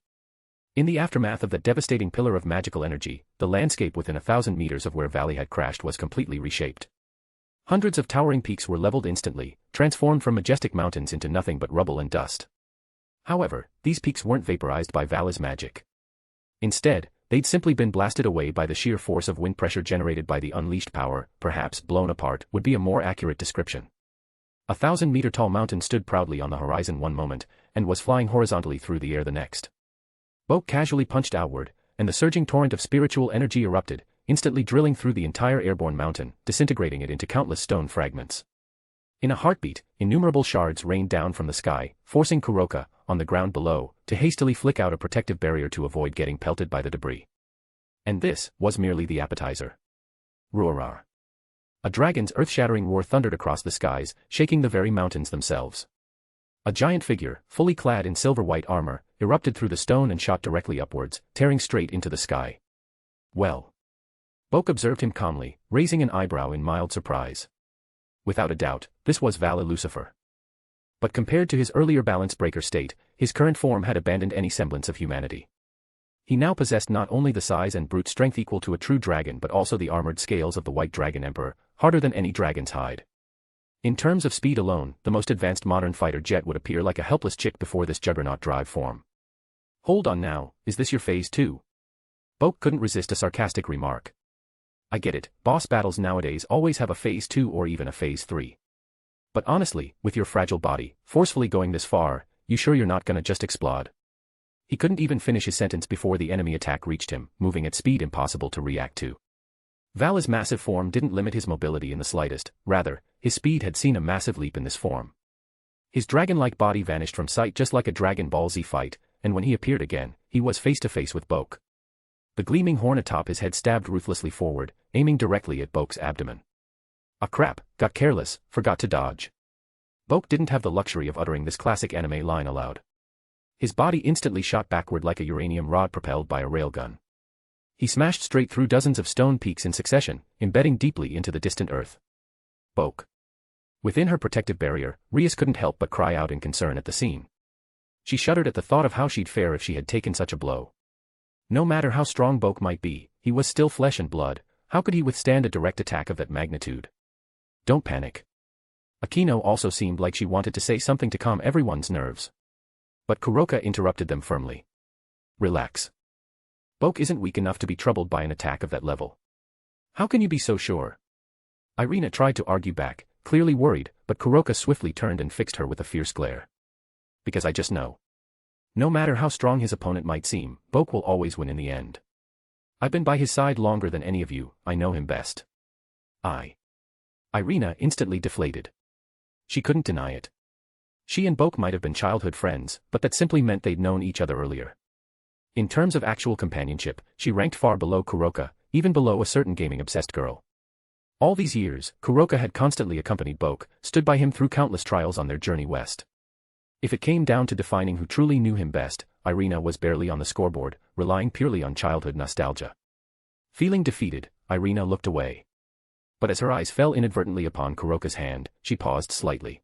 In the aftermath of that devastating pillar of magical energy, the landscape within 1,000 meters of where Valley had crashed was completely reshaped. Hundreds of towering peaks were leveled instantly, transformed from majestic mountains into nothing but rubble and dust. However, these peaks weren't vaporized by Valley's magic. Instead, they'd simply been blasted away by the sheer force of wind pressure generated by the unleashed power. Perhaps blown apart would be a more accurate description. 1,000-meter-tall mountain stood proudly on the horizon one moment, and was flying horizontally through the air the next. Boke casually punched outward, and the surging torrent of spiritual energy erupted, instantly drilling through the entire airborne mountain, disintegrating it into countless stone fragments. In a heartbeat, innumerable shards rained down from the sky, forcing Kuroka, on the ground below, to hastily flick out a protective barrier to avoid getting pelted by the debris. And this was merely the appetizer. Roar! A dragon's earth-shattering roar thundered across the skies, shaking the very mountains themselves. A giant figure, fully clad in silver-white armor, erupted through the stone and shot directly upwards, tearing straight into the sky. Well. Boke observed him calmly, raising an eyebrow in mild surprise. Without a doubt, this was Vala Lucifer. But compared to his earlier balance-breaker state, his current form had abandoned any semblance of humanity. He now possessed not only the size and brute strength equal to a true dragon but also the armored scales of the White Dragon Emperor, harder than any dragon's hide. In terms of speed alone, the most advanced modern fighter jet would appear like a helpless chick before this juggernaut drive form. Hold on now, is this your phase 2? Boke couldn't resist a sarcastic remark. I get it, boss battles nowadays always have a phase 2 or even a phase 3. But honestly, with your fragile body, forcefully going this far, you sure you're not gonna just explode? He couldn't even finish his sentence before the enemy attack reached him, moving at speed impossible to react to. Vala's massive form didn't limit his mobility in the slightest, rather, his speed had seen a massive leap in this form. His dragon-like body vanished from sight just like a Dragon Ball Z fight, and when he appeared again, he was face-to-face with Boke. The gleaming horn atop his head stabbed ruthlessly forward, aiming directly at Boke's abdomen. Ah crap, got careless, forgot to dodge. Boke didn't have the luxury of uttering this classic anime line aloud. His body instantly shot backward like a uranium rod propelled by a railgun. He smashed straight through dozens of stone peaks in succession, embedding deeply into the distant earth. Boke. Within her protective barrier, Rias couldn't help but cry out in concern at the scene. She shuddered at the thought of how she'd fare if she had taken such a blow. No matter how strong Boke might be, he was still flesh and blood. How could he withstand a direct attack of that magnitude? Don't panic. Akino also seemed like she wanted to say something to calm everyone's nerves. But Kuroka interrupted them firmly. Relax. Boke isn't weak enough to be troubled by an attack of that level. How can you be so sure? Ireina tried to argue back, clearly worried, but Kuroka swiftly turned and fixed her with a fierce glare. Because I just know. No matter how strong his opponent might seem, Boke will always win in the end. I've been by his side longer than any of you, I know him best. Ireina instantly deflated. She couldn't deny it. She and Boke might have been childhood friends, but that simply meant they'd known each other earlier. In terms of actual companionship, she ranked far below Kuroka, even below a certain gaming-obsessed girl. All these years, Kuroka had constantly accompanied Boke, stood by him through countless trials on their journey west. If it came down to defining who truly knew him best, Ireina was barely on the scoreboard, relying purely on childhood nostalgia. Feeling defeated, Ireina looked away. But as her eyes fell inadvertently upon Kuroka's hand, she paused slightly.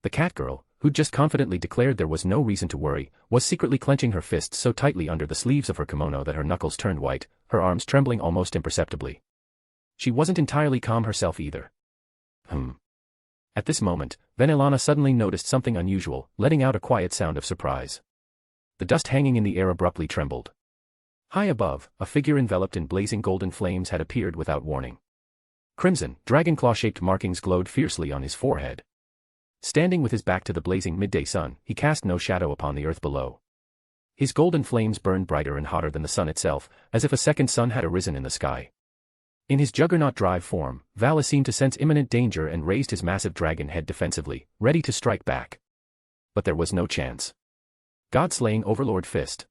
The cat girl, who'd just confidently declared there was no reason to worry, was secretly clenching her fists so tightly under the sleeves of her kimono that her knuckles turned white, her arms trembling almost imperceptibly. She wasn't entirely calm herself either. At this moment, Venelana suddenly noticed something unusual, letting out a quiet sound of surprise. The dust hanging in the air abruptly trembled. High above, a figure enveloped in blazing golden flames had appeared without warning. Crimson, dragon-claw-shaped markings glowed fiercely on his forehead. Standing with his back to the blazing midday sun, he cast no shadow upon the earth below. His golden flames burned brighter and hotter than the sun itself, as if a second sun had arisen in the sky. In his juggernaut drive form, Vala seemed to sense imminent danger and raised his massive dragon head defensively, ready to strike back. But there was no chance. God-slaying Overlord Fist.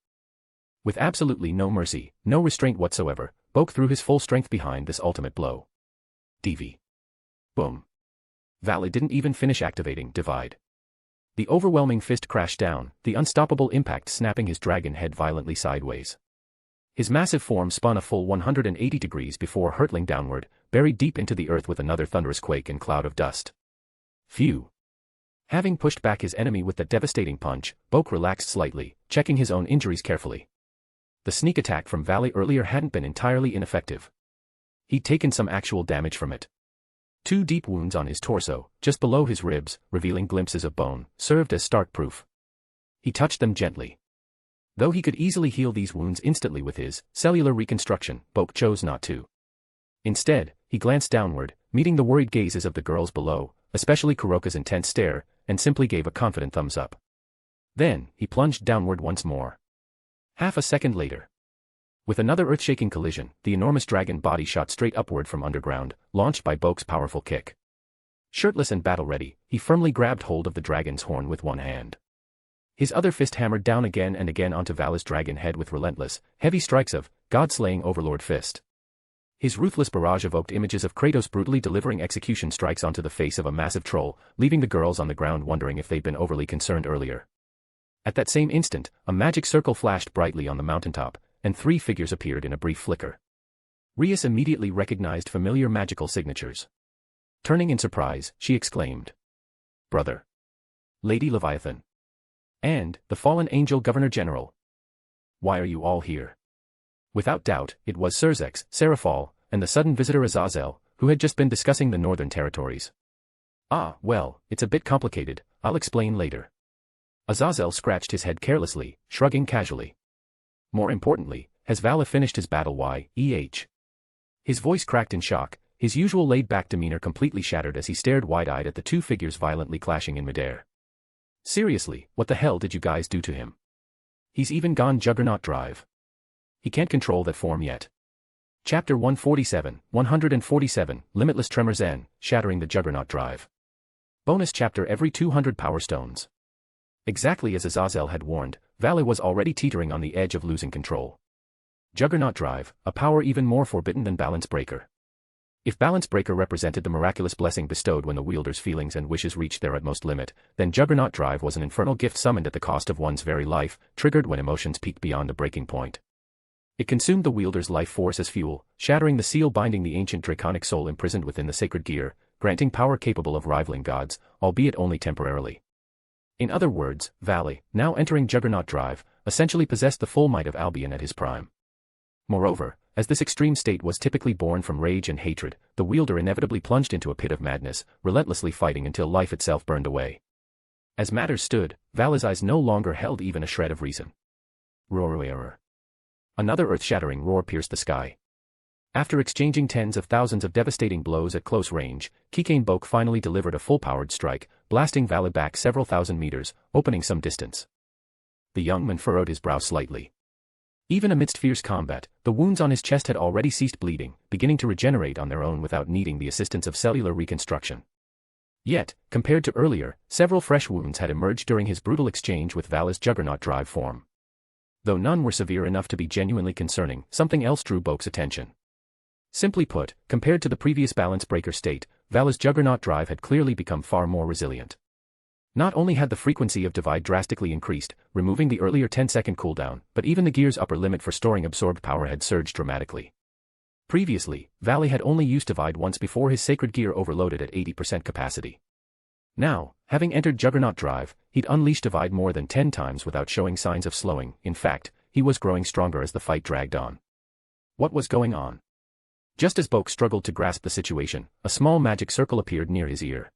With absolutely no mercy, no restraint whatsoever, Boke threw his full strength behind this ultimate blow. DV. Boom. Vala didn't even finish activating Divide. The overwhelming fist crashed down, the unstoppable impact snapping his dragon head violently sideways. His massive form spun a full 180 degrees before hurtling downward, buried deep into the earth with another thunderous quake and cloud of dust. Phew. Having pushed back his enemy with that devastating punch, Boke relaxed slightly, checking his own injuries carefully. The sneak attack from Valley earlier hadn't been entirely ineffective. He'd taken some actual damage from it. 2 deep wounds on his torso, just below his ribs, revealing glimpses of bone, served as stark proof. He touched them gently. Though he could easily heal these wounds instantly with his cellular reconstruction, Boke chose not to. Instead, he glanced downward, meeting the worried gazes of the girls below, especially Kuroka's intense stare, and simply gave a confident thumbs up. Then, he plunged downward once more. Half a second later. With another earth-shaking collision, the enormous dragon body shot straight upward from underground, launched by Boke's powerful kick. Shirtless and battle-ready, he firmly grabbed hold of the dragon's horn with one hand. His other fist hammered down again and again onto Vala's dragon head with relentless, heavy strikes of God-slaying Overlord Fist. His ruthless barrage evoked images of Kratos brutally delivering execution strikes onto the face of a massive troll, leaving the girls on the ground wondering if they'd been overly concerned earlier. At that same instant, a magic circle flashed brightly on the mountaintop, and 3 figures appeared in a brief flicker. Rias immediately recognized familiar magical signatures. Turning in surprise, she exclaimed, "Brother! Lady Leviathan! And, the fallen angel Governor General! Why are you all here?" Without doubt, it was Surzex, Seraphal, and the sudden visitor Azazel, who had just been discussing the northern territories. "Ah, well, it's a bit complicated, I'll explain later." Azazel scratched his head carelessly, shrugging casually. More importantly, has Vala finished his battle? His voice cracked in shock, his usual laid-back demeanor completely shattered as he stared wide-eyed at the 2 figures violently clashing in midair. "Seriously, what the hell did you guys do to him? He's even gone Juggernaut Drive. He can't control that form yet." Chapter 147, Limitless Tremor Zen, Shattering the Juggernaut Drive. Bonus chapter every 200 Power Stones. Exactly as Azazel had warned, Vala was already teetering on the edge of losing control. Juggernaut Drive, a power even more forbidden than Balance Breaker. If Balance Breaker represented the miraculous blessing bestowed when the wielder's feelings and wishes reached their utmost limit, then Juggernaut Drive was an infernal gift summoned at the cost of one's very life, triggered when emotions peaked beyond the breaking point. It consumed the wielder's life force as fuel, shattering the seal binding the ancient draconic soul imprisoned within the sacred gear, granting power capable of rivaling gods, albeit only temporarily. In other words, Valley, now entering Juggernaut Drive, essentially possessed the full might of Albion at his prime. Moreover, as this extreme state was typically born from rage and hatred, the wielder inevitably plunged into a pit of madness, relentlessly fighting until life itself burned away. As matters stood, Vala's eyes no longer held even a shred of reason. Roar. Another earth-shattering roar pierced the sky. After exchanging tens of thousands of devastating blows at close range, Keikain Boke finally delivered a full-powered strike, blasting Vala back several thousand meters, opening some distance. The young man furrowed his brow slightly. Even amidst fierce combat, the wounds on his chest had already ceased bleeding, beginning to regenerate on their own without needing the assistance of cellular reconstruction. Yet, compared to earlier, several fresh wounds had emerged during his brutal exchange with Vala's Juggernaut Drive form. Though none were severe enough to be genuinely concerning, something else drew Boke's attention. Simply put, compared to the previous Balance Breaker state, Vala's Juggernaut Drive had clearly become far more resilient. Not only had the frequency of divide drastically increased, removing the earlier 10-second cooldown, but even the gear's upper limit for storing absorbed power had surged dramatically. Previously, Valley had only used divide once before his sacred gear overloaded at 80% capacity. Now, having entered Juggernaut Drive, he'd unleashed divide more than 10 times without showing signs of slowing. In fact, he was growing stronger as the fight dragged on. What was going on? Just as Boke struggled to grasp the situation, a small magic circle appeared near his ear.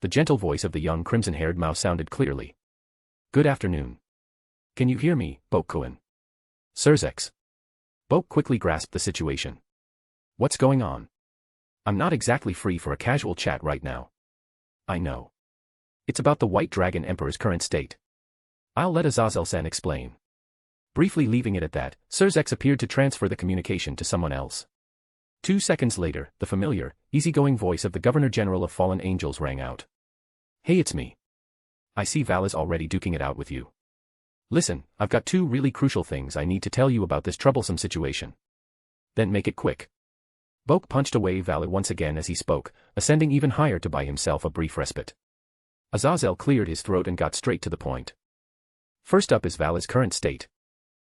The gentle voice of the young crimson-haired mouse sounded clearly. "Good afternoon. Can you hear me, Boke-kun?" "Surzex." Boke quickly grasped the situation. "What's going on? I'm not exactly free for a casual chat right now." "I know. It's about the White Dragon Emperor's current state. I'll let Azazel-san explain." Briefly leaving it at that, Surzex appeared to transfer the communication to someone else. 2 seconds later, the familiar, easygoing voice of the Governor General of Fallen Angels rang out. "Hey, it's me. I see Vala's already duking it out with you. Listen, I've got 2 really crucial things I need to tell you about this troublesome situation. Then make it quick." Boke punched away Vala once again as he spoke, ascending even higher to buy himself a brief respite. Azazel cleared his throat and got straight to the point. First up is Vala's current state.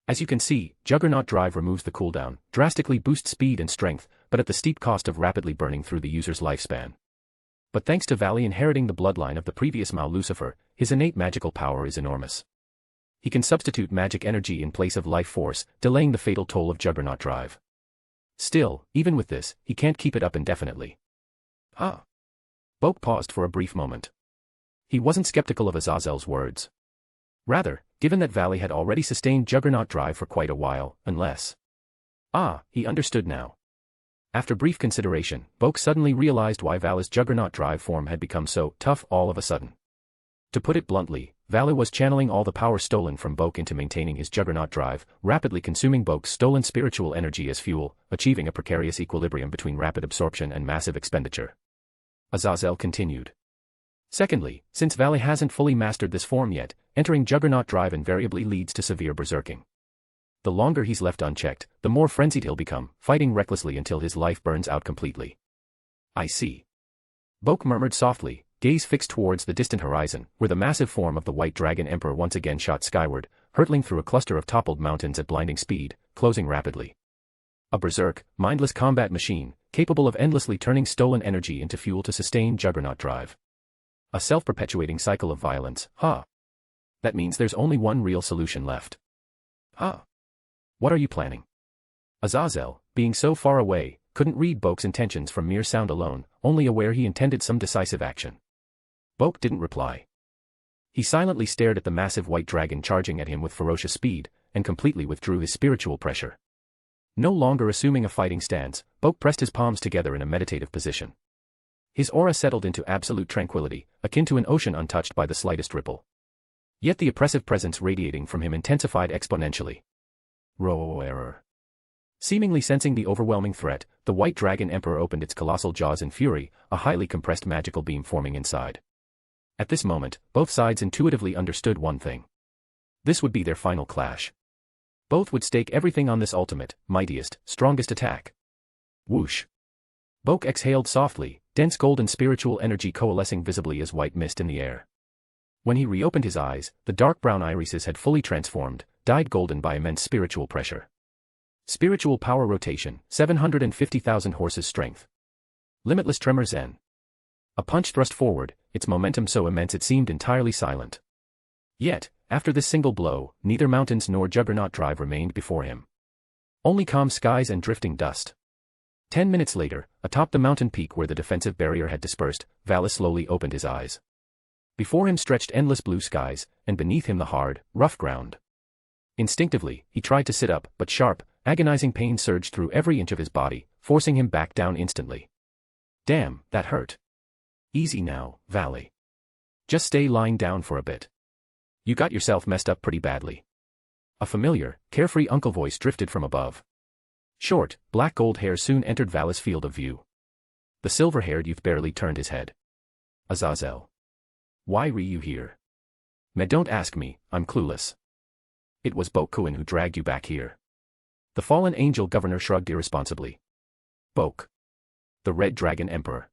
As you can see, Juggernaut Drive removes the cooldown, drastically boosts speed and strength, but at the steep cost of rapidly burning through the user's lifespan. But thanks to Valley inheriting the bloodline of the previous Mao Lucifer, his innate magical power is enormous. He can substitute magic energy in place of life force, delaying the fatal toll of Juggernaut Drive. Still, even with this, he can't keep it up indefinitely. Ah. Boke paused for a brief moment. He wasn't skeptical of Azazel's words. Rather, given that Valley had already sustained Juggernaut Drive for quite a while, unless... Ah, he understood now. After brief consideration, Boke suddenly realized why Valley's Juggernaut Drive form had become so tough all of a sudden. To put it bluntly, Valley was channeling all the power stolen from Boke into maintaining his Juggernaut Drive, rapidly consuming Boke's stolen spiritual energy as fuel, achieving a precarious equilibrium between rapid absorption and massive expenditure. Azazel continued. Secondly, since Valley hasn't fully mastered this form yet, entering Juggernaut Drive invariably leads to severe berserking. The longer he's left unchecked, the more frenzied he'll become, fighting recklessly until his life burns out completely. I see. Boke murmured softly, gaze fixed towards the distant horizon, where the massive form of the White Dragon Emperor once again shot skyward, hurtling through a cluster of toppled mountains at blinding speed, closing rapidly. A berserk, mindless combat machine, capable of endlessly turning stolen energy into fuel to sustain Juggernaut Drive. A self-perpetuating cycle of violence, huh? That means there's only one real solution left. Huh? What are you planning? Azazel, being so far away, couldn't read Boke's intentions from mere sound alone, only aware he intended some decisive action. Boke didn't reply. He silently stared at the massive white dragon charging at him with ferocious speed, and completely withdrew his spiritual pressure. No longer assuming a fighting stance, Boke pressed his palms together in a meditative position. His aura settled into absolute tranquility, akin to an ocean untouched by the slightest ripple. Yet the oppressive presence radiating from him intensified exponentially. Roar. Seemingly sensing the overwhelming threat, the White Dragon Emperor opened its colossal jaws in fury, a highly compressed magical beam forming inside. At this moment, both sides intuitively understood one thing. This would be their final clash. Both would stake everything on this ultimate, mightiest, strongest attack. Whoosh. Boke exhaled softly, dense golden spiritual energy coalescing visibly as white mist in the air. When he reopened his eyes, the dark brown irises had fully transformed, dyed golden by immense spiritual pressure. Spiritual power rotation, 750,000 horses strength. Limitless tremor zen. A punch thrust forward, its momentum so immense it seemed entirely silent. Yet, after this single blow, neither mountains nor Juggernaut Drive remained before him. Only calm skies and drifting dust. 10 minutes later, atop the mountain peak where the defensive barrier had dispersed, Valley slowly opened his eyes. Before him stretched endless blue skies, and beneath him the hard, rough ground. Instinctively, he tried to sit up, but sharp, agonizing pain surged through every inch of his body, forcing him back down instantly. Damn, that hurt. Easy now, Valley. Just stay lying down for a bit. You got yourself messed up pretty badly. A familiar, carefree uncle voice drifted from above. Short, black gold hair soon entered Valley's field of view. The silver-haired youth barely turned his head. Azazel. Why were you here? Don't ask me, I'm clueless. It was Bokue who dragged you back here. The fallen angel governor shrugged irresponsibly. Boke. The Red Dragon Emperor.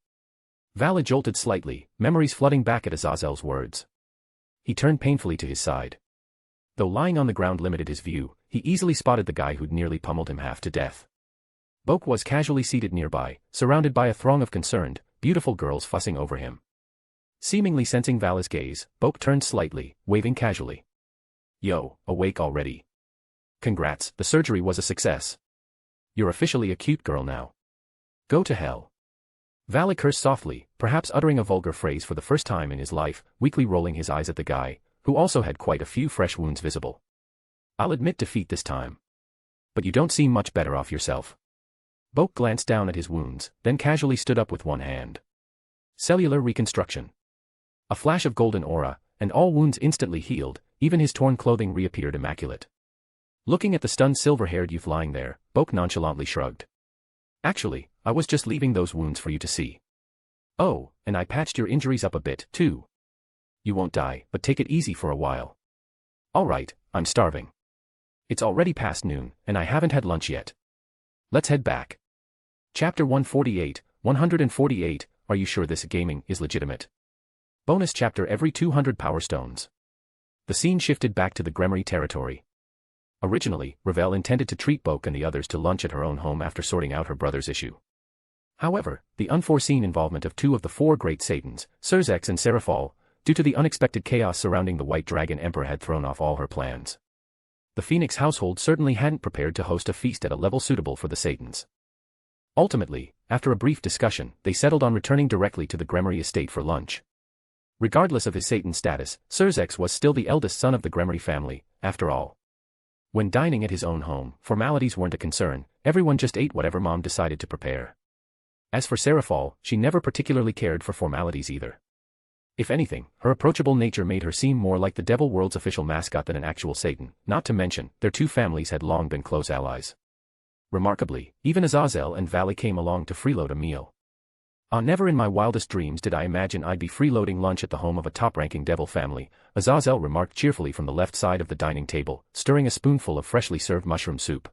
Valley jolted slightly, memories flooding back at Azazel's words. He turned painfully to his side. Though lying on the ground limited his view, he easily spotted the guy who'd nearly pummeled him half to death. Boke was casually seated nearby, surrounded by a throng of concerned, beautiful girls fussing over him. Seemingly sensing Valley's gaze, Boke turned slightly, waving casually. Yo, awake already. Congrats, the surgery was a success. You're officially a cute girl now. Go to hell. Valley cursed softly, perhaps uttering a vulgar phrase for the first time in his life, weakly rolling his eyes at the guy, who also had quite a few fresh wounds visible. I'll admit defeat this time. But you don't seem much better off yourself. Boke glanced down at his wounds, then casually stood up with one hand. Cellular reconstruction. A flash of golden aura, and all wounds instantly healed, even his torn clothing reappeared immaculate. Looking at the stunned silver-haired youth lying there, Boke nonchalantly shrugged. Actually, I was just leaving those wounds for you to see. Oh, and I patched your injuries up a bit, too. You won't die, but take it easy for a while. Alright, I'm starving. It's already past noon, and I haven't had lunch yet. Let's head back. Chapter 148, 148, Are you sure this gaming is legitimate? Bonus chapter every 200 power stones. The scene shifted back to the Gremory territory. Originally, Ravel intended to treat Boke and the others to lunch at her own home after sorting out her brother's issue. However, the unforeseen involvement of two of the four great Satans, Surzex and Seraphol, due to the unexpected chaos surrounding the White Dragon Emperor had thrown off all her plans. The Phoenix household certainly hadn't prepared to host a feast at a level suitable for the Satans. Ultimately, after a brief discussion, they settled on returning directly to the Gremory estate for lunch. Regardless of his Satan status, Surzex was still the eldest son of the Gremory family, after all. When dining at his own home, formalities weren't a concern, everyone just ate whatever mom decided to prepare. As for Seraphol, she never particularly cared for formalities either. If anything, her approachable nature made her seem more like the Devil World's official mascot than an actual Satan, not to mention, their two families had long been close allies. Remarkably, even Azazel and Valley came along to freeload a meal. Never in my wildest dreams did I imagine I'd be freeloading lunch at the home of a top-ranking devil family, Azazel remarked cheerfully from the left side of the dining table, stirring a spoonful of freshly served mushroom soup.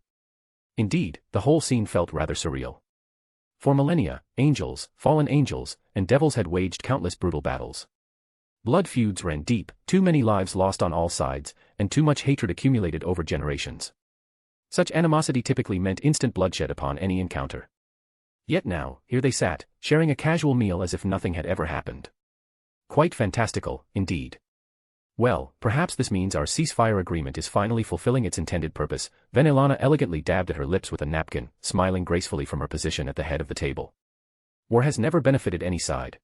Indeed, the whole scene felt rather surreal. For millennia, angels, fallen angels, and devils had waged countless brutal battles. Blood feuds ran deep, too many lives lost on all sides, and too much hatred accumulated over generations. Such animosity typically meant instant bloodshed upon any encounter. Yet now, here they sat, sharing a casual meal as if nothing had ever happened. Quite fantastical, indeed. Well, perhaps this means our ceasefire agreement is finally fulfilling its intended purpose. Then Ilana elegantly dabbed at her lips with a napkin, smiling gracefully from her position at the head of the table. War has never benefited any side.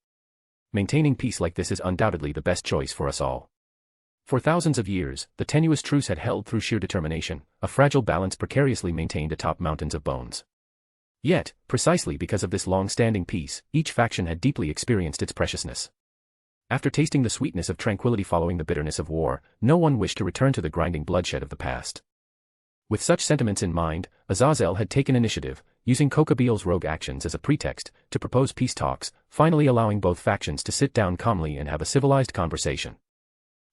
Maintaining peace like this is undoubtedly the best choice for us all. For thousands of years, the tenuous truce had held through sheer determination, a fragile balance precariously maintained atop mountains of bones. Yet, precisely because of this long-standing peace, each faction had deeply experienced its preciousness. After tasting the sweetness of tranquility following the bitterness of war, no one wished to return to the grinding bloodshed of the past. With such sentiments in mind, Azazel had taken initiative, using Kokabil's rogue actions as a pretext, to propose peace talks, finally allowing both factions to sit down calmly and have a civilized conversation.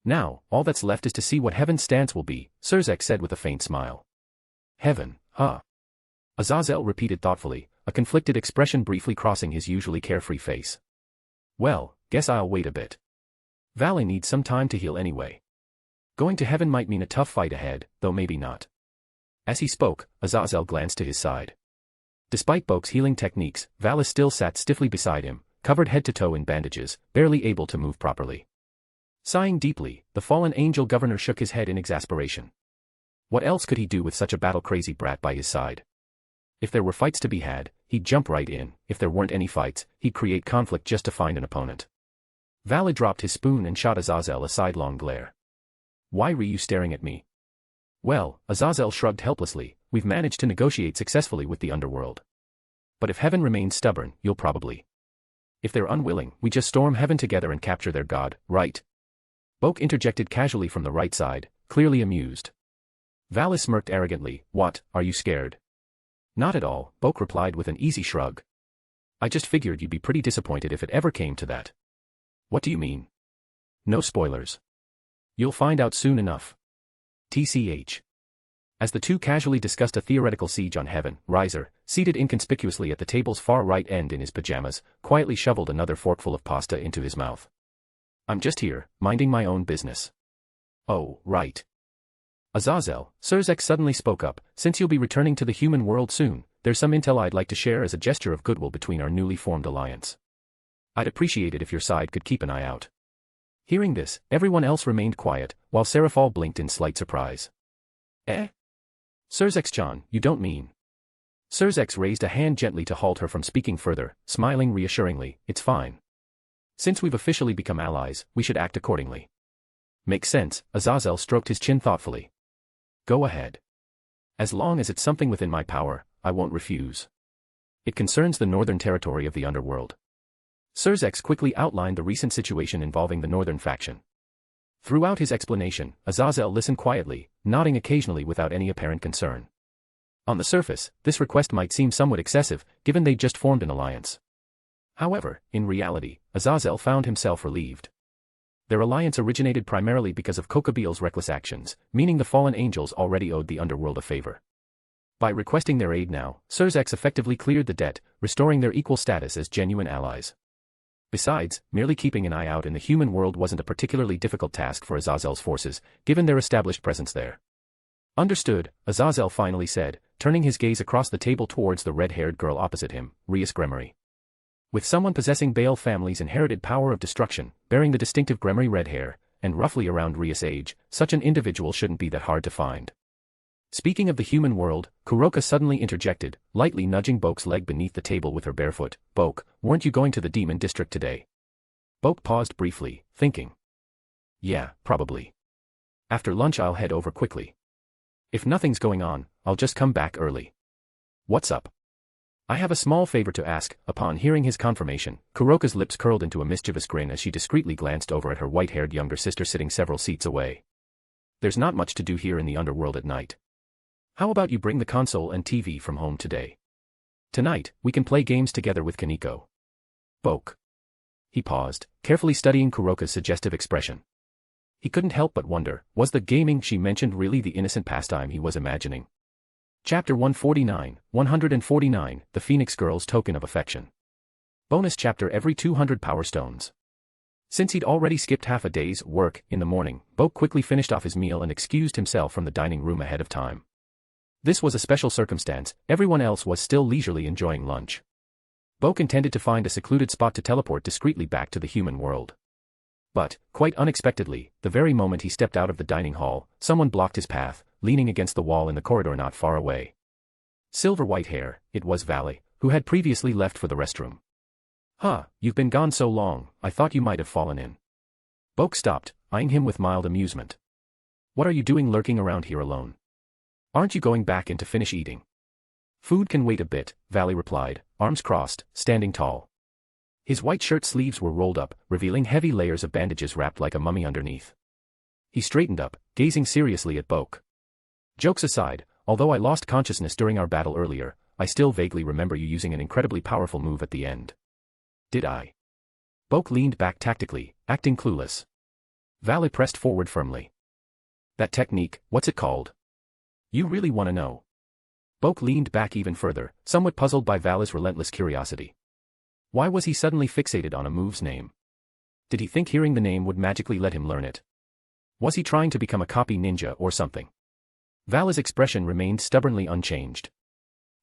Now, all that's left is to see what Heaven's stance will be, Surzex said with a faint smile. Heaven, huh? Azazel repeated thoughtfully, a conflicted expression briefly crossing his usually carefree face. Well, guess I'll wait a bit. Valley needs some time to heal anyway. Going to heaven might mean a tough fight ahead, though maybe not. As he spoke, Azazel glanced to his side. Despite Boke's healing techniques, Valis still sat stiffly beside him, covered head to toe in bandages, barely able to move properly. Sighing deeply, the fallen angel governor shook his head in exasperation. What else could he do with such a battle-crazy brat by his side? If there were fights to be had, he'd jump right in. If there weren't any fights, he'd create conflict just to find an opponent. Valley dropped his spoon and shot Azazel a sidelong glare. Why were you staring at me? Well, Azazel shrugged helplessly, we've managed to negotiate successfully with the underworld. But if heaven remains stubborn, you'll probably. If they're unwilling, we just storm heaven together and capture their god, right? Boke interjected casually from the right side, clearly amused. Valis smirked arrogantly, what, are you scared? Not at all, Boke replied with an easy shrug. I just figured you'd be pretty disappointed if it ever came to that. What do you mean? No spoilers. You'll find out soon enough. TCH. As the two casually discussed a theoretical siege on heaven, Riser, seated inconspicuously at the table's far right end in his pajamas, quietly shoveled another forkful of pasta into his mouth. I'm just here, minding my own business. Oh, right. Azazel, Surzex suddenly spoke up, since you'll be returning to the human world soon, there's some intel I'd like to share as a gesture of goodwill between our newly formed alliance. I'd appreciate it if your side could keep an eye out. Hearing this, everyone else remained quiet, while Seraphol blinked in slight surprise. Eh? Surzex-chan, you don't mean? Surzex raised a hand gently to halt her from speaking further, smiling reassuringly, it's fine. Since we've officially become allies, we should act accordingly. Makes sense, Azazel stroked his chin thoughtfully. Go ahead. As long as it's something within my power, I won't refuse. It concerns the northern territory of the underworld. Surzex quickly outlined the recent situation involving the northern faction. Throughout his explanation, Azazel listened quietly, nodding occasionally without any apparent concern. On the surface, this request might seem somewhat excessive, given they'd just formed an alliance. However, in reality, Azazel found himself relieved. Their alliance originated primarily because of Kokabil's reckless actions, meaning the fallen angels already owed the underworld a favor. By requesting their aid now, Surzex effectively cleared the debt, restoring their equal status as genuine allies. Besides, merely keeping an eye out in the human world wasn't a particularly difficult task for Azazel's forces, given their established presence there. Understood, Azazel finally said, turning his gaze across the table towards the red-haired girl opposite him, Rias Gremory. With someone possessing Bale family's inherited power of destruction, bearing the distinctive Gremory red hair, and roughly around Ria's age, such an individual shouldn't be that hard to find. Speaking of the human world, Kuroka suddenly interjected, lightly nudging Boke's leg beneath the table with her bare foot. Boke, weren't you going to the demon district today? Boke paused briefly, thinking. Yeah, probably. After lunch I'll head over quickly. If nothing's going on, I'll just come back early. What's up? I have a small favor to ask. Upon hearing his confirmation, Kuroka's lips curled into a mischievous grin as she discreetly glanced over at her white-haired younger sister sitting several seats away. There's not much to do here in the underworld at night. How about you bring the console and TV from home today? Tonight, we can play games together with Kaneko. Boke. He paused, carefully studying Kuroka's suggestive expression. He couldn't help but wonder, was the gaming she mentioned really the innocent pastime he was imagining? Chapter 149, The Phoenix Girl's Token of Affection. Bonus chapter every 200 power stones. Since he'd already skipped half a day's work in the morning, Boke quickly finished off his meal and excused himself from the dining room ahead of time. This was a special circumstance, everyone else was still leisurely enjoying lunch. Boke intended to find a secluded spot to teleport discreetly back to the human world. But, quite unexpectedly, the very moment he stepped out of the dining hall, someone blocked his path, leaning against the wall in the corridor not far away. Silver white hair, it was Valley, who had previously left for the restroom. Huh, you've been gone so long, I thought you might have fallen in. Boke stopped, eyeing him with mild amusement. What are you doing lurking around here alone? Aren't you going back in to finish eating? Food can wait a bit, Valley replied, arms crossed, standing tall. His white shirt sleeves were rolled up, revealing heavy layers of bandages wrapped like a mummy underneath. He straightened up, gazing seriously at Boke. Jokes aside, although I lost consciousness during our battle earlier, I still vaguely remember you using an incredibly powerful move at the end. Did I? Boke leaned back tactically, acting clueless. Valley pressed forward firmly. That technique, what's it called? You really want to know? Boke leaned back even further, somewhat puzzled by Valley's relentless curiosity. Why was he suddenly fixated on a move's name? Did he think hearing the name would magically let him learn it? Was he trying to become a copy ninja or something? Valley's expression remained stubbornly unchanged.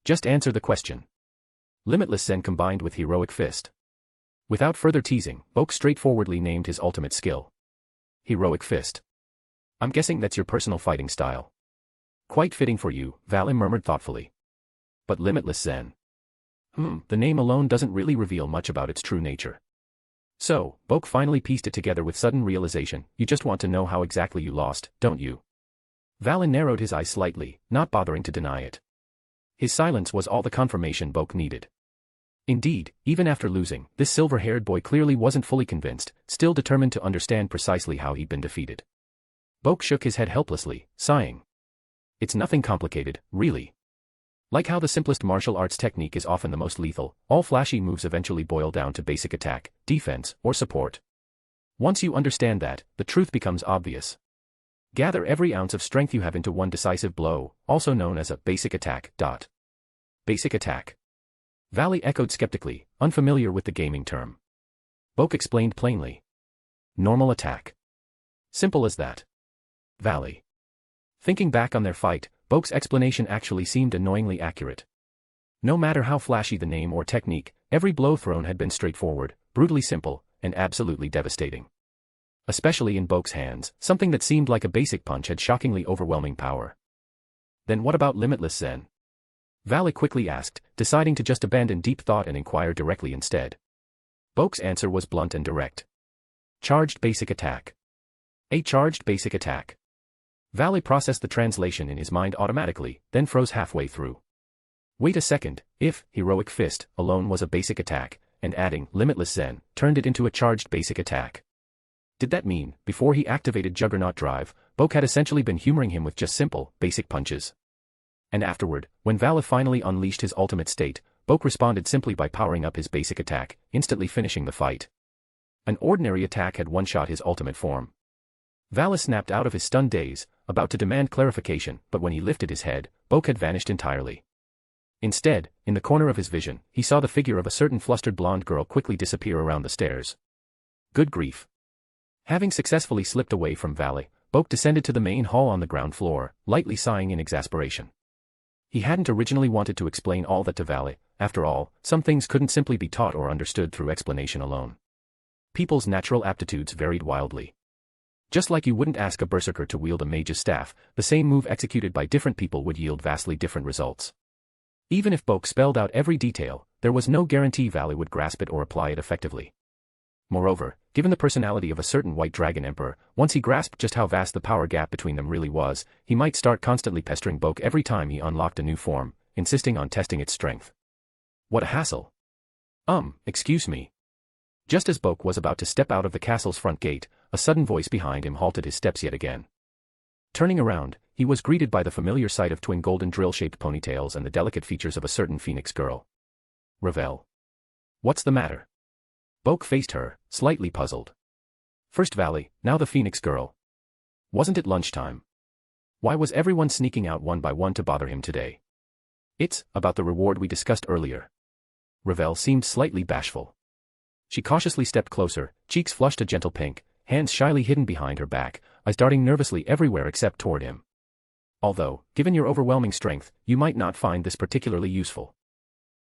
Just answer the question. Limitless Zen combined with Heroic Fist. Without further teasing, Boke straightforwardly named his ultimate skill. Heroic Fist. I'm guessing that's your personal fighting style. Quite fitting for you, Valley murmured thoughtfully. But Limitless Zen. The name alone doesn't really reveal much about its true nature. So, Boke finally pieced it together with sudden realization, you just want to know how exactly you lost, don't you? Valley narrowed his eyes slightly, not bothering to deny it. His silence was all the confirmation Boke needed. Indeed, even after losing, this silver-haired boy clearly wasn't fully convinced, still determined to understand precisely how he'd been defeated. Boke shook his head helplessly, sighing. It's nothing complicated, really. Like how the simplest martial arts technique is often the most lethal, all flashy moves eventually boil down to basic attack, defense, or support. Once you understand that, the truth becomes obvious. Gather every ounce of strength you have into one decisive blow, also known as a basic attack. Basic attack. Valley echoed skeptically, unfamiliar with the gaming term. Boke explained plainly. Normal attack. Simple as that. Valley. Thinking back on their fight, Boke's explanation actually seemed annoyingly accurate. No matter how flashy the name or technique, every blow thrown had been straightforward, brutally simple, and absolutely devastating. Especially in Boke's hands, something that seemed like a basic punch had shockingly overwhelming power. Then what about Limitless Zen? Valley quickly asked, deciding to just abandon deep thought and inquire directly instead. Boke's answer was blunt and direct. Charged basic attack. A charged basic attack. Valley processed the translation in his mind automatically, then froze halfway through. Wait a second, if Heroic Fist alone was a basic attack, and adding Limitless Zen turned it into a charged basic attack. Did that mean, before he activated Juggernaut Drive, Boke had essentially been humoring him with just simple, basic punches? And afterward, when Valley finally unleashed his ultimate state, Boke responded simply by powering up his basic attack, instantly finishing the fight. An ordinary attack had one-shot his ultimate form. Valley snapped out of his stunned daze, about to demand clarification, but when he lifted his head, Boke had vanished entirely. Instead, in the corner of his vision, he saw the figure of a certain flustered blonde girl quickly disappear around the stairs. Good grief. Having successfully slipped away from Valley, Boke descended to the main hall on the ground floor, lightly sighing in exasperation. He hadn't originally wanted to explain all that to Valley. After all, some things couldn't simply be taught or understood through explanation alone. People's natural aptitudes varied wildly. Just like you wouldn't ask a berserker to wield a mage's staff, the same move executed by different people would yield vastly different results. Even if Boke spelled out every detail, there was no guarantee Valley would grasp it or apply it effectively. Moreover, given the personality of a certain White Dragon Emperor, once he grasped just how vast the power gap between them really was, he might start constantly pestering Boke every time he unlocked a new form, insisting on testing its strength. What a hassle. Excuse me. Just as Boke was about to step out of the castle's front gate, a sudden voice behind him halted his steps yet again. Turning around, he was greeted by the familiar sight of twin golden drill-shaped ponytails and the delicate features of a certain phoenix girl. Ravel. What's the matter? Boke faced her, slightly puzzled. First Valley, now the phoenix girl. Wasn't it lunchtime? Why was everyone sneaking out one by one to bother him today? It's about the reward we discussed earlier. Ravel seemed slightly bashful. She cautiously stepped closer, cheeks flushed a gentle pink, hands shyly hidden behind her back, eyes darting nervously everywhere except toward him. Although, given your overwhelming strength, you might not find this particularly useful.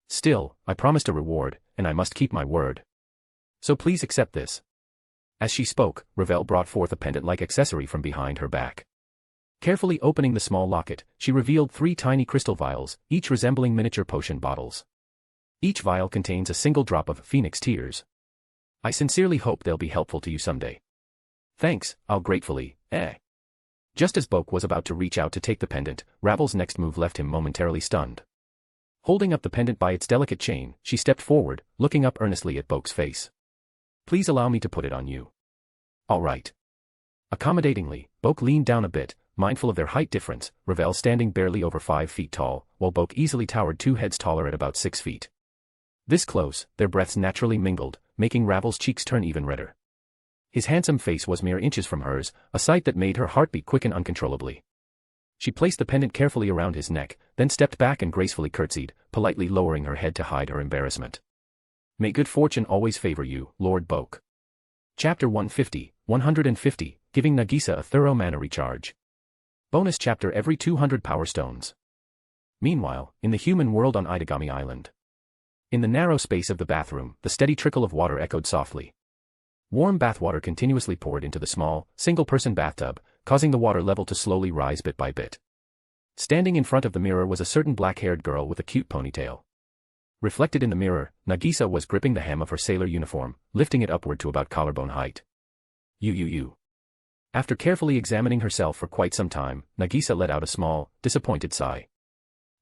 Still, I promised a reward, and I must keep my word. So please accept this. As she spoke, Ravel brought forth a pendant-like accessory from behind her back. Carefully opening the small locket, she revealed 3 tiny crystal vials, each resembling miniature potion bottles. Each vial contains a single drop of Phoenix Tears. I sincerely hope they'll be helpful to you someday. Thanks, I'll gratefully, Just as Boke was about to reach out to take the pendant, Ravel's next move left him momentarily stunned. Holding up the pendant by its delicate chain, she stepped forward, looking up earnestly at Boke's face. Please allow me to put it on you. All right. Accommodatingly, Boke leaned down a bit, mindful of their height difference, Ravel standing barely over 5 feet tall, while Boke easily towered 2 heads taller at about 6 feet. This close, their breaths naturally mingled, making Ravel's cheeks turn even redder. His handsome face was mere inches from hers, a sight that made her heartbeat quicken uncontrollably. She placed the pendant carefully around his neck, then stepped back and gracefully curtsied, politely lowering her head to hide her embarrassment. May good fortune always favor you, Lord Boke. Chapter 150, giving Nagisa a thorough mana recharge. Bonus chapter every 200 power stones. Meanwhile, in the human world on Itagami Island. In the narrow space of the bathroom, the steady trickle of water echoed softly. Warm bathwater continuously poured into the small, single-person bathtub, causing the water level to slowly rise bit by bit. Standing in front of the mirror was a certain black-haired girl with a cute ponytail. Reflected in the mirror, Nagisa was gripping the hem of her sailor uniform, lifting it upward to about collarbone height. You. After carefully examining herself for quite some time, Nagisa let out a small, disappointed sigh.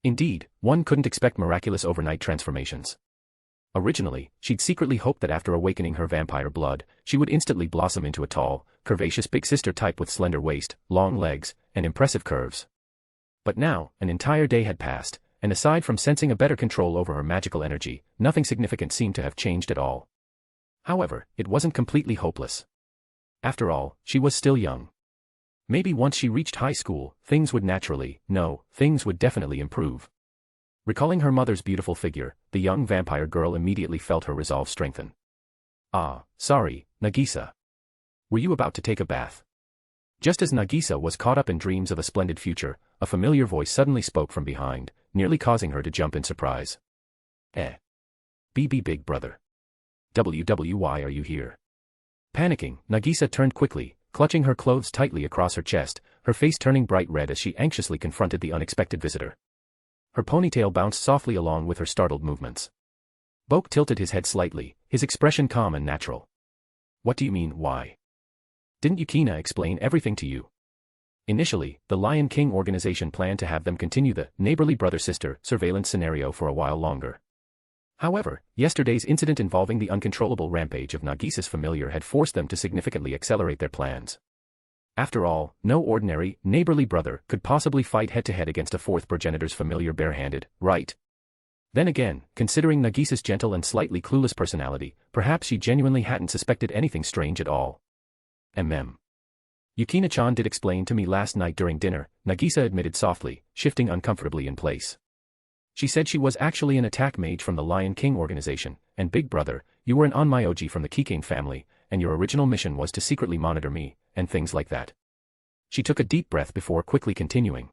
Indeed, one couldn't expect miraculous overnight transformations. Originally, she'd secretly hoped that after awakening her vampire blood, she would instantly blossom into a tall, curvaceous big sister type with slender waist, long legs, and impressive curves. But now, an entire day had passed, and aside from sensing a better control over her magical energy, nothing significant seemed to have changed at all. However, it wasn't completely hopeless. After all, she was still young. Maybe once she reached high school, things would definitely improve. Recalling her mother's beautiful figure, the young vampire girl immediately felt her resolve strengthen. Ah, sorry, Nagisa. Were you about to take a bath? Just as Nagisa was caught up in dreams of a splendid future, a familiar voice suddenly spoke from behind, nearly causing her to jump in surprise. BB Big Brother. Why are you here? Panicking, Nagisa turned quickly, clutching her clothes tightly across her chest, her face turning bright red as she anxiously confronted the unexpected visitor. Her ponytail bounced softly along with her startled movements. Boke tilted his head slightly, his expression calm and natural. What do you mean, why? Didn't Yukina explain everything to you? Initially, the Lion King organization planned to have them continue the neighborly brother-sister surveillance scenario for a while longer. However, yesterday's incident involving the uncontrollable rampage of Nagisa's familiar had forced them to significantly accelerate their plans. After all, no ordinary, neighborly brother could possibly fight head-to-head against a fourth progenitor's familiar barehanded, right? Then again, considering Nagisa's gentle and slightly clueless personality, perhaps she genuinely hadn't suspected anything strange at all. Yukina-chan did explain to me last night during dinner, Nagisa admitted softly, shifting uncomfortably in place. She said she was actually an attack mage from the Lion King organization, and Big Brother, you were an Onmyōji from the Keikain family, and your original mission was to secretly monitor me, and things like that. She took a deep breath before quickly continuing.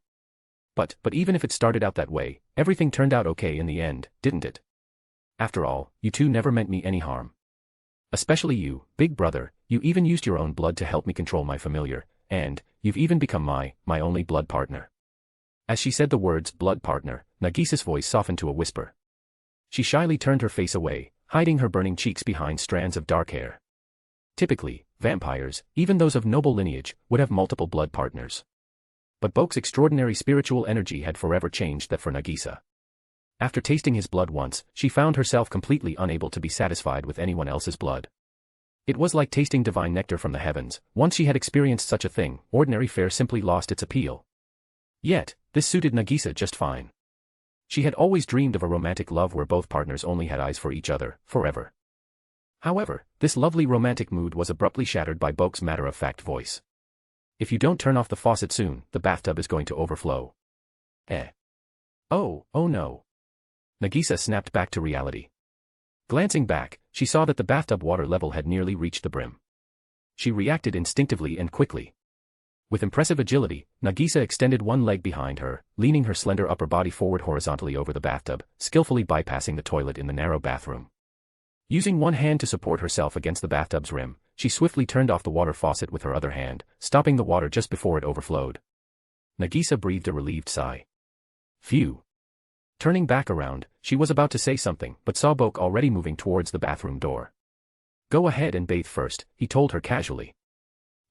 But even if it started out that way, everything turned out okay in the end, didn't it? After all, you two never meant me any harm. Especially you, big brother, you even used your own blood to help me control my familiar, and you've even become my only blood partner. As she said the words blood partner, Nagisa's voice softened to a whisper. She shyly turned her face away, hiding her burning cheeks behind strands of dark hair. Typically, vampires, even those of noble lineage, would have multiple blood partners. But Boke's extraordinary spiritual energy had forever changed that for Nagisa. After tasting his blood once, she found herself completely unable to be satisfied with anyone else's blood. It was like tasting divine nectar from the heavens. Once she had experienced such a thing, ordinary fare simply lost its appeal. Yet, this suited Nagisa just fine. She had always dreamed of a romantic love where both partners only had eyes for each other, forever. However, this lovely romantic mood was abruptly shattered by Boke's matter-of-fact voice. If you don't turn off the faucet soon, the bathtub is going to overflow. Oh no. Nagisa snapped back to reality. Glancing back, she saw that the bathtub water level had nearly reached the brim. She reacted instinctively and quickly. With impressive agility, Nagisa extended one leg behind her, leaning her slender upper body forward horizontally over the bathtub, skillfully bypassing the toilet in the narrow bathroom. Using one hand to support herself against the bathtub's rim, she swiftly turned off the water faucet with her other hand, stopping the water just before it overflowed. Nagisa breathed a relieved sigh. Phew. Turning back around, she was about to say something but saw Boke already moving towards the bathroom door. Go ahead and bathe first, he told her casually.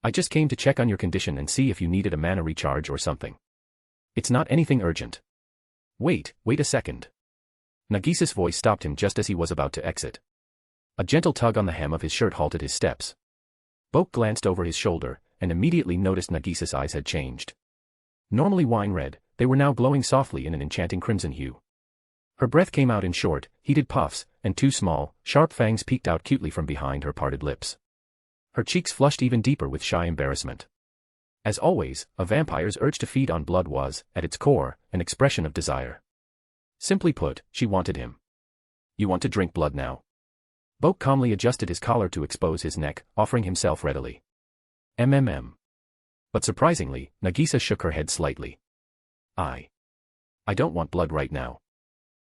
I just came to check on your condition and see if you needed a mana recharge or something. It's not anything urgent. Wait a second. Nagisa's voice stopped him just as he was about to exit. A gentle tug on the hem of his shirt halted his steps. Boke glanced over his shoulder and immediately noticed Nagisa's eyes had changed. Normally wine red, they were now glowing softly in an enchanting crimson hue. Her breath came out in short, heated puffs, and two small, sharp fangs peeked out cutely from behind her parted lips. Her cheeks flushed even deeper with shy embarrassment. As always, a vampire's urge to feed on blood was, at its core, an expression of desire. Simply put, she wanted him. You want to drink blood now? Boke calmly adjusted his collar to expose his neck, offering himself readily. But surprisingly, Nagisa shook her head slightly. I don't want blood right now.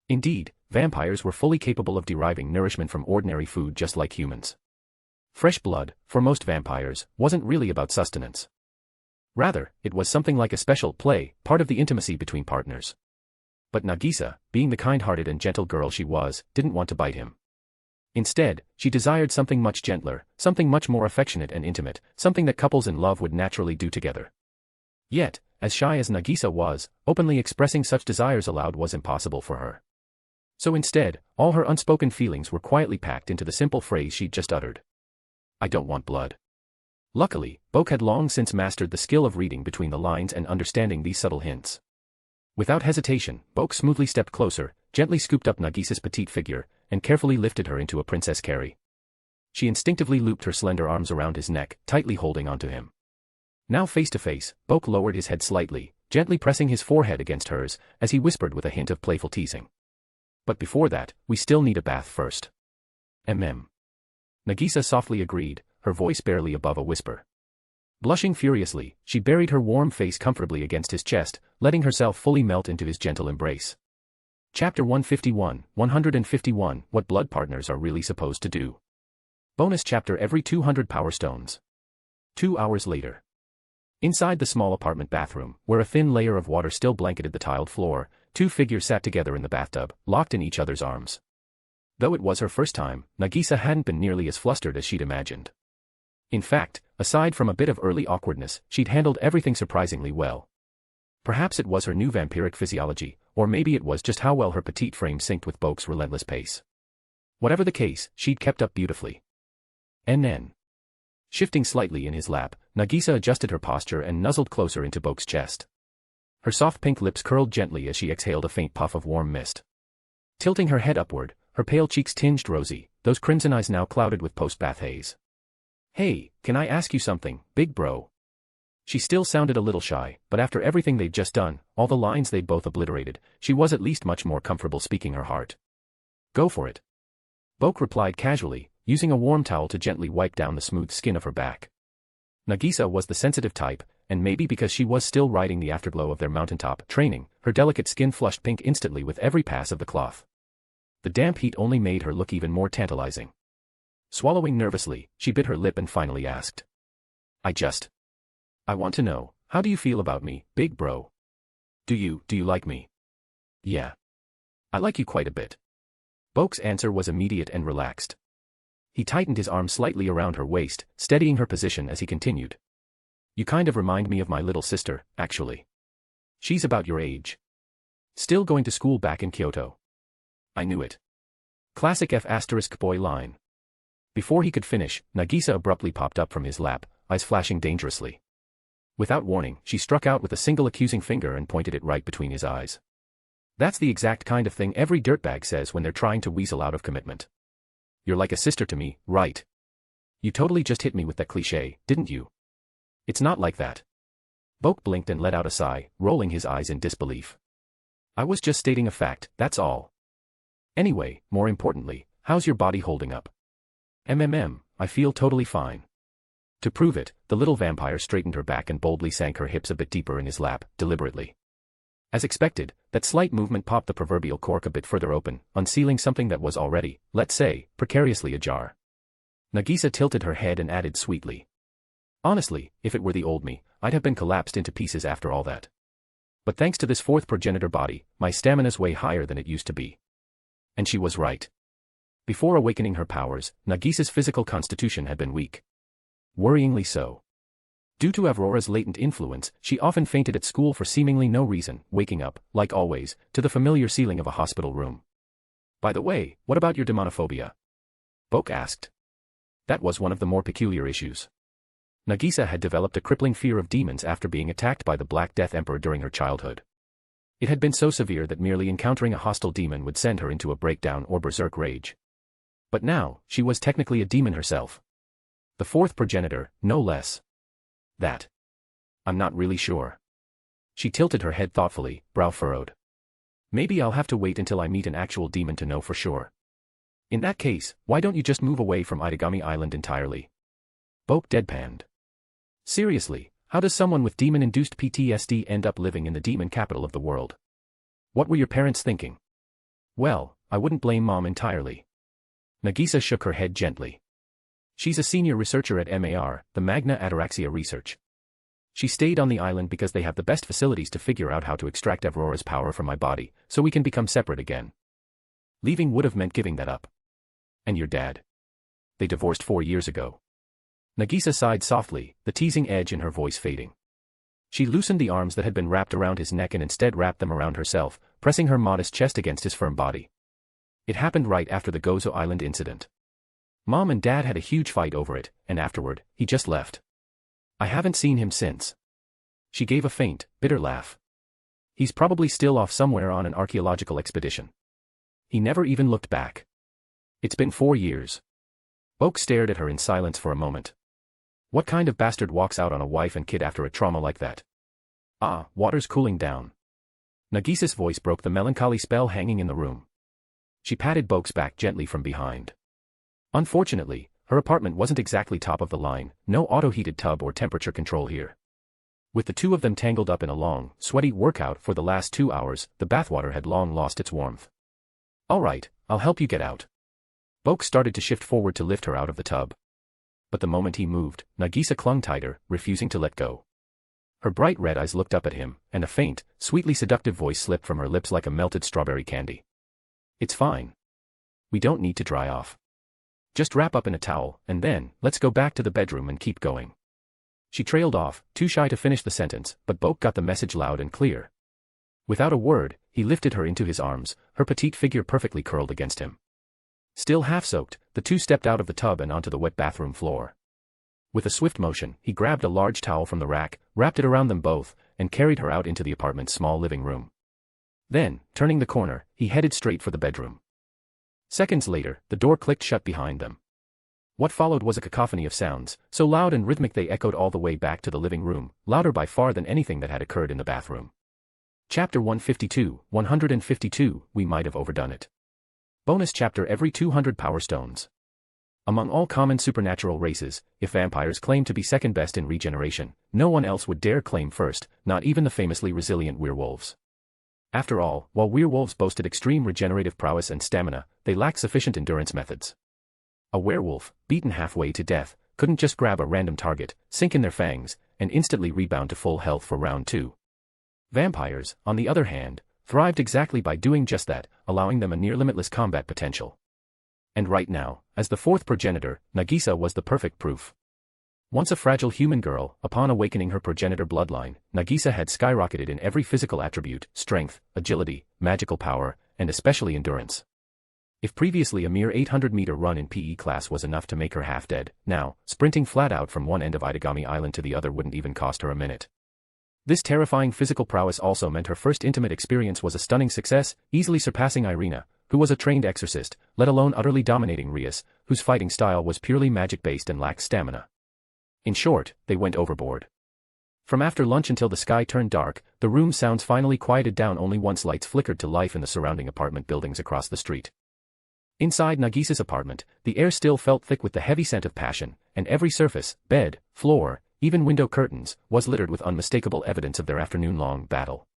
Indeed, vampires were fully capable of deriving nourishment from ordinary food just like humans. Fresh blood, for most vampires, wasn't really about sustenance. Rather, it was something like a special play, part of the intimacy between partners. But Nagisa, being the kind-hearted and gentle girl she was, didn't want to bite him. Instead, she desired something much gentler, something much more affectionate and intimate, something that couples in love would naturally do together. Yet, as shy as Nagisa was, openly expressing such desires aloud was impossible for her. So instead, all her unspoken feelings were quietly packed into the simple phrase she'd just uttered. I don't want blood. Luckily, Boke had long since mastered the skill of reading between the lines and understanding these subtle hints. Without hesitation, Boke smoothly stepped closer, gently scooped up Nagisa's petite figure, and carefully lifted her into a princess carry. She instinctively looped her slender arms around his neck, tightly holding onto him. Now face to face, Boke lowered his head slightly, gently pressing his forehead against hers, as he whispered with a hint of playful teasing. But before that, we still need a bath first. Nagisa softly agreed, her voice barely above a whisper. Blushing furiously, she buried her warm face comfortably against his chest, letting herself fully melt into his gentle embrace. Chapter 151, What Blood Partners Are Really Supposed to Do. Bonus chapter every 200 power stones. 2 hours later. Inside the small apartment bathroom, where a thin layer of water still blanketed the tiled floor, two figures sat together in the bathtub, locked in each other's arms. Though it was her first time, Nagisa hadn't been nearly as flustered as she'd imagined. In fact, aside from a bit of early awkwardness, she'd handled everything surprisingly well. Perhaps it was her new vampiric physiology, or maybe it was just how well her petite frame synced with Boke's relentless pace. Whatever the case, she'd kept up beautifully. Shifting slightly in his lap, Nagisa adjusted her posture and nuzzled closer into Boke's chest. Her soft pink lips curled gently as she exhaled a faint puff of warm mist. Tilting her head upward, her pale cheeks tinged rosy, those crimson eyes now clouded with post-bath haze. Hey, can I ask you something, big bro? She still sounded a little shy, but after everything they'd just done, all the lines they'd both obliterated, she was at least much more comfortable speaking her heart. Go for it. Boke replied casually, using a warm towel to gently wipe down the smooth skin of her back. Nagisa was the sensitive type, and maybe because she was still riding the afterglow of their mountaintop training, her delicate skin flushed pink instantly with every pass of the cloth. The damp heat only made her look even more tantalizing. Swallowing nervously, she bit her lip and finally asked. I want to know, how do you feel about me, big bro? Do you like me? Yeah. I like you quite a bit. Boke's answer was immediate and relaxed. He tightened his arm slightly around her waist, steadying her position as he continued. You kind of remind me of my little sister, actually. She's about your age. Still going to school back in Kyoto. I knew it. Classic F*boy line. Before he could finish, Nagisa abruptly popped up from his lap, eyes flashing dangerously. Without warning, she struck out with a single accusing finger and pointed it right between his eyes. That's the exact kind of thing every dirtbag says when they're trying to weasel out of commitment. You're like a sister to me, right? You totally just hit me with that cliché, didn't you? It's not like that. Boke blinked and let out a sigh, rolling his eyes in disbelief. I was just stating a fact, that's all. Anyway, more importantly, how's your body holding up? I feel totally fine. To prove it, the little vampire straightened her back and boldly sank her hips a bit deeper in his lap, deliberately. As expected, that slight movement popped the proverbial cork a bit further open, unsealing something that was already, let's say, precariously ajar. Nagisa tilted her head and added sweetly. Honestly, if it were the old me, I'd have been collapsed into pieces after all that. But thanks to this fourth progenitor body, my stamina's way higher than it used to be. And she was right. Before awakening her powers, Nagisa's physical constitution had been weak. Worryingly so. Due to Aurora's latent influence, she often fainted at school for seemingly no reason, waking up, like always, to the familiar ceiling of a hospital room. By the way, what about your demonophobia? Boke asked. That was one of the more peculiar issues. Nagisa had developed a crippling fear of demons after being attacked by the Black Death Emperor during her childhood. It had been so severe that merely encountering a hostile demon would send her into a breakdown or berserk rage. But now, she was technically a demon herself. The fourth progenitor, no less. I'm not really sure. She tilted her head thoughtfully, brow furrowed. Maybe I'll have to wait until I meet an actual demon to know for sure. In that case, why don't you just move away from Itagami Island entirely? Boke deadpanned. Seriously, how does someone with demon-induced PTSD end up living in the demon capital of the world? What were your parents thinking? Well, I wouldn't blame Mom entirely. Nagisa shook her head gently. She's a senior researcher at MAR, the Magna Ataraxia Research. She stayed on the island because they have the best facilities to figure out how to extract Aurora's power from my body, so we can become separate again. Leaving would have meant giving that up. And your dad? They divorced 4 years ago. Nagisa sighed softly, the teasing edge in her voice fading. She loosened the arms that had been wrapped around his neck and instead wrapped them around herself, pressing her modest chest against his firm body. It happened right after the Gozo Island incident. Mom and Dad had a huge fight over it, and afterward, he just left. I haven't seen him since. She gave a faint, bitter laugh. He's probably still off somewhere on an archaeological expedition. He never even looked back. It's been 4 years. Boke stared at her in silence for a moment. What kind of bastard walks out on a wife and kid after a trauma like that? Water's cooling down. Nagisa's voice broke the melancholy spell hanging in the room. She patted Boke's back gently from behind. Unfortunately, her apartment wasn't exactly top of the line, no auto-heated tub or temperature control here. With the two of them tangled up in a long, sweaty workout for the last 2 hours, the bathwater had long lost its warmth. All right, I'll help you get out. Boke started to shift forward to lift her out of the tub. But the moment he moved, Nagisa clung tighter, refusing to let go. Her bright red eyes looked up at him, and a faint, sweetly seductive voice slipped from her lips like a melted strawberry candy. It's fine. We don't need to dry off. Just wrap up in a towel, and then, let's go back to the bedroom and keep going. She trailed off, too shy to finish the sentence, but Boke got the message loud and clear. Without a word, he lifted her into his arms, her petite figure perfectly curled against him. Still half-soaked, the two stepped out of the tub and onto the wet bathroom floor. With a swift motion, he grabbed a large towel from the rack, wrapped it around them both, and carried her out into the apartment's small living room. Then, turning the corner, he headed straight for the bedroom. Seconds later, the door clicked shut behind them. What followed was a cacophony of sounds, so loud and rhythmic they echoed all the way back to the living room, louder by far than anything that had occurred in the bathroom. Chapter 152, we might have overdone it. Bonus chapter every 200 power stones. Among all common supernatural races, if vampires claim to be second best in regeneration, no one else would dare claim first, not even the famously resilient werewolves. After all, while werewolves boasted extreme regenerative prowess and stamina, they lacked sufficient endurance methods. A werewolf, beaten halfway to death, couldn't just grab a random target, sink in their fangs, and instantly rebound to full health for round 2. Vampires, on the other hand, thrived exactly by doing just that, allowing them a near-limitless combat potential. And right now, as the 4th progenitor, Nagisa was the perfect proof. Once a fragile human girl, upon awakening her progenitor bloodline, Nagisa had skyrocketed in every physical attribute: strength, agility, magical power, and especially endurance. If previously a mere 800-meter run in PE class was enough to make her half-dead, now, sprinting flat out from one end of Itagami Island to the other wouldn't even cost her a minute. This terrifying physical prowess also meant her first intimate experience was a stunning success, easily surpassing Ireina, who was a trained exorcist, let alone utterly dominating Rias, whose fighting style was purely magic-based and lacked stamina. In short, they went overboard. From after lunch until the sky turned dark, the room sounds finally quieted down only once lights flickered to life in the surrounding apartment buildings across the street. Inside Nagisa's apartment, the air still felt thick with the heavy scent of passion, and every surface, bed, floor, even window curtains, was littered with unmistakable evidence of their afternoon-long battle.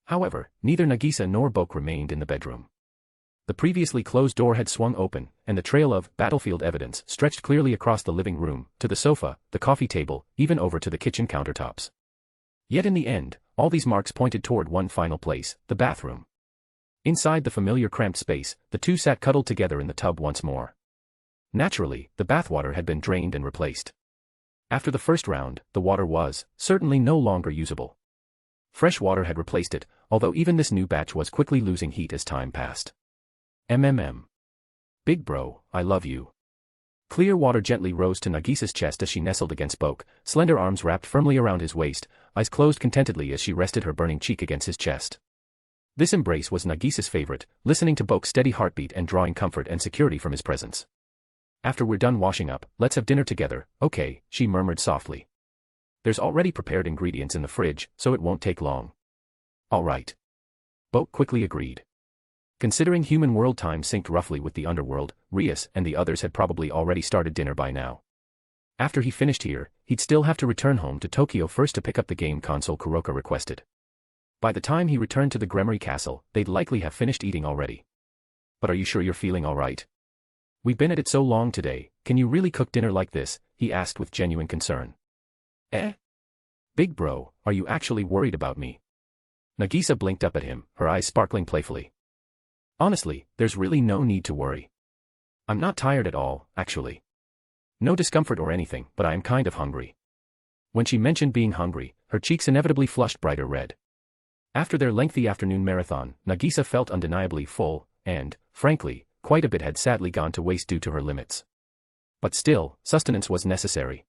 However, neither Nagisa nor Boke remained in the bedroom. The previously closed door had swung open, and the trail of battlefield evidence stretched clearly across the living room, to the sofa, the coffee table, even over to the kitchen countertops. Yet in the end, all these marks pointed toward one final place: the bathroom. Inside the familiar cramped space, the two sat cuddled together in the tub once more. Naturally, the bathwater had been drained and replaced. After the first round, the water was, certainly no longer usable. Fresh water had replaced it, although even this new batch was quickly losing heat as time passed. Big bro, I love you. Clear water gently rose to Nagisa's chest as she nestled against Boke, slender arms wrapped firmly around his waist, eyes closed contentedly as she rested her burning cheek against his chest. This embrace was Nagisa's favorite, listening to Boke's steady heartbeat and drawing comfort and security from his presence. After we're done washing up, let's have dinner together, okay, she murmured softly. There's already prepared ingredients in the fridge, so it won't take long. All right. Boke quickly agreed. Considering human world time synced roughly with the underworld, Rias and the others had probably already started dinner by now. After he finished here, he'd still have to return home to Tokyo first to pick up the game console Kuroka requested. By the time he returned to the Gremory Castle, they'd likely have finished eating already. But are you sure you're feeling alright? We've been at it so long today, can you really cook dinner like this? He asked with genuine concern. Big bro, are you actually worried about me? Nagisa blinked up at him, her eyes sparkling playfully. Honestly, there's really no need to worry. I'm not tired at all, actually. No discomfort or anything, but I am kind of hungry. When she mentioned being hungry, her cheeks inevitably flushed brighter red. After their lengthy afternoon marathon, Nagisa felt undeniably full, and, frankly, quite a bit had sadly gone to waste due to her limits. But still, sustenance was necessary.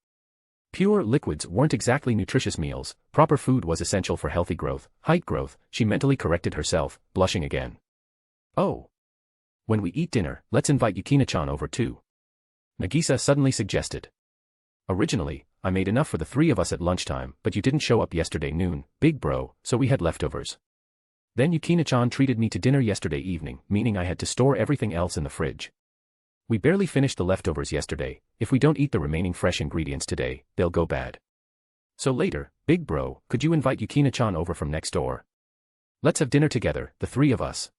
Pure liquids weren't exactly nutritious meals, proper food was essential for healthy growth, height growth, she mentally corrected herself, blushing again. Oh. When we eat dinner, let's invite Yukina-chan over too. Nagisa suddenly suggested. Originally, I made enough for the 3 of us at lunchtime, but you didn't show up yesterday noon, big bro, so we had leftovers. Then Yukina-chan treated me to dinner yesterday evening, meaning I had to store everything else in the fridge. We barely finished the leftovers yesterday. If we don't eat the remaining fresh ingredients today, they'll go bad. So later, big bro, could you invite Yukina-chan over from next door? Let's have dinner together, the 3 of us.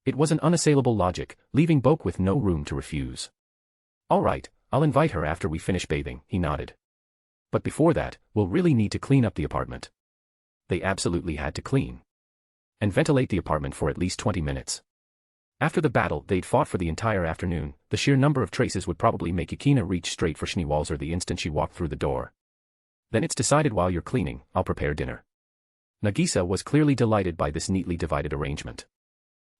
It was an unassailable logic, leaving Boke with no room to refuse. All right, I'll invite her after we finish bathing, he nodded. But before that, we'll really need to clean up the apartment. They absolutely had to clean. And ventilate the apartment for at least 20 minutes. After the battle they'd fought for the entire afternoon, the sheer number of traces would probably make Yukina reach straight for Schneewalzer the instant she walked through the door. Then it's decided while you're cleaning, I'll prepare dinner. Nagisa was clearly delighted by this neatly divided arrangement.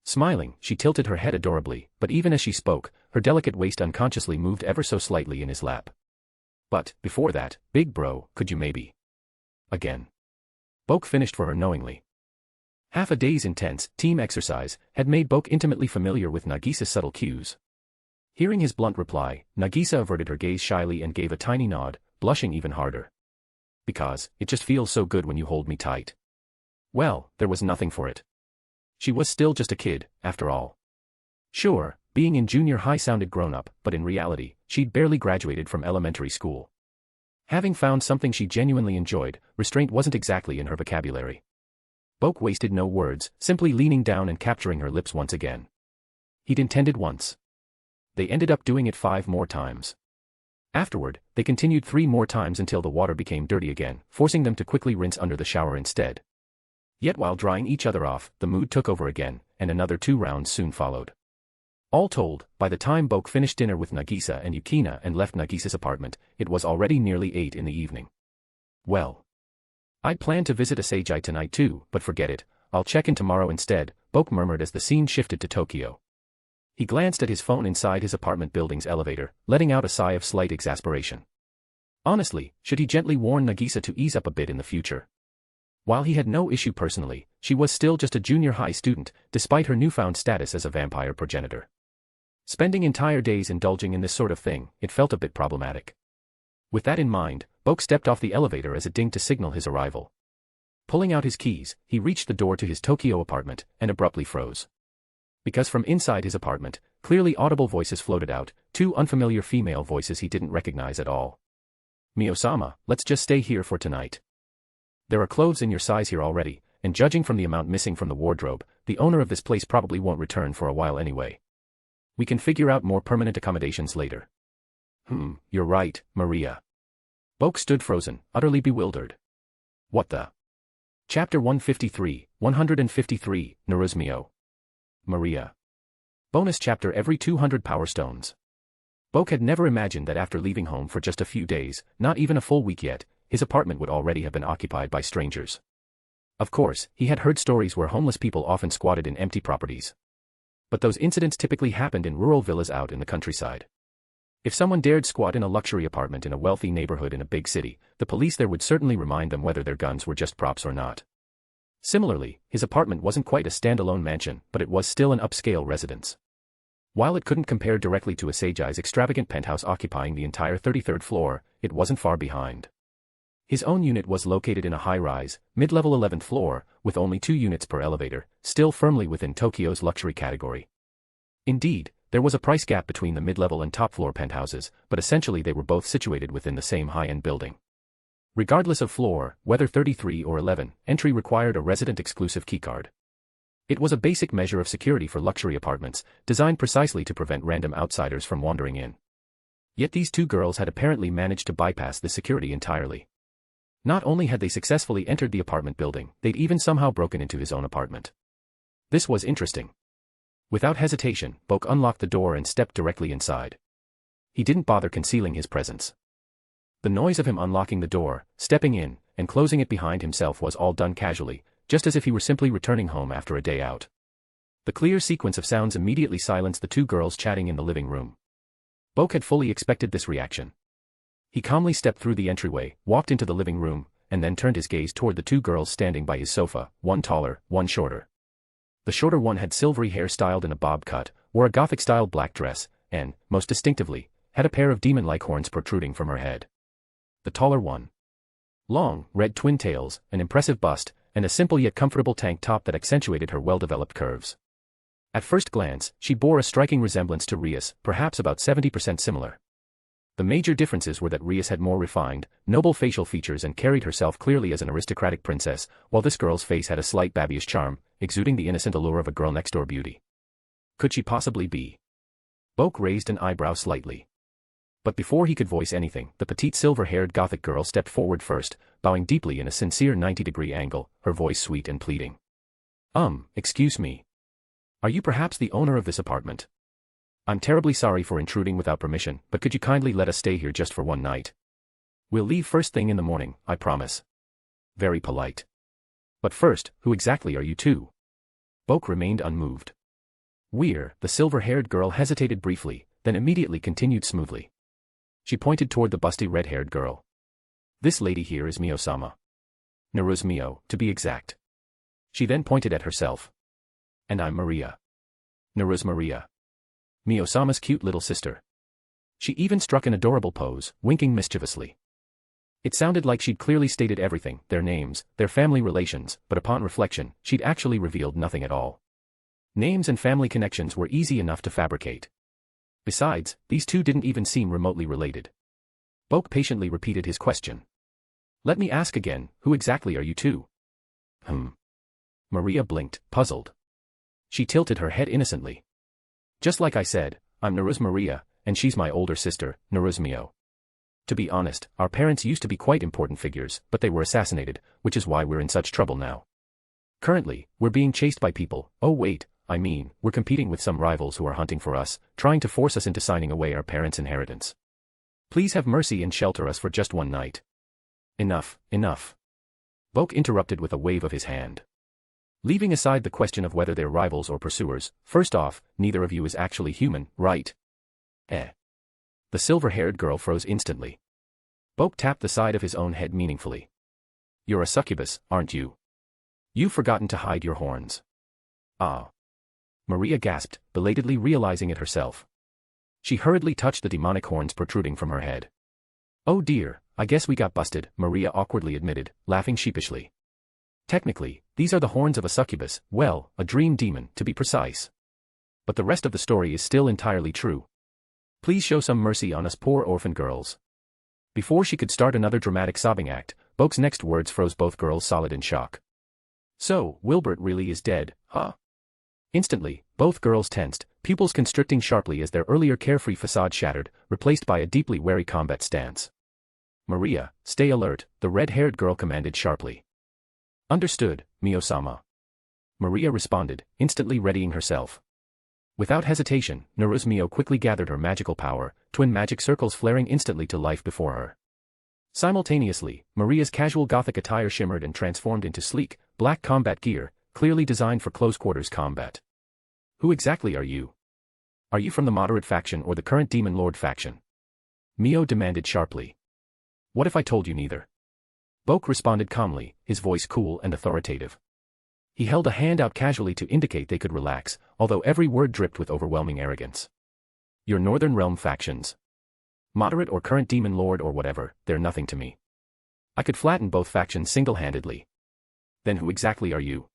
Smiling, she tilted her head adorably, but even as she spoke, her delicate waist unconsciously moved ever so slightly in his lap. But, before that, big bro, could you maybe? Again. Boke finished for her knowingly. Half a day's intense, team exercise, had made Boke intimately familiar with Nagisa's subtle cues. Hearing his blunt reply, Nagisa averted her gaze shyly and gave a tiny nod, blushing even harder. Because, it just feels so good when you hold me tight. Well, there was nothing for it. She was still just a kid, after all. Sure, Being in junior high sounded grown-up, but in reality, she'd barely graduated from elementary school. Having found something she genuinely enjoyed, restraint wasn't exactly in her vocabulary. Boke wasted no words, simply leaning down and capturing her lips once again. He'd intended once. They ended up doing it 5 more times. Afterward, they continued 3 more times until the water became dirty again, forcing them to quickly rinse under the shower instead. Yet while drying each other off, the mood took over again, and another 2 rounds soon followed. All told, by the time Boke finished dinner with Nagisa and Yukina and left Nagisa's apartment, it was already nearly 8 in the evening. Well, I'd planned to visit Asagi tonight too, but forget it, I'll check in tomorrow instead, Boke murmured as the scene shifted to Tokyo. He glanced at his phone inside his apartment building's elevator, letting out a sigh of slight exasperation. Honestly, should he gently warn Nagisa to ease up a bit in the future? While he had no issue personally, she was still just a junior high student, despite her newfound status as a vampire progenitor. Spending entire days indulging in this sort of thing, it felt a bit problematic. With that in mind, Boke stepped off the elevator as it dinged to signal his arrival. Pulling out his keys, he reached the door to his Tokyo apartment, and abruptly froze. Because from inside his apartment, clearly audible voices floated out, 2 unfamiliar female voices he didn't recognize at all. "Mio-sama, let's just stay here for tonight. There are clothes in your size here already, and judging from the amount missing from the wardrobe, the owner of this place probably won't return for a while anyway. We can figure out more permanent accommodations later." You're right, Maria. Boke stood frozen, utterly bewildered. What the? Chapter 153, Naru's Mio. Maria. Bonus chapter every 200 power stones. Boke had never imagined that after leaving home for just a few days, not even a full week yet, his apartment would already have been occupied by strangers. Of course, he had heard stories where homeless people often squatted in empty properties. But those incidents typically happened in rural villas out in the countryside. If someone dared squat in a luxury apartment in a wealthy neighborhood in a big city, the police there would certainly remind them whether their guns were just props or not. Similarly, his apartment wasn't quite a standalone mansion, but it was still an upscale residence. While it couldn't compare directly to Asagi's extravagant penthouse occupying the entire 33rd floor, it wasn't far behind. His own unit was located in a high-rise, mid-level 11th floor, with only 2 units per elevator, still firmly within Tokyo's luxury category. Indeed, there was a price gap between the mid-level and top-floor penthouses, but essentially they were both situated within the same high-end building. Regardless of floor, whether 33 or 11, entry required a resident-exclusive keycard. It was a basic measure of security for luxury apartments, designed precisely to prevent random outsiders from wandering in. Yet these 2 girls had apparently managed to bypass this security entirely. Not only had they successfully entered the apartment building, they'd even somehow broken into his own apartment. This was interesting. Without hesitation, Boke unlocked the door and stepped directly inside. He didn't bother concealing his presence. The noise of him unlocking the door, stepping in, and closing it behind himself was all done casually, just as if he were simply returning home after a day out. The clear sequence of sounds immediately silenced the 2 girls chatting in the living room. Boke had fully expected this reaction. He calmly stepped through the entryway, walked into the living room, and then turned his gaze toward the 2 girls standing by his sofa, one taller, one shorter. The shorter one had silvery hair styled in a bob cut, wore a Gothic-style black dress, and, most distinctively, had a pair of demon-like horns protruding from her head. The taller one. Long, red twin tails, an impressive bust, and a simple yet comfortable tank top that accentuated her well-developed curves. At first glance, she bore a striking resemblance to Rias, perhaps about 70% similar. The major differences were that Rias had more refined, noble facial features and carried herself clearly as an aristocratic princess, while this girl's face had a slight babyish charm, exuding the innocent allure of a girl next-door beauty. Could she possibly be? Boke raised an eyebrow slightly. But before he could voice anything, the petite silver-haired Gothic girl stepped forward first, bowing deeply in a sincere 90-degree angle, her voice sweet and pleading. Excuse me. Are you perhaps the owner of this apartment? I'm terribly sorry for intruding without permission, but could you kindly let us stay here just for one night? We'll leave first thing in the morning, I promise. Very polite. But first, who exactly are you 2? Boke remained unmoved. We're, the silver-haired girl hesitated briefly, then immediately continued smoothly. She pointed toward the busty red-haired girl. This lady here is Mio-sama. Naru's Mio, to be exact. She then pointed at herself. And I'm Maria. Naru's Maria. Mio-sama's cute little sister. She even struck an adorable pose, winking mischievously. It sounded like she'd clearly stated everything, their names, their family relations, but upon reflection, she'd actually revealed nothing at all. Names and family connections were easy enough to fabricate. Besides, these two didn't even seem remotely related. Boke patiently repeated his question. Let me ask again, who exactly are you two? Maria blinked, puzzled. She tilted her head innocently. Just like I said, I'm Naru's Maria, and she's my older sister, Naru's Mio. To be honest, our parents used to be quite important figures, but they were assassinated, which is why we're in such trouble now. Currently, we're being chased by people. Oh wait, I mean, we're competing with some rivals who are hunting for us, trying to force us into signing away our parents' inheritance. Please have mercy and shelter us for just one night. Enough, enough. Boke interrupted with a wave of his hand. Leaving aside the question of whether they're rivals or pursuers, first off, neither of you is actually human, right? The silver-haired girl froze instantly. Boke tapped the side of his own head meaningfully. You're a succubus, aren't you? You've forgotten to hide your horns. Ah. Maria gasped, belatedly realizing it herself. She hurriedly touched the demonic horns protruding from her head. Oh dear, I guess we got busted, Maria awkwardly admitted, laughing sheepishly. Technically, these are the horns of a succubus, well, a dream demon, to be precise. But the rest of the story is still entirely true. Please show some mercy on us poor orphan girls. Before she could start another dramatic sobbing act, Boke's next words froze both girls solid in shock. So, Wilbert really is dead, huh? Instantly, both girls tensed, pupils constricting sharply as their earlier carefree facade shattered, replaced by a deeply wary combat stance. Maria, stay alert, the red-haired girl commanded sharply. Understood, Mio-sama. Maria responded, instantly readying herself. Without hesitation, Naru's Mio quickly gathered her magical power, twin magic circles flaring instantly to life before her. Simultaneously, Maria's casual gothic attire shimmered and transformed into sleek, black combat gear, clearly designed for close-quarters combat. Who exactly are you? Are you from the moderate faction or the current Demon Lord faction? Mio demanded sharply. What if I told you neither? Boke responded calmly, his voice cool and authoritative. He held a hand out casually to indicate they could relax, although every word dripped with overwhelming arrogance. Your Northern Realm factions. Moderate or current Demon Lord or whatever, they're nothing to me. I could flatten both factions single-handedly. Then who exactly are you?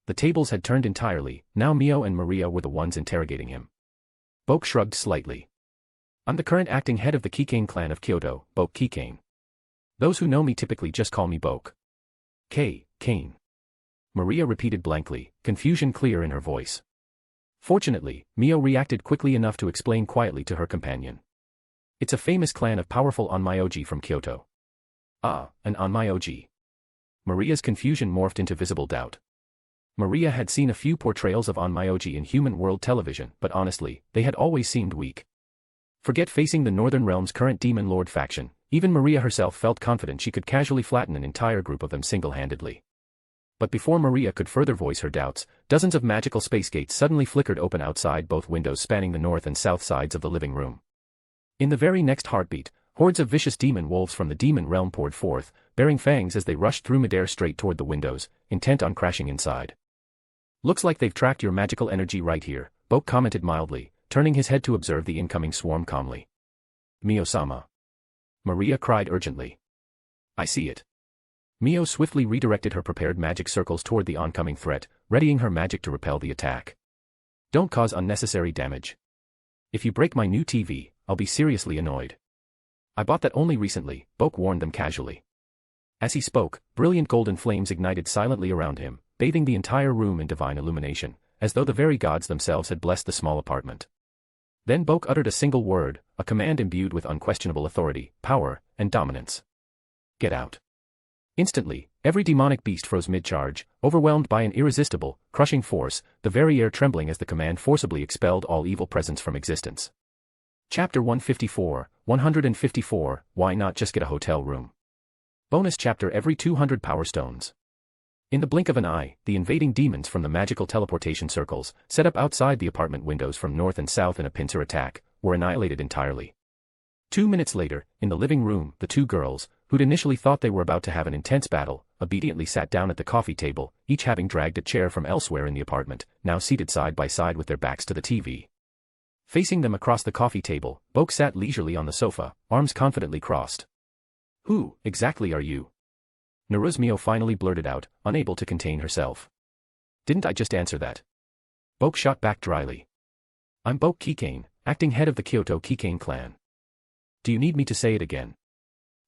The tables had turned entirely, now Mio and Maria were the ones interrogating him. Boke shrugged slightly. I'm the current acting head of the Keikain clan of Kyoto, Bokue Keikain. Those who know me typically just call me Boke. Keikain. Maria repeated blankly, confusion clear in her voice. Fortunately, Mio reacted quickly enough to explain quietly to her companion. It's a famous clan of powerful Onmyōji from Kyoto. Ah, an Onmyōji. Maria's confusion morphed into visible doubt. Maria had seen a few portrayals of Onmyōji in human world television, but honestly, they had always seemed weak. Forget facing the Northern Realm's current Demon Lord faction, even Maria herself felt confident she could casually flatten an entire group of them single-handedly. But before Maria could further voice her doubts, dozens of magical space gates suddenly flickered open outside both windows spanning the north and south sides of the living room. In the very next heartbeat, hordes of vicious demon wolves from the demon realm poured forth, bearing fangs as they rushed through midair straight toward the windows, intent on crashing inside. Looks like they've tracked your magical energy right here, Boke commented mildly, turning his head to observe the incoming swarm calmly. Mio-sama. Maria cried urgently. I see it. Mio swiftly redirected her prepared magic circles toward the oncoming threat, readying her magic to repel the attack. Don't cause unnecessary damage. If you break my new TV, I'll be seriously annoyed. I bought that only recently, Boke warned them casually. As he spoke, brilliant golden flames ignited silently around him, bathing the entire room in divine illumination, as though the very gods themselves had blessed the small apartment. Then Boke uttered a single word, a command imbued with unquestionable authority, power, and dominance. Get out. Instantly, every demonic beast froze mid-charge, overwhelmed by an irresistible, crushing force, the very air trembling as the command forcibly expelled all evil presence from existence. Chapter 154, Why not just get a hotel room? Bonus chapter every 200 power stones. In the blink of an eye, the invading demons from the magical teleportation circles, set up outside the apartment windows from north and south in a pincer attack, were annihilated entirely. 2 minutes later, in the living room, the two girls, who'd initially thought they were about to have an intense battle, obediently sat down at the coffee table, each having dragged a chair from elsewhere in the apartment, now seated side by side with their backs to the TV. Facing them across the coffee table, Boke sat leisurely on the sofa, arms confidently crossed. Who, exactly are you? Naru's Mio finally blurted out, unable to contain herself. Didn't I just answer that? Boke shot back dryly. I'm Bokue Keikain, acting head of the Kyoto Keikain clan. Do you need me to say it again?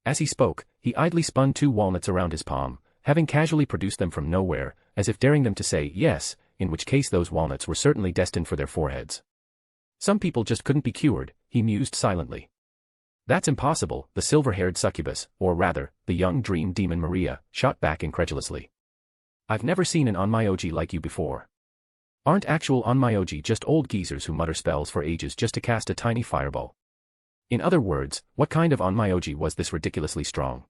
As he spoke, he idly spun 2 walnuts around his palm, having casually produced them from nowhere, as if daring them to say yes, in which case those walnuts were certainly destined for their foreheads. Some people just couldn't be cured, he mused silently. That's impossible, the silver-haired succubus, or rather, the young dream demon Maria, shot back incredulously. I've never seen an Onmyōji like you before. Aren't actual Onmyōji just old geezers who mutter spells for ages just to cast a tiny fireball? In other words, what kind of Onmyōji was this ridiculously strong?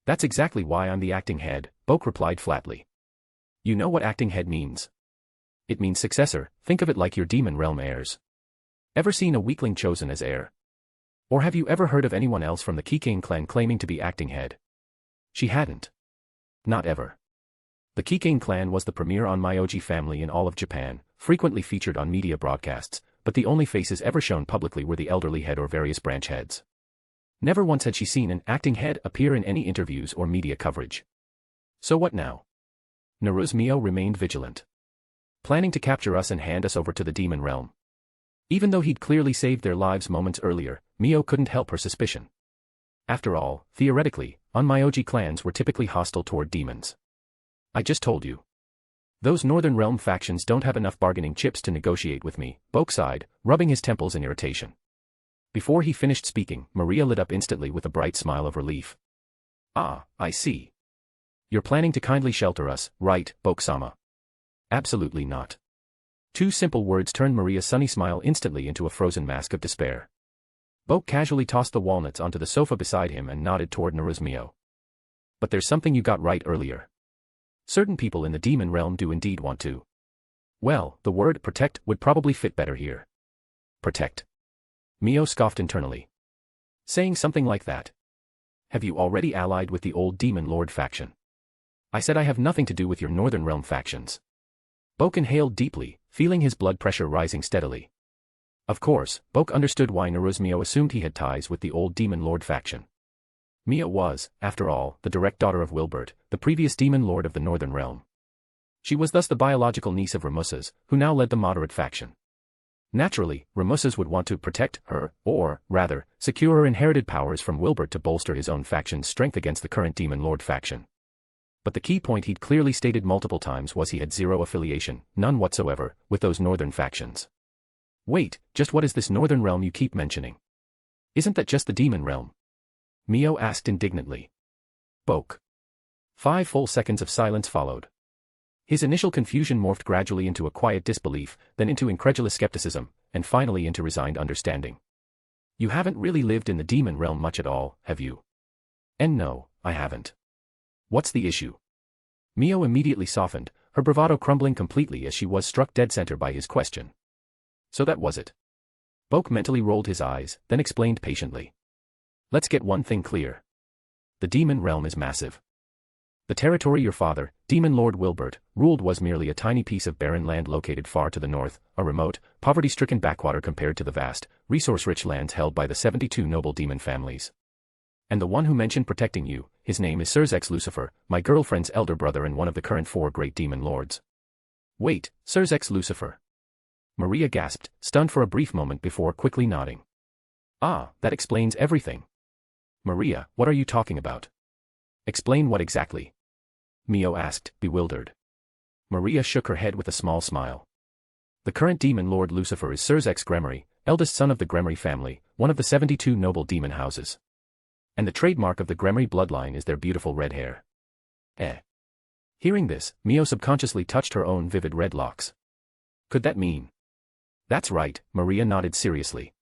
That's exactly why I'm the acting head, Boke replied flatly. You know what acting head means? It means successor, think of it like your demon realm heirs. Ever seen a weakling chosen as heir? Or have you ever heard of anyone else from the Keikain clan claiming to be acting head? She hadn't. Not ever. The Keikain clan was the premier Onmyōji family in all of Japan, frequently featured on media broadcasts, but the only faces ever shown publicly were the elderly head or various branch heads. Never once had she seen an acting head appear in any interviews or media coverage. So what now? Naru's Mio remained vigilant. Planning to capture us and hand us over to the demon realm. Even though he'd clearly saved their lives moments earlier, Mio couldn't help her suspicion. After all, theoretically, Onmyōji clans were typically hostile toward demons. I just told you. Those Northern Realm factions don't have enough bargaining chips to negotiate with me, Boke sighed, rubbing his temples in irritation. Before he finished speaking, Maria lit up instantly with a bright smile of relief. Ah, I see. You're planning to kindly shelter us, right, Boke-sama? Absolutely not. 2 simple words turned Maria's sunny smile instantly into a frozen mask of despair. Boke casually tossed the walnuts onto the sofa beside him and nodded toward Naru's Mio. But there's something you got right earlier. Certain people in the demon realm do indeed want to. Well, the word protect would probably fit better here. Protect. Mio scoffed internally. Saying something like that. Have you already allied with the old demon lord faction? I said I have nothing to do with your Northern Realm factions. Boke inhaled deeply, feeling his blood pressure rising steadily. Of course, Boke understood why Naru's Mio assumed he had ties with the old demon lord faction. Mio was, after all, the direct daughter of Wilbert, the previous demon lord of the Northern Realm. She was thus the biological niece of Ramusas, who now led the moderate faction. Naturally, Ramusas would want to protect her, or, rather, secure her inherited powers from Wilbert to bolster his own faction's strength against the current demon lord faction. But the key point he'd clearly stated multiple times was he had zero affiliation, none whatsoever, with those northern factions. Wait, just what is this Northern Realm you keep mentioning? Isn't that just the demon realm? Mio asked indignantly. Boke. 5 full seconds of silence followed. His initial confusion morphed gradually into a quiet disbelief, then into incredulous skepticism, and finally into resigned understanding. You haven't really lived in the demon realm much at all, have you? And no, I haven't. What's the issue? Mio immediately softened, her bravado crumbling completely as she was struck dead center by his question. So that was it. Boke mentally rolled his eyes, then explained patiently. Let's get one thing clear. The demon realm is massive. The territory your father, Demon Lord Wilbert, ruled was merely a tiny piece of barren land located far to the north, a remote, poverty-stricken backwater compared to the vast, resource-rich lands held by the 72 noble demon families. And the one who mentioned protecting you, his name is Sirzex Lucifer, my girlfriend's elder brother and one of the current 4 great demon lords. Wait, Sirzex Lucifer? Maria gasped, stunned for a brief moment before quickly nodding. Ah, that explains everything. Maria, what are you talking about? Explain what exactly? Mio asked, bewildered. Maria shook her head with a small smile. The current demon lord Lucifer is Sirzex Gremory, eldest son of the Gremory family, one of the 72 noble demon houses. And the trademark of the Gremory bloodline is their beautiful red hair. Hearing this, Mio subconsciously touched her own vivid red locks. Could that mean? That's right, Maria nodded seriously.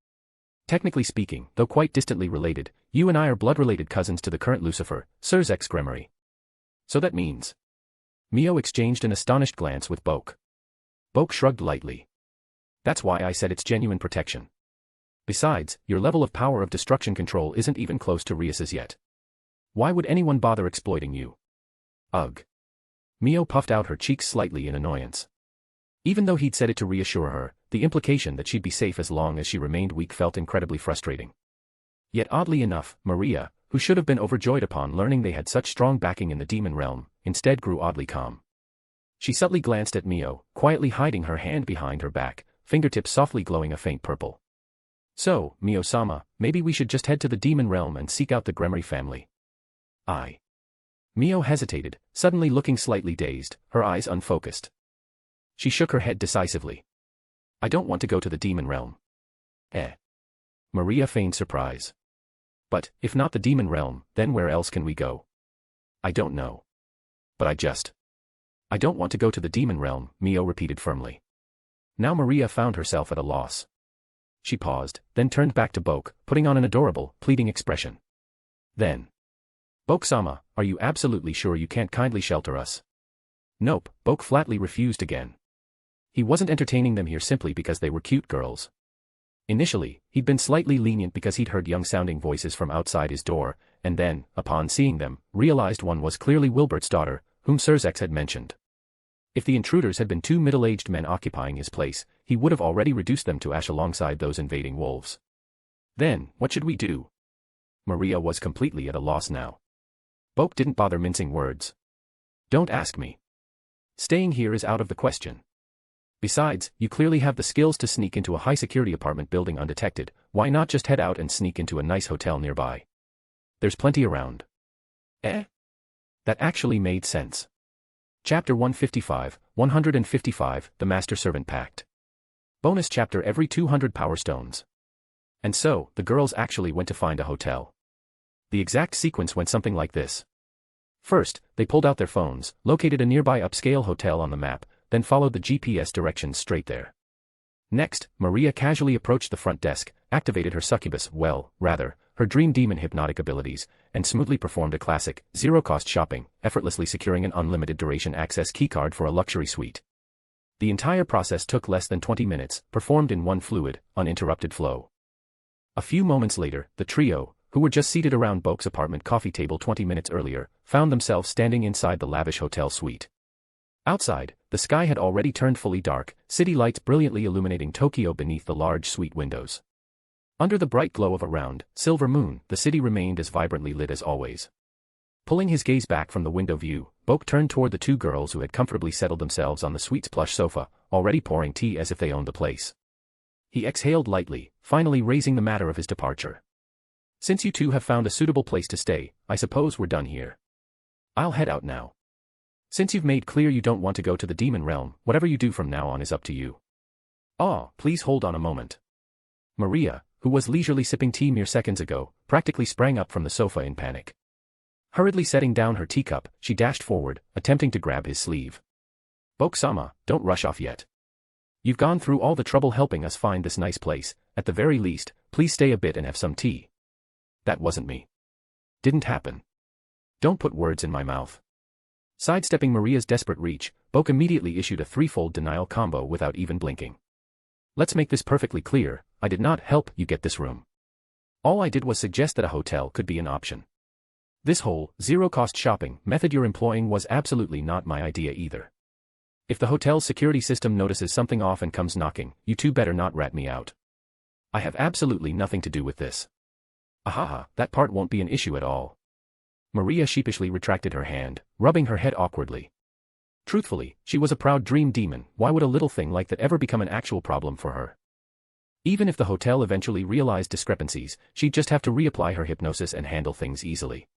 Technically speaking, though quite distantly related, you and I are blood-related cousins to the current Lucifer, Sirzex Gremory. So that means? Mio exchanged an astonished glance with Boke. Boke shrugged lightly. That's why I said it's genuine protection. Besides, your level of power of destruction control isn't even close to Rias's yet. Why would anyone bother exploiting you? Ugh. Mio puffed out her cheeks slightly in annoyance. Even though he'd said it to reassure her, the implication that she'd be safe as long as she remained weak felt incredibly frustrating. Yet oddly enough, Maria, who should have been overjoyed upon learning they had such strong backing in the demon realm, instead grew oddly calm. She subtly glanced at Mio, quietly hiding her hand behind her back, fingertips softly glowing a faint purple. So, Mio-sama, maybe we should just head to the demon realm and seek out the Gremory family. Mio hesitated, suddenly looking slightly dazed, her eyes unfocused. She shook her head decisively. I don't want to go to the demon realm. Maria feigned surprise. But, if not the demon realm, then where else can we go? I don't know. But I don't want to go to the demon realm, Mio repeated firmly. Now Maria found herself at a loss. She paused, then turned back to Boke, putting on an adorable, pleading expression. Then. Boke-sama, are you absolutely sure you can't kindly shelter us? Nope, Boke flatly refused again. He wasn't entertaining them here simply because they were cute girls. Initially, he'd been slightly lenient because he'd heard young-sounding voices from outside his door, and then, upon seeing them, realized one was clearly Wilbert's daughter, whom Sirzex had mentioned. If the intruders had been two middle-aged men occupying his place, he would have already reduced them to ash alongside those invading wolves. Then, what should we do? Maria was completely at a loss now. Boke didn't bother mincing words. Don't ask me. Staying here is out of the question. Besides, you clearly have the skills to sneak into a high-security apartment building undetected, why not just head out and sneak into a nice hotel nearby? There's plenty around. That actually made sense. Chapter 155, The Master Servant Pact. Bonus chapter every 200 power stones. And so, the girls actually went to find a hotel. The exact sequence went something like this. First, they pulled out their phones, located a nearby upscale hotel on the map, then followed the GPS directions straight there. Next, Maria casually approached the front desk, activated her her dream demon hypnotic abilities, and smoothly performed a classic, zero-cost shopping, effortlessly securing an unlimited duration access keycard for a luxury suite. The entire process took less than 20 minutes, performed in one fluid, uninterrupted flow. A few moments later, the trio, who were just seated around Boke's apartment coffee table 20 minutes earlier, found themselves standing inside the lavish hotel suite. Outside, the sky had already turned fully dark, city lights brilliantly illuminating Tokyo beneath the large suite windows. Under the bright glow of a round, silver moon, the city remained as vibrantly lit as always. Pulling his gaze back from the window view, Boke turned toward the two girls who had comfortably settled themselves on the suite's plush sofa, already pouring tea as if they owned the place. He exhaled lightly, finally raising the matter of his departure. Since you two have found a suitable place to stay, I suppose we're done here. I'll head out now. Since you've made clear you don't want to go to the demon realm, whatever you do from now on is up to you. Please hold on a moment. Maria, who was leisurely sipping tea mere seconds ago, practically sprang up from the sofa in panic. Hurriedly setting down her teacup, she dashed forward, attempting to grab his sleeve. Boke-sama, don't rush off yet. You've gone through all the trouble helping us find this nice place, at the very least, please stay a bit and have some tea. That wasn't me. Didn't happen. Don't put words in my mouth. Sidestepping Maria's desperate reach, Boke immediately issued a threefold denial combo without even blinking. Let's make this perfectly clear, I did not help you get this room. All I did was suggest that a hotel could be an option. This whole, zero-cost shopping method you're employing was absolutely not my idea either. If the hotel's security system notices something off and comes knocking, you two better not rat me out. I have absolutely nothing to do with this. Ahaha, that part won't be an issue at all. Maria sheepishly retracted her hand, rubbing her head awkwardly. Truthfully, she was a proud dream demon, why would a little thing like that ever become an actual problem for her? Even if the hotel eventually realized discrepancies, she'd just have to reapply her hypnosis and handle things easily.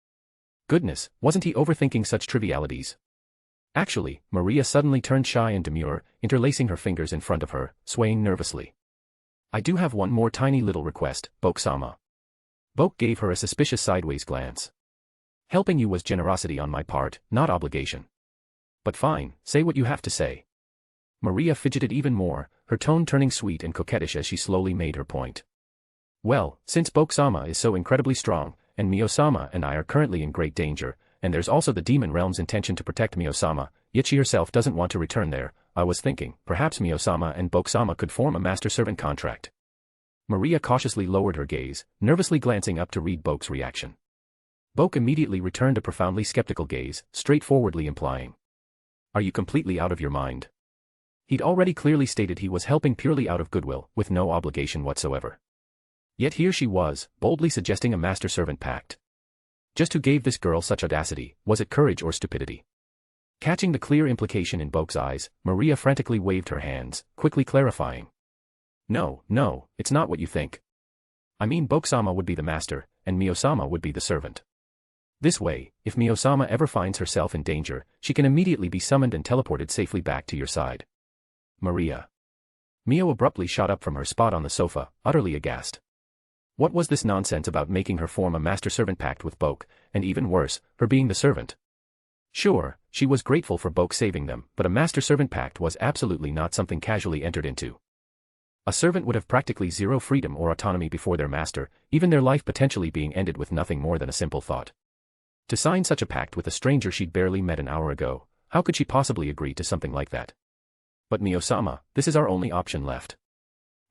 Goodness, wasn't he overthinking such trivialities? Actually, Maria suddenly turned shy and demure, interlacing her fingers in front of her, swaying nervously. I do have one more tiny little request, Boke-sama. Boke gave her a suspicious sideways glance. Helping you was generosity on my part, not obligation. But fine, say what you have to say. Maria fidgeted even more, her tone turning sweet and coquettish as she slowly made her point. Well, since Boke-sama is so incredibly strong, and Mio-sama and I are currently in great danger, and there's also the demon realm's intention to protect Mio-sama, yet she herself doesn't want to return there, I was thinking, perhaps Mio-sama and Boke-sama could form a master-servant contract. Maria cautiously lowered her gaze, nervously glancing up to read Boke's reaction. Boke immediately returned a profoundly skeptical gaze, straightforwardly implying. Are you completely out of your mind? He'd already clearly stated he was helping purely out of goodwill, with no obligation whatsoever. Yet here she was, boldly suggesting a master-servant pact. Just who gave this girl such audacity, was it courage or stupidity? Catching the clear implication in Boke's eyes, Maria frantically waved her hands, quickly clarifying. No, it's not what you think. I mean Boke-sama would be the master, and Mio-sama would be the servant. This way, if Mio-sama ever finds herself in danger, she can immediately be summoned and teleported safely back to your side. Maria. Mio abruptly shot up from her spot on the sofa, utterly aghast. What was this nonsense about making her form a master-servant pact with Boke, and even worse, her being the servant? Sure, she was grateful for Boke saving them, but a master-servant pact was absolutely not something casually entered into. A servant would have practically zero freedom or autonomy before their master, even their life potentially being ended with nothing more than a simple thought. To sign such a pact with a stranger she'd barely met an hour ago, how could she possibly agree to something like that? But Mio-sama, this is our only option left.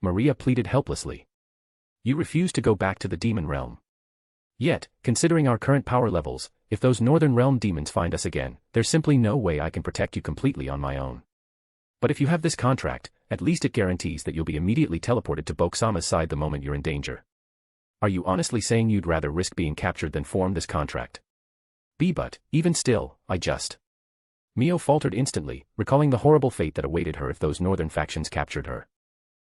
Maria pleaded helplessly. You refuse to go back to the demon realm. Yet, considering our current power levels, if those Northern Realm demons find us again, there's simply no way I can protect you completely on my own. But if you have this contract, at least it guarantees that you'll be immediately teleported to Boke-sama's side the moment you're in danger. Are you honestly saying you'd rather risk being captured than form this contract? But, even still, I just... Mio faltered instantly, recalling the horrible fate that awaited her if those northern factions captured her.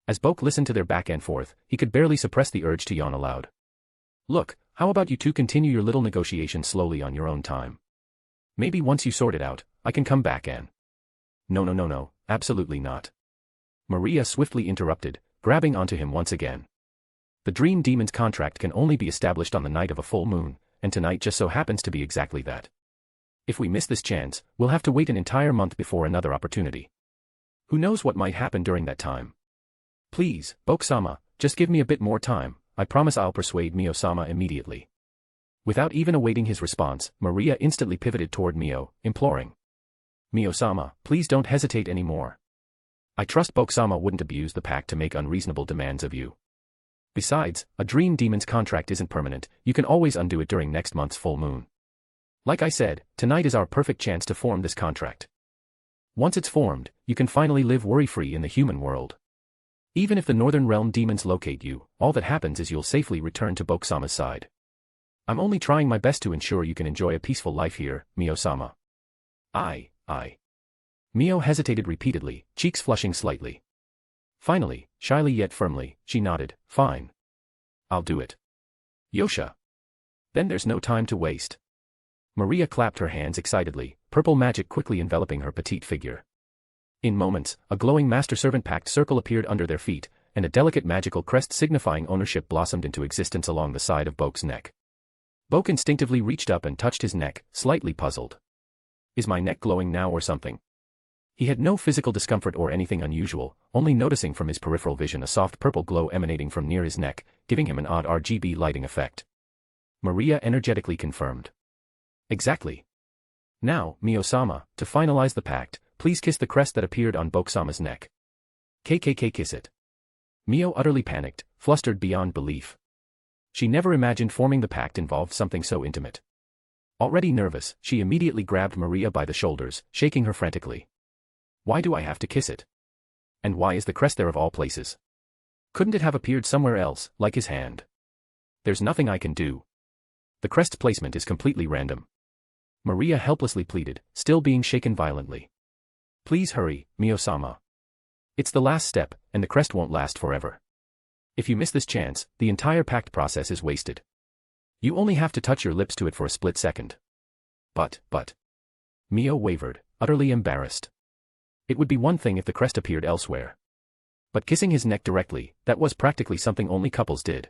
As Boke listened to their back and forth, he could barely suppress the urge to yawn aloud. Look, how about you two continue your little negotiation slowly on your own time? Maybe once you sort it out, I can come back and... No, absolutely not. Maria swiftly interrupted, grabbing onto him once again. The Dream Demon's contract can only be established on the night of a full moon, and tonight just so happens to be exactly that. If we miss this chance, we'll have to wait an entire month before another opportunity. Who knows what might happen during that time? Please, Boke-sama, just give me a bit more time, I promise I'll persuade Mio-sama immediately. Without even awaiting his response, Maria instantly pivoted toward Mio, imploring. Mio-sama, please don't hesitate anymore. I trust Boke-sama wouldn't abuse the pact to make unreasonable demands of you. Besides, a Dream Demon's contract isn't permanent, you can always undo it during next month's full moon. Like I said, tonight is our perfect chance to form this contract. Once it's formed, you can finally live worry-free in the human world. Even if the Northern Realm demons locate you, all that happens is you'll safely return to Boke-sama's side. I'm only trying my best to ensure you can enjoy a peaceful life here, Mio-sama. I. Mio hesitated repeatedly, cheeks flushing slightly. Finally, shyly yet firmly, she nodded, fine. I'll do it. Yosha. Then there's no time to waste. Maria clapped her hands excitedly, purple magic quickly enveloping her petite figure. In moments, a glowing master-servant pact circle appeared under their feet, and a delicate magical crest signifying ownership blossomed into existence along the side of Boke's neck. Boke instinctively reached up and touched his neck, slightly puzzled. Is my neck glowing now or something? He had no physical discomfort or anything unusual, only noticing from his peripheral vision a soft purple glow emanating from near his neck, giving him an odd RGB lighting effect. Maria energetically confirmed. Exactly. Now, Mio-sama, to finalize the pact, please kiss the crest that appeared on Boke-sama's neck. Kiss it. Mio utterly panicked, flustered beyond belief. She never imagined forming the pact involved something so intimate. Already nervous, she immediately grabbed Maria by the shoulders, shaking her frantically. Why do I have to kiss it? And why is the crest there of all places? Couldn't it have appeared somewhere else, like his hand? There's nothing I can do. The crest's placement is completely random. Maria helplessly pleaded, still being shaken violently. Please hurry, Mio-sama. It's the last step, and the crest won't last forever. If you miss this chance, the entire pact process is wasted. You only have to touch your lips to it for a split second. But. Mio wavered, utterly embarrassed. It would be one thing if the crest appeared elsewhere. But kissing his neck directly, that was practically something only couples did.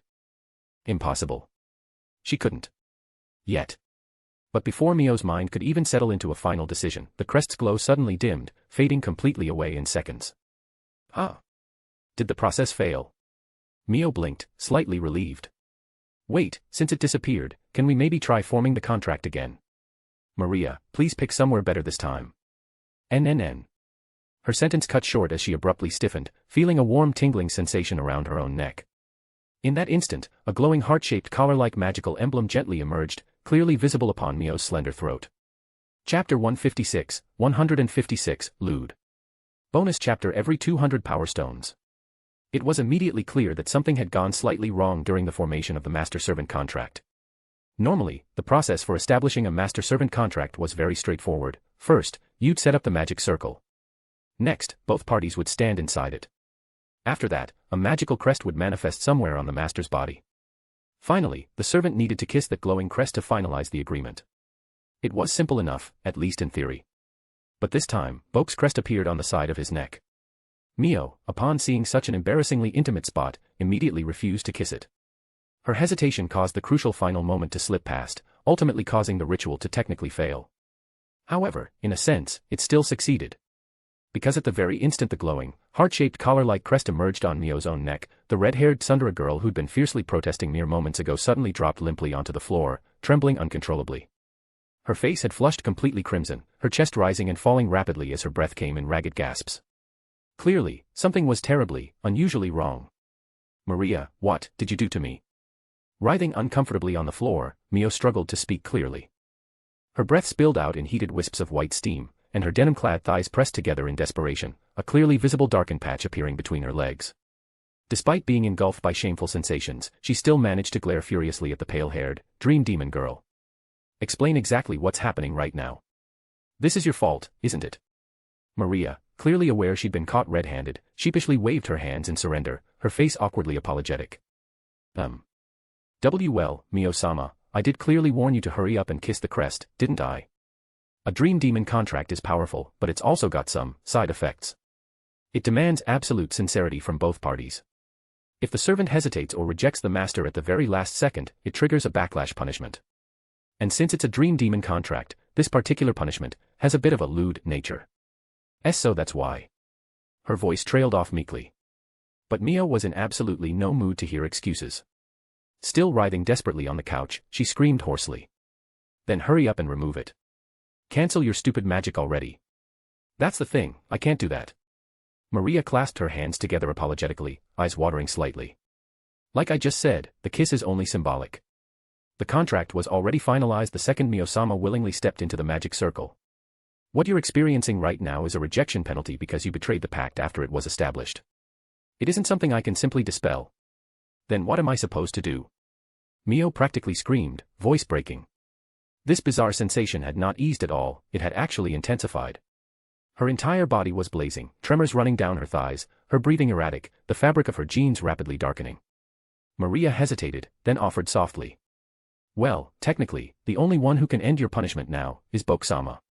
Impossible. She couldn't. Yet. But before Mio's mind could even settle into a final decision, the crest's glow suddenly dimmed, fading completely away in seconds. Did the process fail? Mio blinked, slightly relieved. Wait, since it disappeared, can we maybe try forming the contract again? Maria, please pick somewhere better this time. NNN. Her sentence cut short as she abruptly stiffened, feeling a warm tingling sensation around her own neck. In that instant, a glowing heart-shaped collar-like magical emblem gently emerged, clearly visible upon Mio's slender throat. Chapter 156, Lude. Bonus chapter every 200 power stones. It was immediately clear that something had gone slightly wrong during the formation of the master-servant contract. Normally, the process for establishing a master-servant contract was very straightforward. First, you'd set up the magic circle. Next, both parties would stand inside it. After that, a magical crest would manifest somewhere on the master's body. Finally, the servant needed to kiss that glowing crest to finalize the agreement. It was simple enough, at least in theory. But this time, Boke's crest appeared on the side of his neck. Mio, upon seeing such an embarrassingly intimate spot, immediately refused to kiss it. Her hesitation caused the crucial final moment to slip past, ultimately causing the ritual to technically fail. However, in a sense, it still succeeded. Because at the very instant the glowing, heart-shaped collar-like crest emerged on Mio's own neck, the red-haired tsundere girl who'd been fiercely protesting mere moments ago suddenly dropped limply onto the floor, trembling uncontrollably. Her face had flushed completely crimson, her chest rising and falling rapidly as her breath came in ragged gasps. Clearly, something was terribly, unusually wrong. "Maria, what did you do to me?" Writhing uncomfortably on the floor, Mio struggled to speak clearly. Her breath spilled out in heated wisps of white steam, and her denim-clad thighs pressed together in desperation, a clearly visible darkened patch appearing between her legs. Despite being engulfed by shameful sensations, she still managed to glare furiously at the pale-haired, dream demon girl. "Explain exactly what's happening right now. This is your fault, isn't it?" Maria, clearly aware she'd been caught red-handed, sheepishly waved her hands in surrender, her face awkwardly apologetic. Well, Mio-sama, I did clearly warn you to hurry up and kiss the crest, didn't I? A dream demon contract is powerful, but it's also got some side effects. It demands absolute sincerity from both parties. If the servant hesitates or rejects the master at the very last second, it triggers a backlash punishment. And since it's a dream demon contract, this particular punishment has a bit of a lewd nature. So that's why. Her voice trailed off meekly. But Mio was in absolutely no mood to hear excuses. Still writhing desperately on the couch, she screamed hoarsely. "Then hurry up and remove it. Cancel your stupid magic already." "That's the thing, I can't do that." Maria clasped her hands together apologetically, eyes watering slightly. "Like I just said, the kiss is only symbolic. The contract was already finalized the second Mio-sama willingly stepped into the magic circle. What you're experiencing right now is a rejection penalty because you betrayed the pact after it was established. It isn't something I can simply dispel." "Then what am I supposed to do?" Mio practically screamed, voice breaking. This bizarre sensation had not eased at all, it had actually intensified. Her entire body was blazing, tremors running down her thighs, her breathing erratic, the fabric of her jeans rapidly darkening. Maria hesitated, then offered softly. "Well, technically, the only one who can end your punishment now is Boke-sama."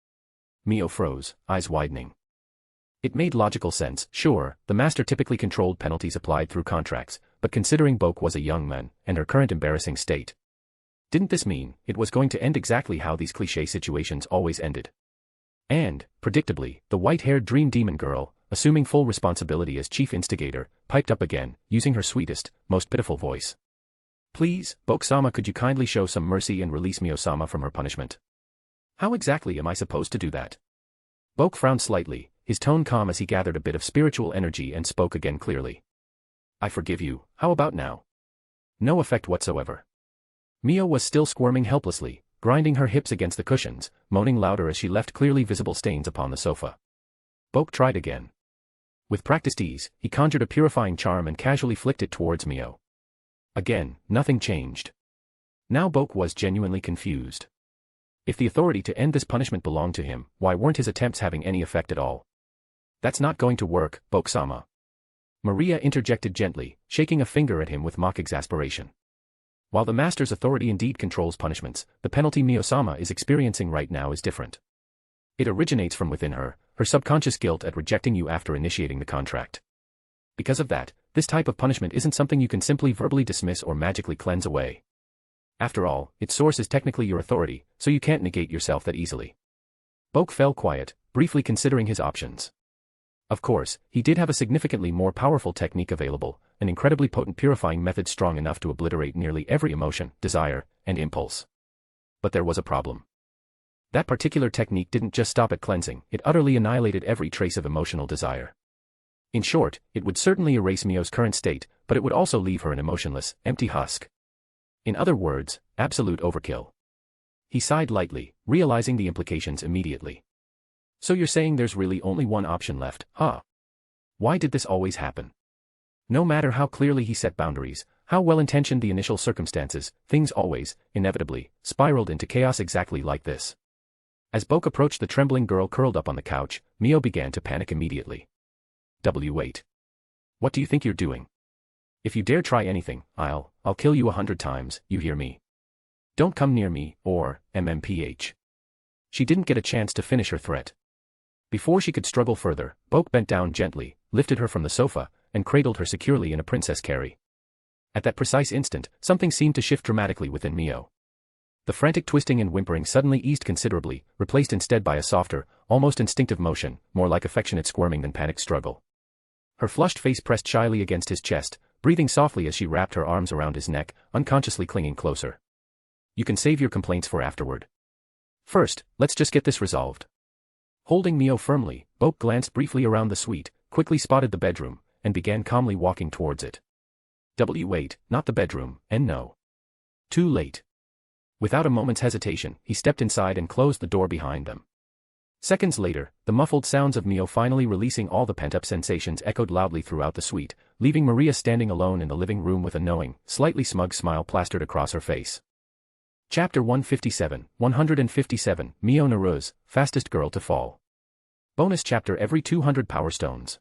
Mio froze, eyes widening. It made logical sense, sure, the master typically controlled penalties applied through contracts, but considering Boke was a young man, and her current embarrassing state, didn't this mean it was going to end exactly how these cliché situations always ended? And, predictably, the white-haired dream demon girl, assuming full responsibility as chief instigator, piped up again, using her sweetest, most pitiful voice. "Please, Boke-sama, could you kindly show some mercy and release Mio-sama from her punishment?" "How exactly am I supposed to do that?" Boke frowned slightly, his tone calm as he gathered a bit of spiritual energy and spoke again clearly. "I forgive you, how about now?" No effect whatsoever. Mio was still squirming helplessly, grinding her hips against the cushions, moaning louder as she left clearly visible stains upon the sofa. Boke tried again. With practiced ease, he conjured a purifying charm and casually flicked it towards Mio. Again, nothing changed. Now Boke was genuinely confused. If the authority to end this punishment belonged to him, why weren't his attempts having any effect at all? "That's not going to work, Boke-sama." Maria interjected gently, shaking a finger at him with mock exasperation. While the master's authority indeed controls punishments, the penalty Mio-sama is experiencing right now is different. It originates from within her, her subconscious guilt at rejecting you after initiating the contract. Because of that, this type of punishment isn't something you can simply verbally dismiss or magically cleanse away. After all, its source is technically your authority, so you can't negate yourself that easily. Boke fell quiet, briefly considering his options. Of course, he did have a significantly more powerful technique available, an incredibly potent purifying method strong enough to obliterate nearly every emotion, desire, and impulse. But there was a problem. That particular technique didn't just stop at cleansing, it utterly annihilated every trace of emotional desire. In short, it would certainly erase Mio's current state, but it would also leave her an emotionless, empty husk. In other words, absolute overkill. He sighed lightly, realizing the implications immediately. "So you're saying there's really only one option left, huh? Why did this always happen?" No matter how clearly he set boundaries, how well-intentioned the initial circumstances, things always, inevitably, spiraled into chaos exactly like this. As Boke approached the trembling girl curled up on the couch, Mio began to panic immediately. Wait. What do you think you're doing? If you dare try anything, I'll kill you 100 times, you hear me? Don't come near me, or, MMPH. She didn't get a chance to finish her threat. Before she could struggle further, Boke bent down gently, lifted her from the sofa, and cradled her securely in a princess carry. At that precise instant, something seemed to shift dramatically within Mio. The frantic twisting and whimpering suddenly eased considerably, replaced instead by a softer, almost instinctive motion, more like affectionate squirming than panicked struggle. Her flushed face pressed shyly against his chest, breathing softly as she wrapped her arms around his neck, unconsciously clinging closer. You can save your complaints for afterward. First, let's just get this resolved. Holding Mio firmly, Boke glanced briefly around the suite, quickly spotted the bedroom, and began calmly walking towards it. Wait, not the bedroom, and no. Too late. Without a moment's hesitation, he stepped inside and closed the door behind them. Seconds later, the muffled sounds of Mio finally releasing all the pent-up sensations echoed loudly throughout the suite, leaving Maria standing alone in the living room with a knowing, slightly smug smile plastered across her face. Chapter 157, Mio Naru's, fastest girl to fall. Bonus chapter every 200 power stones.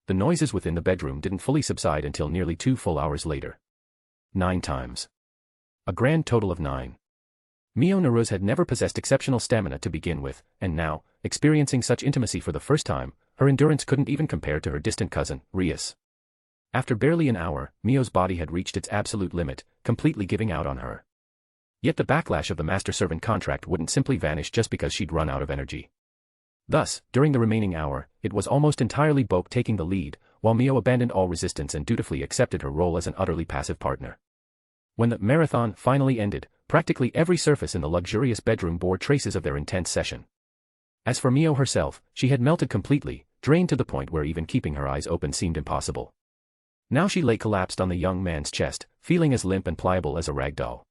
The noises within the bedroom didn't fully subside until nearly 2 full hours later. 9 times. A grand total of 9. Mio Naru's had never possessed exceptional stamina to begin with, and now, experiencing such intimacy for the first time, her endurance couldn't even compare to her distant cousin, Rias. After barely an hour, Mio's body had reached its absolute limit, completely giving out on her. Yet the backlash of the master-servant contract wouldn't simply vanish just because she'd run out of energy. Thus, during the remaining hour, it was almost entirely Boke taking the lead, while Mio abandoned all resistance and dutifully accepted her role as an utterly passive partner. When the marathon finally ended, practically every surface in the luxurious bedroom bore traces of their intense session. As for Mio herself, she had melted completely, drained to the point where even keeping her eyes open seemed impossible. Now she lay collapsed on the young man's chest, feeling as limp and pliable as a rag doll.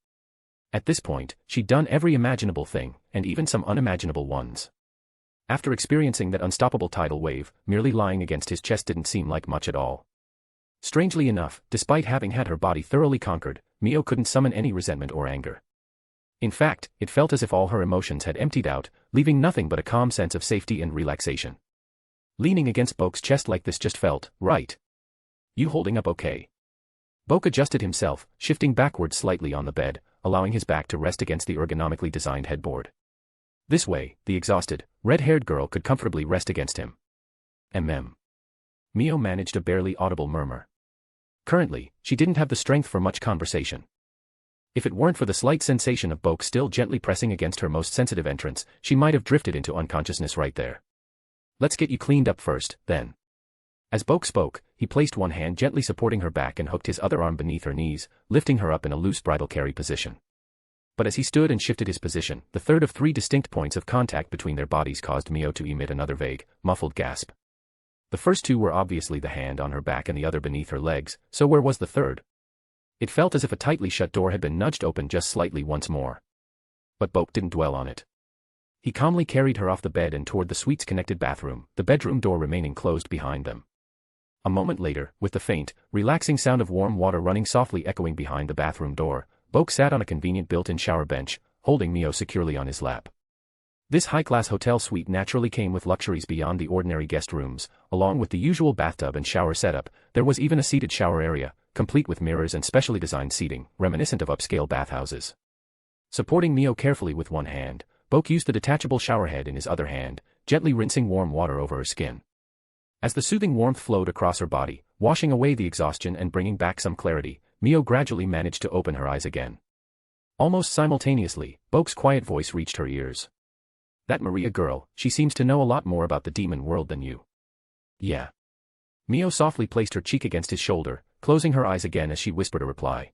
At this point, she'd done every imaginable thing, and even some unimaginable ones. After experiencing that unstoppable tidal wave, merely lying against his chest didn't seem like much at all. Strangely enough, despite having had her body thoroughly conquered, Mio couldn't summon any resentment or anger. In fact, it felt as if all her emotions had emptied out, leaving nothing but a calm sense of safety and relaxation. Leaning against Boke's chest like this just felt right. You holding up okay? Boke adjusted himself, shifting backward slightly on the bed, allowing his back to rest against the ergonomically designed headboard. This way, the exhausted, red-haired girl could comfortably rest against him. Mio managed a barely audible murmur. Currently, she didn't have the strength for much conversation. If it weren't for the slight sensation of Boke still gently pressing against her most sensitive entrance, she might have drifted into unconsciousness right there. Let's get you cleaned up first, then. As Boke spoke, he placed one hand gently supporting her back and hooked his other arm beneath her knees, lifting her up in a loose bridal carry position. But as he stood and shifted his position, the third of 3 distinct points of contact between their bodies caused Mio to emit another vague, muffled gasp. The first 2 were obviously the hand on her back and the other beneath her legs, so where was the third? It felt as if a tightly shut door had been nudged open just slightly once more. But Boke didn't dwell on it. He calmly carried her off the bed and toward the suite's connected bathroom, the bedroom door remaining closed behind them. A moment later, with the faint, relaxing sound of warm water running softly echoing behind the bathroom door, Boke sat on a convenient built-in shower bench, holding Mio securely on his lap. This high-class hotel suite naturally came with luxuries beyond the ordinary guest rooms. Along with the usual bathtub and shower setup, there was even a seated shower area, complete with mirrors and specially designed seating, reminiscent of upscale bathhouses. Supporting Mio carefully with one hand, Boke used the detachable shower head in his other hand, gently rinsing warm water over her skin. As the soothing warmth flowed across her body, washing away the exhaustion and bringing back some clarity, Mio gradually managed to open her eyes again. Almost simultaneously, Boke's quiet voice reached her ears. That Maria girl, she seems to know a lot more about the demon world than you. Yeah. Mio softly placed her cheek against his shoulder, closing her eyes again as she whispered a reply.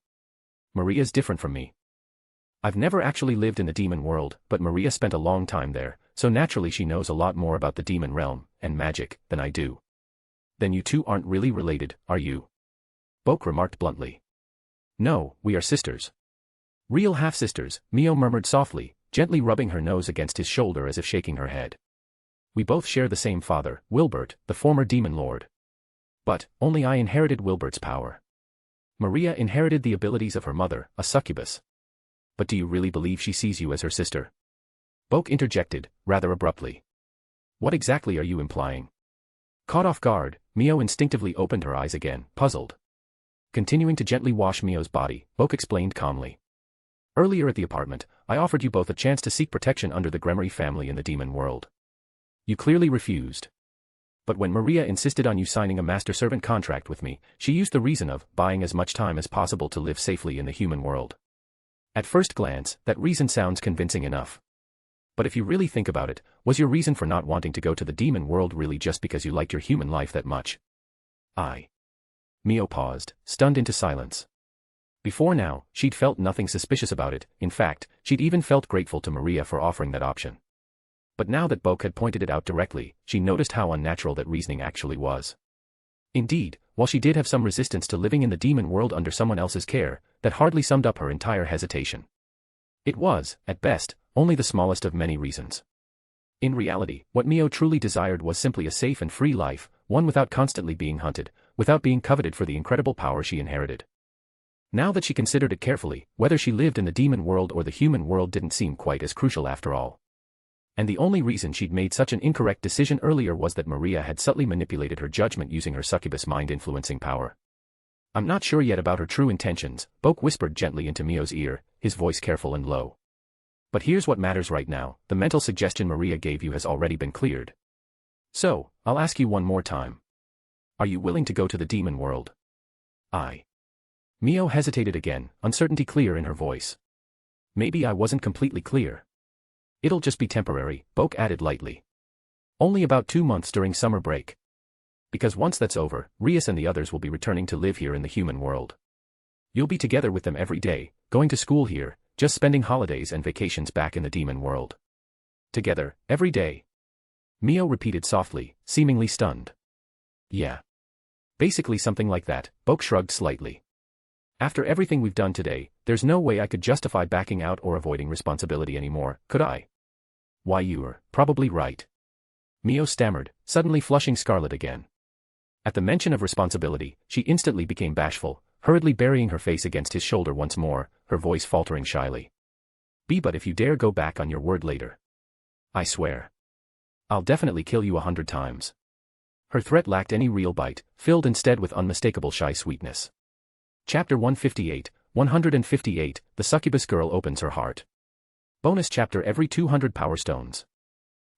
Maria's different from me. I've never actually lived in the demon world, but Maria spent a long time there, so naturally she knows a lot more about the demon realm, and magic, than I do. Then you two aren't really related, are you? Boke remarked bluntly. No, we are sisters. Real half-sisters, Mio murmured softly, gently rubbing her nose against his shoulder as if shaking her head. We both share the same father, Wilbert, the former demon lord. But, only I inherited Wilbert's power. Maria inherited the abilities of her mother, a succubus. But do you really believe she sees you as her sister? Boke interjected, rather abruptly. What exactly are you implying? Caught off guard, Mio instinctively opened her eyes again, puzzled. Continuing to gently wash Mio's body, Boke explained calmly. Earlier at the apartment, I offered you both a chance to seek protection under the Gremory family in the demon world. You clearly refused. But when Maria insisted on you signing a master-servant contract with me, she used the reason of buying as much time as possible to live safely in the human world. At first glance, that reason sounds convincing enough. But if you really think about it, was your reason for not wanting to go to the demon world really just because you liked your human life that much? Mio paused, stunned into silence. Before now, she'd felt nothing suspicious about it. In fact, she'd even felt grateful to Maria for offering that option. But now that Boke had pointed it out directly, she noticed how unnatural that reasoning actually was. Indeed, while she did have some resistance to living in the demon world under someone else's care, that hardly summed up her entire hesitation. It was, at best, only the smallest of many reasons. In reality, what Mio truly desired was simply a safe and free life, one without constantly being hunted, without being coveted for the incredible power she inherited. Now that she considered it carefully, whether she lived in the demon world or the human world didn't seem quite as crucial after all. And the only reason she'd made such an incorrect decision earlier was that Maria had subtly manipulated her judgment using her succubus mind-influencing power. I'm not sure yet about her true intentions, Boke whispered gently into Mio's ear, his voice careful and low. But here's what matters right now, the mental suggestion Maria gave you has already been cleared. So, I'll ask you one more time. Are you willing to go to the demon world? Mio hesitated again, uncertainty clear in her voice. Maybe I wasn't completely clear. It'll just be temporary, Boke added lightly. Only about 2 months during summer break. Because once that's over, Rias and the others will be returning to live here in the human world. You'll be together with them every day, going to school here, just spending holidays and vacations back in the demon world. Together, every day. Mio repeated softly, seemingly stunned. Yeah. Basically something like that, Boke shrugged slightly. After everything we've done today, there's no way I could justify backing out or avoiding responsibility anymore, could I? Why, you're probably right. Mio stammered, suddenly flushing scarlet again. At the mention of responsibility, she instantly became bashful, hurriedly burying her face against his shoulder once more, her voice faltering shyly. But if you dare go back on your word later. I swear. I'll definitely kill you 100 times. Her threat lacked any real bite, filled instead with unmistakable shy sweetness. Chapter 158, 158, The Succubus Girl Opens Her Heart. Bonus chapter every 200 Power Stones.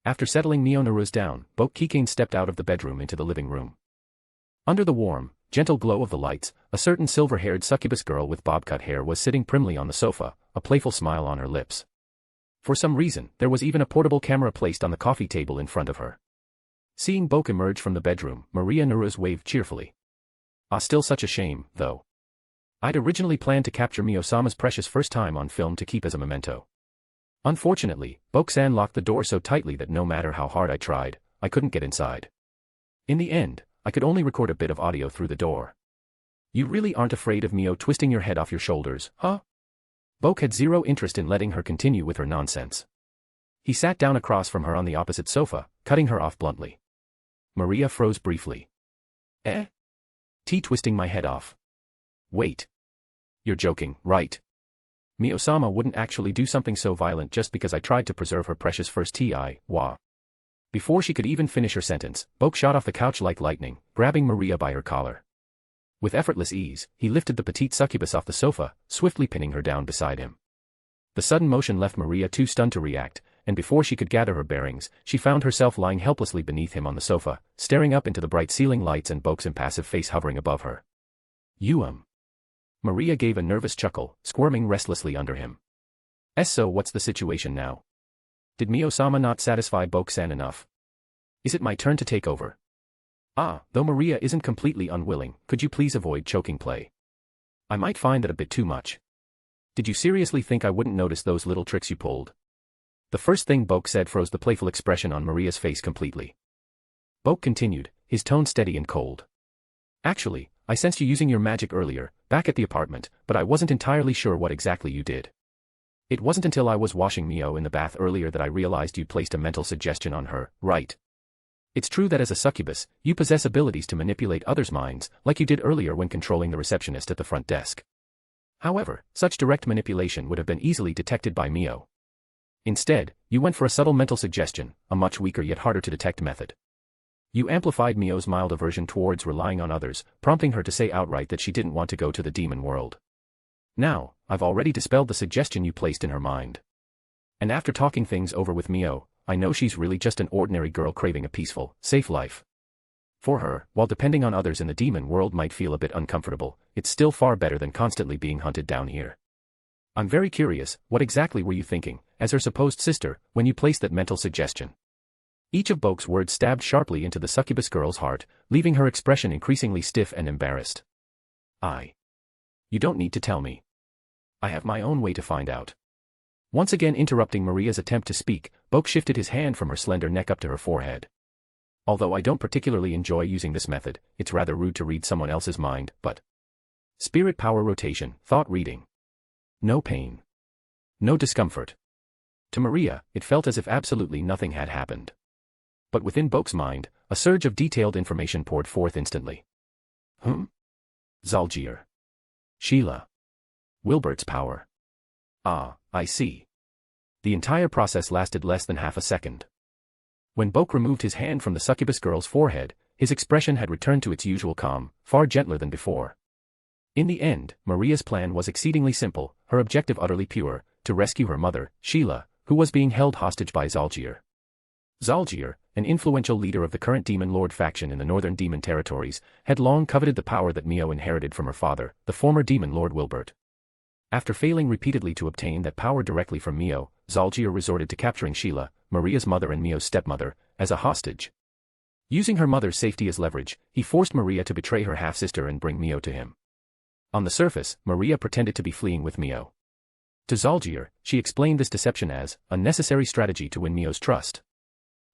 After settling Mio Naru's down, Bokue Keikain stepped out of the bedroom into the living room. Under the warm, gentle glow of the lights, a certain silver-haired succubus girl with bob-cut hair was sitting primly on the sofa, a playful smile on her lips. For some reason, there was even a portable camera placed on the coffee table in front of her. Seeing Boke emerge from the bedroom, Maria Naruz waved cheerfully. Still such a shame, though. I'd originally planned to capture Mio-sama's precious first time on film to keep as a memento. Unfortunately, Boke-san locked the door so tightly that no matter how hard I tried, I couldn't get inside. In the end, I could only record a bit of audio through the door. You really aren't afraid of Mio twisting your head off your shoulders, huh? Boke had zero interest in letting her continue with her nonsense. He sat down across from her on the opposite sofa, cutting her off bluntly. Maria froze briefly. Twisting my head off. Wait. You're joking, right? Mio-sama wouldn't actually do something so violent just because I tried to preserve her precious first wah. Before she could even finish her sentence, Boke shot off the couch like lightning, grabbing Maria by her collar. With effortless ease, he lifted the petite succubus off the sofa, swiftly pinning her down beside him. The sudden motion left Maria too stunned to react, and before she could gather her bearings, she found herself lying helplessly beneath him on the sofa, staring up into the bright ceiling lights and Boke's impassive face hovering above her. Maria gave a nervous chuckle, squirming restlessly under him. So what's the situation now? Did Mio-sama not satisfy Boke-san enough? Is it my turn to take over? Though Maria isn't completely unwilling, could you please avoid choking play? I might find that a bit too much. Did you seriously think I wouldn't notice those little tricks you pulled? The first thing Boke said froze the playful expression on Maria's face completely. Boke continued, his tone steady and cold. Actually, I sensed you using your magic earlier, back at the apartment, but I wasn't entirely sure what exactly you did. It wasn't until I was washing Mio in the bath earlier that I realized you'd placed a mental suggestion on her, right? It's true that as a succubus, you possess abilities to manipulate others' minds, like you did earlier when controlling the receptionist at the front desk. However, such direct manipulation would have been easily detected by Mio. Instead, you went for a subtle mental suggestion, a much weaker yet harder to detect method. You amplified Mio's mild aversion towards relying on others, prompting her to say outright that she didn't want to go to the demon world. Now, I've already dispelled the suggestion you placed in her mind. And after talking things over with Mio, I know she's really just an ordinary girl craving a peaceful, safe life. For her, while depending on others in the demon world might feel a bit uncomfortable, it's still far better than constantly being hunted down here. I'm very curious, what exactly were you thinking, as her supposed sister, when you placed that mental suggestion? Each of Boke's words stabbed sharply into the succubus girl's heart, leaving her expression increasingly stiff and embarrassed. You don't need to tell me. I have my own way to find out. Once again interrupting Maria's attempt to speak, Boke shifted his hand from her slender neck up to her forehead. Although I don't particularly enjoy using this method, it's rather rude to read someone else's mind, but... Spirit power rotation, thought reading. No pain. No discomfort. To Maria, it felt as if absolutely nothing had happened. But within Boke's mind, a surge of detailed information poured forth instantly. Zalgier. Sheila. Wilbert's power. Ah, I see. The entire process lasted less than half a second. When Boke removed his hand from the succubus girl's forehead, his expression had returned to its usual calm, far gentler than before. In the end, Maria's plan was exceedingly simple, her objective utterly pure, to rescue her mother, Sheila, who was being held hostage by Zalgier. Zalgier, an influential leader of the current Demon Lord faction in the northern demon territories, had long coveted the power that Mio inherited from her father, the former Demon Lord Wilbert. After failing repeatedly to obtain that power directly from Mio, Zalgier resorted to capturing Sheila, Maria's mother and Mio's stepmother, as a hostage. Using her mother's safety as leverage, he forced Maria to betray her half-sister and bring Mio to him. On the surface, Maria pretended to be fleeing with Mio. To Zalgier, she explained this deception as a necessary strategy to win Mio's trust.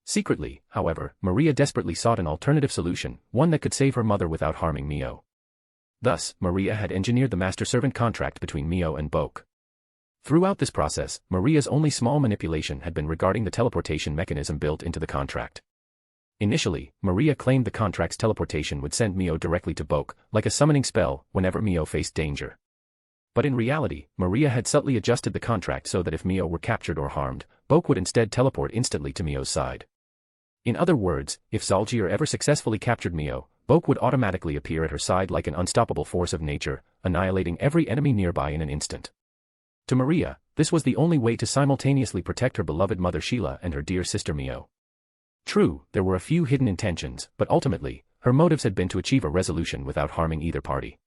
Secretly, however, Maria desperately sought an alternative solution, one that could save her mother without harming Mio. Thus, Maria had engineered the master-servant contract between Mio and Boke. Throughout this process, Maria's only small manipulation had been regarding the teleportation mechanism built into the contract. Initially, Maria claimed the contract's teleportation would send Mio directly to Boke, like a summoning spell, whenever Mio faced danger. But in reality, Maria had subtly adjusted the contract so that if Mio were captured or harmed, Boke would instead teleport instantly to Mio's side. In other words, if Zalgier ever successfully captured Mio, Boke would automatically appear at her side like an unstoppable force of nature, annihilating every enemy nearby in an instant. To Maria, this was the only way to simultaneously protect her beloved mother Sheila and her dear sister Mio. True, there were a few hidden intentions, but ultimately, her motives had been to achieve a resolution without harming either party.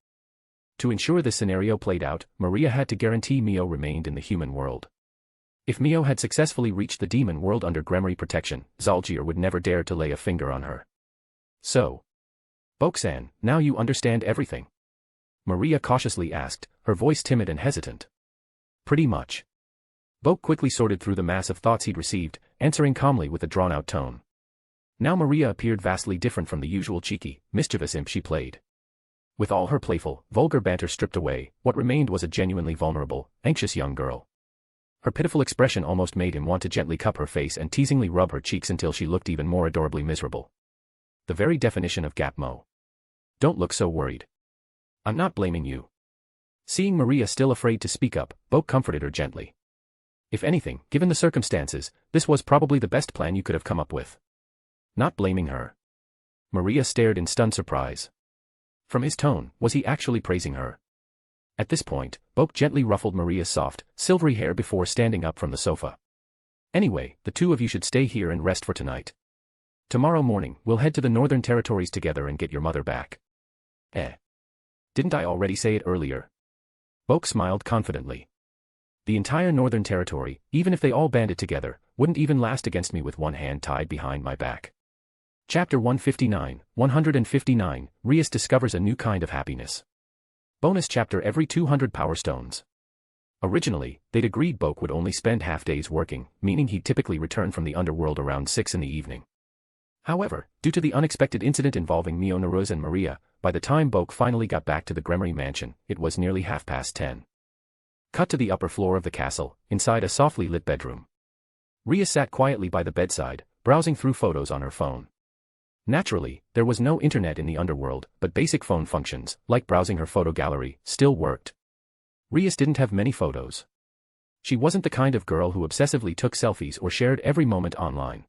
To ensure this scenario played out, Maria had to guarantee Mio remained in the human world. If Mio had successfully reached the demon world under Gremry protection, Zalgier would never dare to lay a finger on her. So, Boke-san, now you understand everything? Maria cautiously asked, her voice timid and hesitant. Pretty much. Boke quickly sorted through the mass of thoughts he'd received, answering calmly with a drawn-out tone. Now Maria appeared vastly different from the usual cheeky, mischievous imp she played. With all her playful, vulgar banter stripped away, what remained was a genuinely vulnerable, anxious young girl. Her pitiful expression almost made him want to gently cup her face and teasingly rub her cheeks until she looked even more adorably miserable. The very definition of Gapmo. Don't look so worried. I'm not blaming you. Seeing Maria still afraid to speak up, Boke comforted her gently. If anything, given the circumstances, this was probably the best plan you could have come up with. Not blaming her. Maria stared in stunned surprise. From his tone, was he actually praising her? At this point, Boke gently ruffled Maria's soft, silvery hair before standing up from the sofa. Anyway, the two of you should stay here and rest for tonight. Tomorrow morning, we'll head to the northern territories together and get your mother back. Didn't I already say it earlier? Boke smiled confidently. The entire northern territory, even if they all banded together, wouldn't even last against me with one hand tied behind my back. Chapter 159, Rias discovers a new kind of happiness. Bonus chapter every 200 power stones. Originally, they'd agreed Boke would only spend half days working, meaning he'd typically return from the underworld around 6 in the evening. However, due to the unexpected incident involving Mio Naruz and Maria, by the time Boke finally got back to the Gremry mansion, it was nearly 10:30. Cut to the upper floor of the castle, inside a softly lit bedroom. Rias sat quietly by the bedside, browsing through photos on her phone. Naturally, there was no internet in the underworld, but basic phone functions, like browsing her photo gallery, still worked. Rias didn't have many photos. She wasn't the kind of girl who obsessively took selfies or shared every moment online.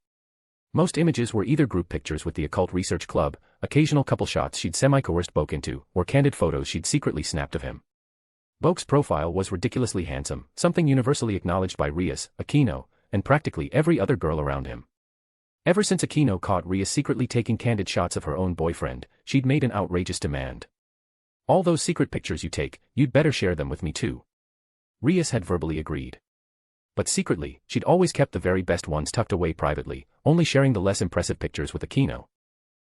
Most images were either group pictures with the Occult Research Club, occasional couple shots she'd semi-coerced Boke into, or candid photos she'd secretly snapped of him. Boke's profile was ridiculously handsome, something universally acknowledged by Rias, Akino, and practically every other girl around him. Ever since Akino caught Rias secretly taking candid shots of her own boyfriend, she'd made an outrageous demand. "All those secret pictures you take, you'd better share them with me too." Rias had verbally agreed. But secretly, she'd always kept the very best ones tucked away privately, only sharing the less impressive pictures with Akino.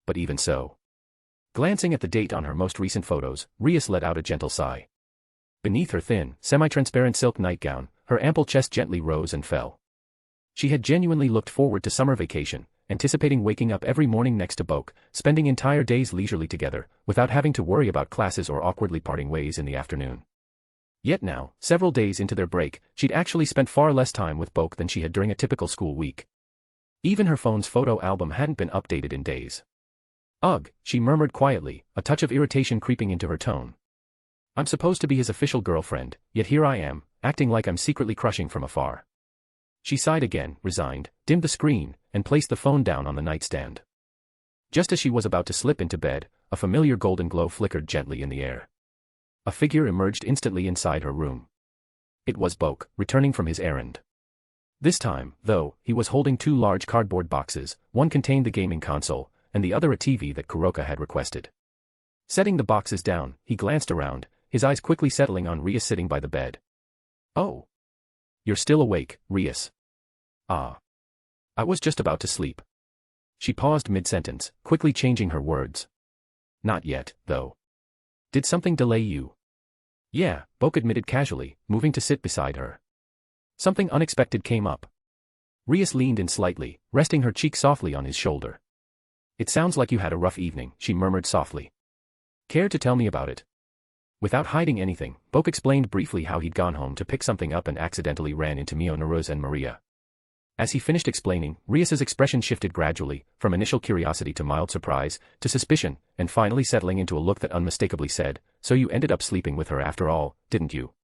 But even so. Glancing at the date on her most recent photos, Rias let out a gentle sigh. Beneath her thin, semi-transparent silk nightgown, her ample chest gently rose and fell. She had genuinely looked forward to summer vacation, anticipating waking up every morning next to Boke, spending entire days leisurely together, without having to worry about classes or awkwardly parting ways in the afternoon. Yet now, several days into their break, she'd actually spent far less time with Boke than she had during a typical school week. Even her phone's photo album hadn't been updated in days. "Ugh," she murmured quietly, a touch of irritation creeping into her tone. "I'm supposed to be his official girlfriend, yet here I am, acting like I'm secretly crushing from afar." She sighed again, resigned, dimmed the screen, and placed the phone down on the nightstand. Just as she was about to slip into bed, a familiar golden glow flickered gently in the air. A figure emerged instantly inside her room. It was Boke, returning from his errand. This time, though, he was holding two large cardboard boxes, one contained the gaming console, and the other a TV that Kuroka had requested. Setting the boxes down, he glanced around, his eyes quickly settling on Rias sitting by the bed. "Oh. You're still awake, Rias." "Ah. I was just about to sleep." She paused mid-sentence, quickly changing her words. "Not yet, though. Did something delay you?" "Yeah," Boke admitted casually, moving to sit beside her. Something unexpected came up. Rias leaned in slightly, resting her cheek softly on his shoulder. "It sounds like you had a rough evening," she murmured softly. "Care to tell me about it?" Without hiding anything, Boke explained briefly how he'd gone home to pick something up and accidentally ran into Mio, Naruz and Maria. As he finished explaining, Rias's expression shifted gradually, from initial curiosity to mild surprise, to suspicion, and finally settling into a look that unmistakably said, "So you ended up sleeping with her after all, didn't you?"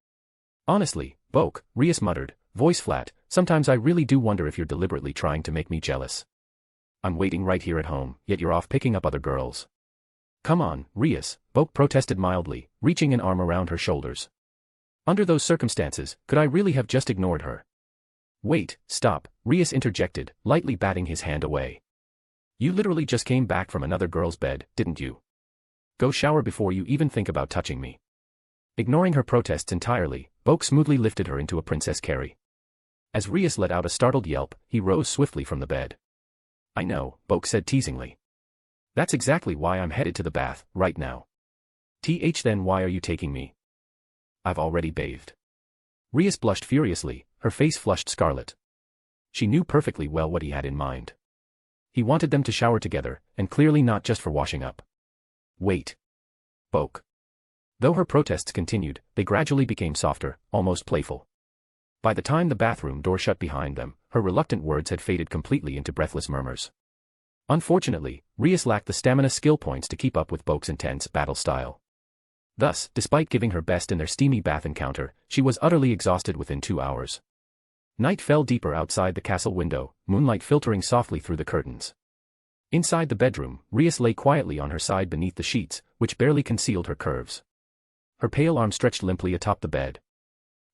"Honestly, Boke," Rias muttered, voice flat, "sometimes I really do wonder if you're deliberately trying to make me jealous. I'm waiting right here at home, yet you're off picking up other girls." "Come on, Rias," Boke protested mildly, reaching an arm around her shoulders. "Under those circumstances, could I really have just ignored her?" "Wait, stop," Rias interjected, lightly batting his hand away. "You literally just came back from another girl's bed, didn't you? Go shower before you even think about touching me." Ignoring her protests entirely, Boke smoothly lifted her into a princess carry. As Rias let out a startled yelp, he rose swiftly from the bed. "I know," Boke said teasingly. "That's exactly why I'm headed to the bath, right now." Then why are you taking me?" "I've already bathed." Rias blushed furiously, her face flushed scarlet. She knew perfectly well what he had in mind. He wanted them to shower together, and clearly not just for washing up. "Wait. Boke." Though her protests continued, they gradually became softer, almost playful. By the time the bathroom door shut behind them, her reluctant words had faded completely into breathless murmurs. Unfortunately, Rias lacked the stamina skill points to keep up with Boke's intense battle style. Thus, despite giving her best in their steamy bath encounter, she was utterly exhausted within 2 hours. Night fell deeper outside the castle window, moonlight filtering softly through the curtains. Inside the bedroom, Rias lay quietly on her side beneath the sheets, which barely concealed her curves. Her pale arm stretched limply atop the bed.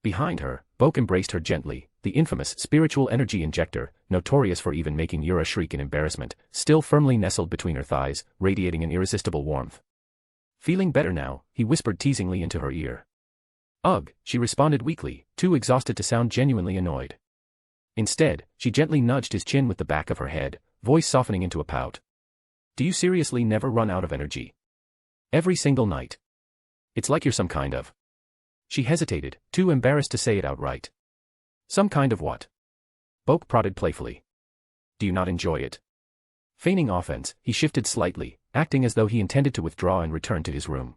Behind her, Boke embraced her gently, the infamous spiritual energy injector, notorious for even making Yura shriek in embarrassment, still firmly nestled between her thighs, radiating an irresistible warmth. "Feeling better now?" he whispered teasingly into her ear. "Ugh," she responded weakly, too exhausted to sound genuinely annoyed. Instead, she gently nudged his chin with the back of her head, voice softening into a pout. "Do you seriously never run out of energy? Every single night? It's like you're some kind of..." She hesitated, too embarrassed to say it outright. "Some kind of what?" Boke prodded playfully. "Do you not enjoy it?" Feigning offense, he shifted slightly, acting as though he intended to withdraw and return to his room.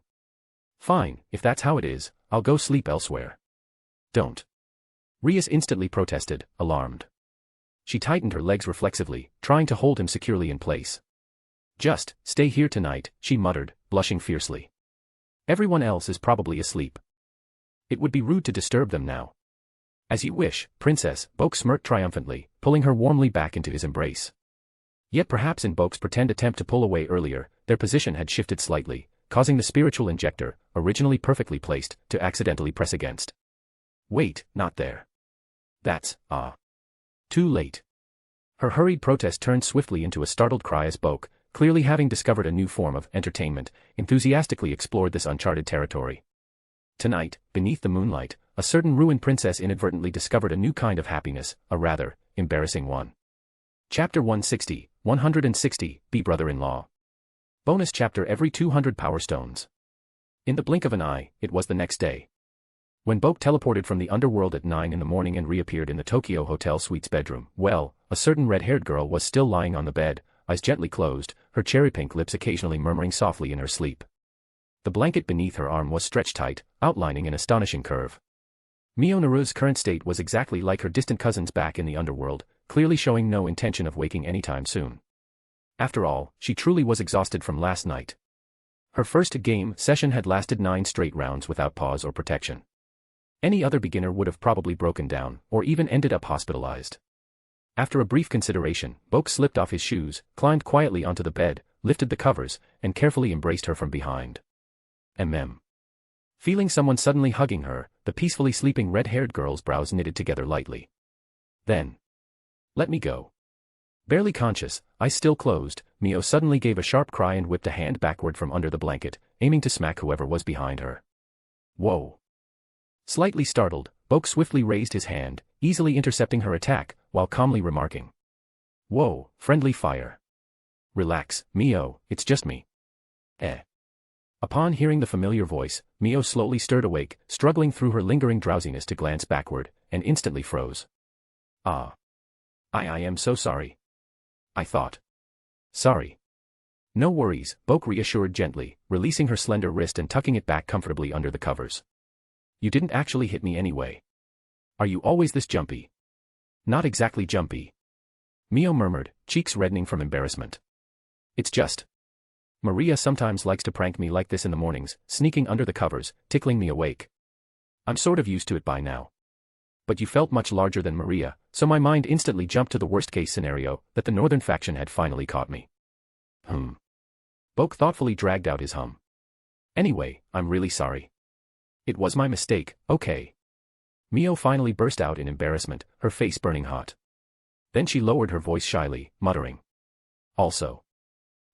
"Fine, if that's how it is, I'll go sleep elsewhere." "Don't." Rias instantly protested, alarmed. She tightened her legs reflexively, trying to hold him securely in place. "Just stay here tonight," she muttered, blushing fiercely. "Everyone else is probably asleep. It would be rude to disturb them now." As you wish, princess, Boke smirked triumphantly, pulling her warmly back into his embrace. Yet perhaps in Boke's pretend attempt to pull away earlier, their position had shifted slightly, causing the spiritual injector, originally perfectly placed, to accidentally press against. Wait, not there. That's, too late. Her hurried protest turned swiftly into a startled cry as Boke, clearly having discovered a new form of entertainment, enthusiastically explored this uncharted territory. Tonight, beneath the moonlight, a certain ruined princess inadvertently discovered a new kind of happiness, a rather embarrassing one. Chapter 160, Be Brother-in-Law. Bonus chapter every 200 power stones. In the blink of an eye, it was the next day. When Boke teleported from the underworld at 9 in the morning and reappeared in the Tokyo Hotel Suite's bedroom, well, a certain red-haired girl was still lying on the bed, eyes gently closed, her cherry-pink lips occasionally murmuring softly in her sleep. The blanket beneath her arm was stretched tight, outlining an astonishing curve. Naru's current state was exactly like her distant cousin's back in the underworld, clearly showing no intention of waking anytime soon. After all, she truly was exhausted from last night. Her first game session had lasted 9 straight rounds without pause or protection. Any other beginner would have probably broken down, or even ended up hospitalized. After a brief consideration, Boke slipped off his shoes, climbed quietly onto the bed, lifted the covers, and carefully embraced her from behind. Feeling someone suddenly hugging her, the peacefully sleeping red-haired girl's brows knitted together lightly. Then, let me go. Barely conscious, eyes still closed, Mio suddenly gave a sharp cry and whipped a hand backward from under the blanket, aiming to smack whoever was behind her. Whoa. Slightly startled, Boke swiftly raised his hand, easily intercepting her attack, while calmly remarking. Whoa, friendly fire. Relax, Mio, it's just me. Upon hearing the familiar voice, Mio slowly stirred awake, struggling through her lingering drowsiness to glance backward, and instantly froze. I am so sorry. I thought. Sorry. No worries, Boke reassured gently, releasing her slender wrist and tucking it back comfortably under the covers. You didn't actually hit me anyway. Are you always this jumpy? Not exactly jumpy. Mio murmured, cheeks reddening from embarrassment. It's just. Maria sometimes likes to prank me like this in the mornings, sneaking under the covers, tickling me awake. I'm sort of used to it by now. But you felt much larger than Maria, so my mind instantly jumped to the worst-case scenario, that the northern faction had finally caught me. Boke thoughtfully dragged out his hum. Anyway, I'm really sorry. It was my mistake, okay. Mio finally burst out in embarrassment, her face burning hot. Then she lowered her voice shyly, muttering. Also.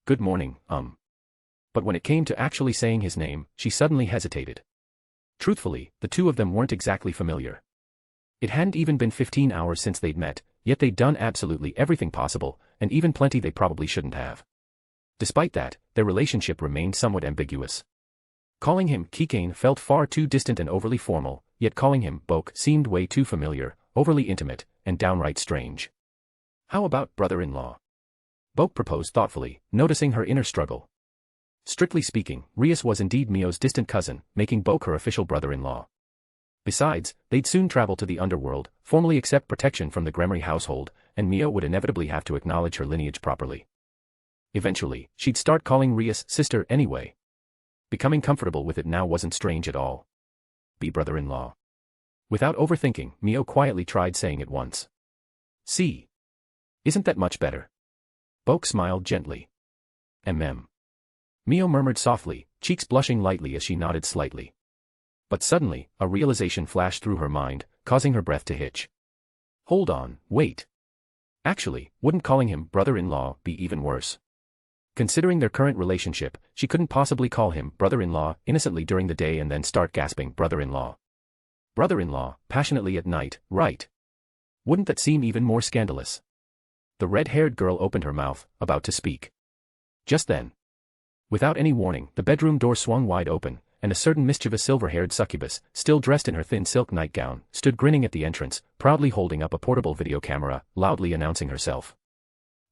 Good morning, But when it came to actually saying his name, she suddenly hesitated. Truthfully, the two of them weren't exactly familiar. It hadn't even been 15 hours since they'd met, yet they'd done absolutely everything possible, and even plenty they probably shouldn't have. Despite that, their relationship remained somewhat ambiguous. Calling him Keikain felt far too distant and overly formal, yet calling him Boke seemed way too familiar, overly intimate, and downright strange. How about brother-in-law? Boke proposed thoughtfully, noticing her inner struggle. Strictly speaking, Rias was indeed Mio's distant cousin, making Boke her official brother-in-law. Besides, they'd soon travel to the underworld, formally accept protection from the Gremory household, and Mio would inevitably have to acknowledge her lineage properly. Eventually, she'd start calling Rias sister anyway. Becoming comfortable with it now wasn't strange at all. Be brother-in-law. Without overthinking, Mio quietly tried saying it once. See. Isn't that much better? Boke smiled gently. Mio murmured softly, cheeks blushing lightly as she nodded slightly. But suddenly, a realization flashed through her mind, causing her breath to hitch. Hold on, wait. Actually, wouldn't calling him brother-in-law be even worse? Considering their current relationship, she couldn't possibly call him brother-in-law innocently during the day and then start gasping brother-in-law. Brother-in-law, passionately at night, right? Wouldn't that seem even more scandalous? The red-haired girl opened her mouth, about to speak. Just then. Without any warning, the bedroom door swung wide open, and a certain mischievous silver-haired succubus, still dressed in her thin silk nightgown, stood grinning at the entrance, proudly holding up a portable video camera, loudly announcing herself.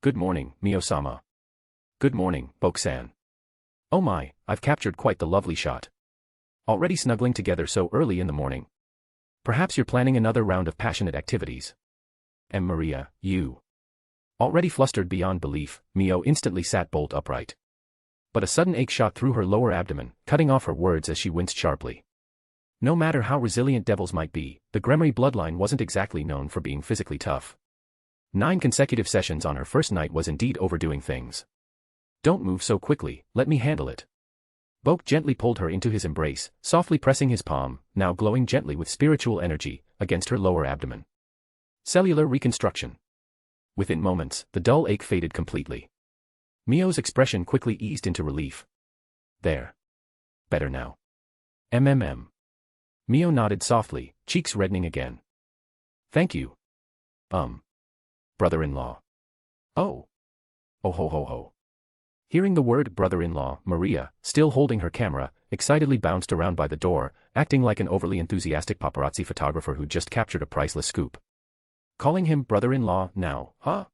Good morning, Mio-sama. Good morning, Boke-san. Oh my, I've captured quite the lovely shot. Already snuggling together so early in the morning. Perhaps you're planning another round of passionate activities. And Maria, you. Already flustered beyond belief, Mio instantly sat bolt upright. But a sudden ache shot through her lower abdomen, cutting off her words as she winced sharply. No matter how resilient devils might be, the Gremory bloodline wasn't exactly known for being physically tough. 9 consecutive sessions on her first night was indeed overdoing things. Don't move so quickly, let me handle it. Boke gently pulled her into his embrace, softly pressing his palm, now glowing gently with spiritual energy, against her lower abdomen. Cellular reconstruction. Within moments, the dull ache faded completely. Mio's expression quickly eased into relief. There. Better now. Mio nodded softly, cheeks reddening again. Thank you. Brother-in-law. Oh. Oh ho ho ho. Hearing the word brother-in-law, Maria, still holding her camera, excitedly bounced around by the door, acting like an overly enthusiastic paparazzi photographer who just captured a priceless scoop. Calling him brother-in-law now, huh?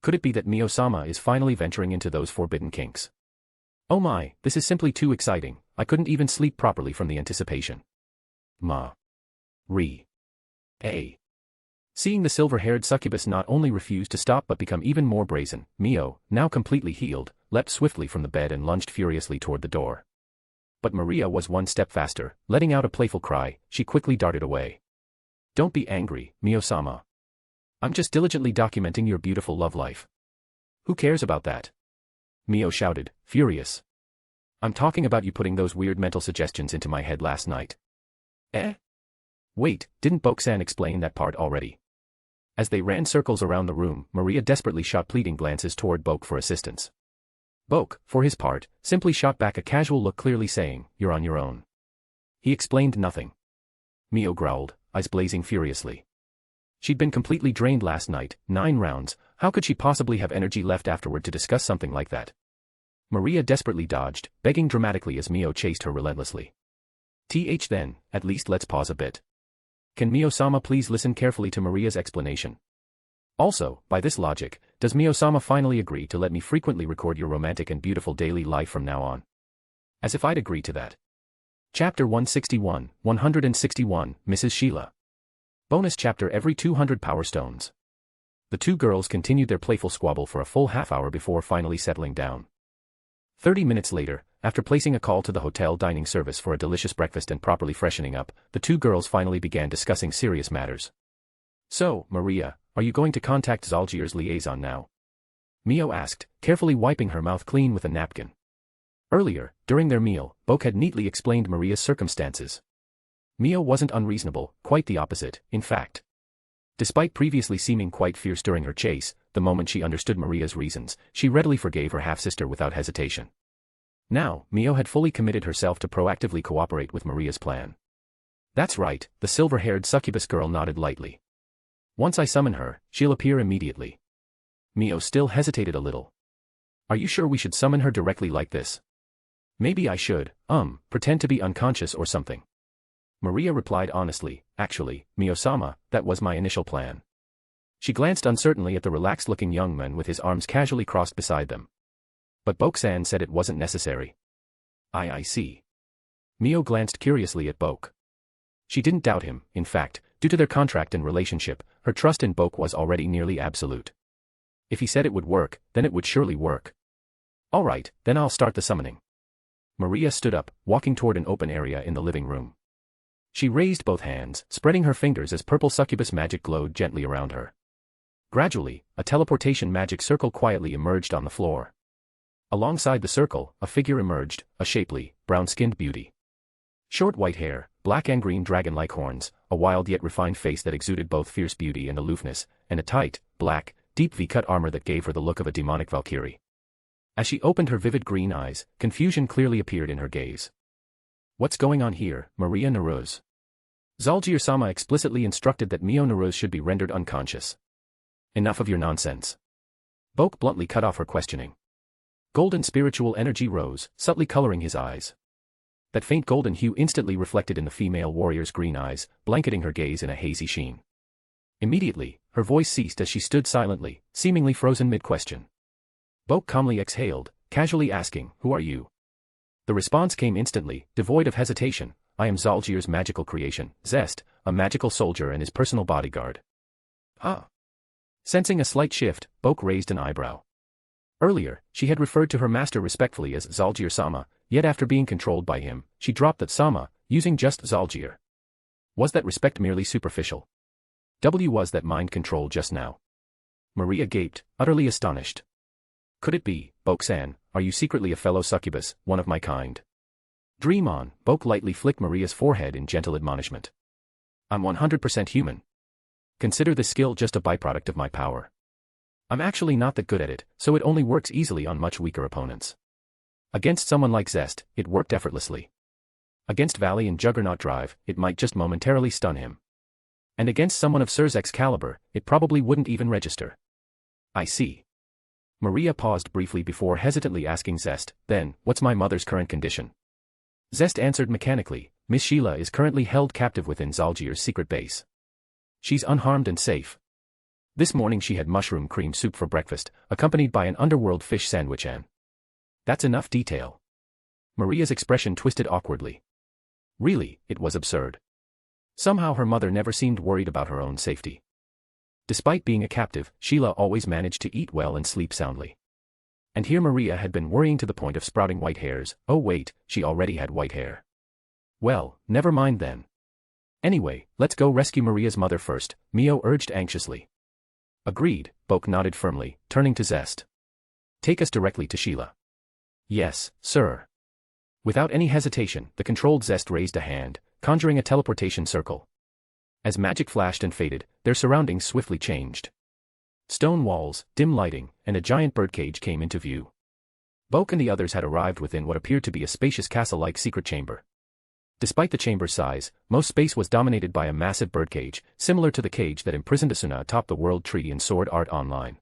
Could it be that Mio-sama is finally venturing into those forbidden kinks? Oh my, this is simply too exciting, I couldn't even sleep properly from the anticipation. Seeing the silver-haired succubus not only refuse to stop but become even more brazen, Mio, now completely healed, leapt swiftly from the bed and lunged furiously toward the door. But Maria was one step faster, letting out a playful cry, she quickly darted away. Don't be angry, Mio-sama. I'm just diligently documenting your beautiful love life. Who cares about that? Mio shouted, furious. I'm talking about you putting those weird mental suggestions into my head last night. Wait, didn't Boke-san explain that part already? As they ran circles around the room, Maria desperately shot pleading glances toward Boke for assistance. Boke, for his part, simply shot back a casual look clearly saying, you're on your own. He explained nothing. Mio growled, eyes blazing furiously. She'd been completely drained last night, 9 rounds, how could she possibly have energy left afterward to discuss something like that? Maria desperately dodged, begging dramatically as Mio chased her relentlessly. Then, at least let's pause a bit. Can Mio-sama please listen carefully to Maria's explanation? Also, by this logic, does Mio-sama finally agree to let me frequently record your romantic and beautiful daily life from now on? As if I'd agree to that. Chapter 161, Mrs. Sheila. Bonus chapter every 200 power stones. The two girls continued their playful squabble for a full half-hour before finally settling down. 30 minutes later, after placing a call to the hotel dining service for a delicious breakfast and properly freshening up, the two girls finally began discussing serious matters. So, Maria, are you going to contact Zalgir's liaison now? Mio asked, carefully wiping her mouth clean with a napkin. Earlier, during their meal, Boke had neatly explained Maria's circumstances. Mio wasn't unreasonable, quite the opposite, in fact. Despite previously seeming quite fierce during her chase, the moment she understood Maria's reasons, she readily forgave her half-sister without hesitation. Now, Mio had fully committed herself to proactively cooperate with Maria's plan. That's right, the silver-haired succubus girl nodded lightly. Once I summon her, she'll appear immediately. Mio still hesitated a little. Are you sure we should summon her directly like this? Maybe I should, pretend to be unconscious or something. Maria replied honestly, actually, Mio-sama, that was my initial plan. She glanced uncertainly at the relaxed-looking young man with his arms casually crossed beside them. But Boke-san said it wasn't necessary. I see. Mio glanced curiously at Boke. She didn't doubt him, in fact, due to their contract and relationship, her trust in Boke was already nearly absolute. If he said it would work, then it would surely work. Alright, then I'll start the summoning. Maria stood up, walking toward an open area in the living room. She raised both hands, spreading her fingers as purple succubus magic glowed gently around her. Gradually, a teleportation magic circle quietly emerged on the floor. Alongside the circle, a figure emerged, a shapely, brown-skinned beauty. Short white hair, black and green dragon-like horns, a wild yet refined face that exuded both fierce beauty and aloofness, and a tight, black, deep V-cut armor that gave her the look of a demonic valkyrie. As she opened her vivid green eyes, confusion clearly appeared in her gaze. What's going on here, Maria Naruz? Zalgir-sama explicitly instructed that Mio Naruz should be rendered unconscious. Enough of your nonsense. Boke bluntly cut off her questioning. Golden spiritual energy rose, subtly coloring his eyes. That faint golden hue instantly reflected in the female warrior's green eyes, blanketing her gaze in a hazy sheen. Immediately, her voice ceased as she stood silently, seemingly frozen mid-question. Boke calmly exhaled, casually asking, "Who are you?" The response came instantly, devoid of hesitation. I am Zalgir's magical creation, Zest, a magical soldier and his personal bodyguard. Ah. Sensing a slight shift, Boke raised an eyebrow. Earlier, she had referred to her master respectfully as Zalgir-sama, yet after being controlled by him, she dropped that sama using just Zalgier. Was that respect merely superficial? Was that mind control just now? Maria gaped, utterly astonished. Could it be, Boke-san, are you secretly a fellow succubus, one of my kind? Dream on, Boke lightly flicked Maria's forehead in gentle admonishment. I'm 100% human. Consider this skill just a byproduct of my power. I'm actually not that good at it, so it only works easily on much weaker opponents. Against someone like Zest, it worked effortlessly. Against Valley and Juggernaut Drive, it might just momentarily stun him. And against someone of Surzek's caliber, it probably wouldn't even register. I see. Maria paused briefly before hesitantly asking Zest, then, what's my mother's current condition? Zest answered mechanically, Miss Sheila is currently held captive within Zalgier's secret base. She's unharmed and safe. This morning she had mushroom cream soup for breakfast, accompanied by an underworld fish sandwich and... That's enough detail. Maria's expression twisted awkwardly. Really, it was absurd. Somehow her mother never seemed worried about her own safety. Despite being a captive, Sheila always managed to eat well and sleep soundly. And here Maria had been worrying to the point of sprouting white hairs. Oh wait, she already had white hair. Well, never mind then. Anyway, let's go rescue Maria's mother first, Mio urged anxiously. Agreed, Boke nodded firmly, turning to Zest. Take us directly to Sheila. Yes, sir. Without any hesitation, the controlled Zest raised a hand, conjuring a teleportation circle. As magic flashed and faded, their surroundings swiftly changed. Stone walls, dim lighting, and a giant birdcage came into view. Boke and the others had arrived within what appeared to be a spacious castle-like secret chamber. Despite the chamber's size, most space was dominated by a massive birdcage, similar to the cage that imprisoned Asuna atop the World Tree in Sword Art Online.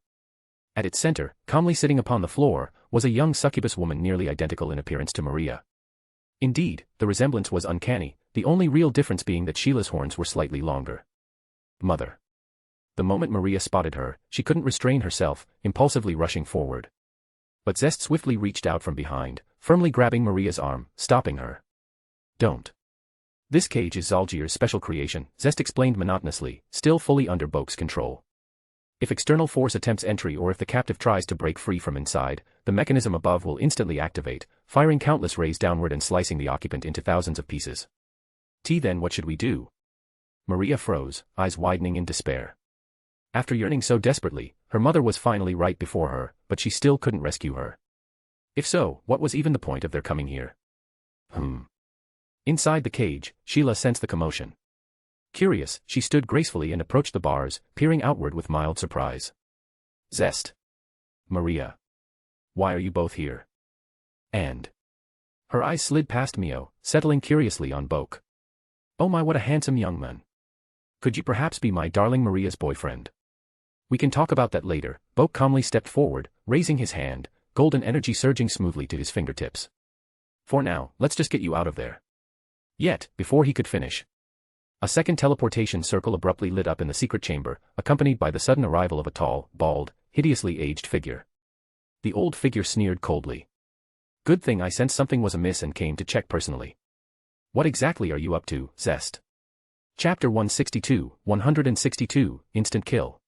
At its center, calmly sitting upon the floor, was a young succubus woman nearly identical in appearance to Maria. Indeed, the resemblance was uncanny, the only real difference being that Sheila's horns were slightly longer. Mother. The moment Maria spotted her, she couldn't restrain herself, impulsively rushing forward. But Zest swiftly reached out from behind, firmly grabbing Maria's arm, stopping her. Don't. This cage is Zalgier's special creation, Zest explained monotonously, still fully under Boke's control. If external force attempts entry or if the captive tries to break free from inside, the mechanism above will instantly activate, firing countless rays downward and slicing the occupant into thousands of pieces. Then what should we do? Maria froze, eyes widening in despair. After yearning so desperately, her mother was finally right before her, but she still couldn't rescue her. If so, what was even the point of their coming here? Inside the cage, Sheila sensed the commotion. Curious, she stood gracefully and approached the bars, peering outward with mild surprise. Zest. Maria. Why are you both here? And. Her eyes slid past Mio, settling curiously on Boke. Oh my, what a handsome young man. Could you perhaps be my darling Maria's boyfriend? We can talk about that later. Boke calmly stepped forward, raising his hand, golden energy surging smoothly to his fingertips. For now, let's just get you out of there. Yet, before he could finish, a second teleportation circle abruptly lit up in the secret chamber, accompanied by the sudden arrival of a tall, bald, hideously aged figure. The old figure sneered coldly. Good thing I sensed something was amiss and came to check personally. What exactly are you up to, Zest? Chapter 162, Instant Kill.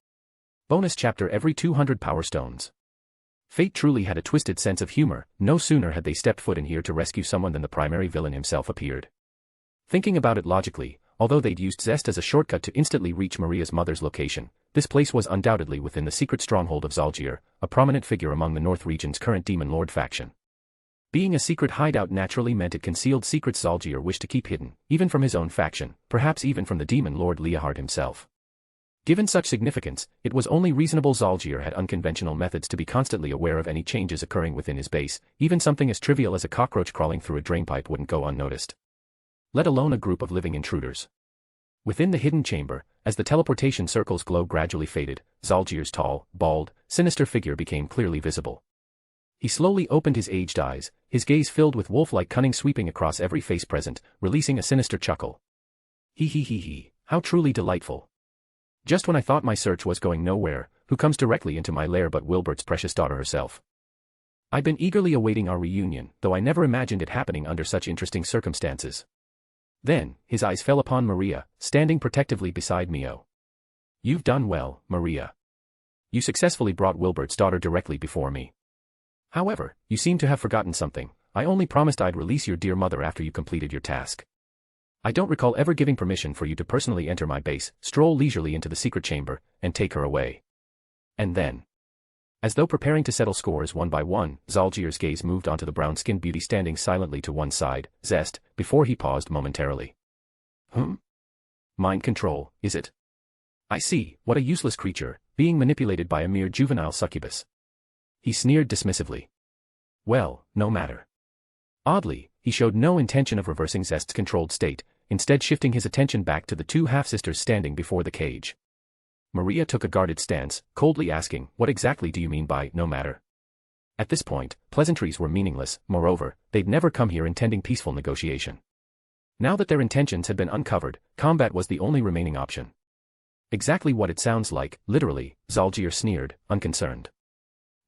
Bonus chapter every 200 Power Stones. Fate truly had a twisted sense of humor. No sooner had they stepped foot in here to rescue someone than the primary villain himself appeared. Thinking about it logically, although they'd used Zest as a shortcut to instantly reach Maria's mother's location, this place was undoubtedly within the secret stronghold of Zalgier, a prominent figure among the North region's current Demon Lord faction. Being a secret hideout naturally meant it concealed secrets Zalgier wished to keep hidden, even from his own faction, perhaps even from the Demon Lord Leahard himself. Given such significance, it was only reasonable Zalgier had unconventional methods to be constantly aware of any changes occurring within his base. Even something as trivial as a cockroach crawling through a drainpipe wouldn't go unnoticed. Let alone a group of living intruders. Within the hidden chamber, as the teleportation circle's glow gradually faded, Zalgier's tall, bald, sinister figure became clearly visible. He slowly opened his aged eyes, his gaze filled with wolf-like cunning sweeping across every face present, releasing a sinister chuckle. He, how truly delightful. Just when I thought my search was going nowhere, who comes directly into my lair but Wilbert's precious daughter herself? I'd been eagerly awaiting our reunion, though I never imagined it happening under such interesting circumstances. Then, his eyes fell upon Maria, standing protectively beside Mio. You've done well, Maria. You successfully brought Wilbert's daughter directly before me. However, you seem to have forgotten something. I only promised I'd release your dear mother after you completed your task. I don't recall ever giving permission for you to personally enter my base, stroll leisurely into the secret chamber, and take her away. And then, as though preparing to settle scores one by one, Zalgir's gaze moved onto the brown-skinned beauty standing silently to one side, Zest, before he paused momentarily. Mind control, is it? I see, what a useless creature, being manipulated by a mere juvenile succubus. He sneered dismissively. Well, no matter. Oddly, he showed no intention of reversing Zest's controlled state, instead shifting his attention back to the two half-sisters standing before the cage. Maria took a guarded stance, coldly asking, what exactly do you mean by no matter? At this point, pleasantries were meaningless, moreover, they'd never come here intending peaceful negotiation. Now that their intentions had been uncovered, combat was the only remaining option. Exactly what it sounds like, literally, Zalgir sneered, unconcerned.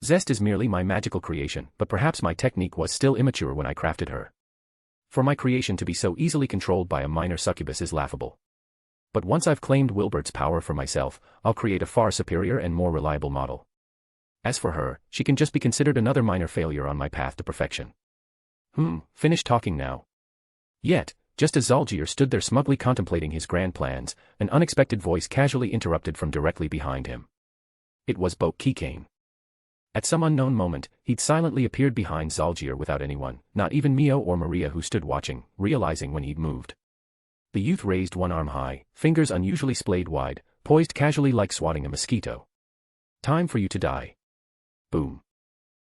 Zest is merely my magical creation, but perhaps my technique was still immature when I crafted her. For my creation to be so easily controlled by a minor succubus is laughable. But once I've claimed Wilbert's power for myself, I'll create a far superior and more reliable model. As for her, she can just be considered another minor failure on my path to perfection. Finish talking now. Yet, just as Zalgir stood there smugly contemplating his grand plans, an unexpected voice casually interrupted from directly behind him. It was Bokue Keikain. At some unknown moment, he'd silently appeared behind Zalgir without anyone, not even Mio or Maria who stood watching, realizing when he'd moved. The youth raised one arm high, fingers unusually splayed wide, poised casually like swatting a mosquito. Time for you to die. Boom.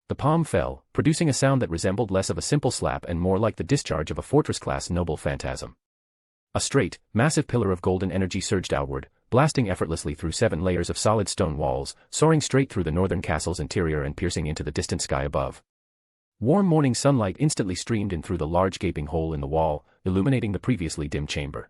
The palm fell, producing a sound that resembled less of a simple slap and more like the discharge of a fortress-class noble phantasm. A straight, massive pillar of golden energy surged outward, blasting effortlessly through 7 layers of solid stone walls, soaring straight through the northern castle's interior and piercing into the distant sky above. Warm morning sunlight instantly streamed in through the large gaping hole in the wall, illuminating the previously dim chamber.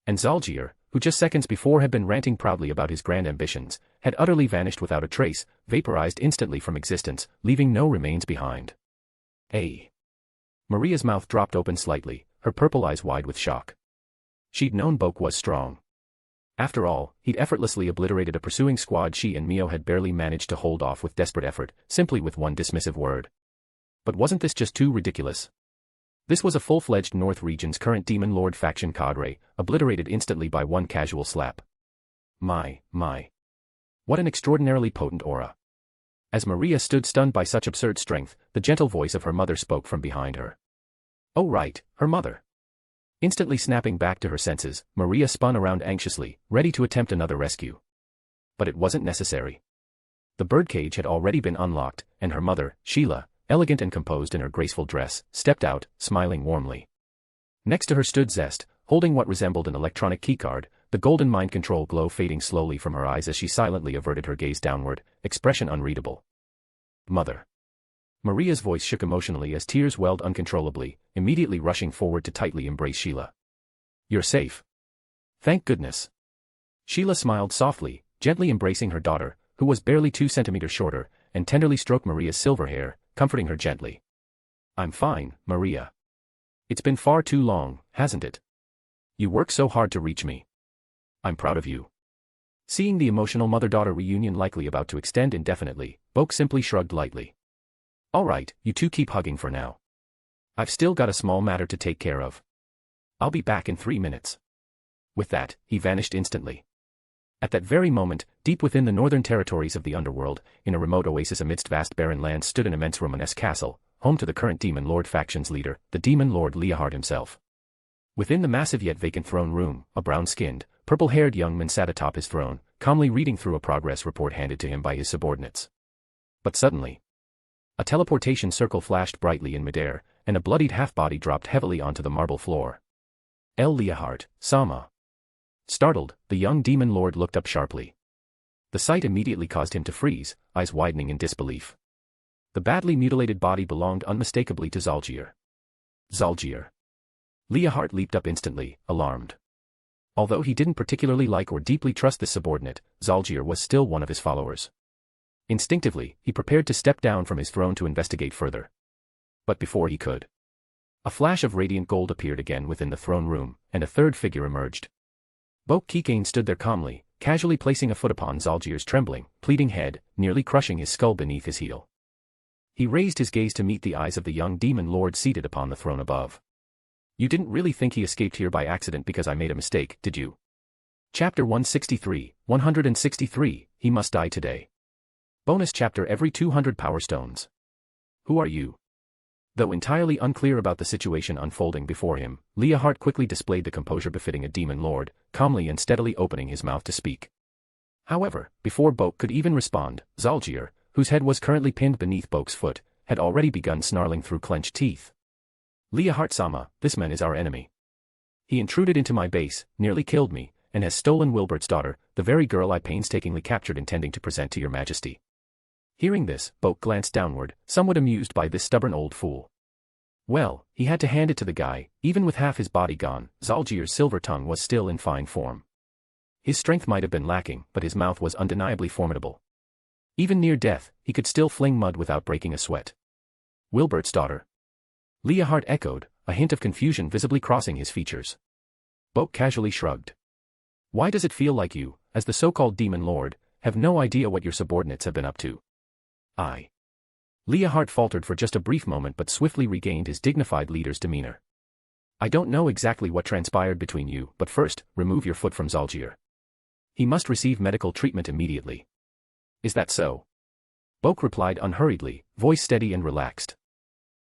And Zalgir, who just seconds before had been ranting proudly about his grand ambitions, had utterly vanished without a trace, vaporized instantly from existence, leaving no remains behind. Maria's mouth dropped open slightly, her purple eyes wide with shock. She'd known Boke was strong. After all, he'd effortlessly obliterated a pursuing squad she and Mio had barely managed to hold off with desperate effort, simply with one dismissive word. But wasn't this just too ridiculous? This was a full-fledged North Region's current Demon Lord faction cadre, obliterated instantly by one casual slap. My. What an extraordinarily potent aura. As Maria stood stunned by such absurd strength, the gentle voice of her mother spoke from behind her. Oh right, her mother. Instantly snapping back to her senses, Maria spun around anxiously, ready to attempt another rescue. But it wasn't necessary. The birdcage had already been unlocked, and her mother, Sheila, elegant and composed in her graceful dress, stepped out, smiling warmly. Next to her stood Zest, holding what resembled an electronic keycard, the golden mind control glow fading slowly from her eyes as she silently averted her gaze downward, expression unreadable. Mother. Maria's voice shook emotionally as tears welled uncontrollably, immediately rushing forward to tightly embrace Sheila. You're safe. Thank goodness. Sheila smiled softly, gently embracing her daughter, who was barely 2 centimeters shorter, and tenderly stroked Maria's silver hair, comforting her gently. I'm fine, Maria. It's been far too long, hasn't it? You worked so hard to reach me. I'm proud of you. Seeing the emotional mother-daughter reunion likely about to extend indefinitely, Boke simply shrugged lightly. All right, you two keep hugging for now. I've still got a small matter to take care of. I'll be back in 3 minutes. With that, he vanished instantly. At that very moment, deep within the northern territories of the underworld, in a remote oasis amidst vast barren lands stood an immense Romanesque castle, home to the current Demon Lord faction's leader, the Demon Lord Leahard himself. Within the massive yet vacant throne room, a brown-skinned, purple-haired young man sat atop his throne, calmly reading through a progress report handed to him by his subordinates. But suddenly, a teleportation circle flashed brightly in midair, and a bloodied half-body dropped heavily onto the marble floor. El Leahard, Sama. Startled, the young Demon Lord looked up sharply. The sight immediately caused him to freeze, eyes widening in disbelief. The badly mutilated body belonged unmistakably to Zalgir. Zalgir. Leahard leaped up instantly, alarmed. Although he didn't particularly like or deeply trust this subordinate, Zalgir was still one of his followers. Instinctively, he prepared to step down from his throne to investigate further. But before he could, a flash of radiant gold appeared again within the throne room, and a third figure emerged. Bokue Keikain stood there calmly, casually placing a foot upon Zalgir's trembling, pleading head, nearly crushing his skull beneath his heel. He raised his gaze to meet the eyes of the young Demon Lord seated upon the throne above. You didn't really think he escaped here by accident because I made a mistake, did you? Chapter 163, he must die today. Bonus chapter every 200 power stones. Who are you? Though entirely unclear about the situation unfolding before him, Leahart quickly displayed the composure befitting a demon lord, calmly and steadily opening his mouth to speak. However, before Boke could even respond, Zalgier, whose head was currently pinned beneath Boke's foot, had already begun snarling through clenched teeth. Leahart-sama, this man is our enemy. He intruded into my base, nearly killed me, and has stolen Wilbert's daughter, the very girl I painstakingly captured intending to present to your majesty. Hearing this, Boke glanced downward, somewhat amused by this stubborn old fool. Well, he had to hand it to the guy, even with half his body gone, Zalgier's silver tongue was still in fine form. His strength might have been lacking, but his mouth was undeniably formidable. Even near death, he could still fling mud without breaking a sweat. Wilbert's daughter. Leahart echoed, a hint of confusion visibly crossing his features. Boke casually shrugged. Why does it feel like you, as the so-called demon lord, have no idea what your subordinates have been up to? Leahart faltered for just a brief moment but swiftly regained his dignified leader's demeanor. I don't know exactly what transpired between you, but first, remove your foot from Zalgier. He must receive medical treatment immediately. Is that so? Boke replied unhurriedly, voice steady and relaxed.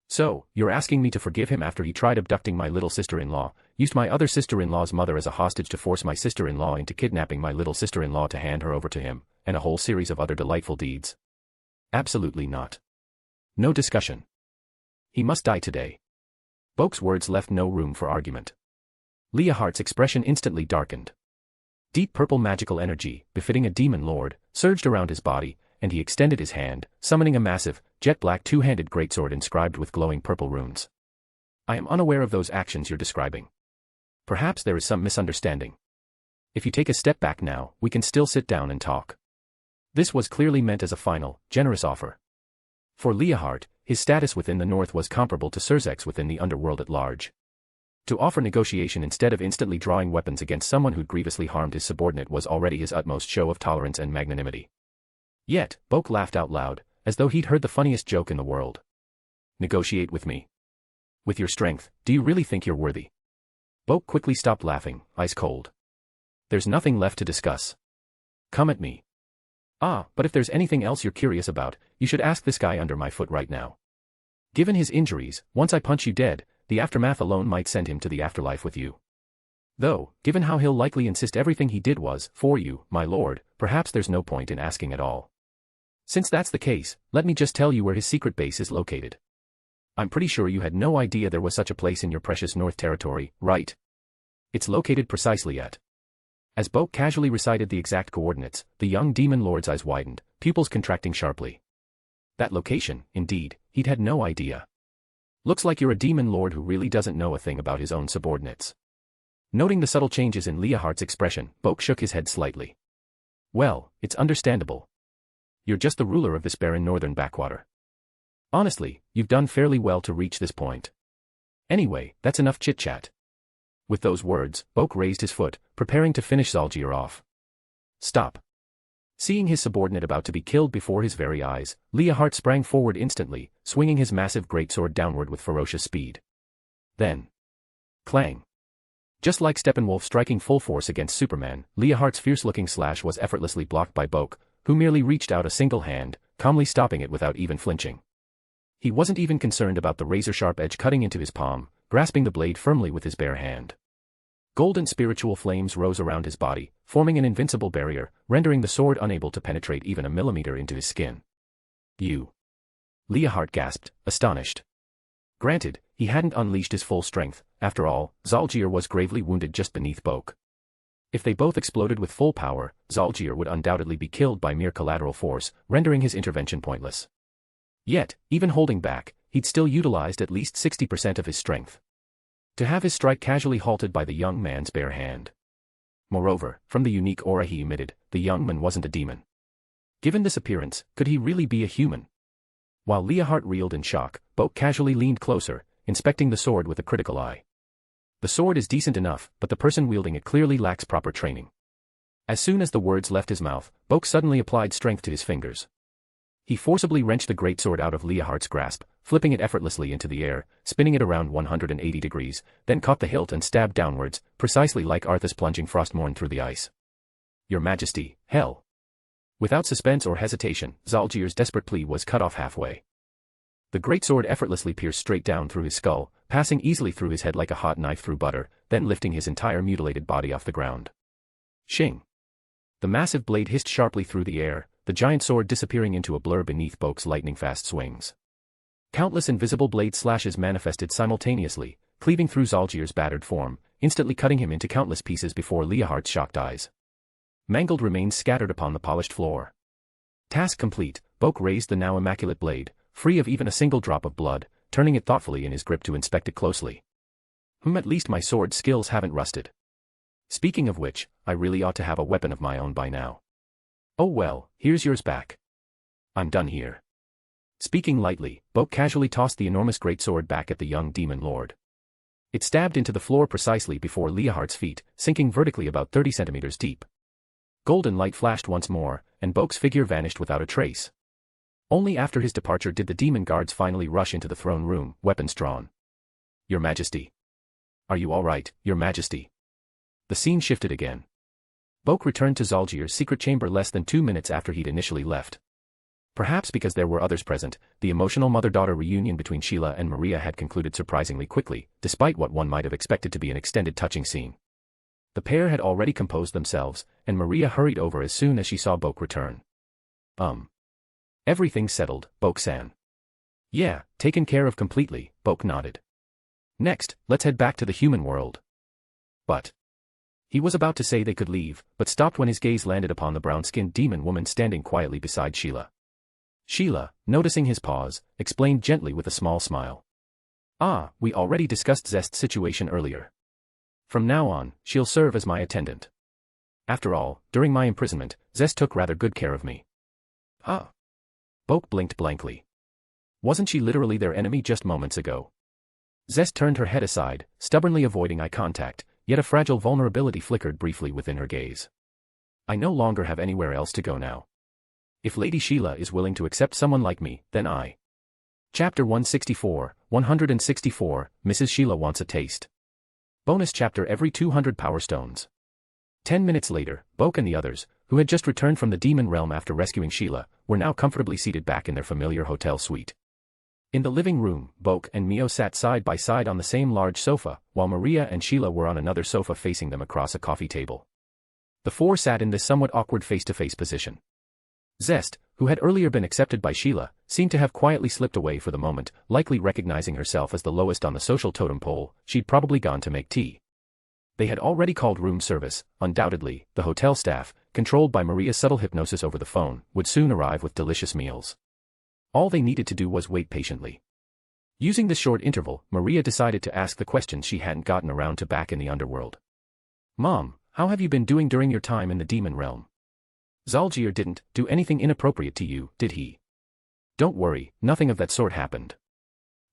So, you're asking me to forgive him after he tried abducting my little sister-in-law, used my other sister-in-law's mother as a hostage to force my sister-in-law into kidnapping my little sister-in-law to hand her over to him, and a whole series of other delightful deeds? Absolutely not. No discussion. He must die today. Boke's words left no room for argument. Leahart's expression instantly darkened. Deep purple magical energy, befitting a demon lord, surged around his body, and he extended his hand, summoning a massive, jet-black two-handed greatsword inscribed with glowing purple runes. I am unaware of those actions you're describing. Perhaps there is some misunderstanding. If you take a step back now, we can still sit down and talk. This was clearly meant as a final, generous offer. For Leahart, his status within the North was comparable to Surzek's within the underworld at large. To offer negotiation instead of instantly drawing weapons against someone who'd grievously harmed his subordinate was already his utmost show of tolerance and magnanimity. Yet, Boke laughed out loud, as though he'd heard the funniest joke in the world. Negotiate with me. With your strength, do you really think you're worthy? Boke quickly stopped laughing, ice cold. There's nothing left to discuss. Come at me. But if there's anything else you're curious about, you should ask this guy under my foot right now. Given his injuries, once I punch you dead, the aftermath alone might send him to the afterlife with you. Though, given how he'll likely insist everything he did was, for you, my lord, perhaps there's no point in asking at all. Since that's the case, let me just tell you where his secret base is located. I'm pretty sure you had no idea there was such a place in your precious North Territory, right? It's located precisely at. As Boke casually recited the exact coordinates, the young demon lord's eyes widened, pupils contracting sharply. That location, indeed, he'd had no idea. Looks like you're a demon lord who really doesn't know a thing about his own subordinates. Noting the subtle changes in Leahart's expression, Boke shook his head slightly. Well, it's understandable. You're just the ruler of this barren northern backwater. Honestly, you've done fairly well to reach this point. Anyway, that's enough chit-chat. With those words, Boke raised his foot, preparing to finish Zalgier off. Stop. Seeing his subordinate about to be killed before his very eyes, Leahart sprang forward instantly, swinging his massive greatsword downward with ferocious speed. Then. Clang. Just like Steppenwolf striking full force against Superman, Leahart's fierce-looking slash was effortlessly blocked by Boke, who merely reached out a single hand, calmly stopping it without even flinching. He wasn't even concerned about the razor-sharp edge cutting into his palm, grasping the blade firmly with his bare hand. Golden spiritual flames rose around his body, forming an invincible barrier, rendering the sword unable to penetrate even a millimeter into his skin. You. Leahart gasped, astonished. Granted, he hadn't unleashed his full strength, after all, Zalgier was gravely wounded just beneath Boke. If they both exploded with full power, Zalgier would undoubtedly be killed by mere collateral force, rendering his intervention pointless. Yet, even holding back, he'd still utilized at least 60% of his strength. To have his strike casually halted by the young man's bare hand. Moreover, from the unique aura he emitted, the young man wasn't a demon. Given this appearance, could he really be a human? While Leahart reeled in shock, Boke casually leaned closer, inspecting the sword with a critical eye. The sword is decent enough, but the person wielding it clearly lacks proper training. As soon as the words left his mouth, Boke suddenly applied strength to his fingers. He forcibly wrenched the greatsword out of Leahart's grasp, flipping it effortlessly into the air, spinning it around 180 degrees, then caught the hilt and stabbed downwards, precisely like Arthas plunging Frostmourne through the ice. Your Majesty, hell! Without suspense or hesitation, Zalgir's desperate plea was cut off halfway. The great sword effortlessly pierced straight down through his skull, passing easily through his head like a hot knife through butter, then lifting his entire mutilated body off the ground. Shing! The massive blade hissed sharply through the air, the giant sword disappearing into a blur beneath Boke's lightning-fast swings. Countless invisible blade slashes manifested simultaneously, cleaving through Zalgir's battered form, instantly cutting him into countless pieces before Leohardt's shocked eyes. Mangled remains scattered upon the polished floor. Task complete, Boke raised the now immaculate blade, free of even a single drop of blood, turning it thoughtfully in his grip to inspect it closely. At least my sword skills haven't rusted. Speaking of which, I really ought to have a weapon of my own by now. Oh well, here's yours back. I'm done here. Speaking lightly, Boke casually tossed the enormous greatsword back at the young demon lord. It stabbed into the floor precisely before Leohardt's feet, sinking vertically about 30 centimeters deep. Golden light flashed once more, and Boke's figure vanished without a trace. Only after his departure did the demon guards finally rush into the throne room, weapons drawn. Your Majesty. Are you all right, Your Majesty? The scene shifted again. Boke returned to Zalgir's secret chamber less than 2 minutes after he'd initially left. Perhaps because there were others present, the emotional mother-daughter reunion between Sheila and Maria had concluded surprisingly quickly, despite what one might have expected to be an extended touching scene. The pair had already composed themselves, and Maria hurried over as soon as she saw Boke return. Everything's settled, Boke-san. Yeah, taken care of completely, Boke nodded. Next, let's head back to the human world. But he was about to say they could leave, but stopped when his gaze landed upon the brown-skinned demon woman standing quietly beside Sheila. Sheila, noticing his pause, explained gently with a small smile. Ah, we already discussed Zest's situation earlier. From now on, she'll serve as my attendant. After all, during my imprisonment, Zest took rather good care of me. Ah. Boke blinked blankly. Wasn't she literally their enemy just moments ago? Zest turned her head aside, stubbornly avoiding eye contact, yet a fragile vulnerability flickered briefly within her gaze. I no longer have anywhere else to go now. If Lady Sheila is willing to accept someone like me, then I. Chapter 164, Mrs. Sheila Wants a Taste. Bonus chapter every 200 power stones. 10 minutes later, Boke and the others, who had just returned from the demon realm after rescuing Sheila, were now comfortably seated back in their familiar hotel suite. In the living room, Boke and Mio sat side by side on the same large sofa, while Maria and Sheila were on another sofa facing them across a coffee table. The four sat in this somewhat awkward face-to-face position. Zest, who had earlier been accepted by Sheila, seemed to have quietly slipped away for the moment, likely recognizing herself as the lowest on the social totem pole. She'd probably gone to make tea. They had already called room service. Undoubtedly, the hotel staff, controlled by Maria's subtle hypnosis over the phone, would soon arrive with delicious meals. All they needed to do was wait patiently. Using this short interval, Maria decided to ask the questions she hadn't gotten around to back in the underworld. Mom, how have you been doing during your time in the demon realm? Zalgir didn't do anything inappropriate to you, did he? Don't worry, nothing of that sort happened.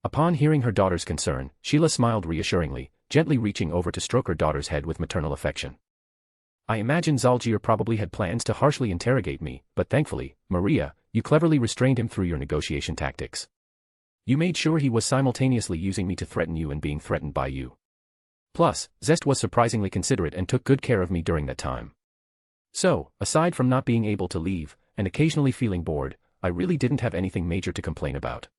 Upon hearing her daughter's concern, Sheila smiled reassuringly, gently reaching over to stroke her daughter's head with maternal affection. I imagine Zalgir probably had plans to harshly interrogate me, but thankfully, Maria, you cleverly restrained him through your negotiation tactics. You made sure he was simultaneously using me to threaten you and being threatened by you. Plus, Zest was surprisingly considerate and took good care of me during that time. So, aside from not being able to leave, and occasionally feeling bored, I really didn't have anything major to complain about.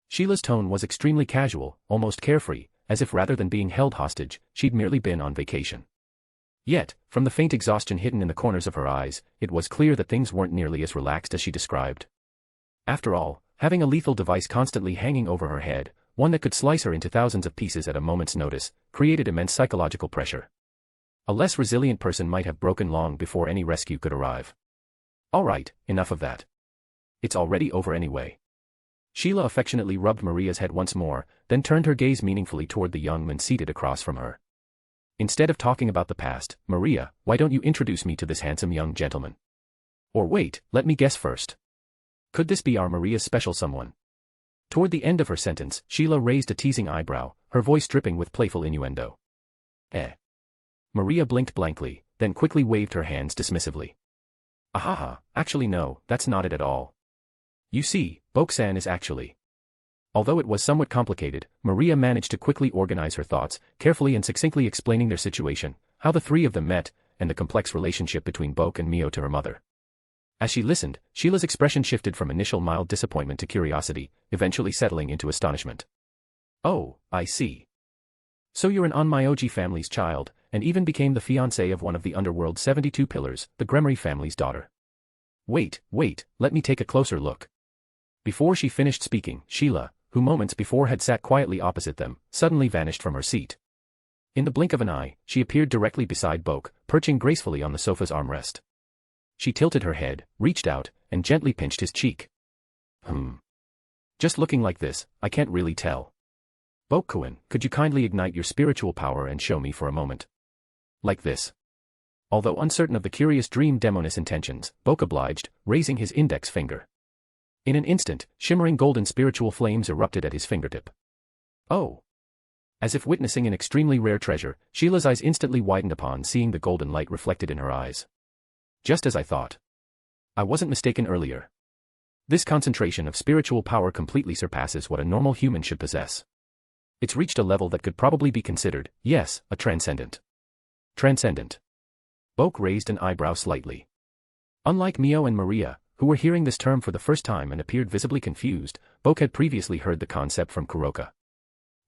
Sheila's tone was extremely casual, almost carefree, as if rather than being held hostage, she'd merely been on vacation. Yet, from the faint exhaustion hidden in the corners of her eyes, it was clear that things weren't nearly as relaxed as she described. After all, having a lethal device constantly hanging over her head, one that could slice her into thousands of pieces at a moment's notice, created immense psychological pressure. A less resilient person might have broken long before any rescue could arrive. All right, enough of that. It's already over anyway. Sheila affectionately rubbed Maria's head once more, then turned her gaze meaningfully toward the young man seated across from her. Instead of talking about the past, Maria, why don't you introduce me to this handsome young gentleman? Or wait, let me guess first. Could this be our Maria's special someone? Toward the end of her sentence, Sheila raised a teasing eyebrow, her voice dripping with playful innuendo. Maria blinked blankly, then quickly waved her hands dismissively. Ahaha, actually no, that's not it at all. You see, Boke-san is actually Although it was somewhat complicated, Maria managed to quickly organize her thoughts, carefully and succinctly explaining their situation, how the three of them met, and the complex relationship between Boke and Mio to her mother. As she listened, Sheila's expression shifted from initial mild disappointment to curiosity, eventually settling into astonishment. "Oh, I see. So you're an Onmyōji family's child, and even became the fiancé of one of the underworld's 72 pillars, the Gremory family's daughter. Wait, let me take a closer look." Before she finished speaking, Sheila, who moments before had sat quietly opposite them, suddenly vanished from her seat. In the blink of an eye, she appeared directly beside Boke, perching gracefully on the sofa's armrest. She tilted her head, reached out, and gently pinched his cheek. Just looking like this, I can't really tell. Boke-kun, could you kindly ignite your spiritual power and show me for a moment? Like this. Although uncertain of the curious dream demoness intentions, Boke obliged, raising his index finger. In an instant, shimmering golden spiritual flames erupted at his fingertip. Oh! As if witnessing an extremely rare treasure, Sheila's eyes instantly widened upon seeing the golden light reflected in her eyes. Just as I thought. I wasn't mistaken earlier. This concentration of spiritual power completely surpasses what a normal human should possess. It's reached a level that could probably be considered, yes, a transcendent. Transcendent. Boke raised an eyebrow slightly. Unlike Mio and Maria, who were hearing this term for the first time and appeared visibly confused, Boke had previously heard the concept from Kuroka.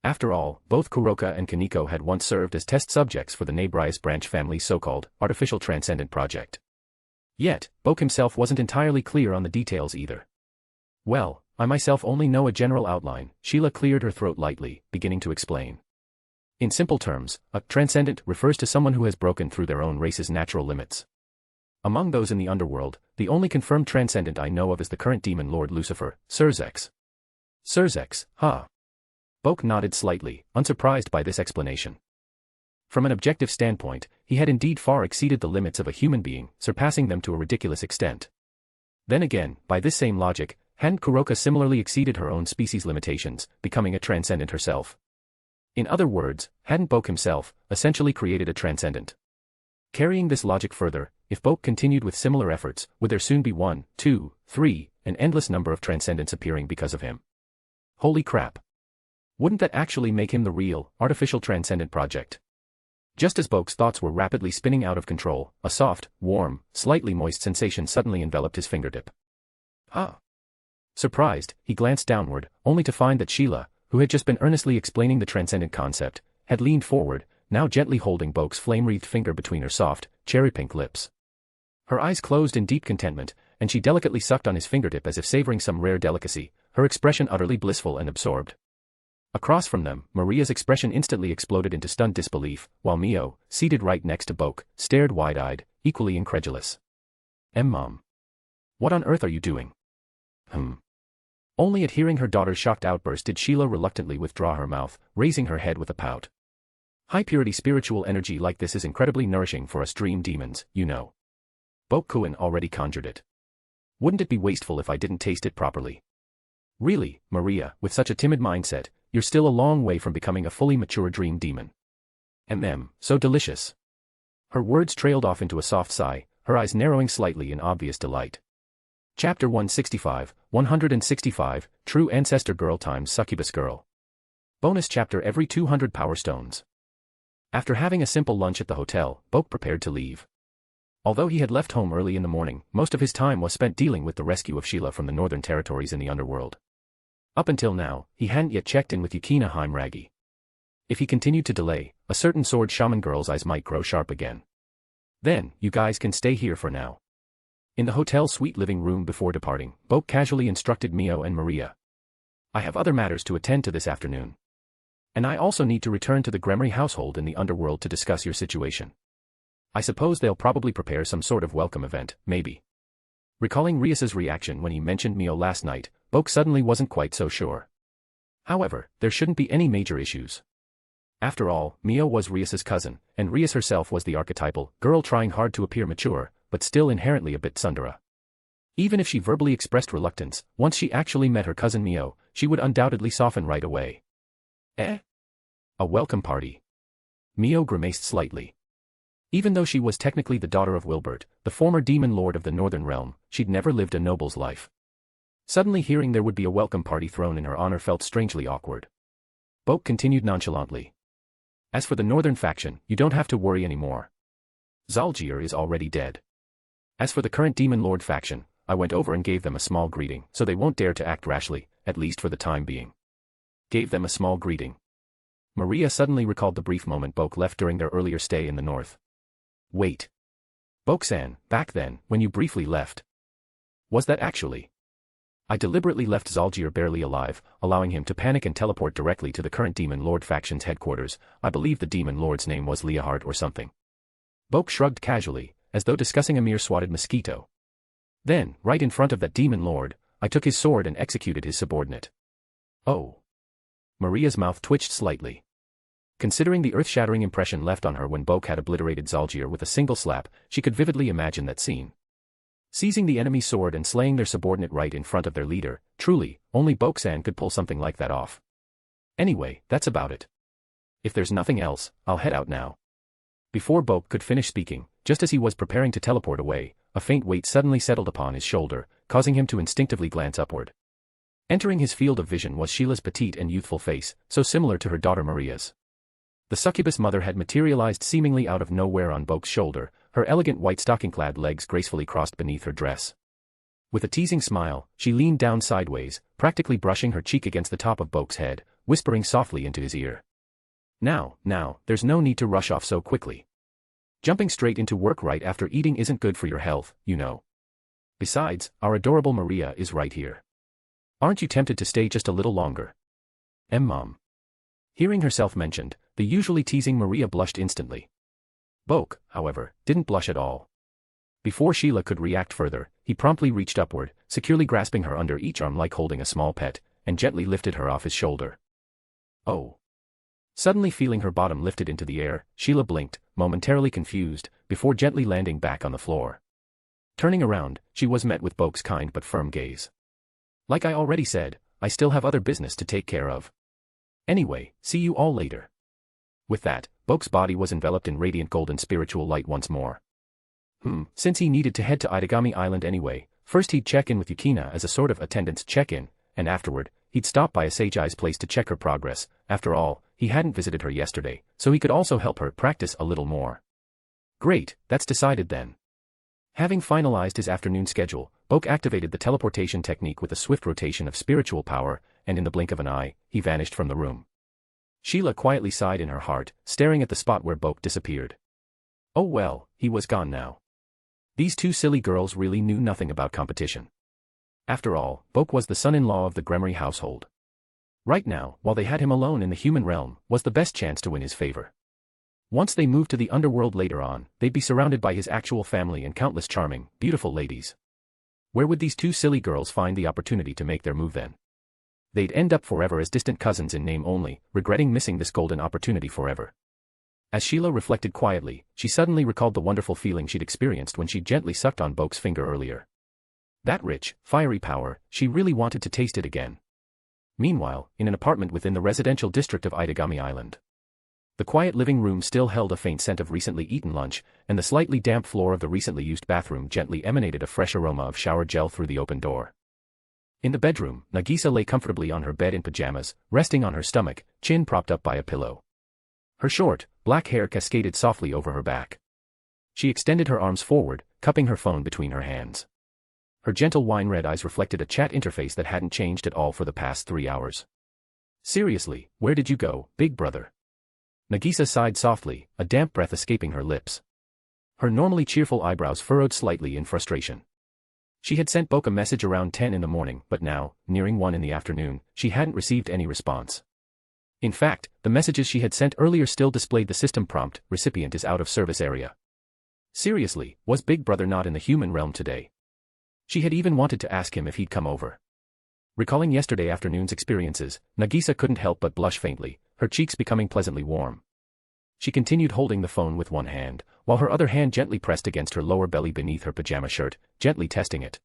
After all, both Kuroka and Kaneko had once served as test subjects for the Nabrius branch family's so-called artificial transcendent project. Yet, Boke himself wasn't entirely clear on the details either. Well, I myself only know a general outline. Sheila cleared her throat lightly, beginning to explain. In simple terms, a transcendent refers to someone who has broken through their own race's natural limits. Among those in the underworld, the only confirmed transcendent I know of is the current demon lord Lucifer, Surzex. Surzex, huh? Boke nodded slightly, unsurprised by this explanation. From an objective standpoint, he had indeed far exceeded the limits of a human being, surpassing them to a ridiculous extent. Then again, by this same logic, hadn't Kuroka similarly exceeded her own species' limitations, becoming a transcendent herself? In other words, hadn't Boke himself, essentially created a transcendent? Carrying this logic further, if Boke continued with similar efforts, would there soon be 1, 2, 3, an endless number of transcendents appearing because of him? Holy crap! Wouldn't that actually make him the real, artificial transcendent project? Just as Boke's thoughts were rapidly spinning out of control, a soft, warm, slightly moist sensation suddenly enveloped his fingertip. Ah! Surprised, he glanced downward, only to find that Sheila, who had just been earnestly explaining the transcendent concept, had leaned forward, now gently holding Boke's flame-wreathed finger between her soft, cherry-pink lips. Her eyes closed in deep contentment, and she delicately sucked on his fingertip as if savoring some rare delicacy, her expression utterly blissful and absorbed. Across from them, Maria's expression instantly exploded into stunned disbelief, while Mio, seated right next to Boke, stared wide-eyed, equally incredulous. Mom. What on earth are you doing? Only at hearing her daughter's shocked outburst did Sheila reluctantly withdraw her mouth, raising her head with a pout. High-purity spiritual energy like this is incredibly nourishing for us dream demons, you know. Boke-kun already conjured it. Wouldn't it be wasteful if I didn't taste it properly? Really, Maria, with such a timid mindset, you're still a long way from becoming a fully mature dream demon. So delicious. Her words trailed off into a soft sigh, her eyes narrowing slightly in obvious delight. Chapter 165, True Ancestor Girl times Succubus Girl. Bonus chapter every 200 power stones. After having a simple lunch at the hotel, Boke prepared to leave. Although he had left home early in the morning, most of his time was spent dealing with the rescue of Sheila from the northern territories in the underworld. Up until now, he hadn't yet checked in with Yukina Heimragi. If he continued to delay, a certain sword shaman girl's eyes might grow sharp again. Then, you guys can stay here for now. In the hotel suite living room before departing, Boke casually instructed Mio and Maria. I have other matters to attend to this afternoon. And I also need to return to the Gremory household in the underworld to discuss your situation. I suppose they'll probably prepare some sort of welcome event, maybe. Recalling Rias's reaction when he mentioned Mio last night, Boke suddenly wasn't quite so sure. However, there shouldn't be any major issues. After all, Mio was Rias's cousin, and Rias herself was the archetypal girl trying hard to appear mature, but still inherently a bit tsundere. Even if she verbally expressed reluctance, once she actually met her cousin Mio, she would undoubtedly soften right away. A welcome party. Mio grimaced slightly. Even though she was technically the daughter of Wilbert, the former demon lord of the Northern Realm, she'd never lived a noble's life. Suddenly hearing there would be a welcome party thrown in her honor felt strangely awkward. Boke continued nonchalantly. As for the northern faction, you don't have to worry anymore. Zalgier is already dead. As for the current Demon Lord faction, I went over and gave them a small greeting, so they won't dare to act rashly, at least for the time being. Gave them a small greeting. Maria suddenly recalled the brief moment Boke left during their earlier stay in the north. Wait. Boke-san, back then, when you briefly left. Was that actually? I deliberately left Zalgier barely alive, allowing him to panic and teleport directly to the current Demon Lord faction's headquarters. I believe the Demon Lord's name was Leahard or something. Boke shrugged casually, as though discussing a mere swatted mosquito. Then, right in front of that Demon Lord, I took his sword and executed his subordinate. Oh. Maria's mouth twitched slightly. Considering the earth-shattering impression left on her when Boke had obliterated Zalgier with a single slap, she could vividly imagine that scene. Seizing the enemy's sword and slaying their subordinate right in front of their leader, truly, only Boke-san could pull something like that off. Anyway, that's about it. If there's nothing else, I'll head out now. Before Boke could finish speaking, just as he was preparing to teleport away, a faint weight suddenly settled upon his shoulder, causing him to instinctively glance upward. Entering his field of vision was Sheila's petite and youthful face, so similar to her daughter Maria's. The succubus mother had materialized seemingly out of nowhere on Boke's shoulder, her elegant white stocking-clad legs gracefully crossed beneath her dress. With a teasing smile, she leaned down sideways, practically brushing her cheek against the top of Boke's head, whispering softly into his ear. Now, there's no need to rush off so quickly. Jumping straight into work right after eating isn't good for your health, you know. Besides, our adorable Maria is right here. Aren't you tempted to stay just a little longer? Mom. Hearing herself mentioned, the usually teasing Maria blushed instantly. Boke, however, didn't blush at all. Before Sheila could react further, he promptly reached upward, securely grasping her under each arm like holding a small pet, and gently lifted her off his shoulder. Oh. Suddenly feeling her bottom lifted into the air, Sheila blinked, momentarily confused, before gently landing back on the floor. Turning around, she was met with Boke's kind but firm gaze. Like I already said, I still have other business to take care of. Anyway, see you all later. With that, Boke's body was enveloped in radiant golden spiritual light once more. Since he needed to head to Itagami Island anyway, first he'd check in with Yukina as a sort of attendance check-in, and afterward, he'd stop by Asagai's place to check her progress. After all, he hadn't visited her yesterday, so he could also help her practice a little more. Great, that's decided then. Having finalized his afternoon schedule, Boke activated the teleportation technique with a swift rotation of spiritual power, and in the blink of an eye, he vanished from the room. Sheila quietly sighed in her heart, staring at the spot where Boke disappeared. Oh well, he was gone now. These two silly girls really knew nothing about competition. After all, Boke was the son-in-law of the Gremory household. Right now, while they had him alone in the human realm, was the best chance to win his favor. Once they moved to the underworld later on, they'd be surrounded by his actual family and countless charming, beautiful ladies. Where would these two silly girls find the opportunity to make their move then? They'd end up forever as distant cousins in name only, regretting missing this golden opportunity forever. As Sheila reflected quietly, she suddenly recalled the wonderful feeling she'd experienced when she gently sucked on Boke's finger earlier. That rich, fiery power, she really wanted to taste it again. Meanwhile, in an apartment within the residential district of Itagami Island. The quiet living room still held a faint scent of recently eaten lunch, and the slightly damp floor of the recently used bathroom gently emanated a fresh aroma of shower gel through the open door. In the bedroom, Nagisa lay comfortably on her bed in pajamas, resting on her stomach, chin propped up by a pillow. Her short, black hair cascaded softly over her back. She extended her arms forward, cupping her phone between her hands. Her gentle wine-red eyes reflected a chat interface that hadn't changed at all for the past 3 hours. Seriously, where did you go, big brother? Nagisa sighed softly, a damp breath escaping her lips. Her normally cheerful eyebrows furrowed slightly in frustration. She had sent Boke a message around 10 in the morning, but now, nearing 1 in the afternoon, she hadn't received any response. In fact, the messages she had sent earlier still displayed the system prompt, recipient is out of service area. Seriously, was Big Brother not in the human realm today? She had even wanted to ask him if he'd come over. Recalling yesterday afternoon's experiences, Nagisa couldn't help but blush faintly, her cheeks becoming pleasantly warm. She continued holding the phone with one hand, while her other hand gently pressed against her lower belly beneath her pajama shirt, gently testing it.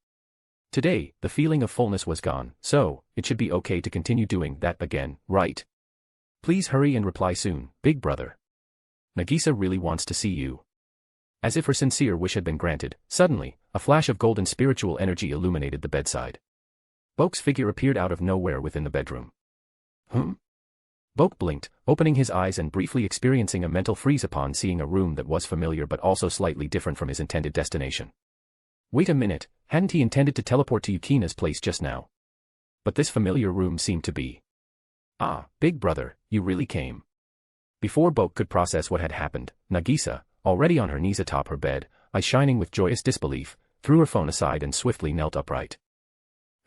Today, the feeling of fullness was gone, so, it should be okay to continue doing that again, right? Please hurry and reply soon, big brother. Nagisa really wants to see you. As if her sincere wish had been granted, suddenly, a flash of golden spiritual energy illuminated the bedside. Boke's figure appeared out of nowhere within the bedroom. Boke blinked, opening his eyes and briefly experiencing a mental freeze upon seeing a room that was familiar but also slightly different from his intended destination. Wait a minute, hadn't he intended to teleport to Yukina's place just now? But this familiar room seemed to be. Ah, big brother, you really came. Before Boke could process what had happened, Nagisa, already on her knees atop her bed, eyes shining with joyous disbelief, threw her phone aside and swiftly knelt upright.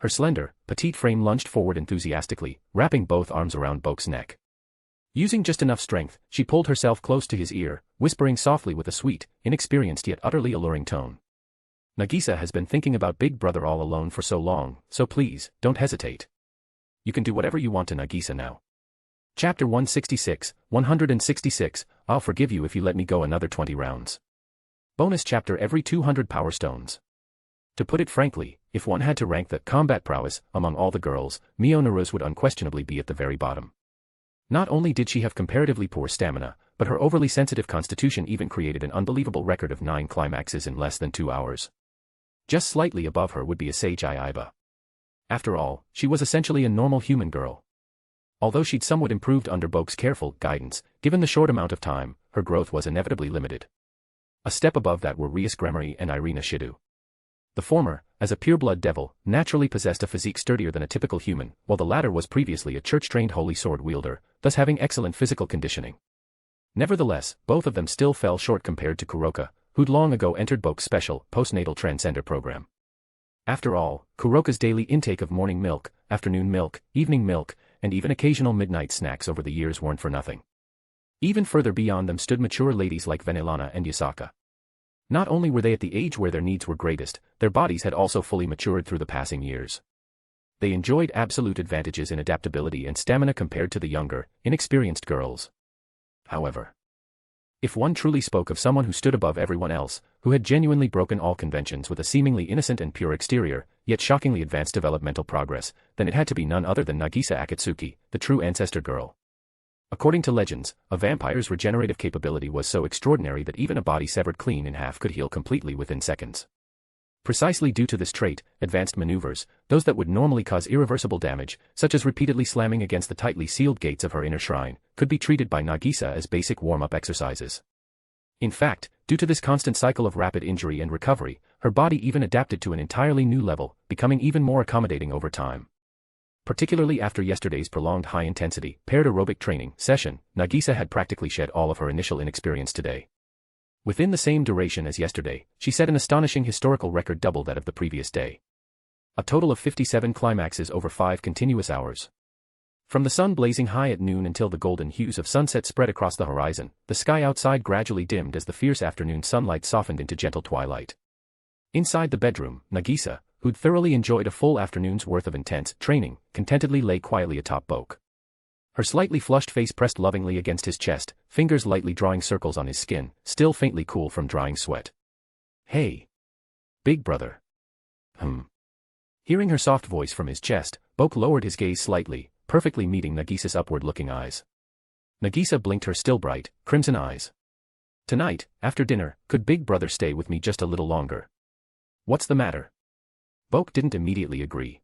Her slender, petite frame lunged forward enthusiastically, wrapping both arms around Boke's neck. Using just enough strength, she pulled herself close to his ear, whispering softly with a sweet, inexperienced yet utterly alluring tone. Nagisa has been thinking about Big Brother all alone for so long, so please, don't hesitate. You can do whatever you want to Nagisa now. Chapter 166, I'll forgive you if you let me go another 20 rounds. Bonus chapter every 200 power stones. To put it frankly, if one had to rank the combat prowess among all the girls, Mio Naru's would unquestionably be at the very bottom. Not only did she have comparatively poor stamina, but her overly sensitive constitution even created an unbelievable record of 9 climaxes in less than 2 hours. Just slightly above her would be a Sage Iiba. After all, she was essentially a normal human girl. Although she'd somewhat improved under Boke's careful guidance, given the short amount of time, her growth was inevitably limited. A step above that were Rias Gremory and Ireina Shido. The former, as a pureblood devil, naturally possessed a physique sturdier than a typical human, while the latter was previously a church-trained holy sword wielder, thus having excellent physical conditioning. Nevertheless, both of them still fell short compared to Kuroka, who'd long ago entered Boke's special, postnatal transcender program. After all, Kuroka's daily intake of morning milk, afternoon milk, evening milk, and even occasional midnight snacks over the years weren't for nothing. Even further beyond them stood mature ladies like Vanillana and Yasaka. Not only were they at the age where their needs were greatest, their bodies had also fully matured through the passing years. They enjoyed absolute advantages in adaptability and stamina compared to the younger, inexperienced girls. However, if one truly spoke of someone who stood above everyone else, who had genuinely broken all conventions with a seemingly innocent and pure exterior, yet shockingly advanced developmental progress, then it had to be none other than Nagisa Akatsuki, the true ancestor girl. According to legends, a vampire's regenerative capability was so extraordinary that even a body severed clean in half could heal completely within seconds. Precisely due to this trait, advanced maneuvers, those that would normally cause irreversible damage, such as repeatedly slamming against the tightly sealed gates of her inner shrine, could be treated by Nagisa as basic warm-up exercises. In fact, due to this constant cycle of rapid injury and recovery, her body even adapted to an entirely new level, becoming even more accommodating over time. Particularly after yesterday's prolonged high-intensity, paired aerobic training session, Nagisa had practically shed all of her initial inexperience today. Within the same duration as yesterday, she set an astonishing historical record double that of the previous day. A total of 57 climaxes over 5 continuous hours. From the sun blazing high at noon until the golden hues of sunset spread across the horizon, the sky outside gradually dimmed as the fierce afternoon sunlight softened into gentle twilight. Inside the bedroom, Nagisa, who'd thoroughly enjoyed a full afternoon's worth of intense training, contentedly lay quietly atop Boke. Her slightly flushed face pressed lovingly against his chest, fingers lightly drawing circles on his skin, still faintly cool from drying sweat. Hey, big brother. Hearing her soft voice from his chest, Boke lowered his gaze slightly, perfectly meeting Nagisa's upward-looking eyes. Nagisa blinked her still bright, crimson eyes. Tonight, after dinner, could big brother stay with me just a little longer? What's the matter? Boke didn't immediately agree.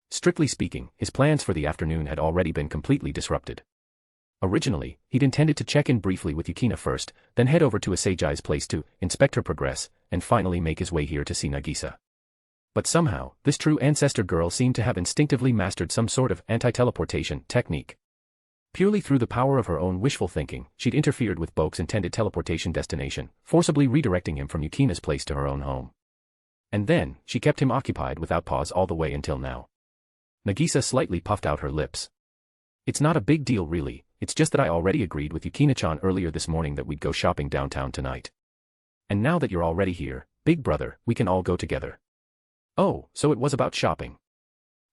Strictly speaking, his plans for the afternoon had already been completely disrupted. Originally, he'd intended to check in briefly with Yukina first, then head over to Asagai's place to inspect her progress, and finally make his way here to see Nagisa. But somehow, this true ancestor girl seemed to have instinctively mastered some sort of anti-teleportation technique. Purely through the power of her own wishful thinking, she'd interfered with Boke's intended teleportation destination, forcibly redirecting him from Yukina's place to her own home. And then, she kept him occupied without pause all the way until now. Nagisa slightly puffed out her lips. It's not a big deal really, it's just that I already agreed with Yukina-chan earlier this morning that we'd go shopping downtown tonight. And now that you're already here, big brother, we can all go together. Oh, so it was about shopping.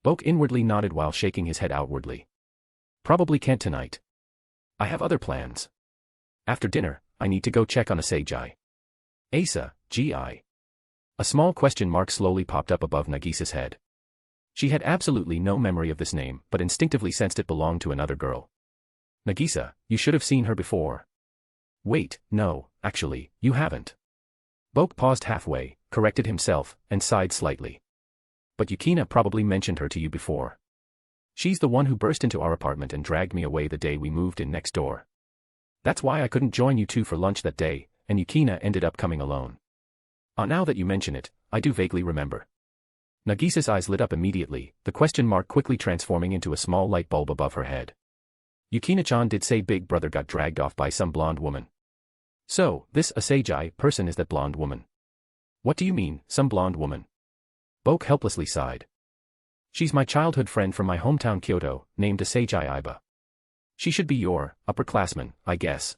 Boke inwardly nodded while shaking his head outwardly. Probably can't tonight. I have other plans. After dinner, I need to go check on Asagai. Asa, Gi. A small question mark slowly popped up above Nagisa's head. She had absolutely no memory of this name, but instinctively sensed it belonged to another girl. Nagisa, you should have seen her before. Wait, no, actually, you haven't. Boke paused halfway, corrected himself, and sighed slightly. But Yukina probably mentioned her to you before. She's the one who burst into our apartment and dragged me away the day we moved in next door. That's why I couldn't join you two for lunch that day, and Yukina ended up coming alone. Now that you mention it, I do vaguely remember. Nagisa's eyes lit up immediately, the question mark quickly transforming into a small light bulb above her head. Yukina-chan did say Big Brother got dragged off by some blonde woman. So, this Asagai person is that blonde woman. What do you mean, some blonde woman? Boke helplessly sighed. She's my childhood friend from my hometown Kyoto, named Asagai Iba. She should be your upperclassman, I guess.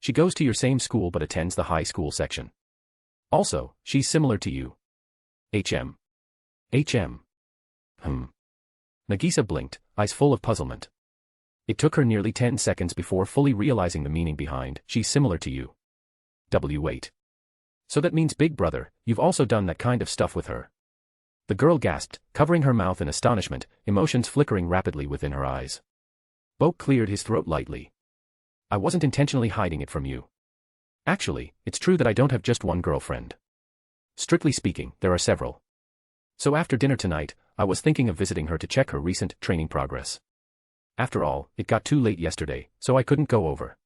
She goes to your same school but attends the high school section. Also, she's similar to you. HM. Nagisa blinked, eyes full of puzzlement. It took her nearly 10 seconds before fully realizing the meaning behind, she's similar to you. Wait. So that means Big Brother, you've also done that kind of stuff with her. The girl gasped, covering her mouth in astonishment, emotions flickering rapidly within her eyes. Boke cleared his throat lightly. I wasn't intentionally hiding it from you. Actually, it's true that I don't have just one girlfriend. Strictly speaking, there are several. So after dinner tonight, I was thinking of visiting her to check her recent training progress. After all, it got too late yesterday, so I couldn't go over.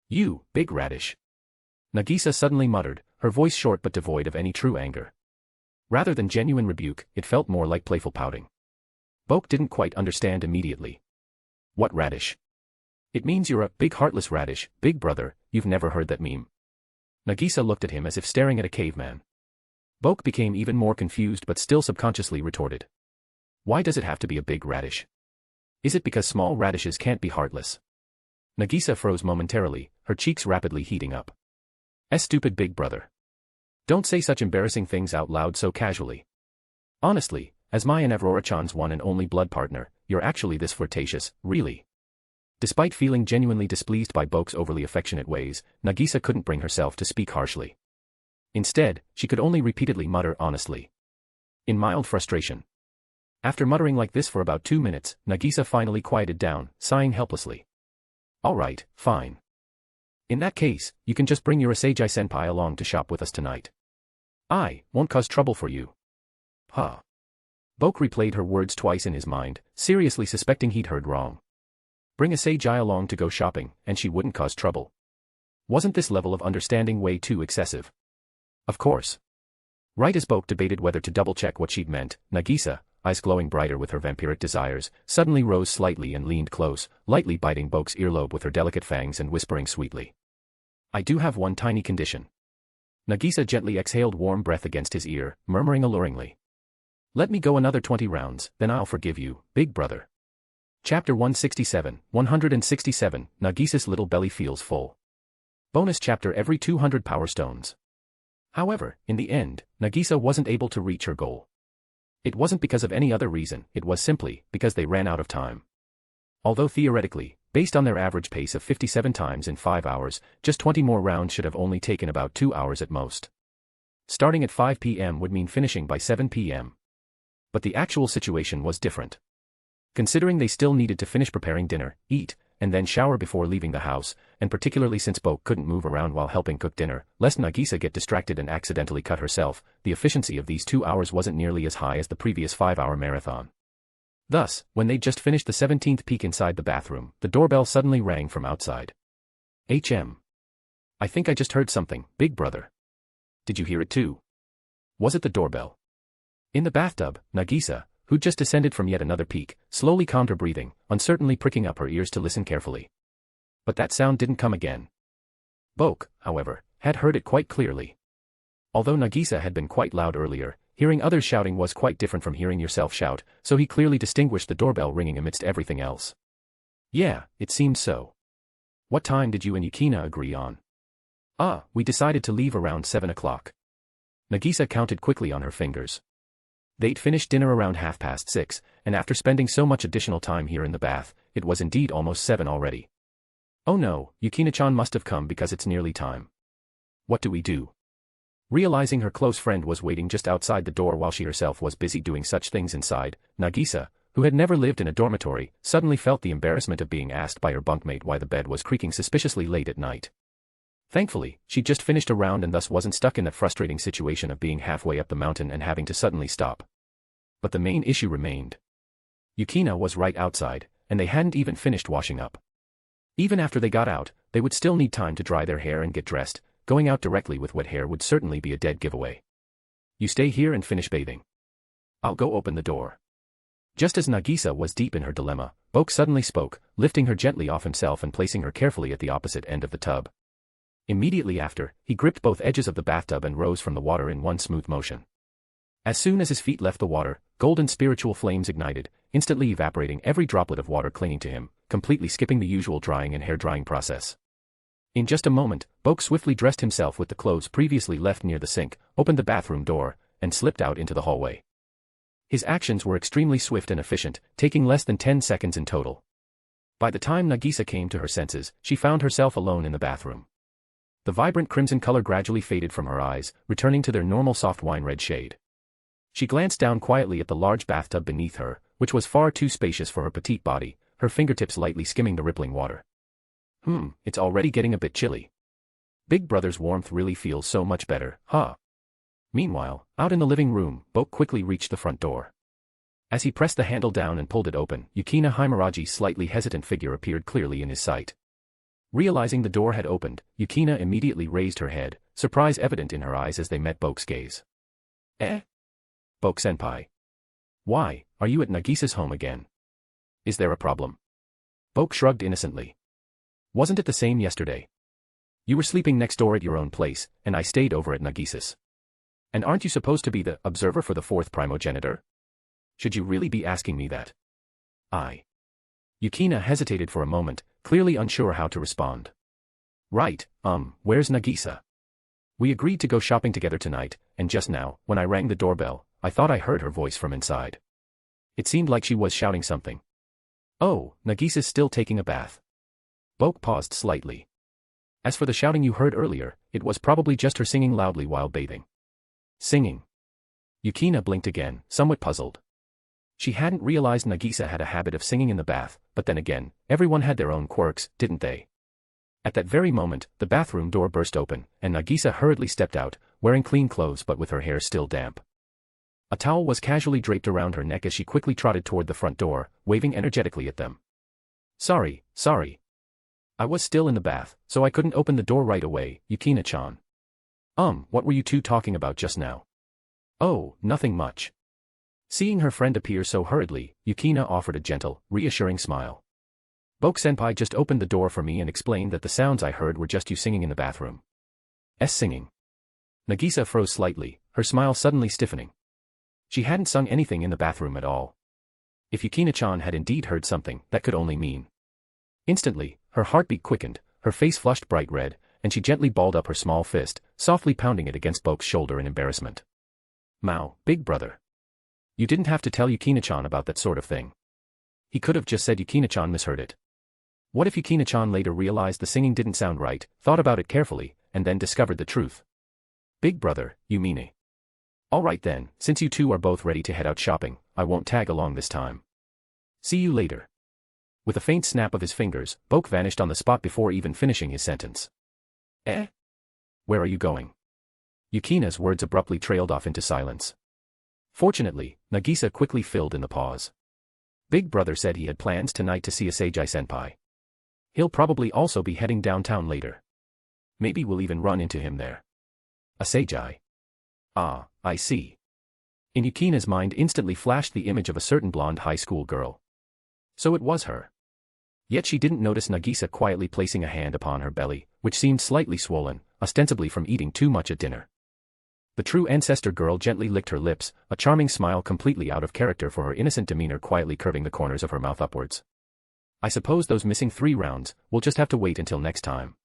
You, big radish. Nagisa suddenly muttered, her voice short but devoid of any true anger. Rather than genuine rebuke, it felt more like playful pouting. Boke didn't quite understand immediately. What radish? It means you're a big heartless radish, Big Brother, you've never heard that meme. Nagisa looked at him as if staring at a caveman. Boke became even more confused but still subconsciously retorted. Why does it have to be a big radish? Is it because small radishes can't be heartless? Nagisa froze momentarily, her cheeks rapidly heating up. Stupid Big Brother. Don't say such embarrassing things out loud so casually. Honestly, as my and Aurora-chan's one and only blood partner, you're actually this flirtatious, really. Despite feeling genuinely displeased by Boke's overly affectionate ways, Nagisa couldn't bring herself to speak harshly. Instead, she could only repeatedly mutter honestly. In mild frustration. After muttering like this for about 2 minutes, Nagisa finally quieted down, sighing helplessly. Alright, fine. In that case, you can just bring your Asagai-senpai along to shop with us tonight. I won't cause trouble for you. Huh. Boke replayed her words twice in his mind, seriously suspecting he'd heard wrong. Bring Asagai along to go shopping, and she wouldn't cause trouble. Wasn't this level of understanding way too excessive? Of course. Right as Boke debated whether to double-check what she'd meant, Nagisa, eyes glowing brighter with her vampiric desires, suddenly rose slightly and leaned close, lightly biting Boke's earlobe with her delicate fangs and whispering sweetly. I do have one tiny condition. Nagisa gently exhaled warm breath against his ear, murmuring alluringly. Let me go another 20 rounds, then I'll forgive you, Big Brother. Chapter 167, Nagisa's little belly feels full. Bonus chapter every 200 power stones. However, in the end, Nagisa wasn't able to reach her goal. It wasn't because of any other reason, it was simply because they ran out of time. Although theoretically, based on their average pace of 57 times in 5 hours, just 20 more rounds should have only taken about 2 hours at most. Starting at 5 p.m. would mean finishing by 7 p.m. But the actual situation was different. Considering they still needed to finish preparing dinner, eat, and then shower before leaving the house, and particularly since Boke couldn't move around while helping cook dinner, lest Nagisa get distracted and accidentally cut herself, the efficiency of these 2 hours wasn't nearly as high as the previous 5-hour marathon. Thus, when they'd just finished the 17th peek inside the bathroom, the doorbell suddenly rang from outside. I think I just heard something, Big Brother. Did you hear it too? Was it the doorbell? In the bathtub, Nagisa, who'd just descended from yet another peak, slowly calmed her breathing, uncertainly pricking up her ears to listen carefully. But that sound didn't come again. Boke, however, had heard it quite clearly. Although Nagisa had been quite loud earlier, hearing others shouting was quite different from hearing yourself shout, so he clearly distinguished the doorbell ringing amidst everything else. Yeah, it seemed so. What time did you and Yukina agree on? We decided to leave around 7 o'clock. Nagisa counted quickly on her fingers. They'd finished dinner around 6:30, and after spending so much additional time here in the bath, it was indeed almost 7 already. Oh no, Yukina-chan must have come because it's nearly time. What do we do? Realizing her close friend was waiting just outside the door while she herself was busy doing such things inside, Nagisa, who had never lived in a dormitory, suddenly felt the embarrassment of being asked by her bunkmate why the bed was creaking suspiciously late at night. Thankfully, she'd just finished a round and thus wasn't stuck in that frustrating situation of being halfway up the mountain and having to suddenly stop. But the main issue remained. Yukina was right outside, and they hadn't even finished washing up. Even after they got out, they would still need time to dry their hair and get dressed. Going out directly with wet hair would certainly be a dead giveaway. You stay here and finish bathing. I'll go open the door. Just as Nagisa was deep in her dilemma, Boke suddenly spoke, lifting her gently off himself and placing her carefully at the opposite end of the tub. Immediately after, he gripped both edges of the bathtub and rose from the water in one smooth motion. As soon as his feet left the water, golden spiritual flames ignited, instantly evaporating every droplet of water clinging to him, completely skipping the usual drying and hair drying process. In just a moment, Boke swiftly dressed himself with the clothes previously left near the sink, opened the bathroom door, and slipped out into the hallway. His actions were extremely swift and efficient, taking less than 10 seconds in total. By the time Nagisa came to her senses, she found herself alone in the bathroom. The vibrant crimson color gradually faded from her eyes, returning to their normal soft wine red shade. She glanced down quietly at the large bathtub beneath her, which was far too spacious for her petite body, her fingertips lightly skimming the rippling water. It's already getting a bit chilly. Big Brother's warmth really feels so much better, huh? Meanwhile, out in the living room, Boke quickly reached the front door. As he pressed the handle down and pulled it open, Yukina Himuragi's slightly hesitant figure appeared clearly in his sight. Realizing the door had opened, Yukina immediately raised her head, surprise evident in her eyes as they met Boke's gaze. Boke-senpai. Why, are you at Nagisa's home again? Is there a problem? Boke shrugged innocently. Wasn't it the same yesterday? You were sleeping next door at your own place, and I stayed over at Nagisa's. And aren't you supposed to be the observer for the fourth primogenitor? Should you really be asking me that? Yukina hesitated for a moment, clearly unsure how to respond. Right, where's Nagisa? We agreed to go shopping together tonight, and just now, when I rang the doorbell, I thought I heard her voice from inside. It seemed like she was shouting something. Oh, Nagisa's still taking a bath. Boke paused slightly. As for the shouting you heard earlier, it was probably just her singing loudly while bathing. Singing? Yukina blinked again, somewhat puzzled. She hadn't realized Nagisa had a habit of singing in the bath, but then again, everyone had their own quirks, didn't they? At that very moment, the bathroom door burst open, and Nagisa hurriedly stepped out, wearing clean clothes but with her hair still damp. A towel was casually draped around her neck as she quickly trotted toward the front door, waving energetically at them. Sorry. I was still in the bath, so I couldn't open the door right away, Yukina-chan. What were you two talking about just now? Oh, nothing much. Seeing her friend appear so hurriedly, Yukina offered a gentle, reassuring smile. Boke-senpai just opened the door for me and explained that the sounds I heard were just you singing in the bathroom. Singing. Nagisa froze slightly, her smile suddenly stiffening. She hadn't sung anything in the bathroom at all. If Yukina-chan had indeed heard something, that could only mean. Instantly, her heartbeat quickened, her face flushed bright red, and she gently balled up her small fist, softly pounding it against Boke's shoulder in embarrassment. Mao, Big Brother. You didn't have to tell Yukina-chan about that sort of thing. He could have just said Yukina-chan misheard it. What if Yukina-chan later realized the singing didn't sound right, thought about it carefully, and then discovered the truth? Big Brother, you mean it? Alright then, since you two are both ready to head out shopping, I won't tag along this time. See you later. With a faint snap of his fingers, Boke vanished on the spot before even finishing his sentence. Where are you going? Yukina's words abruptly trailed off into silence. Fortunately, Nagisa quickly filled in the pause. Big Brother said he had plans tonight to see Asagi-senpai. He'll probably also be heading downtown later. Maybe we'll even run into him there. Asagi. Ah, I see. In Yukina's mind instantly flashed the image of a certain blonde high school girl. So it was her. Yet she didn't notice Nagisa quietly placing a hand upon her belly, which seemed slightly swollen, ostensibly from eating too much at dinner. The true ancestor girl gently licked her lips, a charming smile completely out of character for her innocent demeanor quietly curving the corners of her mouth upwards. I suppose those missing 3 rounds, we'll just have to wait until next time.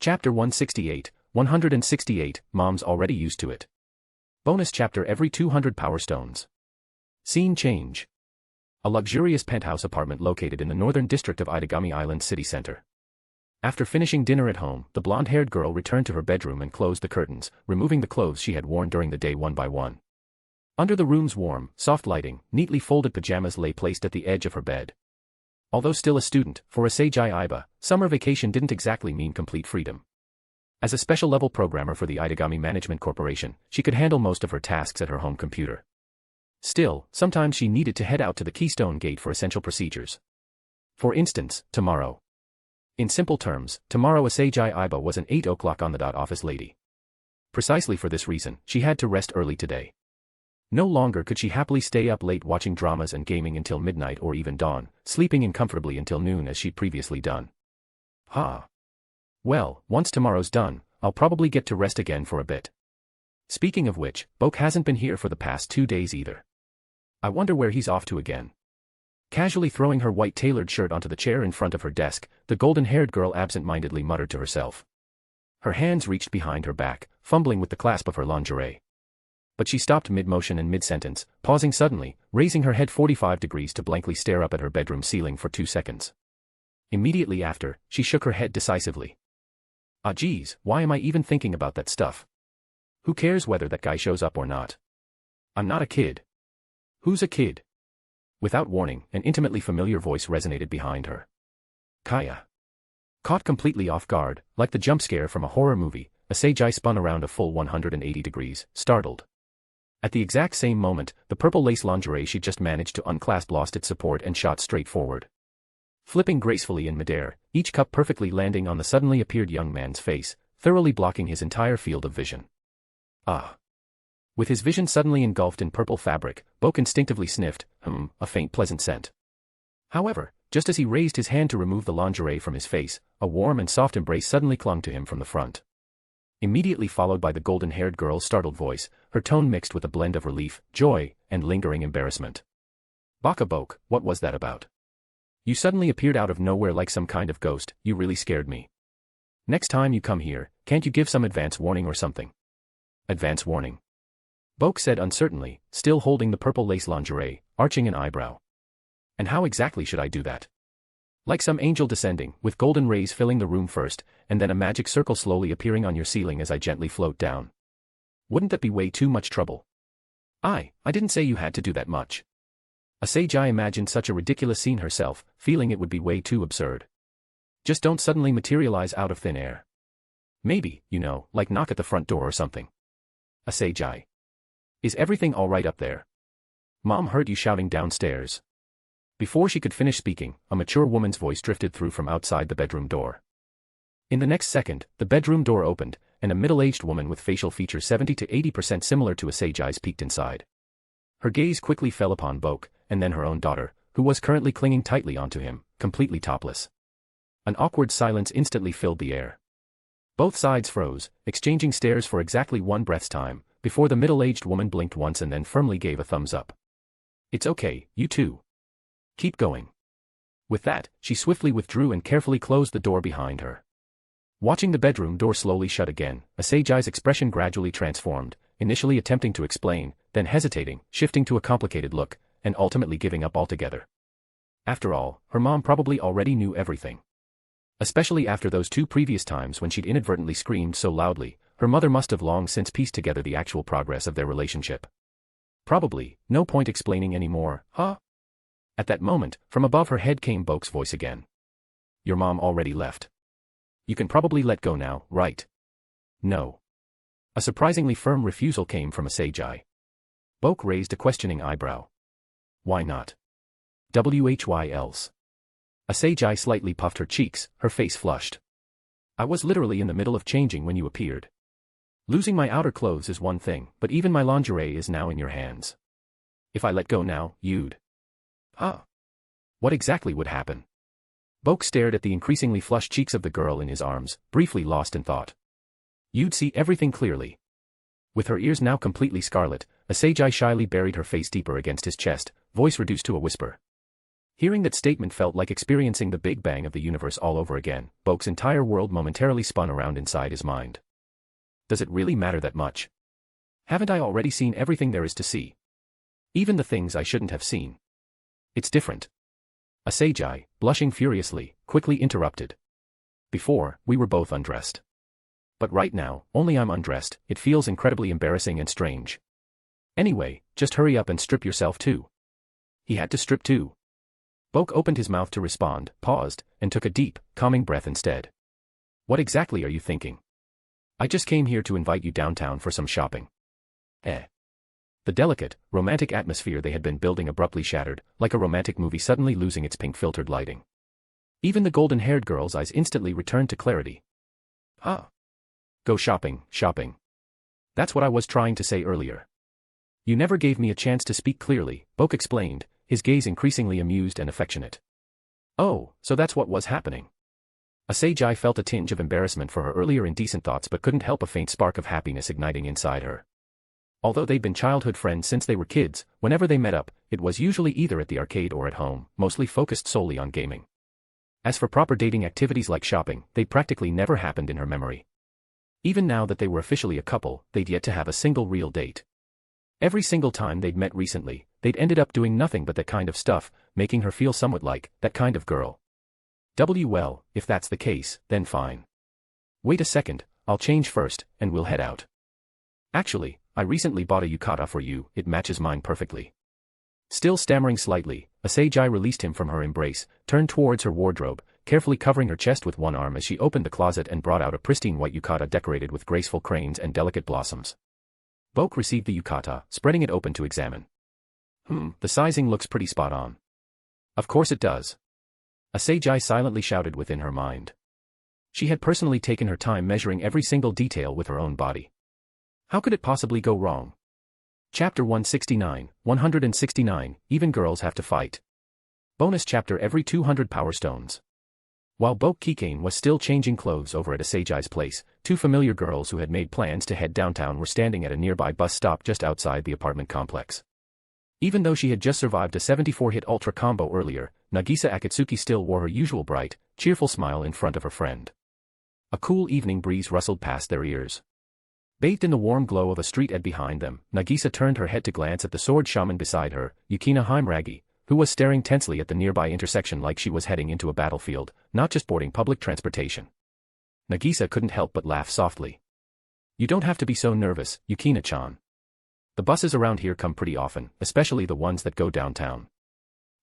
Chapter 168, Mom's already used to it. Bonus chapter every 200 power stones. Scene change. A luxurious penthouse apartment located in the northern district of Itagami Island city center. After finishing dinner at home, the blonde-haired girl returned to her bedroom and closed the curtains, removing the clothes she had worn during the day one by one. Under the room's warm, soft lighting, neatly folded pajamas lay placed at the edge of her bed. Although still a student, for Asagi Iba, summer vacation didn't exactly mean complete freedom. As a special-level programmer for the Itagami Management Corporation, she could handle most of her tasks at her home computer. Still, sometimes she needed to head out to the Keystone Gate for essential procedures. For instance, tomorrow. In simple terms, tomorrow Asagi Iba was an 8 o'clock on the dot office lady. Precisely for this reason, she had to rest early today. No longer could she happily stay up late watching dramas and gaming until midnight or even dawn, sleeping in comfortably until noon as she'd previously done. Well, once tomorrow's done, I'll probably get to rest again for a bit. Speaking of which, Boke hasn't been here for the past 2 days either. I wonder where he's off to again. Casually throwing her white tailored shirt onto the chair in front of her desk, the golden-haired girl absent-mindedly muttered to herself. Her hands reached behind her back, fumbling with the clasp of her lingerie. But she stopped mid-motion and mid-sentence, pausing suddenly, raising her head 45 degrees to blankly stare up at her bedroom ceiling for 2 seconds. Immediately after, she shook her head decisively. Ah geez, why am I even thinking about that stuff? Who cares whether that guy shows up or not? I'm not a kid. Who's a kid? Without warning, an intimately familiar voice resonated behind her. Kaya. Caught completely off guard, like the jump scare from a horror movie, Asagi spun around a full 180 degrees, startled. At the exact same moment, the purple lace lingerie she just managed to unclasp lost its support and shot straight forward. Flipping gracefully in midair, each cup perfectly landing on the suddenly appeared young man's face, thoroughly blocking his entire field of vision. With his vision suddenly engulfed in purple fabric, Boke instinctively sniffed, a faint pleasant scent. However, just as he raised his hand to remove the lingerie from his face, a warm and soft embrace suddenly clung to him from the front. Immediately followed by the golden-haired girl's startled voice, her tone mixed with a blend of relief, joy, and lingering embarrassment. Baka Boke, what was that about? You suddenly appeared out of nowhere like some kind of ghost, you really scared me. Next time you come here, can't you give some advance warning or something? Advance warning. Boke said uncertainly, still holding the purple lace lingerie, arching an eyebrow. And how exactly should I do that? Like some angel descending, with golden rays filling the room first, and then a magic circle slowly appearing on your ceiling as I gently float down. Wouldn't that be way too much trouble? I didn't say you had to do that much. Asagi imagined such a ridiculous scene herself, feeling it would be way too absurd. Just don't suddenly materialize out of thin air. Maybe, like knock at the front door or something. Asagi. Is everything alright up there? Mom heard you shouting downstairs. Before she could finish speaking, a mature woman's voice drifted through from outside the bedroom door. In the next second, the bedroom door opened, and a middle-aged woman with facial features 70 to 80% similar to Asagi's peeked inside. Her gaze quickly fell upon Boke, and then her own daughter, who was currently clinging tightly onto him, completely topless. An awkward silence instantly filled the air. Both sides froze, exchanging stares for exactly 1 breath's time, before the middle-aged woman blinked once and then firmly gave a thumbs up. It's okay, you two. Keep going. With that, she swiftly withdrew and carefully closed the door behind her. Watching the bedroom door slowly shut again, Asagi's expression gradually transformed, initially attempting to explain, then hesitating, shifting to a complicated look, and ultimately giving up altogether. After all, her mom probably already knew everything. Especially after those 2 previous times when she'd inadvertently screamed so loudly, her mother must have long since pieced together the actual progress of their relationship. Probably, no point explaining anymore, huh? At that moment, from above her head came Boke's voice again. Your mom already left. You can probably let go now, right? No. A surprisingly firm refusal came from Asagi. Boke raised a questioning eyebrow. Why not? Why else? Asagi slightly puffed her cheeks, her face flushed. I was literally in the middle of changing when you appeared. Losing my outer clothes is one thing, but even my lingerie is now in your hands. If I let go now, you'd... What exactly would happen? Boke stared at the increasingly flushed cheeks of the girl in his arms, briefly lost in thought. You'd see everything clearly. With her ears now completely scarlet, Asagi shyly buried her face deeper against his chest, voice reduced to a whisper. Hearing that statement felt like experiencing the Big Bang of the universe all over again. Boke's entire world momentarily spun around inside his mind. Does it really matter that much? Haven't I already seen everything there is to see? Even the things I shouldn't have seen. It's different. Asagi, blushing furiously, quickly interrupted. Before, we were both undressed. But right now, only I'm undressed, it feels incredibly embarrassing and strange. Anyway, just hurry up and strip yourself too. He had to strip too. Boke opened his mouth to respond, paused, and took a deep, calming breath instead. What exactly are you thinking? I just came here to invite you downtown for some shopping. The The delicate, romantic atmosphere they had been building abruptly shattered, like a romantic movie suddenly losing its pink-filtered lighting. Even the golden-haired girl's eyes instantly returned to clarity. Huh. Go shopping, shopping. That's what I was trying to say earlier. You never gave me a chance to speak clearly, Boke explained, his gaze increasingly amused and affectionate. Oh, so that's what was happening. Asagi felt a tinge of embarrassment for her earlier indecent thoughts but couldn't help a faint spark of happiness igniting inside her. Although they'd been childhood friends since they were kids, whenever they met up, it was usually either at the arcade or at home, mostly focused solely on gaming. As for proper dating activities like shopping, they practically never happened in her memory. Even now that they were officially a couple, they'd yet to have a single real date. Every single time they'd met recently, they'd ended up doing nothing but that kind of stuff, making her feel somewhat like that kind of girl. Well, if that's the case, then fine. Wait a second, I'll change first, and we'll head out. Actually, I recently bought a yukata for you, it matches mine perfectly. Still stammering slightly, Asagi released him from her embrace, turned towards her wardrobe, carefully covering her chest with one arm as she opened the closet and brought out a pristine white yukata decorated with graceful cranes and delicate blossoms. Boke received the yukata, spreading it open to examine. The sizing looks pretty spot on. Of course it does. Asagi silently shouted within her mind. She had personally taken her time measuring every single detail with her own body. How could it possibly go wrong? Chapter 169, Even Girls Have to Fight. Bonus chapter every 200 Power Stones. While Bokue Keikain was still changing clothes over at Asagi's place, two familiar girls who had made plans to head downtown were standing at a nearby bus stop just outside the apartment complex. Even though she had just survived a 74-hit ultra combo earlier, Nagisa Akatsuki still wore her usual bright, cheerful smile in front of her friend. A cool evening breeze rustled past their ears. Bathed in the warm glow of a street ed behind them, Nagisa turned her head to glance at the sword shaman beside her, Yukina Himragi, who was staring tensely at the nearby intersection like she was heading into a battlefield, not just boarding public transportation. Nagisa couldn't help but laugh softly. You don't have to be so nervous, Yukina-chan. The buses around here come pretty often, especially the ones that go downtown.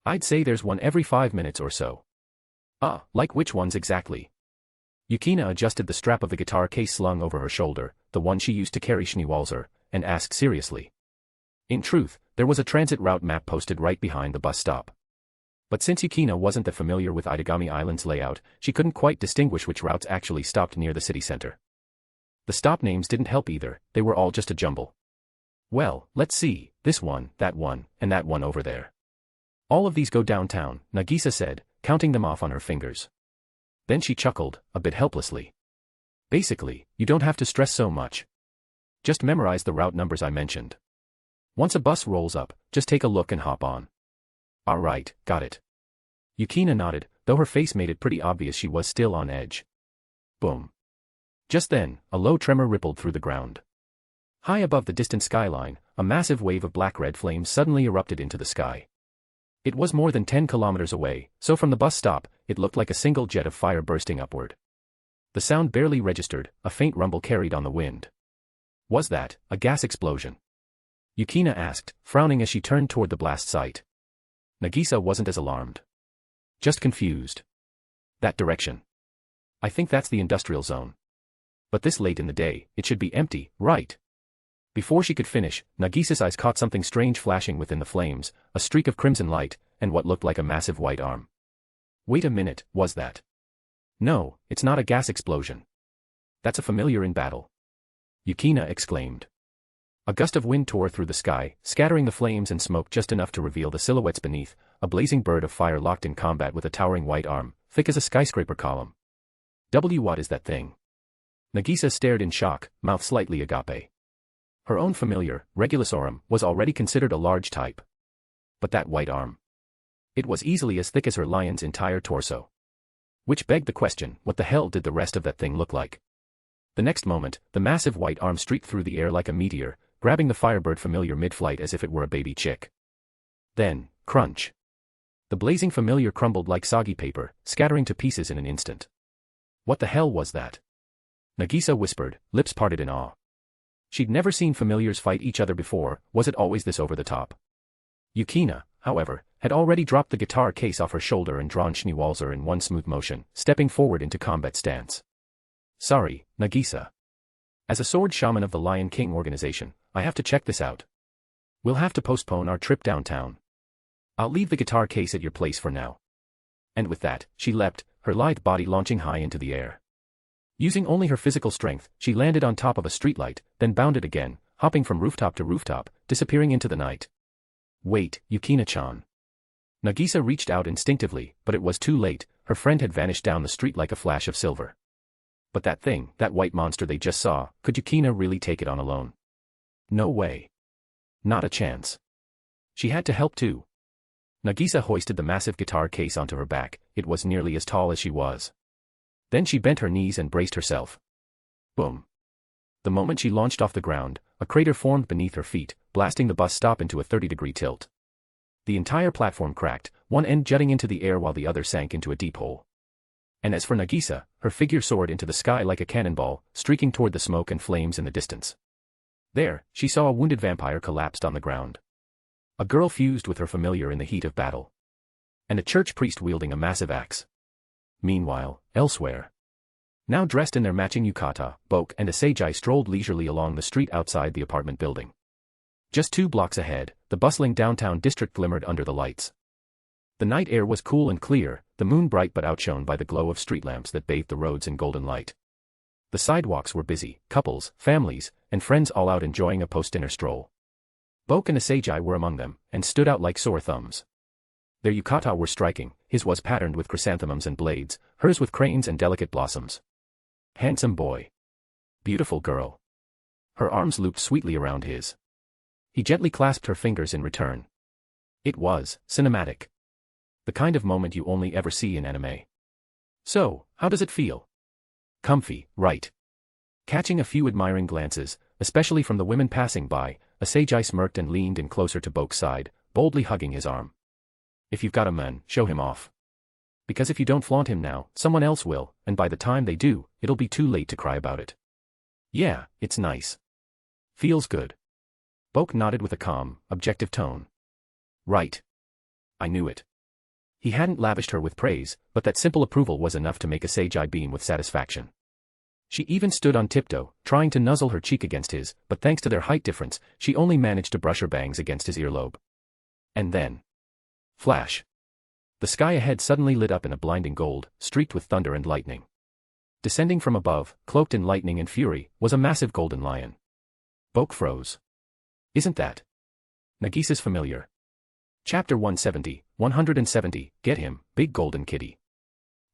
I'd say there's one every 5 minutes or so. Like which ones exactly? Yukina adjusted the strap of the guitar case slung over her shoulder, the one she used to carry Schneewalzer, and asked seriously. In truth, there was a transit route map posted right behind the bus stop. But since Yukina wasn't that familiar with Itagami Island's layout, she couldn't quite distinguish which routes actually stopped near the city center. The stop names didn't help either, they were all just a jumble. Well, let's see, this one, and that one over there. All of these go downtown, Nagisa said, counting them off on her fingers. Then she chuckled, a bit helplessly. Basically, you don't have to stress so much. Just memorize the route numbers I mentioned. Once a bus rolls up, just take a look and hop on. Alright, got it. Yukina nodded, though her face made it pretty obvious she was still on edge. Boom. Just then, a low tremor rippled through the ground. High above the distant skyline, a massive wave of black-red flames suddenly erupted into the sky. It was more than 10 kilometers away, so from the bus stop, it looked like a single jet of fire bursting upward. The sound barely registered, a faint rumble carried on the wind. Was that a gas explosion? Yukina asked, frowning as she turned toward the blast site. Nagisa wasn't as alarmed. Just confused. That direction. I think that's the industrial zone. But this late in the day, it should be empty, right? Before she could finish, Nagisa's eyes caught something strange flashing within the flames, a streak of crimson light, and what looked like a massive white arm. Wait a minute, was that? No, it's not a gas explosion. That's a familiar in battle. Yukina exclaimed. A gust of wind tore through the sky, scattering the flames and smoke just enough to reveal the silhouettes beneath, a blazing bird of fire locked in combat with a towering white arm, thick as a skyscraper column. What is that thing? Nagisa stared in shock, mouth slightly agape. Her own familiar, Regulusorum, was already considered a large type. But that white arm. It was easily as thick as her lion's entire torso. Which begged the question, what the hell did the rest of that thing look like? The next moment, the massive white arm streaked through the air like a meteor, grabbing the firebird familiar mid-flight as if it were a baby chick. Then, crunch. The blazing familiar crumbled like soggy paper, scattering to pieces in an instant. What the hell was that? Nagisa whispered, lips parted in awe. She'd never seen familiars fight each other before, was it always this over the top? Yukina, however, had already dropped the guitar case off her shoulder and drawn Schneewalzer in one smooth motion, stepping forward into combat stance. Sorry, Nagisa. As a sword shaman of the Lion King organization, I have to check this out. We'll have to postpone our trip downtown. I'll leave the guitar case at your place for now. And with that, she leapt, her lithe body launching high into the air. Using only her physical strength, she landed on top of a streetlight, then bounded again, hopping from rooftop to rooftop, disappearing into the night. Wait, Yukina-chan. Nagisa reached out instinctively, but it was too late, her friend had vanished down the street like a flash of silver. But that thing, that white monster they just saw, could Yukina really take it on alone? No way. Not a chance. She had to help too. Nagisa hoisted the massive guitar case onto her back, it was nearly as tall as she was. Then she bent her knees and braced herself. Boom. The moment she launched off the ground, a crater formed beneath her feet, blasting the bus stop into a 30-degree tilt. The entire platform cracked, one end jutting into the air while the other sank into a deep hole. And as for Nagisa, her figure soared into the sky like a cannonball, streaking toward the smoke and flames in the distance. There, she saw a wounded vampire collapsed on the ground. A girl fused with her familiar in the heat of battle. And a church priest wielding a massive axe. Meanwhile, elsewhere. Now dressed in their matching yukata, Boke and Azazel strolled leisurely along the street outside the apartment building. Just 2 blocks ahead, the bustling downtown district glimmered under the lights. The night air was cool and clear, the moon bright but outshone by the glow of street lamps that bathed the roads in golden light. The sidewalks were busy, couples, families, and friends all out enjoying a post-dinner stroll. Boke and Azazel were among them, and stood out like sore thumbs. Their yukata were striking, his was patterned with chrysanthemums and blades, hers with cranes and delicate blossoms. Handsome boy. Beautiful girl. Her arms looped sweetly around his. He gently clasped her fingers in return. It was cinematic. The kind of moment you only ever see in anime. So, how does it feel? Comfy, right? Catching a few admiring glances, especially from the women passing by, Azazel smirked and leaned in closer to Boke's side, boldly hugging his arm. If you've got a man, show him off. Because if you don't flaunt him now, someone else will, and by the time they do, it'll be too late to cry about it. Yeah, it's nice. Feels good. Boke nodded with a calm, objective tone. Right. I knew it. He hadn't lavished her with praise, but that simple approval was enough to make Azazel beam with satisfaction. She even stood on tiptoe, trying to nuzzle her cheek against his, but thanks to their height difference, she only managed to brush her bangs against his earlobe. And then. Flash. The sky ahead suddenly lit up in a blinding gold, streaked with thunder and lightning. Descending from above, cloaked in lightning and fury, was a massive golden lion. Boke froze. Isn't that Nagisa's familiar? Chapter 170, get him, big golden kitty.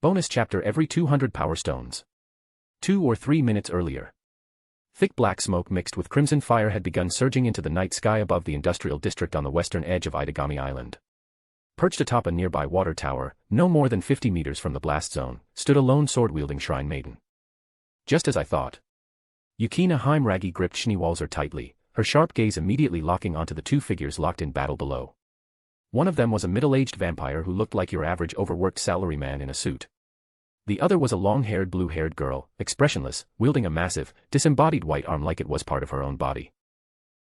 Bonus chapter every 200 power stones. 2 or 3 minutes earlier. Thick black smoke mixed with crimson fire had begun surging into the night sky above the industrial district on the western edge of Itagami Island. Perched atop a nearby water tower, no more than 50 meters from the blast zone, stood a lone sword-wielding shrine maiden. Just as I thought. Yukina Heimragi gripped Schneewalzer tightly, her sharp gaze immediately locking onto the 2 figures locked in battle below. One of them was a middle-aged vampire who looked like your average overworked salaryman in a suit. The other was a long-haired blue-haired girl, expressionless, wielding a massive, disembodied white arm like it was part of her own body.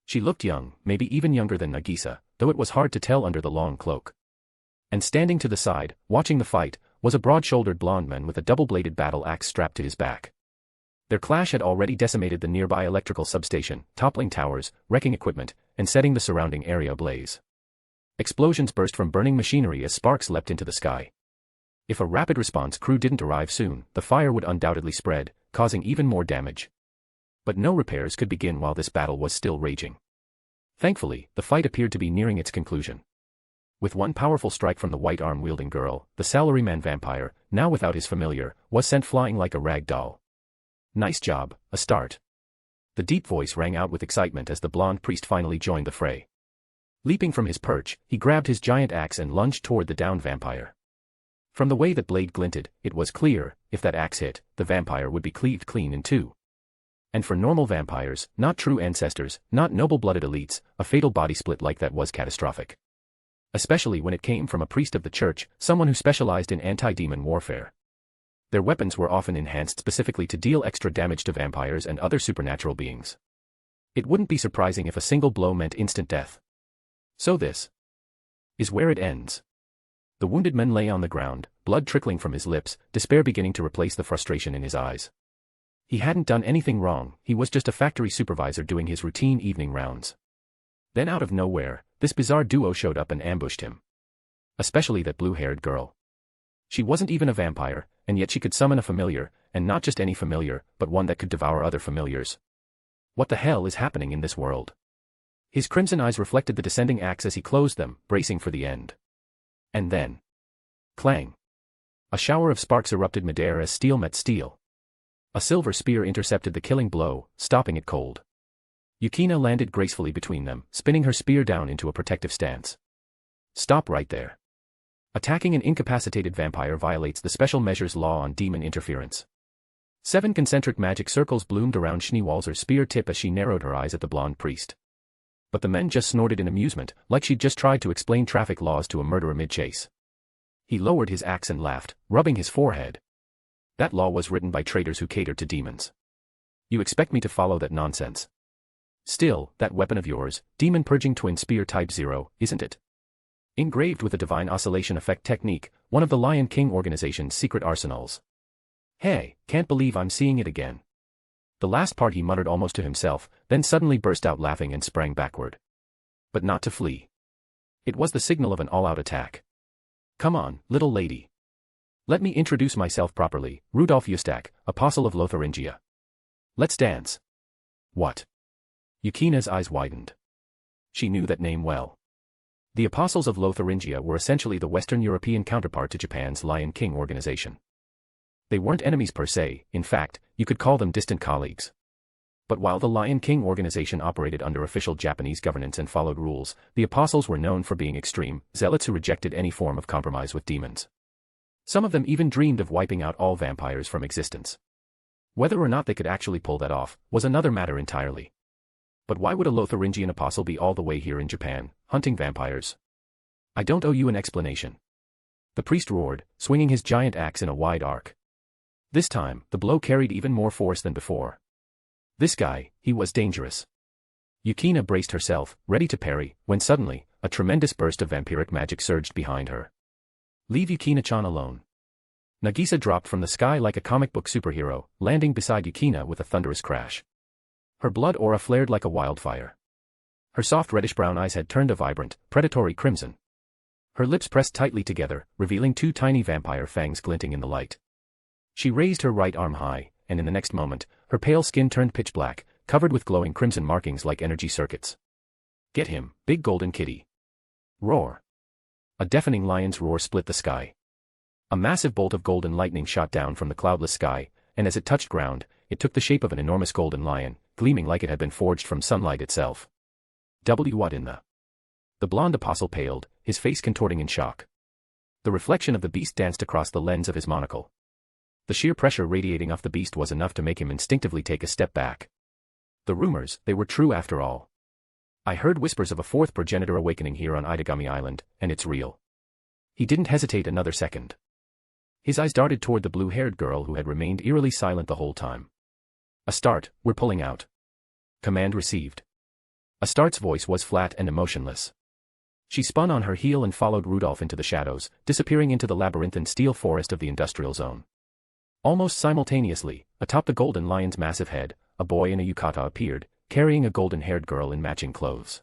She looked young, maybe even younger than Nagisa, though it was hard to tell under the long cloak. And standing to the side, watching the fight, was a broad-shouldered blond man with a double-bladed battle axe strapped to his back. Their clash had already decimated the nearby electrical substation, toppling towers, wrecking equipment, and setting the surrounding area ablaze. Explosions burst from burning machinery as sparks leapt into the sky. If a rapid response crew didn't arrive soon, the fire would undoubtedly spread, causing even more damage. But no repairs could begin while this battle was still raging. Thankfully, the fight appeared to be nearing its conclusion. With one powerful strike from the white arm-wielding girl, the salaryman vampire, now without his familiar, was sent flying like a rag doll. Nice job, a start. The deep voice rang out with excitement as the blonde priest finally joined the fray. Leaping from his perch, he grabbed his giant axe and lunged toward the downed vampire. From the way that blade glinted, it was clear, if that axe hit, the vampire would be cleaved clean in 2. And for normal vampires, not true ancestors, not noble-blooded elites, a fatal body split like that was catastrophic. Especially when it came from a priest of the church, someone who specialized in anti-demon warfare. Their weapons were often enhanced specifically to deal extra damage to vampires and other supernatural beings. It wouldn't be surprising if a single blow meant instant death. So this is where it ends. The wounded man lay on the ground, blood trickling from his lips, despair beginning to replace the frustration in his eyes. He hadn't done anything wrong, he was just a factory supervisor doing his routine evening rounds. Then out of nowhere, this bizarre duo showed up and ambushed him. Especially that blue-haired girl. She wasn't even a vampire, and yet she could summon a familiar, and not just any familiar, but one that could devour other familiars. What the hell is happening in this world? His crimson eyes reflected the descending axe as he closed them, bracing for the end. And then. Clang. A shower of sparks erupted midair as steel met steel. A silver spear intercepted the killing blow, stopping it cold. Yukina landed gracefully between them, spinning her spear down into a protective stance. Stop right there. Attacking an incapacitated vampire violates the special measures law on demon interference. 7 concentric magic circles bloomed around Schneewalzer's spear tip as she narrowed her eyes at the blonde priest. But the men just snorted in amusement, like she'd just tried to explain traffic laws to a murderer mid-chase. He lowered his axe and laughed, rubbing his forehead. That law was written by traitors who catered to demons. You expect me to follow that nonsense? Still, that weapon of yours, Demon Purging Twin Spear Type 0, isn't it? Engraved with the Divine Oscillation Effect technique, one of the Lion King organization's secret arsenals. Hey, can't believe I'm seeing it again. The last part he muttered almost to himself, then suddenly burst out laughing and sprang backward. But not to flee. It was the signal of an all-out attack. Come on, little lady. Let me introduce myself properly, Rudolf Ustak, Apostle of Lotharingia. Let's dance. What? Yukina's eyes widened. She knew that name well. The Apostles of Lotharingia were essentially the Western European counterpart to Japan's Lion King organization. They weren't enemies per se, in fact, you could call them distant colleagues. But while the Lion King organization operated under official Japanese governance and followed rules, the Apostles were known for being extreme zealots who rejected any form of compromise with demons. Some of them even dreamed of wiping out all vampires from existence. Whether or not they could actually pull that off was another matter entirely. But why would a Lotharingian apostle be all the way here in Japan, hunting vampires? I don't owe you an explanation. The priest roared, swinging his giant axe in a wide arc. This time, the blow carried even more force than before. This guy, he was dangerous. Yukina braced herself, ready to parry, when suddenly, a tremendous burst of vampiric magic surged behind her. Leave Yukina-chan alone. Nagisa dropped from the sky like a comic book superhero, landing beside Yukina with a thunderous crash. Her blood aura flared like a wildfire. Her soft reddish-brown eyes had turned a vibrant, predatory crimson. Her lips pressed tightly together, revealing 2 tiny vampire fangs glinting in the light. She raised her right arm high, and in the next moment, her pale skin turned pitch black, covered with glowing crimson markings like energy circuits. Get him, big golden kitty. Roar. A deafening lion's roar split the sky. A massive bolt of golden lightning shot down from the cloudless sky, and as it touched ground, it took the shape of an enormous golden lion, gleaming like it had been forged from sunlight itself. What in the? The blonde apostle paled, his face contorting in shock. The reflection of the beast danced across the lens of his monocle. The sheer pressure radiating off the beast was enough to make him instinctively take a step back. The rumors, they were true after all. I heard whispers of a 4th progenitor awakening here on Itagami Island, and it's real. He didn't hesitate another second. His eyes darted toward the blue-haired girl who had remained eerily silent the whole time. A start, we're pulling out. Command received. Astart's voice was flat and emotionless. She spun on her heel and followed Rudolph into the shadows, disappearing into the labyrinthine steel forest of the industrial zone. Almost simultaneously, atop the golden lion's massive head, a boy in a yukata appeared, carrying a golden-haired girl in matching clothes.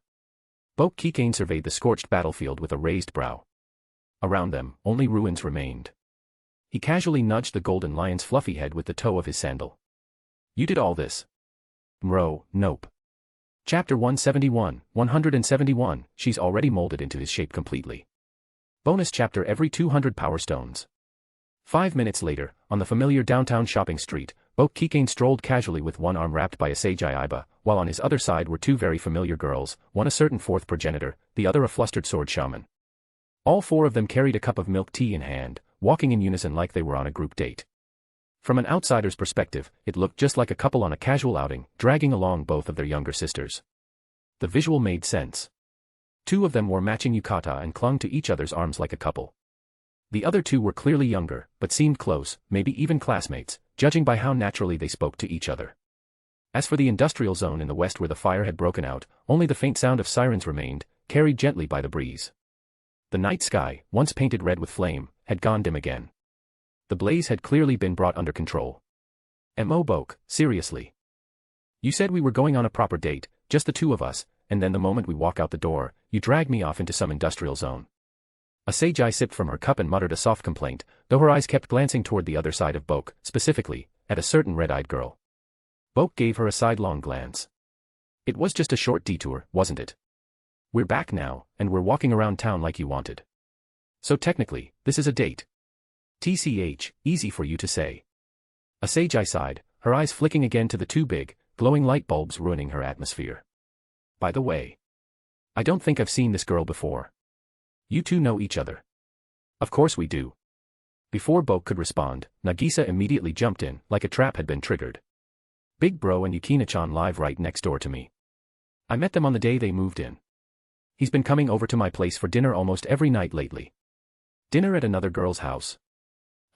Boke Keikain surveyed the scorched battlefield with a raised brow. Around them, only ruins remained. He casually nudged the golden lion's fluffy head with the toe of his sandal. You did all this? Nope. Chapter 171, she's already molded into his shape completely. Bonus chapter every 200 power stones. 5 minutes later, on the familiar downtown shopping street, Boke Keikain strolled casually with one arm wrapped by a Seijai Aiba, while on his other side were 2 very familiar girls, one a certain 4th progenitor, the other a flustered sword shaman. All 4 of them carried a cup of milk tea in hand, walking in unison like they were on a group date. From an outsider's perspective, it looked just like a couple on a casual outing, dragging along both of their younger sisters. The visual made sense. 2 of them wore matching yukata and clung to each other's arms like a couple. The other 2 were clearly younger, but seemed close, maybe even classmates, judging by how naturally they spoke to each other. As for the industrial zone in the west where the fire had broken out, only the faint sound of sirens remained, carried gently by the breeze. The night sky, once painted red with flame, had gone dim again. The blaze had clearly been brought under control. Boke, seriously. You said we were going on a proper date, just the 2 of us, and then the moment we walk out the door, you drag me off into some industrial zone. Azazel sipped from her cup and muttered a soft complaint, though her eyes kept glancing toward the other side of Boke, specifically, at a certain red-eyed girl. Boke gave her a sidelong glance. It was just a short detour, wasn't it? We're back now, and we're walking around town like you wanted. So technically, this is a date. TCH, easy for you to say. Azazel sighed, her eyes flicking again to the two big, glowing light bulbs ruining her atmosphere. By the way, I don't think I've seen this girl before. You two know each other. Of course we do. Before Boke could respond, Nagisa immediately jumped in, like a trap had been triggered. Big Bro and Yukina-chan live right next door to me. I met them on the day they moved in. He's been coming over to my place for dinner almost every night lately. Dinner at another girl's house.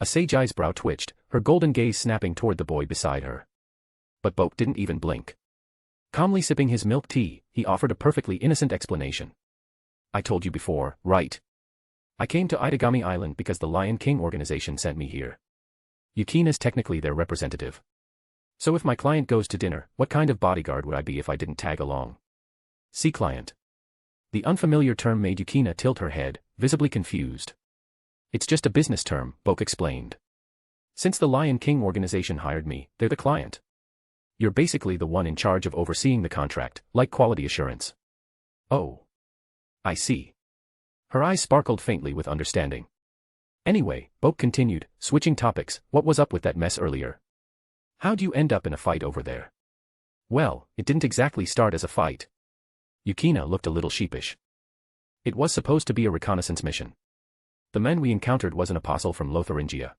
Azazel's brow twitched, her golden gaze snapping toward the boy beside her. But Boke didn't even blink. Calmly sipping his milk tea, he offered a perfectly innocent explanation. I told you before, right? I came to Itagami Island because the Lion King organization sent me here. Yukina's technically their representative. So if my client goes to dinner, what kind of bodyguard would I be if I didn't tag along? See client. The unfamiliar term made Yukina tilt her head, visibly confused. It's just a business term, Boke explained. Since the Lion King organization hired me, they're the client. You're basically the one in charge of overseeing the contract, like quality assurance. Oh. I see. Her eyes sparkled faintly with understanding. Anyway, Boke continued, switching topics, what was up with that mess earlier? How'd you end up in a fight over there? Well, it didn't exactly start as a fight. Yukina looked a little sheepish. It was supposed to be a reconnaissance mission. The man we encountered was an apostle from Lotharingia.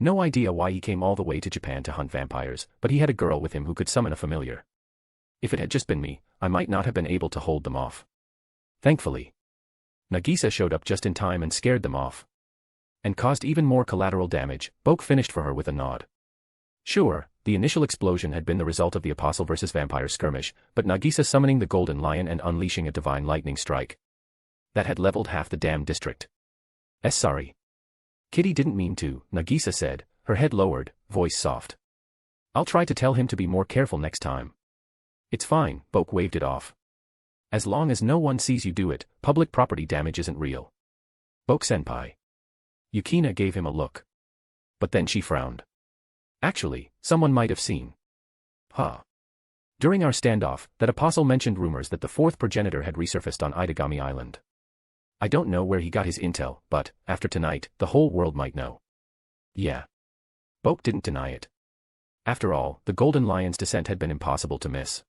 No idea why he came all the way to Japan to hunt vampires, but he had a girl with him who could summon a familiar. If it had just been me, I might not have been able to hold them off. Thankfully, Nagisa showed up just in time and scared them off. And caused even more collateral damage, Boke finished for her with a nod. Sure, the initial explosion had been the result of the Apostle vs. Vampire skirmish, but Nagisa summoning the Golden Lion and unleashing a divine lightning strike. That had leveled half the damn district. Sorry. Kitty didn't mean to, Nagisa said, her head lowered, voice soft. I'll try to tell him to be more careful next time. It's fine, Boke waved it off. As long as no one sees you do it, public property damage isn't real. Boke-senpai. Yukina gave him a look. But then she frowned. Actually, someone might have seen. Huh. During our standoff, that apostle mentioned rumors that the fourth progenitor had resurfaced on Itagami Island. I don't know where he got his intel, but, after tonight, the whole world might know. Yeah. Boke didn't deny it. After all, the Golden Lion's descent had been impossible to miss.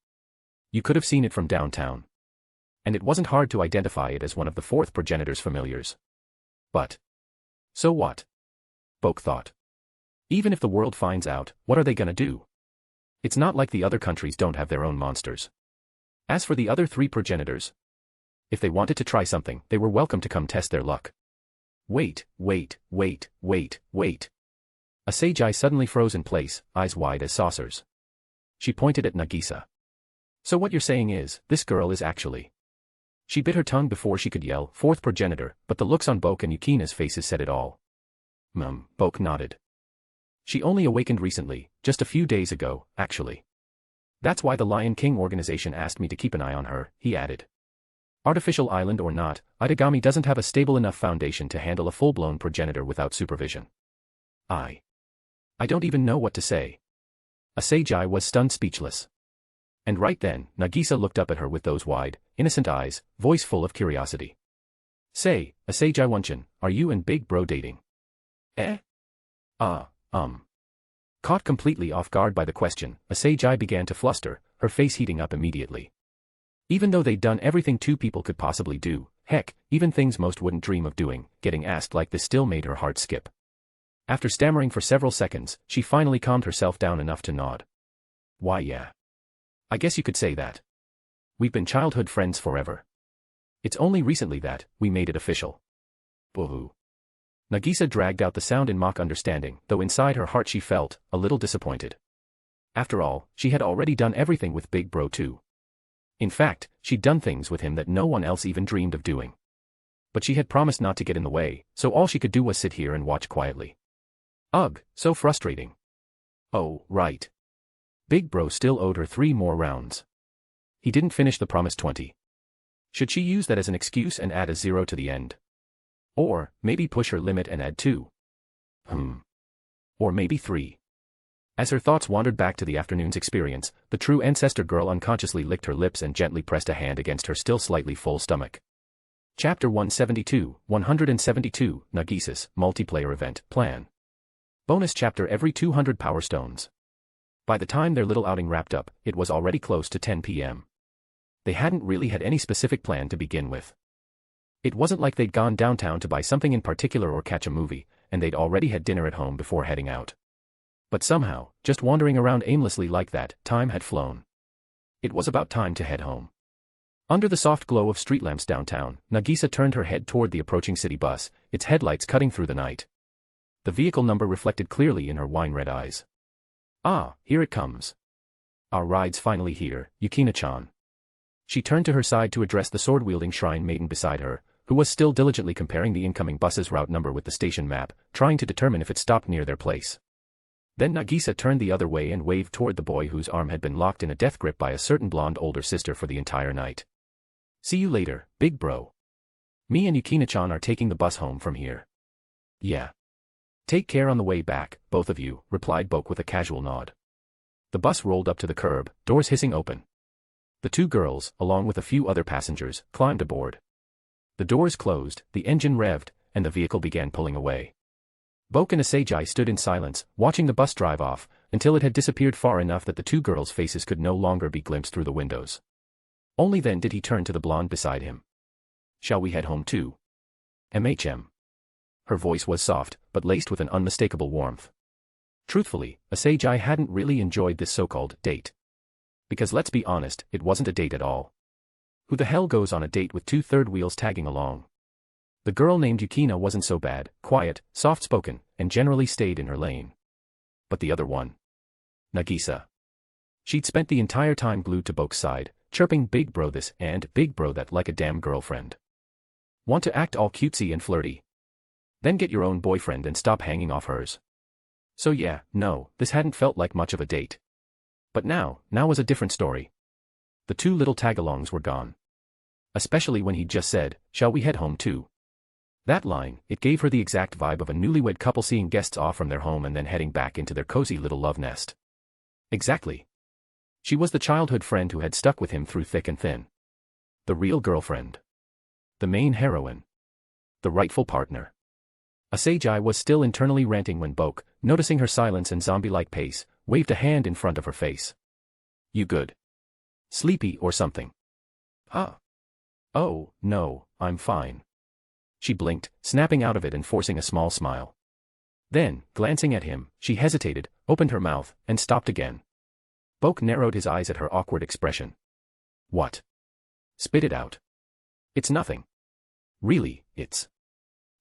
You could have seen it from downtown. And it wasn't hard to identify it as one of the fourth progenitor's familiars. But. So what? Boke thought. Even if the world finds out, what are they gonna do? It's not like the other countries don't have their own monsters. As for the other three progenitors, if they wanted to try something, they were welcome to come test their luck. Wait. Azazel suddenly froze in place, eyes wide as saucers. She pointed at Nagisa. So what you're saying is, this girl is actually... She bit her tongue before she could yell, fourth progenitor, but the looks on Boke and Yukina's faces said it all. Boke nodded. She only awakened recently, just a few days ago, actually. That's why the Lion King organization asked me to keep an eye on her, he added. Artificial island or not, Itagami doesn't have a stable enough foundation to handle a full-blown progenitor without supervision. I don't even know what to say. Azazel was stunned speechless. And right then, Nagisa looked up at her with those wide, innocent eyes, voice full of curiosity. Say, Azazel-chan, are you and Big Bro dating? Caught completely off guard by the question, Azazel began to fluster, her face heating up immediately. Even though they'd done everything two people could possibly do, heck, even things most wouldn't dream of doing, getting asked like this still made her heart skip. After stammering for several seconds, she finally calmed herself down enough to nod. Why yeah. I guess you could say that. We've been childhood friends forever. It's only recently that we made it official. Boo-hoo. Nagisa dragged out the sound in mock understanding, though inside her heart she felt a little disappointed. After all, she had already done everything with Big Bro too. In fact, she'd done things with him that no one else even dreamed of doing. But she had promised not to get in the way, so all she could do was sit here and watch quietly. Ugh, so frustrating. Oh, right. Big Bro still owed her 3 more rounds. he didn't finish the promised 20. Should she use that as an excuse and add a 0 to the end? Or, maybe push her limit and add 2? Or maybe 3. As her thoughts wandered back to the afternoon's experience, the true ancestor girl unconsciously licked her lips and gently pressed a hand against her still slightly full stomach. Chapter 172, Nagisa's Multiplayer Event Plan. Bonus chapter every 200 Power Stones. By the time their little outing wrapped up, it was already close to 10 p.m. They hadn't really had any specific plan to begin with. It wasn't like they'd gone downtown to buy something in particular or catch a movie, and they'd already had dinner at home before heading out. But somehow, just wandering around aimlessly like that, time had flown. It was about time to head home. Under the soft glow of street lamps downtown, Nagisa turned her head toward the approaching city bus, its headlights cutting through the night. The vehicle number reflected clearly in her wine-red eyes. Ah, here it comes. Our ride's finally here, Yukina-chan. She turned to her side to address the sword-wielding shrine maiden beside her, who was still diligently comparing the incoming bus's route number with the station map, trying to determine if it stopped near their place. Then Nagisa turned the other way and waved toward the boy whose arm had been locked in a death grip by a certain blonde older sister for the entire night. See you later, big bro. Me and Yukina-chan are taking the bus home from here. Yeah. Take care on the way back, both of you, replied Boke with a casual nod. The bus rolled up to the curb, doors hissing open. The two girls, along with a few other passengers, climbed aboard. The doors closed, the engine revved, and the vehicle began pulling away. Boke and Asagi stood in silence, watching the bus drive off, until it had disappeared far enough that the two girls' faces could no longer be glimpsed through the windows. Only then did he turn to the blonde beside him. Shall we head home too? MHM. Her voice was soft, but laced with an unmistakable warmth. Truthfully, Asagi hadn't really enjoyed this so-called date. Because let's be honest, it wasn't a date at all. Who the hell goes on a date with two third wheels tagging along? The girl named Yukina wasn't so bad, quiet, soft-spoken, and generally stayed in her lane. But the other one? Nagisa. She'd spent the entire time glued to Boke's side, chirping big bro this and big bro that like a damn girlfriend. Want to act all cutesy and flirty? Then get your own boyfriend and stop hanging off hers. So yeah, no, this hadn't felt like much of a date. But now was a different story. The two little tagalongs were gone. Especially when he'd just said, shall we head home too? That line, it gave her the exact vibe of a newlywed couple seeing guests off from their home and then heading back into their cozy little love nest. Exactly. She was the childhood friend who had stuck with him through thick and thin. The real girlfriend. The main heroine. The rightful partner. Asagi was still internally ranting when Boke, noticing her silence and zombie-like pace, waved a hand in front of her face. You good? Sleepy or something? Huh? Oh, no, I'm fine. She blinked, snapping out of it and forcing a small smile. Then, glancing at him, she hesitated, opened her mouth, and stopped again. Boke narrowed his eyes at her awkward expression. What? Spit it out. It's nothing. Really, it's...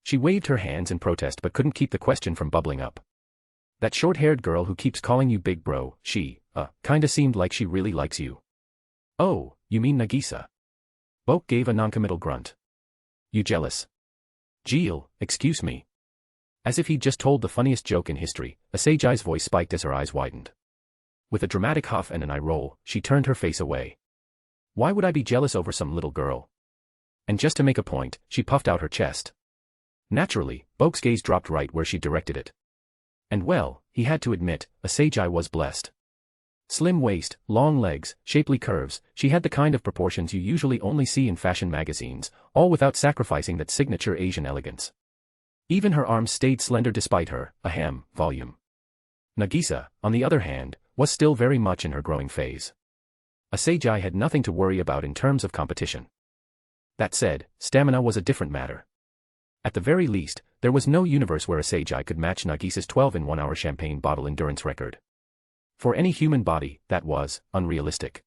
She waved her hands in protest but couldn't keep the question from bubbling up. That short-haired girl who keeps calling you big bro, kinda seemed like she really likes you. Oh, you mean Nagisa? Boke gave a noncommittal grunt. You jealous? Geel, excuse me. As if he'd just told the funniest joke in history, Asagi's voice spiked as her eyes widened. With a dramatic huff and an eye roll, she turned her face away. Why would I be jealous over some little girl? And just to make a point, she puffed out her chest. Naturally, Boke's gaze dropped right where she directed it. And well, he had to admit, Asagi was blessed. Slim waist, long legs, shapely curves, she had the kind of proportions you usually only see in fashion magazines, all without sacrificing that signature Asian elegance. Even her arms stayed slender despite her, volume. Nagisa, on the other hand, was still very much in her growing phase. Asagi had nothing to worry about in terms of competition. That said, stamina was a different matter. At the very least, there was no universe where Asagi could match Nagisa's 12-in-1-hour champagne bottle endurance record. For any human body, that was unrealistic.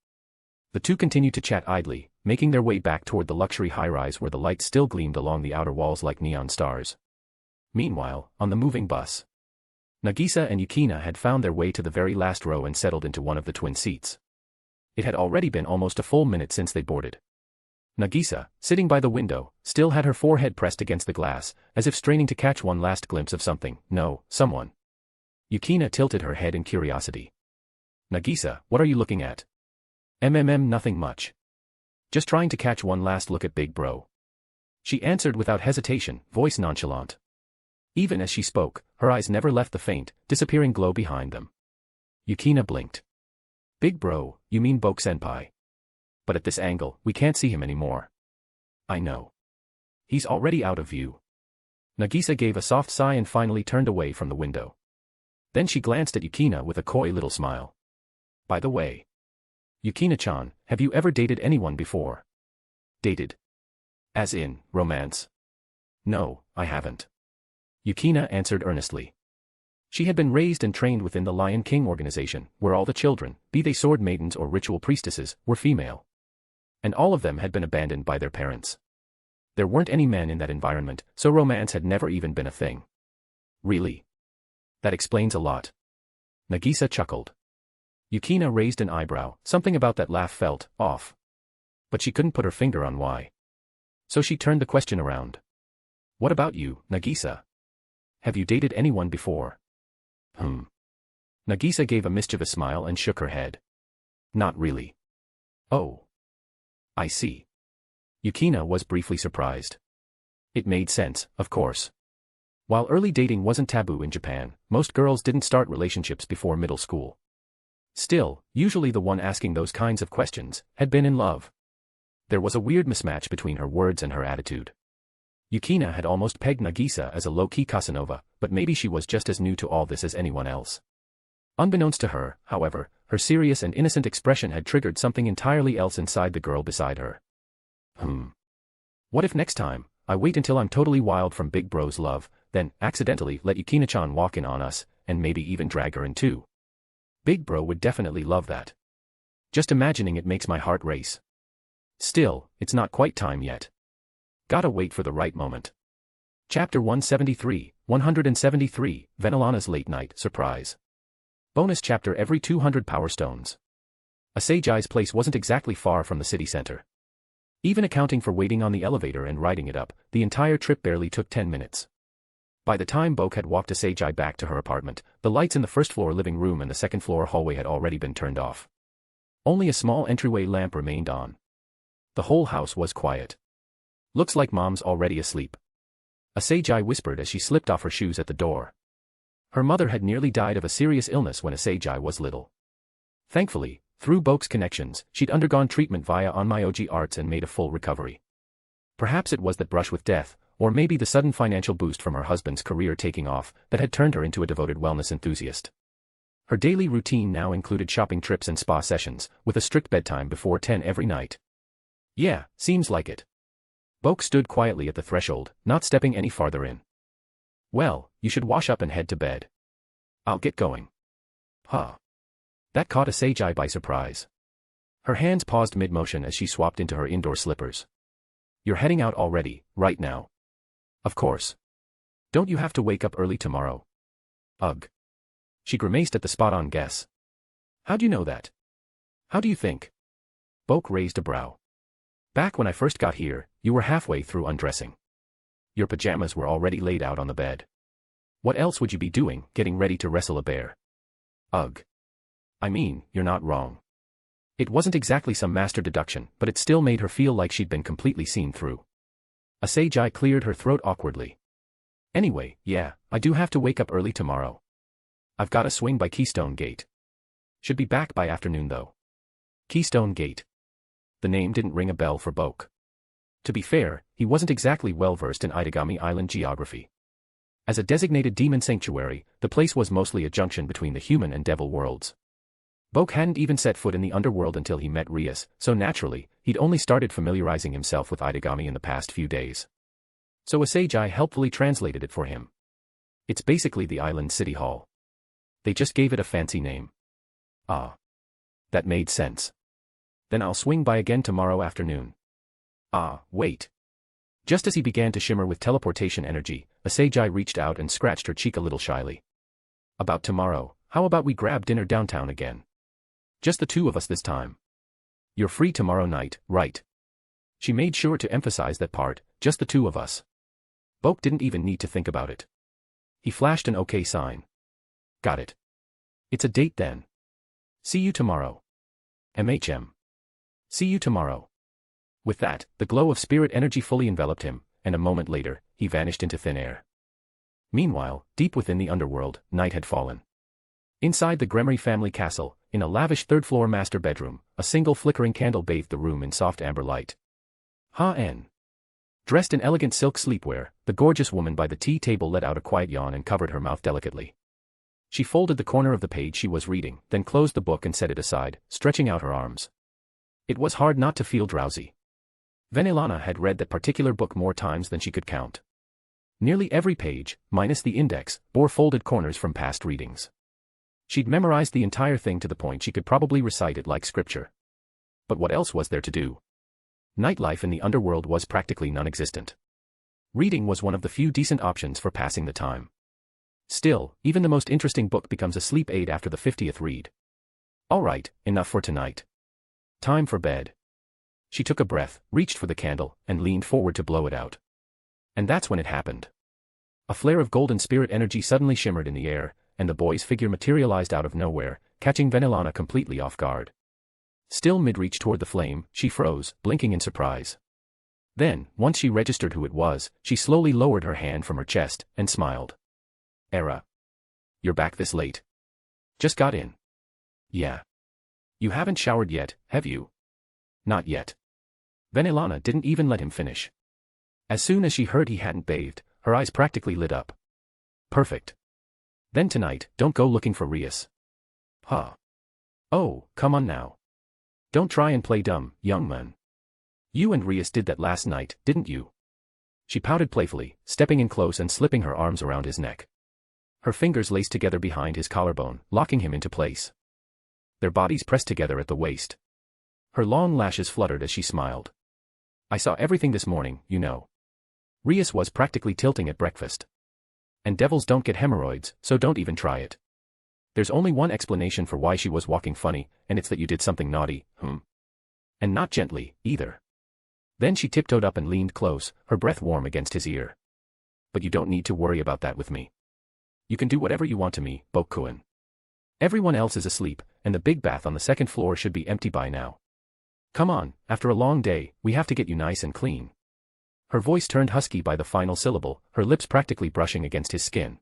The two continued to chat idly, making their way back toward the luxury high-rise where the lights still gleamed along the outer walls like neon stars. Meanwhile, on the moving bus, Nagisa and Yukina had found their way to the very last row and settled into one of the twin seats. It had already been almost a full minute since they boarded. Nagisa, sitting by the window, still had her forehead pressed against the glass, as if straining to catch one last glimpse of someone. Yukina tilted her head in curiosity. Nagisa, what are you looking at? Nothing much. Just trying to catch one last look at Big Bro. She answered without hesitation, voice nonchalant. Even as she spoke, her eyes never left the faint, disappearing glow behind them. Yukina blinked. Big Bro, you mean Boke-senpai. But at this angle, we can't see him anymore. I know. He's already out of view. Nagisa gave a soft sigh and finally turned away from the window. Then she glanced at Yukina with a coy little smile. By the way. Yukina-chan, have you ever dated anyone before? Dated? As in, romance? No, I haven't. Yukina answered earnestly. She had been raised and trained within the Lion King organization, where all the children, be they sword maidens or ritual priestesses, were female. And all of them had been abandoned by their parents. There weren't any men in that environment, so romance had never even been a thing. Really? That explains a lot. Nagisa chuckled. Yukina raised an eyebrow, something about that laugh felt off. But she couldn't put her finger on why. So she turned the question around. What about you, Nagisa? Have you dated anyone before? Nagisa gave a mischievous smile and shook her head. Not really. Oh. I see. Yukina was briefly surprised. It made sense, of course. While early dating wasn't taboo in Japan, most girls didn't start relationships before middle school. Still, usually the one asking those kinds of questions had been in love. There was a weird mismatch between her words and her attitude. Yukina had almost pegged Nagisa as a low-key Casanova, but maybe she was just as new to all this as anyone else. Unbeknownst to her, however, her serious and innocent expression had triggered something entirely else inside the girl beside her. What if next time, I wait until I'm totally wild from Big Bro's love, then accidentally let Yukina-chan walk in on us, and maybe even drag her in too? Big Bro would definitely love that. Just imagining it makes my heart race. Still, it's not quite time yet. Gotta wait for the right moment. Chapter 173, Venelana's Late Night Surprise. Bonus chapter every 200 power stones. Asagai's place wasn't exactly far from the city center. Even accounting for waiting on the elevator and riding it up, the entire trip barely took 10 minutes. By the time Boke had walked Asagai back to her apartment, the lights in the first-floor living room and the second-floor hallway had already been turned off. Only a small entryway lamp remained on. The whole house was quiet. Looks like Mom's already asleep. Asagai whispered as she slipped off her shoes at the door. Her mother had nearly died of a serious illness when Asagai was little. Thankfully, through Boke's connections, she'd undergone treatment via Onmyōji arts and made a full recovery. Perhaps it was that brush with death, or maybe the sudden financial boost from her husband's career taking off, that had turned her into a devoted wellness enthusiast. Her daily routine now included shopping trips and spa sessions, with a strict bedtime before 10 every night. Yeah, seems like it. Boke stood quietly at the threshold, not stepping any farther in. Well, you should wash up and head to bed. I'll get going. Huh. That caught Asagai by surprise. Her hands paused mid-motion as she swapped into her indoor slippers. You're heading out already, right now? Of course. Don't you have to wake up early tomorrow? Ugh. She grimaced at the spot-on guess. How do you know that? How do you think? Boke raised a brow. Back when I first got here, you were halfway through undressing. Your pajamas were already laid out on the bed. What else would you be doing, getting ready to wrestle a bear? Ugh. I mean, you're not wrong. It wasn't exactly some master deduction, but it still made her feel like she'd been completely seen through. Asagai cleared her throat awkwardly. Anyway, yeah, I do have to wake up early tomorrow. I've got to swing by Keystone Gate. Should be back by afternoon though. Keystone Gate. The name didn't ring a bell for Boke. To be fair, he wasn't exactly well-versed in Itagami Island geography. As a designated demon sanctuary, the place was mostly a junction between the human and devil worlds. Boke hadn't even set foot in the underworld until he met Rias, so naturally, he'd only started familiarizing himself with Itagami in the past few days. So Asagai helpfully translated it for him. It's basically the island city hall. They just gave it a fancy name. Ah. That made sense. Then I'll swing by again tomorrow afternoon. Ah, wait. Just as he began to shimmer with teleportation energy, Asagai reached out and scratched her cheek a little shyly. About tomorrow, how about we grab dinner downtown again? Just the two of us this time. You're free tomorrow night, right? She made sure to emphasize that part, just the two of us. Boke didn't even need to think about it. He flashed an okay sign. Got it. It's a date then. See you tomorrow. MHM. See you tomorrow. With that, the glow of spirit energy fully enveloped him, and a moment later, he vanished into thin air. Meanwhile, deep within the underworld, night had fallen. Inside the Gremory family castle, in a lavish third-floor master bedroom, a single flickering candle bathed the room in soft amber light. Ha-en. Dressed in elegant silk sleepwear, the gorgeous woman by the tea table let out a quiet yawn and covered her mouth delicately. She folded the corner of the page she was reading, then closed the book and set it aside, stretching out her arms. It was hard not to feel drowsy. Venelana had read that particular book more times than she could count. Nearly every page, minus the index, bore folded corners from past readings. She'd memorized the entire thing to the point she could probably recite it like scripture. But what else was there to do? Nightlife in the underworld was practically non-existent. Reading was one of the few decent options for passing the time. Still, even the most interesting book becomes a sleep aid after the 50th read. All right, enough for tonight. Time for bed. She took a breath, reached for the candle, and leaned forward to blow it out. And that's when it happened. A flare of golden spirit energy suddenly shimmered in the air, and the boy's figure materialized out of nowhere, catching Venelana completely off guard. Still mid-reach toward the flame, she froze, blinking in surprise. Then, once she registered who it was, she slowly lowered her hand from her chest, and smiled. Era. You're back this late. Just got in. Yeah. You haven't showered yet, have you? Not yet. Venelana didn't even let him finish. As soon as she heard he hadn't bathed, her eyes practically lit up. Perfect. Then tonight, don't go looking for Rias. Huh. Oh, come on now. Don't try and play dumb, young man. You and Rias did that last night, didn't you? She pouted playfully, stepping in close and slipping her arms around his neck. Her fingers laced together behind his collarbone, locking him into place. Their bodies pressed together at the waist. Her long lashes fluttered as she smiled. I saw everything this morning, you know. Rias was practically tilting at breakfast. And devils don't get hemorrhoids, so don't even try it. There's only one explanation for why she was walking funny, and it's that you did something naughty, And not gently, either. Then she tiptoed up and leaned close, her breath warm against his ear. But you don't need to worry about that with me. You can do whatever you want to me, Bokuen. Everyone else is asleep, and the big bath on the second floor should be empty by now. Come on, after a long day, we have to get you nice and clean. Her voice turned husky by the final syllable, her lips practically brushing against his skin.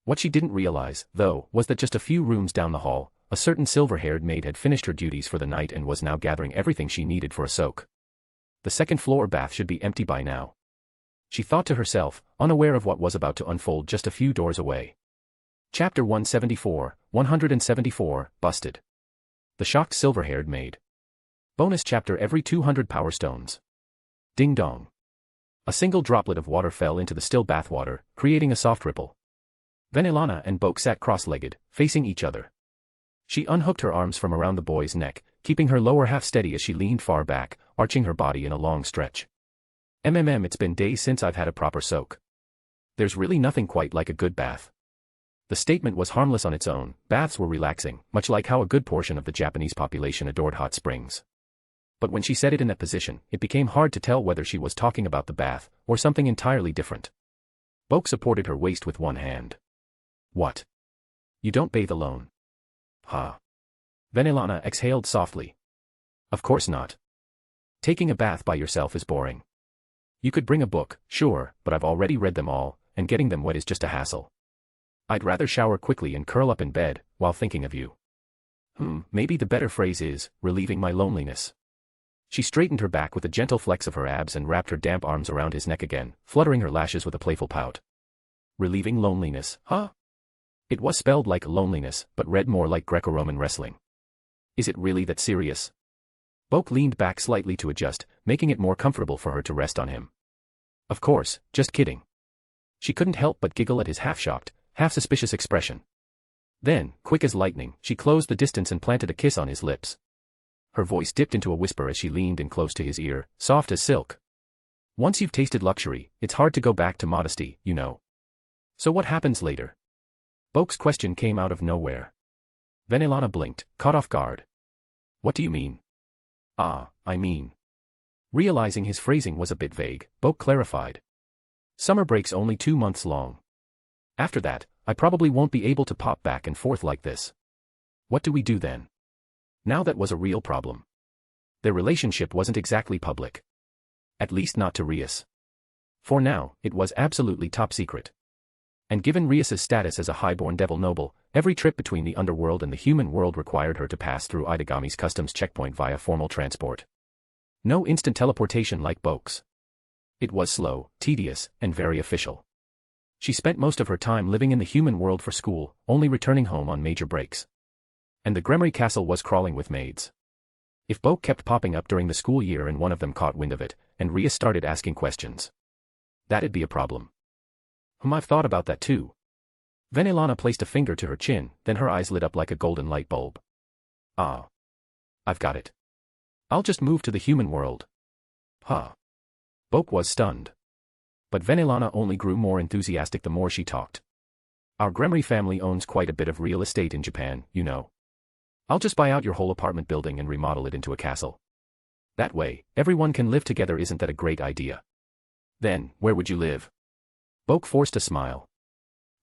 What she didn't realize, though, was that just a few rooms down the hall, a certain silver-haired maid had finished her duties for the night and was now gathering everything she needed for a soak. The second-floor bath should be empty by now. She thought to herself, unaware of what was about to unfold just a few doors away. Chapter 174, Busted. The Shocked Silver-Haired Maid. Bonus chapter every 200 power stones. Ding dong. A single droplet of water fell into the still bathwater, creating a soft ripple. Venelana and Boke sat cross-legged, facing each other. She unhooked her arms from around the boy's neck, keeping her lower half steady as she leaned far back, arching her body in a long stretch. It's been days since I've had a proper soak. There's really nothing quite like a good bath. The statement was harmless on its own. Baths were relaxing, much like how a good portion of the Japanese population adored hot springs. But when she said it in that position, it became hard to tell whether she was talking about the bath, or something entirely different. Boke supported her waist with one hand. What? You don't bathe alone? Ha. Venelana exhaled softly. Of course not. Taking a bath by yourself is boring. You could bring a book, sure, but I've already read them all, and getting them wet is just a hassle. I'd rather shower quickly and curl up in bed, while thinking of you. Maybe the better phrase is, relieving my loneliness. She straightened her back with a gentle flex of her abs and wrapped her damp arms around his neck again, fluttering her lashes with a playful pout. Relieving loneliness, huh? It was spelled like loneliness, but read more like Greco-Roman wrestling. Is it really that serious? Boke leaned back slightly to adjust, making it more comfortable for her to rest on him. Of course, just kidding. She couldn't help but giggle at his half-shocked, half-suspicious expression. Then, quick as lightning, she closed the distance and planted a kiss on his lips. Her voice dipped into a whisper as she leaned in close to his ear, soft as silk. Once you've tasted luxury, it's hard to go back to modesty, you know. So what happens later? Boke's question came out of nowhere. Venelana blinked, caught off guard. What do you mean? I mean. Realizing his phrasing was a bit vague, Boke clarified. Summer break's only 2 months long. After that, I probably won't be able to pop back and forth like this. What do we do then? Now that was a real problem. Their relationship wasn't exactly public. At least not to Rias. For now, it was absolutely top secret. And given Rias's status as a highborn devil noble, every trip between the underworld and the human world required her to pass through Itagami's customs checkpoint via formal transport. No instant teleportation like Boke's. It was slow, tedious, and very official. She spent most of her time living in the human world for school, only returning home on major breaks. And the Gremory castle was crawling with maids. If Boke kept popping up during the school year and one of them caught wind of it, and Rias started asking questions, that'd be a problem. I've thought about that too. Venelana placed a finger to her chin, then her eyes lit up like a golden light bulb. Ah. I've got it. I'll just move to the human world. Huh. Boke was stunned. But Venelana only grew more enthusiastic the more she talked. Our Gremory family owns quite a bit of real estate in Japan, you know. I'll just buy out your whole apartment building and remodel it into a castle. That way, everyone can live together. Isn't that a great idea? Then, where would you live? Boke forced a smile.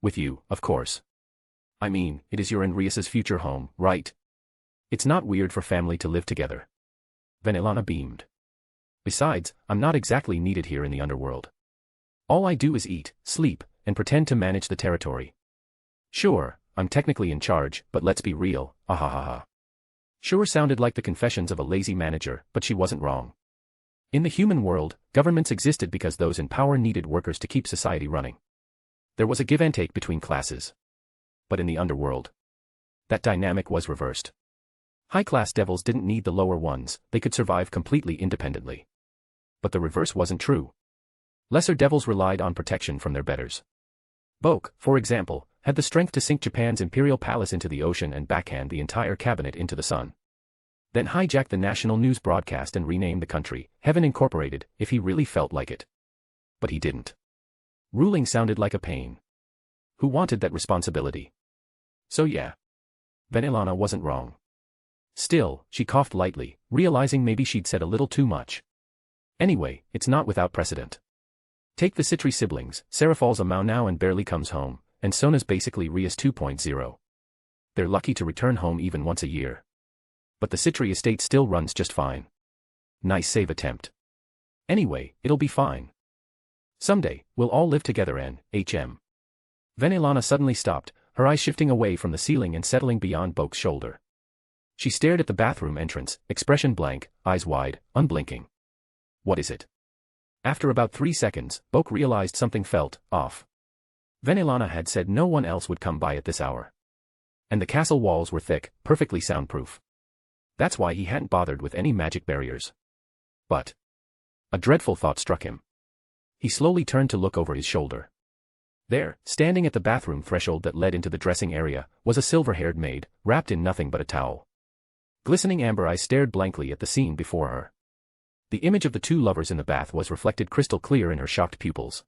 With you, of course. I mean, it is your and Rias's future home, right? It's not weird for family to live together. Venelana beamed. Besides, I'm not exactly needed here in the underworld. All I do is eat, sleep, and pretend to manage the territory. Sure, I'm technically in charge, but let's be real, ahahaha. Sure sounded like the confessions of a lazy manager, but she wasn't wrong. In the human world, governments existed because those in power needed workers to keep society running. There was a give and take between classes. But in the underworld, that dynamic was reversed. High-class devils didn't need the lower ones, they could survive completely independently. But the reverse wasn't true. Lesser devils relied on protection from their betters. Boke, for example, had the strength to sink Japan's imperial palace into the ocean and backhand the entire cabinet into the sun. Then hijack the national news broadcast and rename the country Heaven Incorporated if he really felt like it. But he didn't. Ruling sounded like a pain. Who wanted that responsibility? So yeah. Venelana wasn't wrong. Still, she coughed lightly, realizing maybe she'd said a little too much. Anyway, it's not without precedent. Take the Citri siblings, Sarah falls a Mao now and barely comes home, and Sona's basically Rias 2.0. They're lucky to return home even once a year. But the Citri estate still runs just fine. Nice save attempt. Anyway, it'll be fine. Someday, we'll all live together and, HM. Venelana suddenly stopped, her eyes shifting away from the ceiling and settling beyond Boke's shoulder. She stared at the bathroom entrance, expression blank, eyes wide, unblinking. What is it? After about 3 seconds, Boke realized something felt off. Venelana had said no one else would come by at this hour. And the castle walls were thick, perfectly soundproof. That's why he hadn't bothered with any magic barriers. But a dreadful thought struck him. He slowly turned to look over his shoulder. There, standing at the bathroom threshold that led into the dressing area, was a silver-haired maid, wrapped in nothing but a towel. Glistening amber eyes stared blankly at the scene before her. The image of the two lovers in the bath was reflected crystal clear in her shocked pupils.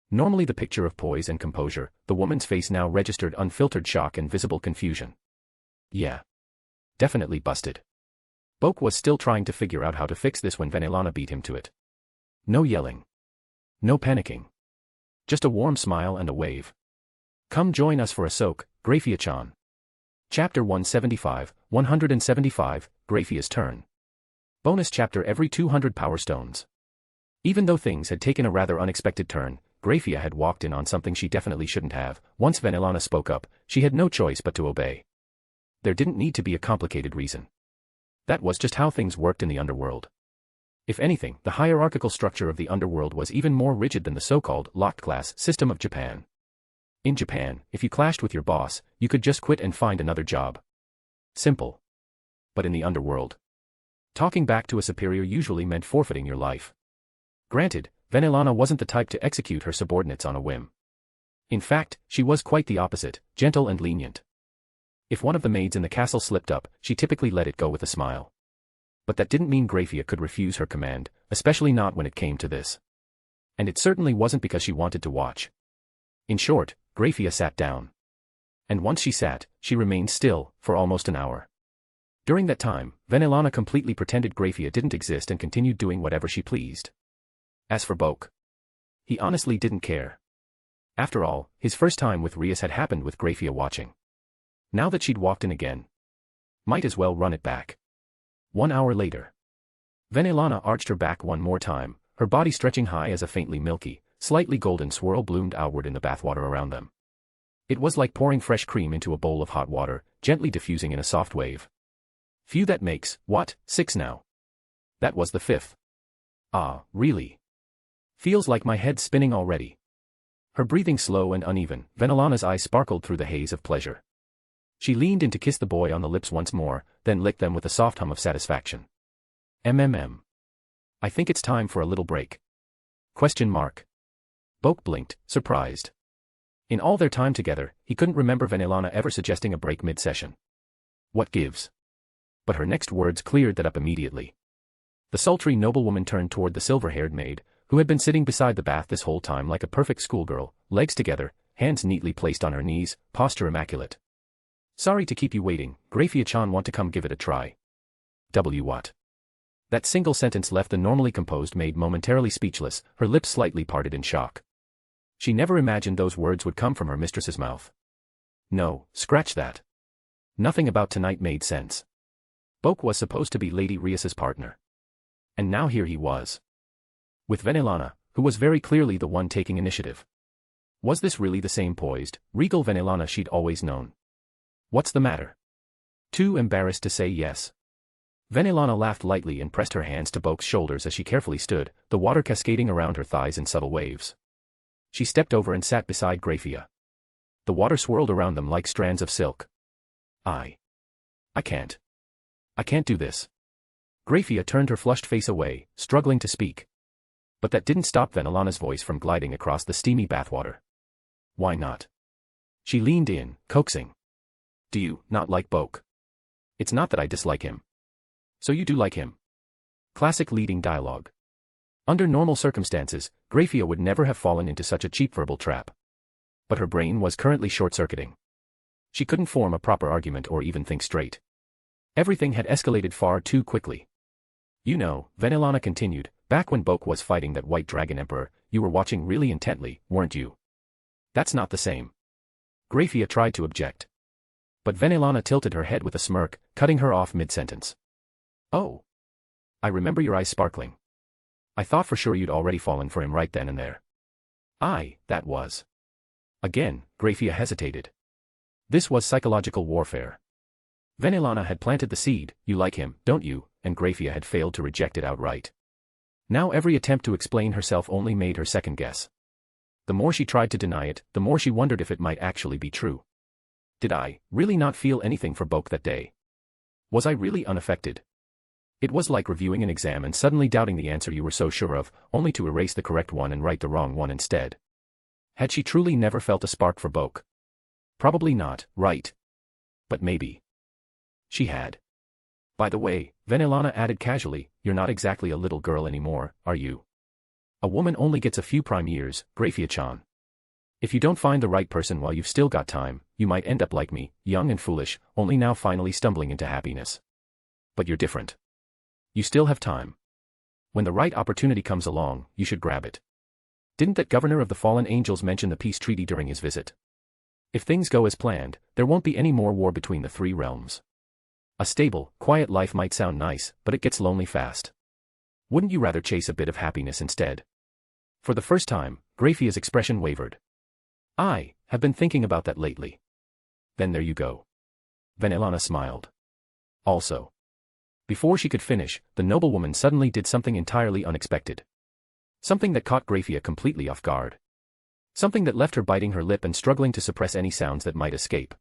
Normally the picture of poise and composure, the woman's face now registered unfiltered shock and visible confusion. Yeah. Definitely busted. Boke was still trying to figure out how to fix this when Venelana beat him to it. No yelling. No panicking. Just a warm smile and a wave. Come join us for a soak, Graphia-chan. Chapter 175, 175, Graphia's Turn. Bonus chapter every 200 power stones. Even though things had taken a rather unexpected turn, Graphia had walked in on something she definitely shouldn't have. Once Venelana spoke up, she had no choice but to obey. There didn't need to be a complicated reason. That was just how things worked in the underworld. If anything, the hierarchical structure of the underworld was even more rigid than the so-called locked-class system of Japan. In Japan, if you clashed with your boss, you could just quit and find another job. Simple. But in the underworld, talking back to a superior usually meant forfeiting your life. Granted, Venelana wasn't the type to execute her subordinates on a whim. In fact, she was quite the opposite, gentle and lenient. If one of the maids in the castle slipped up, she typically let it go with a smile. But that didn't mean Graphia could refuse her command, especially not when it came to this. And it certainly wasn't because she wanted to watch. In short, Graphia sat down. And once she sat, she remained still, for almost an hour. During that time, Venelana completely pretended Graphia didn't exist and continued doing whatever she pleased. As for Boke, he honestly didn't care. After all, his first time with Rias had happened with Graphia watching. Now that she'd walked in again, might as well run it back. 1 hour later. Venelana arched her back one more time, her body stretching high as a faintly milky, slightly golden swirl bloomed outward in the bathwater around them. It was like pouring fresh cream into a bowl of hot water, gently diffusing in a soft wave. Phew, that makes, what, 6 now? That was the 5th. Ah, really? Feels like my head's spinning already. Her breathing slow and uneven, Venelana's eyes sparkled through the haze of pleasure. She leaned in to kiss the boy on the lips once more, then licked them with a soft hum of satisfaction. I think it's time for a little break. Question mark. Boke blinked, surprised. In all their time together, he couldn't remember Venelana ever suggesting a break mid-session. What gives? But her next words cleared that up immediately. The sultry noblewoman turned toward the silver-haired maid, who had been sitting beside the bath this whole time like a perfect schoolgirl, legs together, hands neatly placed on her knees, posture immaculate. Sorry to keep you waiting, Graia-chan want to come give it a try. What? That single sentence left the normally composed maid momentarily speechless, her lips slightly parted in shock. She never imagined those words would come from her mistress's mouth. No, scratch that. Nothing about tonight made sense. Boke was supposed to be Lady Rias's partner. And now here he was. With Venelana, who was very clearly the one taking initiative. Was this really the same poised, regal Venelana she'd always known? What's the matter? Too embarrassed to say yes. Venelana laughed lightly and pressed her hands to Boke's shoulders as she carefully stood, the water cascading around her thighs in subtle waves. She stepped over and sat beside Graia. The water swirled around them like strands of silk. I can't do this. Graia turned her flushed face away, struggling to speak. But that didn't stop Venelana's voice from gliding across the steamy bathwater. Why not? She leaned in, coaxing. Do you not like Boke? It's not that I dislike him. So you do like him. Classic leading dialogue. Under normal circumstances, Graia would never have fallen into such a cheap verbal trap. But her brain was currently short-circuiting. She couldn't form a proper argument or even think straight. Everything had escalated far too quickly. You know, Venelana continued, back when Boke was fighting that white dragon emperor, you were watching really intently, weren't you? That's not the same. Graia tried to object. But Venelana tilted her head with a smirk, cutting her off mid-sentence. Oh. I remember your eyes sparkling. I thought for sure you'd already fallen for him right then and there. That was. Again, Graia hesitated. This was psychological warfare. Venelana had planted the seed, you like him, don't you, and Graia had failed to reject it outright. Now every attempt to explain herself only made her second guess. The more she tried to deny it, the more she wondered if it might actually be true. Did I really not feel anything for Boke that day? Was I really unaffected? It was like reviewing an exam and suddenly doubting the answer you were so sure of, only to erase the correct one and write the wrong one instead. Had she truly never felt a spark for Boke? Probably not, right? But maybe. She had. By the way, Venelana added casually, you're not exactly a little girl anymore, are you? A woman only gets a few prime years, Graia-chan. If you don't find the right person while you've still got time, you might end up like me, young and foolish, only now finally stumbling into happiness. But you're different. You still have time. When the right opportunity comes along, you should grab it. Didn't that governor of the fallen angels mention the peace treaty during his visit? If things go as planned, there won't be any more war between the three realms. A stable, quiet life might sound nice, but it gets lonely fast. Wouldn't you rather chase a bit of happiness instead? For the first time, Graia's expression wavered. I have been thinking about that lately. Then there you go. Venelana smiled. Also. Before she could finish, the noblewoman suddenly did something entirely unexpected. Something that caught Graia completely off guard. Something that left her biting her lip and struggling to suppress any sounds that might escape.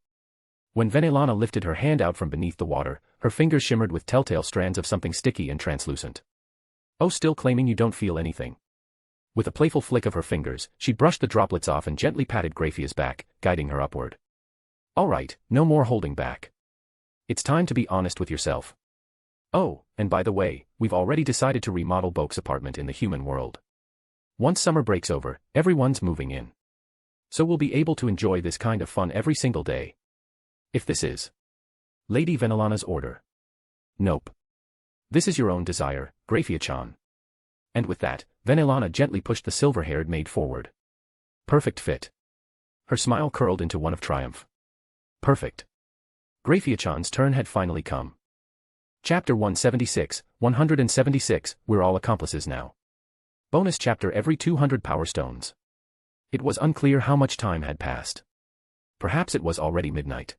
When Venelana lifted her hand out from beneath the water, her fingers shimmered with telltale strands of something sticky and translucent. Oh, still claiming you don't feel anything. With a playful flick of her fingers, she brushed the droplets off and gently patted Graia's back, guiding her upward. All right, no more holding back. It's time to be honest with yourself. Oh, and by the way, we've already decided to remodel Boke's apartment in the human world. Once summer breaks over, everyone's moving in. So we'll be able to enjoy this kind of fun every single day. If this is Lady Venelana's order. Nope. This is your own desire, Graia-chan. And with that, Venelana gently pushed the silver-haired maid forward. Perfect fit. Her smile curled into one of triumph. Perfect. Graia-chan's turn had finally come. Chapter 176, we're all accomplices now. Bonus chapter every 200 power stones. It was unclear how much time had passed. Perhaps it was already midnight.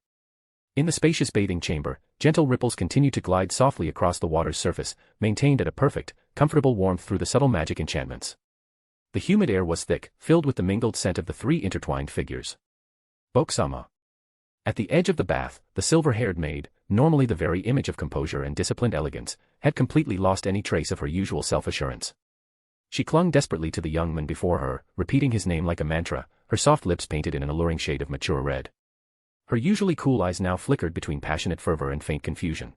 In the spacious bathing chamber, gentle ripples continued to glide softly across the water's surface, maintained at a perfect, comfortable warmth through the subtle magic enchantments. The humid air was thick, filled with the mingled scent of the three intertwined figures. Boke-sama. At the edge of the bath, the silver-haired maid, normally the very image of composure and disciplined elegance, had completely lost any trace of her usual self-assurance. She clung desperately to the young man before her, repeating his name like a mantra, her soft lips painted in an alluring shade of mature red. Her usually cool eyes now flickered between passionate fervor and faint confusion.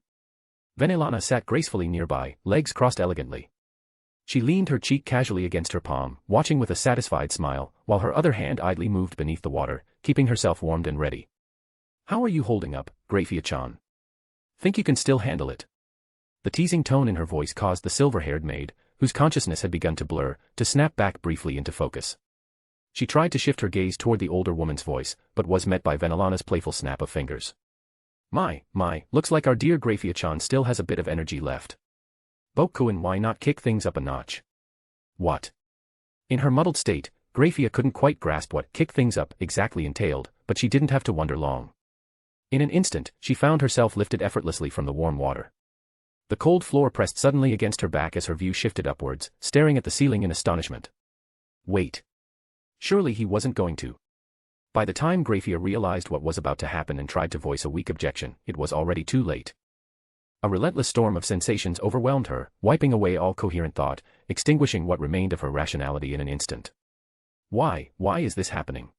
Venelana sat gracefully nearby, legs crossed elegantly. She leaned her cheek casually against her palm, watching with a satisfied smile, while her other hand idly moved beneath the water, keeping herself warmed and ready. "How are you holding up, Graia-chan? Think you can still handle it?" The teasing tone in her voice caused the silver-haired maid, whose consciousness had begun to blur, to snap back briefly into focus. She tried to shift her gaze toward the older woman's voice, but was met by Venelana's playful snap of fingers. My, looks like our dear Graia-chan still has a bit of energy left. Bokuen, why not kick things up a notch? What? In her muddled state, Graia couldn't quite grasp what kick things up exactly entailed, but she didn't have to wonder long. In an instant, she found herself lifted effortlessly from the warm water. The cold floor pressed suddenly against her back as her view shifted upwards, staring at the ceiling in astonishment. Wait. Surely he wasn't going to. By the time Graia realized what was about to happen and tried to voice a weak objection, it was already too late. A relentless storm of sensations overwhelmed her, wiping away all coherent thought, extinguishing what remained of her rationality in an instant. Why is this happening?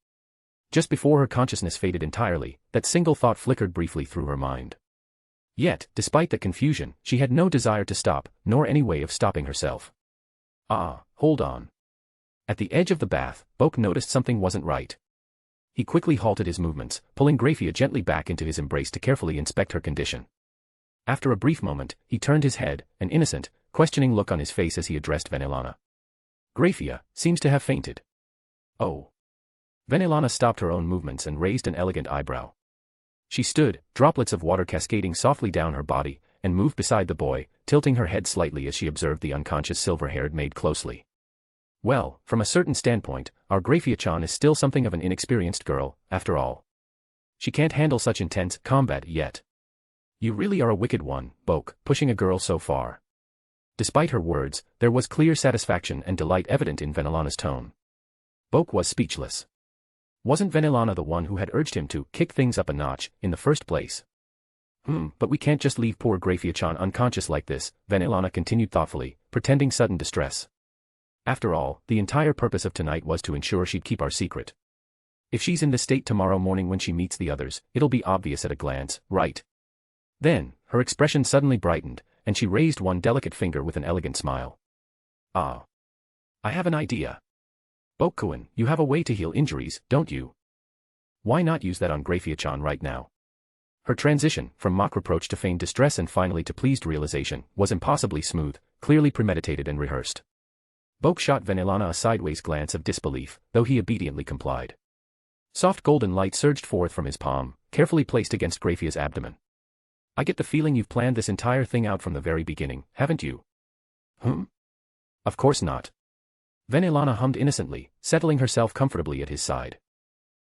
Just before her consciousness faded entirely, that single thought flickered briefly through her mind. Yet, despite the confusion, she had no desire to stop, nor any way of stopping herself. Hold on. At the edge of the bath, Boke noticed something wasn't right. He quickly halted his movements, pulling Graia gently back into his embrace to carefully inspect her condition. After a brief moment, he turned his head, an innocent, questioning look on his face as he addressed Venelana. Graia seems to have fainted. Oh. Venelana stopped her own movements and raised an elegant eyebrow. She stood, droplets of water cascading softly down her body, and moved beside the boy, tilting her head slightly as she observed the unconscious silver-haired maid closely. Well, from a certain standpoint, our Graia-chan is still something of an inexperienced girl, after all. She can't handle such intense combat yet. You really are a wicked one, Boke, pushing a girl so far. Despite her words, there was clear satisfaction and delight evident in Venelana's tone. Boke was speechless. Wasn't Venelana the one who had urged him to kick things up a notch, in the first place? But we can't just leave poor Graia-chan unconscious like this, Venelana continued thoughtfully, pretending sudden distress. After all, the entire purpose of tonight was to ensure she'd keep our secret. If she's in this state tomorrow morning when she meets the others, it'll be obvious at a glance, right? Then, her expression suddenly brightened, and she raised one delicate finger with an elegant smile. I have an idea. Bokuen, you have a way to heal injuries, don't you? Why not use that on Graia-chan right now? Her transition, from mock reproach to feigned distress and finally to pleased realization, was impossibly smooth, clearly premeditated and rehearsed. Boke shot Venelana a sideways glance of disbelief, though he obediently complied. Soft golden light surged forth from his palm, carefully placed against Graia's abdomen. I get the feeling you've planned this entire thing out from the very beginning, haven't you? Of course not. Venelana hummed innocently, settling herself comfortably at his side.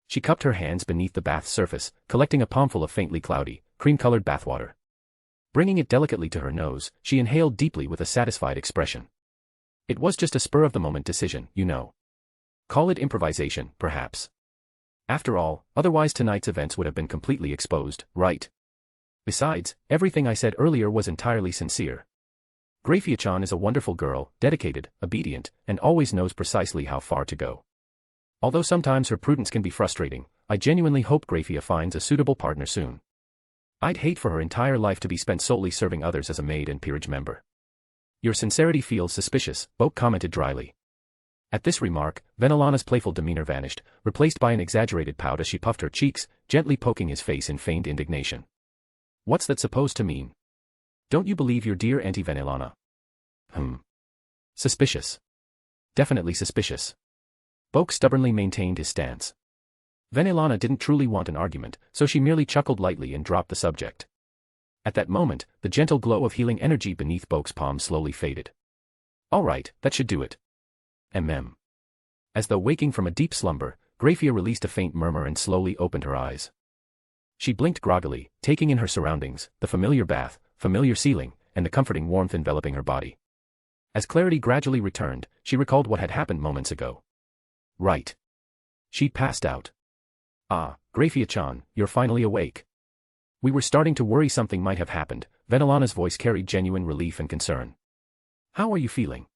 She cupped her hands beneath the bath's surface, collecting a palmful of faintly cloudy, cream-colored bathwater. Bringing it delicately to her nose, she inhaled deeply with a satisfied expression. It was just a spur-of-the-moment decision, you know. Call it improvisation, perhaps. After all, otherwise tonight's events would have been completely exposed, right? Besides, everything I said earlier was entirely sincere. Graia-chan is a wonderful girl, dedicated, obedient, and always knows precisely how far to go. Although sometimes her prudence can be frustrating, I genuinely hope Graia finds a suitable partner soon. I'd hate for her entire life to be spent solely serving others as a maid and peerage member. Your sincerity feels suspicious, Boke commented dryly. At this remark, Venelana's playful demeanor vanished, replaced by an exaggerated pout as she puffed her cheeks, gently poking his face in feigned indignation. What's that supposed to mean? Don't you believe your dear Auntie Venelana? Suspicious. Definitely suspicious. Boke stubbornly maintained his stance. Venelana didn't truly want an argument, so she merely chuckled lightly and dropped the subject. At that moment, the gentle glow of healing energy beneath Boke's palm slowly faded. All right, that should do it. As though waking from a deep slumber, Graia released a faint murmur and slowly opened her eyes. She blinked groggily, taking in her surroundings, the familiar bath, familiar ceiling, and the comforting warmth enveloping her body. As clarity gradually returned, she recalled what had happened moments ago. Right. She'd passed out. Ah, Graia-chan, you're finally awake. We were starting to worry something might have happened. Venelana's voice carried genuine relief and concern. How are you feeling?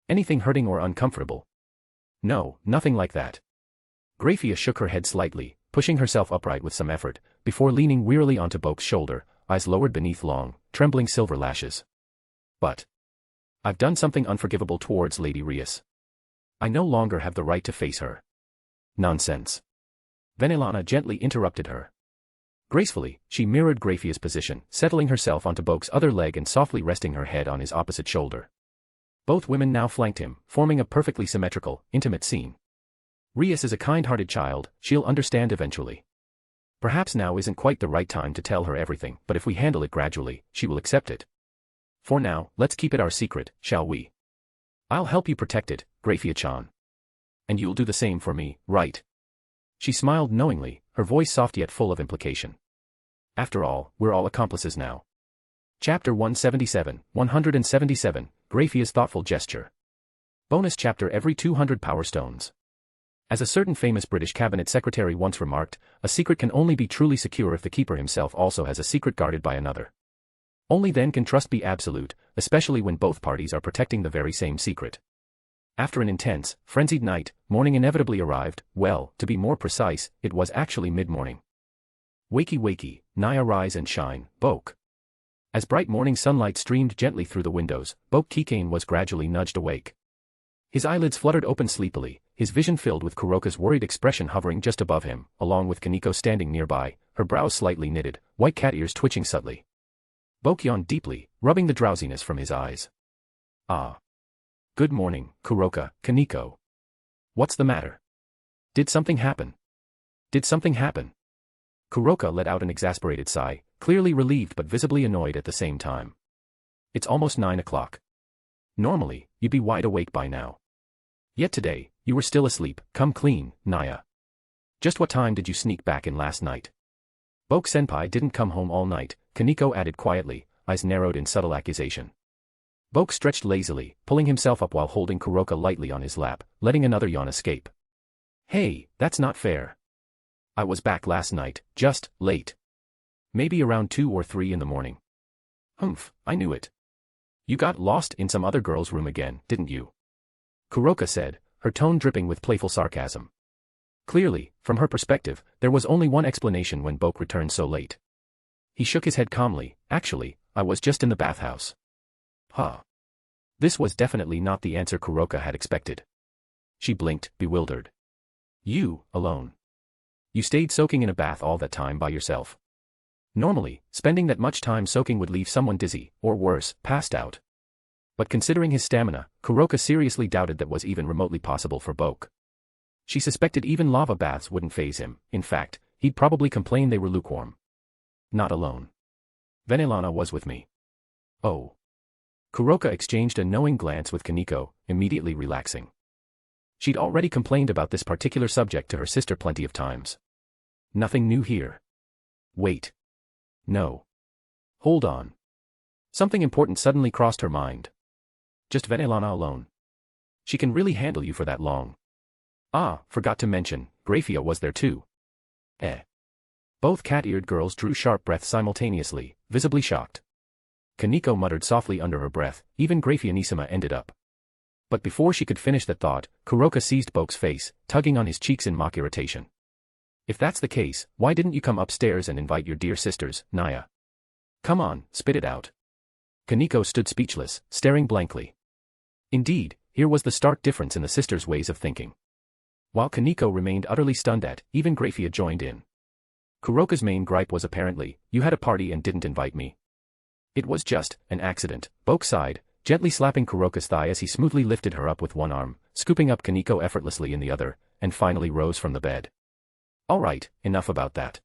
Anything hurting or uncomfortable? No, nothing like that. Graia shook her head slightly, pushing herself upright with some effort, before leaning wearily onto Boke's shoulder, eyes lowered beneath long, trembling silver lashes. But I've done something unforgivable towards Lady Rias. I no longer have the right to face her. Nonsense. Venelana gently interrupted her. Gracefully, she mirrored Graia's position, settling herself onto Boke's other leg and softly resting her head on his opposite shoulder. Both women now flanked him, forming a perfectly symmetrical, intimate scene. Rias is a kind-hearted child, she'll understand eventually. Perhaps now isn't quite the right time to tell her everything, but if we handle it gradually, she will accept it. For now, let's keep it our secret, shall we? I'll help you protect it, Graia-chan. And you'll do the same for me, right? She smiled knowingly, her voice soft yet full of implication. After all, we're all accomplices now. Chapter 177, Graia's thoughtful gesture. Bonus chapter every 200 power stones. As a certain famous British cabinet secretary once remarked, a secret can only be truly secure if the keeper himself also has a secret guarded by another. Only then can trust be absolute, especially when both parties are protecting the very same secret. After an intense, frenzied night, morning inevitably arrived. Well, to be more precise, it was actually mid-morning. Wakey wakey, Naya rise and shine, Boke. As bright morning sunlight streamed gently through the windows, Bokue Keikain was gradually nudged awake. His eyelids fluttered open sleepily, his vision filled with Kuroka's worried expression hovering just above him, along with Kaneko standing nearby, her brows slightly knitted, white cat ears twitching subtly. Boke yawned deeply, rubbing the drowsiness from his eyes. Ah. Good morning, Kuroka, Kaneko. What's the matter? Did something happen? Kuroka let out an exasperated sigh, clearly relieved but visibly annoyed at the same time. It's almost 9 o'clock. Normally, you'd be wide awake by now. Yet today, you were still asleep. Come clean, Naya. Just what time did you sneak back in last night? Boke-senpai didn't come home all night, Kaneko added quietly, eyes narrowed in subtle accusation. Boke stretched lazily, pulling himself up while holding Kuroka lightly on his lap, letting another yawn escape. Hey, that's not fair. I was back last night, just late. Maybe around 2 or 3 in the morning. Humph, I knew it. You got lost in some other girl's room again, didn't you? Kuroka said, her tone dripping with playful sarcasm. Clearly, from her perspective, there was only one explanation when Boke returned so late. He shook his head calmly. Actually, I was just in the bathhouse. Huh. This was definitely not the answer Kuroka had expected. She blinked, bewildered. You, alone. You stayed soaking in a bath all that time by yourself. Normally, spending that much time soaking would leave someone dizzy, or worse, passed out. But considering his stamina, Kuroka seriously doubted that was even remotely possible for Boke. She suspected even lava baths wouldn't faze him. In fact, he'd probably complain they were lukewarm. Not alone. Venelana was with me. Oh. Kuroka exchanged a knowing glance with Kaneko, immediately relaxing. She'd already complained about this particular subject to her sister plenty of times. Nothing new here. Wait. No. Hold on. Something important suddenly crossed her mind. Just Venelana alone. She can really handle you for that long. Ah, forgot to mention, Graia was there too. Both cat-eared girls drew sharp breaths simultaneously, visibly shocked. Kaneko muttered softly under her breath, even Graia-nisama ended up. But before she could finish that thought, Kuroka seized Boke's face, tugging on his cheeks in mock irritation. If that's the case, why didn't you come upstairs and invite your dear sisters, Naya? Come on, spit it out. Kaneko stood speechless, staring blankly. Indeed, here was the stark difference in the sisters' ways of thinking. While Kaneko remained utterly stunned at, even Graia joined in. Kuroka's main gripe was apparently, you had a party and didn't invite me. It was just an accident, Boke sighed, gently slapping Kuroka's thigh as he smoothly lifted her up with one arm, scooping up Kaneko effortlessly in the other, and finally rose from the bed. All right, enough about that.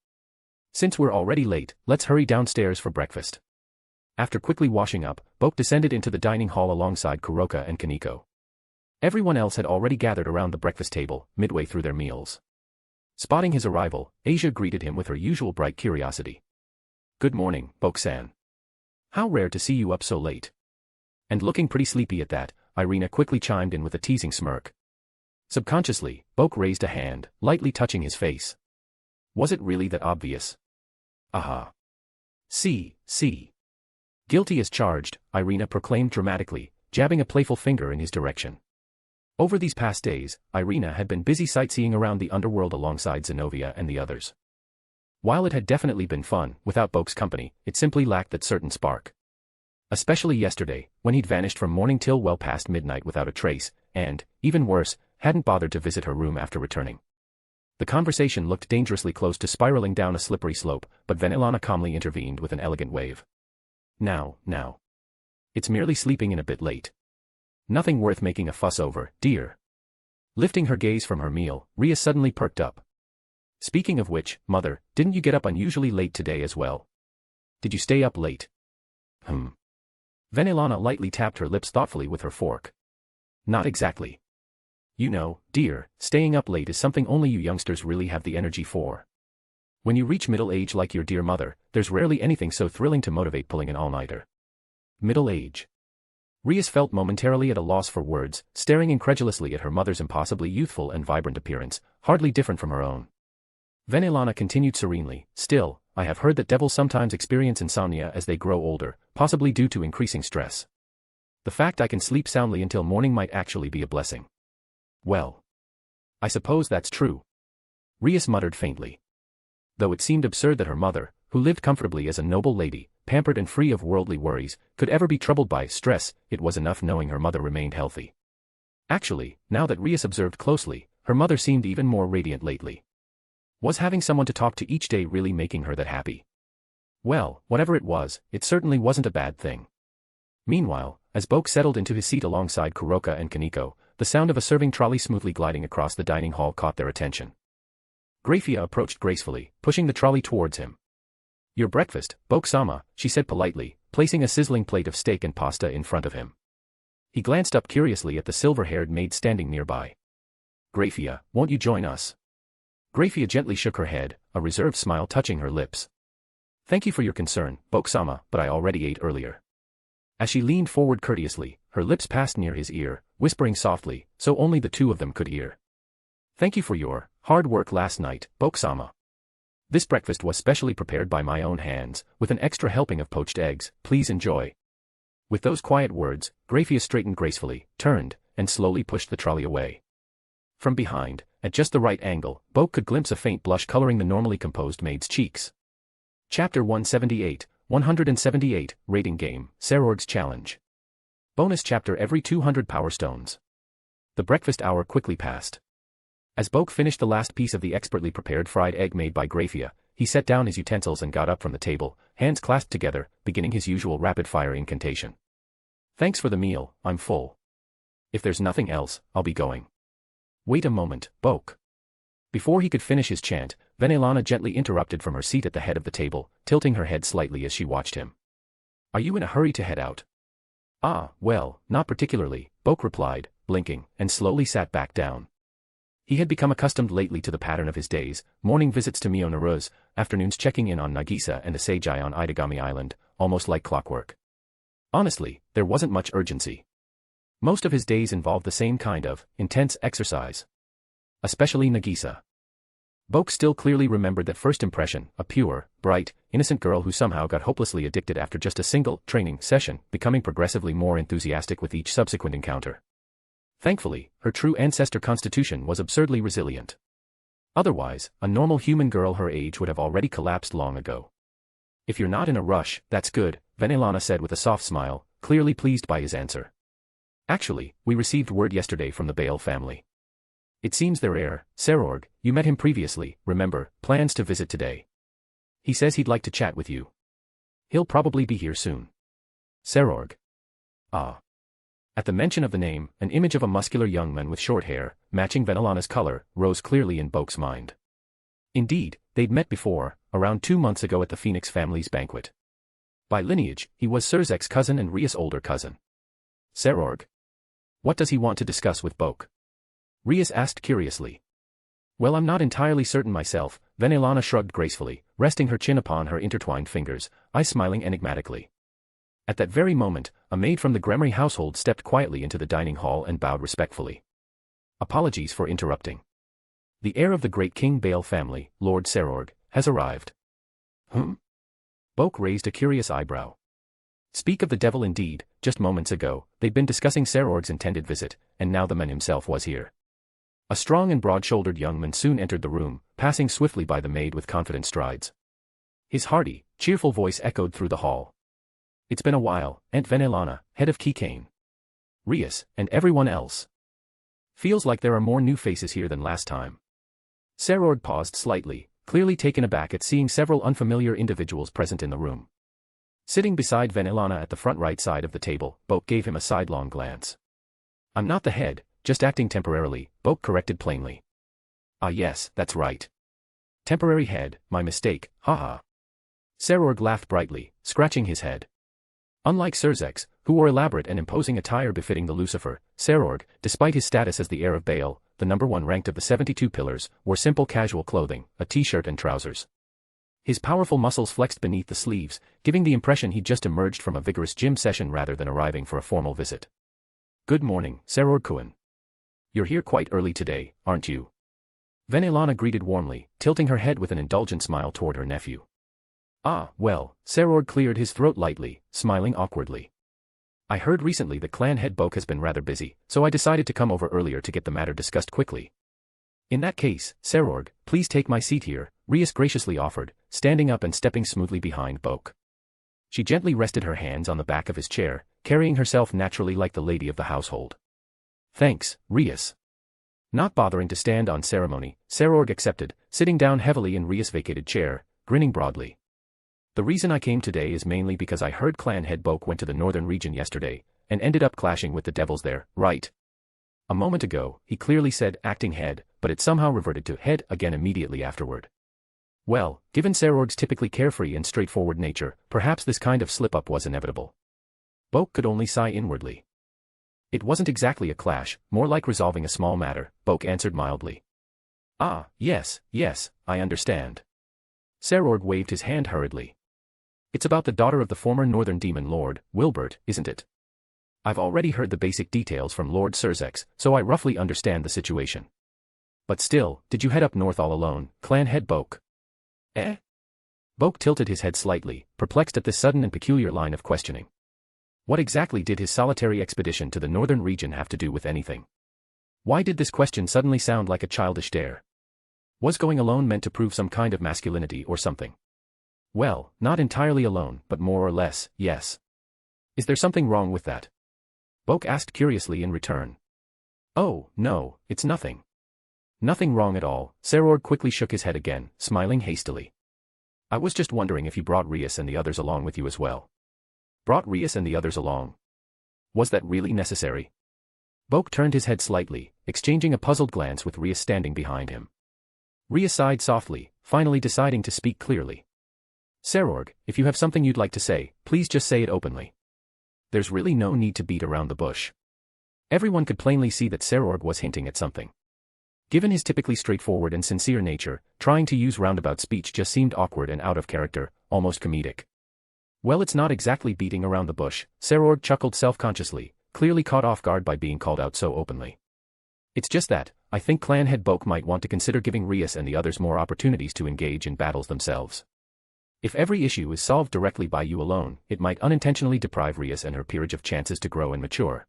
Since we're already late, let's hurry downstairs for breakfast. After quickly washing up, Boke descended into the dining hall alongside Kuroka and Kaneko. Everyone else had already gathered around the breakfast table, midway through their meals. Spotting his arrival, Asia greeted him with her usual bright curiosity. "Good morning, Boke-san. How rare to see you up so late." And looking pretty sleepy at that, Ireina quickly chimed in with a teasing smirk. Subconsciously, Boke raised a hand, lightly touching his face. Was it really that obvious? Aha. See. Guilty as charged, Ireina proclaimed dramatically, jabbing a playful finger in his direction. Over these past days, Ireina had been busy sightseeing around the underworld alongside Zenovia and the others. While it had definitely been fun, without Boke's company, it simply lacked that certain spark. Especially yesterday, when he'd vanished from morning till well past midnight without a trace, and, even worse, hadn't bothered to visit her room after returning. The conversation looked dangerously close to spiraling down a slippery slope, but Ireina calmly intervened with an elegant wave. Now. It's merely sleeping in a bit late. Nothing worth making a fuss over, dear. Lifting her gaze from her meal, Ria suddenly perked up. Speaking of which, mother, didn't you get up unusually late today as well? Did you stay up late? Ireina lightly tapped her lips thoughtfully with her fork. Not exactly. You know, dear, staying up late is something only you youngsters really have the energy for. When you reach middle age like your dear mother, there's rarely anything so thrilling to motivate pulling an all-nighter. Middle age. Rias felt momentarily at a loss for words, staring incredulously at her mother's impossibly youthful and vibrant appearance, hardly different from her own. Ireina continued serenely, still, I have heard that devils sometimes experience insomnia as they grow older, possibly due to increasing stress. The fact I can sleep soundly until morning might actually be a blessing. Well, I suppose that's true. Rias muttered faintly. Though it seemed absurd that her mother, who lived comfortably as a noble lady, pampered and free of worldly worries, could ever be troubled by stress, it was enough knowing her mother remained healthy. Actually, now that Rias observed closely, her mother seemed even more radiant lately. Was having someone to talk to each day really making her that happy? Well, whatever it was, it certainly wasn't a bad thing. Meanwhile, as Boke settled into his seat alongside Kuroka and Kaneko, the sound of a serving trolley smoothly gliding across the dining hall caught their attention. Gracia approached gracefully, pushing the trolley towards him. Your breakfast, Boke-sama, she said politely, placing a sizzling plate of steak and pasta in front of him. He glanced up curiously at the silver-haired maid standing nearby. Gracia, won't you join us? Gracia gently shook her head, a reserved smile touching her lips. Thank you for your concern, Boke-sama, but I already ate earlier. As she leaned forward courteously, her lips passed near his ear, whispering softly, so only the two of them could hear. Thank you for your hard work last night, Boke-sama. This breakfast was specially prepared by my own hands, with an extra helping of poached eggs, please enjoy. With those quiet words, Gracia straightened gracefully, turned, and slowly pushed the trolley away. From behind, at just the right angle, Boke could glimpse a faint blush coloring the normally composed maid's cheeks. Chapter 178, Rating Game, Sarorg's Challenge. Bonus chapter every 200 power stones. The breakfast hour quickly passed. As Boke finished the last piece of the expertly prepared fried egg made by Gracia, he set down his utensils and got up from the table, hands clasped together, beginning his usual rapid-fire incantation. Thanks for the meal, I'm full. If there's nothing else, I'll be going. Wait a moment, Boke. Before he could finish his chant, Ireina gently interrupted from her seat at the head of the table, tilting her head slightly as she watched him. Are you in a hurry to head out? Ah, well, not particularly, Boke replied, blinking, and slowly sat back down. He had become accustomed lately to the pattern of his days, morning visits to Mio Naru's, afternoons checking in on Nagisa and the Seijai on Itagami Island, almost like clockwork. Honestly, there wasn't much urgency. Most of his days involved the same kind of intense exercise. Especially Nagisa. Boke still clearly remembered that first impression, a pure, bright, innocent girl who somehow got hopelessly addicted after just a single training session, becoming progressively more enthusiastic with each subsequent encounter. Thankfully, her true ancestor constitution was absurdly resilient. Otherwise, a normal human girl her age would have already collapsed long ago. If you're not in a rush, that's good, Ireina said with a soft smile, clearly pleased by his answer. Actually, we received word yesterday from the Bale family. It seems their heir, Sarorg, you met him previously, remember, plans to visit today. He says he'd like to chat with you. He'll probably be here soon. Sarorg. Ah. At the mention of the name, an image of a muscular young man with short hair, matching Ireina's color, rose clearly in Boke's mind. Indeed, they'd met before, around 2 months ago at the Phoenix family's banquet. By lineage, he was Surzek's cousin and Rias' older cousin. Serorg. What does he want to discuss with Boke? Rias asked curiously. Well, I'm not entirely certain myself, Venelana shrugged gracefully, resting her chin upon her intertwined fingers, eyes smiling enigmatically. At that very moment, a maid from the Gremory household stepped quietly into the dining hall and bowed respectfully. Apologies for interrupting. The heir of the great King Bale family, Lord Serorg, has arrived. Boke raised a curious eyebrow. Speak of the devil indeed, just moments ago, they'd been discussing Serorg's intended visit, and now the man himself was here. A strong and broad-shouldered young man soon entered the room, passing swiftly by the maid with confident strides. His hearty, cheerful voice echoed through the hall. It's been a while, Aunt Venelana, head of Keikain. Rias, and everyone else. Feels like there are more new faces here than last time. Serorg paused slightly, clearly taken aback at seeing several unfamiliar individuals present in the room. Sitting beside Venelana at the front right side of the table, Boke gave him a sidelong glance. I'm not the head, just acting temporarily, Boke corrected plainly. Ah yes, that's right. Temporary head, my mistake, haha. Serorg laughed brightly, scratching his head. Unlike Surzek's, who wore elaborate and imposing attire befitting the Lucifer, Serorg, despite his status as the heir of Baal, the number 1 ranked of the 72 pillars, wore simple casual clothing, a t-shirt and trousers. His powerful muscles flexed beneath the sleeves, giving the impression he'd just emerged from a vigorous gym session rather than arriving for a formal visit. Good morning, Serorg-kun. You're here quite early today, aren't you? Venelana greeted warmly, tilting her head with an indulgent smile toward her nephew. Ah, well, Serorg cleared his throat lightly, smiling awkwardly. I heard recently that clan head Boke has been rather busy, so I decided to come over earlier to get the matter discussed quickly. In that case, Serorg, please take my seat here, Rias graciously offered, standing up and stepping smoothly behind Boke. She gently rested her hands on the back of his chair, carrying herself naturally like the lady of the household. Thanks, Rias. Not bothering to stand on ceremony, Serorg accepted, sitting down heavily in Rias' vacated chair, grinning broadly. The reason I came today is mainly because I heard clan head Boke went to the northern region yesterday, and ended up clashing with the devils there, right? A moment ago, he clearly said acting head, but it somehow reverted to head again immediately afterward. Well, given Serorg's typically carefree and straightforward nature, perhaps this kind of slip-up was inevitable. Boke could only sigh inwardly. It wasn't exactly a clash, more like resolving a small matter, Boke answered mildly. Ah, yes, I understand. Serorg waved his hand hurriedly. It's about the daughter of the former Northern Demon Lord, Wilbert, isn't it? I've already heard the basic details from Lord Surzek, so I roughly understand the situation. But still, did you head up north all alone, clan head Boke? Eh? Boke tilted his head slightly, perplexed at this sudden and peculiar line of questioning. What exactly did his solitary expedition to the northern region have to do with anything? Why did this question suddenly sound like a childish dare? Was going alone meant to prove some kind of masculinity or something? Well, not entirely alone, but more or less, yes. Is there something wrong with that? Boke asked curiously in return. Oh, no, it's nothing. Nothing wrong at all, Serorg quickly shook his head again, smiling hastily. I was just wondering if you brought Rias and the others along with you as well. Brought Rias and the others along? Was that really necessary? Boke turned his head slightly, exchanging a puzzled glance with Rias standing behind him. Rias sighed softly, finally deciding to speak clearly. Serorg, if you have something you'd like to say, please just say it openly. There's really no need to beat around the bush. Everyone could plainly see that Serorg was hinting at something. Given his typically straightforward and sincere nature, trying to use roundabout speech just seemed awkward and out of character, almost comedic. Well, it's not exactly beating around the bush, Serorg chuckled self-consciously, clearly caught off guard by being called out so openly. It's just that, I think clan head Boke might want to consider giving Rias and the others more opportunities to engage in battles themselves. If every issue is solved directly by you alone, it might unintentionally deprive Rias and her peerage of chances to grow and mature.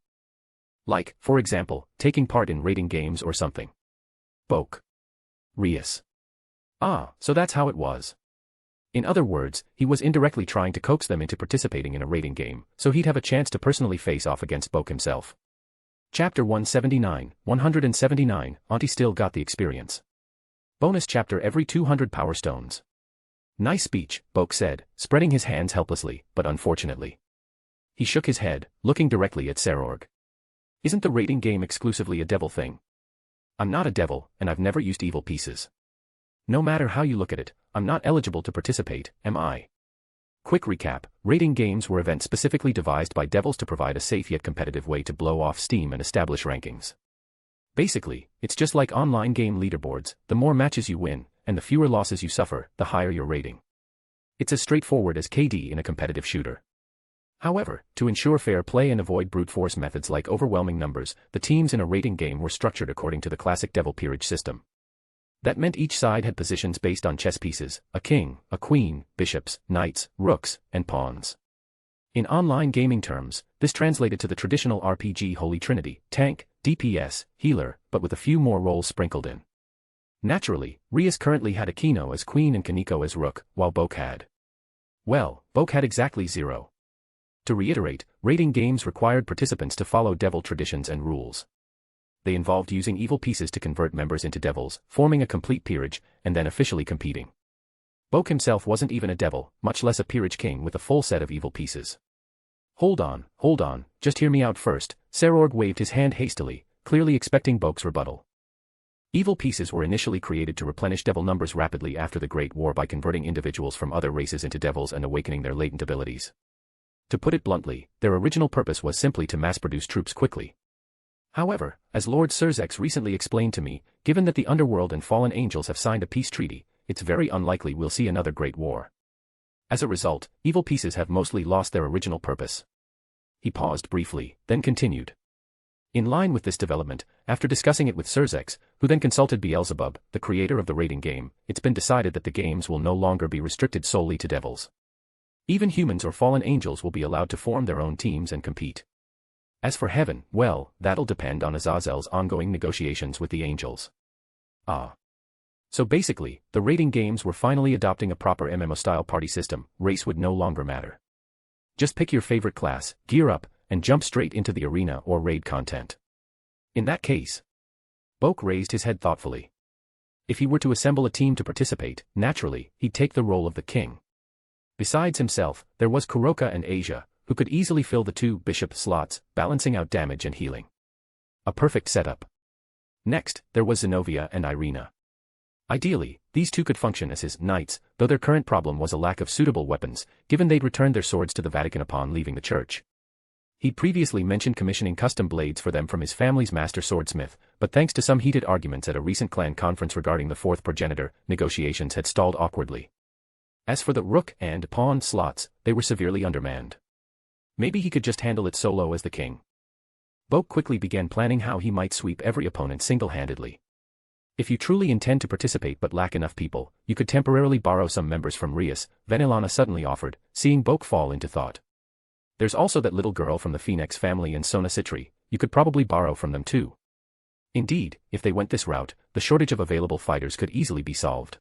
Like, for example, taking part in raiding games or something. Boke. Rias. Ah, so that's how it was. In other words, he was indirectly trying to coax them into participating in a raiding game, so he'd have a chance to personally face off against Boke himself. Chapter 179, Auntie still got the experience. Bonus chapter every 200 power stones. Nice speech, Boke said, spreading his hands helplessly, but unfortunately. He shook his head, looking directly at Serorg. Isn't the raiding game exclusively a devil thing? I'm not a devil, and I've never used evil pieces. No matter how you look at it, I'm not eligible to participate, am I? Quick recap, rating games were events specifically devised by devils to provide a safe yet competitive way to blow off steam and establish rankings. Basically, it's just like online game leaderboards, the more matches you win, and the fewer losses you suffer, the higher your rating. It's as straightforward as KD in a competitive shooter. However, to ensure fair play and avoid brute force methods like overwhelming numbers, the teams in a rating game were structured according to the classic devil peerage system. That meant each side had positions based on chess pieces, a king, a queen, bishops, knights, rooks, and pawns. In online gaming terms, this translated to the traditional RPG Holy Trinity, tank, DPS, healer, but with a few more roles sprinkled in. Naturally, Rias currently had Akino as queen and Kaneko as rook, while Boke had. Well, Boke had exactly 0. To reiterate, rating games required participants to follow devil traditions and rules. They involved using evil pieces to convert members into devils, forming a complete peerage, and then officially competing. Boke himself wasn't even a devil, much less a peerage king with a full set of evil pieces. Hold on, just hear me out first. Sarorg waved his hand hastily, clearly expecting Boke's rebuttal. Evil pieces were initially created to replenish devil numbers rapidly after the Great War by converting individuals from other races into devils and awakening their latent abilities. To put it bluntly, their original purpose was simply to mass-produce troops quickly. However, as Lord Surzex recently explained to me, given that the underworld and fallen angels have signed a peace treaty, it's very unlikely we'll see another Great War. As a result, evil pieces have mostly lost their original purpose. He paused briefly, then continued. In line with this development, after discussing it with Surzex, who then consulted Beelzebub, the creator of the rating game, it's been decided that the games will no longer be restricted solely to devils. Even humans or fallen angels will be allowed to form their own teams and compete. As for heaven, well, that'll depend on Azazel's ongoing negotiations with the angels. So basically, the rating games were finally adopting a proper MMO-style party system. Race would no longer matter. Just pick your favorite class, gear up, and jump straight into the arena or raid content. In that case, Boke raised his head thoughtfully. If he were to assemble a team to participate, naturally, he'd take the role of the king. Besides himself, there was Kuroka and Asia, who could easily fill the 2 bishop slots, balancing out damage and healing. A perfect setup. Next, there was Zenovia and Ireina. Ideally, these 2 could function as his knights, though their current problem was a lack of suitable weapons, given they'd returned their swords to the Vatican upon leaving the church. He'd previously mentioned commissioning custom blades for them from his family's master swordsmith, but thanks to some heated arguments at a recent clan conference regarding the 4th progenitor, negotiations had stalled awkwardly. As for the rook and pawn slots, they were severely undermanned. Maybe he could just handle it solo as the king. Boke quickly began planning how he might sweep every opponent single-handedly. If you truly intend to participate but lack enough people, you could temporarily borrow some members from Rias, Venelana suddenly offered, seeing Boke fall into thought. There's also that little girl from the Phoenix family and Sona Citri, you could probably borrow from them too. Indeed, if they went this route, the shortage of available fighters could easily be solved.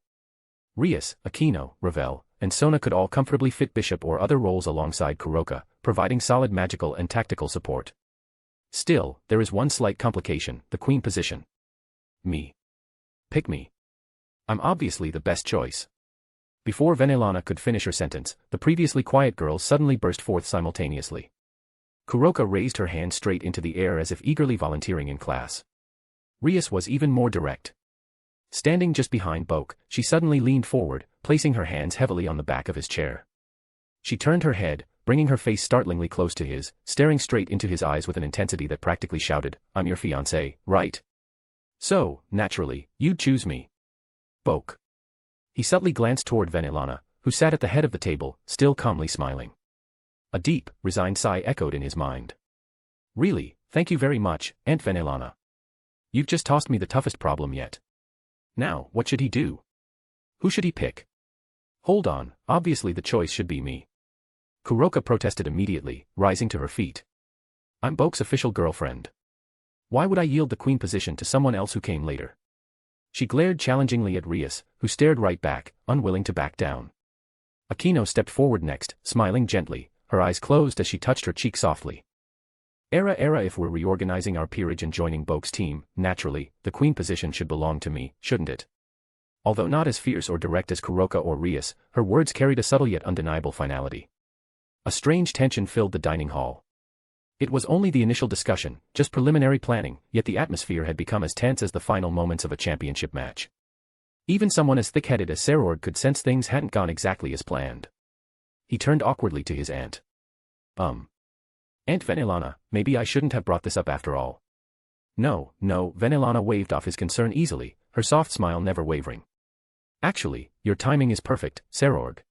Rias, Akino, Ravel, and Sona could all comfortably fit bishop or other roles alongside Kuroka, providing solid magical and tactical support. Still, there is one slight complication, the queen position. Me. Pick me. I'm obviously the best choice. Before Venelana could finish her sentence, the previously quiet girls suddenly burst forth simultaneously. Kuroka raised her hand straight into the air as if eagerly volunteering in class. Rias was even more direct. Standing just behind Boke, she suddenly leaned forward, placing her hands heavily on the back of his chair. She turned her head, bringing her face startlingly close to his, staring straight into his eyes with an intensity that practically shouted, "I'm your fiancé, right? So, naturally, you'd choose me." Boke. He subtly glanced toward Venelana, who sat at the head of the table, still calmly smiling. A deep, resigned sigh echoed in his mind. "Really, thank you very much, Aunt Venelana. You've just tossed me the toughest problem yet. Now, what should he do? Who should he pick? Hold on, obviously the choice should be me." Kuroka protested immediately, rising to her feet. "I'm Boke's official girlfriend. Why would I yield the queen position to someone else who came later?" She glared challengingly at Rias, who stared right back, unwilling to back down. Akino stepped forward next, smiling gently, her eyes closed as she touched her cheek softly. Era if we're reorganizing our peerage and joining Boke's team, naturally, the queen position should belong to me, shouldn't it?" Although not as fierce or direct as Kuroka or Rias, her words carried a subtle yet undeniable finality. A strange tension filled the dining hall. It was only the initial discussion, just preliminary planning, yet the atmosphere had become as tense as the final moments of a championship match. Even someone as thick-headed as Sarord could sense things hadn't gone exactly as planned. He turned awkwardly to his aunt. Aunt Venelana, maybe I shouldn't have brought this up after all. No, Venelana waved off his concern easily, her soft smile never wavering. Actually, your timing is perfect, Sarord.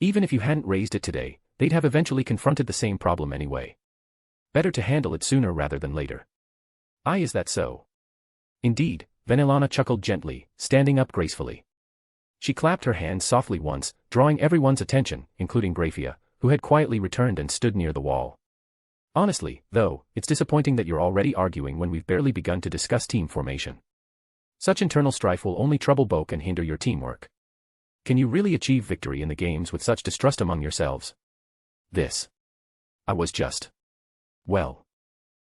Even if you hadn't raised it today, they'd have eventually confronted the same problem anyway. Better to handle it sooner rather than later. Is that so? Indeed, Venelana chuckled gently, standing up gracefully. She clapped her hands softly once, drawing everyone's attention, including Graia, who had quietly returned and stood near the wall. Honestly, though, it's disappointing that you're already arguing when we've barely begun to discuss team formation. Such internal strife will only trouble Boke and hinder your teamwork. Can you really achieve victory in the games with such distrust among yourselves? I was just. Well.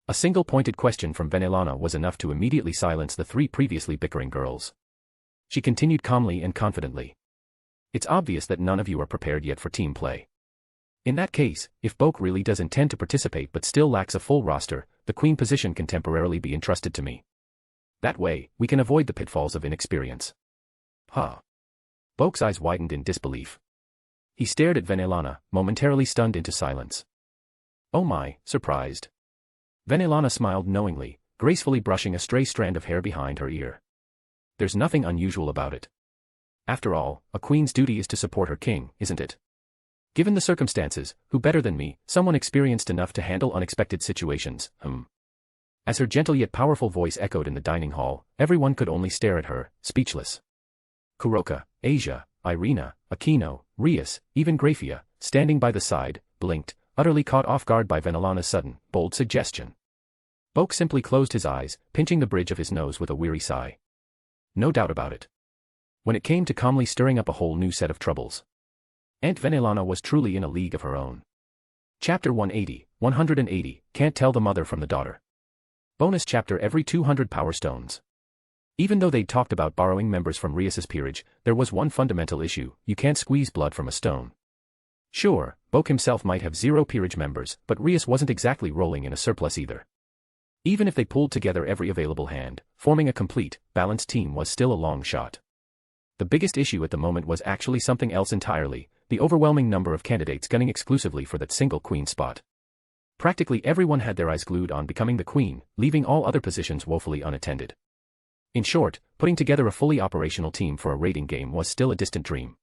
A single pointed question from Venelana was enough to immediately silence the three previously bickering girls. She continued calmly and confidently. It's obvious that none of you are prepared yet for team play. In that case, if Boke really does intend to participate but still lacks a full roster, the queen position can temporarily be entrusted to me. That way, we can avoid the pitfalls of inexperience. Boke's eyes widened in disbelief. He stared at Venelana, momentarily stunned into silence. Oh my, surprised. Venelana smiled knowingly, gracefully brushing a stray strand of hair behind her ear. There's nothing unusual about it. After all, a queen's duty is to support her king, isn't it? Given the circumstances, who better than me, someone experienced enough to handle unexpected situations, As her gentle yet powerful voice echoed in the dining hall, everyone could only stare at her, speechless. Kuroka, Asia, Ireina, Aquino, Rias, even Graia, standing by the side, blinked, utterly caught off guard by Venelana's sudden, bold suggestion. Boke simply closed his eyes, pinching the bridge of his nose with a weary sigh. No doubt about it. When it came to calmly stirring up a whole new set of troubles, Aunt Venelana was truly in a league of her own. Chapter 180, Can't Tell the Mother from the Daughter. Bonus chapter every 200 power stones. Even though they'd talked about borrowing members from Rias's peerage, there was one fundamental issue: you can't squeeze blood from a stone. Sure, Boke himself might have 0 peerage members, but Rias wasn't exactly rolling in a surplus either. Even if they pulled together every available hand, forming a complete, balanced team was still a long shot. The biggest issue at the moment was actually something else entirely: the overwhelming number of candidates gunning exclusively for that single queen spot. Practically everyone had their eyes glued on becoming the queen, leaving all other positions woefully unattended. In short, putting together a fully operational team for a raiding game was still a distant dream.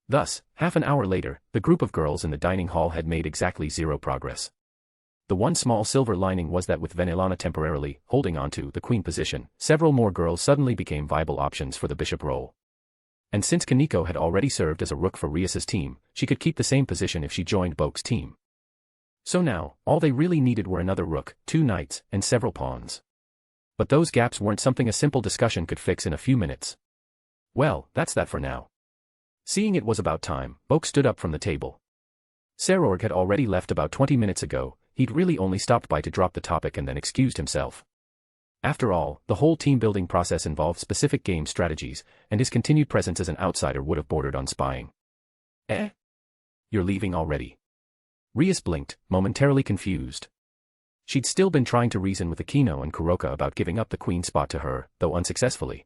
Thus, half an hour later, the group of girls in the dining hall had made exactly 0 progress. The one small silver lining was that with Venelana temporarily holding onto the queen position, several more girls suddenly became viable options for the bishop role. And since Kaneko had already served as a rook for Rias's team, she could keep the same position if she joined Boke's team. So now, all they really needed were another rook, 2 knights, and several pawns. But those gaps weren't something a simple discussion could fix in a few minutes. Well, that's that for now. Seeing it was about time, Boke stood up from the table. Sarord had already left about 20 minutes ago. He'd really only stopped by to drop the topic and then excused himself. After all, the whole team-building process involved specific game strategies, and his continued presence as an outsider would have bordered on spying. You're leaving already? Rias blinked, momentarily confused. She'd still been trying to reason with Aquino and Kuroka about giving up the queen spot to her, though unsuccessfully.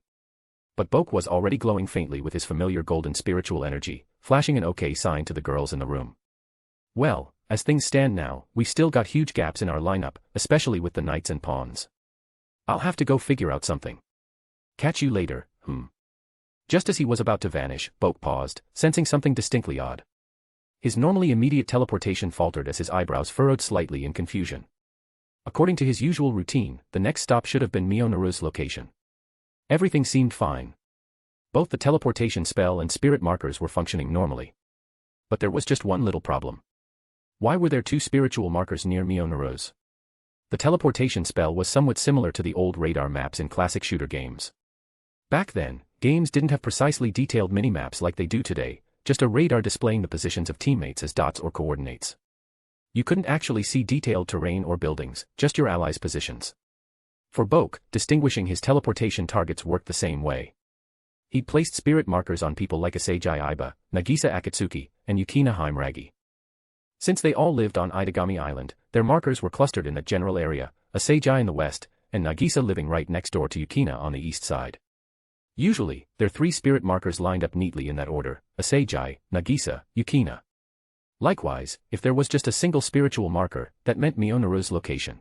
But Boke was already glowing faintly with his familiar golden spiritual energy, flashing an okay sign to the girls in the room. Well, as things stand now, we've still got huge gaps in our lineup, especially with the knights and pawns. I'll have to go figure out something. Catch you later, Just as he was about to vanish, Boke paused, sensing something distinctly odd. His normally immediate teleportation faltered as his eyebrows furrowed slightly in confusion. According to his usual routine, the next stop should have been Naru's location. Everything seemed fine. Both the teleportation spell and spirit markers were functioning normally. But there was just one little problem. Why were there 2 spiritual markers near Naru's? The teleportation spell was somewhat similar to the old radar maps in classic shooter games. Back then, games didn't have precisely detailed minimaps like they do today, just a radar displaying the positions of teammates as dots or coordinates. You couldn't actually see detailed terrain or buildings, just your allies' positions. For Boke, distinguishing his teleportation targets worked the same way. He'd placed spirit markers on people like Asagi Aiba, Nagisa Akatsuki, and Yukina Haimragi. Since they all lived on Itagami Island, their markers were clustered in that general area, Asagi in the west, and Nagisa living right next door to Yukina on the east side. Usually, their 3 spirit markers lined up neatly in that order: Asagi, Nagisa, Yukina. Likewise, if there was just a single spiritual marker, that meant Mionaru's location.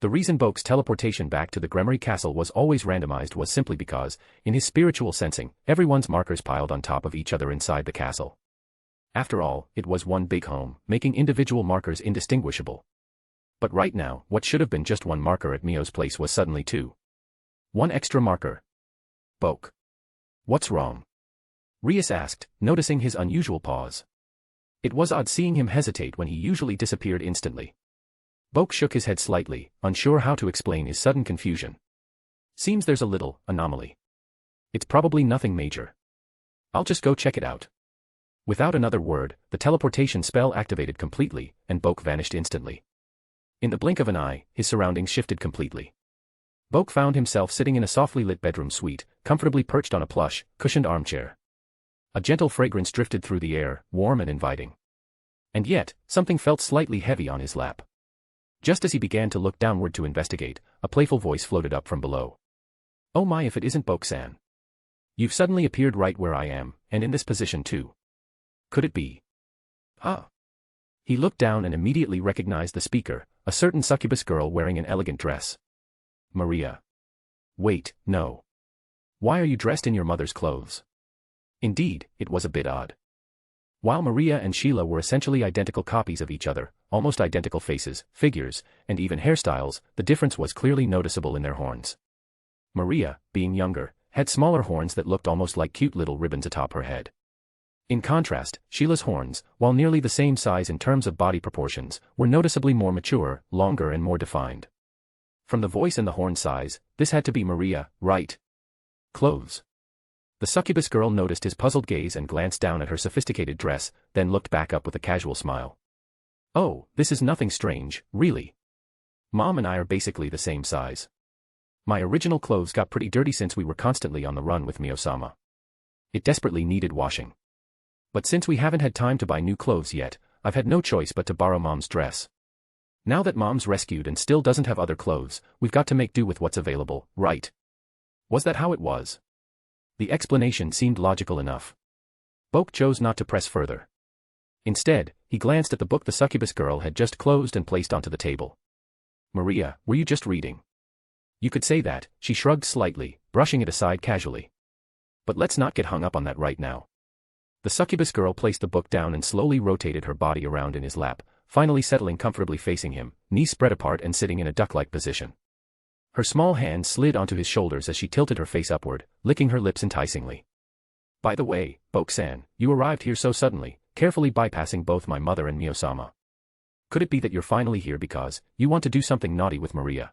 The reason Boke's teleportation back to the Gremory Castle was always randomized was simply because, in his spiritual sensing, everyone's markers piled on top of each other inside the castle. After all, it was one big home, making individual markers indistinguishable. But right now, what should have been just 1 marker at Mio's place was suddenly 2. 1 extra marker. Boke. What's wrong? Rias asked, noticing his unusual pause. It was odd seeing him hesitate when he usually disappeared instantly. Boke shook his head slightly, unsure how to explain his sudden confusion. Seems there's a little anomaly. It's probably nothing major. I'll just go check it out. Without another word, the teleportation spell activated completely, and Boke vanished instantly. In the blink of an eye, his surroundings shifted completely. Boke found himself sitting in a softly lit bedroom suite, comfortably perched on a plush, cushioned armchair. A gentle fragrance drifted through the air, warm and inviting. And yet, something felt slightly heavy on his lap. Just as he began to look downward to investigate, a playful voice floated up from below. Oh my, if it isn't Boke-san. You've suddenly appeared right where I am, and in this position too. Could it be? Huh? He looked down and immediately recognized the speaker, a certain succubus girl wearing an elegant dress. Maria. Wait, no. Why are you dressed in your mother's clothes? Indeed, it was a bit odd. While Maria and Sheila were essentially identical copies of each other, almost identical faces, figures, and even hairstyles, the difference was clearly noticeable in their horns. Maria, being younger, had smaller horns that looked almost like cute little ribbons atop her head. In contrast, Sheila's horns, while nearly the same size in terms of body proportions, were noticeably more mature, longer and more defined. From the voice and the horn size, this had to be Maria, right? Clothes. The succubus girl noticed his puzzled gaze and glanced down at her sophisticated dress, then looked back up with a casual smile. Oh, this is nothing strange, really. Mom and I are basically the same size. My original clothes got pretty dirty since we were constantly on the run with Mio-sama. It desperately needed washing. But since we haven't had time to buy new clothes yet, I've had no choice but to borrow Mom's dress. Now that Mom's rescued and still doesn't have other clothes, we've got to make do with what's available, right? Was that how it was? The explanation seemed logical enough. Boke chose not to press further. Instead, he glanced at the book the succubus girl had just closed and placed onto the table. Maria, were you just reading? You could say that, she shrugged slightly, brushing it aside casually. But let's not get hung up on that right now. The succubus girl placed the book down and slowly rotated her body around in his lap, finally settling comfortably facing him, knees spread apart and sitting in a duck-like position. Her small hand slid onto his shoulders as she tilted her face upward, licking her lips enticingly. By the way, Boke-san, you arrived here so suddenly, carefully bypassing both my mother and Mio-sama. Could it be that you're finally here because you want to do something naughty with Maria?